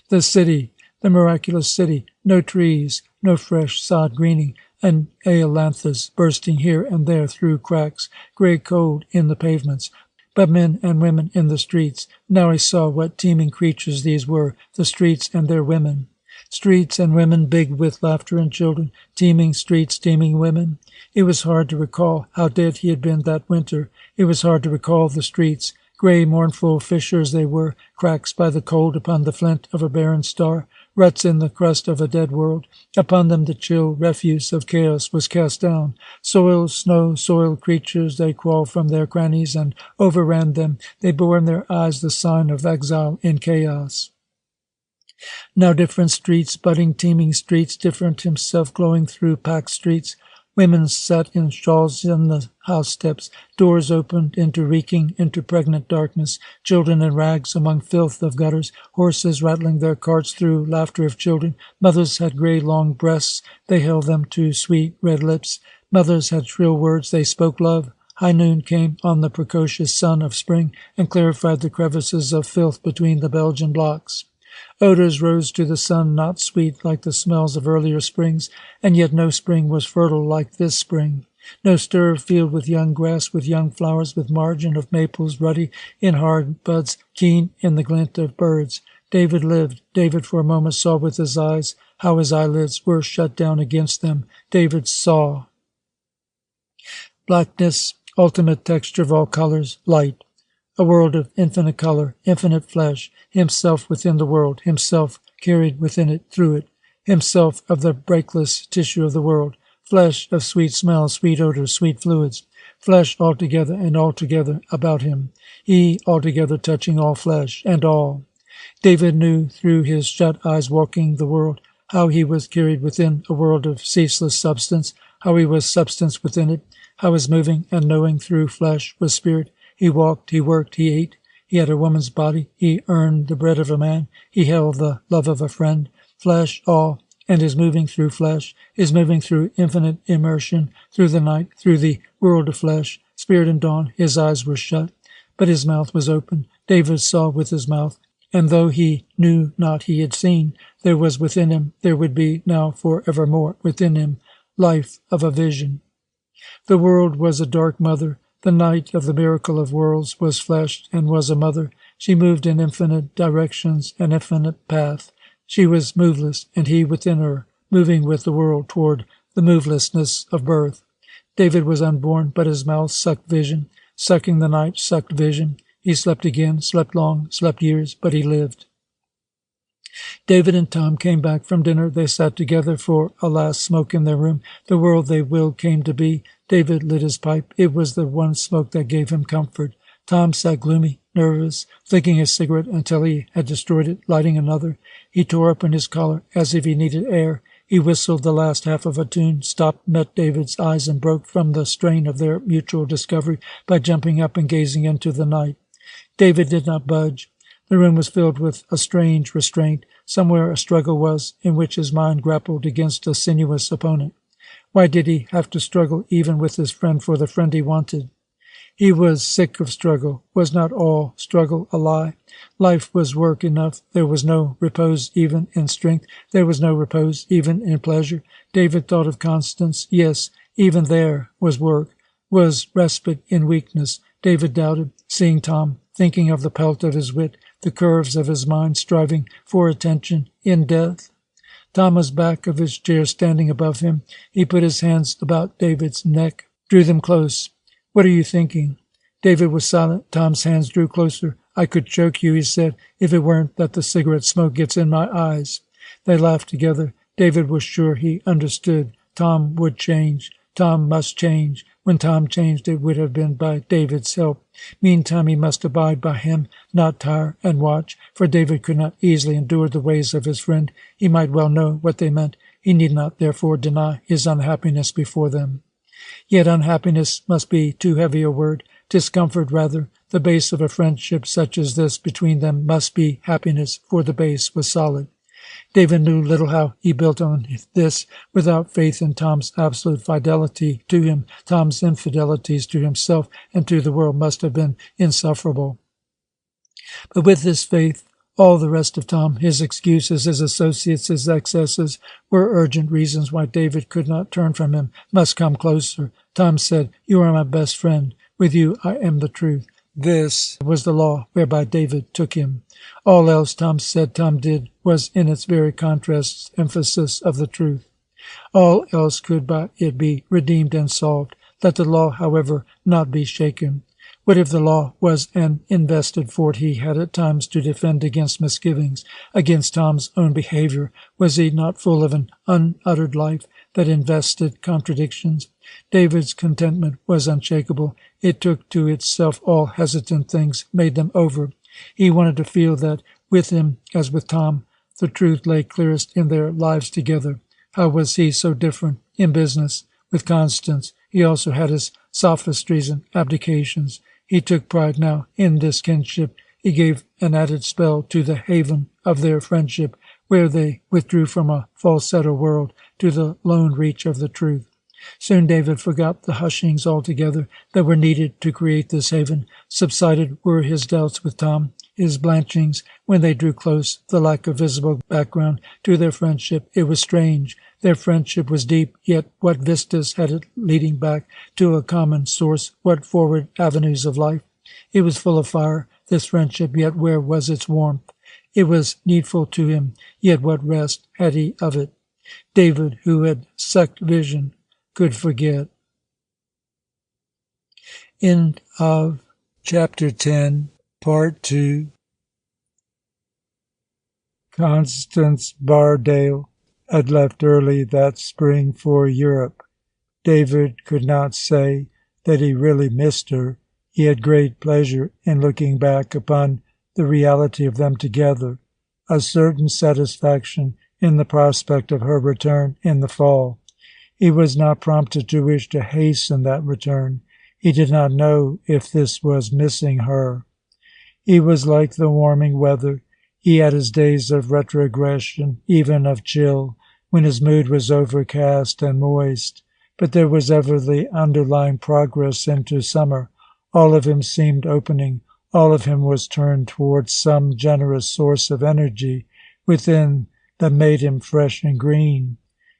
The city, the miraculous city, no trees, no fresh sod greening, and ailanthus bursting here and there through cracks, grey cold in the pavements, but men and women in the streets. Now he saw what teeming creatures these were, the streets and their women. Streets and women big with laughter and children, teeming streets, teeming women. It was hard to recall how dead he had been that winter. It was hard to recall the streets. Grey, mournful fissures they were, cracks by the cold upon the flint of a barren star, ruts in the crust of a dead world. Upon them the chill refuse of chaos was cast down. Soiled, snow-soiled creatures, they crawled from their crannies and overran them. They bore in their eyes the sign of exile in chaos. Now different streets, budding, teeming streets, different himself glowing through packed streets. Women sat in shawls on the house steps, doors opened into reeking, into pregnant darkness, children in rags among filth of gutters, horses rattling their carts through laughter of children. Mothers had grey long breasts, they held them to sweet red lips. Mothers had shrill words, they spoke love. High noon came on the precocious sun of spring and clarified the crevices of filth between the Belgian blocks. Odors rose to the sun, not sweet like the smells of earlier springs, and yet no spring was fertile like this spring. No stir of field with young grass, with young flowers, with margin of maples ruddy in hard buds, keen in the glint of birds. David lived. David for a moment saw with his eyes how his eyelids were shut down against them. David saw. Blackness, ultimate texture of all colors, light. A world of infinite color, infinite flesh, himself within the world, himself carried within it, through it, himself of the breakless tissue of the world, flesh of sweet smells, sweet odors, sweet fluids, flesh altogether and altogether about him, he altogether touching all flesh and all. David knew through his shut eyes walking the world how he was carried within a world of ceaseless substance, how he was substance within it, how his moving and knowing through flesh was spirit. He walked, he worked, he ate. He had a woman's body. He earned the bread of a man. He held the love of a friend. Flesh, all, and is moving through flesh, is moving through infinite immersion, through the night, through the world of flesh. Spirit and dawn, his eyes were shut, but his mouth was open. David saw with his mouth, and though he knew not he had seen, there was within him, there would be now for evermore within him, life of a vision. The world was a dark mother. The night of the miracle of worlds was fleshed and was a mother. She moved in infinite directions and infinite path. She was moveless, and he within her, moving with the world toward the movelessness of birth. David was unborn, but his mouth sucked vision. Sucking the night sucked vision. He slept again, slept long, slept years, but he lived. David and Tom came back from dinner. They sat together for a last smoke in their room. The world they willed came to be. David lit his pipe. It was the one smoke that gave him comfort. Tom sat gloomy, nervous, flicking his cigarette until he had destroyed it, lighting another. He tore open his collar as if he needed air. He whistled the last half of a tune, stopped, met David's eyes, and broke from the strain of their mutual discovery by jumping up and gazing into the night. David did not budge. The room was filled with a strange restraint. Somewhere a struggle was, in which his mind grappled against a sinuous opponent. Why did he have to struggle even with his friend for the friend he wanted? He was sick of struggle. Was not all struggle a lie? Life was work enough. There was no repose even in strength. There was no repose even in pleasure. David thought of Constance. Yes, even there was work. Was respite in weakness? David doubted, seeing Tom, thinking of the pelt of his wit, the curves of his mind, striving for attention in death. Tom was back of his chair, standing above him. He put his hands about David's neck, drew them close. What are you thinking? David was silent. Tom's hands drew closer. I could choke you, he said, if it weren't that the cigarette smoke gets in my eyes. They laughed together. David was sure he understood. Tom would change. Tom must change. When Tom changed, it would have been by David's help. Meantime, he must abide by him, not tire and watch, for David could not easily endure the ways of his friend. He might well know what they meant. He need not, therefore, deny his unhappiness before them. Yet unhappiness must be too heavy a word. Discomfort, rather. The base of a friendship such as this between them must be happiness, for the base was solid. David knew little how he built on this. Without faith in Tom's absolute fidelity to him, Tom's infidelities to himself and to the world must have been insufferable. But with this faith, all the rest of Tom, his excuses, his associates, his excesses, were urgent reasons why David could not turn from him, must come closer. Tom said, "You are my best friend. With you I am the truth." This was the law whereby David took him. All else Tom said, Tom did, was in its very contrast emphasis of the truth. All else could by it be redeemed and solved. Let the law, however, not be shaken. What if the law was an invested fort he had at times to defend against misgivings, against Tom's own behavior? Was he not full of an unuttered life that invested contradictions? David's contentment was unshakable. It took to itself all hesitant things, made them over. He wanted to feel that, with him as with Tom, the truth lay clearest in their lives together. How was he so different in business? With Constance, he also had his sophistries and abdications. He took pride now in this kinship. He gave an added spell to the haven of their friendship, where they withdrew from a falsetto world to the lone reach of the truth. Soon David forgot the hushings altogether that were needed to create this haven. Subsided were his doubts with Tom, his blanchings when they drew close, the lack of visible background to their friendship. It was strange. Their friendship was deep, yet what vistas had it leading back to a common source? What forward avenues of life? It was full of fire, this friendship, yet where was its warmth? It was needful to him, yet what rest had he of it? David, who had sucked vision, could forget. End of Chapter 10, Part 2. Constance Bardale had left early that spring for Europe. David could not say that he really missed her. He had great pleasure in looking back upon the reality of them together, a certain satisfaction in the prospect of her return in the fall. He was not prompted to wish to hasten that return. He did not know if this was missing her. He was like the warming weather. He had his days of retrogression, even of chill, when his mood was overcast and moist. But there was ever the underlying progress into summer. All of him seemed opening. All of him was turned towards some generous source of energy within that made him fresh and green.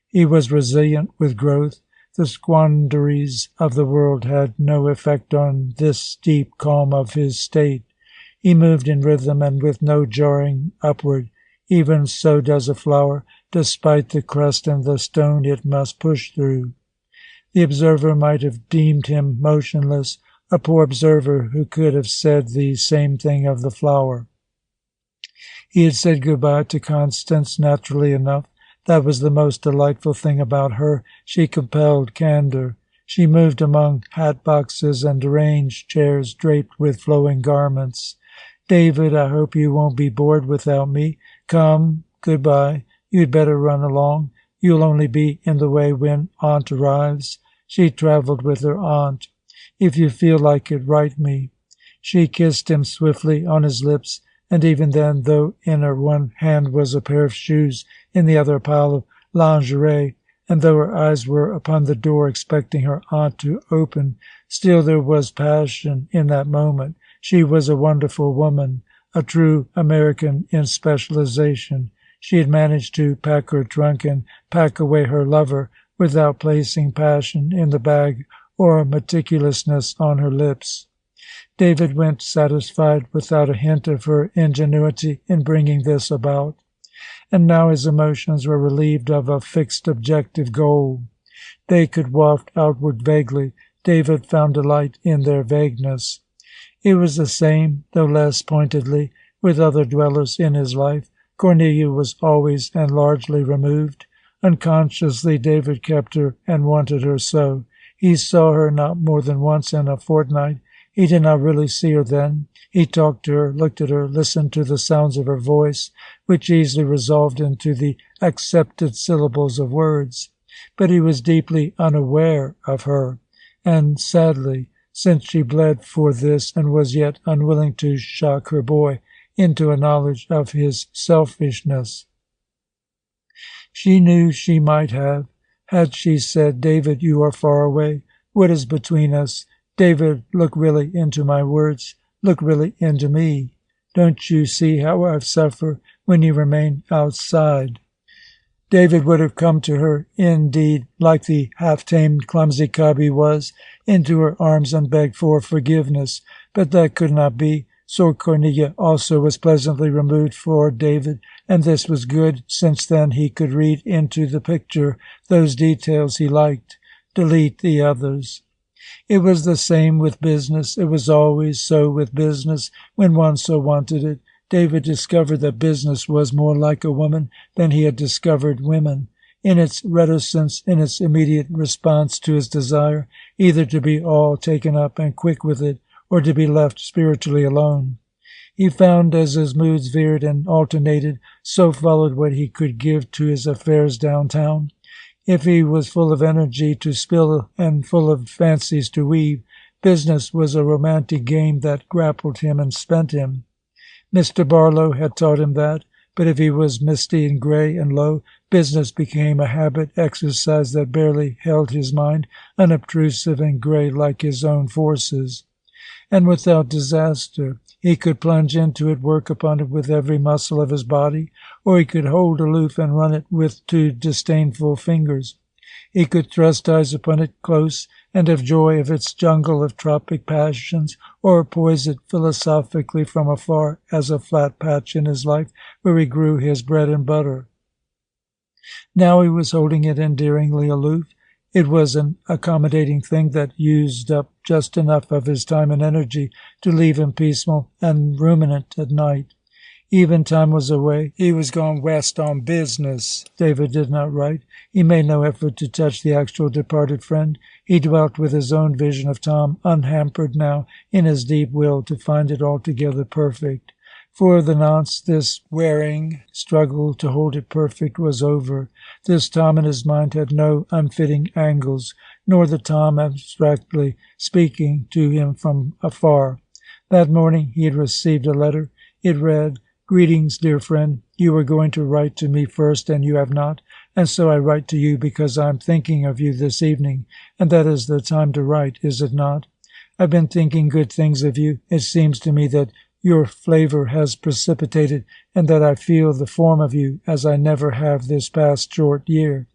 He was resilient with growth. The squanderies of the world had no effect on this deep calm of his state. He moved in rhythm and with no jarring upward. Even so does a flower, despite the crust and the stone it must push through. The observer might have deemed him motionless, a poor observer who could have said the same thing of the flower. He had said goodbye to Constance naturally enough. That was the most delightful thing about her. She compelled candor. She moved among hat-boxes and deranged chairs draped with flowing garments. "David, I hope you won't be bored without me. Come, good-bye. You'd better run along. You'll only be in the way when Aunt arrives. She traveled with her aunt. If you feel like it, write me." She kissed him swiftly on his lips, and even then, though in her one hand was a pair of shoes, in the other a pile of lingerie, and though her eyes were upon the door expecting her aunt to open, still there was passion in that moment. She was a wonderful woman, a true American in specialization. She had managed to pack her trunk and pack away her lover without placing passion in the bag or meticulousness on her lips. David went satisfied, without a hint of her ingenuity in bringing this about. And now his emotions were relieved of a fixed objective goal. They could waft outward vaguely. David found delight in their vagueness. It was the same, though less pointedly, with other dwellers in his life. Cornelia was always and largely removed. Unconsciously David kept her and wanted her so. He saw her not more than once in a fortnight. He did not really see her then. He talked to her, looked at her, listened to the sounds of her voice, which easily resolved into the accepted syllables of words. But he was deeply unaware of her, and sadly, since she bled for this and was yet unwilling to shock her boy into a knowledge of his selfishness. She knew she might have. Had she said, "David, you are far away. What is between us? David, look really into my words. Look really into me. Don't you see how I suffer when you remain outside?" David would have come to her, indeed, like the half-tamed, clumsy cub he was, into her arms and begged for forgiveness. But that could not be. So Cornelia also was pleasantly removed for David, and this was good, since then he could read into the picture those details he liked, delete the others. It was the same with business. It was always so with business, when one so wanted it. David discovered that business was more like a woman than he had discovered women, in its reticence, in its immediate response to his desire, either to be all taken up and quick with it, or to be left spiritually alone. He found as his moods veered and alternated, so followed what he could give to his affairs downtown. If he was full of energy to spill and full of fancies to weave, business was a romantic game that grappled him and spent him. Mr. Barlow had taught him that, but if he was misty and gray and low, business became a habit exercise that barely held his mind, unobtrusive and gray like his own forces. And without disaster. He could plunge into it, work upon it with every muscle of his body, or he could hold aloof and run it with two disdainful fingers. He could thrust eyes upon it close and have joy of its jungle of tropic passions, or poise it philosophically from afar as a flat patch in his life where he grew his bread and butter. Now he was holding it endearingly aloof. It was an accommodating thing that used up just enough of his time and energy to leave him peaceful and ruminant at night. Eventime was away. He was gone west on business. David did not write. He made no effort to touch the actual departed friend. He dwelt with his own vision of Tom, unhampered now in his deep will to find it altogether perfect. For the nonce, this wearing struggle to hold it perfect was over. This Tom in his mind had no unfitting angles, nor the Tom abstractly speaking to him from afar. That morning he had received a letter. It read, "Greetings, dear friend. You were going to write to me first, and you have not, and so I write to you because I am thinking of you this evening, and that is the time to write, is it not? I've been thinking good things of you. It seems to me that your flavor has precipitated, and that I feel the form of you as I never have this past short year.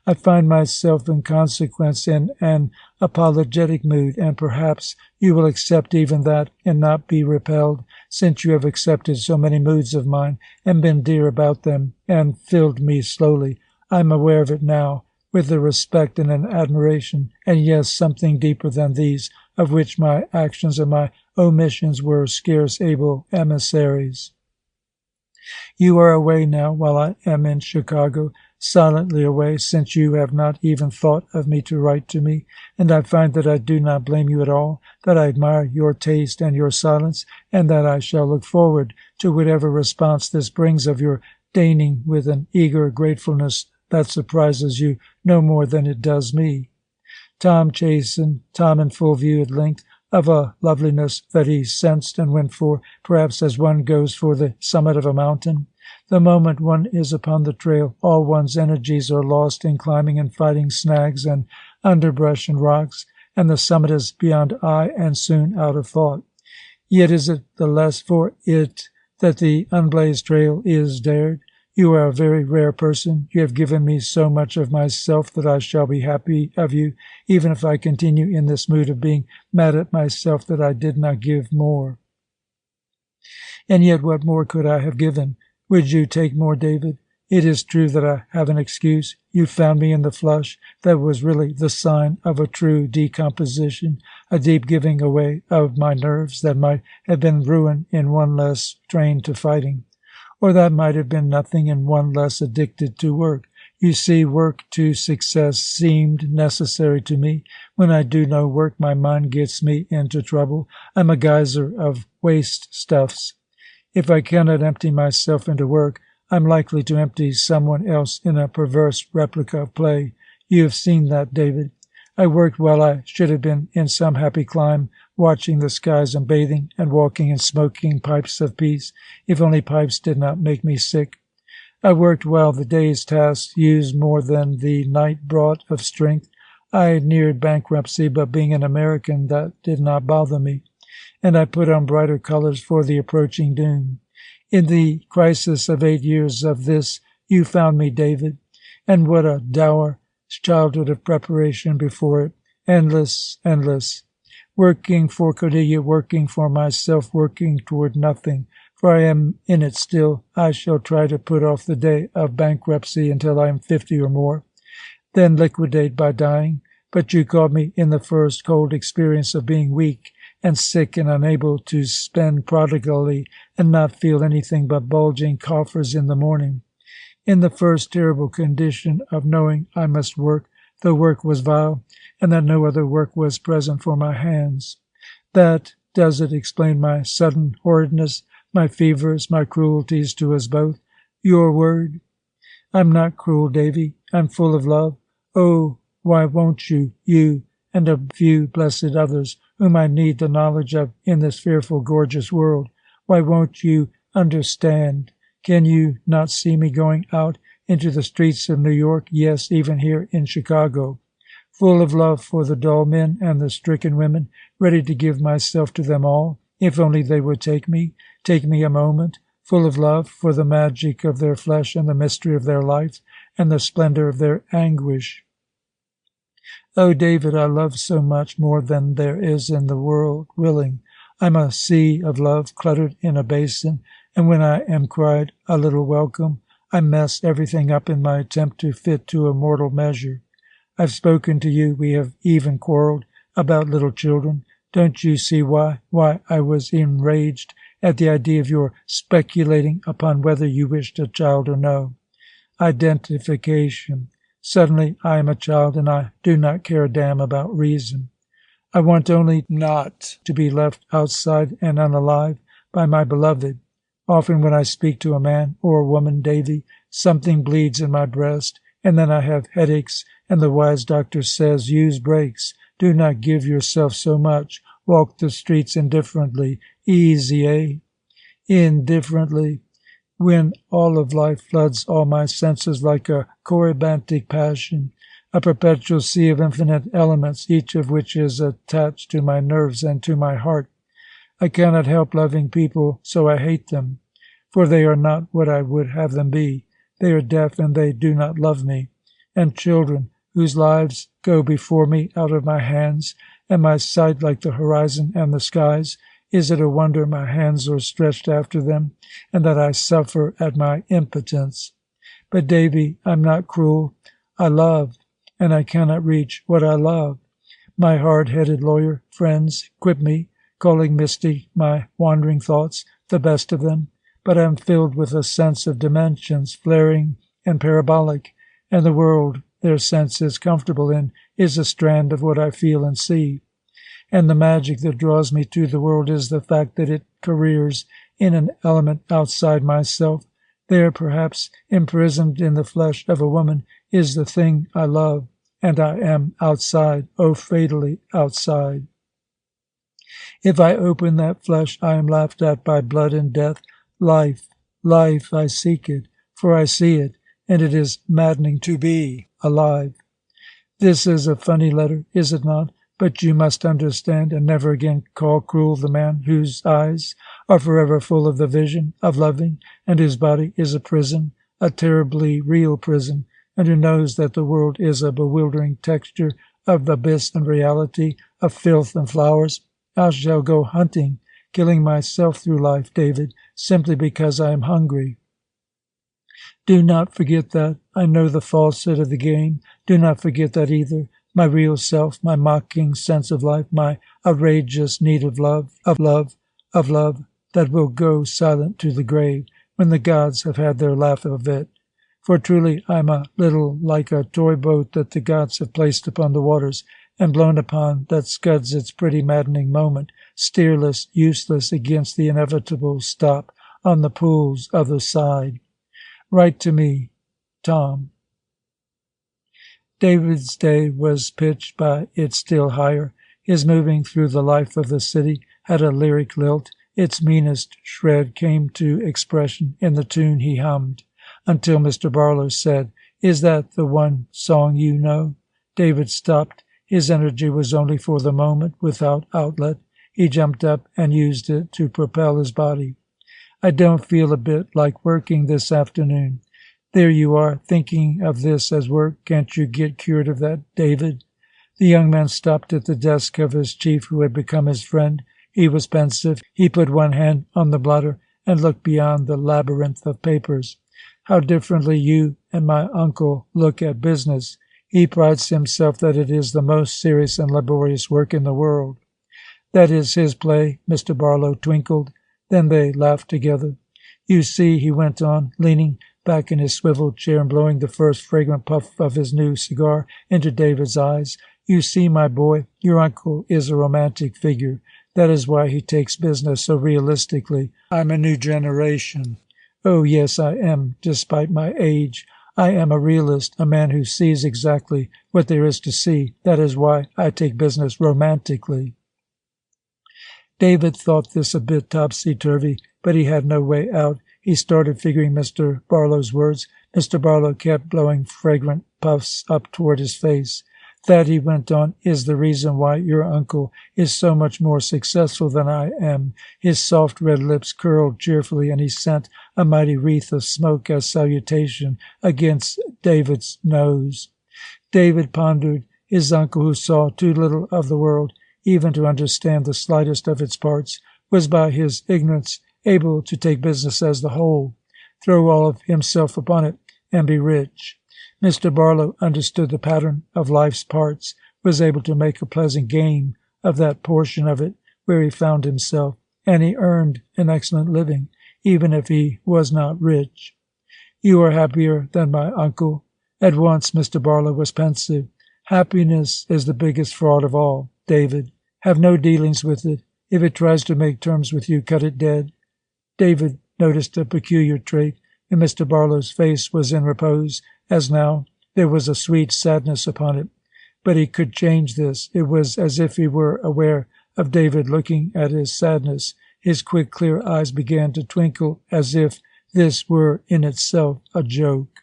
I find myself in consequence in an apologetic mood, and perhaps you will accept even that and not be repelled, since you have accepted so many moods of mine and been dear about them and filled me slowly. I am aware of it now, with a respect and an admiration, and yes, something deeper than these, of which my actions and my omissions were scarce able emissaries. You are away now, while I am in Chicago, silently away, since you have not even thought of me to write to me, and I find that I do not blame you at all, that I admire your taste and your silence, and that I shall look forward to whatever response this brings of your deigning with an eager gratefulness that surprises you no more than it does me. Tom chastened, Tom in full view at length of a loveliness that he sensed and went for, perhaps as one goes for the summit of a mountain. The moment one is upon the trail, all one's energies are lost in climbing and fighting snags and underbrush and rocks, and the summit is beyond eye and soon out of thought. Yet is it the less for it that the unblazed trail is dared? You are a very rare person. You have given me so much of myself that I shall be happy of you, even if I continue in this mood of being mad at myself that I did not give more. And yet what more could I have given? Would you take more, David? It is true that I have an excuse. You found me in the flush. That was really the sign of a true decomposition, a deep giving away of my nerves that might have been ruin in one less trained to fighting. Or that might have been nothing in one less addicted to work. You see, work to success seemed necessary to me. When I do no work, my mind gets me into trouble. I'm a geyser of waste stuffs. If I cannot empty myself into work, I'm likely to empty someone else in a perverse replica of play. You have seen that, David. I worked while I should have been in some happy clime, watching the skies and bathing and walking and smoking pipes of peace, if only pipes did not make me sick. I worked while the day's tasks used more than the night brought of strength. I neared bankruptcy, but being an American, that did not bother me, and I put on brighter colors for the approaching doom. In the crisis of 8 years of this, you found me, David, and what a dour childhood of preparation before it. Endless, endless. Working for Cordelia, working for myself, working toward nothing, for I am in it still. I shall try to put off the day of bankruptcy until I am 50 or more, then liquidate by dying. But you caught me in the first cold experience of being weak and sick and unable to spend prodigally and not feel anything but bulging coffers in the morning. In the first terrible condition of knowing I must work, though work was vile, and that no other work was present for my hands. That does it explain my sudden horridness, my fevers, my cruelties to us both. Your word? I'm not cruel, Davy. I'm full of love. Oh, why won't you, and a few blessed others, whom I need the knowledge of in this fearful, gorgeous world, why won't you understand? Can you not see me going out into the streets of New York, yes, even here in Chicago, full of love for the dull men and the stricken women, ready to give myself to them all, if only they would take me a moment, full of love for the magic of their flesh and the mystery of their life and the splendor of their anguish? Oh, David, I love so much more than there is in the world willing. I'm a sea of love cluttered in a basin, and when I am cried a little welcome, I mess everything up in my attempt to fit to a mortal measure. I've spoken to you. We have even quarreled about little children. Don't you see why I was enraged at the idea of your speculating upon whether you wished a child or no? Identification. Suddenly I am a child, and I do not care a damn about reason. I want only not to be left outside and unalive by my beloved. Often when I speak to a man or a woman, Davy, something bleeds in my breast, and then I have headaches, and the wise doctor says, use brakes. Do not give yourself so much. Walk the streets indifferently. Easy, eh? Indifferently. When all of life floods all my senses like a corybantic passion, a perpetual sea of infinite elements, each of which is attached to my nerves and to my heart. I cannot help loving people, so I hate them, for they are not what I would have them be. They are deaf, and they do not love me. And children, whose lives go before me out of my hands, and my sight like the horizon and the skies, is it a wonder my hands are stretched after them, and that I suffer at my impotence? But, Davy, I'm not cruel. I love, and I cannot reach what I love. My hard-headed lawyer friends quip me, calling mystic my wandering thoughts, the best of them, but I am filled with a sense of dimensions, flaring and parabolic, and the world their sense is comfortable in is a strand of what I feel and see. And the magic that draws me to the world is the fact that it careers in an element outside myself. There, perhaps, imprisoned in the flesh of a woman, is the thing I love, and I am outside, oh fatally outside. If I open that flesh, I am laughed at by blood and death. Life, life, I seek it, for I see it, and it is maddening to be alive. This is a funny letter, is it not? But you must understand and never again call cruel the man whose eyes are forever full of the vision of loving, and whose body is a prison, a terribly real prison, and who knows that the world is a bewildering texture of abyss and reality, of filth and flowers. I shall go hunting, killing myself through life, David, simply because I am hungry. Do not forget that. I know the falsehood of the game. Do not forget that either. My real self, my mocking sense of life, my outrageous need of love, that will go silent to the grave when the gods have had their laugh of it. For truly I am a little like a toy boat that the gods have placed upon the waters and blown upon, that scuds its pretty maddening moment, steerless, useless, against the inevitable stop on the pool's other side. Write to me, Tom. David's day was pitched by it still higher. His moving through the life of the city had a lyric lilt. Its meanest shred came to expression in the tune he hummed, until Mr. Barlow said, "Is that the one song you know?" David stopped. His energy was only for the moment without outlet. He jumped up and used it to propel his body. "I don't feel a bit like working this afternoon." "There you are, thinking of this as work. Can't you get cured of that, David?" The young man stopped at the desk of his chief, who had become his friend. He was pensive. He put one hand on the blotter and looked beyond the labyrinth of papers. "How differently you and my uncle look at business. He prides himself that it is the most serious and laborious work in the world." "That is his play," Mr. Barlow twinkled. Then they laughed together. "You see," he went on, leaning back in his swivel chair and blowing the first fragrant puff of his new cigar into David's eyes, "you see, my boy, your uncle is a romantic figure. That is why he takes business so realistically. I'm a new generation. Oh, yes, I am, despite my age. I am a realist, a man who sees exactly what there is to see. That is why I take business romantically." David thought this a bit topsy-turvy, but he had no way out. He started figuring Mr. Barlow's words. Mr. Barlow kept blowing fragrant puffs up toward his face. "That," he went on, "is the reason why your uncle is so much more successful than I am." His soft red lips curled cheerfully, and he sent a mighty wreath of smoke as salutation against David's nose. David pondered. His uncle, who saw too little of the world even to understand the slightest of its parts, was by his ignorance able to take business as the whole, throw all of himself upon it, and be rich. Mr. Barlow understood the pattern of life's parts, was able to make a pleasant game of that portion of it where he found himself, and he earned an excellent living, even if he was not rich. "You are happier than my uncle." At once Mr. Barlow was pensive. "Happiness is the biggest fraud of all, David. Have no dealings with it. If it tries to make terms with you, cut it dead." David noticed a peculiar trait. When Mr. Barlow's face was in repose, as now, there was a sweet sadness upon it. But he could change this. It was as if he were aware of David looking at his sadness. His quick, clear eyes began to twinkle as if this were in itself a joke.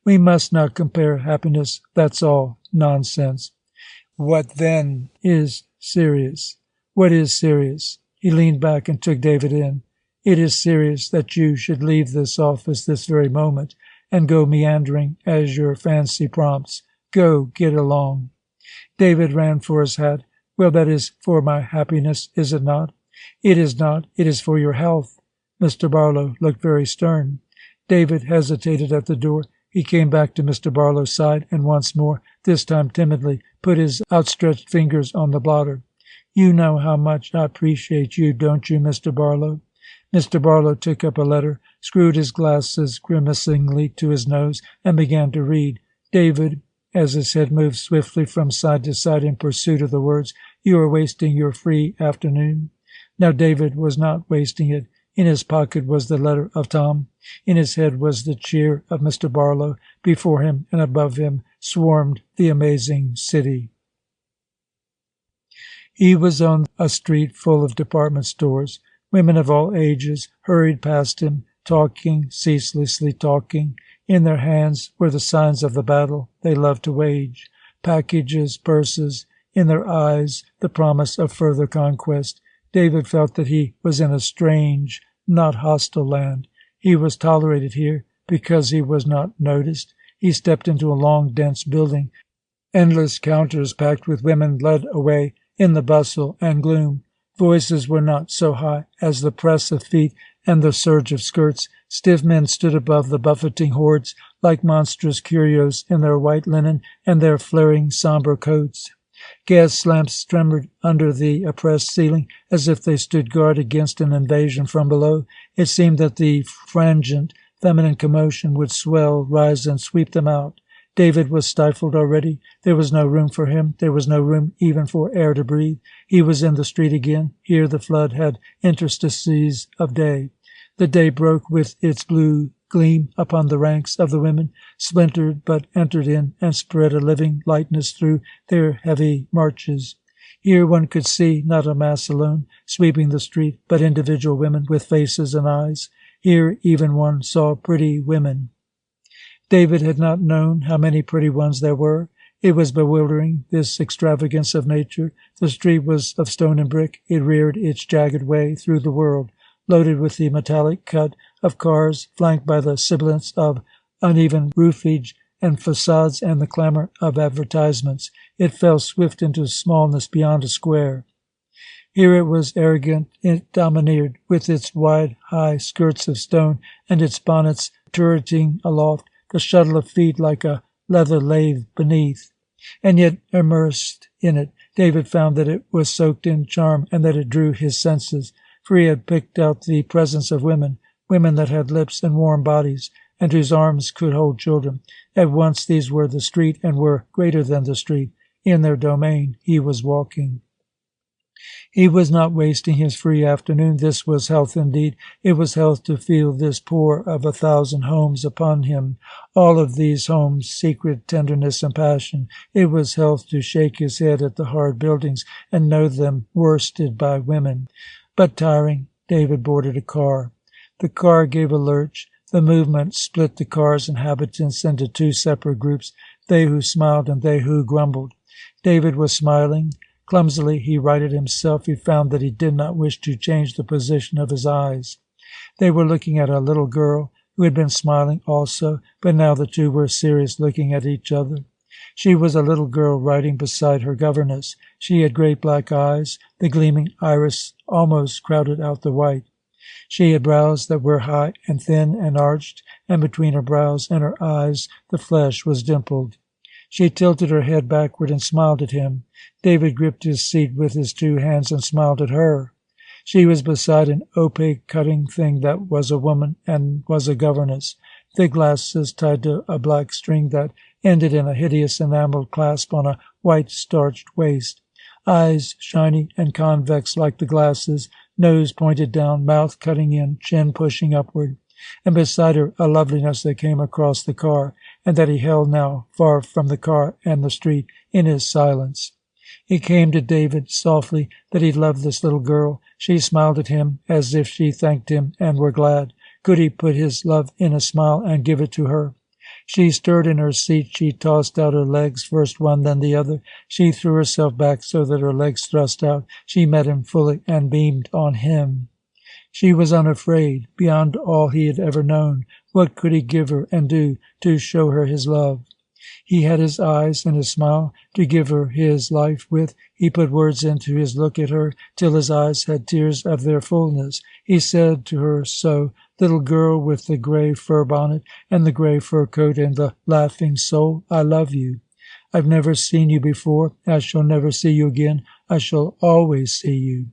"We must not compare happiness. That's all nonsense." "What, then, is serious?" "What is serious?" He leaned back and took David in. "It is serious that you should leave this office this very moment and go meandering as your fancy prompts. Go, get along." David ran for his hat. "Well, that is for my happiness, is it not?" "It is not. It is for your health." Mr. Barlow looked very stern. David hesitated at the door. He came back to Mr. Barlow's side and once more, this time timidly, put his outstretched fingers on the blotter. "You know how much I appreciate you, don't you, Mr. Barlow?" Mr. Barlow took up a letter, screwed his glasses grimacingly to his nose, and began to read. "David," as his head moved swiftly from side to side in pursuit of the words, "you are wasting your free afternoon." Now David was not wasting it. In his pocket was the letter of Tom. In his head was the cheer of Mr. Barlow. Before him and above him swarmed the amazing city. He was on a street full of department stores. Women of all ages hurried past him, talking, ceaselessly talking. In their hands were the signs of the battle they loved to wage, packages, purses. In their eyes the promise of further conquest. David felt that he was in a strange, not hostile land. He was tolerated here because he was not noticed. He stepped into a long, dense building. Endless counters packed with women led away in the bustle and gloom. Voices were not so high as the press of feet and the surge of skirts. Stiff men stood above the buffeting hordes like monstrous curios in their white linen and their flaring somber coats. Gas lamps trembled under the oppressed ceiling as if they stood guard against an invasion from below. It seemed that the frangent feminine commotion would swell, rise, and sweep them out. David was stifled already. There was no room for him. There was no room even for air to breathe. He was in the street again. Here the flood had interstices of day. The day broke with its blue gleam upon the ranks of the women, splintered but entered in and spread a living lightness through their heavy marches. Here one could see not a mass alone sweeping the street, but individual women with faces and eyes. Here even one saw pretty women. David had not known how many pretty ones there were. It was bewildering, this extravagance of nature. The street was of stone and brick. It reared its jagged way through the world, loaded with the metallic cut of cars, flanked by the sibilance of uneven roofage and facades and the clamor of advertisements. It fell swift into smallness beyond a square. Here it was arrogant, it domineered, with its wide, high skirts of stone and its bonnets turreting aloft, the shuttle of feet like a leather lathe beneath. And yet, immersed in it, David found that it was soaked in charm and that it drew his senses, for he had picked out the presence of women, women that had lips and warm bodies, and whose arms could hold children. At once these were the street and were greater than the street. In their domain he was walking. He was not wasting his free afternoon. This was health indeed. It was health to feel this pour of 1,000 homes upon him, all of these homes, secret tenderness and passion. It was health to shake his head at the hard buildings and know them worsted by women. But tiring, David boarded a car. The car gave a lurch. The movement split the car's inhabitants into two separate groups, they who smiled and they who grumbled. David was smiling. Clumsily he righted himself. He found that he did not wish to change the position of his eyes. They were looking at a little girl who had been smiling also, but now the two were serious, looking at each other. She was a little girl riding beside her governess. She had great black eyes. The gleaming iris almost crowded out the white. She had brows that were high and thin and arched, and between her brows and her eyes the flesh was dimpled. She tilted her head backward and smiled at him. David gripped his seat with his two hands and smiled at her. She was beside an opaque cutting thing that was a woman and was a governess, thick glasses tied to a black string that ended in a hideous enameled clasp on a white starched waist. Eyes shiny and convex like the glasses, nose pointed down, mouth cutting in, chin pushing upward. And beside her a loveliness that came across the car, and that he held now, far from the car and the street, in his silence. It came to David softly that he loved this little girl. She smiled at him as if she thanked him and were glad. Could he put his love in a smile and give it to her? She stirred in her seat. She tossed out her legs, first one, then the other. She threw herself back so that her legs thrust out. She met him fully and beamed on him. She was unafraid, beyond all he had ever known. What could he give her and do to show her his love? He had his eyes and his smile to give her his life with. He put words into his look at her till his eyes had tears of their fullness. He said to her so, little girl with the gray fur bonnet and the gray fur coat and the laughing soul, I love you. I've never seen you before. I shall never see you again. I shall always see you.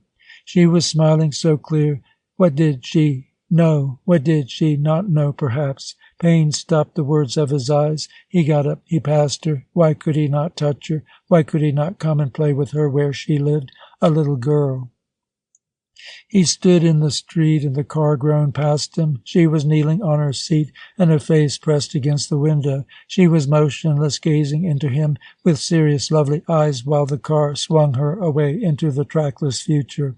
She was smiling so clear. What did she know? What did she not know, perhaps? Pain stopped the words of his eyes. He got up. He passed her. Why could he not touch her? Why could he not come and play with her where she lived, a little girl? He stood in the street, and the car groaned past him. She was kneeling on her seat, and her face pressed against the window. She was motionless, gazing into him with serious, lovely eyes, while the car swung her away into the trackless future.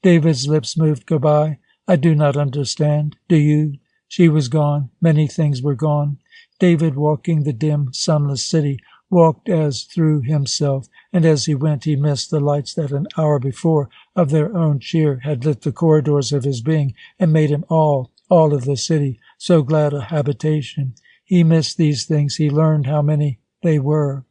David's lips moved goodbye. I do not understand. Do you? She was gone. Many things were gone. David, walking the dim, sunless city, walked as through himself, and as he went he missed the lights that an hour before, of their own cheer, had lit the corridors of his being and made him all of the city, so glad a habitation. He missed these things. He learned how many they were.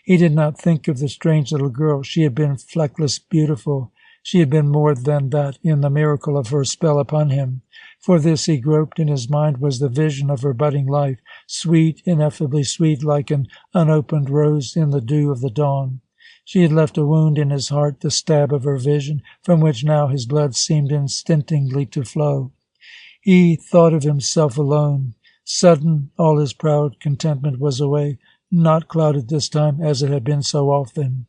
He did not think of the strange little girl. She had been fleckless, beautiful. She had been more than that in the miracle of her spell upon him. For this he groped in his mind was the vision of her budding life, sweet, ineffably sweet, like an unopened rose in the dew of the dawn. She had left a wound in his heart, the stab of her vision, from which now his blood seemed instinctively to flow. He thought of himself alone. Sudden, all his proud contentment was away, not clouded this time as it had been so often.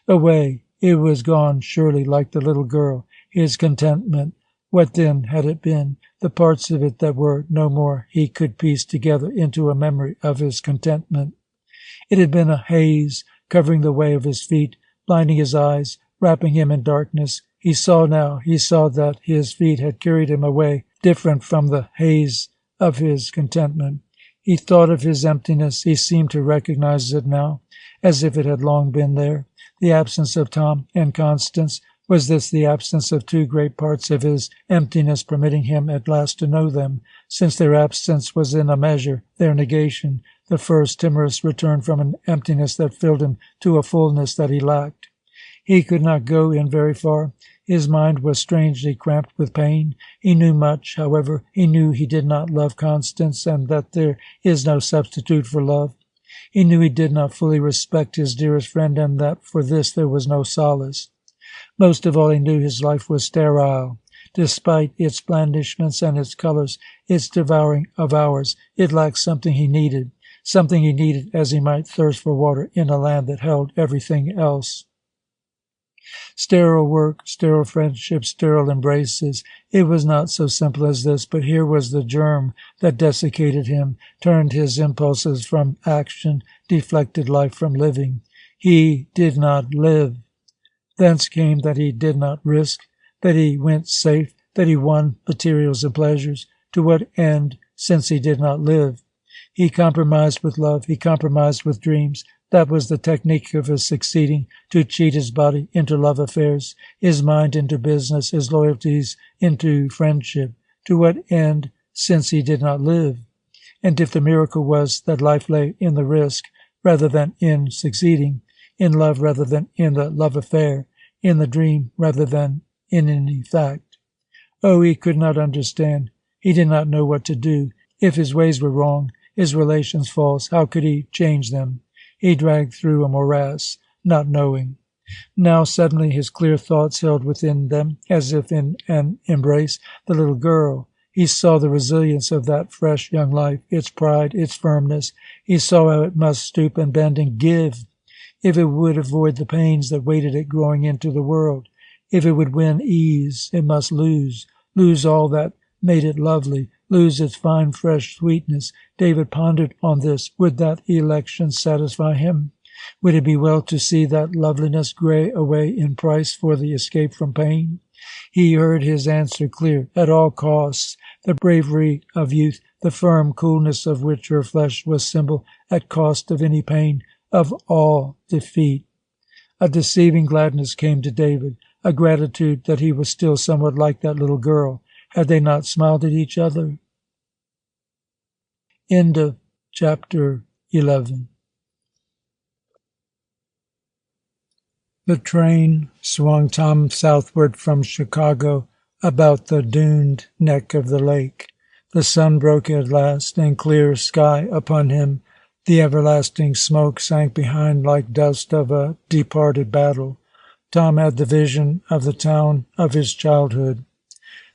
Away. It was gone, surely, like the little girl. His contentment. What then had it been? The parts of it that were no more he could piece together into a memory of his contentment. It had been a haze, covering the way of his feet, blinding his eyes, wrapping him in darkness. He saw now. He saw that his feet had carried him away, different from the haze of his contentment. He thought of his emptiness. He seemed to recognize it now, as if it had long been there. The absence of Tom and Constance. Was this the absence of two great parts of his emptiness, permitting him at last to know them, since their absence was in a measure their negation, the first timorous return from an emptiness that filled him to a fullness that he lacked? He could not go in very far. His mind was strangely cramped with pain. He knew much, however. He knew he did not love Constance, and that there is no substitute for love. He knew he did not fully respect his dearest friend, and that for this there was no solace. Most of all, he knew his life was sterile. Despite its blandishments and its colors, its devouring of hours, it lacked something he needed as he might thirst for water in a land that held everything else. Sterile work, sterile friendships, sterile embraces. It was not so simple as this, but here was the germ that desiccated him, turned his impulses from action, deflected life from living. He did not live. Thence came that he did not risk, that he went safe, that he won materials and pleasures. To what end, since he did not live? He compromised with love. He compromised with dreams. That was the technique of his succeeding, to cheat his body into love affairs, his mind into business, his loyalties into friendship. To what end, since he did not live? And if the miracle was that life lay in the risk rather than in succeeding, in love rather than in the love affair, in the dream rather than in any fact. Oh, he could not understand. He did not know what to do. If his ways were wrong, his relations false, how could he change them? He dragged through a morass, not knowing. Now suddenly his clear thoughts held within them, as if in an embrace, the little girl. He saw the resilience of that fresh young life, its pride, its firmness. He saw how it must stoop and bend and give, if it would avoid the pains that waited it growing into the world. If it would win ease, it must lose all that made it lovely, lose its fine, fresh sweetness. David pondered on this. Would that election satisfy him? Would it be well to see that loveliness gray away in price for the escape from pain? He heard his answer clear. At all costs, the bravery of youth, the firm coolness of which her flesh was symbol, at cost of any pain, of all defeat. A deceiving gladness came to David, a gratitude that he was still somewhat like that little girl. Had they not smiled at each other? End of chapter 11. The train swung Tom southward from Chicago about the duned neck of the lake. The sun broke at last, and clear sky upon him. The everlasting smoke sank behind like dust of a departed battle. Tom had the vision of the town of his childhood.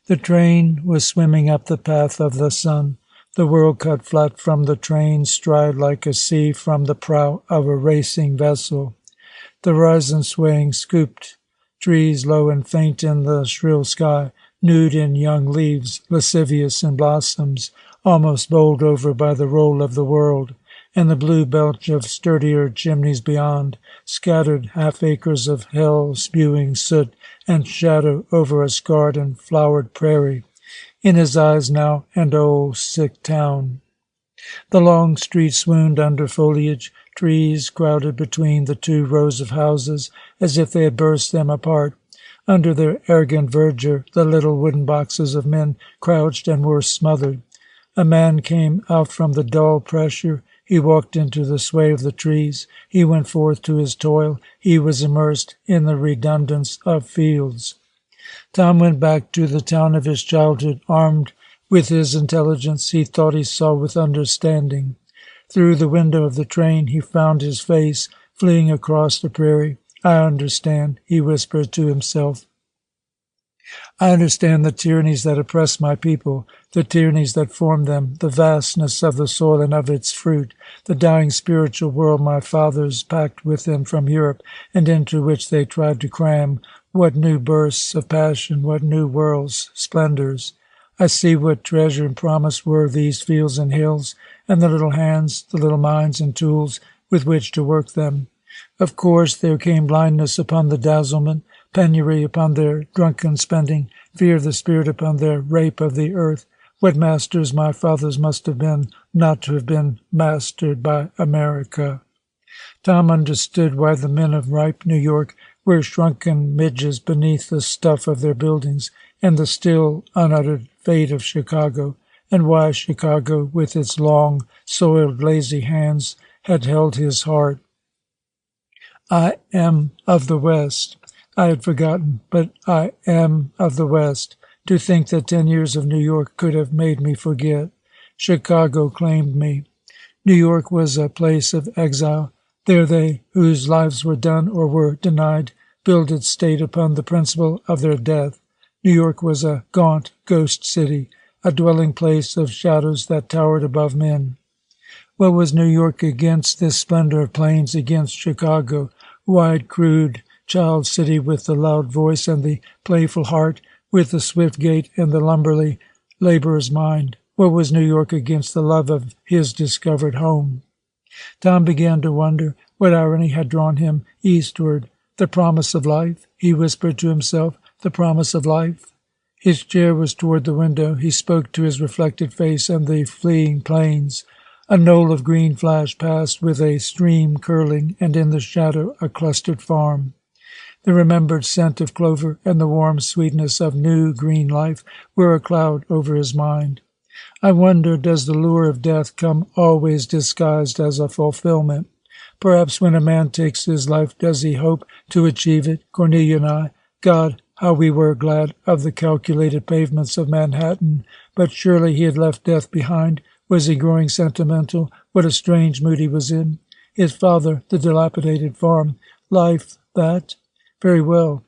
The train was swimming up the path of the sun. The world cut flat from the train, stride like a sea from the prow of a racing vessel. The horizon swaying, scooped trees low and faint in the shrill sky, nude in young leaves, lascivious in blossoms, almost bowled over by the roll of the world, and the blue belch of sturdier chimneys beyond, scattered half-acres of hell-spewing soot and shadow over a scarred and flowered prairie. In his eyes now an old sick town. The long street swooned under foliage, trees crowded between the two rows of houses as if they had burst them apart. Under their arrogant verdure, the little wooden boxes of men crouched and were smothered. A man came out from the dull pressure. He walked into the sway of the trees. He went forth to his toil. He was immersed in the redundance of fields. Tom went back to the town of his childhood, armed with his intelligence. He thought he saw with understanding. Through the window of the train he found his face fleeing across the prairie. "I understand," he whispered to himself. "I understand the tyrannies that oppress my people, the tyrannies that form them, the vastness of the soil and of its fruit, the dying spiritual world my fathers packed with them from Europe, and into which they tried to cram what new bursts of passion, what new worlds, splendors. I see what treasure and promise were these fields and hills, and the little hands, the little minds and tools with which to work them. Of course there came blindness upon the dazzlement, penury upon their drunken spending, fear of the spirit upon their rape of the earth. What masters my fathers must have been, not to have been mastered by America." Tom understood why the men of ripe New York were shrunken midges beneath the stuff of their buildings and the still unuttered fate of Chicago, and why Chicago, with its long, soiled, lazy hands, had held his heart. "I am of the West. I had forgotten, but I am of the West. To think that 10 years of New York could have made me forget. Chicago claimed me. New York was a place of exile. There they, whose lives were done or were denied, builded state upon the principle of their death. New York was a gaunt ghost city, a dwelling place of shadows that towered above men. What was New York against this splendor of plains, against Chicago, wide, crude, child city with the loud voice and the playful heart, with the swift gait and the lumberly laborer's mind? What was New York against the love of his discovered home? Tom began to wonder what irony had drawn him eastward. The promise of life, he whispered to himself, the promise of life. His chair was toward the window. He spoke to his reflected face and the fleeing plains. A knoll of green flashed past with a stream curling, and in the shadow a clustered farm. The remembered scent of clover and the warm sweetness of new green life were a cloud over his mind. I wonder, does the lure of death come always disguised as a fulfillment? Perhaps when a man takes his life, does he hope to achieve it? Cornelia and I, God, how we were glad of the calculated pavements of Manhattan, but surely he had left death behind. Was he growing sentimental? What a strange mood he was in. His father, the dilapidated farm. Life, that? Very well.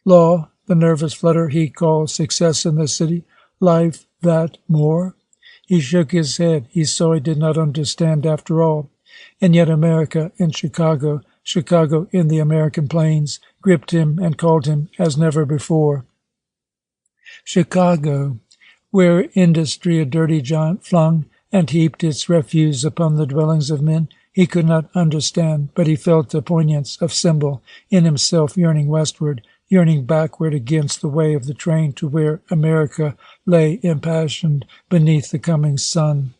Law, the nervous flutter he called success in the city. Life, that, more? He shook his head. He saw he did not understand after all. And yet America in Chicago, Chicago in the American plains, gripped him and called him as never before. Chicago, where industry, a dirty giant, flung and heaped its refuse upon the dwellings of men, he could not understand, but he felt a poignance of symbol in himself, yearning westward, yearning backward against the way of the train to where America lay impassioned beneath the coming sun.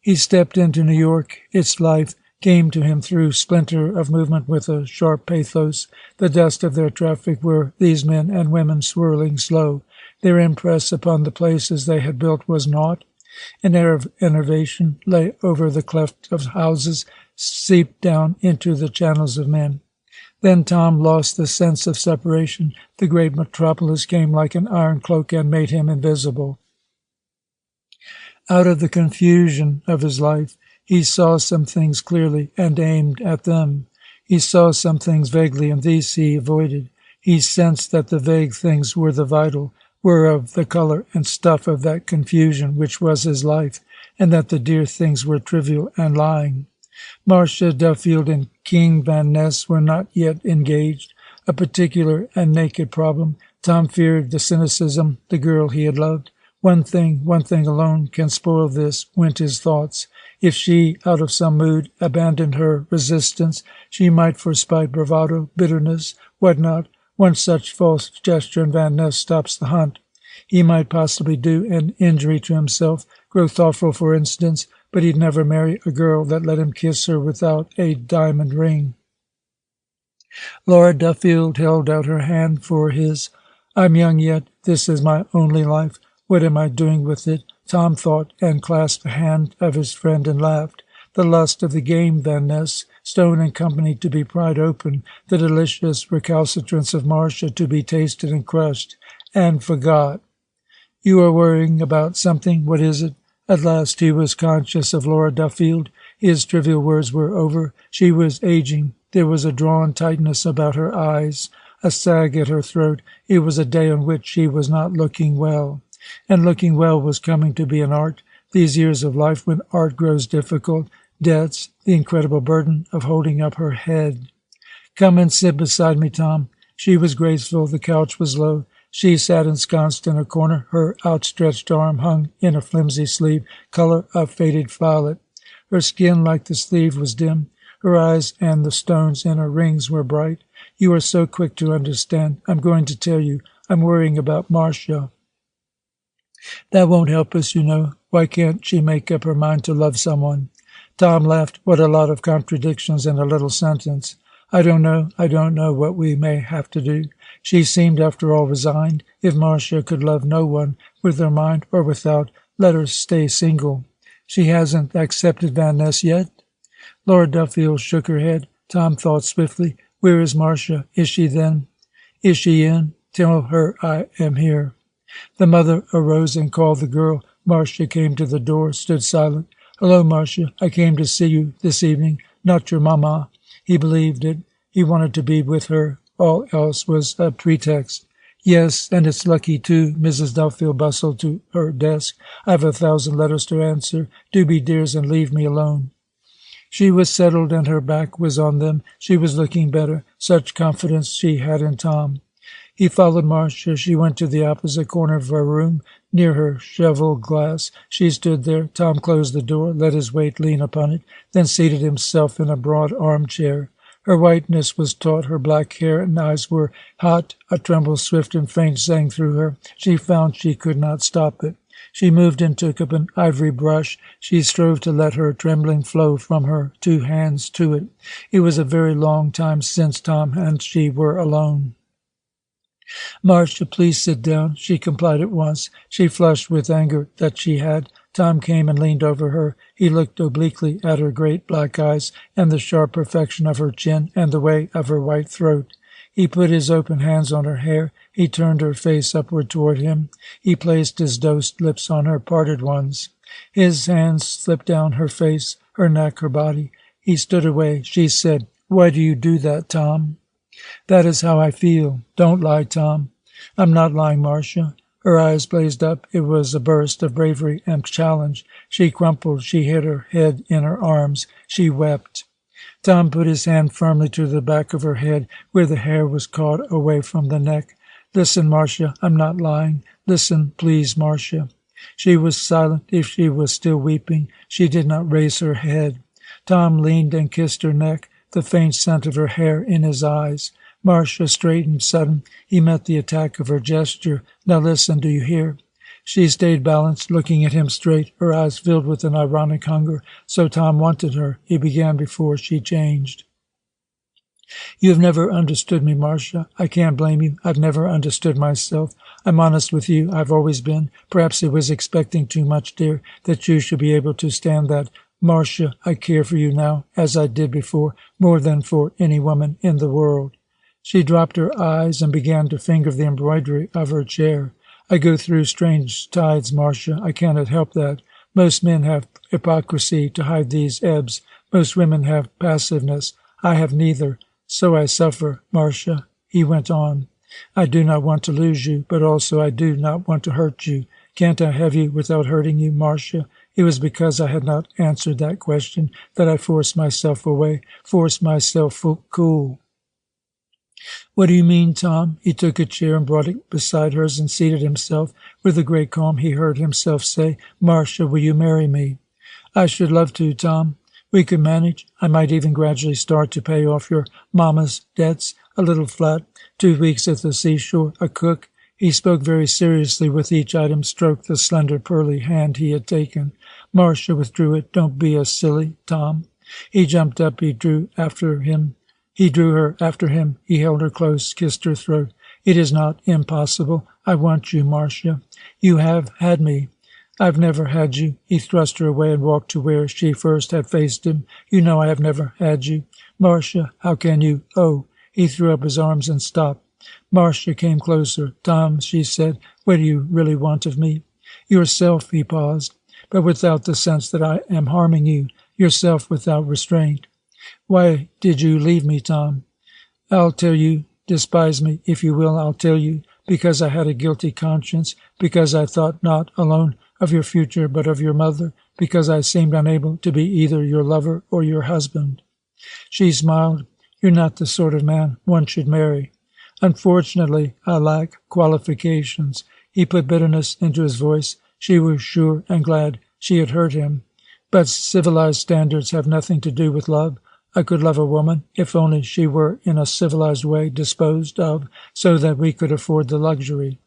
He stepped into New York. Its life came to him through splinter of movement with a sharp pathos. The dust of their traffic were these men and women swirling slow. Their impress upon the places they had built was naught. An air of enervation lay over the cleft of houses, seeped down into the channels of men. Then Tom lost the sense of separation. The great metropolis came like an iron cloak and made him invisible. Out of the confusion of his life, he saw some things clearly and aimed at them. He saw some things vaguely, and these he avoided. He sensed that the vague things were the vital, were of the color and stuff of that confusion which was his life, and that the dear things were trivial and lying. Marcia Duffield and King Van Ness were not yet engaged. a particular and naked problem. Tom feared the cynicism, the girl he had loved. One thing alone can spoil this, went his thoughts. If she, out of some mood, abandoned her resistance, she might, for spite, bravado, bitterness, what not. One such false gesture and Van Ness stops the hunt. He might possibly do an injury to himself, grow thoughtful, for instance, but he'd never marry a girl that let him kiss her without a diamond ring. Laura Duffield held out her hand for his. I'm young yet. This is my only life. What am I doing with it? Tom thought, and clasped the hand of his friend and laughed. The lust of the game, Van Ness, Stone and Company to be pried open, the delicious recalcitrance of Marcia to be tasted and crushed, and forgot. You are worrying about something. What is it? At last he was conscious of Laura Duffield. His trivial words were over. She was aging. There was a drawn tightness about her eyes, a sag at her throat. It was a day on which she was not looking well. And looking well was coming to be an art. These years of life when art grows difficult, debts, the incredible burden of holding up her head. Come and sit beside me, Tom. She was graceful. The couch was low. She sat ensconced in a corner. Her outstretched arm hung in a flimsy sleeve, color of faded violet. Her skin, like the sleeve, was dim. Her eyes and the stones in her rings were bright. You are so quick to understand. I'm going to tell you. I'm worrying about Marcia. That won't help us, you know. Why can't she make up her mind to love someone? Tom laughed. What a lot of contradictions in a little sentence. I don't know what we may have to do. She seemed, after all, resigned. If Marcia could love no one, with her mind or without, let her stay single. She hasn't accepted Van Ness yet? Laura Duffield shook her head. Tom thought swiftly. Where is Marcia? Is she then? Is she in? Tell her I am here. The mother arose and called the girl. Marcia came to the door, stood silent. Hello, Marcia. I came to see you this evening. Not your mamma. He believed it. He wanted to be with her. All else was a pretext. Yes, and it's lucky, too. Mrs. Duffield bustled to her desk. I've 1,000 letters to answer. Do be dears and leave me alone. She was settled and her back was on them. She was looking better. Such confidence she had in Tom. He followed Marcia. She went to the opposite corner of her room, near her cheval glass. She stood there. Tom closed the door, let his weight lean upon it, then seated himself in a broad armchair. Her whiteness was taut. Her black hair and eyes were hot. A tremble swift and faint sang through her. She found she could not stop it. She moved and took up an ivory brush. She strove to let her trembling flow from her 2 hands to it. It was a very long time since Tom and she were alone. Marcia, please sit down. She complied at once. She flushed with anger that she had. Tom came and leaned over her. He looked obliquely at her great black eyes and the sharp perfection of her chin and the way of her white throat. He put his open hands on her hair. He turned her face upward toward him. He placed his dosed lips on her parted ones. His hands slipped down her face, her neck, her body. He stood away. She said, Why do you do that, Tom? That is how I feel. Don't lie, Tom. I'm not lying, Marcia. Her eyes blazed up. It was a burst of bravery and challenge. She crumpled. She hid her head in her arms. She wept. Tom put his hand firmly to the back of her head, where the hair was caught away from the neck. Listen, Marcia, I'm not lying. Listen, please, Marcia. She was silent. If she was still weeping, she did not raise her head. Tom leaned and kissed her neck, the faint scent of her hair in his eyes. Marcia straightened sudden. He met the attack of her gesture. Now listen, do you hear? She stayed balanced, looking at him straight, her eyes filled with an ironic hunger. So Tom wanted her. He began before she changed. You have never understood me, Marcia. I can't blame you. I've never understood myself. I'm honest with you. I've always been. Perhaps it was expecting too much, dear, that you should be able to stand that. Marcia, I care for you now, as I did before, more than for any woman in the world. She dropped her eyes and began to finger the embroidery of her chair. I go through strange tides, Marcia. I cannot help that. Most men have hypocrisy to hide these ebbs. Most women have passiveness. I have neither. So I suffer, Marcia. He went on. I do not want to lose you, but also I do not want to hurt you. Can't I have you without hurting you, Marcia? It was because I had not answered that question that I forced myself away, forced myself cool. What do you mean, Tom? He took a chair and brought it beside hers and seated himself. With a great calm, he heard himself say, Marcia, will you marry me? I should love to, Tom. We could manage. I might even gradually start to pay off your mamma's debts. A little flat, 2 weeks at the seashore, a cook. He spoke very seriously with each item, stroked the slender, pearly hand he had taken. Marcia withdrew it. Don't be a silly, Tom. He jumped up. He drew her after him. He held her close, kissed her throat. It is not impossible. I want you, Marcia. You have had me. I've never had you. He thrust her away and walked to where she first had faced him. You know I have never had you. Marcia, how can you? Oh. He threw up his arms and stopped. Marcia came closer. Tom, she said, what do you really want of me? Yourself, he paused, but without the sense that I am harming you. Yourself without restraint. Why did you leave me, Tom? I'll tell you. Despise me, if you will, I'll tell you. Because I had a guilty conscience. Because I thought not alone of your future, but of your mother. Because I seemed unable to be either your lover or your husband. She smiled. You're not the sort of man one should marry. Unfortunately, I lack qualifications. He put bitterness into his voice. She was sure and glad she had hurt him. But civilized standards have nothing to do with love. I could love a woman, if only she were in a civilized way disposed of, so that we could afford the luxury.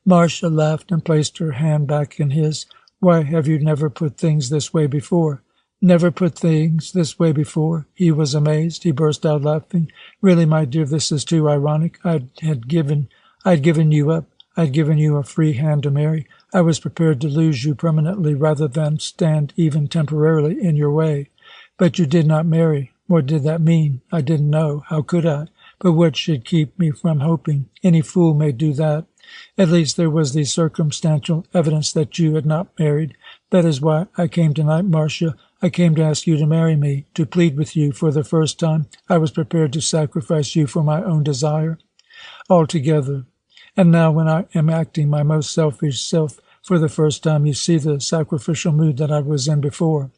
Marcia laughed and placed her hand back in his. Why have you never put things this way before? Never put things this way before? He was amazed. He burst out laughing. Really, my dear, this is too ironic. I'd given you up. I'd given you a free hand to marry. I was prepared to lose you permanently rather than stand even temporarily in your way. But you did not marry. What did that mean? I didn't know. How could I? But what should keep me from hoping? Any fool may do that. At least there was the circumstantial evidence that you had not married. That is why I came tonight, Marcia. I came to ask you to marry me, to plead with you. For the first time, I was prepared to sacrifice you for my own desire altogether. And now when I am acting my most selfish self for the first time, you see the sacrificial mood that I was in before.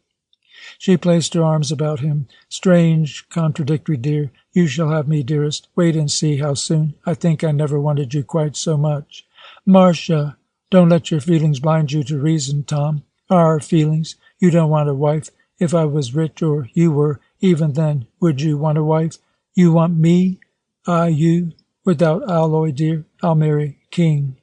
She placed her arms about him. Strange, contradictory, dear. You shall have me, dearest. Wait and see how soon. I think I never wanted you quite so much. Marcia, don't let your feelings blind you to reason, Tom. Our feelings. You don't want a wife. If I was rich or you were, even then, would you want a wife? You want me? I you? Without alloy, dear, I'll marry King.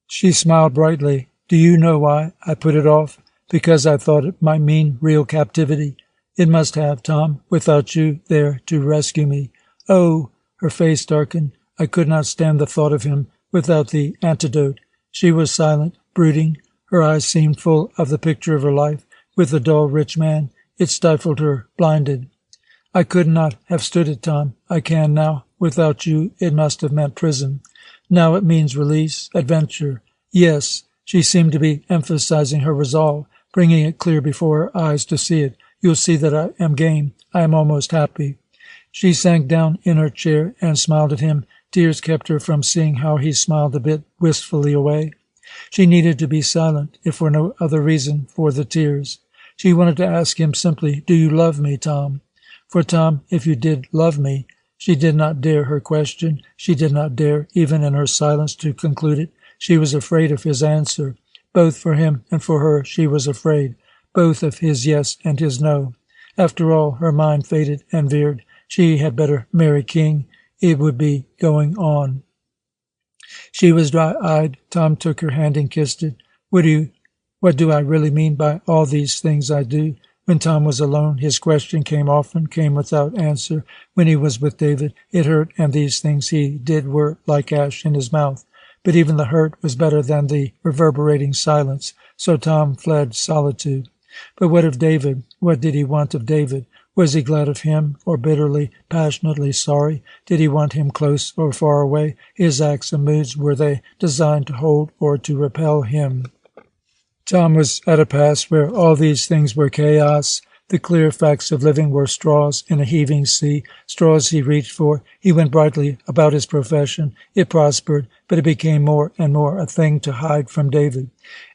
She smiled brightly. Do you know why I put it off? Because I thought it might mean real captivity. It must have, Tom, without you there to rescue me. Oh, her face darkened. I could not stand the thought of him without the antidote. She was silent, brooding. Her eyes seemed full of the picture of her life with the dull, rich man. It stifled her, blinded. I could not have stood it, Tom. I can now. Without you, it must have meant prison. Now it means release, adventure. Yes, she seemed to be emphasizing her resolve, bringing it clear before her eyes to see it. You'll see that I am game. I am almost happy. She sank down in her chair and smiled at him. Tears kept her from seeing how he smiled a bit wistfully away. She needed to be silent, if for no other reason, for the tears. She wanted to ask him simply, do you love me, Tom? For Tom, if you did love me. She did not dare her question. She did not dare, even in her silence, to conclude it. She was afraid of his answer. Both for him and for her she was afraid, both of his yes and his no. After all, her mind faded and veered. She had better marry King. It would be going on. She was dry-eyed. Tom took her hand and kissed it. What do I really mean by all these things I do? When Tom was alone, his question came often, came without answer. When he was with David, it hurt, and these things he did were like ash in his mouth. But even the hurt was better than the reverberating silence, so Tom fled solitude. But what of David? What did he want of David? Was he glad of him, or bitterly, passionately sorry? Did he want him close or far away? His acts and moods, were they designed to hold or to repel him? Tom was at a pass where all these things were chaos. The clear facts of living were straws in a heaving sea, straws he reached for. He went brightly about his profession. It prospered, but it became more and more a thing to hide from David.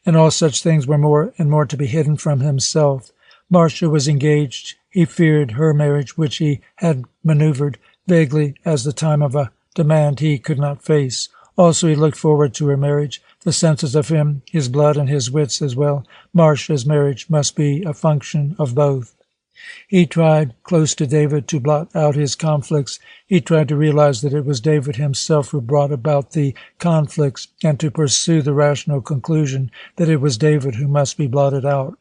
And all such things were more and more to be hidden from himself. Marcia was engaged. He feared her marriage, which he had maneuvered. vaguely as the time of a demand he could not face. Also he looked forward to her marriage. The senses of him, his blood and his wits as well. Marcia's marriage must be a function of both. He tried, close to David, to blot out his conflicts. He tried to realize that it was David himself who brought about the conflicts, and to pursue the rational conclusion that it was David who must be blotted out.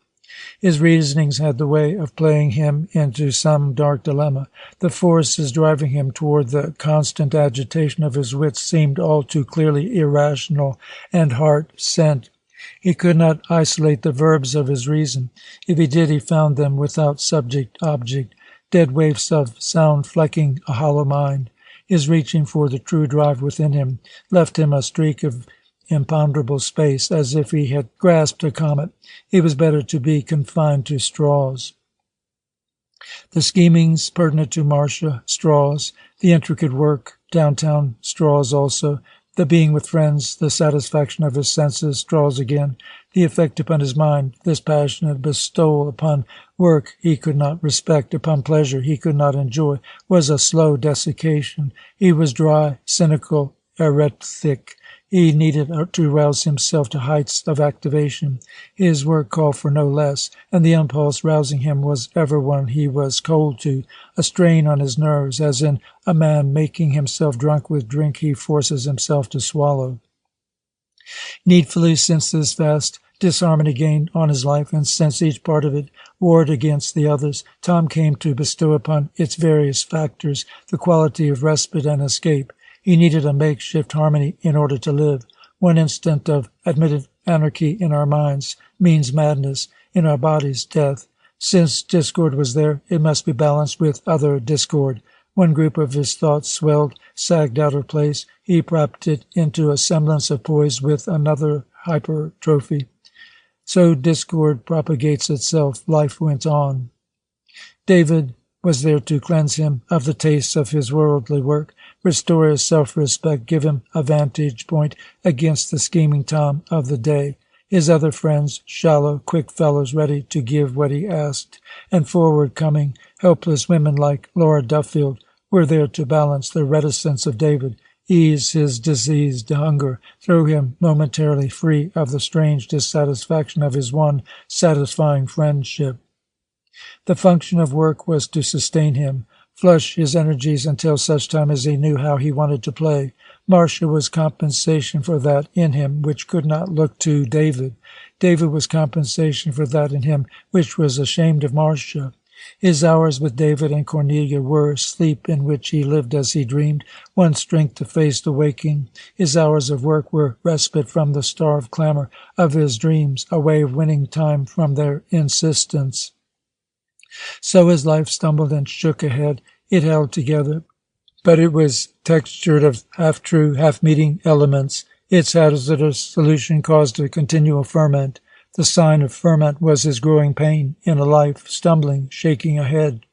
His reasonings had the way of playing him into some dark dilemma. The forces driving him toward the constant agitation of his wits seemed all too clearly irrational and heart-sent. He could not isolate the verbs of his reason. If he did, he found them without subject-object, dead waves of sound flecking a hollow mind. His reaching for the true drive within him left him a streak of imponderable space, as if he had grasped a comet. It was better to be confined to straws. The schemings pertinent to Marcia, straws. The intricate work, downtown, straws also. The being with friends, the satisfaction of his senses, straws again. The effect upon his mind, this passionate bestowal upon work he could not respect, upon pleasure he could not enjoy, was a slow desiccation. He was dry, cynical, erethic. He needed to rouse himself to heights of activation. His work called for no less, and the impulse rousing him was ever one he was cold to, a strain on his nerves, as in a man making himself drunk with drink he forces himself to swallow. Needfully, since this vast disharmony gained on his life, and since each part of it warred against the others, Tom came to bestow upon its various factors the quality of respite and escape. He needed a makeshift harmony in order to live. One instant of admitted anarchy in our minds means madness, in our bodies death. Since discord was there, it must be balanced with other discord. One group of his thoughts swelled, sagged out of place. He propped it into a semblance of poise with another hypertrophy. So discord propagates itself. Life went on. David was there to cleanse him of the tastes of his worldly work, restore his self-respect, give him a vantage point against the scheming Tom of the day. His other friends, shallow, quick fellows ready to give what he asked, and forward-coming, helpless women like Laura Duffield, were there to balance the reticence of David, ease his diseased hunger, throw him momentarily free of the strange dissatisfaction of his one satisfying friendship. The function of work was to sustain him, flush his energies until such time as he knew how he wanted to play. Marcia was compensation for that in him which could not look to David. David was compensation for that in him which was ashamed of Marcia. His hours with David and Cornelia were sleep in which he lived as he dreamed, one strength to face the waking. His hours of work were respite from the starved clamor of his dreams, a way of winning time from their insistence. So his life stumbled and shook ahead. It held together, but it was textured of half-true, half-meeting elements. Its hazardous solution caused a continual ferment. The sign of ferment was his growing pain in a life stumbling, shaking ahead.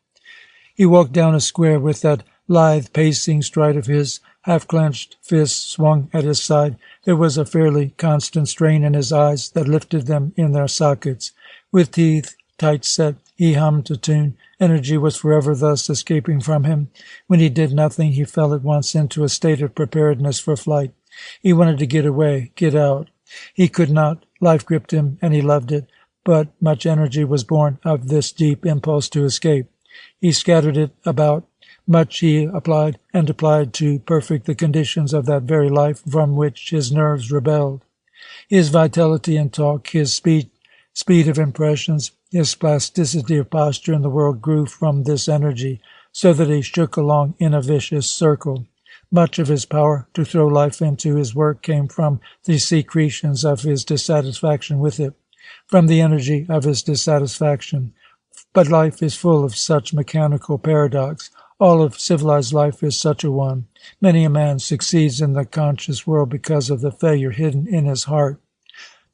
He walked down a square with that lithe pacing stride of his, half-clenched fists swung at his side. There was a fairly constant strain in his eyes that lifted them in their sockets. With teeth tight set, he hummed a tune. Energy was forever thus escaping from him. When he did nothing, he fell at once into a state of preparedness for flight. He wanted to get away, get out. He could not. Life gripped him, and he loved it, but much energy was born of this deep impulse to escape. He scattered it about. Much he applied to perfect the conditions of that very life from which his nerves rebelled. His vitality in talk, his speed of impressions, his plasticity of posture in the world grew from this energy, so that he shook along in a vicious circle. Much of his power to throw life into his work came from the secretions of his dissatisfaction with it, from the energy of his dissatisfaction. But life is full of such mechanical paradox. All of civilized life is such a one. Many a man succeeds in the conscious world because of the failure hidden in his heart.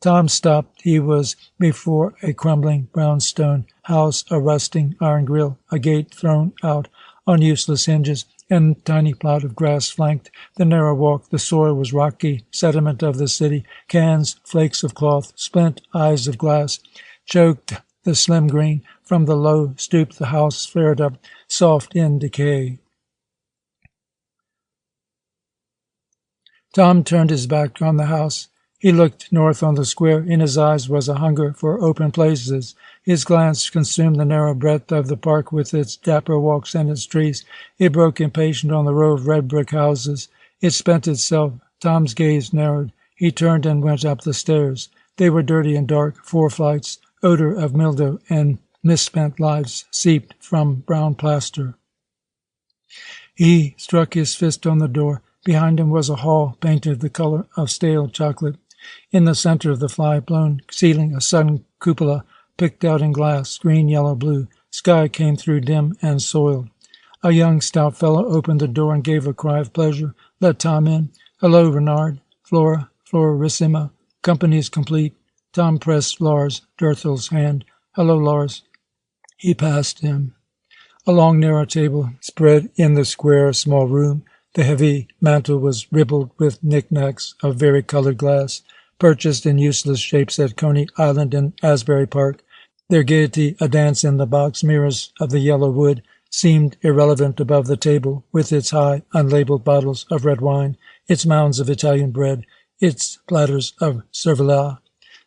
Tom stopped. He was before a crumbling brownstone house, a rusting iron grill, a gate thrown out on useless hinges, and a tiny plot of grass flanked the narrow walk. The soil was rocky, sediment of the city. Cans, flakes of cloth, splint eyes of glass choked the slim green. From the low stoop the house flared up, soft in decay. Tom turned his back on the house. He looked north on the square. In his eyes was a hunger for open places. His glance consumed the narrow breadth of the park with its dapper walks and its trees. It broke impatient on the row of red brick houses. It spent itself. Tom's gaze narrowed. He turned and went up the stairs. They were dirty and dark, 4 flights. Odor of mildew and misspent lives seeped from brown plaster. He struck his fist on the door. Behind him was a hall painted the color of stale chocolate. In the center of the fly-blown ceiling, a sudden cupola picked out in glass, green, yellow, blue. Sky came through dim and soiled. A young, stout fellow opened the door and gave a cry of pleasure. Let Tom in. Hello, Renard. Flora, Florissima. Company's complete. Tom pressed Lars Derthel's hand. Hello, Lars. He passed him. A long, narrow table spread in the square, small room. The heavy mantel was ribbled with knickknacks of vari-colored glass, purchased in useless shapes at Coney Island and Asbury Park. Their gaiety, a dance in the box mirrors of the yellow wood, seemed irrelevant above the table, with its high, unlabeled bottles of red wine, its mounds of Italian bread, its platters of cervelat,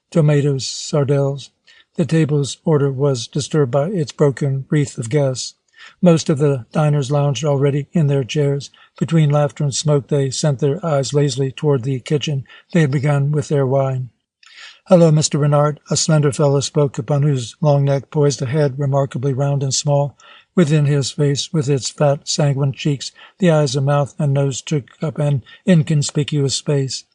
tomatoes, sardelles. The table's order was disturbed by its broken wreath of guests. Most of the diners lounged already in their chairs. Between laughter and smoke they sent their eyes lazily toward the kitchen. They had begun with their wine. Hello, Mr. Renard, a slender fellow spoke, upon whose long neck poised a head remarkably round and small. Within his face, with its fat, sanguine cheeks, the eyes and mouth and nose took up an inconspicuous space.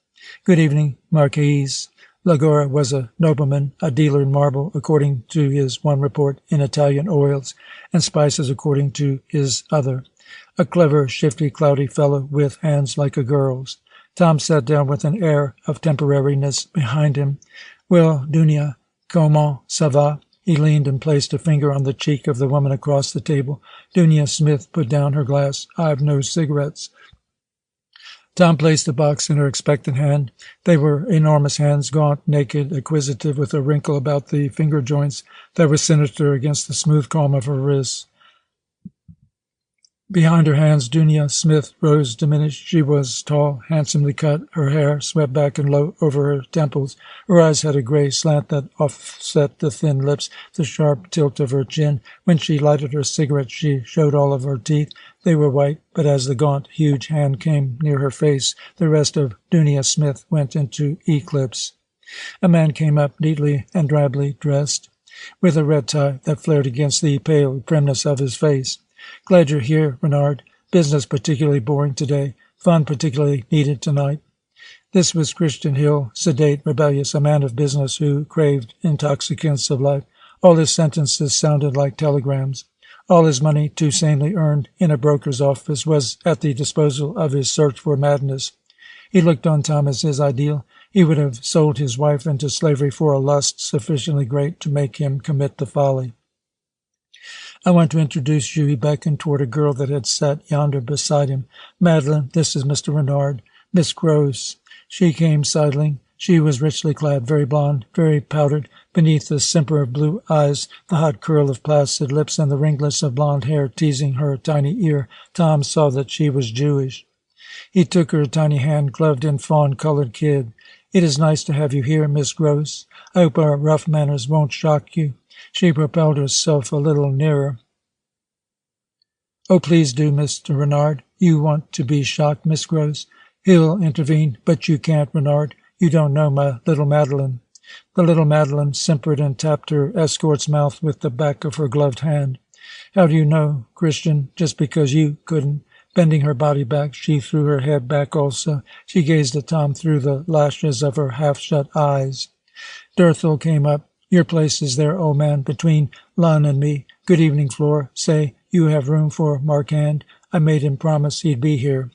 Good evening, Marquise. Lagora was a nobleman, a dealer in marble, according to his one report, in Italian oils, and spices, according to his other. A clever, shifty, cloudy fellow with hands like a girl's. Tom sat down with an air of temporariness behind him. Well, Dunia, comment ça va? He leaned and placed a finger on the cheek of the woman across the table. Dunia Smith put down her glass. I've no cigarettes. Tom placed the box in her expectant hand. They were enormous hands, gaunt, naked, acquisitive, with a wrinkle about the finger joints that was sinister against the smooth calm of her wrists. Behind her hands, Dunia Smith rose diminished. She was tall, handsomely cut. Her hair swept back and low over her temples. Her eyes had a gray slant that offset the thin lips, the sharp tilt of her chin. When she lighted her cigarette, she showed all of her teeth. They were white, but as the gaunt, huge hand came near her face, the rest of Dunia Smith went into eclipse. A man came up, neatly and drably dressed, with a red tie that flared against the pale primness of his face. Glad you're here, Renard. Business particularly boring today. Fun particularly needed tonight. This was Christian Hill, sedate, rebellious, a man of business who craved intoxicants of life. All his sentences sounded like telegrams. All his money, too sanely earned in a broker's office, was at the disposal of his search for madness. He looked on Tom as his ideal. He would have sold his wife into slavery for a lust sufficiently great to make him commit the folly. I want to introduce you. He beckoned toward a girl that had sat yonder beside him. Madeline, this is Mr. Renard. Miss Gross. She came sidling. She was richly clad, very blonde, very powdered. Beneath the simper of blue eyes, the hot curl of placid lips, and the ringlets of blonde hair teasing her tiny ear, Tom saw that she was Jewish. He took her tiny hand, gloved in fawn-colored kid. It is nice to have you here, Miss Gross. I hope our rough manners won't shock you. She propelled herself a little nearer. Oh, please do, Mr. Renard. You want to be shocked, Miss Gross. He'll intervene. But you can't, Renard. You don't know my little Madeline. The little Madeline simpered and tapped her escort's mouth with the back of her gloved hand. How do you know, Christian? Just because you couldn't. Bending her body back, she threw her head back also. She gazed at Tom through the lashes of her half-shut eyes. Derthel came up. Your place is there, old man, between Lon and me. Good evening, Flora. Say, you have room for Marquand? I made him promise he'd be here.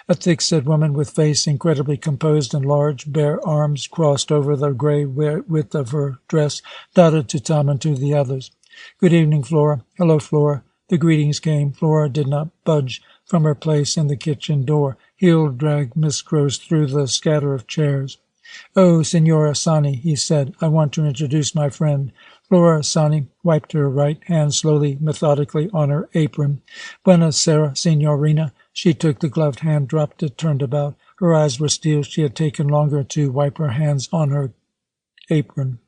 A thick-set woman with face incredibly composed and large, bare arms crossed over the gray width of her dress, nodded to Tom and to the others. Good evening, Flora. Hello, Flora. The greetings came. Flora did not budge from her place in the kitchen door. Hill dragged Miss Gross through the scatter of chairs. Oh, Signora Sani, he said, I want to introduce my friend. Flora Sani wiped her right hand slowly, methodically on her apron. Buona sera, Signorina. She took the gloved hand, dropped it, turned about. Her eyes were steel. She had taken longer to wipe her hands on her apron.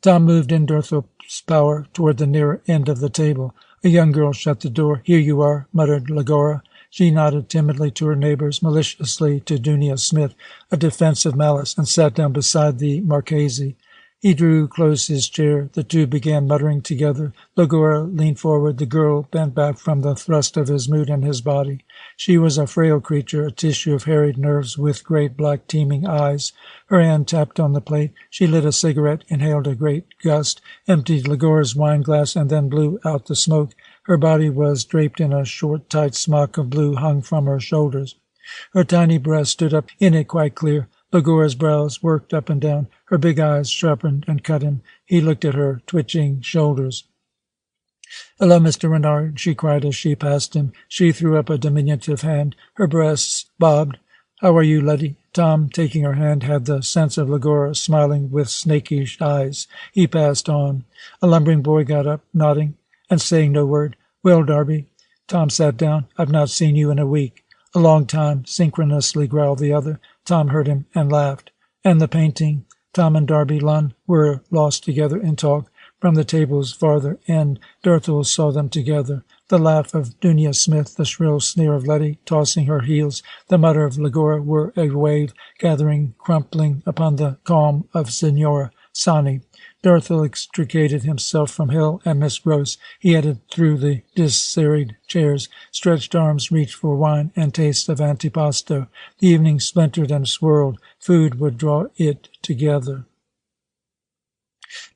Tom moved in Dorthop's power toward the nearer end of the table. A young girl shut the door. "Here you are," muttered Legora. She nodded timidly to her neighbors, maliciously to Dunia Smith, a defense of malice, and sat down beside the Marchese. He drew close his chair. The two began muttering together. Legora leaned forward. The girl bent back from the thrust of his mood and his body. She was a frail creature, a tissue of harried nerves with great black teeming eyes. Her hand tapped on the plate. She lit a cigarette, inhaled a great gust, emptied Legora's wine glass, and then blew out the smoke. Her body was draped in a short, tight smock of blue hung from her shoulders. Her tiny breast stood up in it quite clear. Legora's brows worked up and down. Her big eyes sharpened and cut him. He looked at her twitching shoulders. "Hello, Mr. Renard," she cried as she passed him. She threw up a diminutive hand. Her breasts bobbed. "How are you, Letty?" Tom, taking her hand, had the sense of Legora smiling with snakish eyes. He passed on. A lumbering boy got up, nodding, and saying no word. "Well, Darby?" Tom sat down. "I've not seen you in a week." "A long time," synchronously growled the other. Tom heard him and laughed. "And the painting?" Tom and Darby Lunn were lost together in talk. From the table's farther end, Dorthel saw them together. The laugh of Dunia Smith, the shrill sneer of Letty, tossing her heels, the mutter of Legora were a wave gathering, crumpling upon the calm of Signora Sani. Dorthel extricated himself from Hill and Miss Gross. He headed through the disarrayed chairs. Stretched arms reached for wine and taste of antipasto. The evening splintered and swirled. Food would draw it together.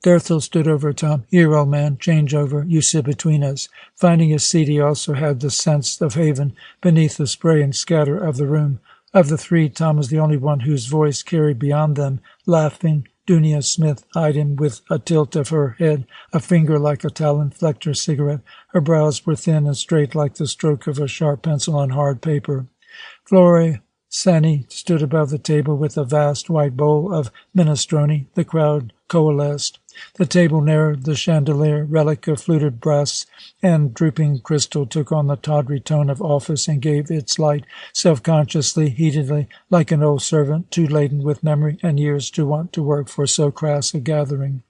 Dorthel stood over Tom. "Here, old man, change over. You sit between us." Finding a seat, he also had the sense of haven beneath the spray and scatter of the room. Of the three, Tom was the only one whose voice carried beyond them. Laughing, Dunia Smith eyed him with a tilt of her head. A finger like a talon flecked her cigarette. Her brows were thin and straight like the stroke of a sharp pencil on hard paper. Flora Sani stood above the table with a vast white bowl of minestrone. The crowd coalesced. The table narrowed. The chandelier, relic of fluted brass and drooping crystal, took on the tawdry tone of office and gave its light self-consciously, heatedly, like an old servant, too laden with memory and years to want to work for so crass a gathering.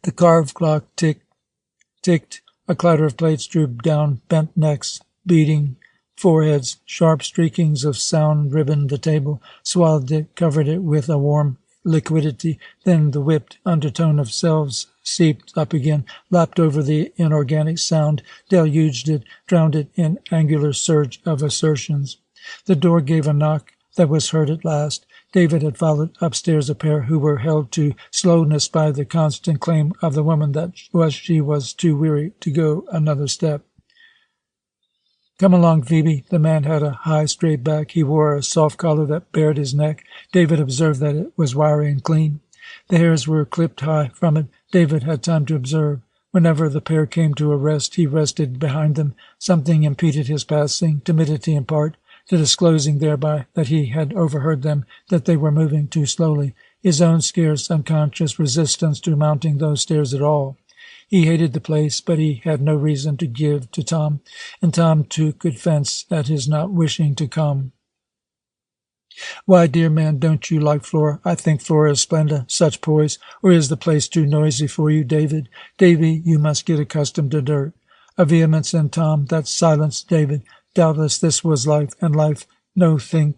The carved clock ticked. A clatter of plates drooped down bent necks, beating foreheads. Sharp streakings of sound ribboned the table, swathed it, covered it with a warm liquidity. Then the whipped undertone of selves seeped up again, lapped over the inorganic sound, deluged it, drowned it in angular surge of assertions. The door gave a knock that was heard at last. David had followed upstairs a pair who were held to slowness by the constant claim of the woman that she was too weary to go another step. "Come along, Phoebe." The man had a high, straight back. He wore a soft collar that bared his neck. David observed that it was wiry and clean. The hairs were clipped high from it. David had time to observe. Whenever the pair came to a rest, he rested behind them. Something impeded his passing, timidity in part, the disclosing thereby that he had overheard them, that they were moving too slowly, his own scarce unconscious resistance to mounting those stairs at all. He hated the place, but he had no reason to give to Tom, and Tom took offence at his not wishing to come. "Why, dear man, don't you like Flora?" "I think Flora is splendid. Such poise. Or is the place too noisy for you, David?" "Davy, you must get accustomed to dirt." A vehemence in Tom that silenced David. Doubtless this was life, and life no thing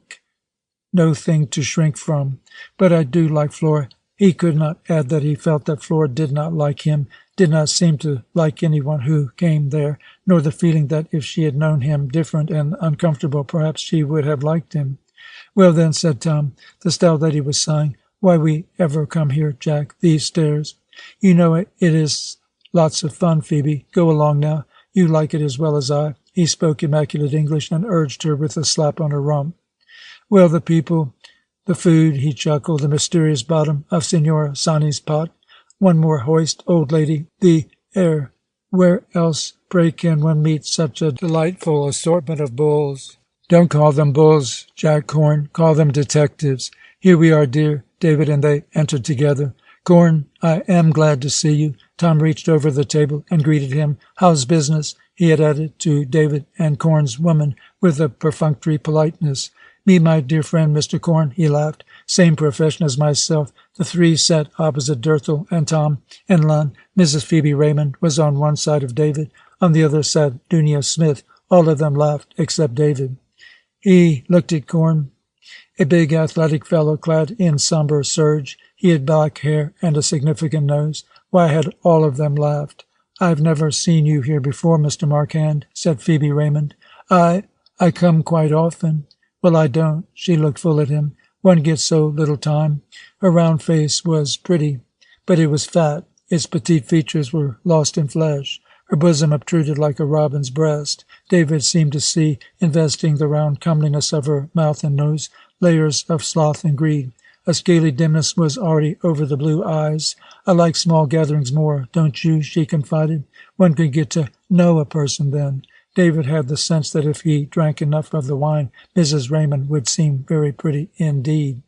to shrink from. "But I do like Flora." He could not add that he felt that Flora did not like him, did not seem to like anyone who came there, nor the feeling that if she had known him different and uncomfortable, perhaps she would have liked him. "Well, then," said Tom. The stout lady was sighing. "Why we ever come here, Jack, these stairs." "You know it is lots of fun, Phoebe. Go along now. You like it as well as I." He spoke immaculate English and urged her with a slap on her rump. "Well, the people, the food," he chuckled, "the mysterious bottom of Signora Sani's pot. One more hoist, old lady, the air. Where else, pray, can one meet such a delightful assortment of bulls?" "Don't call them bulls, Jack Corn. Call them detectives. Here we are, dear." David and they entered together. "Corn, I am glad to see you." Tom reached over the table and greeted him. "How's business?" he had added to David and Corn's woman with a perfunctory politeness. "Me, my dear friend, Mr. Corn," he laughed. "Same profession as myself." The three sat opposite Dirthel and Tom and Lun. Mrs. Phoebe Raymond was on one side of David. On the other sat Dunia Smith. All of them laughed, except David. He looked at Corn, a big athletic fellow clad in sombre serge. He had black hair and a significant nose. Why had all of them laughed? "I've never seen you here before, Mr. Marquand," said Phoebe Raymond. I come quite often." "Well, I don't." She looked full at him. "One gets so little time." Her round face was pretty, but it was fat. Its petite features were lost in flesh. Her bosom obtruded like a robin's breast. David seemed to see, investing the round comeliness of her mouth and nose, layers of sloth and greed. A scaly dimness was already over the blue eyes. "I like small gatherings more, don't you?" she confided. One could get to know a person then. David had the sense that if he drank enough of the wine, Mrs. Raymond would seem very pretty indeed.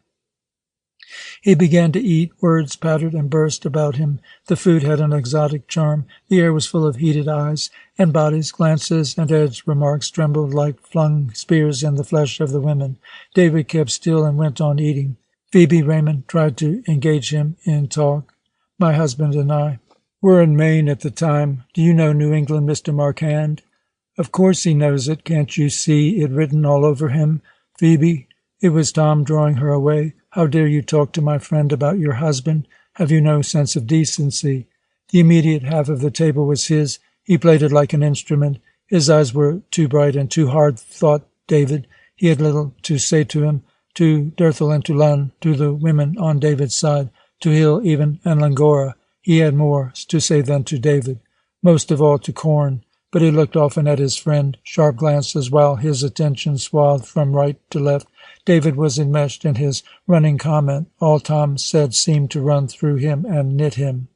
He began to eat. Words pattered and burst about him. The food had an exotic charm. The air was full of heated eyes and bodies. Glances and edged remarks trembled like flung spears in the flesh of the women. David kept still and went on eating. Phoebe Raymond tried to engage him in talk. "My husband and I were in Maine at the time. Do you know New England, Mr. Marquand?" "Of course he knows it. Can't you see it written all over him?" "Phoebe," it was Tom drawing her away, "how dare you talk to my friend about your husband? Have you no sense of decency?" The immediate half of the table was his. He played it like an instrument. His eyes were too bright and too hard, thought David. He had little to say to him, to Dirthel and to Lun, to the women on David's side, to Hill even and Langora. He had more to say than to David, most of all to Corn. But he looked often at his friend, sharp glances, while his attention swathed from right to left. David was enmeshed in his running comment. All Tom said seemed to run through him and knit him.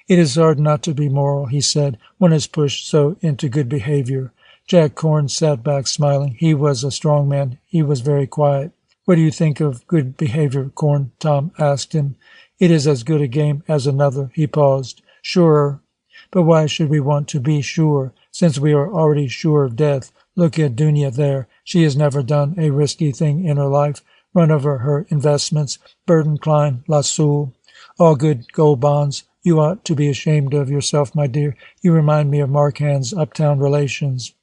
"It is hard not to be moral," he said. "One is pushed so into good behavior." Jack Corn sat back smiling. He was a strong man. He was very quiet. "What do you think of good behavior, Corn?" Tom asked him. "It is as good a game as another." He paused. "Surer. But why should we want to be sure, since we are already sure of death? Look at Dunia there. She has never done a risky thing in her life, run over her investments, Burton Klein, La Soule, all good gold bonds. You ought to be ashamed of yourself, my dear. You remind me of Marquand's uptown relations."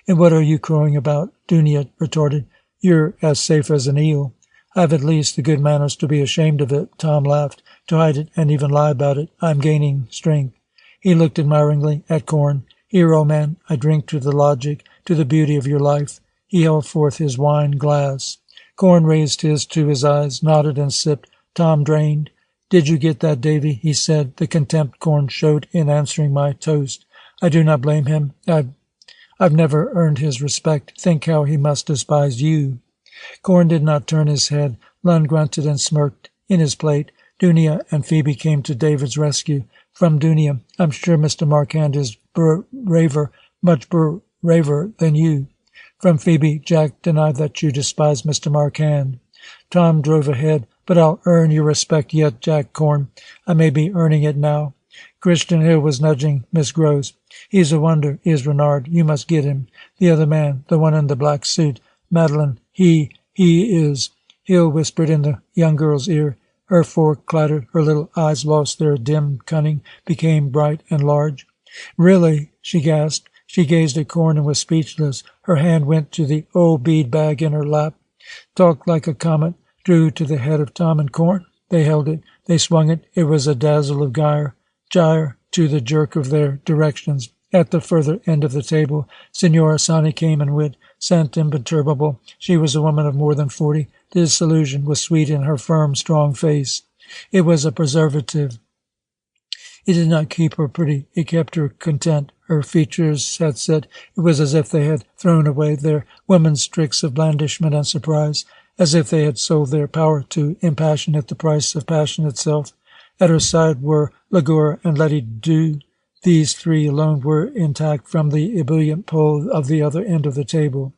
"And what are you crowing about?" Dunia retorted. "You're as safe as an eel." "I've at least the good manners to be ashamed of it." Tom laughed. "To hide it and even lie about it. I'm gaining strength." He looked admiringly at Corn. "Here, old man, I drink to the logic, to the beauty of your life." He held forth his wine glass. Corn raised his to his eyes, nodded and sipped. Tom drained. "Did you get that, Davy?" he said, the contempt Corn showed in answering my toast. "I do not blame him. I've never earned his respect. Think how he must despise you." Corn did not turn his head. Lund grunted and smirked. In his plate, Dunia and Phoebe came to David's rescue. From Dunia, "I'm sure Mr. Marquand is braver, much braver than you." From Phoebe, "Jack denied that you despise Mr. Marquand." Tom drove ahead. "But I'll earn your respect yet, Jack Corn. I may be earning it now." Christian Hill was nudging Miss Gross. "He's a wonder, is Renard. You must get him." The other man, the one in the black suit, "Madeline, he is." Hill whispered in the young girl's ear. Her fork clattered. Her little eyes lost their dim cunning, became bright and large. "Really?" she gasped. She gazed at Corn and was speechless. Her hand went to the old bead bag in her lap. Talked like a comet, drew to the head of Tom and Corn. They held it. They swung it. It was a dazzle of gyre to the jerk of their directions. At the further end of the table, Signora Sani came and went, scent imperturbable. She was a woman of more than 40. Disillusion was sweet in her firm, strong face. It was a preservative. It did not keep her pretty. It kept her content. Her features had set. It was as if they had thrown away their women's tricks of blandishment and surprise, as if they had sold their power to impassion at the price of passion itself. At her side were Lagora and Letty Dew. These three alone were intact from the ebullient pole of the other end of the table.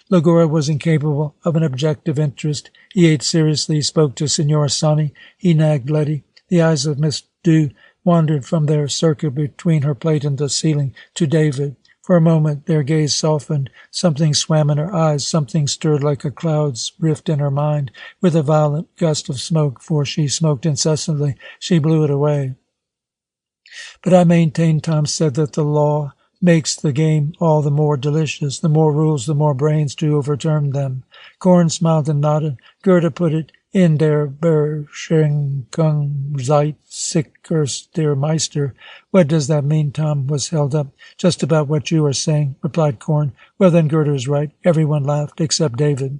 Lagora was incapable of an objective interest. He ate seriously. He spoke to Signora Sani. He nagged Letty. The eyes of Miss Dew wandered from their circle between her plate and the ceiling to David. For a moment their gaze softened. Something swam in her eyes, something stirred like a cloud's rift in her mind. With a violent gust of smoke, for she smoked incessantly, she blew it away. But I maintain, Tom said, that the law makes the game all the more delicious. The more rules, the more brains to overturn them. Korn smiled and nodded. Goethe put it, in der Beschränkung Zeit sicherst der Meister. What does that mean? Tom was held up. Just about what you are saying, replied Korn. Well, then Goethe is right. Everyone laughed, except David.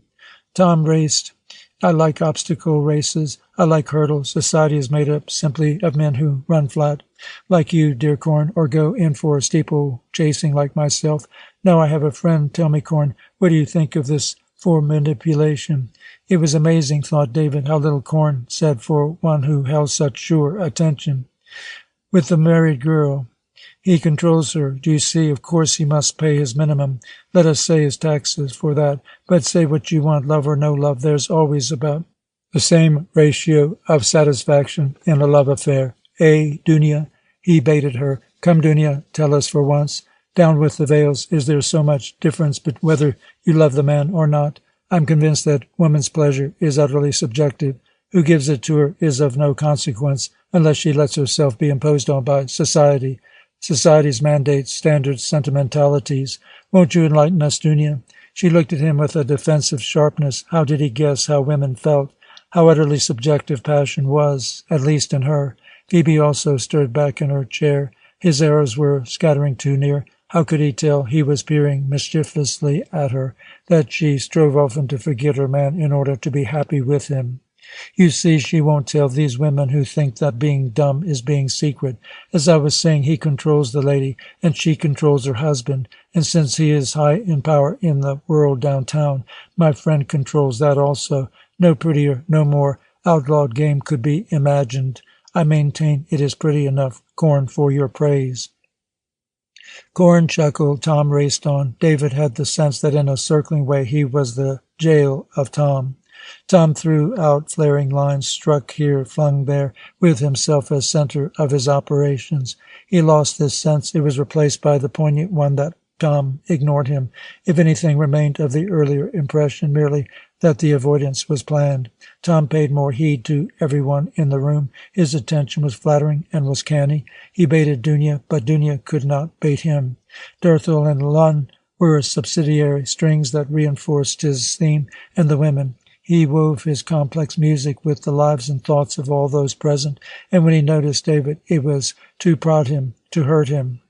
Tom raced. I like obstacle races. I like hurdles. Society is made up simply of men who run flat, like you, dear Korn, or go in for steeple chasing like myself. Now I have a friend. Tell me, Korn, what do you think of this for manipulation? It was amazing, thought David, how little Korn said for one who held such sure attention. With the married girl, he controls her. Do you see? Of course he must pay his minimum. Let us say his taxes for that. But say what you want, love or no love, there's always about the same ratio of satisfaction in a love affair. Dunia? He baited her. Come, Dunia, tell us for once. Down with the veils. Is there so much difference but whether you love the man or not? I'm convinced that woman's pleasure is utterly subjective. Who gives it to her is of no consequence unless she lets herself be imposed on by society. Society's mandates, standards, sentimentalities. Won't you enlighten us, Dunia? She looked at him with a defensive sharpness. How did he guess how women felt? How utterly subjective passion was, at least in her. Phoebe also stirred back in her chair. His arrows were scattering too near. How could he tell? He was peering mischievously at her, that she strove often to forget her man in order to be happy with him. You see, she won't tell these women who think that being dumb is being secret. As I was saying, he controls the lady, and she controls her husband. And since he is high in power in the world downtown, my friend controls that also. No prettier, no more outlawed game could be imagined. I maintain it is pretty enough, Korn, for your praise. Korn chuckled. Tom raced on. David had the sense that in a circling way he was the jail of Tom. Tom threw out flaring lines, struck here, flung there, with himself as center of his operations. He lost this sense. It was replaced by the poignant one that Tom ignored him. If anything remained of the earlier impression, merely that the avoidance was planned. Tom paid more heed to everyone in the room. His attention was flattering and was canny. He baited Dunia, but Dunia could not bait him. Derthel and Lun were subsidiary strings that reinforced his theme, and the women. He wove his complex music with the lives and thoughts of all those present, and when he noticed David, it was to prod him, to hurt him.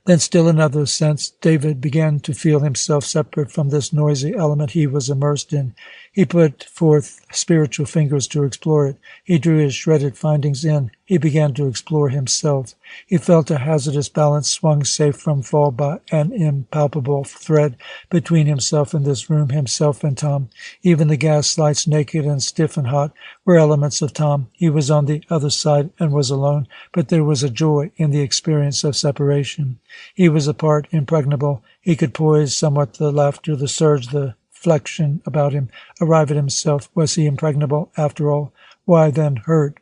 Then still another sense, David began to feel himself separate from this noisy element he was immersed in. He put forth spiritual fingers to explore it. He drew his shredded findings in. He began to explore himself. He felt a hazardous balance swung safe from fall by an impalpable thread between himself and this room, himself and Tom. Even the gas lights, naked and stiff and hot, were elements of Tom. He was on the other side and was alone, but there was a joy in the experience of separation. He was apart, impregnable. He could poise somewhat the laughter, the surge, the flexion about him, arrive at himself. Was he impregnable after all? Why then hurt?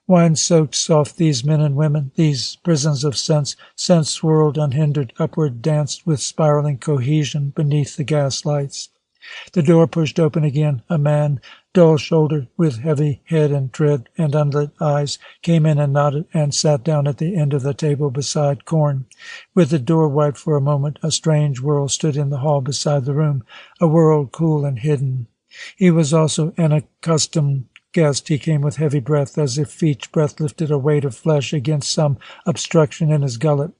Wine-soaked soft, these men and women, these prisons of sense. Sense swirled unhindered, upward danced with spiraling cohesion beneath the gas lights. The door pushed open again. A man, dull-shouldered, with heavy head and tread and unlit eyes, came in and nodded and sat down at the end of the table beside Korn. With the door wide for a moment, a strange world stood in the hall beside the room, a world cool and hidden. He was also an accustomed guest. He came with heavy breath, as if each breath lifted a weight of flesh against some obstruction in his gullet.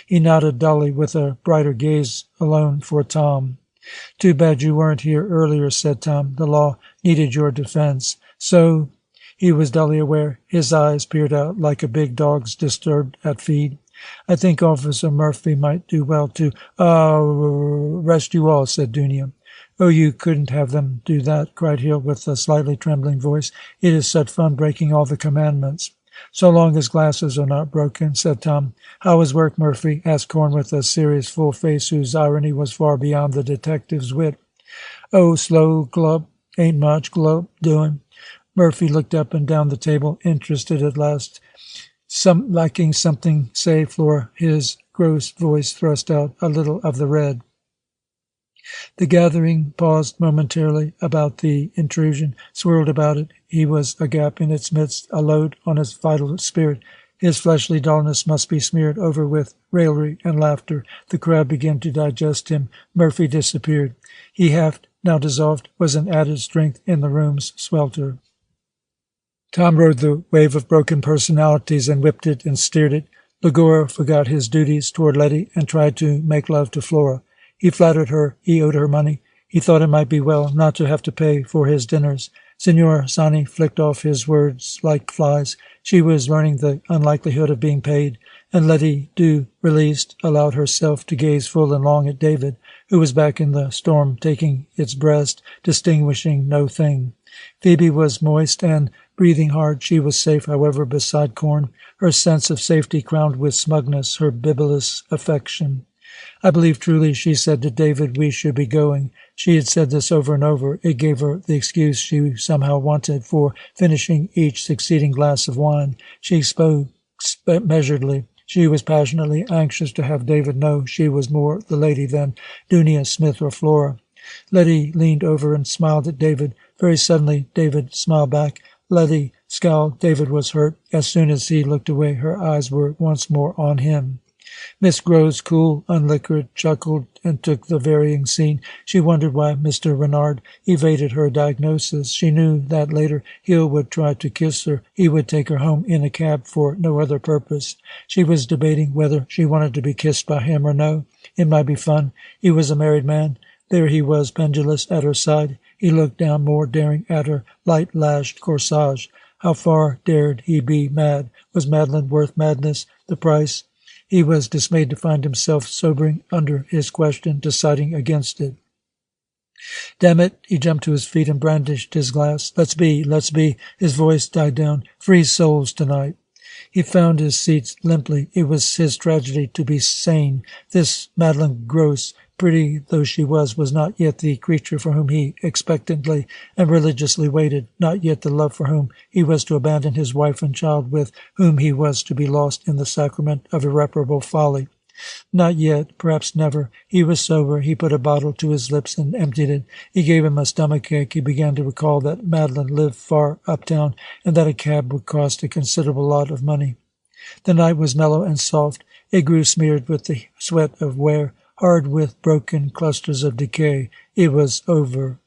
He nodded dully with a brighter gaze, alone for Tom. Too bad you weren't here earlier, said Tom. The law needed your defense. So, he was dully aware. His eyes peered out like a big dog's disturbed at feed. I think Officer Murphy might do well to, arrest you all, said Dunia. Oh, you couldn't have them do that, cried Hill with a slightly trembling voice. It is such fun breaking all the commandments. So long as glasses are not broken, said Tom. How is work, Murphy? Asked Korn with a serious full face whose irony was far beyond the detective's wit. Oh, slow, Glub. Ain't much, Glub, doing. Murphy looked up and down the table, interested at last. Lacking something, say, Flora. His gross voice thrust out a little of the red. The gathering paused momentarily about the intrusion, swirled about it. He was a gap in its midst, a load on its vital spirit. His fleshly dullness must be smeared over with raillery and laughter. The crowd began to digest him. Murphy disappeared. He half, now dissolved, was an added strength in the room's swelter. Tom rode the wave of broken personalities and whipped it and steered it. Legora forgot his duties toward Letty and tried to make love to Flora. He flattered her. He owed her money. He thought it might be well not to have to pay for his dinners. Signor Sani flicked off his words like flies. She was learning the unlikelihood of being paid, and Letty, released, allowed herself to gaze full and long at David, who was back in the storm, taking its breast, distinguishing no thing. Phoebe was moist and breathing hard. She was safe, however, beside Corn, her sense of safety crowned with smugness, her bibulous affection. I believe truly, she said to David, we should be going. She had said this over and over. It gave her the excuse she somehow wanted for finishing each succeeding glass of wine. She spoke measuredly. She was passionately anxious to have David know she was more the lady than Dunia, Smith, or Flora. Letty leaned over and smiled at David. Very suddenly, David smiled back. Letty scowled. David was hurt. As soon as he looked away, her eyes were once more on him. Miss Groves, cool, unliquored, chuckled and took the varying scene. She wondered why Mr. Renard evaded her diagnosis. She knew that later Hill would try to kiss her. He would take her home in a cab for no other purpose. She was debating whether she wanted to be kissed by him or no. It might be fun. He was a married man. There he was, pendulous, at her side. He looked down more daring at her light-lashed corsage. How far dared he be mad? Was Madeline worth madness? The price? He was dismayed to find himself sobering under his question, deciding against it. Damn it! He jumped to his feet and brandished his glass. Let's be. His voice died down. Free souls tonight. He found his seat limply. It was his tragedy to be sane. This Madeline Gross, pretty though she was not yet the creature for whom he expectantly and religiously waited, not yet the love for whom he was to abandon his wife and child, with whom he was to be lost in the sacrament of irreparable folly. Not yet, perhaps never. He was sober. He put a bottle to his lips and emptied it. It gave him a stomachache. He began to recall that Madeline lived far uptown and that a cab would cost a considerable lot of money. The night was mellow and soft. It grew smeared with the sweat of wear, hard with broken clusters of decay. It was over.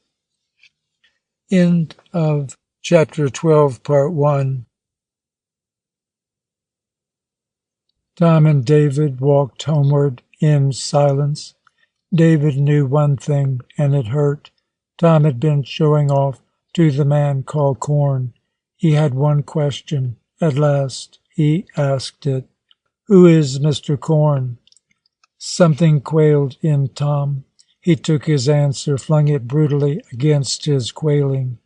End of Chapter 12, Part 1. Tom and David walked homeward in silence. David knew one thing, and it hurt. Tom had been showing off to the man called Corn. He had one question. At last he asked it. Who is Mr. Corn? Something quailed in Tom. He took his answer, flung it brutally against his quailing.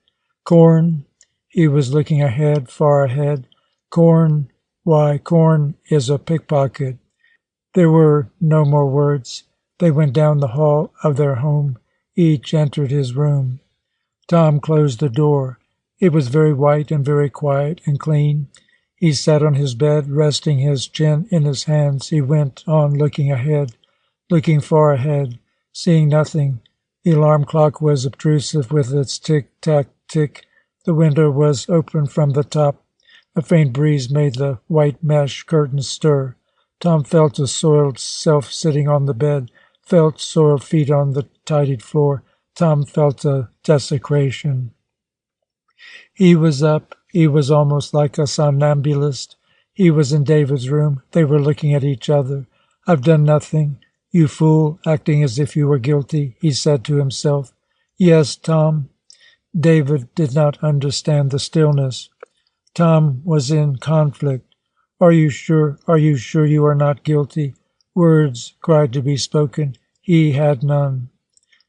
Corn? He was looking ahead, far ahead. Corn? Why, Corn is a pickpocket. There were no more words. They went down the hall of their home. Each entered his room. Tom closed the door. It was very white and very quiet and clean. He sat on his bed, resting his chin in his hands. He went on looking ahead, looking far ahead, seeing nothing. The alarm clock was obtrusive with its tick-tack tick. The window was open from the top. A faint breeze made the white mesh curtains stir. Tom felt a soiled self sitting on the bed, felt soiled feet on the tidied floor. Tom felt a desecration. He was up. He was almost like a somnambulist. He was in David's room. They were looking at each other. I've done nothing. You fool, acting as if you were guilty, he said to himself. Yes, Tom. David did not understand the stillness. Tom was in conflict. Are you sure? Are you sure you are not guilty? Words cried to be spoken. He had none.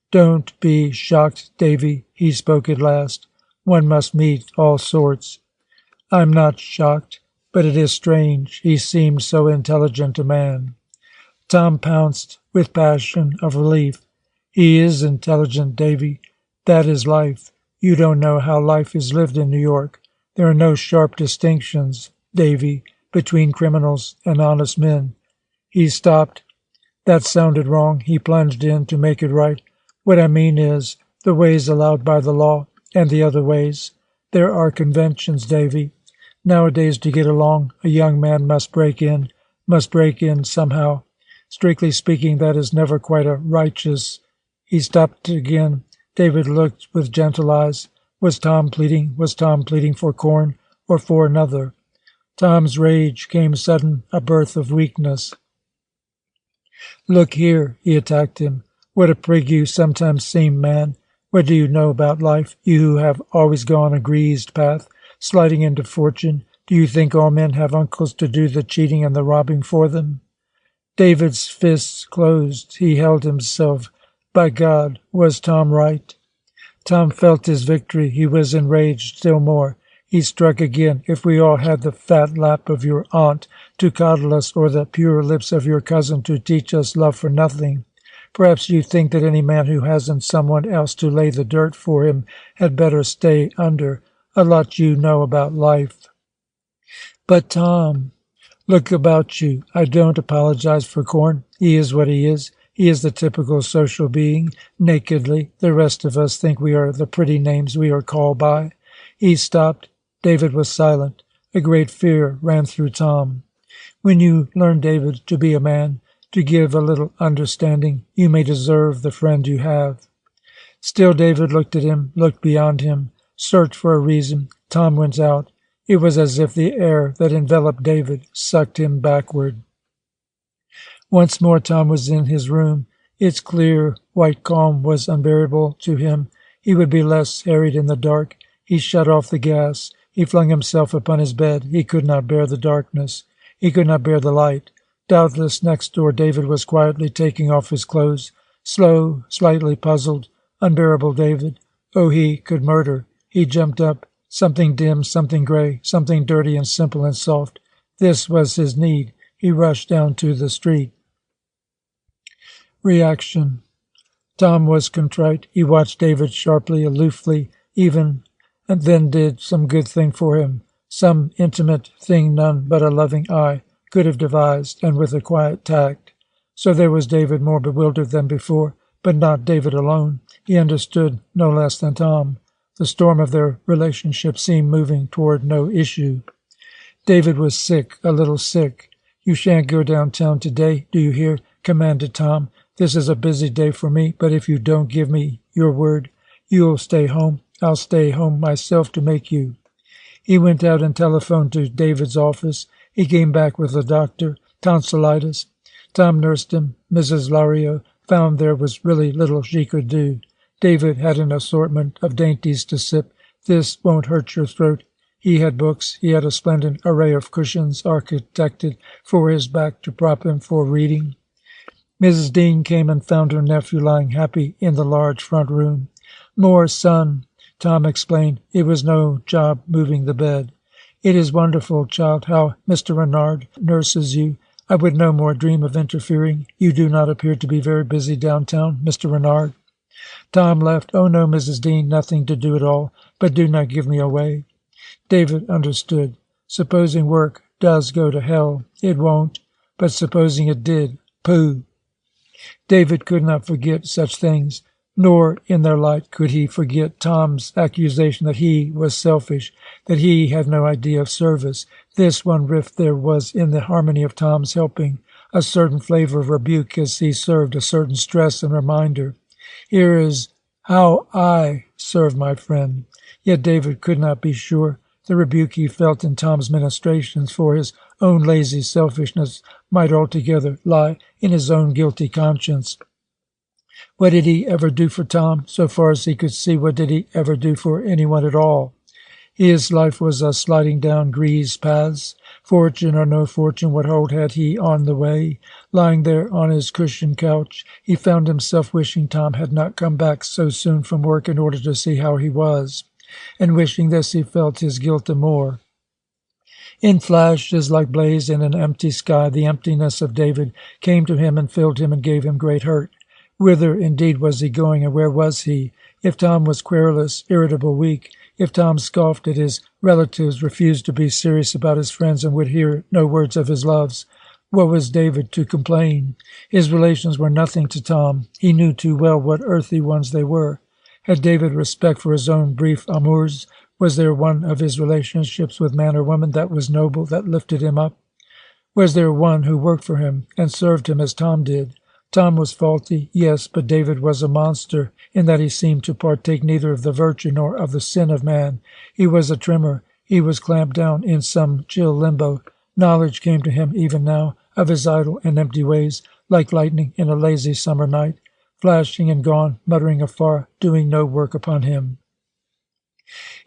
Don't be shocked, Davy, he spoke at last. One must meet all sorts. I'm not shocked, but it is strange. He seemed so intelligent a man. Tom pounced with passion of relief. He is intelligent, Davy. That is life. You don't know how life is lived in New York. There are no sharp distinctions, Davy. between criminals and honest men. He stopped. That sounded wrong. He plunged in to make it right. What I mean is, the ways allowed by the law and the other ways. There are conventions, Davy. Nowadays, to get along, a young man must break in somehow. Strictly speaking, that is never quite a righteous. He stopped again. David looked with gentle eyes. Was Tom pleading? Was Tom pleading for corn or for another? Tom's rage came sudden, a birth of weakness. Look here, he attacked him. What a prig you sometimes seem, man. What do you know about life, you who have always gone a greased path, sliding into fortune? Do you think all men have uncles to do the cheating and the robbing for them? David's fists closed. He held himself. By God, was Tom right? Tom felt his victory. He was enraged still more. He struck again. If we all had the fat lap of your aunt to coddle us, or the pure lips of your cousin to teach us love for nothing, perhaps you think that any man who hasn't someone else to lay the dirt for him had better stay under. A lot you know about life. But Tom, look about you. I don't apologize for corn. He is what he is. He is the typical social being, nakedly. The rest of us think we are the pretty names we are called by. He stopped. David was silent. A great fear ran through Tom. When you learn, David, to be a man, to give a little understanding, you may deserve the friend you have. Still David looked at him, looked beyond him, searched for a reason. Tom went out. It was as if the air that enveloped David sucked him backward. Once more Tom was in his room. Its clear, white calm was unbearable to him. He would be less harried in the dark. He shut off the gas. He flung himself upon his bed. He could not bear the darkness. He could not bear the light. Doubtless next door David was quietly taking off his clothes. Slow, slightly puzzled, unbearable David. Oh, he could murder. He jumped up. Something dim, something gray, something dirty and simple and soft. This was his need. He rushed down to the street. Reaction. Tom was contrite. He watched David sharply, aloofly, even, and then did some good thing for him, some intimate thing none but a loving eye could have devised, and with a quiet tact. So there was David, more bewildered than before, but not David alone. He understood no less than Tom. The storm of their relationship seemed moving toward no issue. David was sick, a little sick. You shan't go downtown today, do you hear? Commanded Tom. This is a busy day for me, but if you don't give me your word, you'll stay home. I'll stay home myself to make you. He went out and telephoned to David's office. He came back with a doctor, tonsillitis. Tom nursed him. Mrs. Lario found there was really little she could do. David had an assortment of dainties to sip. This won't hurt your throat. He had books. He had a splendid array of cushions architected for his back to prop him for reading. Mrs. Dean came and found her nephew lying happy in the large front room. More sun, Tom explained. It was no job moving the bed. It is wonderful, child, how Mr. Renard nurses you. I would no more dream of interfering. You do not appear to be very busy downtown, Mr. Renard. Tom left. Oh, no, Mrs. Dean, nothing to do at all, but do not give me away. David understood. Supposing work does go to hell, it won't, but supposing it did, pooh. David could not forget such things, nor in their light could he forget Tom's accusation that he was selfish, that he had no idea of service. This one rift there was in the harmony of Tom's helping, a certain flavor of rebuke as he served, a certain stress and reminder. Here is how I serve my friend. Yet David could not be sure. The rebuke he felt in Tom's ministrations for his own lazy selfishness might altogether lie in his own guilty conscience. What did he ever do for Tom? So far as he could see, what did he ever do for anyone at all? His life was a sliding down greased paths. Fortune or no fortune, what hold had he on the way? Lying there on his cushioned couch, he found himself wishing Tom had not come back so soon from work in order to see how he was. And wishing this, he felt his guilt the more. In flashes like blaze in an empty sky, the emptiness of David came to him and filled him and gave him great hurt. Whither, indeed, was he going, and where was he? If Tom was querulous, irritable, weak, if Tom scoffed at his relatives, refused to be serious about his friends, and would hear no words of his loves, what was David to complain? His relations were nothing to Tom. He knew too well what earthly ones they were. Had David respect for his own brief amours? Was there one of his relationships with man or woman that was noble, that lifted him up? Was there one who worked for him and served him as Tom did? Tom was faulty, yes, but David was a monster in that he seemed to partake neither of the virtue nor of the sin of man. He was a tremor. He was clamped down in some chill limbo. Knowledge came to him even now of his idle and empty ways, like lightning in a lazy summer night, flashing and gone, muttering afar, doing no work upon him.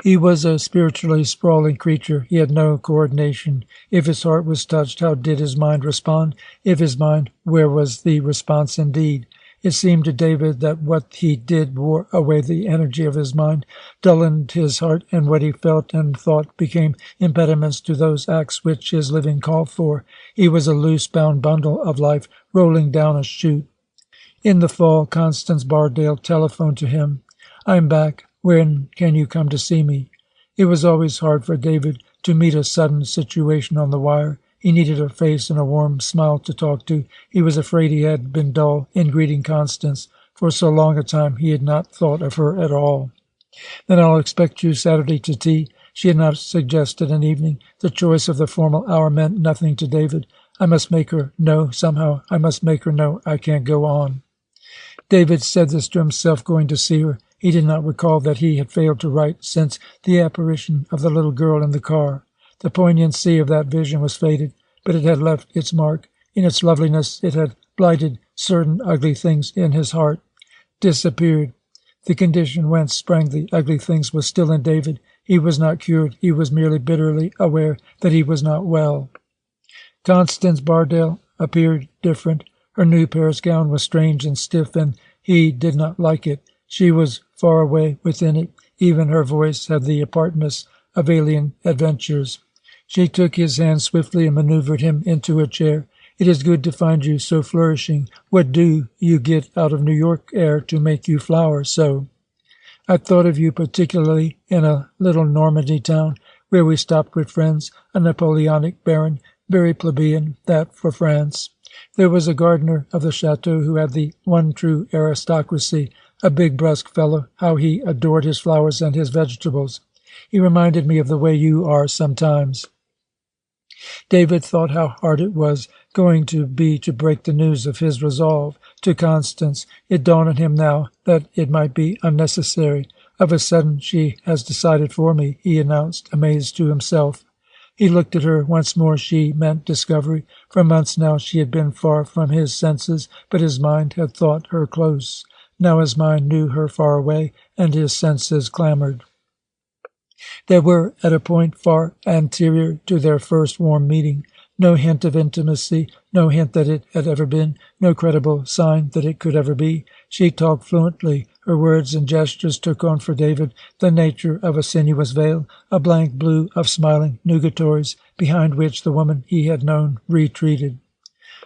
He was a spiritually sprawling creature. He had no coordination. If his heart was touched, how did his mind respond? If his mind, where was the response indeed? It seemed to David that what he did wore away the energy of his mind, dulled his heart, and what he felt and thought became impediments to those acts which his living called for. He was a loose-bound bundle of life rolling down a chute. In the fall, Constance Bardale telephoned to him. "I'm back. When can you come to see me?" It was always hard for David to meet a sudden situation on the wire. He needed a face and a warm smile to talk to. He was afraid he had been dull in greeting Constance. For so long a time he had not thought of her at all. "Then I'll expect you Saturday to tea." She had not suggested an evening. The choice of the formal hour meant nothing to David. I must make her know somehow. I must make her know I can't go on. David said this to himself, going to see her. He did not recall that he had failed to write since the apparition of the little girl in the car. The poignancy of that vision was faded, but it had left its mark. In its loveliness it had blighted certain ugly things in his heart. Disappeared. The condition whence sprang the ugly things was still in David. He was not cured. He was merely bitterly aware that he was not well. Constance Bardale appeared different. Her new Paris gown was strange and stiff, and he did not like it. She was far away within it. Even her voice had the apartness of alien adventures. She took his hand swiftly and maneuvered him into a chair. "It is good to find you so flourishing. What do you get out of New York air to make you flower so?" "I thought of you particularly in a little Normandy town where we stopped with friends, a Napoleonic baron, very plebeian, that for France. There was a gardener of the chateau who had the one true aristocracy, a big brusque fellow. How he adored his flowers and his vegetables. He reminded me of the way you are sometimes." David thought how hard it was going to be to break the news of his resolve to Constance. It dawned on him now that it might be unnecessary. "Of a sudden she has decided for me," he announced, amazed to himself. He looked at her once more. She meant discovery. For months now she had been far from his senses, but his mind had thought her close. Now his mind knew her far away, and his senses clamored. They were at a point far anterior to their first warm meeting. No hint of intimacy, no hint that it had ever been, no credible sign that it could ever be. She talked fluently. Her words and gestures took on for David the nature of a sinuous veil, a blank blue of smiling nugatories, behind which the woman he had known retreated.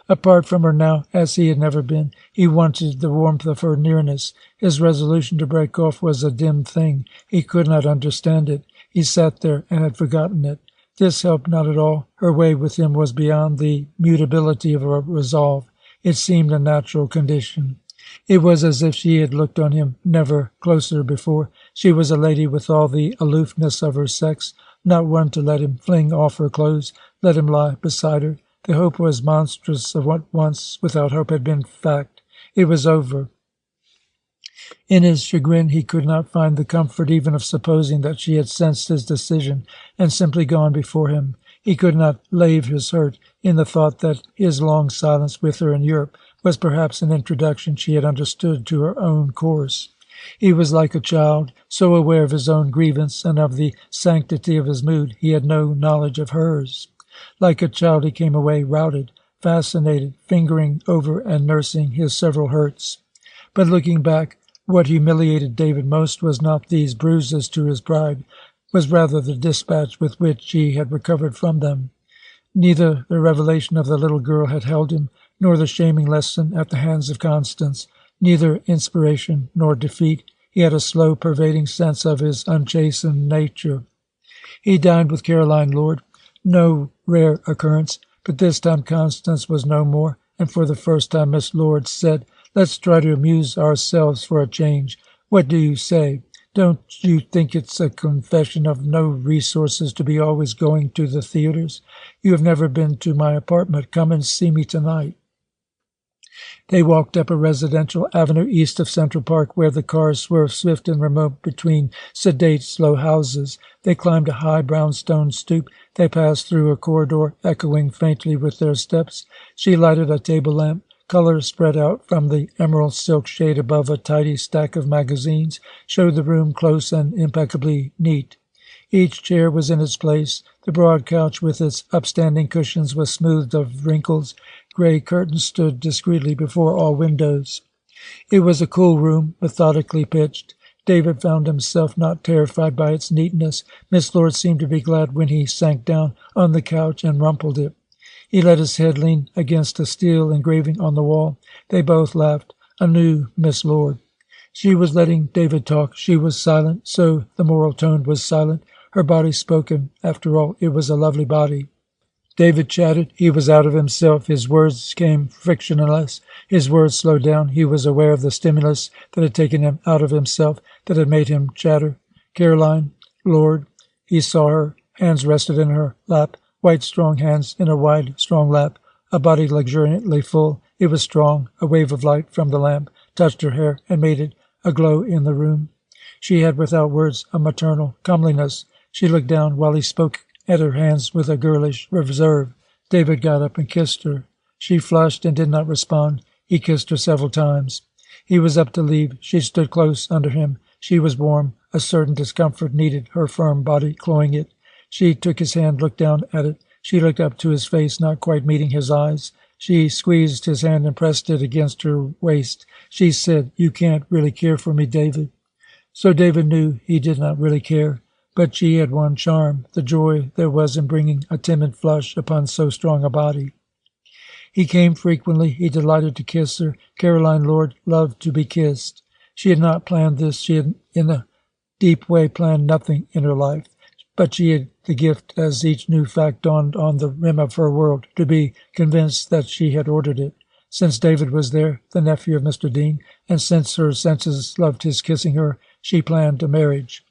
Apart from her now, as he had never been, he wanted the warmth of her nearness. His resolution to break off was a dim thing. He could not understand it. He sat there and had forgotten it. This helped not at all. Her way with him was beyond the mutability of her resolve. It seemed a natural condition. It was as if she had looked on him never closer before. She was a lady with all the aloofness of her sex, not one to let him fling off her clothes, let him lie beside her. The hope was monstrous of what once without hope had been fact. It was over. In his chagrin he could not find the comfort even of supposing that she had sensed his decision and simply gone before him. He could not lave his hurt in the thought that his long silence with her in Europe was perhaps an introduction she had understood to her own course. He was like a child, so aware of his own grievance and of the sanctity of his mood he had no knowledge of hers. Like a child he came away routed, fascinated, fingering over and nursing his several hurts. But looking back, what humiliated David most was not these bruises to his pride, was rather the dispatch with which he had recovered from them. Neither the revelation of the little girl had held him, nor the shaming lesson at the hands of Constance, neither inspiration nor defeat. He had a slow, pervading sense of his unchastened nature. He dined with Caroline Lord, no rare occurrence, but this time Constance was no more, and for the first time Miss Lord said, "Let's try to amuse ourselves for a change. What do you say? Don't you think it's a confession of no resources to be always going to the theatres? You have never been to my apartment. Come and see me tonight." They walked up a residential avenue east of Central Park, where the cars swerved swift and remote between sedate, slow houses. They climbed a high brownstone stoop. They passed through a corridor, echoing faintly with their steps. She lighted a table lamp. Color spread out from the emerald silk shade above a tidy stack of magazines, showed the room close and impeccably neat. Each chair was in its place. The broad couch with its upstanding cushions was smoothed of wrinkles. Grey curtains stood discreetly before all windows. It was a cool room, methodically pitched. David found himself not terrified by its neatness. Miss Lord seemed to be glad when he sank down on the couch and rumpled it. He let his head lean against a steel engraving on the wall. They both laughed. A new Miss Lord. She was letting David talk. She was silent, so the moral tone was silent. Her body spoke, and after all, it was a lovely body. David chatted. He was out of himself. His words came frictionless. His words slowed down. He was aware of the stimulus that had taken him out of himself, that had made him chatter. Caroline Lord. He saw her. Hands rested in her lap. White, strong hands in a wide, strong lap. A body luxuriantly full. It was strong. A wave of light from the lamp touched her hair and made it aglow in the room. She had, without words, a maternal comeliness. She looked down while he spoke at her hands with a girlish reserve. David got up and kissed her. She flushed and did not respond. He kissed her several times. He was up to leave. She stood close under him. She was warm. A certain discomfort needed her firm body cloying it. She took his hand, looked down at it. She looked up to his face, not quite meeting his eyes. She squeezed his hand and pressed it against her waist. She said, "You can't really care for me, David." So David knew he did not really care. But she had one charm, the joy there was in bringing a timid flush upon so strong a body. He came frequently. He delighted to kiss her. Caroline Lord loved to be kissed. She had not planned this. She had, in a deep way, planned nothing in her life. But she had the gift, as each new fact dawned on the rim of her world, to be convinced that she had ordered it. Since David was there, the nephew of Mr. Dean, and since her senses loved his kissing her, she planned a marriage.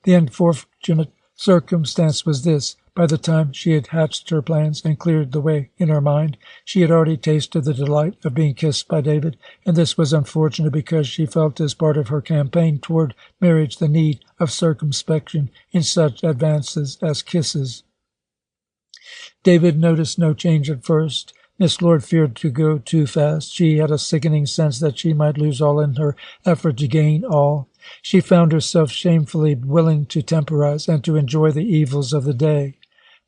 The unfortunate circumstance was this. By the time she had hatched her plans and cleared the way in her mind, she had already tasted the delight of being kissed by David, and this was unfortunate because she felt as part of her campaign toward marriage the need of circumspection in such advances as kisses. David noticed no change at first. Miss Lord feared to go too fast. She had a sickening sense that she might lose all in her effort to gain all. She found herself shamefully willing to temporize and to enjoy the evils of the day.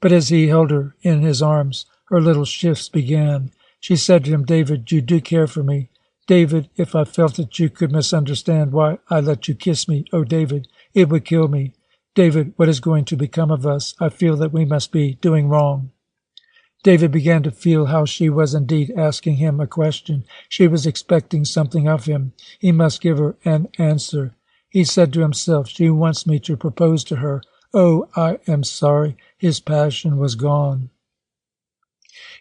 But as he held her in his arms, her little shifts began. She said to him, "David, you do care for me. David, if I felt that you could misunderstand why I let you kiss me, oh, David, it would kill me. David, what is going to become of us? I feel that we must be doing wrong." David began to feel how she was indeed asking him a question. She was expecting something of him. He must give her an answer. He said to himself, "She wants me to propose to her. Oh, I am sorry." His passion was gone.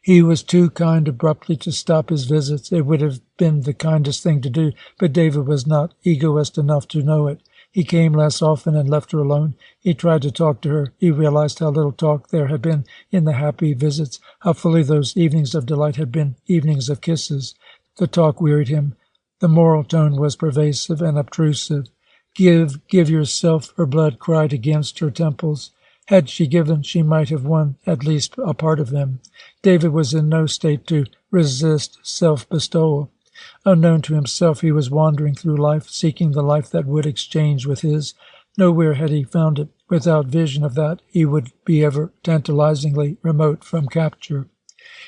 He was too kind abruptly to stop his visits. It would have been the kindest thing to do, but David was not egoist enough to know it. He came less often and left her alone. He tried to talk to her. He realized how little talk there had been in the happy visits, how fully those evenings of delight had been evenings of kisses. The talk wearied him. The moral tone was pervasive and obtrusive. Give yourself," her blood cried against her temples. Had she given, she might have won at least a part of them. David was in no state to resist self-bestowal. Unknown to himself, he was wandering through life, seeking the life that would exchange with his. Nowhere had he found it. Without vision of that, he would be ever tantalizingly remote from capture.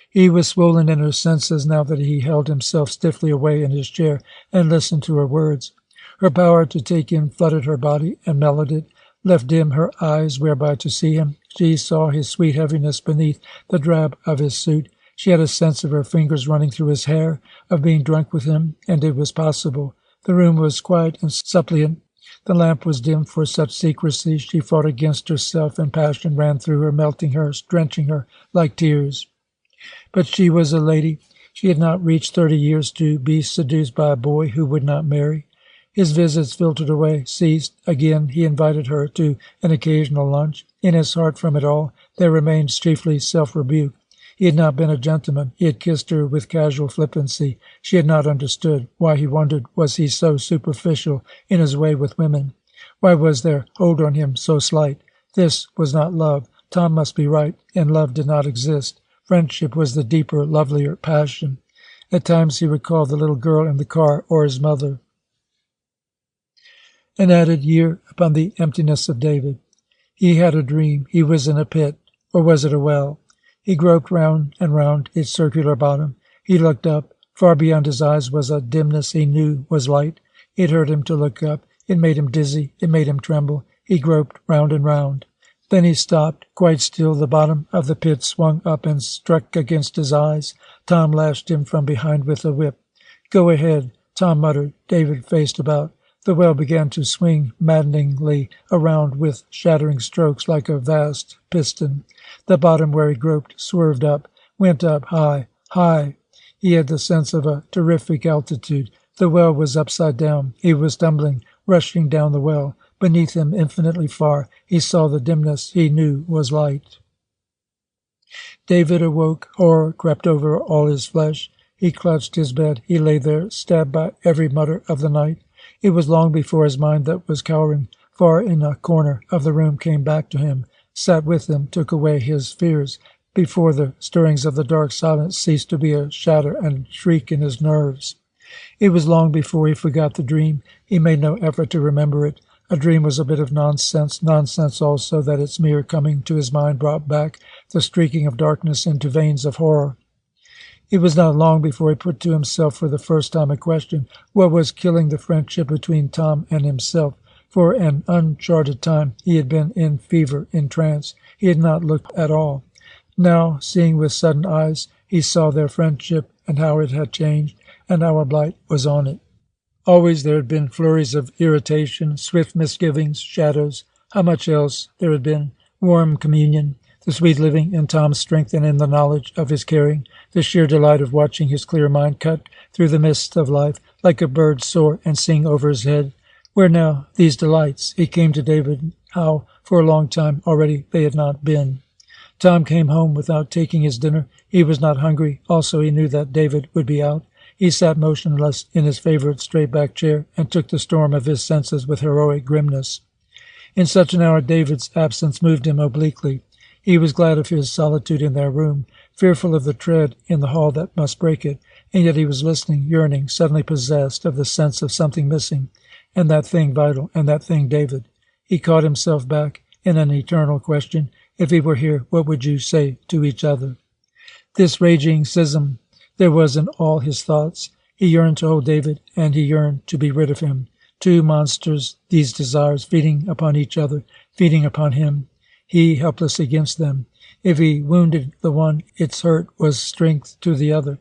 He was swollen in her senses now that he held himself stiffly away in his chair and listened to her words. Her power to take in flooded her body and mellowed it, left dim her eyes whereby to see him. She saw his sweet heaviness beneath the drab of his suit. She had a sense of her fingers running through his hair, of being drunk with him, and it was possible. The room was quiet and suppliant. The lamp was dim for such secrecy. She fought against herself, and passion ran through her, melting her, drenching her like tears. But she was a lady. She had not reached 30 years to be seduced by a boy who would not marry. His visits filtered away, ceased. Again he invited her to an occasional lunch. In his heart from it all there remained chiefly self-rebuke. He had not been a gentleman. He had kissed her with casual flippancy. She had not understood. Why, he wondered, was he so superficial in his way with women? Why was their hold on him so slight? This was not love. Tom must be right, and love did not exist. Friendship was the deeper, lovelier passion. At times he recalled the little girl in the car, or his mother. An added year upon the emptiness of David. He had a dream. He was in a pit, or was it a well? He groped round and round its circular bottom. He looked up. Far beyond his eyes was a dimness he knew was light. It hurt him to look up. It made him dizzy. It made him tremble. He groped round and round. Then he stopped, quite still. The bottom of the pit swung up and struck against his eyes. Tom lashed him from behind with a whip. "Go ahead," Tom muttered. David faced about. The well began to swing maddeningly around with shattering strokes like a vast piston. The bottom where he groped swerved up, went up high, high. He had the sense of a terrific altitude. The well was upside down. He was tumbling, rushing down the well. Beneath him, infinitely far, he saw the dimness he knew was light. David awoke. Horror crept over all his flesh. He clutched his bed. He lay there, stabbed by every mutter of the night. It was long before his mind that was cowering far in a corner of the room came back to him, sat with him, took away his fears, before the stirrings of the dark silence ceased to be a shatter and shriek in his nerves. It was long before he forgot the dream. He made no effort to remember it. A dream was a bit of nonsense also that its mere coming to his mind brought back the streaking of darkness into veins of horror. It was not long before he put to himself for the first time a question: what was killing the friendship between Tom and himself? For an uncharted time he had been in fever, in trance. He had not looked at all. Now, seeing with sudden eyes, he saw their friendship and how it had changed, and how a blight was on it. Always there had been flurries of irritation, swift misgivings, shadows. How much else there had been? Warm communion, the sweet living in Tom's strength and in the knowledge of his caring, the sheer delight of watching his clear mind cut through the mist of life, like a bird soar and sing over his head. Where now these delights? He came to David how, for a long time already, they had not been. Tom came home without taking his dinner. He was not hungry. Also, he knew that David would be out. He sat motionless in his favorite straight-back chair and took the storm of his senses with heroic grimness. In such an hour, David's absence moved him obliquely. He was glad of his solitude in their room, fearful of the tread in the hall that must break it, and yet he was listening, yearning, suddenly possessed of the sense of something missing, and that thing vital, and that thing David. He caught himself back in an eternal question. If he were here, what would you say to each other? This raging schism there was in all his thoughts. He yearned to hold David, and he yearned to be rid of him. Two monsters, these desires, feeding upon each other, feeding upon him. He helpless against them. If he wounded the one, its hurt was strength to the other.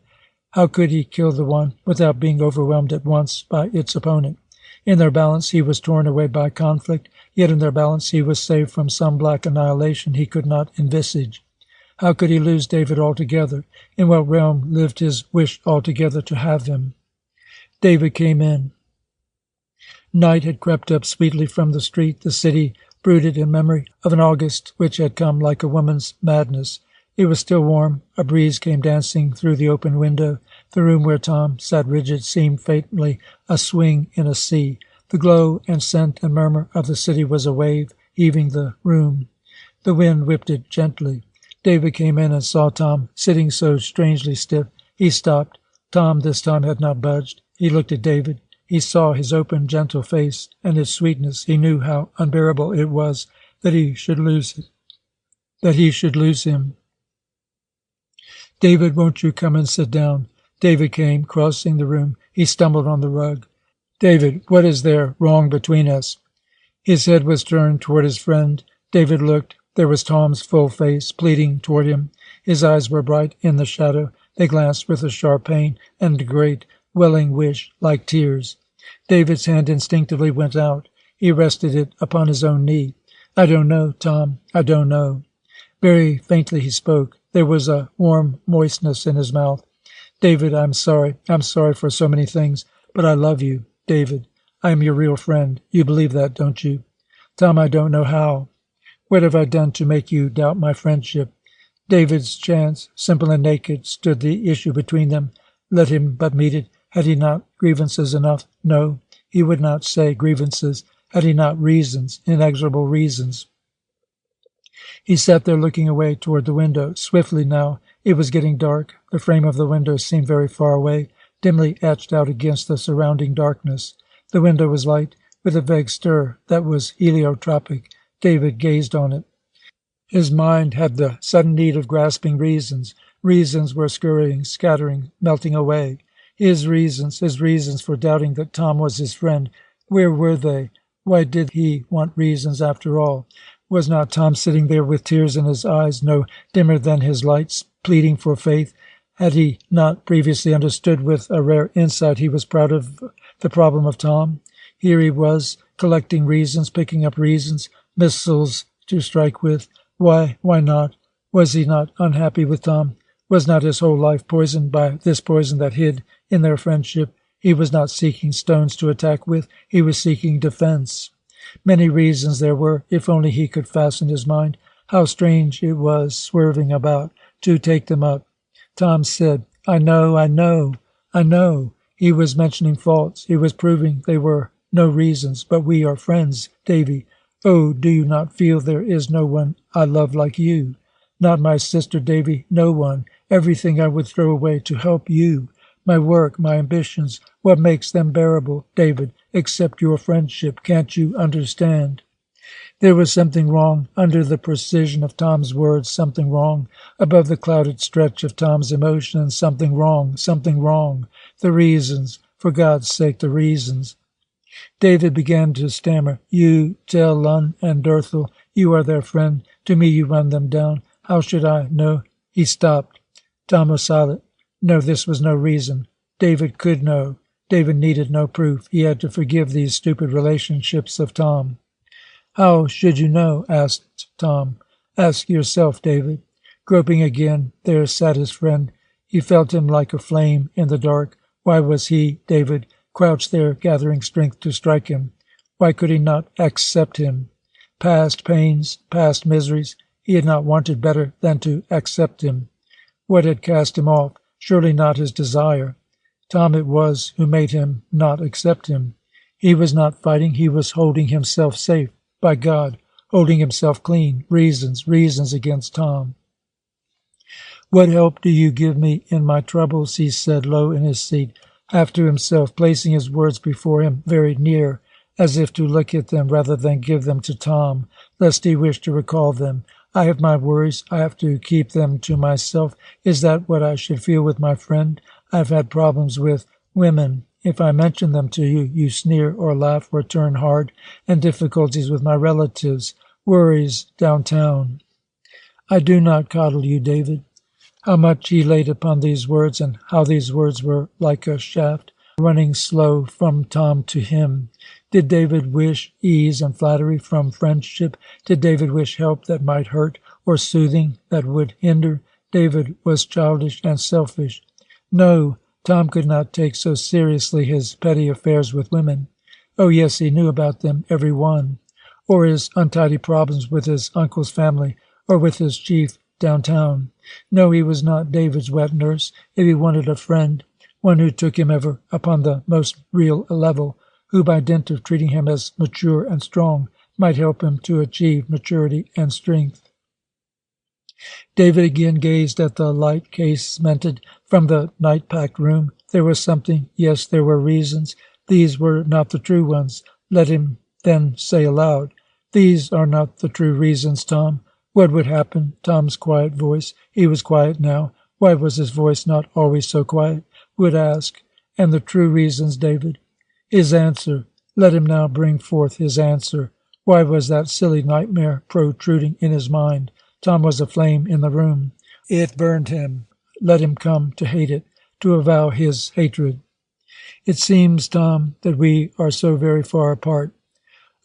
How could he kill the one without being overwhelmed at once by its opponent? In their balance he was torn away by conflict, yet in their balance he was saved from some black annihilation he could not envisage. How could he lose David altogether? In what realm lived his wish altogether to have him? David came in. Night had crept up sweetly from the street. The city brooded in memory of an August which had come like a woman's madness. It was still warm. A breeze came dancing through the open window. The room where Tom sat rigid seemed faintly a swing in a sea. The glow and scent and murmur of the city was a wave, heaving the room. The wind whipped it gently. David came in and saw Tom sitting so strangely stiff. He stopped. Tom this time had not budged. He looked at David. He saw his open, gentle face and its sweetness. He knew how unbearable it was that he should lose him. "David, won't you come and sit down?" David came, crossing the room. He stumbled on the rug. "David, what is there wrong between us?" His head was turned toward his friend. David looked. There was Tom's full face, pleading toward him. His eyes were bright in the shadow. They glanced with a sharp pain and a great, welling wish, like tears. David's hand instinctively went out. He rested it upon his own knee. I don't know, Tom. I don't know. Very faintly he spoke. There was a warm moistness in his mouth. David, I'm sorry. I'm sorry for so many things, but I love you, David. I am your real friend. You believe that, don't you? Tom, I don't know how. What have I done to make you doubt my friendship? David's chance, simple and naked, stood the issue between them. Let him but meet it. Had he not grievances enough? No, he would not say grievances. Had he not reasons, inexorable reasons? He sat there looking away toward the window. Swiftly now, it was getting dark. The frame of the window seemed very far away, dimly etched out against the surrounding darkness. The window was light, with a vague stir that was heliotropic. David gazed on it. His mind had the sudden need of grasping reasons. Reasons were scurrying, scattering, melting away. His reasons for doubting that Tom was his friend, where were they? Why did he want reasons after all? Was not Tom sitting there with tears in his eyes, no dimmer than his lights, pleading for faith? Had he not previously understood with a rare insight he was proud of the problem of Tom? Here he was, collecting reasons, picking up reasons, missiles to strike with. Why not? Was he not unhappy with Tom? Was not his whole life poisoned by this poison that hid in their friendship? He was not seeking stones to attack with. He was seeking defense. Many reasons there were, if only he could fasten his mind. How strange it was, swerving about, to take them up. Tom said, I know. He was mentioning faults. He was proving they were no reasons. But we are friends, Davy. Oh, do you not feel there is no one I love like you? Not my sister, Davy, no one. Everything I would throw away to help you. My work, my ambitions, what makes them bearable, David, except your friendship? Can't you understand? There was something wrong under the precision of Tom's words, something wrong above the clouded stretch of Tom's emotion, and something wrong. The reasons, for God's sake, the reasons. David began to stammer. You tell Lun and Dirthel you are their friend. To me you run them down. How should I know? He stopped. Tom was silent. No, this was no reason. David could know. David needed no proof. He had to forgive these stupid relationships of Tom. How should you know? Asked Tom. Ask yourself, David. Groping again, there sat his friend. He felt him like a flame in the dark. Why was he, David, crouched there, gathering strength to strike him? Why could he not accept him? Past pains, past miseries, he had not wanted better than to accept him. What had cast him off? Surely not his desire. Tom it was who made him not accept him. He was not fighting, he was holding himself safe. By God, holding himself clean. Reasons against Tom. What help do you give me in my troubles? He said low in his seat, half to himself, placing his words before him very near, as if to look at them rather than give them to Tom, lest he wished to recall them. I have my worries. I have to keep them to myself. Is that what I should feel with my friend? I've had problems with women. If I mention them to you, you sneer or laugh or turn hard, and difficulties with my relatives, worries downtown. I do not coddle you, David. How much he laid upon these words, and how these words were like a shaft, running slow from Tom to him. Did David wish ease and flattery from friendship? Did David wish help that might hurt, or soothing that would hinder? David was childish and selfish. No, Tom could not take so seriously his petty affairs with women. Oh, yes, he knew about them, every one. Or his untidy problems with his uncle's family, or with his chief downtown. No, he was not David's wet nurse. If he wanted a friend, one who took him ever upon the most real level, who by dint of treating him as mature and strong might help him to achieve maturity and strength. David again gazed at the light casemented from the night-packed room. There was something, yes, there were reasons. These were not the true ones. Let him then say aloud, These are not the true reasons, Tom. What would happen? Tom's quiet voice. He was quiet now. Why was his voice not always so quiet? Would ask. And the true reasons, David? His answer. Let him now bring forth his answer. Why was that silly nightmare protruding in his mind? Tom was a flame in the room. It burned him. Let him come to hate it, to avow his hatred. It seems, Tom, that we are so very far apart.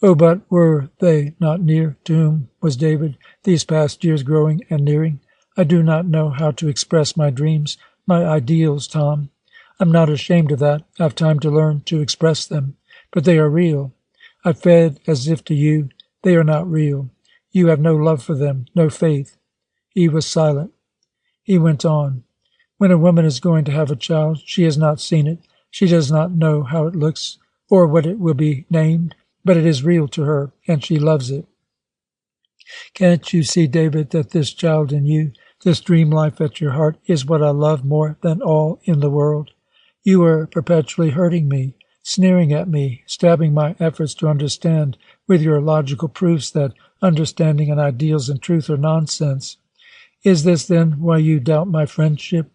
Oh, but were they not near? To whom was David, these past years growing and nearing? I do not know how to express my dreams, my ideals, Tom. I'm not ashamed of that. I've time to learn to express them. But they are real. I fed as if to you. They are not real. You have no love for them, no faith. He was silent. He went on. When a woman is going to have a child, she has not seen it. She does not know how it looks or what it will be named, but it is real to her, and she loves it. Can't you see, David, that this child in you, this dream life at your heart, is what I love more than all in the world? You are perpetually hurting me, sneering at me, stabbing my efforts to understand with your logical proofs that understanding and ideals and truth are nonsense. Is this, then, why you doubt my friendship?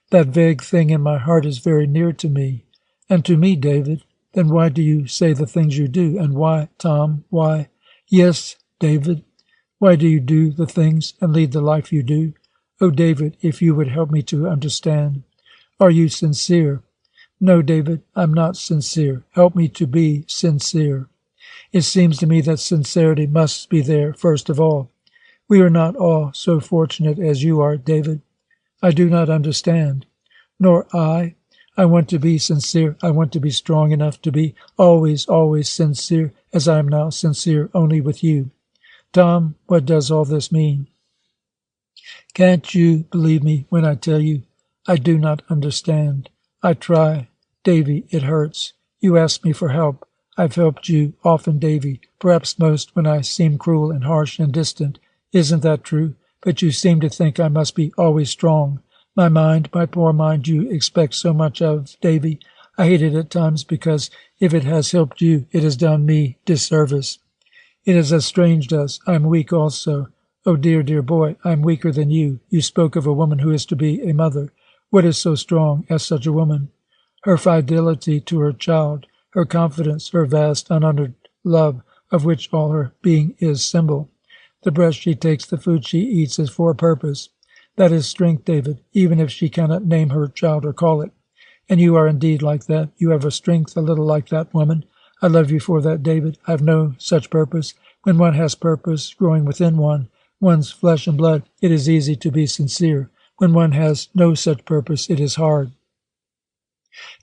That vague thing in my heart is very near to me. And to me, David. Then why do you say the things you do? And why, Tom, why? Yes, David. Why do you do the things and lead the life you do? Oh, David, if you would help me to understand. Are you sincere? No, David, I'm not sincere. Help me to be sincere. It seems to me that sincerity must be there first of all. We are not all so fortunate as you are, David. I do not understand. Nor I. I want to be sincere. I want to be strong enough to be always, always sincere, as I am now sincere only with you. Tom, what does all this mean? Can't you believe me when I tell you I do not understand? I try. Davy, it hurts. You ask me for help. I've helped you often, Davy, perhaps most when I seem cruel and harsh and distant. Isn't that true? But you seem to think I must be always strong. My mind, my poor mind, you expect so much of, Davy. I hate it at times because if it has helped you, it has done me disservice. It has estranged us. I am weak also. Oh, dear, dear boy, I am weaker than you. You spoke of a woman who is to be a mother. What is so strong as such a woman? Her fidelity to her child, her confidence, her vast, unuttered love, of which all her being is symbol. The breath she takes, the food she eats, is for a purpose. That is strength, David, even if she cannot name her child or call it. And you are indeed like that. You have a strength a little like that woman. I love you for that, David. I have no such purpose. When one has purpose growing within one, one's flesh and blood, it is easy to be sincere. When one has no such purpose, it is hard.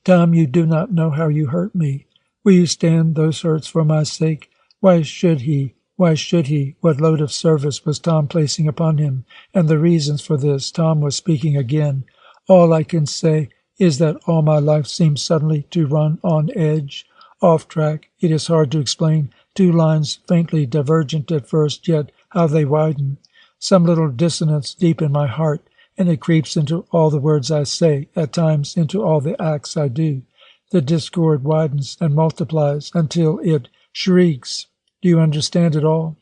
Tom, you do not know how you hurt me. Will you stand those hurts for my sake? Why should he? Why should he? What load of service was Tom placing upon him? And the reasons for this? Tom was speaking again. All I can say is that all my life seems suddenly to run on edge, off track. It is hard to explain. 2 lines faintly divergent at first, yet how they widen. Some little dissonance deep in my heart, and it creeps into all the words I say, at times into all the acts I do. The discord widens and multiplies until it shrieks. Do you understand it all?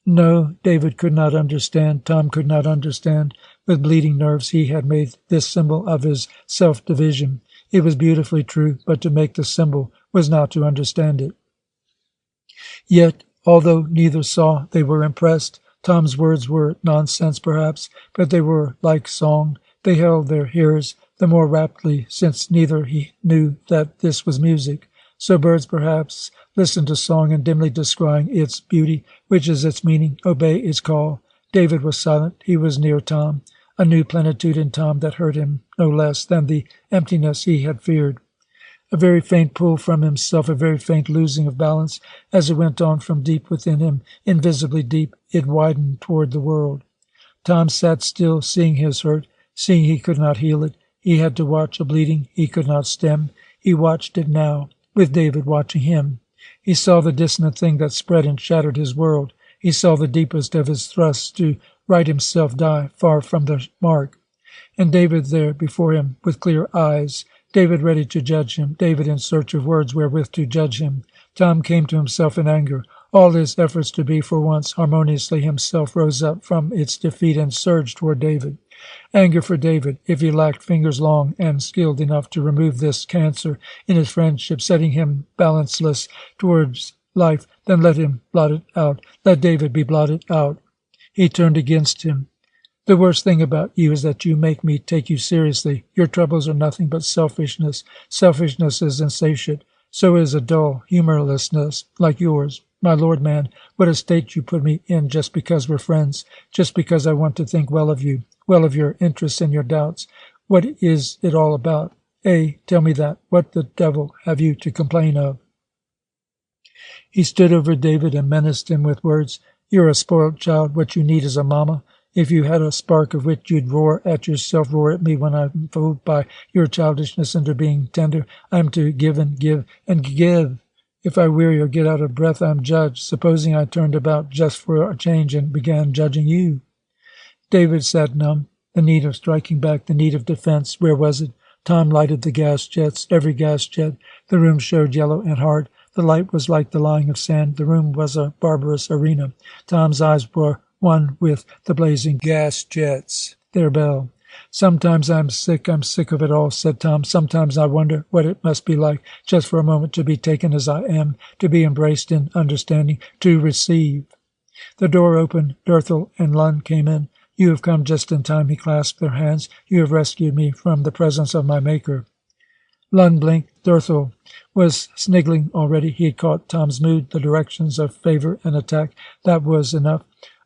No, David could not understand. Tom could not understand. With bleeding nerves he had made this symbol of his self-division. It was beautifully true, but to make the symbol was not to understand it. Yet, although neither saw, they were impressed. Tom's words were nonsense, perhaps, but they were like song. They held their hearers the more raptly, since neither he knew that this was music. So birds, perhaps, listen to song and dimly descrying its beauty, which is its meaning, obey its call. David was silent. He was near Tom. A new plenitude in Tom that hurt him no less than the emptiness he had feared. A very faint pull from himself, a very faint losing of balance, as it went on from deep within him, invisibly deep, it widened toward the world. Tom sat still, seeing his hurt, seeing he could not heal it. He had to watch a bleeding he could not stem. He watched it now, with David watching him. He saw the dissonant thing that spread and shattered his world. He saw the deepest of his thrusts to right himself die far from the mark. And David there before him, with clear eyes, David ready to judge him, David in search of words wherewith to judge him. Tom came to himself in anger. All his efforts to be for once harmoniously himself rose up from its defeat and surged toward David. Anger for David, if he lacked fingers long and skilled enough to remove this cancer in his friendship, setting him balanceless towards life, then let him blot it out. Let David be blotted out. He turned against him. The worst thing about you is that you make me take you seriously. Your troubles are nothing but selfishness. Selfishness is insatiate. So is a dull humorlessness like yours. My lord, man, what a state you put me in just because we're friends, just because I want to think well of you, well of your interests and your doubts. What is it all about? Tell me that. What the devil have you to complain of? He stood over David and menaced him with words. You're a spoiled child. What you need is a mamma. If you had a spark of wit, you'd roar at yourself, roar at me when I'm fooled by your childishness into being tender. I'm to give and give and give. If I weary or get out of breath, I'm judged. Supposing I turned about just for a change and began judging you. David sat numb. The need of striking back, the need of defense. Where was it? Tom lighted the gas jets, every gas jet. The room showed yellow and hard. The light was like the lying of sand. The room was a barbarous arena. Tom's eyes were one with the blazing gas jets. Their bell. Sometimes I'm sick of it all, said Tom. Sometimes I wonder what it must be like, just for a moment, to be taken as I am, to be embraced in understanding, to receive. The door opened. Berthel and Lund came in. You have come just in time, he clasped their hands. You have rescued me from the presence of my Maker. Lund blinked. Berthel was sniggling already. He had caught Tom's mood, the directions of favor and attack. That was enough.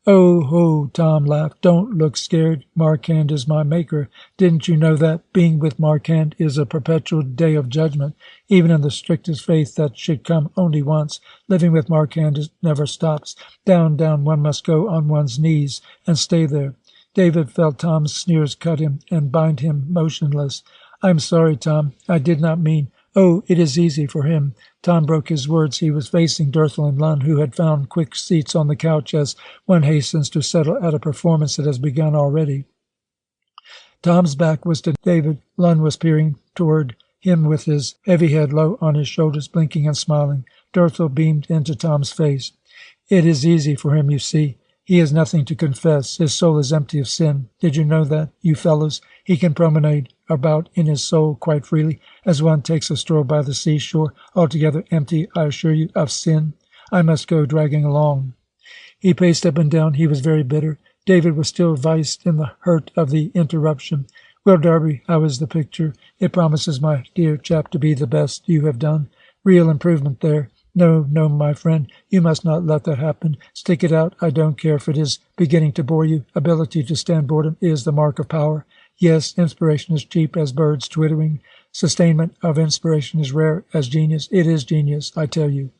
Oh, ho, Tom laughed. Don't look scared. Markand is my Maker. Didn't you know that? Being with Markand is a perpetual day of judgment, even in the strictest faith that should come only once. Living with Markand never stops. Down, down, one must go on one's knees and stay there. David felt Tom's sneers cut him and bind him motionless. I'm sorry, Tom. I did not mean. Oh, it is easy for him. Tom broke his words. He was facing Berthel and Lund, who had found quick seats on the couch as one hastens to settle at a performance that has begun already. Tom's back was to David. Lund was peering toward him with his heavy head low on his shoulders, blinking and smiling. Berthel beamed into Tom's face. It is easy for him, you see. He has nothing to confess. His soul is empty of sin. Did you know that, you fellows? He can promenade about in his soul quite freely, as one takes a stroll by the seashore, altogether empty, I assure you, of sin. I must go dragging along. He paced up and down. He was very bitter. David was still viced in the hurt of the interruption. Well, Darby, how is the picture? It promises, my dear chap, to be the best you have done. Real improvement there. No, no, my friend, you must not let that happen. Stick it out. I don't care if it is beginning to bore you. Ability to stand boredom is the mark of power. Yes, inspiration is cheap as birds twittering. Sustainment of inspiration is rare as genius. It is genius, I tell you.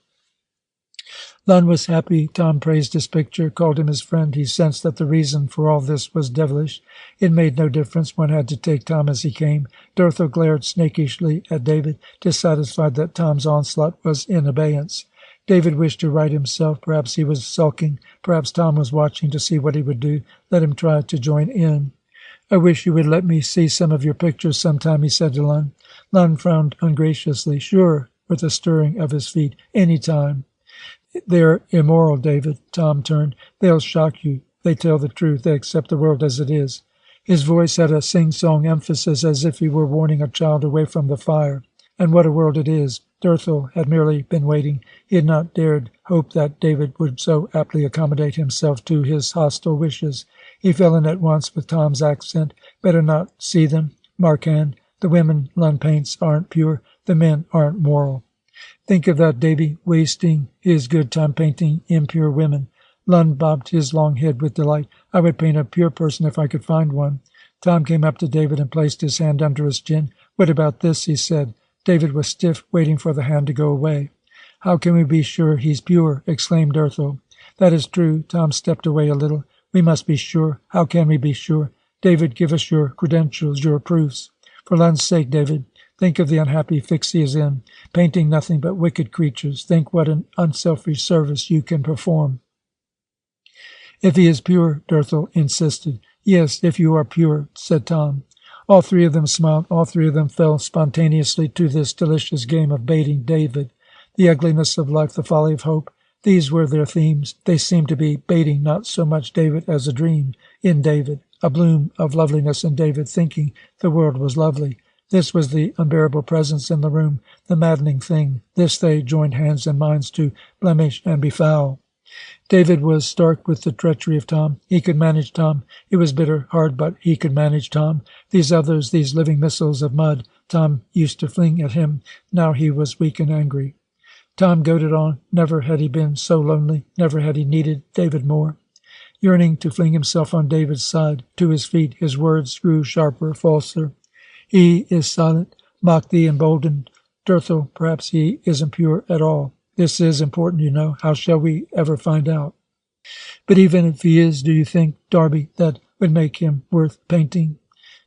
Lund was happy. Tom praised his picture, called him his friend. He sensed that the reason for all this was devilish. It made no difference. One had to take Tom as he came. Berthel glared snakishly at David, dissatisfied that Tom's onslaught was in abeyance. David wished to right himself. Perhaps he was sulking. Perhaps Tom was watching to see what he would do. Let him try to join in. I wish you would let me see some of your pictures sometime, he said to Lund. Lund frowned ungraciously. Sure, with a stirring of his feet. Any time. They're immoral, David. Tom turned. They'll shock you. They tell the truth. They accept the world as it is. His voice had a sing-song emphasis, as if he were warning a child away from the fire. And what a world it is. Berthel had merely been waiting. He had not dared hope that David would so aptly accommodate himself to his hostile wishes. He fell in at once with Tom's accent. Better not see them. Markand. The women Lund paints aren't pure. The men aren't moral. Think of that, Davy, wasting his good time painting impure women. Lund bobbed his long head with delight. I would paint a pure person if I could find one. Tom came up to David and placed his hand under his chin. What about this? He said. David was stiff, waiting for the hand to go away. How can we be sure he's pure? Exclaimed Berthel. That is true. Tom stepped away a little. We must be sure. How can we be sure? David, give us your credentials, your proofs. For Lund's sake, David. Think of the unhappy fix he is in, painting nothing but wicked creatures. Think what an unselfish service you can perform. If he is pure, Berthel insisted. Yes, if you are pure, said Tom. All three of them smiled. All three of them fell spontaneously to this delicious game of baiting David. The ugliness of life, the folly of hope. These were their themes. They seemed to be baiting not so much David as a dream in David, a bloom of loveliness in David, thinking the world was lovely. This was the unbearable presence in the room, the maddening thing. This they joined hands and minds to blemish and befoul. David was stark with the treachery of Tom. He could manage Tom. It was bitter, hard, but he could manage Tom. These others, these living missiles of mud, Tom used to fling at him. Now he was weak and angry. Tom goaded on. Never had he been so lonely. Never had he needed David more. Yearning to fling himself on David's side, to his feet, his words grew sharper, falser. He is silent, mock thee emboldened. Dirthel, perhaps he isn't pure at all. This is important, you know. How shall we ever find out? But even if he is, do you think, Darby, that would make him worth painting?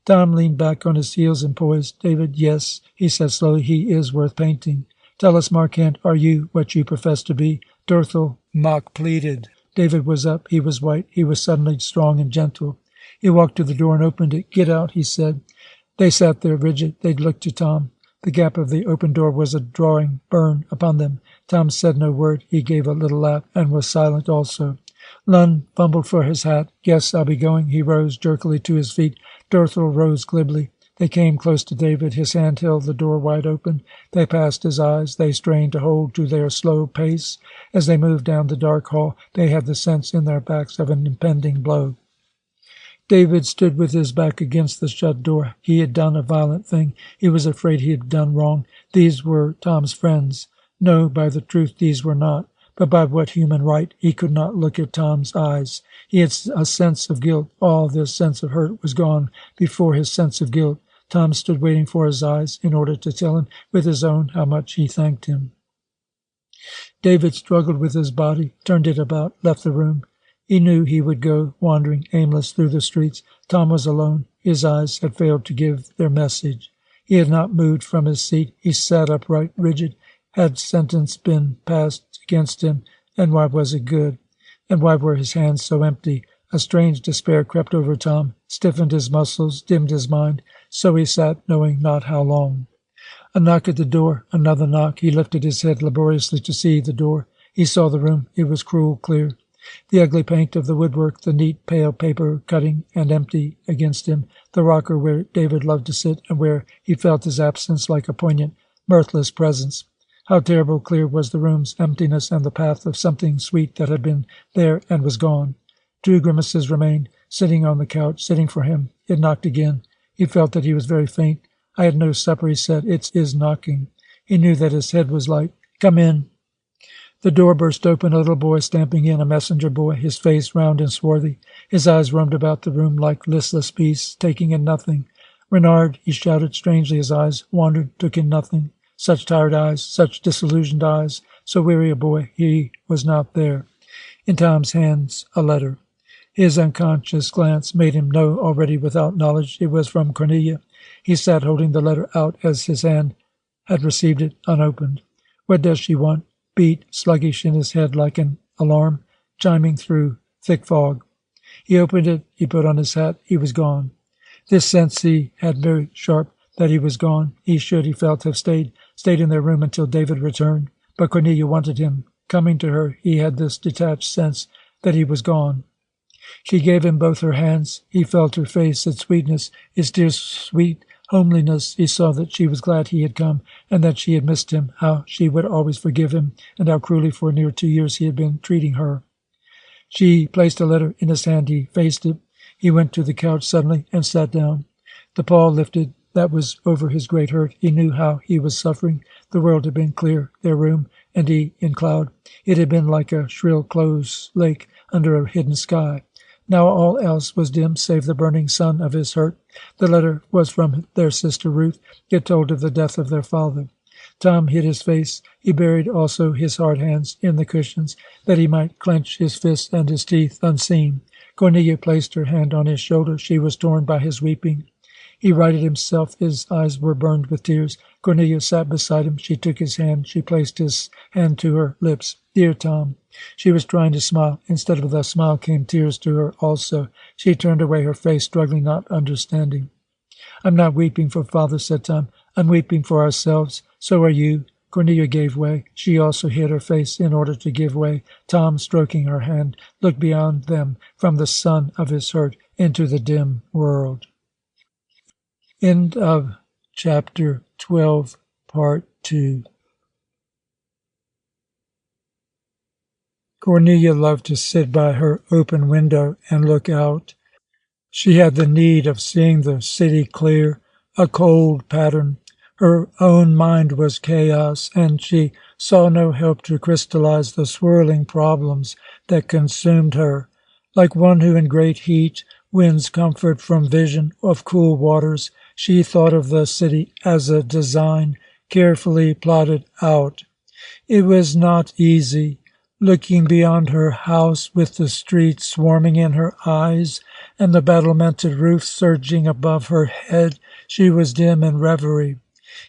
Tom leaned back on his heels and poised. David, yes, he said slowly, he is worth painting. Tell us, Marquand, are you what you profess to be? Dirthel mock pleaded. David was up. He was white. He was suddenly strong and gentle. He walked to the door and opened it. Get out, he said. They sat there rigid. They looked to Tom. The gap of the open door was a drawing burn upon them. Tom said no word. He gave a little laugh and was silent also. Lund fumbled for his hat. Guess I'll be going. He rose jerkily to his feet. Dirthel rose glibly. They came close to David. His hand held the door wide open. They passed his eyes. They strained to hold to their slow pace. As they moved down the dark hall, they had the sense in their backs of an impending blow. David stood with his back against the shut door. He had done a violent thing. He was afraid he had done wrong. These were Tom's friends. No, by the truth, these were not. But by what human right? He could not look at Tom's eyes. He had a sense of guilt. All this sense of hurt was gone before his sense of guilt. Tom stood waiting for his eyes in order to tell him with his own how much he thanked him. David struggled with his body, turned it about, left the room. He knew he would go wandering aimless through the streets. Tom was alone. His eyes had failed to give their message. He had not moved from his seat. He sat upright, rigid. Had sentence been passed against him? And why was it good? And why were his hands so empty? A strange despair crept over Tom, stiffened his muscles, dimmed his mind. So he sat, knowing not how long. A knock at the door, another knock. He lifted his head laboriously to see the door. He saw the room. It was cruel clear. The ugly paint of the woodwork, the neat pale paper cutting and empty against him, the rocker where David loved to sit and where he felt his absence like a poignant, mirthless presence. How terrible clear was the room's emptiness and the path of something sweet that had been there and was gone. 2 grimaces remained, sitting on the couch, sitting for him. It knocked again. He felt that he was very faint. I had no supper, he said. It is knocking. He knew that his head was light. Come in. The door burst open, a little boy stamping in, a messenger boy, his face round and swarthy. His eyes roamed about the room like listless beasts, taking in nothing. Renard, he shouted strangely. His eyes wandered, took in nothing. Such tired eyes, such disillusioned eyes, so weary a boy. He was not there. In Tom's hands, a letter. His unconscious glance made him know already without knowledge it was from Cornelia. He sat holding the letter out as his hand had received it, unopened. What does she want? Beat, sluggish in his head like an alarm, chiming through thick fog. He opened it, he put on his hat, he was gone. This sense he had very sharp, that he was gone. He should, he felt, have stayed in their room until David returned. But Cornelia wanted him. Coming to her, he had this detached sense that he was gone. She gave him both her hands. He felt her face, its sweetness, its dear sweet homeliness. He saw that she was glad he had come, and that she had missed him, how she would always forgive him, and how cruelly for near 2 years he had been treating her. She placed a letter in his hand. He faced it. He went to the couch suddenly and sat down. The pall lifted. That was over his great hurt. He knew how he was suffering. The world had been clear, their room, and he in cloud. It had been like a shrill closed lake under a hidden sky. Now all else was dim save the burning sun of his hurt. The letter was from their sister Ruth. It told of the death of their father. Tom hid his face. He buried also his hard hands in the cushions, that he might clench his fists and his teeth unseen. Cornelia placed her hand on his shoulder. She was torn by his weeping. He righted himself. His eyes were burned with tears. Cornelia sat beside him. She took his hand. She placed his hand to her lips. Dear Tom. She was trying to smile. Instead of the smile came tears to her also. She turned away her face, struggling, not understanding. I'm not weeping for father, said Tom. I'm weeping for ourselves. So are you. Cornelia gave way. She also hid her face in order to give way. Tom, stroking her hand, looked beyond them from the sun of his hurt into the dim world. End of chapter 12, part 2. Cornelia loved to sit by her open window and look out. She had the need of seeing the city clear, a cold pattern. Her own mind was chaos, and she saw no help to crystallize the swirling problems that consumed her. Like one who in great heat wins comfort from vision of cool waters, she thought of the city as a design carefully plotted out. It was not easy. Looking beyond her house with the street swarming in her eyes and the battlemented roof surging above her head, she was dim in reverie.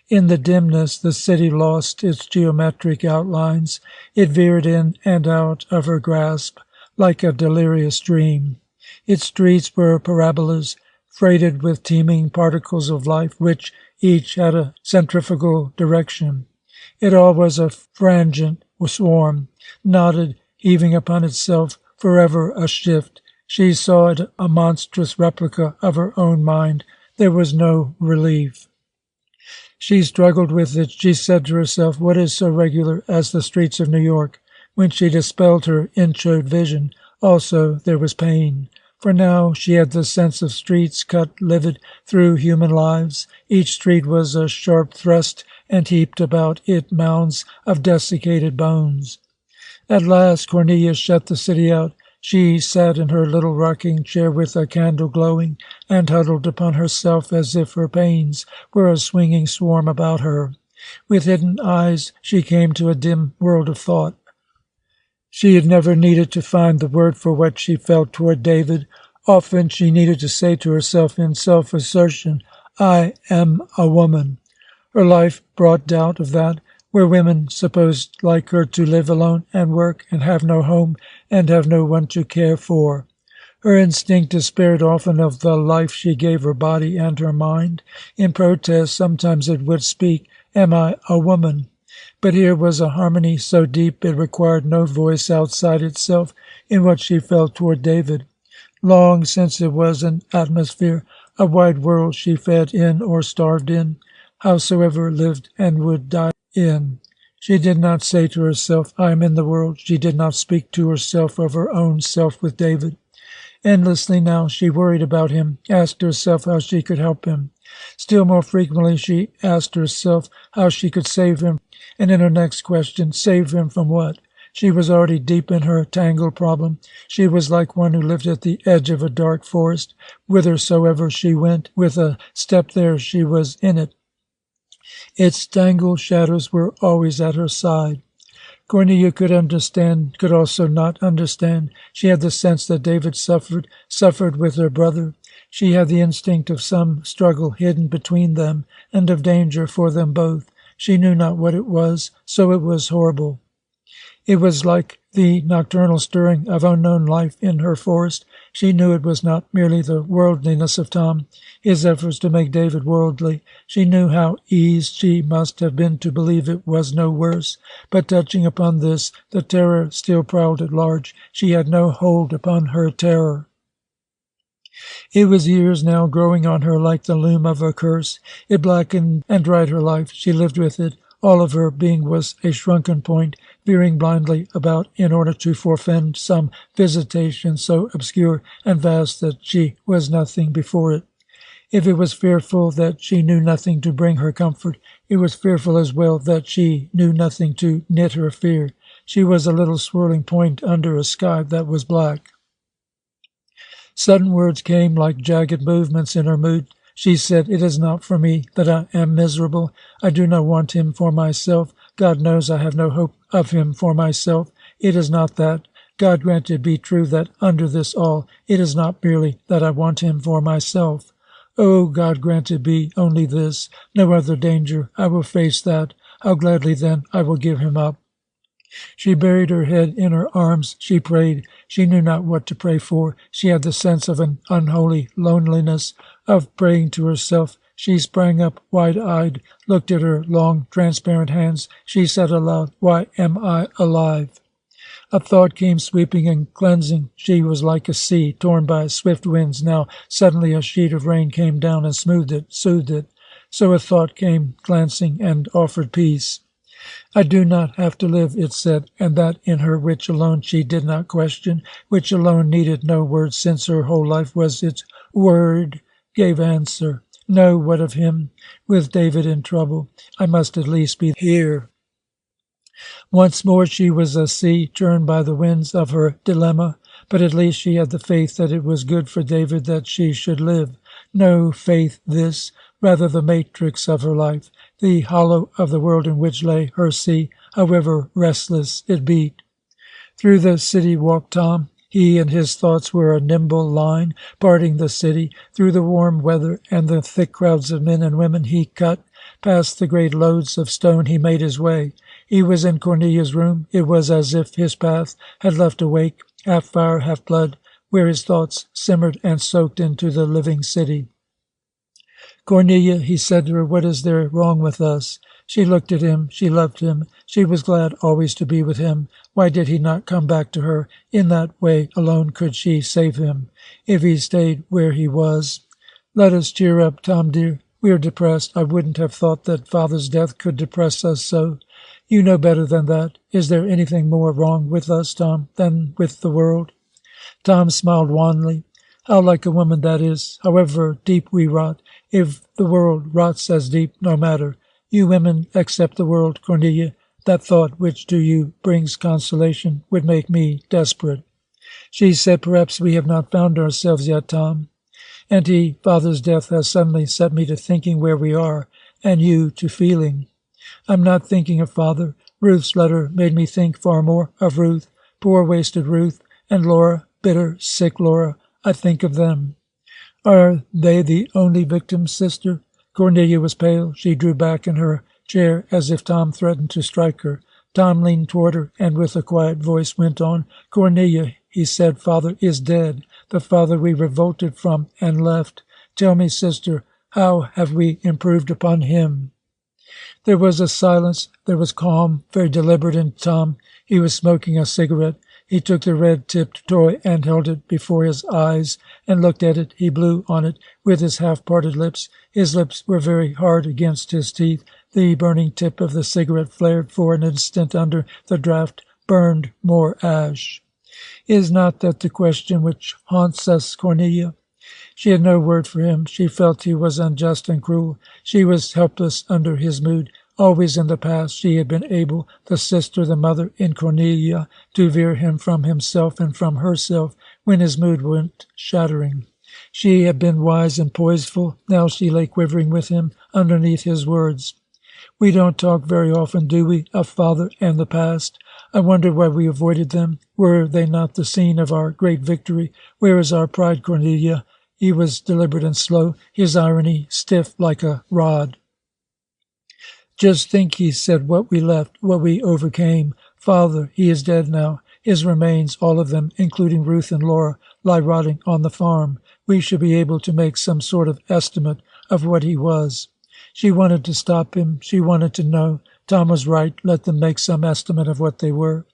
In the dimness, the city lost its geometric outlines. It veered in and out of her grasp like a delirious dream. Its streets were parabolas freighted with teeming particles of life, which each had a centrifugal direction. It all was a frangent swarm, knotted, heaving upon itself, forever a shift. She saw it a monstrous replica of her own mind. There was no relief. She struggled with it. She said to herself, what is so regular as the streets of New York? When she dispelled her inchoate vision, also there was pain. For now she had the sense of streets cut livid through human lives. Each street was a sharp thrust, and heaped about it mounds of desiccated bones. At last Cornelia shut the city out. She sat in her little rocking chair with a candle glowing, and huddled upon herself as if her pains were a swinging swarm about her. With hidden eyes she came to a dim world of thought. She had never needed to find the word for what she felt toward David. Often she needed to say to herself in self-assertion, I am a woman. Her life brought doubt of that. Were women supposed like her to live alone and work and have no home and have no one to care for? Her instinct despaired often of the life she gave her body and her mind. In protest, sometimes it would speak, Am I a woman? But here was a harmony so deep it required no voice outside itself in what she felt toward David. Long since it was an atmosphere, a wide world she fed in or starved in, howsoever lived and would die in. She did not say to herself, I am in the world. She did not speak to herself of her own self with David. Endlessly now she worried about him, asked herself how she could help him. Still more frequently she asked herself how she could save him, and in her next question, save him from what? She was already deep in her tangled problem. She was like one who lived at the edge of a dark forest. Whithersoever she went, with a step there she was in it. Its tangled shadows were always at her side. Cornelia could understand, could also not understand. She had the sense that David suffered with her brother. She had the instinct of some struggle hidden between them, and of danger for them both. She knew not what it was, so it was horrible. It was like the nocturnal stirring of unknown life in her forest. She knew it was not merely the worldliness of Tom, his efforts to make David worldly. She knew how eased she must have been to believe it was no worse. But touching upon this, the terror still prowled at large. She had no hold upon her terror. It was years now growing on her like the loom of a curse. It blackened and dried her life. She lived with it. All of her being was a shrunken point, veering blindly about in order to forfend some visitation so obscure and vast that she was nothing before it. If it was fearful that she knew nothing to bring her comfort, it was fearful as well that she knew nothing to knit her fear. She was a little swirling point under a sky that was black. Sudden words came like jagged movements in her mood. She said, It is not for me that I am miserable. I do not want him for myself. God knows I have no hope of him for myself. It is not that. God grant it be true that under this all, it is not merely that I want him for myself. Oh, God grant it be only this. No other danger. I will face that. How gladly then I will give him up. She buried her head in her arms. She prayed. She knew not what to pray for. She had the sense of an unholy loneliness, of praying to herself. She sprang up, wide-eyed, looked at her long, transparent hands. She said aloud, Why am I alive? A thought came sweeping and cleansing. She was like a sea, torn by swift winds. Now suddenly a sheet of rain came down and smoothed it, soothed it. So a thought came glancing and offered peace. I do not have to live, it said, and that in her which alone she did not question, which alone needed no word, since her whole life was its word, gave answer. No, what of him? With David in trouble, I must at least be here. Once more she was a sea churned by the winds of her dilemma, but at least she had the faith that it was good for David that she should live. No faith this, rather the matrix of her life, the hollow of the world in which lay her sea, however restless it beat. Through the city walked Tom. He and his thoughts were a nimble line, parting the city. Through the warm weather and the thick crowds of men and women he cut. Past the great loads of stone he made his way. He was in Cornelia's room. It was as if his path had left a wake, half fire, half blood, where his thoughts simmered and soaked into the living city. Cornelia, he said to her, what is there wrong with us? She looked at him. She loved him. She was glad always to be with him. Why did he not come back to her? In that way alone could she save him, if he stayed where he was. Let us cheer up, Tom dear. We are depressed. I wouldn't have thought that Father's death could depress us so. You know better than that. Is there anything more wrong with us, Tom, than with the world? Tom smiled wanly. How like a woman that is. However deep we rot, if the world rots as deep, no matter. You women accept the world, Cornelia. That thought which to you brings consolation would make me desperate. She said, perhaps we have not found ourselves yet, Tom. And Father's death has suddenly set me to thinking where we are, and you to feeling. I'm not thinking of Father. Ruth's letter made me think far more of Ruth, poor wasted Ruth, and Laura, bitter, sick Laura. I think of them. Are they the only victims, sister? Cornelia was pale. She drew back in her chair as if Tom threatened to strike her. Tom leaned toward her and with a quiet voice went on. Cornelia, he said, Father is dead, the Father we revolted from and left. Tell me, sister, how have we improved upon him? There was a silence. There was calm, very deliberate in Tom. He was smoking a cigarette. He took the red-tipped toy and held it before his eyes and looked at it. He blew on it with his half-parted lips. His lips were very hard against his teeth. The burning tip of the cigarette flared for an instant under the draught, burned more ash. Is not that the question which haunts us, Cornelia? She had no word for him. She felt he was unjust and cruel. She was helpless under his mood. Always in the past she had been able, the sister, the mother in Cornelia, to veer him from himself and from herself when his mood went shattering. She had been wise and poiseful. Now she lay quivering with him underneath his words. We don't talk very often, do we, of Father and the past? I wonder why we avoided them. Were they not the scene of our great victory? Where is our pride, Cornelia? He was deliberate and slow, his irony stiff like a rod. Just think, he said, what we left, what we overcame. Father, he is dead now. His remains, all of them, including Ruth and Laura, lie rotting on the farm. We should be able to make some sort of estimate of what he was. She wanted to stop him. She wanted to know. Tom was right. Let them make some estimate of what they were.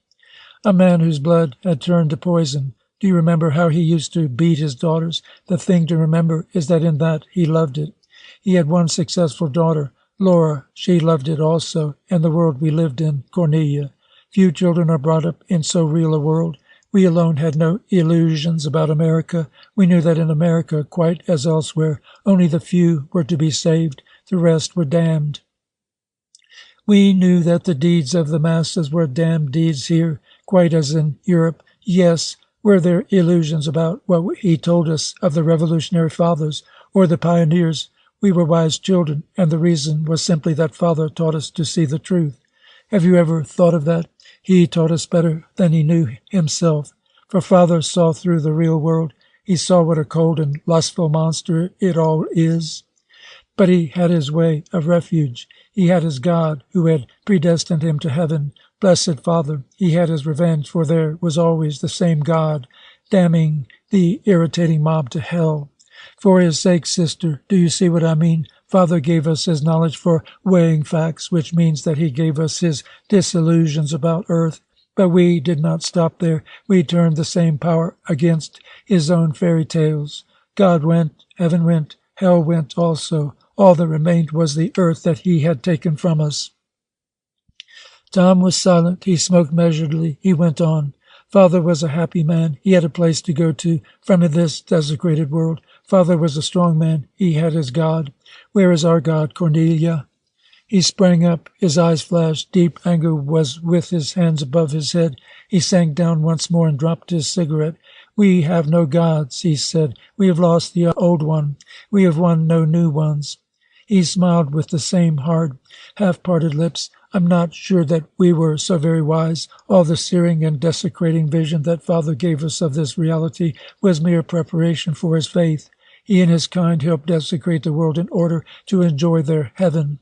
A man whose blood had turned to poison. Do you remember how he used to beat his daughters? The thing to remember is that in that he loved it. He had one successful daughter, Laura. She loved it also, and the world we lived in, Cornelia. Few children are brought up in so real a world. We alone had no illusions about America. We knew that in America, quite as elsewhere, only the few were to be saved. The rest were damned. We knew that the deeds of the masses were damned deeds here, quite as in Europe. Yes, were there illusions about what he told us of the Revolutionary Fathers or the pioneers? We were wise children, and the reason was simply that Father taught us to see the truth. Have you ever thought of that? He taught us better than he knew himself. For Father saw through the real world. He saw what a cold and lustful monster it all is. But he had his way of refuge. He had his God, who had predestined him to heaven. Blessed Father, he had his revenge, for there was always the same God, damning the irritating mob to hell. For his sake, sister, do you see what I mean? Father gave us his knowledge for weighing facts, which means that he gave us his disillusions about earth. But we did not stop there. We turned the same power against his own fairy tales. God went, heaven went, hell went also. All that remained was the earth that he had taken from us. Tom was silent. He smoked measuredly. He went on. Father was a happy man. He had a place to go to from this desecrated world. Father was a strong man. He had his God. Where is our God, Cornelia? He sprang up. His eyes flashed. Deep anger was with his hands above his head. He sank down once more and dropped his cigarette. We have no gods, he said. We have lost the old one. We have won no new ones. He smiled with the same hard, half-parted lips. I'm not sure that we were so very wise. All the searing and desecrating vision that Father gave us of this reality was mere preparation for his faith. He and his kind helped desecrate the world in order to enjoy their heaven.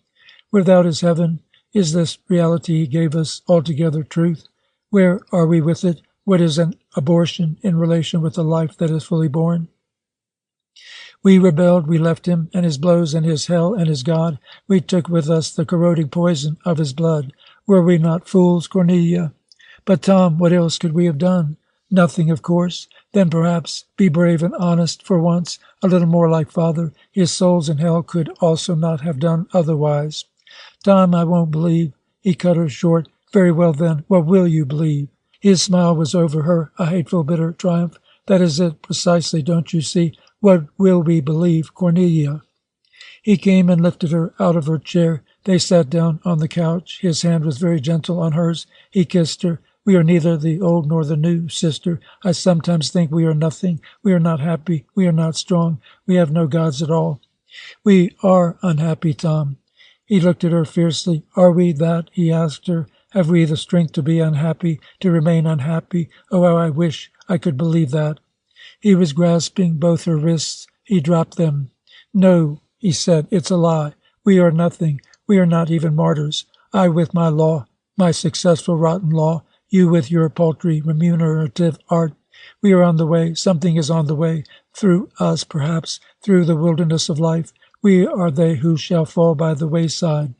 Without his heaven, is this reality he gave us altogether truth? Where are we with it? What is an abortion in relation with a life that is fully born? We rebelled, we left him, and his blows, and his hell, and his God. We took with us the corroding poison of his blood. Were we not fools, Cornelia? But, Tom, what else could we have done? Nothing, of course. Then perhaps be brave and honest for once, a little more like Father. His souls in hell could also not have done otherwise. Tom, I won't believe. He cut her short. Very well, then, what will you believe? His smile was over her, a hateful, bitter triumph. That is it, precisely, don't you see? What will we believe, Cornelia? He came and lifted her out of her chair. They sat down on the couch. His hand was very gentle on hers. He kissed her. We are neither the old nor the new, sister. I sometimes think we are nothing. We are not happy. We are not strong. We have no gods at all. We are unhappy, Tom. He looked at her fiercely. Are we that? He asked her. Have we the strength to be unhappy, to remain unhappy? Oh, how I wish I could believe that. He was grasping both her wrists. He dropped them. No, he said, it's a lie. We are nothing. We are not even martyrs. I with my law, my successful rotten law, you with your paltry remunerative art. We are on the way. Something is on the way. Through us, perhaps, through the wilderness of life. We are they who shall fall by the wayside.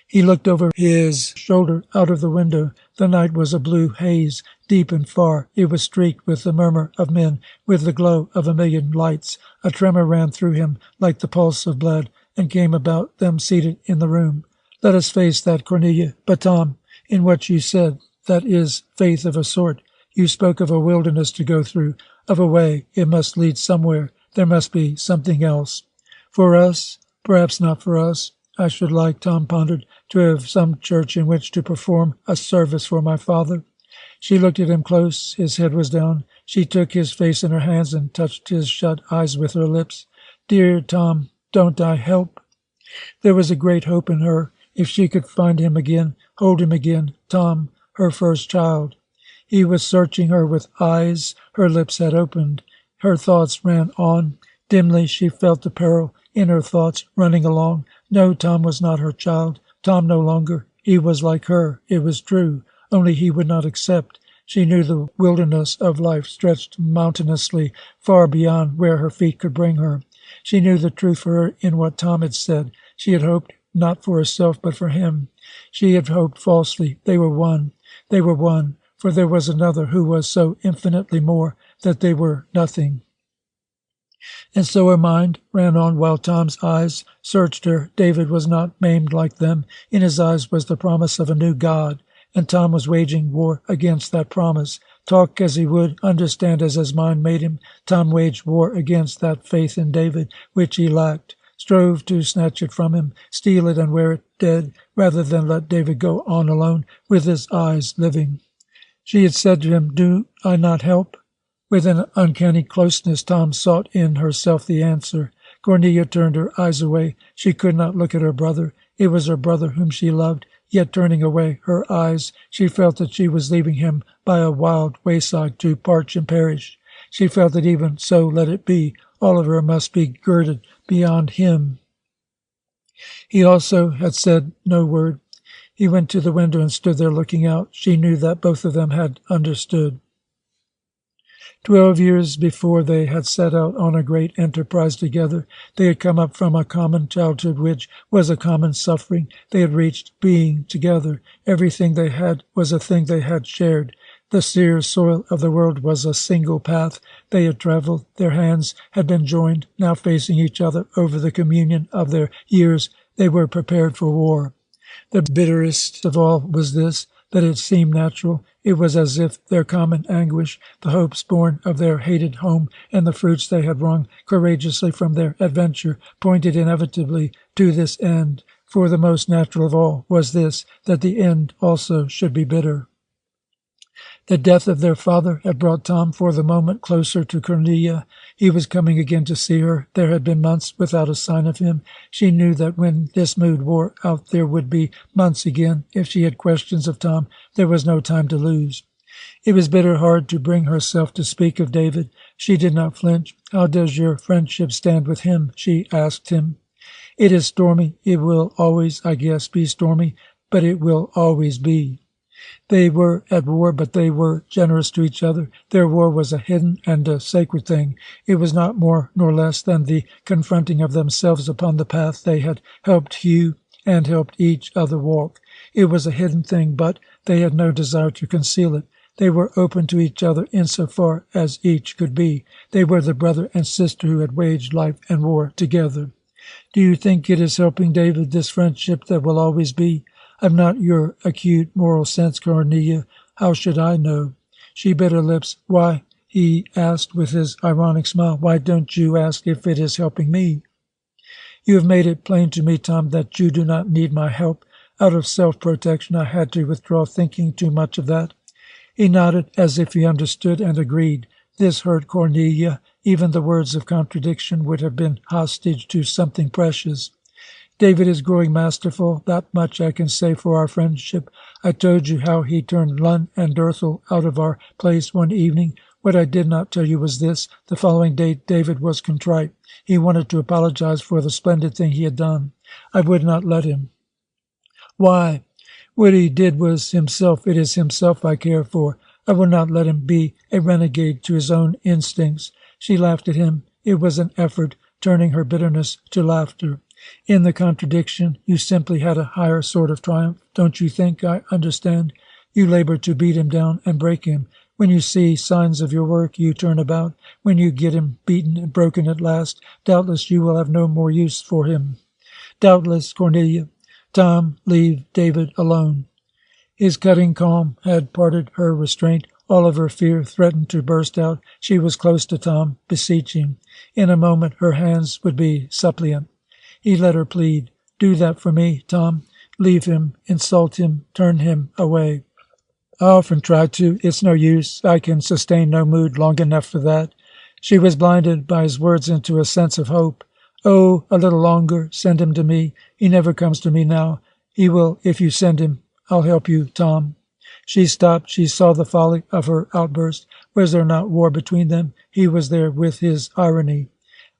He looked over his shoulder out of the window. The night was a blue haze, deep and far. It was streaked with the murmur of men, with the glow of a million lights. A tremor ran through him like the pulse of blood, and came about them seated in the room. Let us face that, Cornelia. But, Tom, in what you said, that is faith of a sort. You spoke of a wilderness to go through, of a way. It must lead somewhere. There must be something else. For us? Perhaps not for us. I should like, Tom pondered, to have some church in which to perform a service for my father. She looked at him close. His head was down. She took his face in her hands and touched his shut eyes with her lips. Dear Tom, don't I help? There was a great hope in her. If she could find him again, hold him again, Tom, her first child. He was searching her with eyes. Her lips had opened. Her thoughts ran on. Dimly she felt the peril in her thoughts running along. No, Tom was not her child. Tom no longer. He was like her. It was true. Only he would not accept. She knew the wilderness of life stretched mountainously far beyond where her feet could bring her. She knew the truth for her in what Tom had said. She had hoped not for herself but for him. She had hoped falsely. They were one. They were one. For there was another who was so infinitely more that they were nothing. And so her mind ran on while Tom's eyes searched her. David was not maimed like them. In his eyes was the promise of a new God, and Tom was waging war against that promise. Talk as he would, understand as his mind made him, Tom waged war against that faith in David which he lacked, strove to snatch it from him, steal it and wear it dead, rather than let David go on alone with his eyes living. She had said to him, Do I not help? With an uncanny closeness, Tom sought in herself the answer. Cornelia turned her eyes away. She could not look at her brother. It was her brother whom she loved, yet turning away her eyes, she felt that she was leaving him by a wild wayside to parch and perish. She felt that even so let it be. All of her must be girded beyond him. He also had said no word. He went to the window and stood there looking out. She knew that both of them had understood. 12 years before they had set out on a great enterprise together. They had come up from a common childhood which was a common suffering. They had reached being together. Everything they had was a thing they had shared. The sere soil of the world was a single path they had traveled. Their hands had been joined. Now facing each other over the communion of their years, they were prepared for war. The bitterest of all was this, that it seemed natural. It was as if their common anguish, the hopes born of their hated home, and the fruits they had wrung courageously from their adventure, pointed inevitably to this end. For the most natural of all was this, that the end also should be bitter. The death of their father had brought Tom for the moment closer to Cornelia. He was coming again to see her. There had been months without a sign of him. She knew that when this mood wore out there would be months again. If she had questions of Tom, there was no time to lose. It was bitter hard to bring herself to speak of David. She did not flinch. "How does your friendship stand with him?" she asked him. "It is stormy. It will always, I guess, be stormy, but it will always be." They were at war, but they were generous to each other. Their war was a hidden and a sacred thing. It was not more nor less than the confronting of themselves upon the path they had helped hew and helped each other walk. It was a hidden thing, but they had no desire to conceal it. They were open to each other insofar as each could be. They were the brother and sister who had waged life and war together. "Do you think it is helping David, this friendship that will always be?" "I've not your acute moral sense, Cornelia. How should I know?" She bit her lips. "Why," he asked with his ironic smile, "why don't you ask if it is helping me?" "You have made it plain to me, Tom, that you do not need my help. Out of self-protection I had to withdraw, thinking too much of that." He nodded as if he understood and agreed. This hurt Cornelia. Even the words of contradiction would have been hostage to something precious. "David is growing masterful, that much I can say for our friendship. I told you how he turned Lun and Ethel out of our place one evening. What I did not tell you was this. The following day David was contrite. He wanted to apologize for the splendid thing he had done. I would not let him." "Why?" "What he did was himself. It is himself I care for. I will not let him be a renegade to his own instincts." She laughed at him. It was an effort, turning her bitterness to laughter. "In the contradiction, you simply had a higher sort of triumph. Don't you think I understand? You labor to beat him down and break him. When you see signs of your work, you turn about. When you get him beaten and broken at last, doubtless you will have no more use for him." "Doubtless, Cornelia." "Tom, leave David alone." His cutting calm had parted her restraint. All of her fear threatened to burst out. She was close to Tom, beseeching. In a moment her hands would be suppliant. He let her plead. "Do that for me, Tom. Leave him, insult him, turn him away." "I often try to. It's no use. I can sustain no mood long enough for that." She was blinded by his words into a sense of hope. "Oh, a little longer. Send him to me. He never comes to me now. He will if you send him. I'll help you, Tom." She stopped. She saw the folly of her outburst. Was there not war between them? He was there with his irony.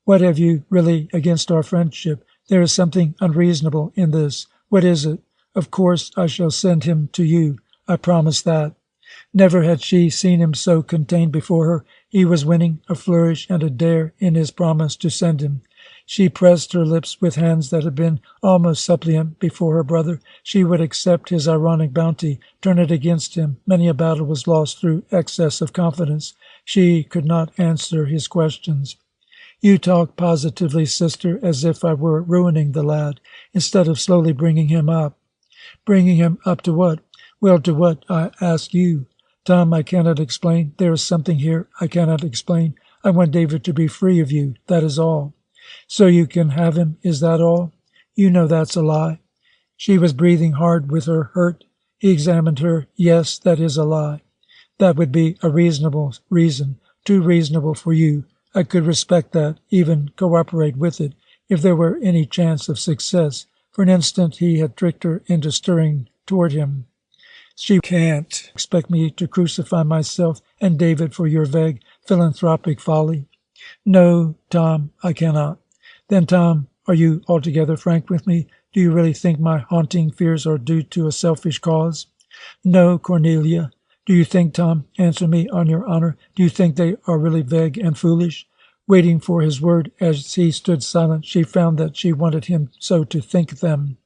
"What have you really against our friendship? There is something unreasonable in this. What is it?" "Of course I shall send him to you. I promise that." Never had she seen him so contained before her. He was winning, a flourish and a dare in his promise to send him. She pressed her lips with hands that had been almost suppliant before her brother. She would accept his ironic bounty, turn it against him. Many a battle was lost through excess of confidence. She could not answer his questions. "You talk positively, sister, as if I were ruining the lad, instead of slowly bringing him up." "Bringing him up to what?" "Well, to what, I ask you." "Tom, I cannot explain. There is something here I cannot explain. I want David to be free of you. That is all." "So you can have him, is that all?" "You know that's a lie." She was breathing hard with her hurt. He examined her. "Yes, that is a lie." "That would be a reasonable reason. Too reasonable for you. I could respect that, even cooperate with it, if there were any chance of success." For an instant he had tricked her into stirring toward him. "She can't expect me to crucify myself and David for your vague, philanthropic folly." "No, Tom, I cannot." "Then, Tom, are you altogether frank with me? Do you really think my haunting fears are due to a selfish cause?" "No, Cornelia." "Do you think, Tom, answer me on your honor, do you think they are really vague and foolish?" Waiting for his word, as he stood silent, she found that she wanted him so to think them.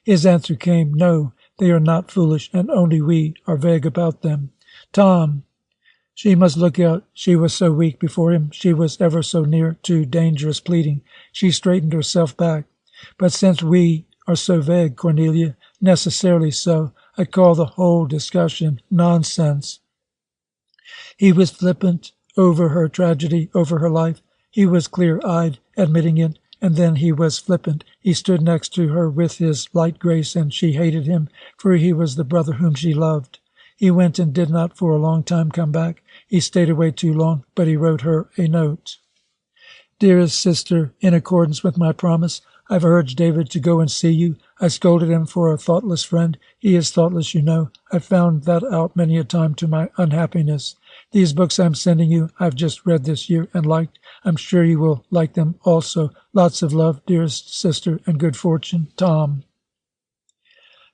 His answer came, "No, they are not foolish, and only we are vague about them." "Tom!" She must look out. She was so weak before him. She was ever so near to dangerous pleading. She straightened herself back. "But since we are so vague, Cornelia, necessarily so. I'd call the whole discussion nonsense. He was flippant over her tragedy, over her life. He was clear-eyed, admitting it, and then he was flippant. He stood next to her with his light grace, and she hated him, for he was the brother whom she loved. He went and did not for a long time come back. He stayed away too long, but he wrote her a note. Dearest sister, in accordance with my promise, I've urged David to go and see you. I scolded him for a thoughtless friend. He is thoughtless, you know. I've found that out many a time to my unhappiness. These books I'm sending you I've just read this year and liked. I'm sure you will like them also. Lots of love, dearest sister, and good fortune, Tom.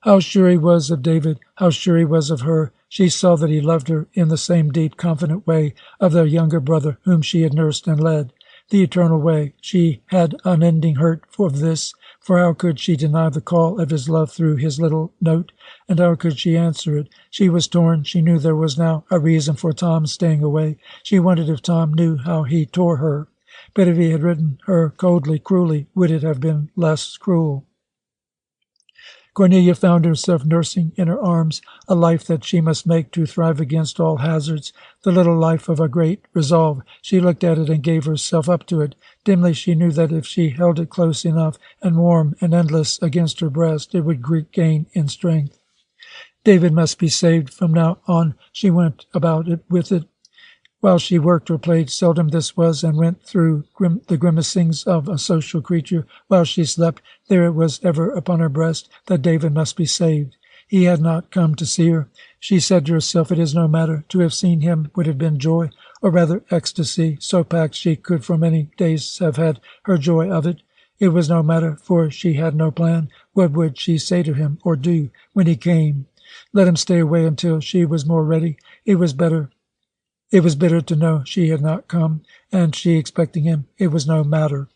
How sure he was of David, how sure he was of her. She saw that he loved her in the same deep, confident way of their younger brother whom she had nursed and led. The eternal way. She had unending hurt for this, for how could she deny the call of his love through his little note, and how could she answer it? She was torn. She knew there was now a reason for Tom's staying away. She wondered if Tom knew how he tore her. But if he had written her coldly, cruelly, would it have been less cruel? Cornelia found herself nursing in her arms a life that she must make to thrive against all hazards, the little life of a great resolve. She looked at it and gave herself up to it. Dimly she knew that if she held it close enough and warm and endless against her breast, it would gain in strength. David must be saved. From now on she went about it with it. While she worked or played, seldom this was, and went through the grimacings of a social creature. While she slept, there it was ever upon her breast that David must be saved. He had not come to see her. She said to herself, it is no matter. To have seen him would have been joy, or rather ecstasy, so packed she could for many days have had her joy of it. It was no matter, for she had no plan. What would she say to him, or do, when he came? Let him stay away until she was more ready. It was bitter to know she had not come, and she expecting him. It was no matter.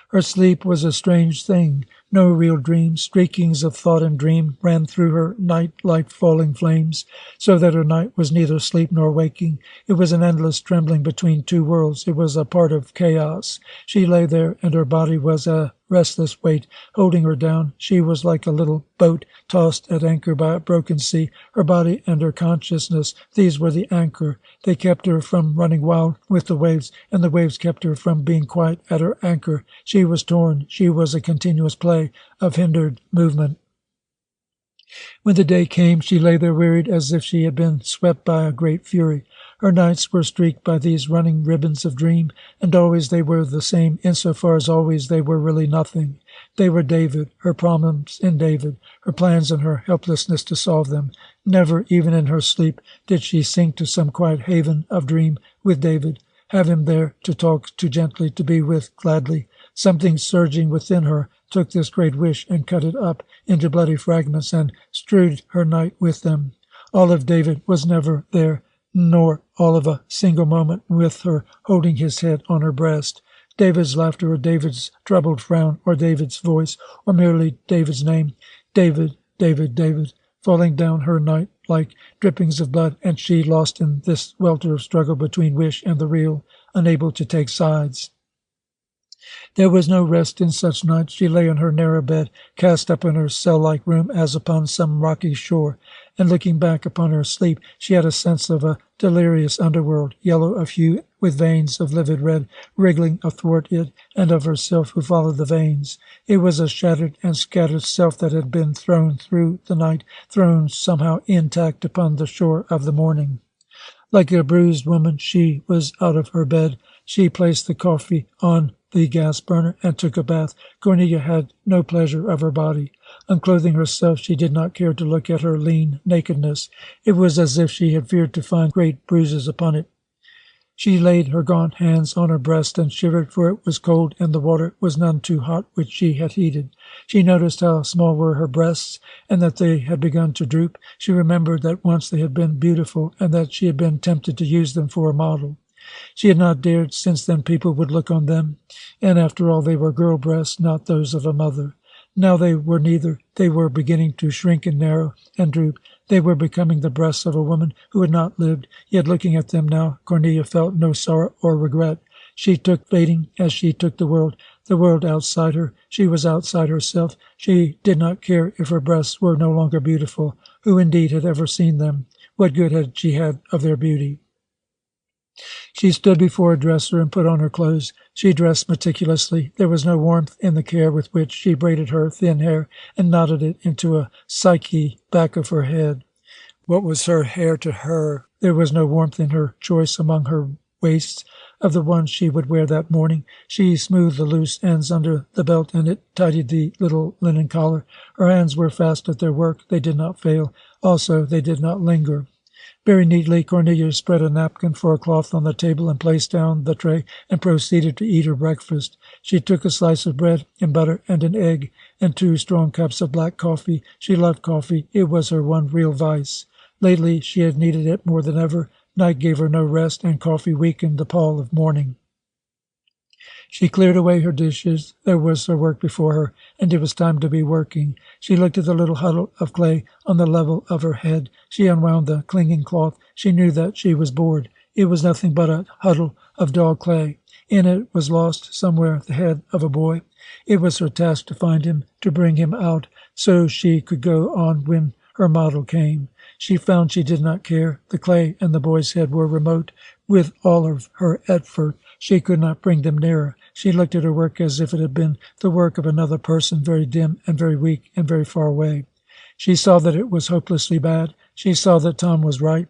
Her sleep was a strange thing. No real dream. Streakings of thought and dream ran through her night like falling flames, so that her night was neither sleep nor waking. It was an endless trembling between two worlds. It was a part of chaos. She lay there, and her body was a restless weight holding her down. She was like a little boat tossed at anchor by a broken sea. Her body and her consciousness, these were the anchor. They kept her from running wild with the waves, and the waves kept her from being quiet at her anchor. She was torn. She was a continuous play of hindered movement. When the day came, she lay there wearied as if she had been swept by a great fury. Her nights were streaked by these running ribbons of dream, and always they were the same, insofar as always they were really nothing. They were David, her problems in David, her plans and her helplessness to solve them. Never, even in her sleep, did she sink to some quiet haven of dream with David, have him there to talk to gently, to be with gladly. Something surging within her took this great wish and cut it up into bloody fragments and strewed her night with them. All of David was never there, nor all of a single moment with her holding his head on her breast. David's laughter, or David's troubled frown, or David's voice, or merely David's name. David, David, David, falling down her night like drippings of blood, and she lost in this welter of struggle between wish and the real, unable to take sides. There was no rest in such nights. She lay on her narrow bed, cast up in her cell-like room as upon some rocky shore, and looking back upon her sleep, she had a sense of a delirious underworld, yellow of hue, with veins of livid red wriggling athwart it, and of herself who followed the veins. It was a shattered and scattered self that had been thrown through the night, thrown somehow intact upon the shore of the morning. Like a bruised woman, she was out of her bed. She placed the coffee on the gas burner and took a bath. Cornelia had no pleasure of her body. Unclothing herself, she did not care to look at her lean nakedness. It was as if she had feared to find great bruises upon it. She laid her gaunt hands on her breast and shivered, for it was cold, and the water was none too hot which she had heated. She noticed how small were her breasts, and that they had begun to droop. She remembered that once they had been beautiful, and that she had been tempted to use them for a model. She had not dared, since then people would look on them, and after all they were girl breasts, not those of a mother. Now they were neither. They were beginning to shrink and narrow and droop. They were becoming the breasts of a woman who had not lived. Yet looking at them now, Cornelia felt no sorrow or regret. She took fading as she took the world outside her. She was outside herself. She did not care if her breasts were no longer beautiful. Who indeed had ever seen them? What good had she had of their beauty? She stood before a dresser and put on her clothes. She dressed meticulously. There was no warmth in the care with which she braided her thin hair and knotted it into a psyche back of her head. What was her hair to her? There was no warmth in her choice among her waists of the ones she would wear that morning. She smoothed the loose ends under the belt, and it tidied the little linen collar. Her hands were fast at their work. They did not fail. Also, they did not linger. Very neatly, Cornelia spread a napkin for a cloth on the table and placed down the tray and proceeded to eat her breakfast. She took a slice of bread and butter and an egg and 2 strong cups of black coffee. She loved coffee. It was her one real vice. Lately, she had needed it more than ever. Night gave her no rest, and coffee weakened the pall of morning. She cleared away her dishes. There was her work before her, and it was time to be working. She looked at the little huddle of clay on the level of her head. She unwound the clinging cloth. She knew that she was bored. It was nothing but a huddle of dog clay. In it was lost somewhere the head of a boy. It was her task to find him, to bring him out, so she could go on when her model came. She found she did not care. The clay and the boy's head were remote. With all of her effort, she could not bring them nearer. She looked at her work as if it had been the work of another person, very dim and very weak and very far away. She saw that it was hopelessly bad. She saw that Tom was right.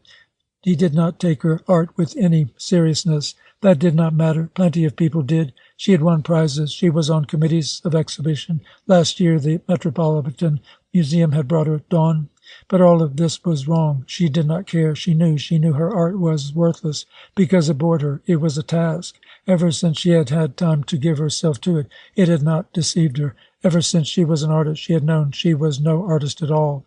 He did not take her art with any seriousness. That did not matter. Plenty of people did. She had won prizes. She was on committees of exhibition. Last year, the Metropolitan Museum had brought her Dawn. But all of this was wrong. She did not care. She knew her art was worthless because it bored her. It was a task. Ever since she had had time to give herself to it, it had not deceived her. Ever since she was an artist, she had known she was no artist at all.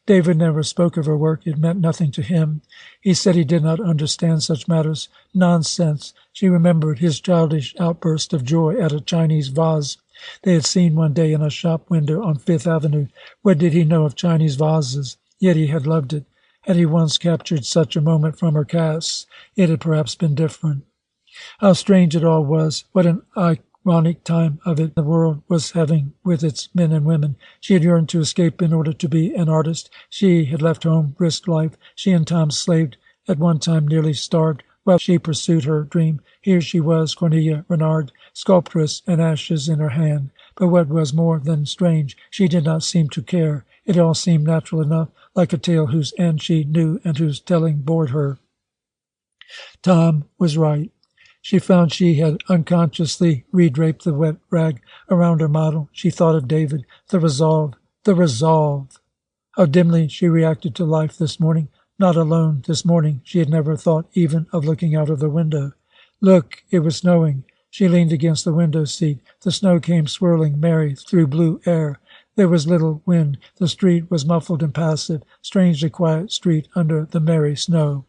David never spoke of her work. It meant nothing to him. He said he did not understand such matters. Nonsense. She remembered his childish outburst of joy at a Chinese vase they had seen one day in a shop window on Fifth Avenue. What did he know of Chinese vases? Yet he had loved it. Had he once captured such a moment from her casts, it had perhaps been different. How strange it all was. What an ironic time of it the world was having with its men and women. She had yearned to escape in order to be an artist. She had left home, risked life. She and Tom slaved, at one time nearly starved, while she pursued her dream. Here she was, Cornelia Renard, sculptress, and ashes in her hand. But what was more than strange, she did not seem to care. It all seemed natural enough, like a tale whose end she knew and whose telling bored her. Tom was right. She found she had unconsciously redraped the wet rag around her model. She thought of David. The resolve. How dimly she reacted to life this morning. Not alone this morning. She had never thought even of looking out of the window. Look, it was snowing. She leaned against the window seat. The snow came swirling merry through blue air. There was little wind. The street was muffled and passive, strangely quiet street under the merry snow.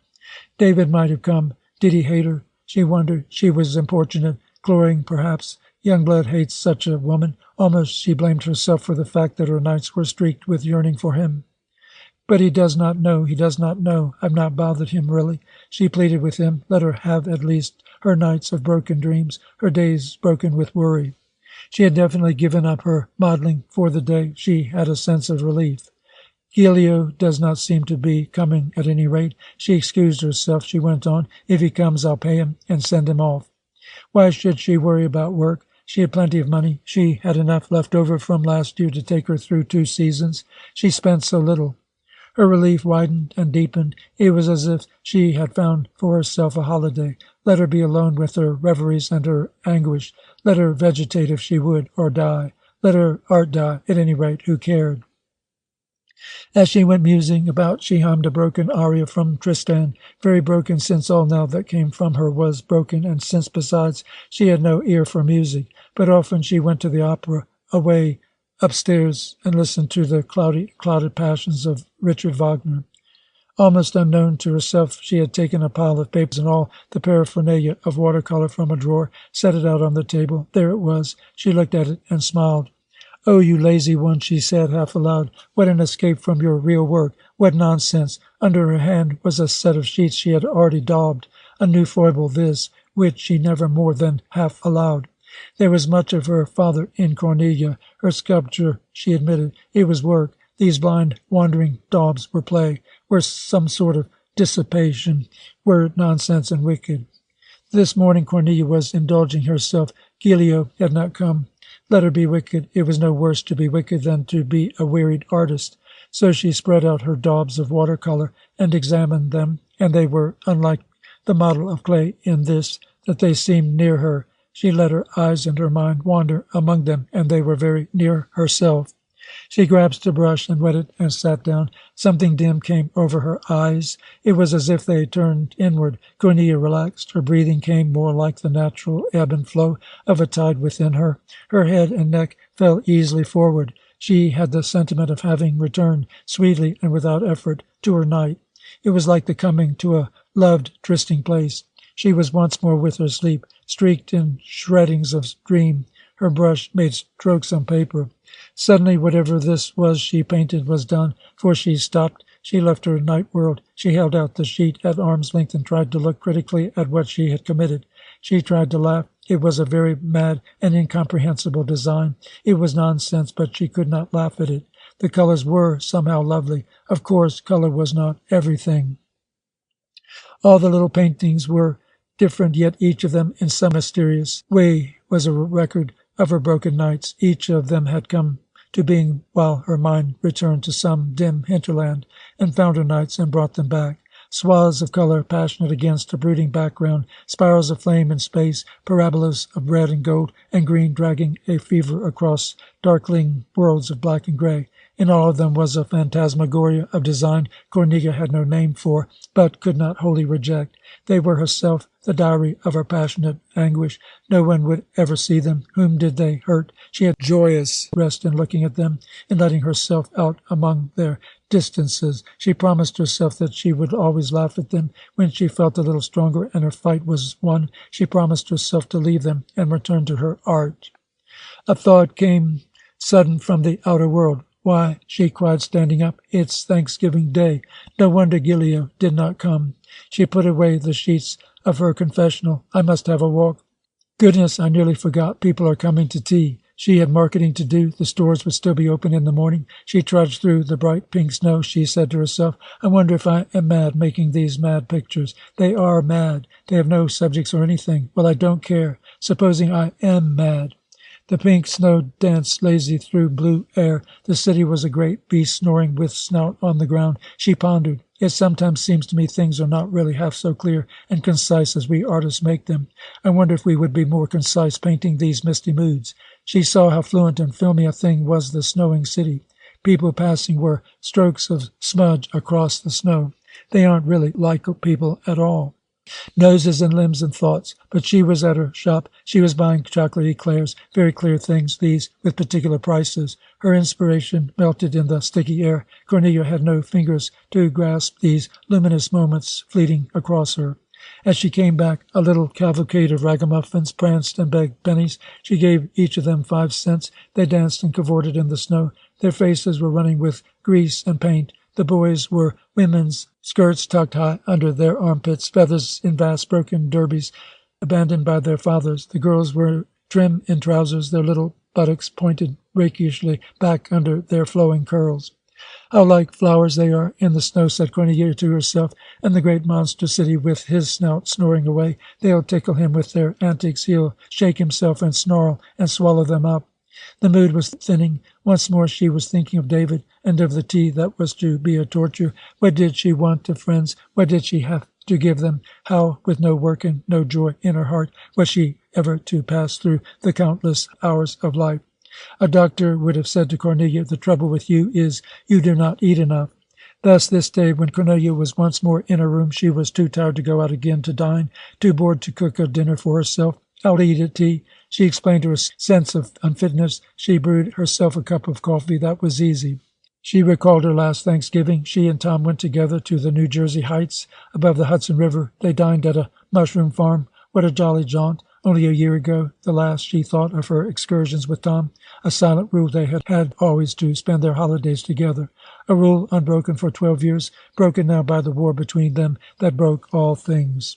David might have come. Did he hate her? She wondered. She was importunate, glorying perhaps. Young blood hates such a woman. Almost she blamed herself for the fact that her nights were streaked with yearning for him. But he does not know. He does not know. I've not bothered him, really. She pleaded with him. Let her have at least her nights of broken dreams, her days broken with worry. She had definitely given up her modeling for the day. She had a sense of relief. Giulio does not seem to be coming at any rate. She excused herself. She went on. If he comes, I'll pay him and send him off. Why should she worry about work? She had plenty of money. She had enough left over from last year to take her through 2 seasons. She spent so little. Her relief widened and deepened. It was as if she had found for herself a holiday. Let her be alone with her reveries and her anguish. Let her vegetate if she would, or die. Let her art die. At any rate, who cared? As she went musing about, she hummed a broken aria from Tristan, very broken, since all now that came from her was broken, and since, besides, she had no ear for music. But often she went to the opera, away upstairs, and listened to the clouded passions of Richard Wagner. Almost unknown to herself, she had taken a pile of papers and all the paraphernalia of watercolor from a drawer, set it out on the table. There it was. She looked at it and smiled. "Oh, you lazy one," she said, half aloud. "What an escape from your real work. What nonsense." Under her hand was a set of sheets she had already daubed. A new foible, this. which she never more than half allowed. There was much of her father in Cornelia. Her sculpture, she admitted, it was work. These blind, wandering daubs were play, were some sort of dissipation, were nonsense and wicked. This morning Cornelia was indulging herself. Giglio had not come. Let her be wicked. It was no worse to be wicked than to be a wearied artist. So she spread out her daubs of watercolor and examined them, and they were unlike the model of clay in this, that they seemed near her. She let her eyes and her mind wander among them, and they were very near herself. She grasped a brush and wet it and sat down. Something dim came over her eyes. It was as if they turned inward. Cornelia relaxed. Her breathing came more like the natural ebb and flow of a tide within her. Her head and neck fell easily forward. She had the sentiment of having returned, sweetly and without effort, to her night. It was like the coming to a loved trysting place. She was once more with her sleep, streaked in shreddings of dream. Her brush made strokes on paper. Suddenly, whatever this was she painted was done, for she stopped. She left her night world. She held out the sheet at arm's length and tried to look critically at what she had committed. She tried to laugh. It was a very mad and incomprehensible design. It was nonsense, but she could not laugh at it. The colors were somehow lovely. Of course, color was not everything. All the little paintings were different, yet each of them, in some mysterious way, was a record of her broken nights. Each of them had come to being while her mind returned to some dim hinterland and found her nights and brought them back. Swaths of color passionate against a brooding background, spirals of flame in space, parabolas of red and gold and green dragging a fever across darkling worlds of black and gray. In all of them was a phantasmagoria of design Cornelia had no name for, but could not wholly reject. They were herself, the diary of her passionate anguish. No one would ever see them. Whom did they hurt? She had joyous rest in looking at them, in letting herself out among their distances. She promised herself that she would always laugh at them. When she felt a little stronger and her fight was won, she promised herself to leave them and return to her art. A thought came sudden from the outer world. Why, she cried, standing up, it's Thanksgiving Day. No wonder Giglio did not come. She put away the sheets of her confessional. I must have a walk. Goodness, I nearly forgot. People are coming to tea. She had marketing to do. The stores would still be open in the morning. She trudged through the bright pink snow. She said to herself, I wonder if I am mad making these mad pictures. They are mad. They have no subjects or anything. Well, I don't care. Supposing I am mad. The pink snow danced lazy through blue air. The city was a great beast snoring with snout on the ground. She pondered. It sometimes seems to me things are not really half so clear and concise as we artists make them. I wonder if we would be more concise painting these misty moods. She saw how fluent and filmy a thing was the snowing city. People passing were strokes of smudge across the snow. They aren't really like people at all. Noses and limbs and thoughts. But she was at her shop. She was buying chocolate eclairs, very clear things, these, with particular prices. Her inspiration melted in the sticky air. Cornelia had no fingers to grasp these luminous moments fleeting across her. As she came back, a little cavalcade of ragamuffins pranced and begged pennies. She gave each of them 5 cents. They danced and cavorted in the snow. Their faces were running with grease and paint. The boys were women's skirts tucked high under their armpits, feathers in vast broken derbies abandoned by their fathers. The girls were trim in trousers, their little buttocks pointed rakishly back under their flowing curls. How like flowers they are in the snow, said Cornelia to herself, and the great monster city with his snout snoring away. They'll tickle him with their antics. He'll shake himself and snarl and swallow them up. The mood was thinning. Once more she was thinking of David and of the tea that was to be a torture. What did she want of friends? What did she have to give them? How, with no work and no joy in her heart, was she ever to pass through the countless hours of life? A doctor would have said to Cornelia, the trouble with you is you do not eat enough. Thus this day, when Cornelia was once more in her room, she was too tired to go out again to dine, too bored to cook a dinner for herself. I'll eat at tea. She explained her sense of unfitness. She brewed herself a cup of coffee. That was easy. She recalled her last Thanksgiving. She and Tom went together to the New Jersey Heights above the Hudson River. They dined at a mushroom farm. What a jolly jaunt. Only a year ago, the last she thought of her excursions with Tom. A silent rule they had always to spend their holidays together. A rule unbroken for 12 years, broken now by the war between them that broke all things.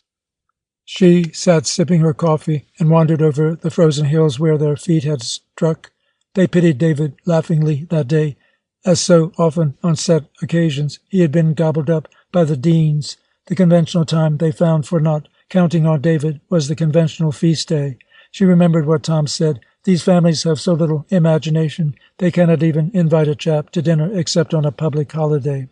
She sat sipping her coffee and wandered over the frozen hills where their feet had struck. They pitied David laughingly that day. As so often on set occasions, he had been gobbled up by the deans. The conventional time they found for not counting on David was the conventional feast day. She remembered what Tom said. These families have so little imagination, they cannot even invite a chap to dinner except on a public holiday.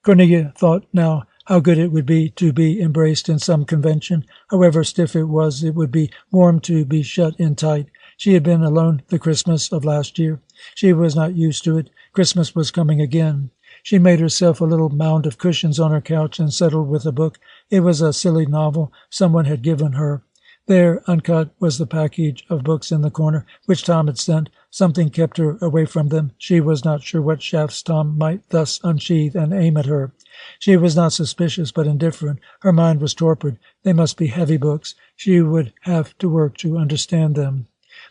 Cornelia thought now how good it would be to be embraced in some convention. However stiff it would be warm to be shut in tight. She had been alone the Christmas of last year. She was not used to it. Christmas was coming again. She made herself a little mound of cushions on her couch and settled with a book. It was a silly novel someone had given her. There, uncut, was the package of books in the corner, which Tom had sent. Something kept her away from them. She was not sure what shafts Tom might thus unsheathe and aim at her. She was not suspicious, but indifferent. Her mind was torpid. They must be heavy books. She would have to work to understand them.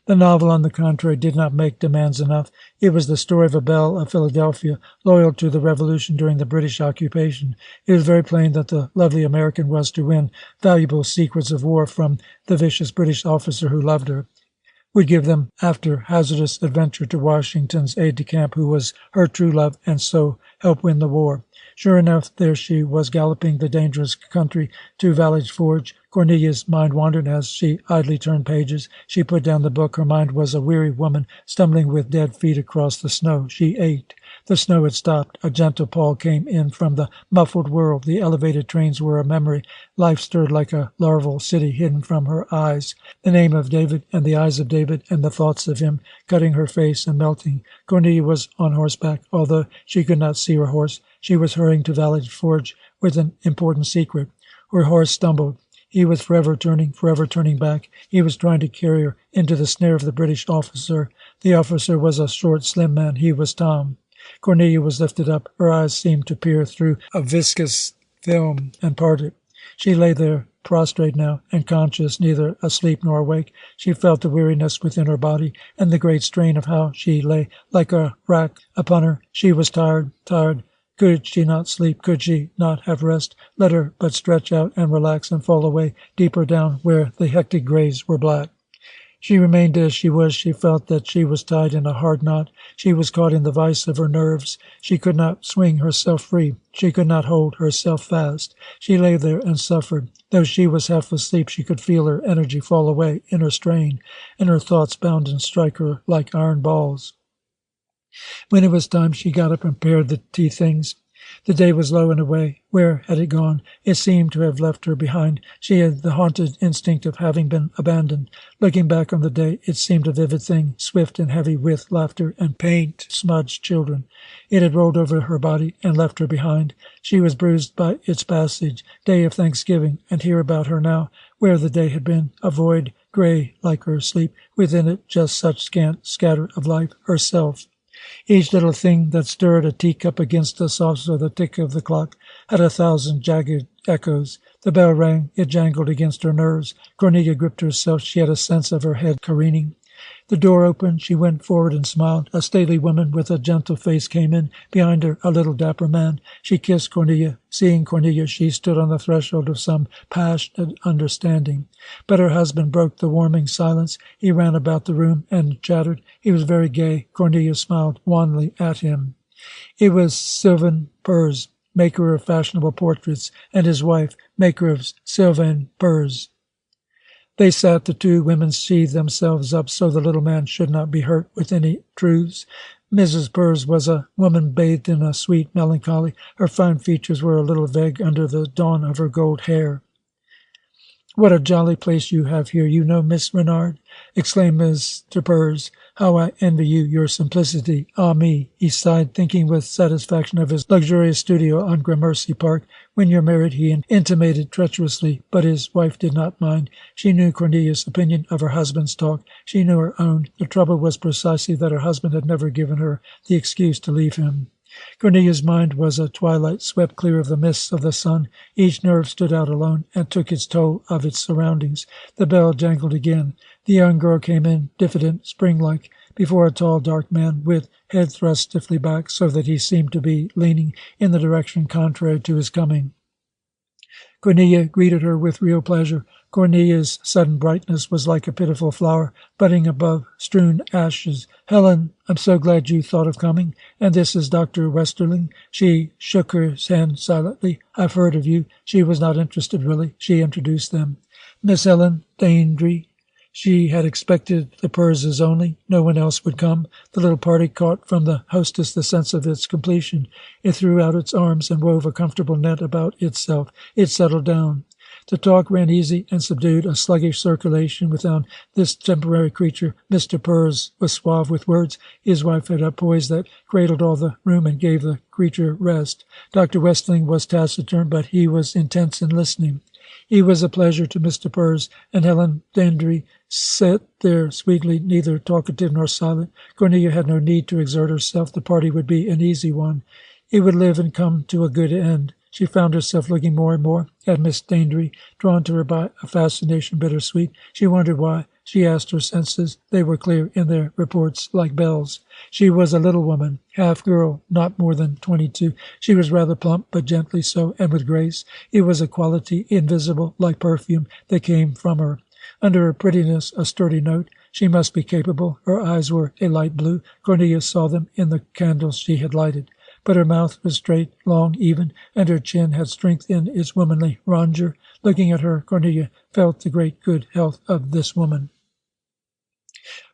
The novel, on the contrary, did not make demands enough. It was the story of a belle of Philadelphia, loyal to the Revolution during the British occupation. It was very plain that the lovely American was to win valuable secrets of war from the vicious British officer who loved her, would give them after hazardous adventure to Washington's aide-de-camp, who was her true love, and so help win the war. Sure enough, there she was galloping the dangerous country to Valley's Forge. Cornelia's mind wandered as she idly turned pages. She put down the book. Her mind was a weary woman stumbling with dead feet across the snow. She ached. The snow had stopped. A gentle pall came in from the muffled world. The elevated trains were a memory. Life stirred like a larval city hidden from her eyes. The name of David and the eyes of David and the thoughts of him cutting her face and melting. Cornelia was on horseback, although she could not see her horse. She was hurrying to Valley's Forge with an important secret. Her horse stumbled. He was forever turning back. He was trying to carry her into the snare of the British officer. The officer was a short, slim man. He was Tom. Cornelia was lifted up. Her eyes seemed to peer through a viscous film and parted. She lay there, prostrate now, and conscious, neither asleep nor awake. She felt the weariness within her body, and the great strain of how she lay like a rack upon her. She was tired. Could she not sleep? Could she not have rest? Let her but stretch out and relax and fall away deeper down where the hectic grays were black. She remained as she was. She felt that she was tied in a hard knot. She was caught in the vice of her nerves. She could not swing herself free. She could not hold herself fast. She lay there and suffered. Though she was half asleep, she could feel her energy fall away in her strain, and her thoughts bound and strike her like iron balls. When it was time, she got up and prepared the tea things. The day was low and away. Where had it gone? It seemed to have left her behind. She had the haunted instinct of having been abandoned. Looking back on the day, it seemed a vivid thing, swift and heavy with laughter and paint-smudged children. It had rolled over her body and left her behind. She was bruised by its passage. Day of Thanksgiving, and here about her now, where the day had been, a void, grey like her sleep, within it just such scant scatter of life, herself. Each little thing that stirred, a teacup against the softness of the tick of the clock, had 1,000 jagged echoes. The bell rang. It jangled against her nerves. Cornelia gripped herself. She had a sense of her head careening. The door opened. She went forward and smiled. A stately woman with a gentle face came in. Behind her, a little dapper man. She kissed Cornelia. Seeing Cornelia, she stood on the threshold of some passionate understanding. But her husband broke the warming silence. He ran about the room and chattered. He was very gay. Cornelia smiled wanly at him. It was Sylvain Pers, maker of fashionable portraits, and his wife, maker of Sylvain Pers. They sat, the two women sheathed themselves up so the little man should not be hurt with any truths. Mrs. Pers was a woman bathed in a sweet melancholy. Her fine features were a little vague under the dawn of her gold hair. "What a jolly place you have here, you know, Miss Renard," exclaimed Mr. Pers. "How I envy you your simplicity. Ah me," he sighed, thinking with satisfaction of his luxurious studio on Gramercy Park. "When you're married," he intimated treacherously, but his wife did not mind. She knew Cornelia's opinion of her husband's talk. She knew her own. The trouble was precisely that her husband had never given her the excuse to leave him. Cornelia's mind was a twilight swept clear of the mists of the sun. Each nerve stood out alone and took its toll of its surroundings. The bell jangled again. The young girl came in, diffident, spring-like, before a tall, dark man, with head thrust stiffly back so that he seemed to be leaning in the direction contrary to his coming. Cornelia greeted her with real pleasure. Cornelia's sudden brightness was like a pitiful flower budding above strewn ashes. "Helen, I'm so glad you thought of coming. And this is Dr. Westerling." She shook her hand silently. "I've heard of you." She was not interested, really. She introduced them. "Miss Helen Daindry." She had expected the Perses only. No one else would come. The little party caught from the hostess the sense of its completion. It threw out its arms and wove a comfortable net about itself. It settled down. The talk ran easy and subdued, a sluggish circulation without this temporary creature. Mr. Purrs was suave with words. His wife had a poise that cradled all the room and gave the creature rest. Dr. Westling was taciturn, but he was intense in listening. He was a pleasure to Mr. Purrs, and Helen Daindry sat there sweetly, neither talkative nor silent. Cornelia had no need to exert herself. The party would be an easy one. It would live and come to a good end. She found herself looking more and more at Miss Daindry, drawn to her by a fascination bittersweet. She wondered why. She asked her senses. They were clear in their reports, like bells. She was a little woman, half girl, not more than 22. She was rather plump, but gently so, and with grace. It was a quality, invisible, like perfume, that came from her. Under her prettiness, a sturdy note. She must be capable. Her eyes were a light blue. Cornelia saw them in the candles she had lighted. But her mouth was straight, long, even, and her chin had strength in its womanly rondure. Looking at her, Cornelia felt the great good health of this woman.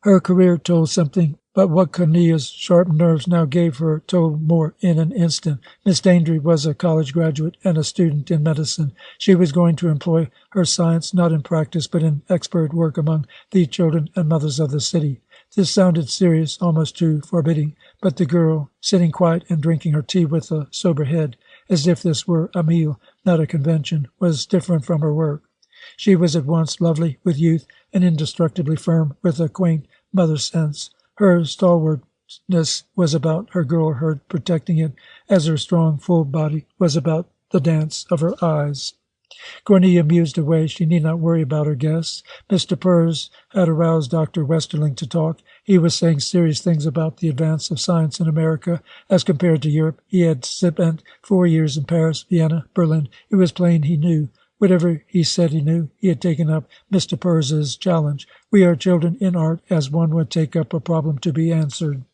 Her career told something, but what Cornelia's sharp nerves now gave her told more in an instant. Miss Daindry was a college graduate and a student in medicine. She was going to employ her science not in practice but in expert work among the children and mothers of the city. This sounded serious, almost too forbidding, but the girl, sitting quiet and drinking her tea with a sober head, as if this were a meal, not a convention, was different from her work. She was at once lovely with youth and indestructibly firm with a quaint mother sense. Her stalwartness was about her girlhood, protecting it, as her strong, full body was about the dance of her eyes. Cornelia mused away. She need not worry about her guests. Mr. Purrs had aroused Dr. Westerling to talk. He was saying serious things about the advance of science in America as compared to Europe. He had spent 4 years in Paris, Vienna, Berlin. It was plain he knew. Whatever he said he knew, he had taken up Mr. Purrs's challenge. We are children in art, as one would take up a problem to be answered.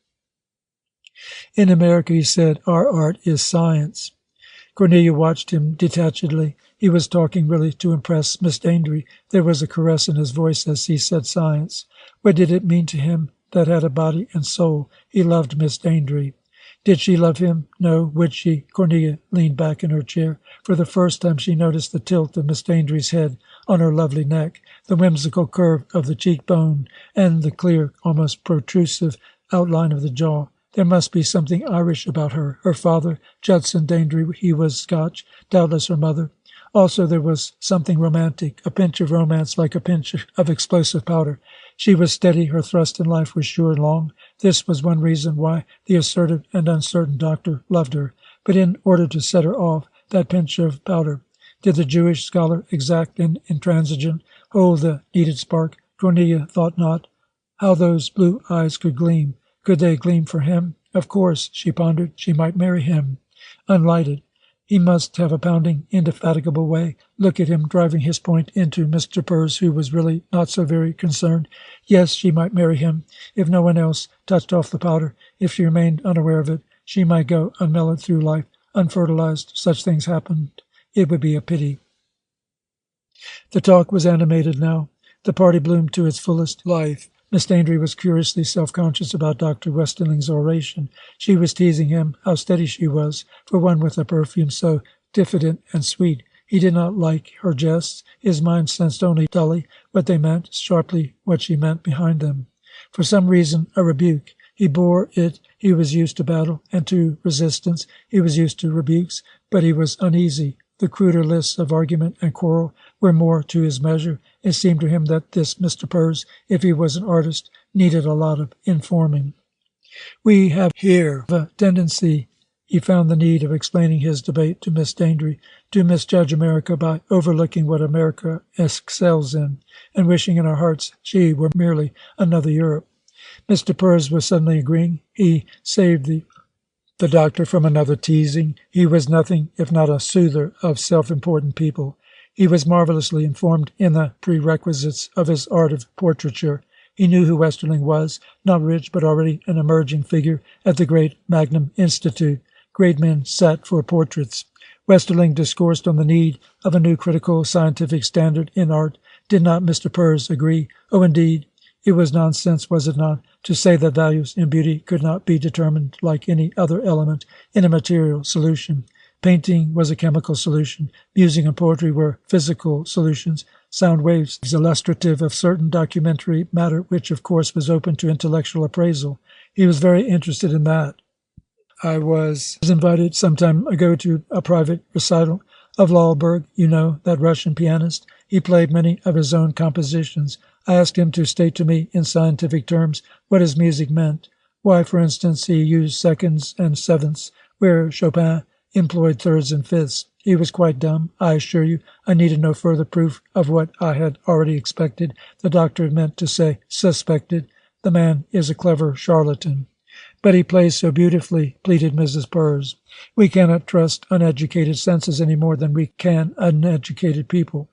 In America, he said, our art is science. Cornelia watched him detachedly. He was talking really to impress Miss Daindry. There was a caress in his voice as he said science. What did it mean to him that had a body and soul? He loved Miss Daindry. Did she love him? No. Would she? Cornelia leaned back in her chair. For the first time she noticed the tilt of Miss Daindry's head on her lovely neck, the whimsical curve of the cheekbone, and the clear, almost protrusive outline of the jaw. There must be something Irish about her. Her father, Judson Daindry, he was Scotch, doubtless her mother. Also there was something romantic, a pinch of romance like a pinch of explosive powder. She was steady, her thrust in life was sure and long. This was one reason why the assertive and uncertain doctor loved her. But in order to set her off, that pinch of powder, did the Jewish scholar, exact and intransigent, hold the needed spark? Cornelia thought not. How those blue eyes could gleam. Could they gleam for him? Of course, she pondered, she might marry him. Unlighted. He must have a pounding, indefatigable way. Look at him driving his point into Mr. Purrs, who was really not so very concerned. Yes, she might marry him. If no one else touched off the powder, if she remained unaware of it, she might go unmellowed through life, unfertilized. Such things happened. It would be a pity. The talk was animated now. The party bloomed to its fullest life. Miss Daindry was curiously self-conscious about Dr. Westerling's oration. She was teasing him, how steady she was, for one with a perfume so diffident and sweet. He did not like her jests. His mind sensed only dully what they meant, sharply what she meant behind them. For some reason, a rebuke. He bore it. He was used to battle and to resistance. He was used to rebukes, but he was uneasy. The cruder lists of argument and quarrel were more to his measure. It seemed to him that this Mr. Purrs, if he was an artist, needed a lot of informing. We have here a tendency, he found the need of explaining his debate to Miss Daindry, to misjudge America by overlooking what America excels in, and wishing in our hearts she were merely another Europe. Mr. Purrs was suddenly agreeing. He saved the doctor from another teasing. He was nothing if not a soother of self-important people. He was marvelously informed in the prerequisites of his art of portraiture. He knew who Westerling was, not rich, but already an emerging figure at the great Magnum Institute. Great men sat for portraits. Westerling discoursed on the need of a new critical scientific standard in art. Did not Mr. Purrs agree? Oh, indeed. It was nonsense, was it not, to say that values in beauty could not be determined like any other element in a material solution. Painting was a chemical solution. Music and poetry were physical solutions. Sound waves illustrative of certain documentary matter, which of course was open to intellectual appraisal. He was very interested in that. I was invited some time ago to a private recital of Lulberg, you know, that Russian pianist. He played many of his own compositions. I asked him to state to me in scientific terms what his music meant. Why, for instance, he used seconds and sevenths, where Chopin employed thirds and fifths. He was quite dumb. I assure you, I needed no further proof of what I had already expected. The doctor had meant to say suspected. The man is a clever charlatan. But he plays so beautifully, pleaded Mrs. Purrs. We cannot trust uneducated senses any more than we can uneducated people.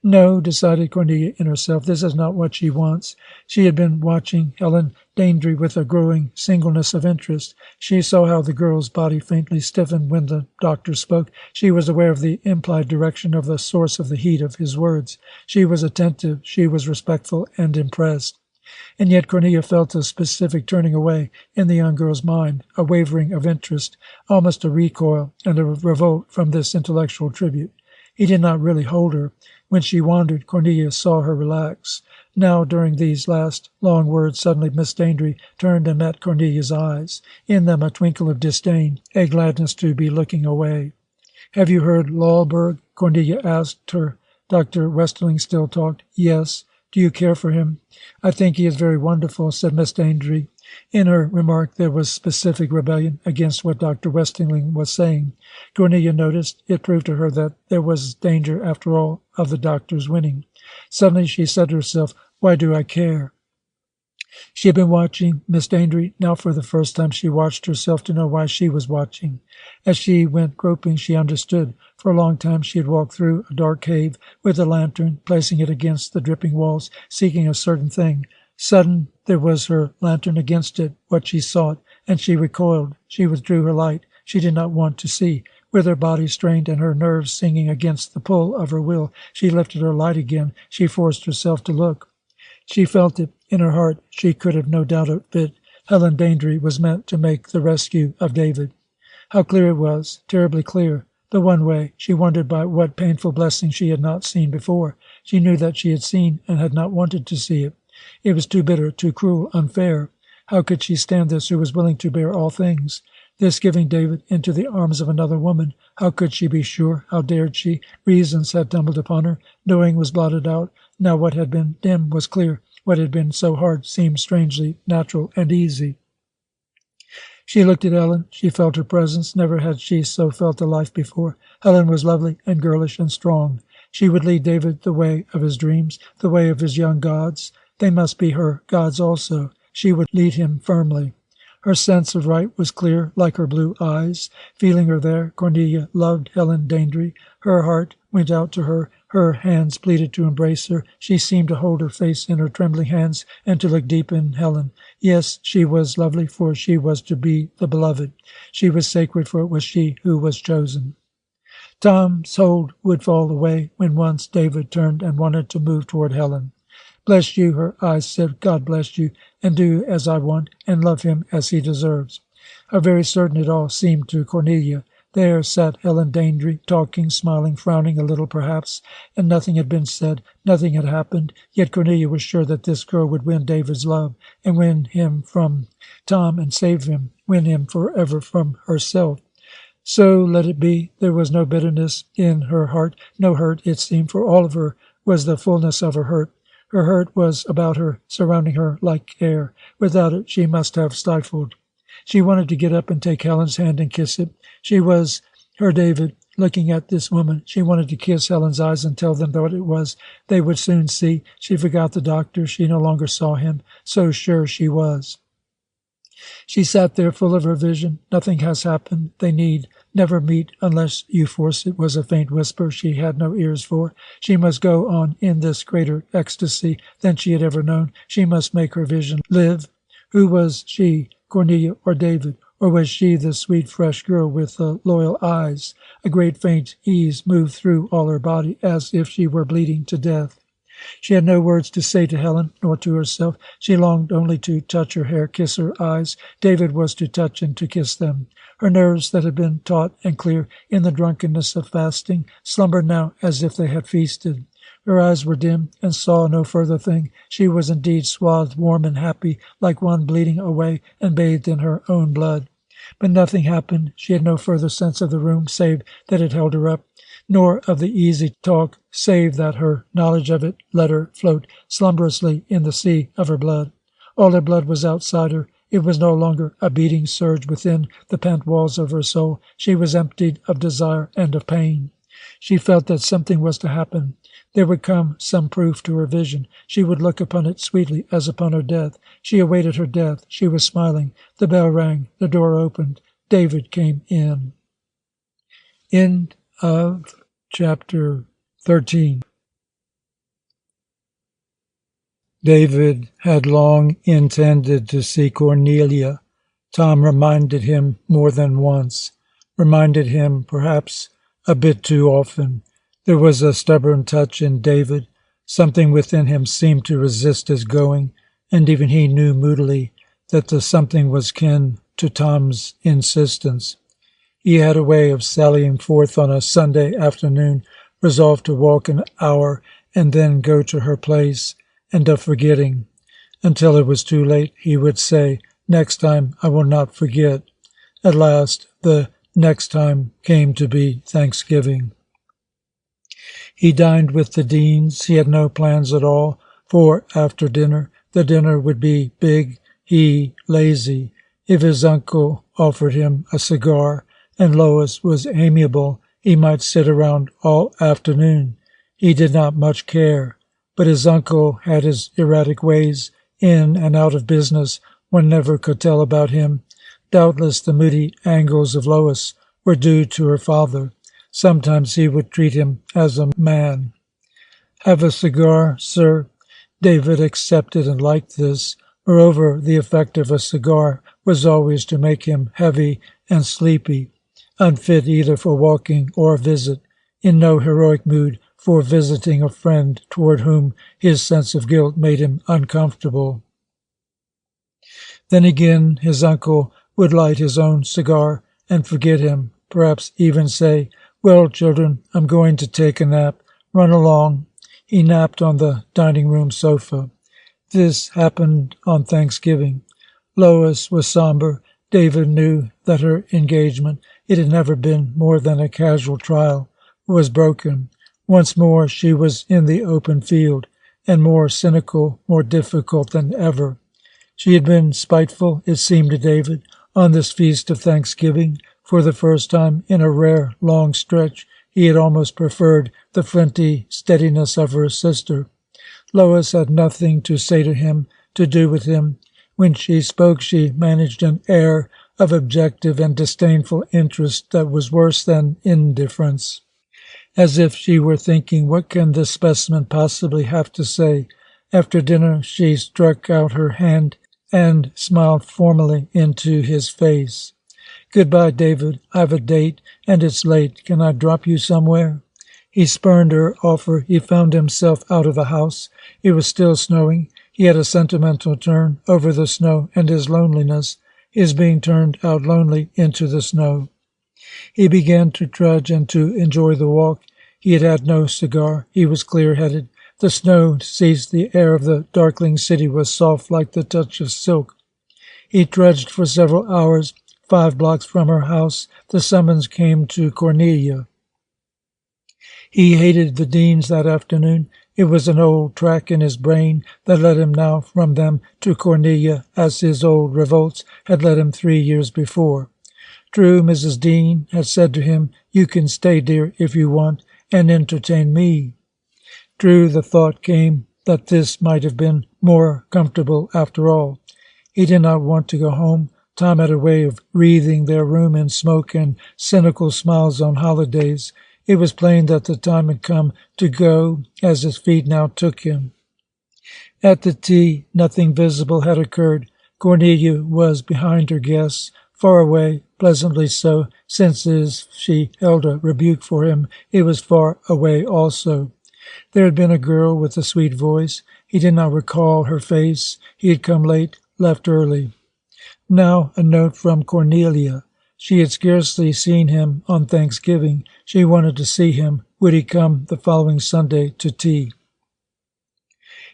No, decided Cornelia in herself, this is not what she wants. She had been watching Helen Daindry with a growing singleness of interest. She saw how the girl's body faintly stiffened when the doctor spoke. She was aware of the implied direction of the source of the heat of his words. She was attentive, she was respectful and impressed. And yet Cornelia felt a specific turning away in the young girl's mind, a wavering of interest, almost a recoil and a revolt from this intellectual tribute. He did not really hold her. When she wandered, Cornelia saw her relax. Now, during these last long words, suddenly Miss Daindry turned and met Cornelia's eyes. In them a twinkle of disdain, a gladness to be looking away. "Have you heard Lulberg?" Cornelia asked her. Dr. Westerling still talked. "Yes." "Do you care for him?" "I think he is very wonderful," said Miss Daindry. In her remark there was specific rebellion against what Dr. Westerling was saying. Cornelia noticed. It proved to her that there was danger, after all, of the doctor's winning. Suddenly she said to herself, "Why do I care?" She had been watching Miss Daindry. Now for the first time she watched herself to know why she was watching. As she went groping, she understood. For a long time she had walked through a dark cave with a lantern, placing it against the dripping walls, seeking a certain thing. Sudden, there was her lantern against it, what she sought, and she recoiled. She withdrew her light. She did not want to see. With her body strained and her nerves singing against the pull of her will, she lifted her light again. She forced herself to look. She felt it in her heart. She could have no doubt of it. Helen Daindry was meant to make the rescue of David. How clear it was, terribly clear. The one way. She wondered by what painful blessing she had not seen before. She knew that she had seen and had not wanted to see it. It was too bitter, too cruel, unfair. How could she stand this who was willing to bear all things? This giving David into the arms of another woman. How could she be sure? How dared she? Reasons had tumbled upon her. Knowing was blotted out. Now what had been dim was clear. What had been so hard seemed strangely natural and easy. She looked at Helen. She felt her presence. Never had she so felt a life before. Helen was lovely and girlish and strong. She would lead David the way of his dreams, the way of his young gods. They must be her gods also. She would lead him firmly. Her sense of right was clear, like her blue eyes. Feeling her there, Cornelia loved Helen Daindry. Her heart went out to her. Her hands pleaded to embrace her. She seemed to hold her face in her trembling hands and to look deep in Helen. Yes, she was lovely, for she was to be the beloved. She was sacred, for it was she who was chosen. Tom's hold would fall away when once David turned and wanted to move toward Helen. "Bless you," her eyes said. "God bless you, and do as I want, and love him as he deserves." How very certain it all seemed to Cornelia. There sat Helen Daindry, talking, smiling, frowning a little perhaps, and nothing had been said, nothing had happened. Yet Cornelia was sure that this girl would win David's love, and win him from Tom and save him, win him forever from herself. So let it be. There was no bitterness in her heart, no hurt, it seemed, for all of her was the fullness of her hurt. Her hurt was about her, surrounding her like air. Without it, she must have stifled. She wanted to get up and take Helen's hand and kiss it. She was her David, looking at this woman. She wanted to kiss Helen's eyes and tell them what it was. They would soon see. She forgot the doctor. She no longer saw him. So sure she was. She sat there full of her vision. Nothing has happened. They need never meet unless you force it, was a faint whisper she had no ears for. She must go on in this greater ecstasy than she had ever known. She must make her vision live. Who was she, Cornelia or David? Or was she the sweet, fresh girl with the loyal eyes? A great faint ease moved through all her body as if she were bleeding to death. She had no words to say to Helen, nor to herself. She longed only to touch her hair, kiss her eyes. David was to touch and to kiss them. Her nerves, that had been taut and clear in the drunkenness of fasting, slumbered now as if they had feasted. Her eyes were dim and saw no further thing. She was indeed swathed, warm and happy, like one bleeding away and bathed in her own blood. But nothing happened. She had no further sense of the room, save that it held her up, nor of the easy talk, save that her knowledge of it let her float slumberously in the sea of her blood. All her blood was outside her. It was no longer a beating surge within the pent walls of her soul. She was emptied of desire and of pain. She felt that something was to happen. There would come some proof to her vision. She would look upon it sweetly as upon her death. She awaited her death. She was smiling. The bell rang. The door opened. David came in. End of chapter 13. David had long intended to see Cornelia. Tom reminded him more than once, reminded him perhaps a bit too often. There was a stubborn touch in David. Something within him seemed to resist his going, and even he knew moodily that the something was kin to Tom's insistence. He had a way of sallying forth on a Sunday afternoon, resolved to walk an hour and then go to her place, and of forgetting. Until it was too late, he would say, "Next time I will not forget." At last, the next time came to be Thanksgiving. He dined with the Deans. He had no plans at all for after dinner. The dinner would be big, he lazy. If his uncle offered him a cigar, and Lois was amiable, he might sit around all afternoon. He did not much care. But his uncle had his erratic ways, in and out of business. One never could tell about him. Doubtless the moody angles of Lois were due to her father. Sometimes he would treat him as a man. "Have a cigar, sir?" David accepted and liked this. Moreover, the effect of a cigar was always to make him heavy and sleepy, unfit either for walking or a visit, in no heroic mood for visiting a friend toward whom his sense of guilt made him uncomfortable. Then again his uncle would light his own cigar and forget him, perhaps even say, "Well, children, I'm going to take a nap. Run along." He napped on the dining-room sofa. This happened on Thanksgiving. Lois was somber. David knew that her engagement, it had never been more than a casual trial, was broken. Once more she was in the open field, and more cynical, more difficult than ever. She had been spiteful, it seemed to David, on this feast of Thanksgiving. For the first time in a rare long stretch, he had almost preferred the flinty steadiness of her sister. Lois had nothing to say to him, to do with him. When she spoke, she managed an air of objective and disdainful interest that was worse than indifference, as if she were thinking, what can this specimen possibly have to say? After dinner she struck out her hand and smiled formally into his face. "Goodbye, David. I've a date, and it's late. Can I drop you somewhere?" He spurned her offer. He found himself out of the house. It was still snowing. He had a sentimental turn over the snow and his loneliness, his being turned out lonely into the snow. He began to trudge and to enjoy the walk. He had had no cigar. He was clear-headed. The snow ceased. The air of the darkling city was soft like the touch of silk. He trudged for several hours. 5 blocks from her house, the summons came to Cornelia. He hated the Deans that afternoon. It was an old track in his brain that led him now from them to Cornelia, as his old revolts had led him 3 years before. True, Mrs. Dean had said to him, "You can stay, dear, if you want, and entertain me." True, the thought came that this might have been more comfortable after all. He did not want to go home, Tom had a way of wreathing their room in smoke and cynical smiles on holidays. It was plain that the time had come to go, as his feet now took him. At the tea, nothing visible had occurred. Cornelia was behind her guests, far away, pleasantly so, since as she held a rebuke for him, it was far away also. There had been a girl with a sweet voice. He did not recall her face. He had come late, left early. Now a note from Cornelia. She had scarcely seen him on Thanksgiving. She wanted to see him. Would he come the following Sunday to tea?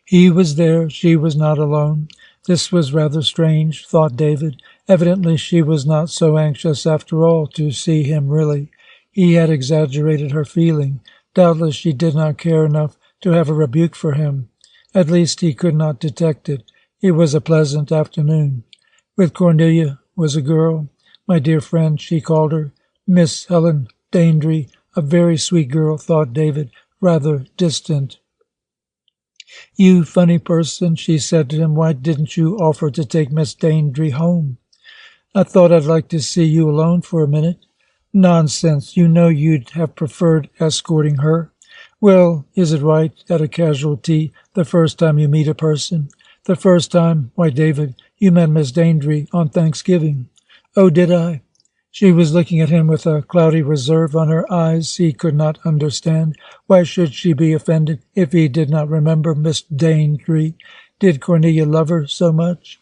He was there. She was not alone. This was rather strange, thought David. Evidently she was not so anxious after all to see him really. He had exaggerated her feeling. Doubtless she did not care enough to have a rebuke for him. At least he could not detect it. It was a pleasant afternoon. With Cornelia was a girl. My dear friend, she called her. Miss Helen Daindry, a very sweet girl, thought David, rather distant. You funny person, she said to him, why didn't you offer to take Miss Daindry home? I thought I'd like to see you alone for a minute. Nonsense, you know you'd have preferred escorting her. Well, is it right, at a casual tea, the first time you meet a person? The first time? Why, David, you met Miss Daindry on Thanksgiving. Oh, did I? She was looking at him with a cloudy reserve on her eyes he could not understand. Why should she be offended if he did not remember Miss Daindry? Did Cornelia love her so much?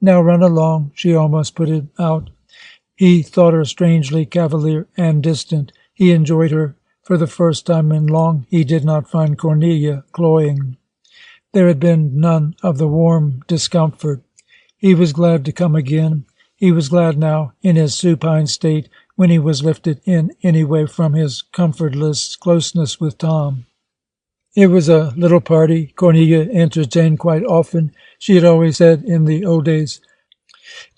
Now run along, she almost put it out. He thought her strangely cavalier and distant. He enjoyed her. For the first time in long, he did not find Cornelia cloying. There had been none of the warm discomfort. He was glad to come again. He was glad now, in his supine state, when he was lifted in any way from his comfortless closeness with Tom. It was a little party Cornelia entertained quite often. She had always said in the old days,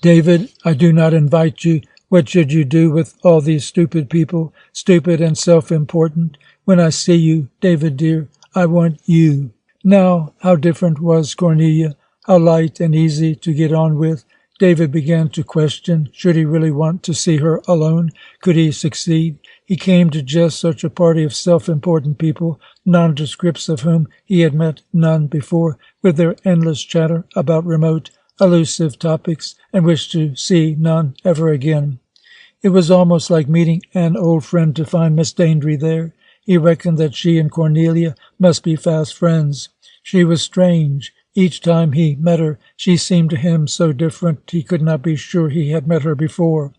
David, I do not invite you. What should you do with all these stupid people, stupid and self-important? When I see you, David dear, I want you. Now, how different was Cornelia, how light and easy to get on with. David began to question, should he really want to see her alone? Could he succeed? He came to just such a party of self-important people, nondescripts of whom he had met none before, with their endless chatter about remote, elusive topics, and wished to see none ever again. It was almost like meeting an old friend to find Miss Daindry there. He reckoned that she and Cornelia must be fast friends. She was strange. Each time he met her, she seemed to him so different he could not be sure he had met her before.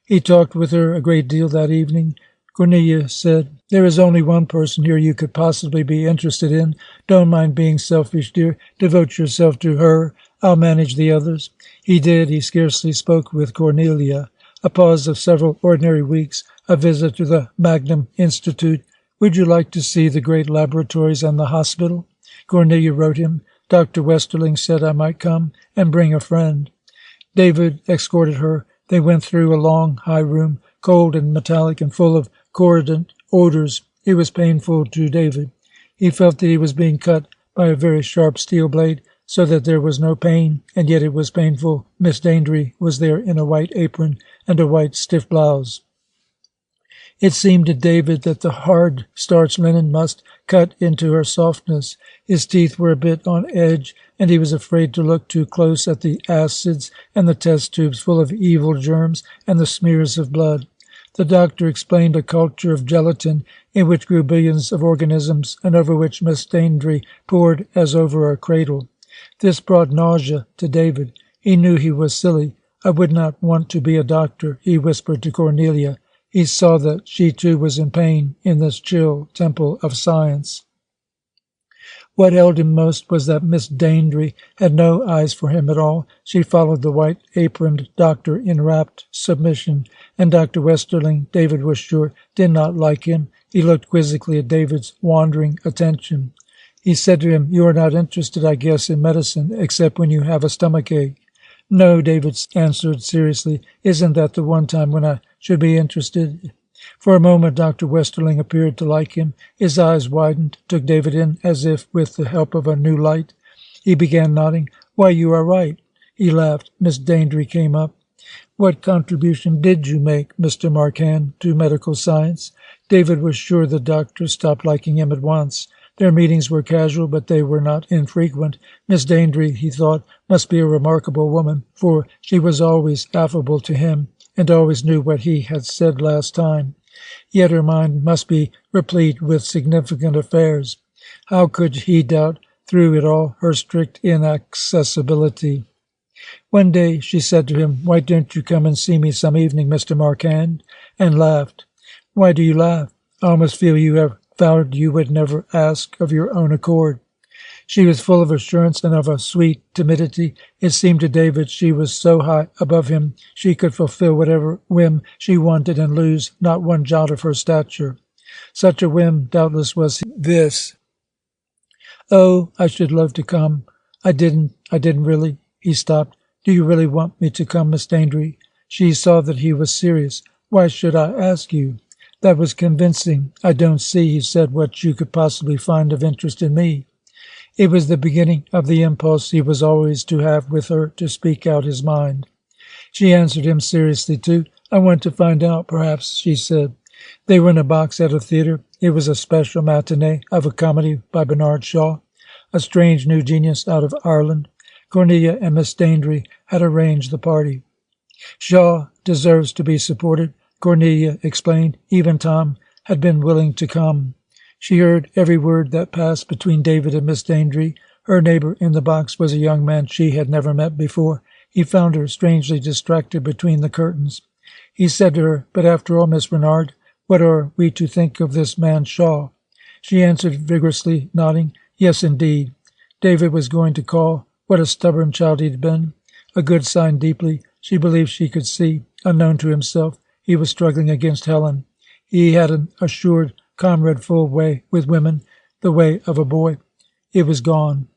He talked with her a great deal that evening. Cornelia said, there is only one person here you could possibly be interested in. Don't mind being selfish, dear. Devote yourself to her. I'll manage the others. He did. He scarcely spoke with Cornelia. A pause of several ordinary weeks, a visit to the Magnum Institute. Would you like to see the great laboratories and the hospital? Cornelia wrote him. Dr. Westerling said I might come and bring a friend. David escorted her. They went through a long, high room, cold and metallic and full of corrodent odors. It was painful to David. He felt that he was being cut by a very sharp steel blade, so that there was no pain, and yet it was painful. Miss Daindry was there in a white apron and a white stiff blouse. It seemed to David that the hard starched linen must cut into her softness. His teeth were a bit on edge, and he was afraid to look too close at the acids and the test tubes full of evil germs and the smears of blood. The doctor explained a culture of gelatin in which grew billions of organisms and over which Miss Daindry pored as over a cradle. This brought nausea to David. He knew he was silly. I would not want to be a doctor, he whispered to Cornelia. He saw that she too was in pain in this chill temple of science. What held him most was that Miss Daindry had no eyes for him at all. She followed the white-aproned doctor in rapt submission, and Dr. Westerling, David was sure, did not like him. He looked quizzically at David's wandering attention. He said to him, you are not interested, I guess, in medicine, except when you have a stomachache. No, David answered seriously. Isn't that the one time when I should be interested? For a moment, Dr. Westerling appeared to like him. His eyes widened, took David in as if with the help of a new light. He began nodding. Why, you are right. He laughed. Miss Daindry came up. What contribution did you make, Mr. Marquand, to medical science? David was sure the doctor stopped liking him at once. Their meetings were casual, but they were not infrequent. Miss Daintree, he thought, must be a remarkable woman, for she was always affable to him, and always knew what he had said last time. Yet her mind must be replete with significant affairs. How could he doubt, through it all, her strict inaccessibility? One day she said to him, "Why don't you come and see me some evening, Mr. Marquand?" and laughed. "Why do you laugh? I almost feel you have vowed you would never ask of your own accord." She was full of assurance and of a sweet timidity. It seemed to David she was so high above him she could fulfill whatever whim she wanted and lose not one jot of her stature. Such a whim doubtless was this. "Oh, I should love to come. I didn't really." He stopped. "Do you really want me to come, Miss Daintree?" She saw that he was serious. "Why should I ask you?" That was convincing. "I don't see," he said, "what you could possibly find of interest in me." It was the beginning of the impulse he was always to have with her to speak out his mind. She answered him seriously, too. "I want to find out, perhaps," she said. They were in a box at a theatre. It was a special matinee of a comedy by Bernard Shaw, a strange new genius out of Ireland. Cornelia and Miss Daintree had arranged the party. "Shaw deserves to be supported," Cornelia explained. Even Tom had been willing to come. She heard every word that passed between David and Miss Daintree. Her neighbor in the box was a young man she had never met before. He found her strangely distracted between the curtains. He said to her, "But after all, Miss Renard, what are we to think of this man Shaw?" She answered vigorously, nodding, "Yes, indeed." David was going to call. What a stubborn child he'd been. A good sign deeply. She believed she could see. Unknown to himself, he was struggling against Helen. He had an assured, comradeful way with women, the way of a boy. It was gone.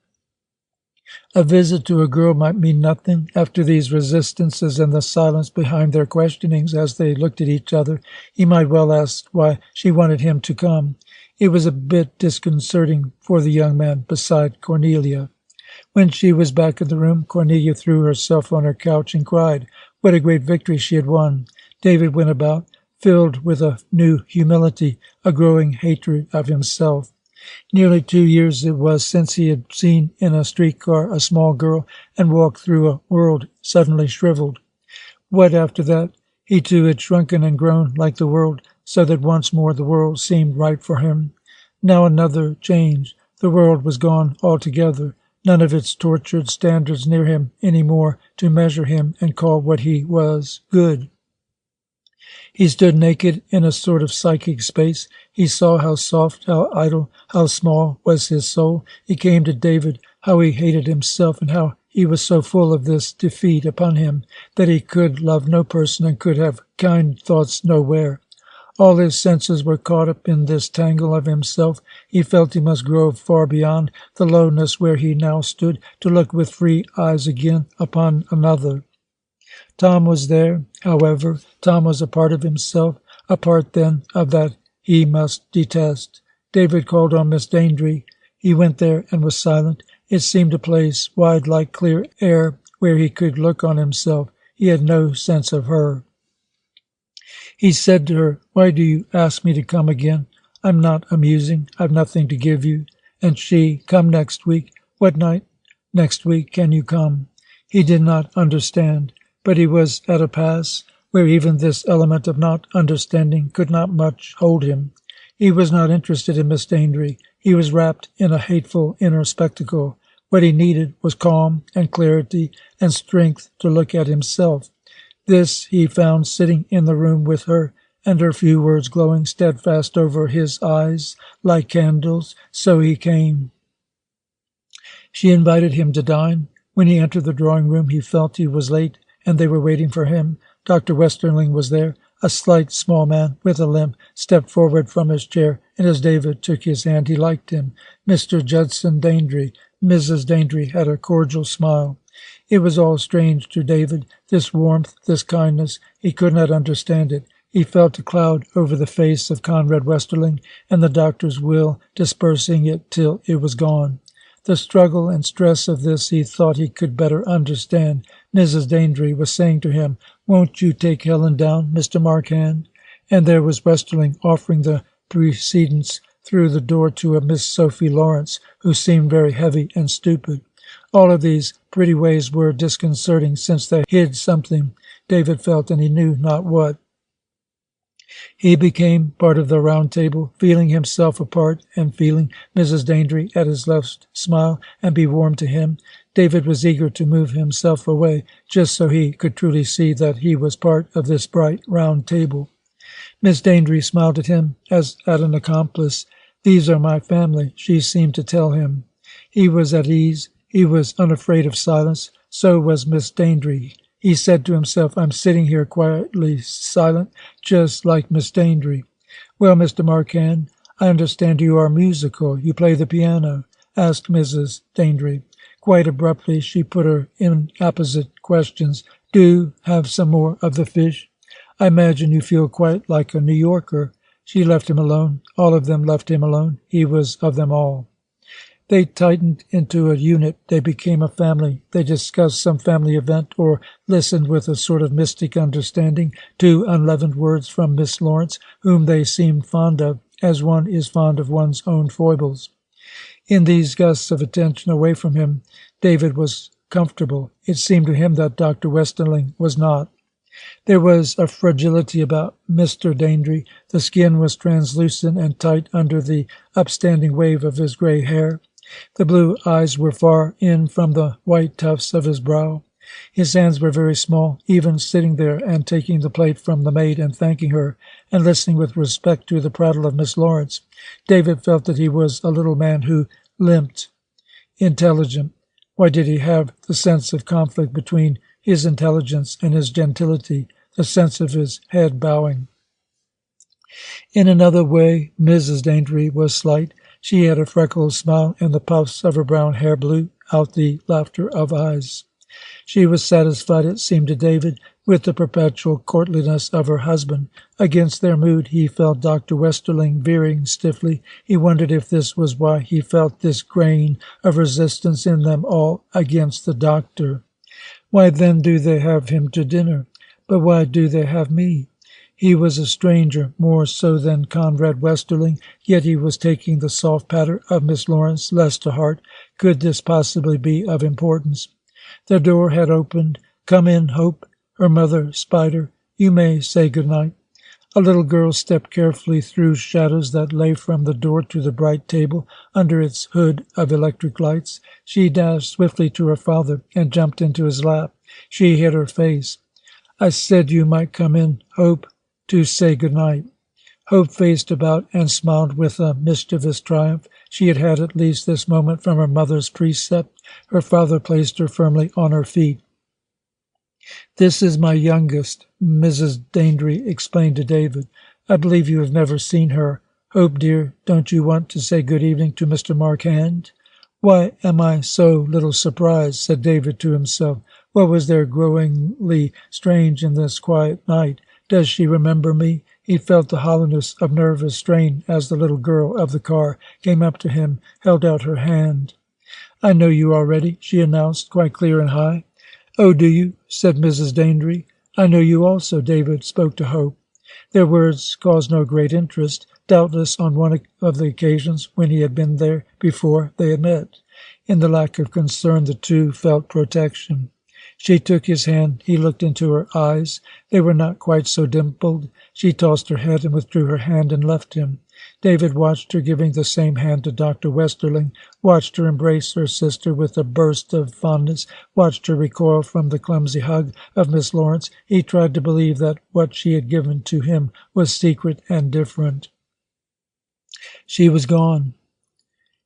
A visit to a girl might mean nothing. After these resistances and the silence behind their questionings as they looked at each other, he might well ask why she wanted him to come. It was a bit disconcerting for the young man beside Cornelia. When she was back in the room, Cornelia threw herself on her couch and cried. What a great victory she had won. David went about, filled with a new humility, a growing hatred of himself. Nearly 2 years it was since he had seen in a streetcar a small girl and walked through a world suddenly shriveled. What after that? He too had shrunken and grown like the world, so that once more the world seemed right for him. Now another change. The world was gone altogether. None of its tortured standards near him any more to measure him and call what he was good. He stood naked in a sort of psychic space. He saw how soft, how idle, how small was his soul. It came to David how he hated himself and how he was so full of this defeat upon him that he could love no person and could have kind thoughts nowhere. All his senses were caught up in this tangle of himself. He felt he must grow far beyond the lowness where he now stood, to look with free eyes again upon another. Tom was there, however. Tom was a part of himself, a part then of that he must detest. David called on Miss Daintree. He went there and was silent. It seemed a place wide like clear air where he could look on himself. He had no sense of her. He said to her, "Why do you ask me to come again? I'm not amusing. I've nothing to give you." And she, "Come next week." "What night next week can you come?" He did not understand, but he was at a pass where even this element of not understanding could not much hold him. He was not interested in Miss Daintree. He was wrapped in a hateful inner spectacle. What he needed was calm and clarity and strength to look at himself. This he found sitting in the room with her, and her few words glowing steadfast over his eyes like candles. So he came. She invited him to dine. When he entered the drawing-room, he felt he was late, and they were waiting for him. Dr. Westerling was there. A slight, small man with a limp stepped forward from his chair, and as David took his hand, he liked him. Mr. Judson Daintree. Mrs. Daintree had a cordial smile. It was all strange to David, this warmth, this kindness. He could not understand it. He felt a cloud over the face of Conrad Westerling, and the doctor's will dispersing it till it was gone. The struggle and stress of this he thought he could better understand. Mrs. Daintree was saying to him, "Won't you take Helen down, Mr. Markhand?" And there was Westerling offering the precedence through the door to a Miss Sophie Lawrence, who seemed very heavy and stupid. All of these pretty ways were disconcerting, since they hid something, David felt, and he knew not what. He became part of the round table, feeling himself apart and feeling Mrs. Daintree at his left smile and be warm to him. David was eager to move himself away, just so he could truly see that he was part of this bright round table. Miss Daintree smiled at him as at an accomplice. "These are my family," she seemed to tell him. He was at ease. He was unafraid of silence. So was Miss Daintree. He said to himself, "I'm sitting here quietly silent, just like Miss Daintree." "Well, Mr. Markhand, I understand you are musical. You play the piano?" asked Mrs. Daintree. Quite abruptly she put her inapposite questions. "Do have some more of the fish? I imagine you feel quite like a New Yorker." She left him alone. All of them left him alone. He was of them all. They tightened into a unit. They became a family. They discussed some family event, or listened with a sort of mystic understanding to unleavened words from Miss Lawrence, whom they seemed fond of, as one is fond of one's own foibles. In these gusts of attention away from him, David was comfortable. It seemed to him that Dr. Westerling was not. There was a fragility about Mr. Daintree. The skin was translucent and tight under the upstanding wave of his grey hair. The blue eyes were far in from the white tufts of his brow. His hands were very small. Even sitting there and taking the plate from the maid and thanking her, and listening with respect to the prattle of Miss Lawrence, David felt that he was a little man who limped. Intelligent. Why did he have the sense of conflict between his intelligence and his gentility, the sense of his head bowing? In another way, Mrs. Daintree was slight. She had a freckled smile, and the puffs of her brown hair blew out the laughter of eyes. She was satisfied, it seemed to David, with the perpetual courtliness of her husband. Against their mood he felt Dr. Westerling veering stiffly. He wondered if this was why he felt this grain of resistance in them all against the doctor. "Why then do they have him to dinner? But why do they have me?" He was a stranger, more so than Conrad Westerling, yet he was taking the soft patter of Miss Lawrence less to heart. Could this possibly be of importance? The door had opened. "Come in, Hope." Her mother spied her. "You may say good night." A little girl stepped carefully through shadows that lay from the door to the bright table under its hood of electric lights. She dashed swiftly to her father and jumped into his lap. She hid her face. "I said you might come in, Hope, to say good night." Hope faced about and smiled with a mischievous triumph. She had had at least this moment from her mother's precept. Her father placed her firmly on her feet. "This is my youngest," Mrs. Daintree explained to David. "I believe you have never seen her. Hope, dear, don't you want to say good evening to Mr. Markhand?" "Why am I so little surprised?" said David to himself. What was there growingly strange in this quiet night? Does she remember me? He felt the hollowness of nervous strain as the little girl of the car came up to him, held out her hand. "I know you already," she announced, quite clear and high. "Oh, do you?" said Mrs. Daintree. "I know you also," David spoke to Hope. Their words caused no great interest. Doubtless on one of the occasions when he had been there before they had met. In the lack of concern the two felt protection. She took his hand. He looked into her eyes. They were not quite so dimpled. She tossed her head and withdrew her hand and left him. David watched her giving the same hand to Dr. Westerling, watched her embrace her sister with a burst of fondness, watched her recoil from the clumsy hug of Miss Lawrence. He tried to believe that what she had given to him was secret and different. She was gone.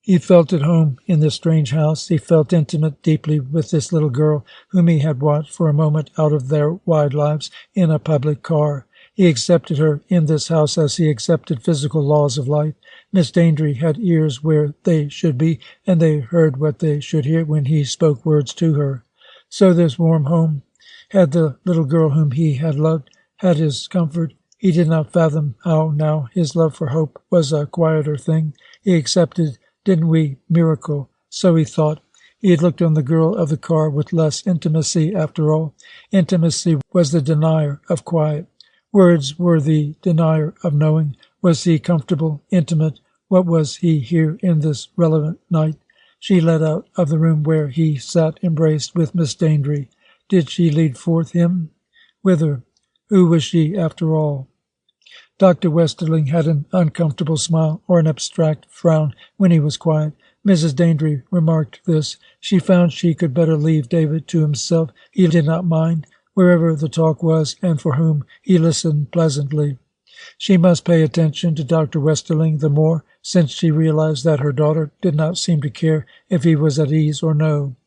He felt at home in this strange house. He felt intimate deeply with this little girl whom he had watched for a moment out of their wide lives in a public car. He accepted her in this house as he accepted physical laws of life. Miss Daintree had ears where they should be, and they heard what they should hear when he spoke words to her. So this warm home had the little girl whom he had loved, had his comfort. He did not fathom how now his love for Hope was a quieter thing. He accepted, didn't we, miracle, So he thought. He had looked on the girl of the car with less intimacy, after all. Intimacy was the denier of quiet. Words were the denier of knowing. Was he comfortable, intimate? What was he here in this relevant night? She led out of the room where he sat embraced with Miss Daindry. Did she lead forth him? Whither? Who was she, after all? Dr. Westerling had an uncomfortable smile or an abstract frown when he was quiet. Mrs. Daindry remarked this. She found she could better leave David to himself. He did not mind, wherever the talk was, and for whom he listened pleasantly. She must pay attention to Dr. Westerling the more, since she realized that her daughter did not seem to care if he was at ease or no.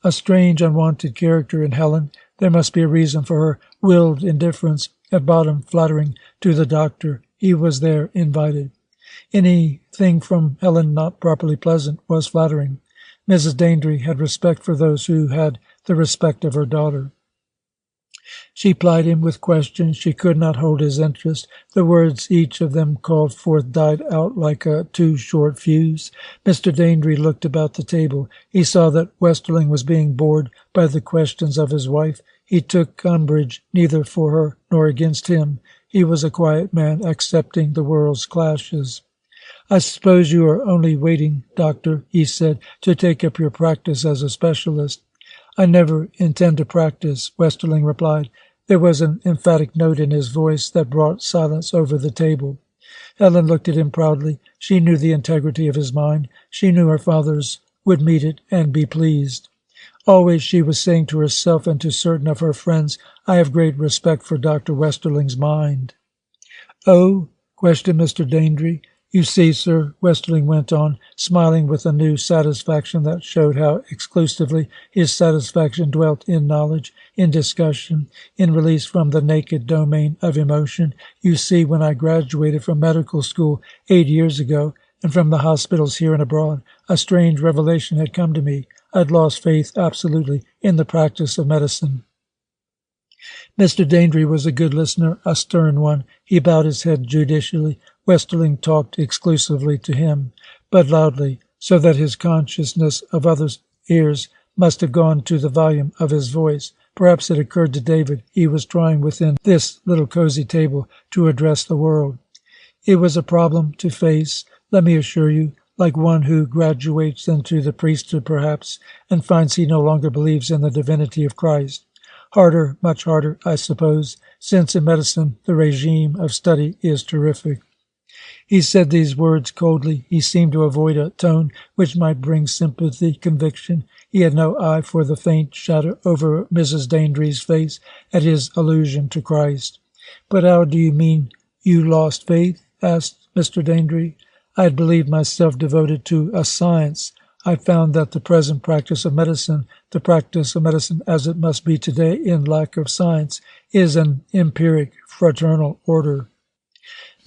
A strange, unwanted character in Helen. There must be a reason for her willed indifference, at bottom flattering to the doctor. He was there, invited. Anything from Helen not properly pleasant was flattering. Mrs. Daindry had respect for those who had the respect of her daughter. She plied him with questions. She could not hold his interest. The words each of them called forth died out like a too short fuse. Mr. Daindry looked about the table. He saw that Westerling was being bored by the questions of his wife. He took umbrage neither for her nor against him. He was a quiet man, accepting the world's clashes. "I suppose you are only waiting, Doctor," he said, "to take up your practice as a specialist." "I never intend to practice," Westerling replied. There was an emphatic note in his voice that brought silence over the table. Helen looked at him proudly. She knew the integrity of his mind. She knew her father's would meet it and be pleased. Always she was saying to herself and to certain of her friends, "I have great respect for Dr. Westerling's mind." "Oh?" questioned Mr. Daindry. "You see, sir," Westerling went on, smiling with a new satisfaction that showed how exclusively his satisfaction dwelt in knowledge, in discussion, in release from the naked domain of emotion. "You see, when I graduated from medical school 8 years ago, and from the hospitals here and abroad, a strange revelation had come to me. I had lost faith absolutely in the practice of medicine." Mr. Daindry was a good listener, a stern one. He bowed his head judicially. Westerling talked exclusively to him, but loudly, so that his consciousness of others' ears must have gone to the volume of his voice. Perhaps it occurred to David he was trying within this little cozy table to address the world. It was a problem to face, let me assure you, like one who graduates into the priesthood, perhaps, and finds he no longer believes in the divinity of Christ. Harder, much harder, I suppose, since in medicine the regime of study is terrific. He said these words coldly. He seemed to avoid a tone which might bring sympathy, conviction. He had no eye for the faint shadow over Mrs. Daindry's face at his allusion to Christ. "But how do you mean you lost faith?" asked Mr. Daindry. "I had believed myself devoted to a science. I found that the present practice of medicine, the practice of medicine as it must be today in lack of science, is an empiric, fraternal order."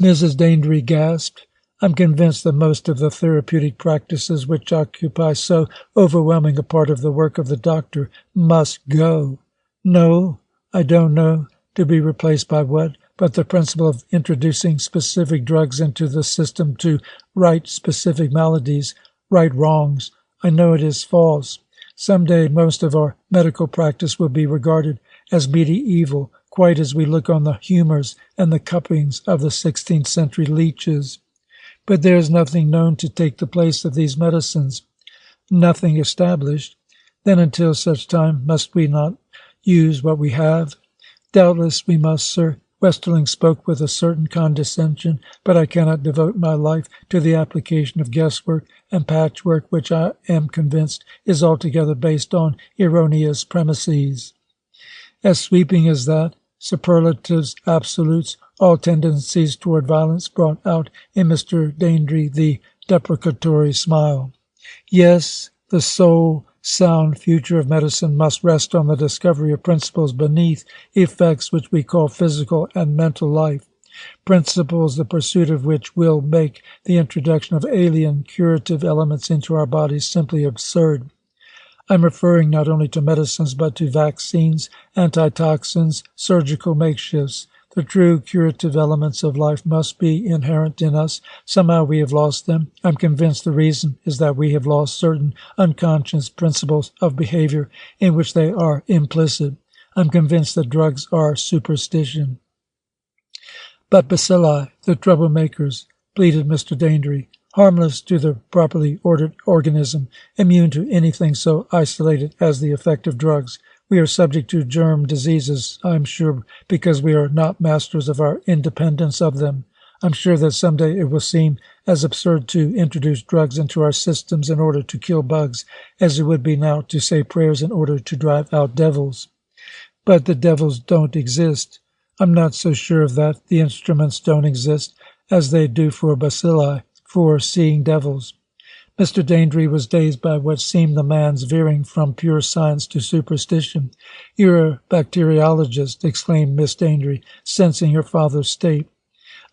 Mrs. Daindry gasped. "I'm convinced that most of the therapeutic practices which occupy so overwhelming a part of the work of the doctor must go." "No, I don't know. To be replaced by what? But the principle of introducing specific drugs into the system to right specific maladies, right wrongs. I know it is false. Some day most of our medical practice will be regarded as medieval, quite as we look on the humours and the cuppings of the 16th century leeches. But there is nothing known to take the place of these medicines. Nothing established. Then until such time must we not use what we have? Doubtless we must, sir. Westerling spoke with a certain condescension, but I cannot devote my life to the application of guesswork and patchwork, which I am convinced is altogether based on erroneous premises. As sweeping as that, superlatives, absolutes, all tendencies toward violence brought out in Mr. Daindry the deprecatory smile. Yes, the sole sound future of medicine must rest on the discovery of principles beneath effects which we call physical and mental life, principles the pursuit of which will make the introduction of alien curative elements into our bodies simply absurd. I'm referring not only to medicines, but to vaccines, antitoxins, surgical makeshifts. The true curative elements of life must be inherent in us. Somehow we have lost them. I'm convinced the reason is that we have lost certain unconscious principles of behavior in which they are implicit. I'm convinced that drugs are superstition. But bacilli, the troublemakers, pleaded Mr. Dandery, harmless to the properly ordered organism, immune to anything so isolated as the effect of drugs. We are subject to germ diseases, I'm sure, because we are not masters of our independence of them. I'm sure that someday it will seem as absurd to introduce drugs into our systems in order to kill bugs as it would be now to say prayers in order to drive out devils. But the devils don't exist. I'm not so sure of that. The instruments don't exist, as they do for bacilli, for seeing devils. Mr. Dandery was dazed by what seemed the man's veering from pure science to superstition. "You're a bacteriologist," exclaimed Miss Dandery, sensing her father's state.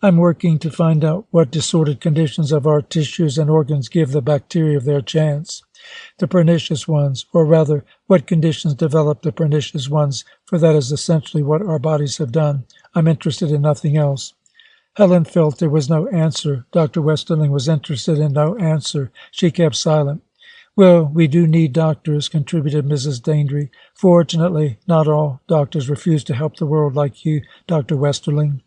"I'm working to find out what disordered conditions of our tissues and organs give the bacteria their chance. The pernicious ones, or rather, what conditions develop the pernicious ones, for that is essentially what our bodies have done. I'm interested in nothing else." Helen felt there was no answer. Dr. Westerling was interested in no answer. She kept silent. "Well, we do need doctors," contributed Mrs. Dandery. "Fortunately, not all doctors refuse to help the world like you, Dr. Westerling."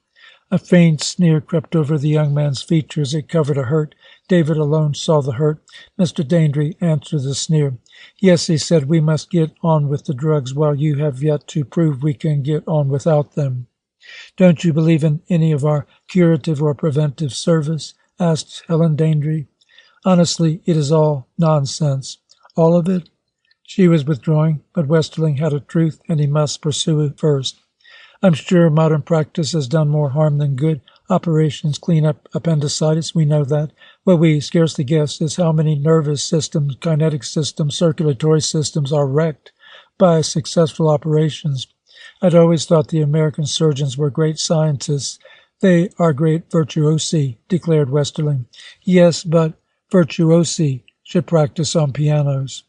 A faint sneer crept over the young man's features. It covered a hurt. David alone saw the hurt. Mr. Dandery answered the sneer. "Yes," he said, "we must get on with the drugs while you have yet to prove we can get on without them." "Don't you believe in any of our curative or preventive service?" asked Helen Dandery. "Honestly, it is all nonsense." "All of it?" She was withdrawing, but Westerling had a truth, and he must pursue it first. "I'm sure modern practice has done more harm than good. Operations clean up appendicitis, we know that. What we scarcely guess is how many nervous systems, kinetic systems, circulatory systems are wrecked by successful operations. I'd always thought the American surgeons were great scientists." "They are great virtuosi," declared Westerling. "Yes, but virtuosi should practice on pianos."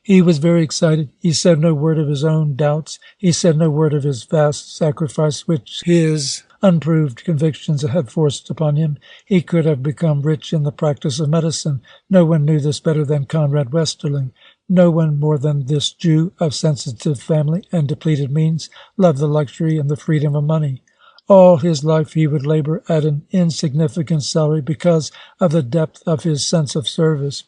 He was very excited. He said no word of his own doubts. He said no word of his vast sacrifice which his unproved convictions had forced upon him. He could have become rich in the practice of medicine. No one knew this better than Conrad Westerling. No one more than this Jew of sensitive family and depleted means loved the luxury and the freedom of money. All his life he would labor at an insignificant salary because of the depth of his sense of service.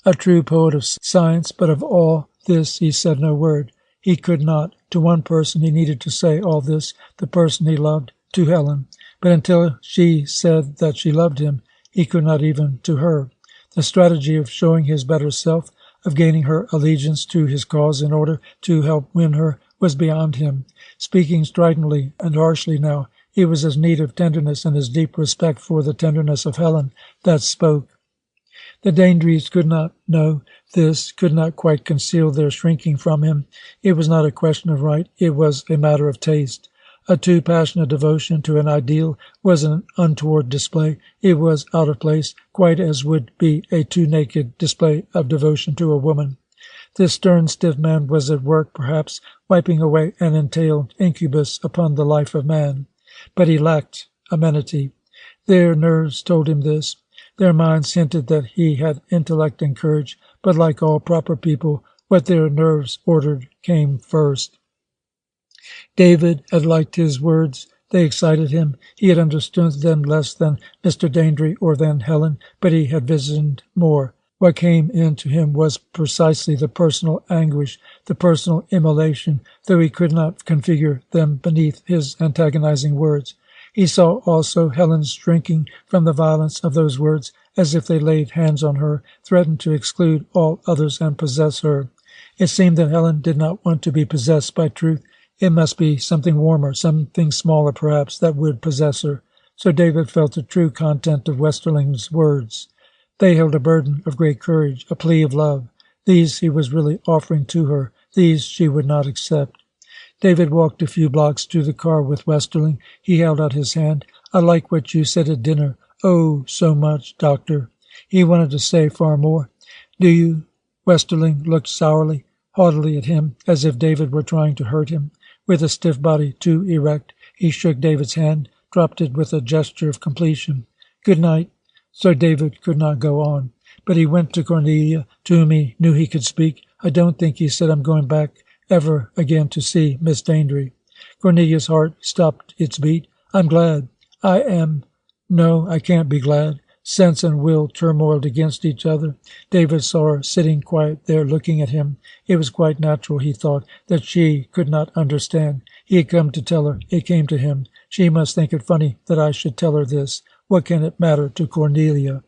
A true poet of science, but of all this he said no word. He could not. To one person he needed to say all this, the person he loved, to Helen. But until she said that she loved him, he could not even to her. The strategy of showing his better self, of gaining her allegiance to his cause in order to help win her, was beyond him. Speaking stridently and harshly now, it was his need of tenderness and his deep respect for the tenderness of Helen that spoke. The Danderys could not know this, could not quite conceal their shrinking from him. It was not a question of right, it was a matter of taste. A too passionate devotion to an ideal was an untoward display. It was out of place, quite as would be a too naked display of devotion to a woman. This stern, stiff man was at work, perhaps, wiping away an entailed incubus upon the life of man. But he lacked amenity. Their nerves told him this. Their minds hinted that he had intellect and courage, but like all proper people, what their nerves ordered came first. David had liked his words. They excited him. He had understood them less than Mr. Dandery or than Helen, but he had visioned more. What came into him was precisely the personal anguish, the personal immolation, though he could not configure them beneath his antagonizing words. He saw also Helen's shrinking from the violence of those words, as if they laid hands on her, threatened to exclude all others and possess her. It seemed that Helen did not want to be possessed by truth. It must be something warmer, something smaller perhaps, that would possess her. So David felt the true content of Westerling's words. They held a burden of great courage, a plea of love. These he was really offering to her. These she would not accept. David walked a few blocks to the car with Westerling. He held out his hand. "I like what you said at dinner. Oh, so much, Doctor." He wanted to say far more. "Do you?" Westerling looked sourly, haughtily at him, as if David were trying to hurt him. With a stiff body too erect, He shook David's hand, dropped it with a gesture of completion. "Good night." So David could not go on. But he went to Cornelia, to whom he knew he could speak. "I don't think," he said, "I'm going back ever again to see Miss Daindry." Cornelia's heart stopped its beat. "I'm glad." "I am. No, I can't be glad." Sense and will turmoiled against each other. David saw her sitting quiet there, looking at him. It was quite natural, he thought, that she could not understand. He had come to tell her. It came to him. She must think it funny that I should tell her this. What can it matter to Cornelia?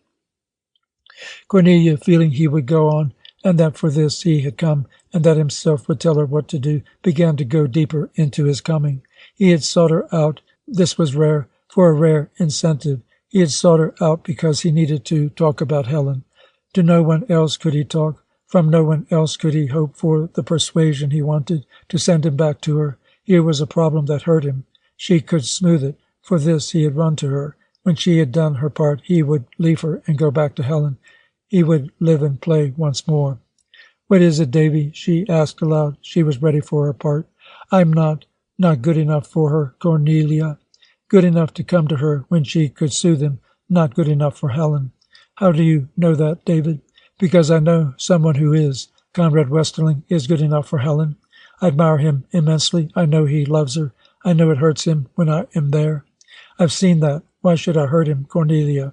Cornelia, feeling he would go on, and that for this he had come, and that himself would tell her what to do, began to go deeper into his coming. He had sought her out. This was rare, for a rare incentive. He had sought her out because he needed to talk about Helen. To no one else could he talk. From no one else could he hope for the persuasion he wanted to send him back to her. Here was a problem that hurt him. She could smooth it. For this he had run to her. When she had done her part, he would leave her and go back to Helen. He would live and play once more. "What is it, Davy?" she asked aloud. She was ready for her part. "I'm not good enough for her, Cornelia. Good enough to come to her when she could soothe him. Not good enough for Helen." "How do you know that, David?" "Because I know someone who is. Conrad Westerling is good enough for Helen. I admire him immensely. I know he loves her. I know it hurts him when I am there. I've seen that. Why should I hurt him, Cornelia?"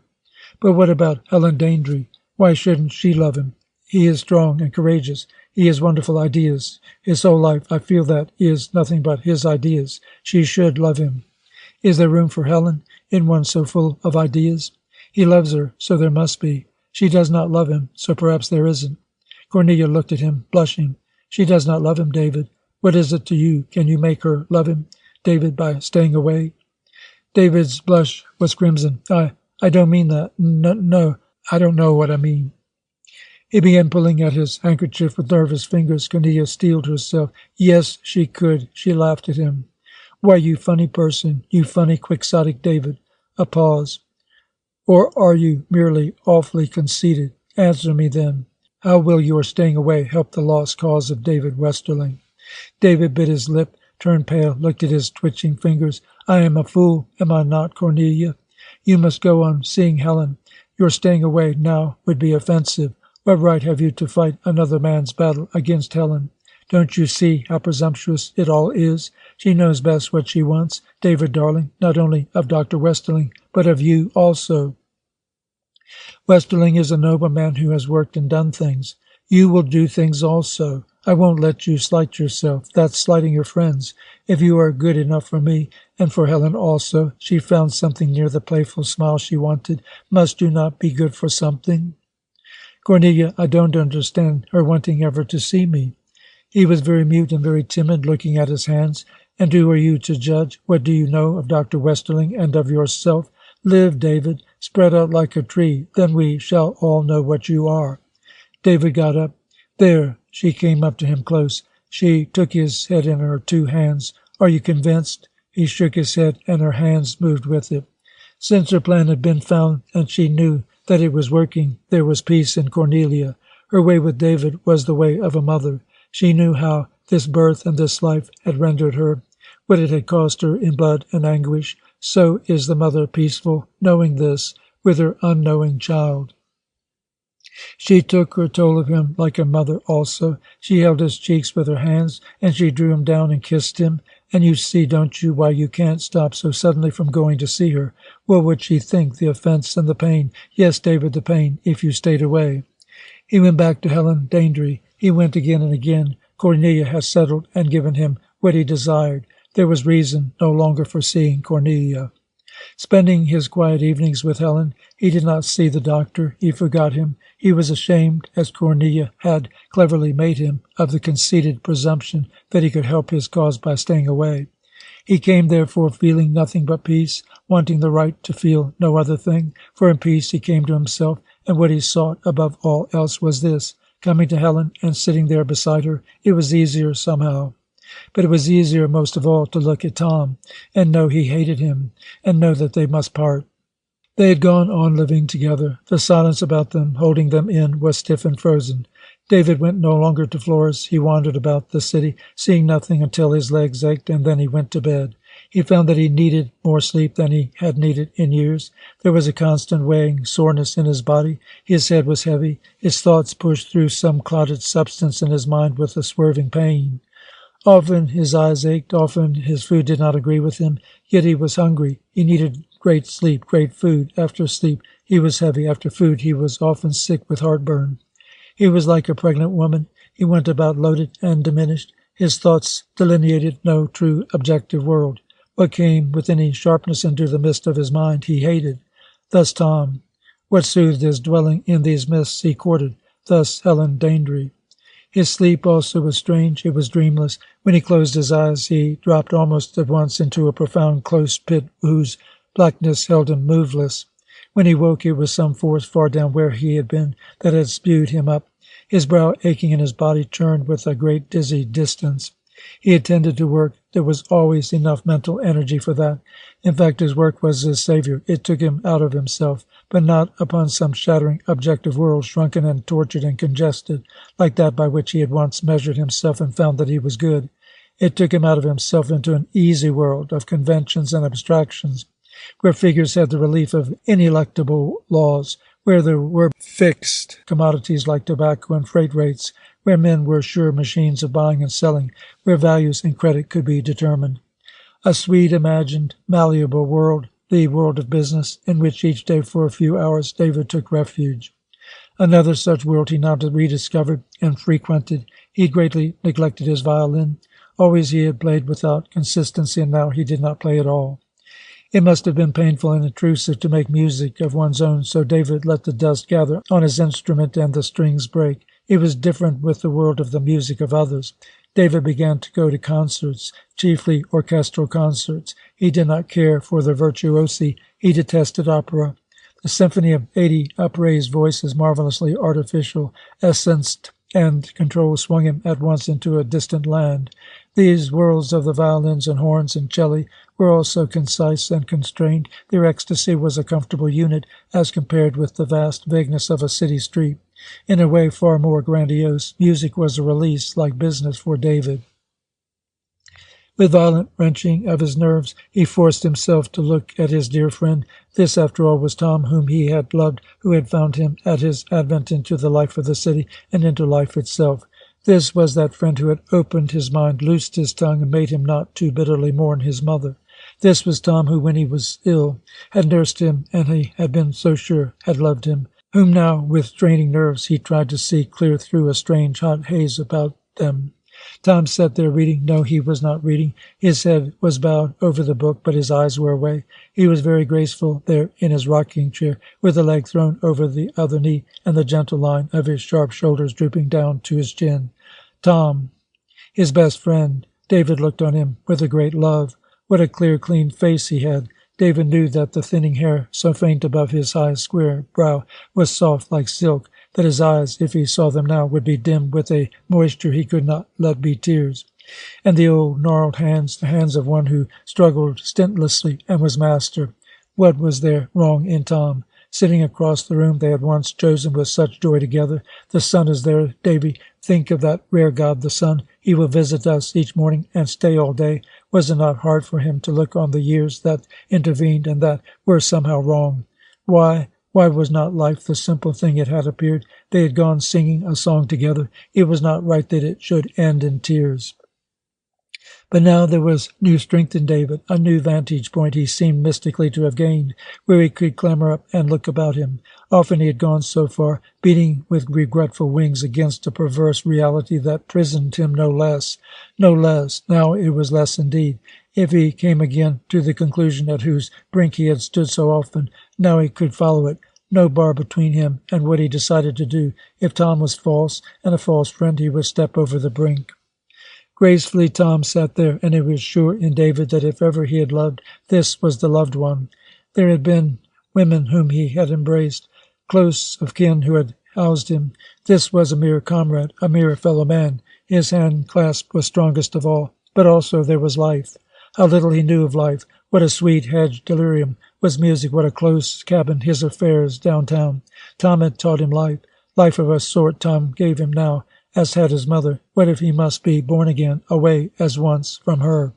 "But what about Helen Daindry? Why shouldn't she love him? He is strong and courageous. He has wonderful ideas. His whole life, I feel that, is nothing but his ideas. She should love him." "Is there room for Helen in one so full of ideas?" "He loves her, so there must be. She does not love him, so perhaps there isn't." Cornelia looked at him, blushing. "She does not love him, David. What is it to you? Can you make her love him, David, by staying away?" David's blush was crimson. I don't mean that. No, I don't know what I mean." He began pulling at his handkerchief with nervous fingers. Cornelia steeled herself. Yes, she could. She laughed at him. "Why, you funny person, you funny, quixotic David." A pause. "Or are you merely awfully conceited? Answer me then. How will your staying away help the lost cause of David Westerling?" David bit his lip, turned pale, looked at his twitching fingers. "I am a fool, am I not, Cornelia? You must go on seeing Helen. Your staying away now would be offensive. What right have you to fight another man's battle against Helen? Don't you see how presumptuous it all is? She knows best what she wants, David darling, not only of Dr. Westerling, but of you also. Westerling is a noble man who has worked and done things. You will do things also. I won't let you slight yourself. That's slighting your friends. If you are good enough for me, and for Helen also," she found something near the playful smile she wanted, "must you not be good for something?" "Cornelia, I don't understand her wanting ever to see me." He was very mute and very timid, looking at his hands. "And who are you to judge? What do you know of Dr. Westerling and of yourself? Live, David. Spread out like a tree. Then we shall all know what you are." David got up. "There." She came up to him close. She took his head in her two hands. "Are you convinced?" He shook his head, and her hands moved with it. Since her plan had been found, and she knew that it was working, there was peace in Cornelia. Her way with David was the way of a mother. She knew how this birth and this life had rendered her, what it had cost her in blood and anguish. So is the mother peaceful, knowing this, with her unknowing child. She took her toll of him like a mother also. She held his cheeks with her hands, and she drew him down and kissed him. And you see, don't you, why you can't stop so suddenly from going to see her? What would she think? The offence and the pain. Yes, David, the pain, if you stayed away. He went back to Helen Daindry. He went again and again. Cornelia had settled and given him what he desired. There was reason no longer for seeing Cornelia. Spending his quiet evenings with Helen, he did not see the doctor. He forgot him. He was ashamed, as Cornelia had cleverly made him, of the conceited presumption that he could help his cause by staying away. He came, therefore, feeling nothing but peace, wanting the right to feel no other thing, for in peace he came to himself, and what he sought above all else was this, coming to Helen and sitting there beside her. It was easier somehow. But it was easier most of all to look at Tom, and know he hated him, and know that they must part. They had gone on living together. The silence about them, holding them in, was stiff and frozen. David went no longer to Flores. He wandered about the city, seeing nothing until his legs ached, and then he went to bed. He found that he needed more sleep than he had needed in years. There was a constant weighing soreness in his body. His head was heavy. His thoughts pushed through some clotted substance in his mind with a swerving pain. Often his eyes ached. Often his food did not agree with him. Yet he was hungry. He needed great sleep, great food. After sleep, he was heavy. After food, he was often sick with heartburn. He was like a pregnant woman. He went about loaded and diminished. His thoughts delineated no true objective world. What came with any sharpness into the mist of his mind he hated. Thus Tom. What soothed his dwelling in these mists he courted. Thus Helen Daindry. His sleep also was strange. It was dreamless. When he closed his eyes, he dropped almost at once into a profound close pit whose blackness held him moveless. When he woke, it was some force far down where he had been that had spewed him up. His brow aching and his body churned with a great dizzy distance. He attended to work. There was always enough mental energy for that. In fact, his work was his savior. It took him out of himself, but not upon some shattering objective world, shrunken and tortured and congested, like that by which he had once measured himself and found that he was good. It took him out of himself into an easy world of conventions and abstractions, where figures had the relief of ineluctable laws, where there were fixed commodities like tobacco and freight rates, where men were sure machines of buying and selling, where values and credit could be determined. A sweet, imagined, malleable world, the world of business, in which each day for a few hours David took refuge. Another such world he now rediscovered and frequented. He had greatly neglected his violin. Always he had played without consistency, and now he did not play at all. It must have been painful and intrusive to make music of one's own, so David let the dust gather on his instrument and the strings break. It was different with the world of the music of others. David began to go to concerts, chiefly orchestral concerts. He did not care for the virtuosi. He detested opera. The symphony of 80 upraised voices, marvelously artificial, essenced, and control swung him at once into a distant land. These worlds of the violins and horns and celli were also concise and constrained. Their ecstasy was a comfortable unit as compared with the vast vagueness of a city street. In a way far more grandiose, music was a release like business for David. With violent wrenching of his nerves, he forced himself to look at his dear friend. This, after all, was Tom, whom he had loved, who had found him at his advent into the life of the city and into life itself. This was that friend who had opened his mind, loosed his tongue, and made him not too bitterly mourn his mother. This was Tom who, when he was ill, had nursed him, and he had been so sure had loved him, whom now, with straining nerves, he tried to see clear through a strange hot haze about them. Tom sat there reading. No, he was not reading. His head was bowed over the book, but his eyes were away. He was very graceful there in his rocking chair, with a leg thrown over the other knee, and the gentle line of his sharp shoulders drooping down to his chin. Tom, his best friend. David looked on him with a great love. What a clear, clean face he had. David knew that the thinning hair, so faint above his high, square brow, was soft like silk, that his eyes, if he saw them now, would be dimmed with a moisture he could not let be tears. And the old gnarled hands, the hands of one who struggled stintlessly and was master. What was there wrong in Tom? Sitting across the room they had once chosen with such joy together. The sun is there, Davy. Think of that rare god, the sun. He will visit us each morning and stay all day. Was it not hard for him to look on the years that intervened and that were somehow wrong? Why was not life the simple thing it had appeared? They had gone singing a song together. It was not right that it should end in tears. But now there was new strength in David, a new vantage point he seemed mystically to have gained, where he could clamber up and look about him. Often he had gone so far, beating with regretful wings against a perverse reality that prisoned him no less. No less. Now it was less indeed. If he came again to the conclusion at whose brink he had stood so often, now he could follow it. No bar between him and what he decided to do. If Tom was false, and a false friend, he would step over the brink. Gracefully Tom sat there, and he was sure in David that if ever he had loved, this was the loved one. There had been women whom he had embraced, close of kin who had housed him. This was a mere comrade, a mere fellow man. His hand clasp was strongest of all. But also there was life. How little he knew of life. What a sweet hedged delirium was music. What a close cabin his affairs downtown. Tom had taught him life. Life of a sort Tom gave him now, as had his mother. What if he must be born again, away as once from her?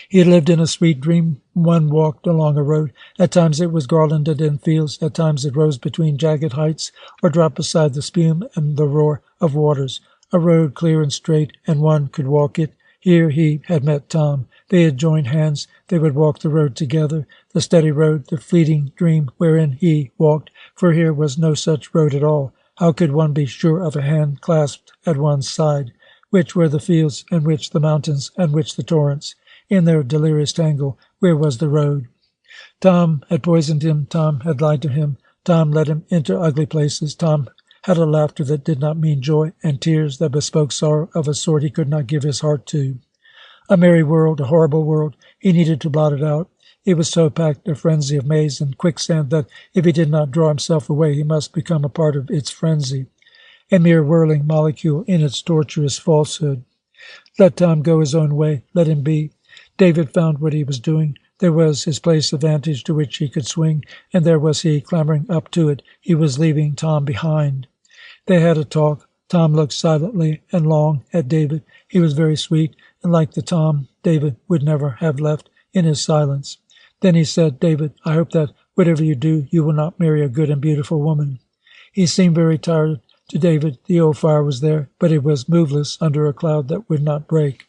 He had lived in a sweet dream. One walked along a road. At times it was garlanded in fields. At times it rose between jagged heights or dropped beside the spume and the roar of waters. A road clear and straight, and one could walk it. Here he had met Tom. They had joined hands. They would walk the road together, the steady road, the fleeting dream wherein he walked, for here was no such road at all. How could one be sure of a hand clasped at one's side? Which were the fields, and which the mountains, and which the torrents? In their delirious tangle, where was the road? Tom had poisoned him. Tom had lied to him. Tom led him into ugly places. Tom had a laughter that did not mean joy, and tears that bespoke sorrow of a sort he could not give his heart to. A merry world, a horrible world. He needed to blot it out. It was so packed a frenzy of maze and quicksand that if he did not draw himself away, he must become a part of its frenzy, a mere whirling molecule in its tortuous falsehood. Let Tom go his own way. Let him be. David found what he was doing. There was his place of vantage to which he could swing, and there was he clambering up to it. He was leaving Tom behind. They had a talk. Tom looked silently and long at David. He was very sweet, and like the Tom David would never have left in his silence. Then he said, "David, I hope that whatever you do, you will not marry a good and beautiful woman." He seemed very tired to David. The old fire was there, but it was moveless under a cloud that would not break.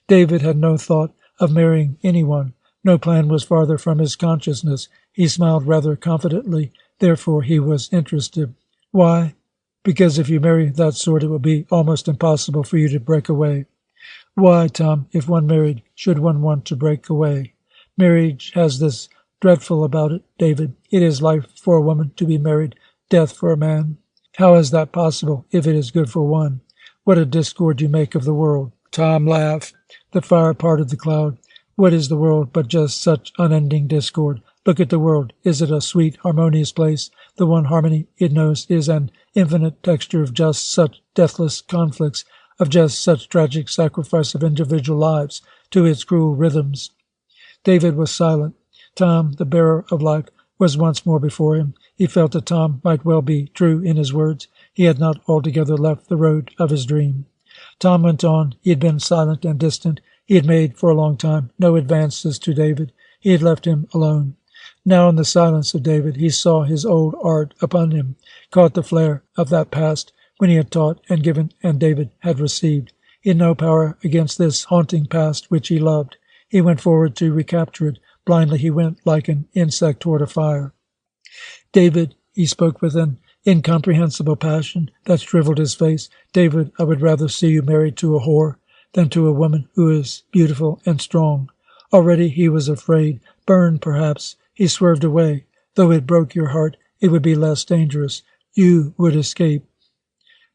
David had no thought of marrying anyone. No plan was farther from his consciousness. He smiled rather confidently, therefore he was interested. Why? Because if you marry that sort, it will be almost impossible for you to break away. Why, Tom, if one married, should one want to break away? Marriage has this dreadful about it, David. It is life for a woman to be married, death for a man. How is that possible, if it is good for one? What a discord you make of the world. Tom laughed. The fire parted the cloud. What is the world but just such unending discord? Look at the world. Is it a sweet, harmonious place? The one harmony it knows is an infinite texture of just such deathless conflicts, of just such tragic sacrifice of individual lives to its cruel rhythms. David was silent. Tom, the bearer of life, was once more before him. He felt that Tom might well be true in his words. He had not altogether left the road of his dream. Tom went on. He had been silent and distant. He had made, for a long time, no advances to David. He had left him alone. Now in the silence of David, he saw his old art upon him, caught the flare of that past when he had taught and given and David had received. He had no power against this haunting past which he loved. He went forward to recapture it. Blindly he went like an insect toward a fire. David, he spoke with an incomprehensible passion that shriveled his face. David, I would rather see you married to a whore than to a woman who is beautiful and strong. Already he was afraid, burned perhaps. He swerved away. Though it broke your heart, it would be less dangerous. You would escape.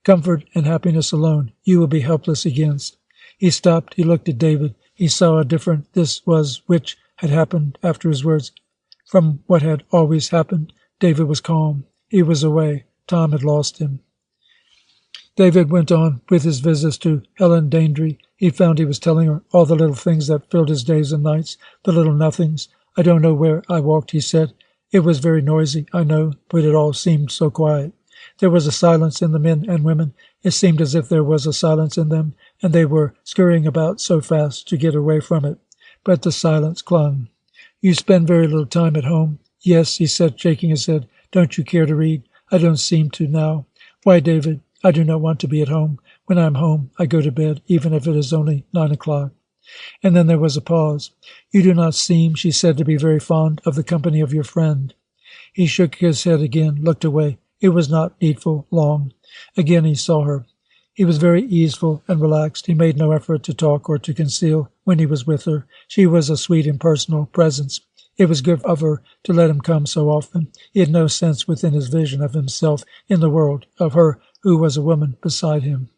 Comfort and happiness alone you will be helpless against. He stopped. He looked at David. He saw how different this was which had happened after his words from what had always happened. David was calm. He was away. Tom had lost him. David went on with his visits to Helen Daindry. He found he was telling her all the little things that filled his days and nights, the little nothings. I don't know where I walked, he said. It was very noisy, I know, but it all seemed so quiet. There was a silence in the men and women. It seemed as if there was a silence in them, and they were scurrying about so fast to get away from it. But the silence clung. You spend very little time at home? Yes, he said, shaking his head. Don't you care to read? I don't seem to now. Why, David, I do not want to be at home. When I am home, I go to bed, even if it is only 9 o'clock. And then there was a pause. You do not seem, she said, to be very fond of the company of your friend. He shook his head again, looked away. It was not needful long. Again he saw her. He was very easeful and relaxed. He made no effort to talk or to conceal when he was with her. She was a sweet impersonal presence. It was good of her to let him come so often. He had no sense within his vision of himself in the world, of her who was a woman beside him.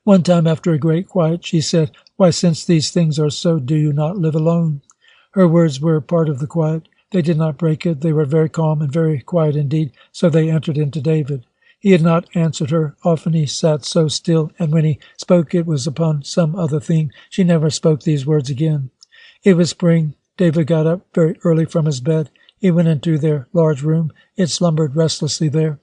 One time after a great quiet, she said, Why, since these things are so, do you not live alone? Her words were part of the quiet. They did not break it. They were very calm and very quiet indeed, so they entered into David. He had not answered her. Often he sat so still, and when he spoke it was upon some other theme. She never spoke these words again. It was spring. David got up very early from his bed. He went into their large room. It slumbered restlessly there.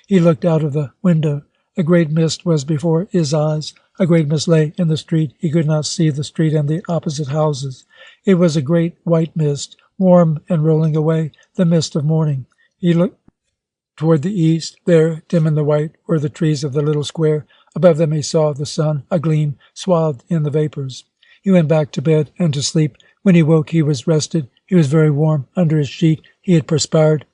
He looked out of the window. A great mist was before his eyes. A great mist lay in the street. He could not see the street and the opposite houses. It was a great white mist, warm and rolling away, the mist of morning. He looked toward the east. There, dim in the white, were the trees of the little square. Above them he saw the sun, a gleam, swathed in the vapors. He went back to bed and to sleep. When he woke, he was rested. He was very warm. Under his sheet he had perspired.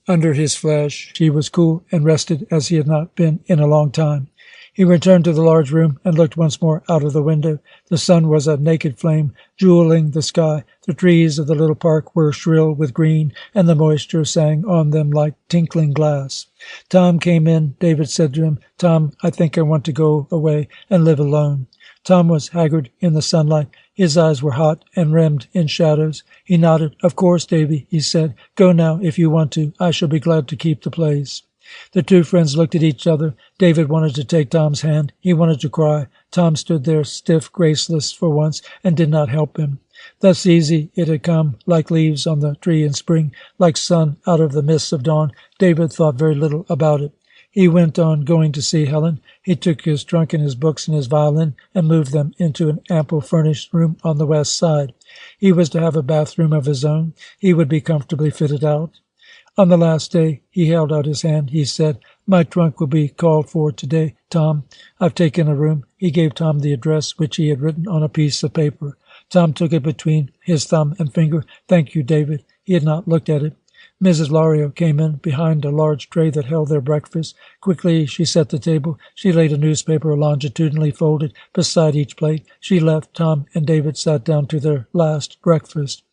Under his flesh he was cool and rested as he had not been in a long time. He returned to the large room and looked once more out of the window. The sun was a naked flame, jeweling the sky. The trees of the little park were shrill with green, and the moisture sang on them like tinkling glass. Tom came in. David said to him, "Tom, I think I want to go away and live alone." Tom was haggard in the sunlight. His eyes were hot and rimmed in shadows. He nodded. "Of course, Davy," he said. "Go now if you want to. I shall be glad to keep the place." The two friends looked at each other. David wanted to take Tom's hand. He wanted to cry. Tom stood there stiff, graceless for once, and did not help him. Thus easy it had come, like leaves on the tree in spring, like sun out of the mists of dawn. David thought very little about it. He went on going to see Helen. He took his trunk and his books and his violin and moved them into an ample furnished room on the west side. He was to have a bathroom of his own. He would be comfortably fitted out. On the last day, he held out his hand. He said, "My trunk will be called for today, Tom. I've taken a room." He gave Tom the address, which he had written on a piece of paper. Tom took it between his thumb and finger. "Thank you, David." He had not looked at it. Mrs. Lorrio came in behind a large tray that held their breakfast. Quickly she set the table. She laid a newspaper longitudinally folded beside each plate. She left. Tom and David sat down to their last breakfast.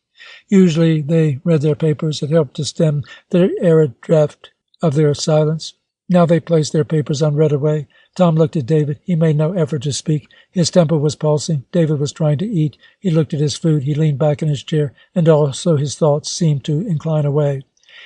Usually they read their papers. It helped to stem the arid draught of their silence. Now they placed their papers unread away. Tom looked at David. He made no effort to speak. His temper was pulsing. David was trying to eat. He looked at his food. He leaned back in his chair, and also his thoughts seemed to incline away.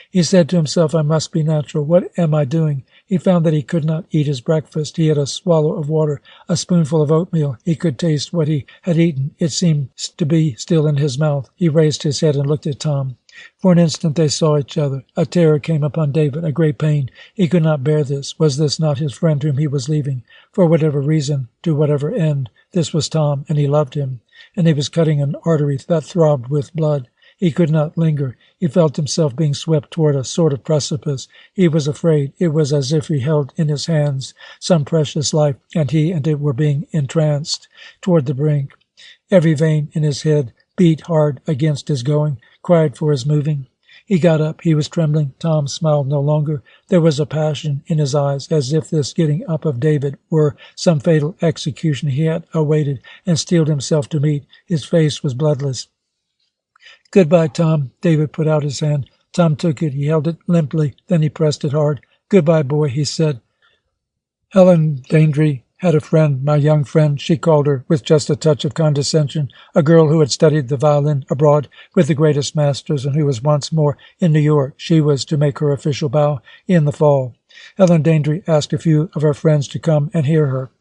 He said to himself, "I must be natural. What am I doing?" He found that he could not eat his breakfast. He had a swallow of water, a spoonful of oatmeal. He could taste what he had eaten. It seemed to be still in his mouth. He raised his head and looked at Tom. For an instant they saw each other. A terror came upon David, a great pain. He could not bear this. Was this not his friend whom he was leaving? For whatever reason, to whatever end, this was Tom, and he loved him. And he was cutting an artery that throbbed with blood. He could not linger. He felt himself being swept toward a sort of precipice. He was afraid. It was as if he held in his hands some precious life, and he and it were being entranced toward the brink. Every vein in his head beat hard against his going, cried for his moving. He got up. He was trembling. Tom smiled no longer. There was a passion in his eyes, as if this getting up of David were some fatal execution he had awaited and steeled himself to meet. His face was bloodless. "Goodbye, Tom." David put out his hand. Tom took it. He held it limply. Then he pressed it hard. "Goodbye, boy," he said. Helen Daindry had a friend, my young friend, she called her, with just a touch of condescension, a girl who had studied the violin abroad with the greatest masters and who was once more in New York. She was to make her official bow in the fall. Helen Daindry asked a few of her friends to come and hear her.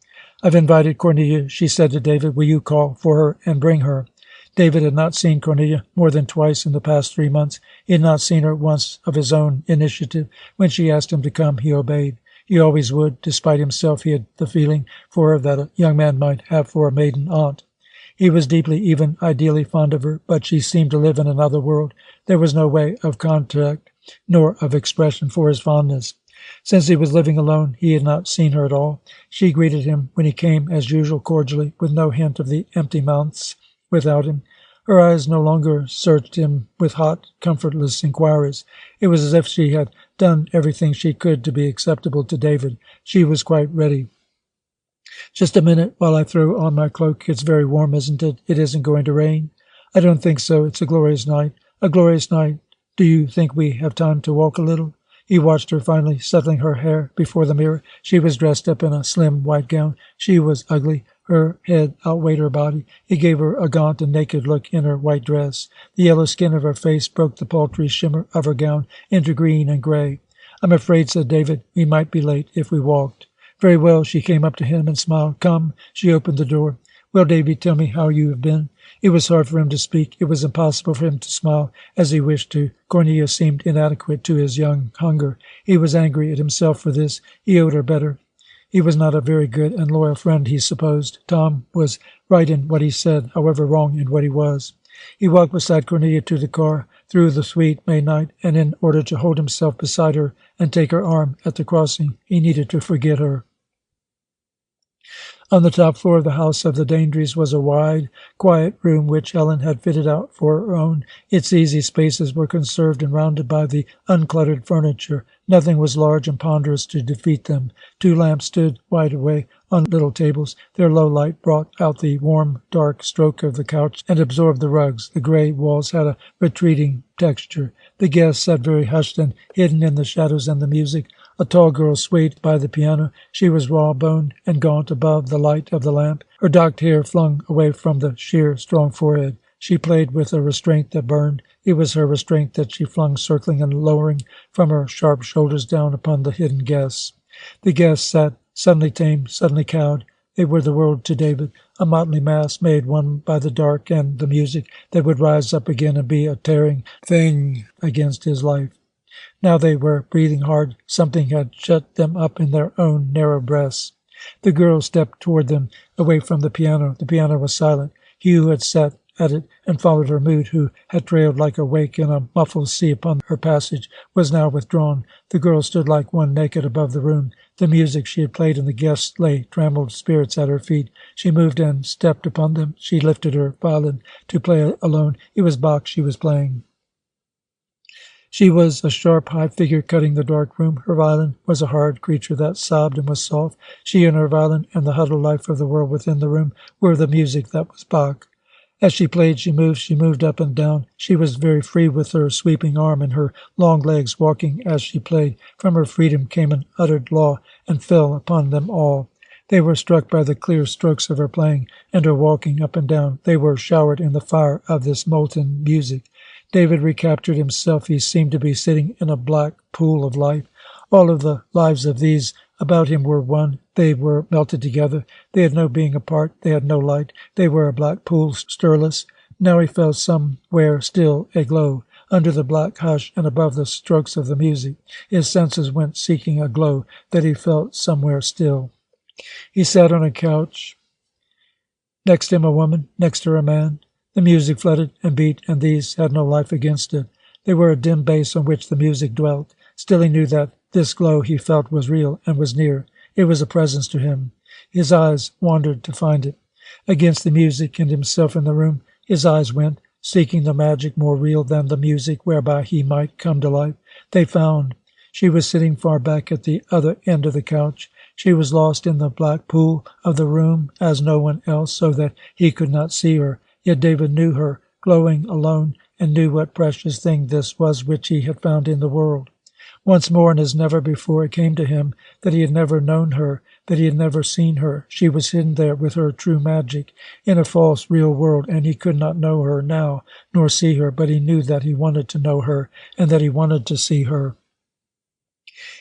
"I've invited Cornelia," she said to David. "Will you call for her and bring her?" David had not seen Cornelia more than twice in the past 3 months. He had not seen her once of his own initiative. When she asked him to come, he obeyed. He always would. Despite himself, he had the feeling for her that a young man might have for a maiden aunt. He was deeply, even ideally fond of her, but she seemed to live in another world. There was no way of contact nor of expression for his fondness. Since he was living alone, he had not seen her at all. She greeted him when he came, as usual, cordially, with no hint of the empty months without him. Her eyes no longer searched him with hot, comfortless inquiries. It was as if she had done everything she could to be acceptable to David. She was quite ready. "Just a minute while I throw on my cloak. It's very warm, isn't it? It isn't going to rain?" "I don't think so. It's a glorious night." "A glorious night. Do you think we have time to walk a little?" He watched her finally settling her hair before the mirror. She was dressed up in a slim white gown. She was ugly. Her head outweighed her body. It gave her a gaunt and naked look in her white dress. The yellow skin of her face broke the paltry shimmer of her gown into green and gray. "I'm afraid," said David, "we might be late if we walked." "Very well." She came up to him and smiled. "Come." She opened the door. "Well, Davy, tell me how you have been." It was hard for him to speak. It was impossible for him to smile as he wished to. Cornelia seemed inadequate to his young hunger. He was angry at himself for this. He owed her better. He was not a very good and loyal friend, he supposed. Tom was right in what he said, however wrong in what he was. He walked beside Cornelia to the car, through the sweet May night, and in order to hold himself beside her and take her arm at the crossing, he needed to forget her. On the top floor of the house of the Danedrys was a wide, quiet room which Helen had fitted out for her own. Its easy spaces were conserved and rounded by the uncluttered furniture. Nothing was large and ponderous to defeat them. 2 lamps stood wide away on little tables. Their low light brought out the warm, dark stroke of the couch and absorbed the rugs. The grey walls had a retreating texture. The guests sat very hushed and hidden in the shadows and the music. A tall girl swayed by the piano. She was raw-boned and gaunt above the light of the lamp, her docked hair flung away from the sheer, strong forehead. She played with a restraint that burned. It was her restraint that she flung circling and lowering from her sharp shoulders down upon the hidden guests. The guests sat, suddenly tamed, suddenly cowed. They were the world to David, a motley mass made one by the dark and the music that would rise up again and be a tearing thing against his life. Now they were breathing hard. Something had shut them up in their own narrow breasts. The girl stepped toward them, away from the piano. The piano was silent. He who had sat at it and followed her mood, who had trailed like a wake in a muffled sea upon her passage, was now withdrawn. The girl stood like one naked above the room. The music she had played and the guests lay trammeled spirits at her feet. She moved and stepped upon them. She lifted her violin to play alone. It was Bach she was playing. She was a sharp, high figure cutting the dark room. Her violin was a hard creature that sobbed and was soft. She and her violin and the huddled life of the world within the room were the music that was Bach. As she played, she moved up and down. She was very free with her sweeping arm and her long legs walking as she played. From her freedom came an uttered law and fell upon them all. They were struck by the clear strokes of her playing and her walking up and down. They were showered in the fire of this molten music. David recaptured himself. He seemed to be sitting in a black pool of life. All of the lives of these about him were one. They were melted together. They had no being apart. They had no light. They were a black pool, stirless. Now he felt somewhere still a glow, under the black hush and above the strokes of the music. His senses went seeking a glow that he felt somewhere still. He sat on a couch. Next him a woman, next her a man. The music flooded and beat, and these had no life against it. They were a dim base on which the music dwelt. Still he knew that this glow he felt was real and was near. It was a presence to him. His eyes wandered to find it. Against the music and himself in the room, his eyes went, seeking the magic more real than the music whereby he might come to life. They found. She was sitting far back at the other end of the couch. She was lost in the black pool of the room as no one else, so that he could not see her. Yet David knew her, glowing alone, and knew what precious thing this was which he had found in the world. Once more, and as never before, it came to him that he had never known her, that he had never seen her. She was hidden there with her true magic, in a false, real world, and he could not know her now, nor see her, but he knew that he wanted to know her, and that he wanted to see her.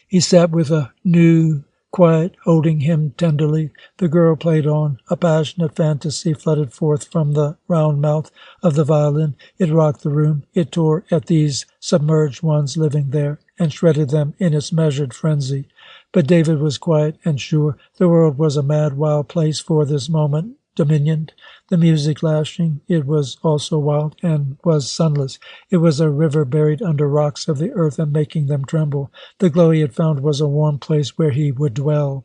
He sat with a new quiet, holding him tenderly. The girl played on. A passionate fantasy flooded forth from the round mouth of the violin. It rocked the room. It tore at these submerged ones living there, and shredded them in its measured frenzy. But David was quiet and sure. The world was a mad, wild place for this moment dominioned. The music lashing, it was also wild and was sunless. It was a river buried under rocks of the earth and making them tremble. The glow he had found was a warm place where he would dwell.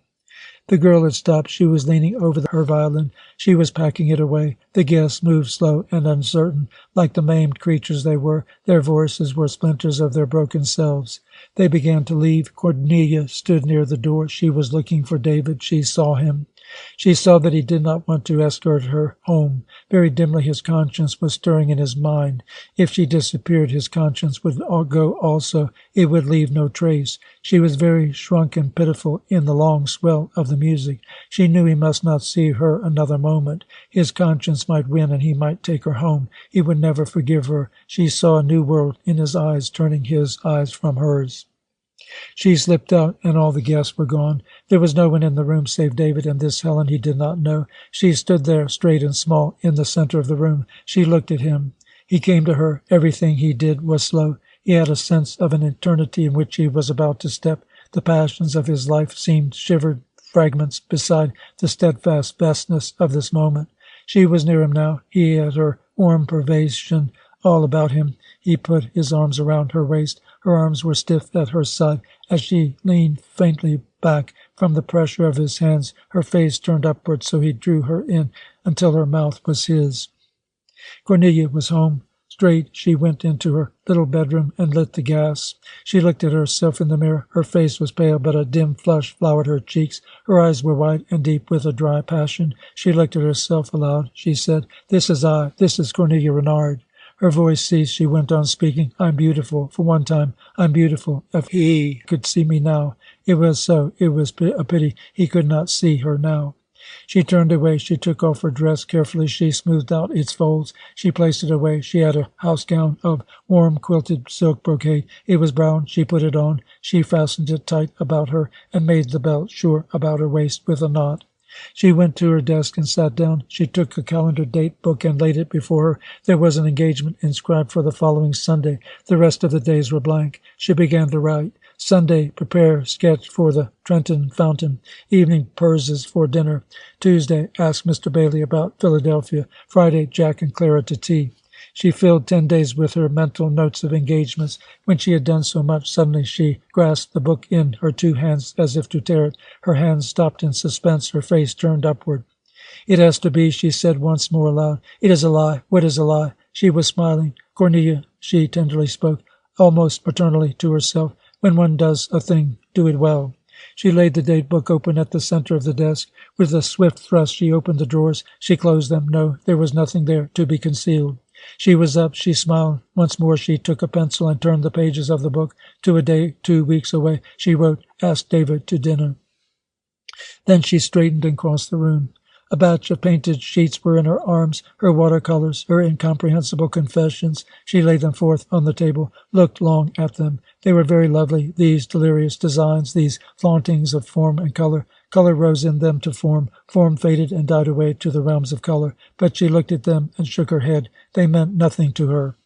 The girl had stopped. She was leaning over her violin. She was packing it away. The guests moved slow and uncertain, like the maimed creatures they were. Their voices were splinters of their broken selves. They began to leave. Cornelia stood near the door. She was looking for David. She saw him. She saw that he did not want to escort her home. Very dimly his conscience was stirring in his mind. If she disappeared, his conscience would go also. It would leave no trace. She was very shrunk and pitiful in the long swell of the music. She knew he must not see her another moment. His conscience might win, and he might take her home. He would never forgive her. She saw a new world in his eyes, turning his eyes from hers. She slipped out, and all the guests were gone. There was no one in the room save David, and this Helen he did not know. She stood there, straight and small, in the center of the room. She looked at him. He came to her. Everything he did was slow. He had a sense of an eternity in which he was about to step. The passions of his life seemed shivered fragments beside the steadfast vastness of this moment. She was near him now. He had her warm pervasion all about him. He put his arms around her waist. Her arms were stiff at her side as she leaned faintly back from the pressure of his hands, her face turned upward so he drew her in until her mouth was his. Cornelia was home. Straight she went into her little bedroom and lit the gas. She looked at herself in the mirror. Her face was pale, but a dim flush flowered her cheeks. Her eyes were wide and deep with a dry passion. She looked at herself aloud. She said, "This is I. This is Cornelia Renard." Her voice ceased. She went on speaking. "I'm beautiful. For one time, I'm beautiful. If he could see me now." It was so. It was a pity he could not see her now. She turned away. She took off her dress. Carefully she smoothed out its folds. She placed it away. She had a house gown of warm quilted silk brocade. It was brown. She put it on. She fastened it tight about her and made the belt sure about her waist with a knot. She went to her desk and sat down. She took a calendar date book and laid it before her. There was an engagement inscribed for the following Sunday. The rest of the days were blank. She began to write. Sunday, prepare sketch for the Trenton Fountain. Evening, Perses for dinner. Tuesday, ask Mr. Bailey about Philadelphia. Friday, Jack and Clara to tea. She filled 10 days with her mental notes of engagements. When she had done so much, suddenly she grasped the book in her two hands as if to tear it. Her hands stopped in suspense, her face turned upward. "It has to be," she said once more aloud. "It is a lie. What is a lie?" She was smiling. "Cornelia," she tenderly spoke, almost paternally to herself, "when one does a thing, do it well." She laid the date book open at the center of the desk. With a swift thrust she opened the drawers. She closed them. No, there was nothing there to be concealed. She was up. She smiled. Once more she took a pencil and turned the pages of the book to a day 2 weeks away. She wrote, "Ask David to dinner." Then she straightened and crossed the room. A batch of painted sheets were in her arms, her watercolors, her incomprehensible confessions. She laid them forth on the table, looked long at them. They were very lovely, these delirious designs, these flauntings of form and color. Color rose in them to form. Form faded and died away to the realms of color. But she looked at them and shook her head. They meant nothing to her.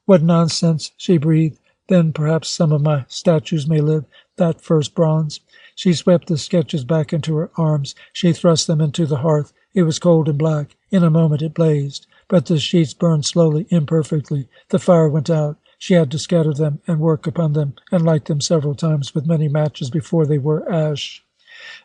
"What nonsense," she breathed. "Then perhaps some of my statues may live. That first bronze." She swept the sketches back into her arms. She thrust them into the hearth. It was cold and black. In a moment it blazed. But the sheets burned slowly, imperfectly. The fire went out. She had to scatter them and work upon them and light them several times with many matches before they were ash.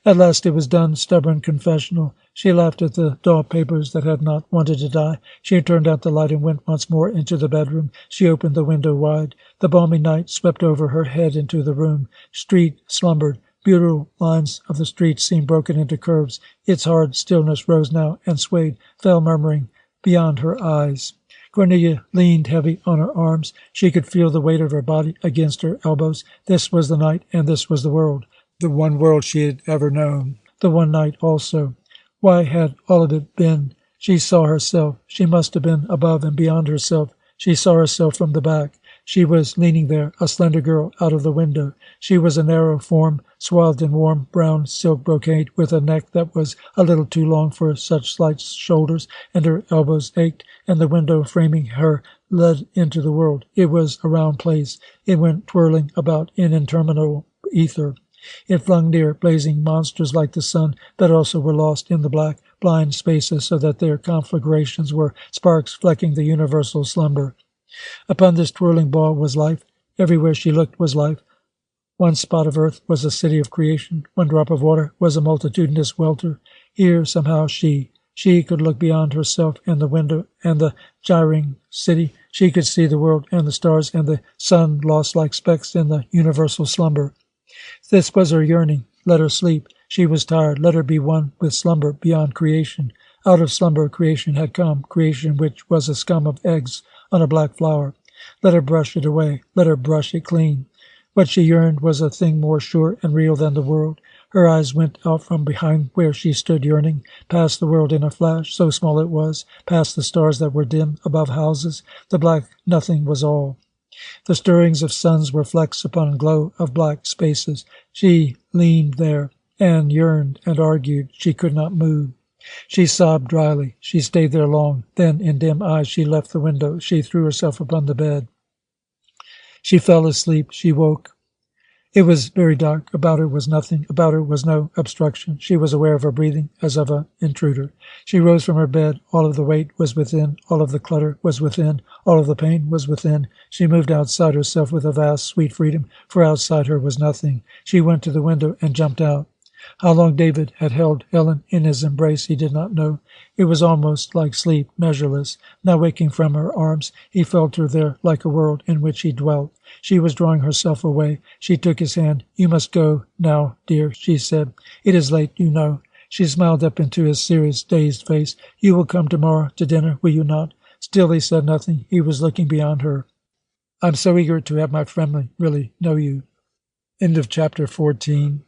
At last it was done, stubborn confessional. She laughed at the dull papers that had not wanted to die. She turned out the light and went once more into the bedroom. She opened the window wide. The balmy night swept over her head into the room. Street slumbered. Beautiful lines of the street seemed broken into curves. Its hard stillness rose now and swayed, fell murmuring beyond her eyes. Cornelia leaned heavy on her arms. She could feel the weight of her body against her elbows. This was the night, and this was the world. The one world she had ever known. The one night also. Why had all of it been? She saw herself. She must have been above and beyond herself. She saw herself from the back. She was leaning there, a slender girl out of the window. She was a narrow form, swathed in warm brown silk brocade, with a neck that was a little too long for such slight shoulders, and her elbows ached, and the window framing her led into the world. It was a round place. It went twirling about in interminable ether. It flung near blazing monsters like the sun, that also were lost in the black, blind spaces, so that their conflagrations were sparks flecking the universal slumber. Upon this twirling ball was life. Everywhere she looked was life. One spot of earth was a city of creation. One drop of water was a multitudinous welter. Here, somehow, she could look beyond herself and the window and the gyring city. She could see the world and the stars and the sun lost like specks in the universal slumber. This was her yearning. Let her sleep. She was tired. Let her be one with slumber beyond creation. Out of slumber creation had come, creation which was a scum of eggs on a black flower. Let her brush it away. Let her brush it clean. What she yearned was a thing more sure and real than the world. Her eyes went out from behind where she stood yearning, past the world in a flash, so small it was, past the stars that were dim above houses. The black nothing was all. The stirrings of suns were flecks upon glow of black spaces. She leaned there and yearned and argued. She could not move. She sobbed dryly. She stayed there long. Then, in dim eyes, she left the window. She threw herself upon the bed. She fell asleep. She woke. It was very dark. About her was nothing. About her was no obstruction. She was aware of her breathing as of an intruder. She rose from her bed. All of the weight was within. All of the clutter was within. All of the pain was within. She moved outside herself with a vast, sweet freedom, for outside her was nothing. She went to the window and jumped out. How long David had held Helen in his embrace he did not know. It was almost like sleep, measureless. Now waking from her arms, he felt her there like a world in which he dwelt. She was drawing herself away. She took his hand. "You must go now, dear," she said. "It is late, you know." She smiled up into his serious, dazed face. "You will come tomorrow to dinner, will you not?" Still he said nothing. He was looking beyond her. "I'm so eager to have my family really know you." End of chapter 14.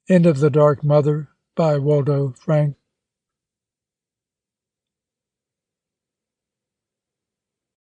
End of The Dark Mother by Waldo Frank.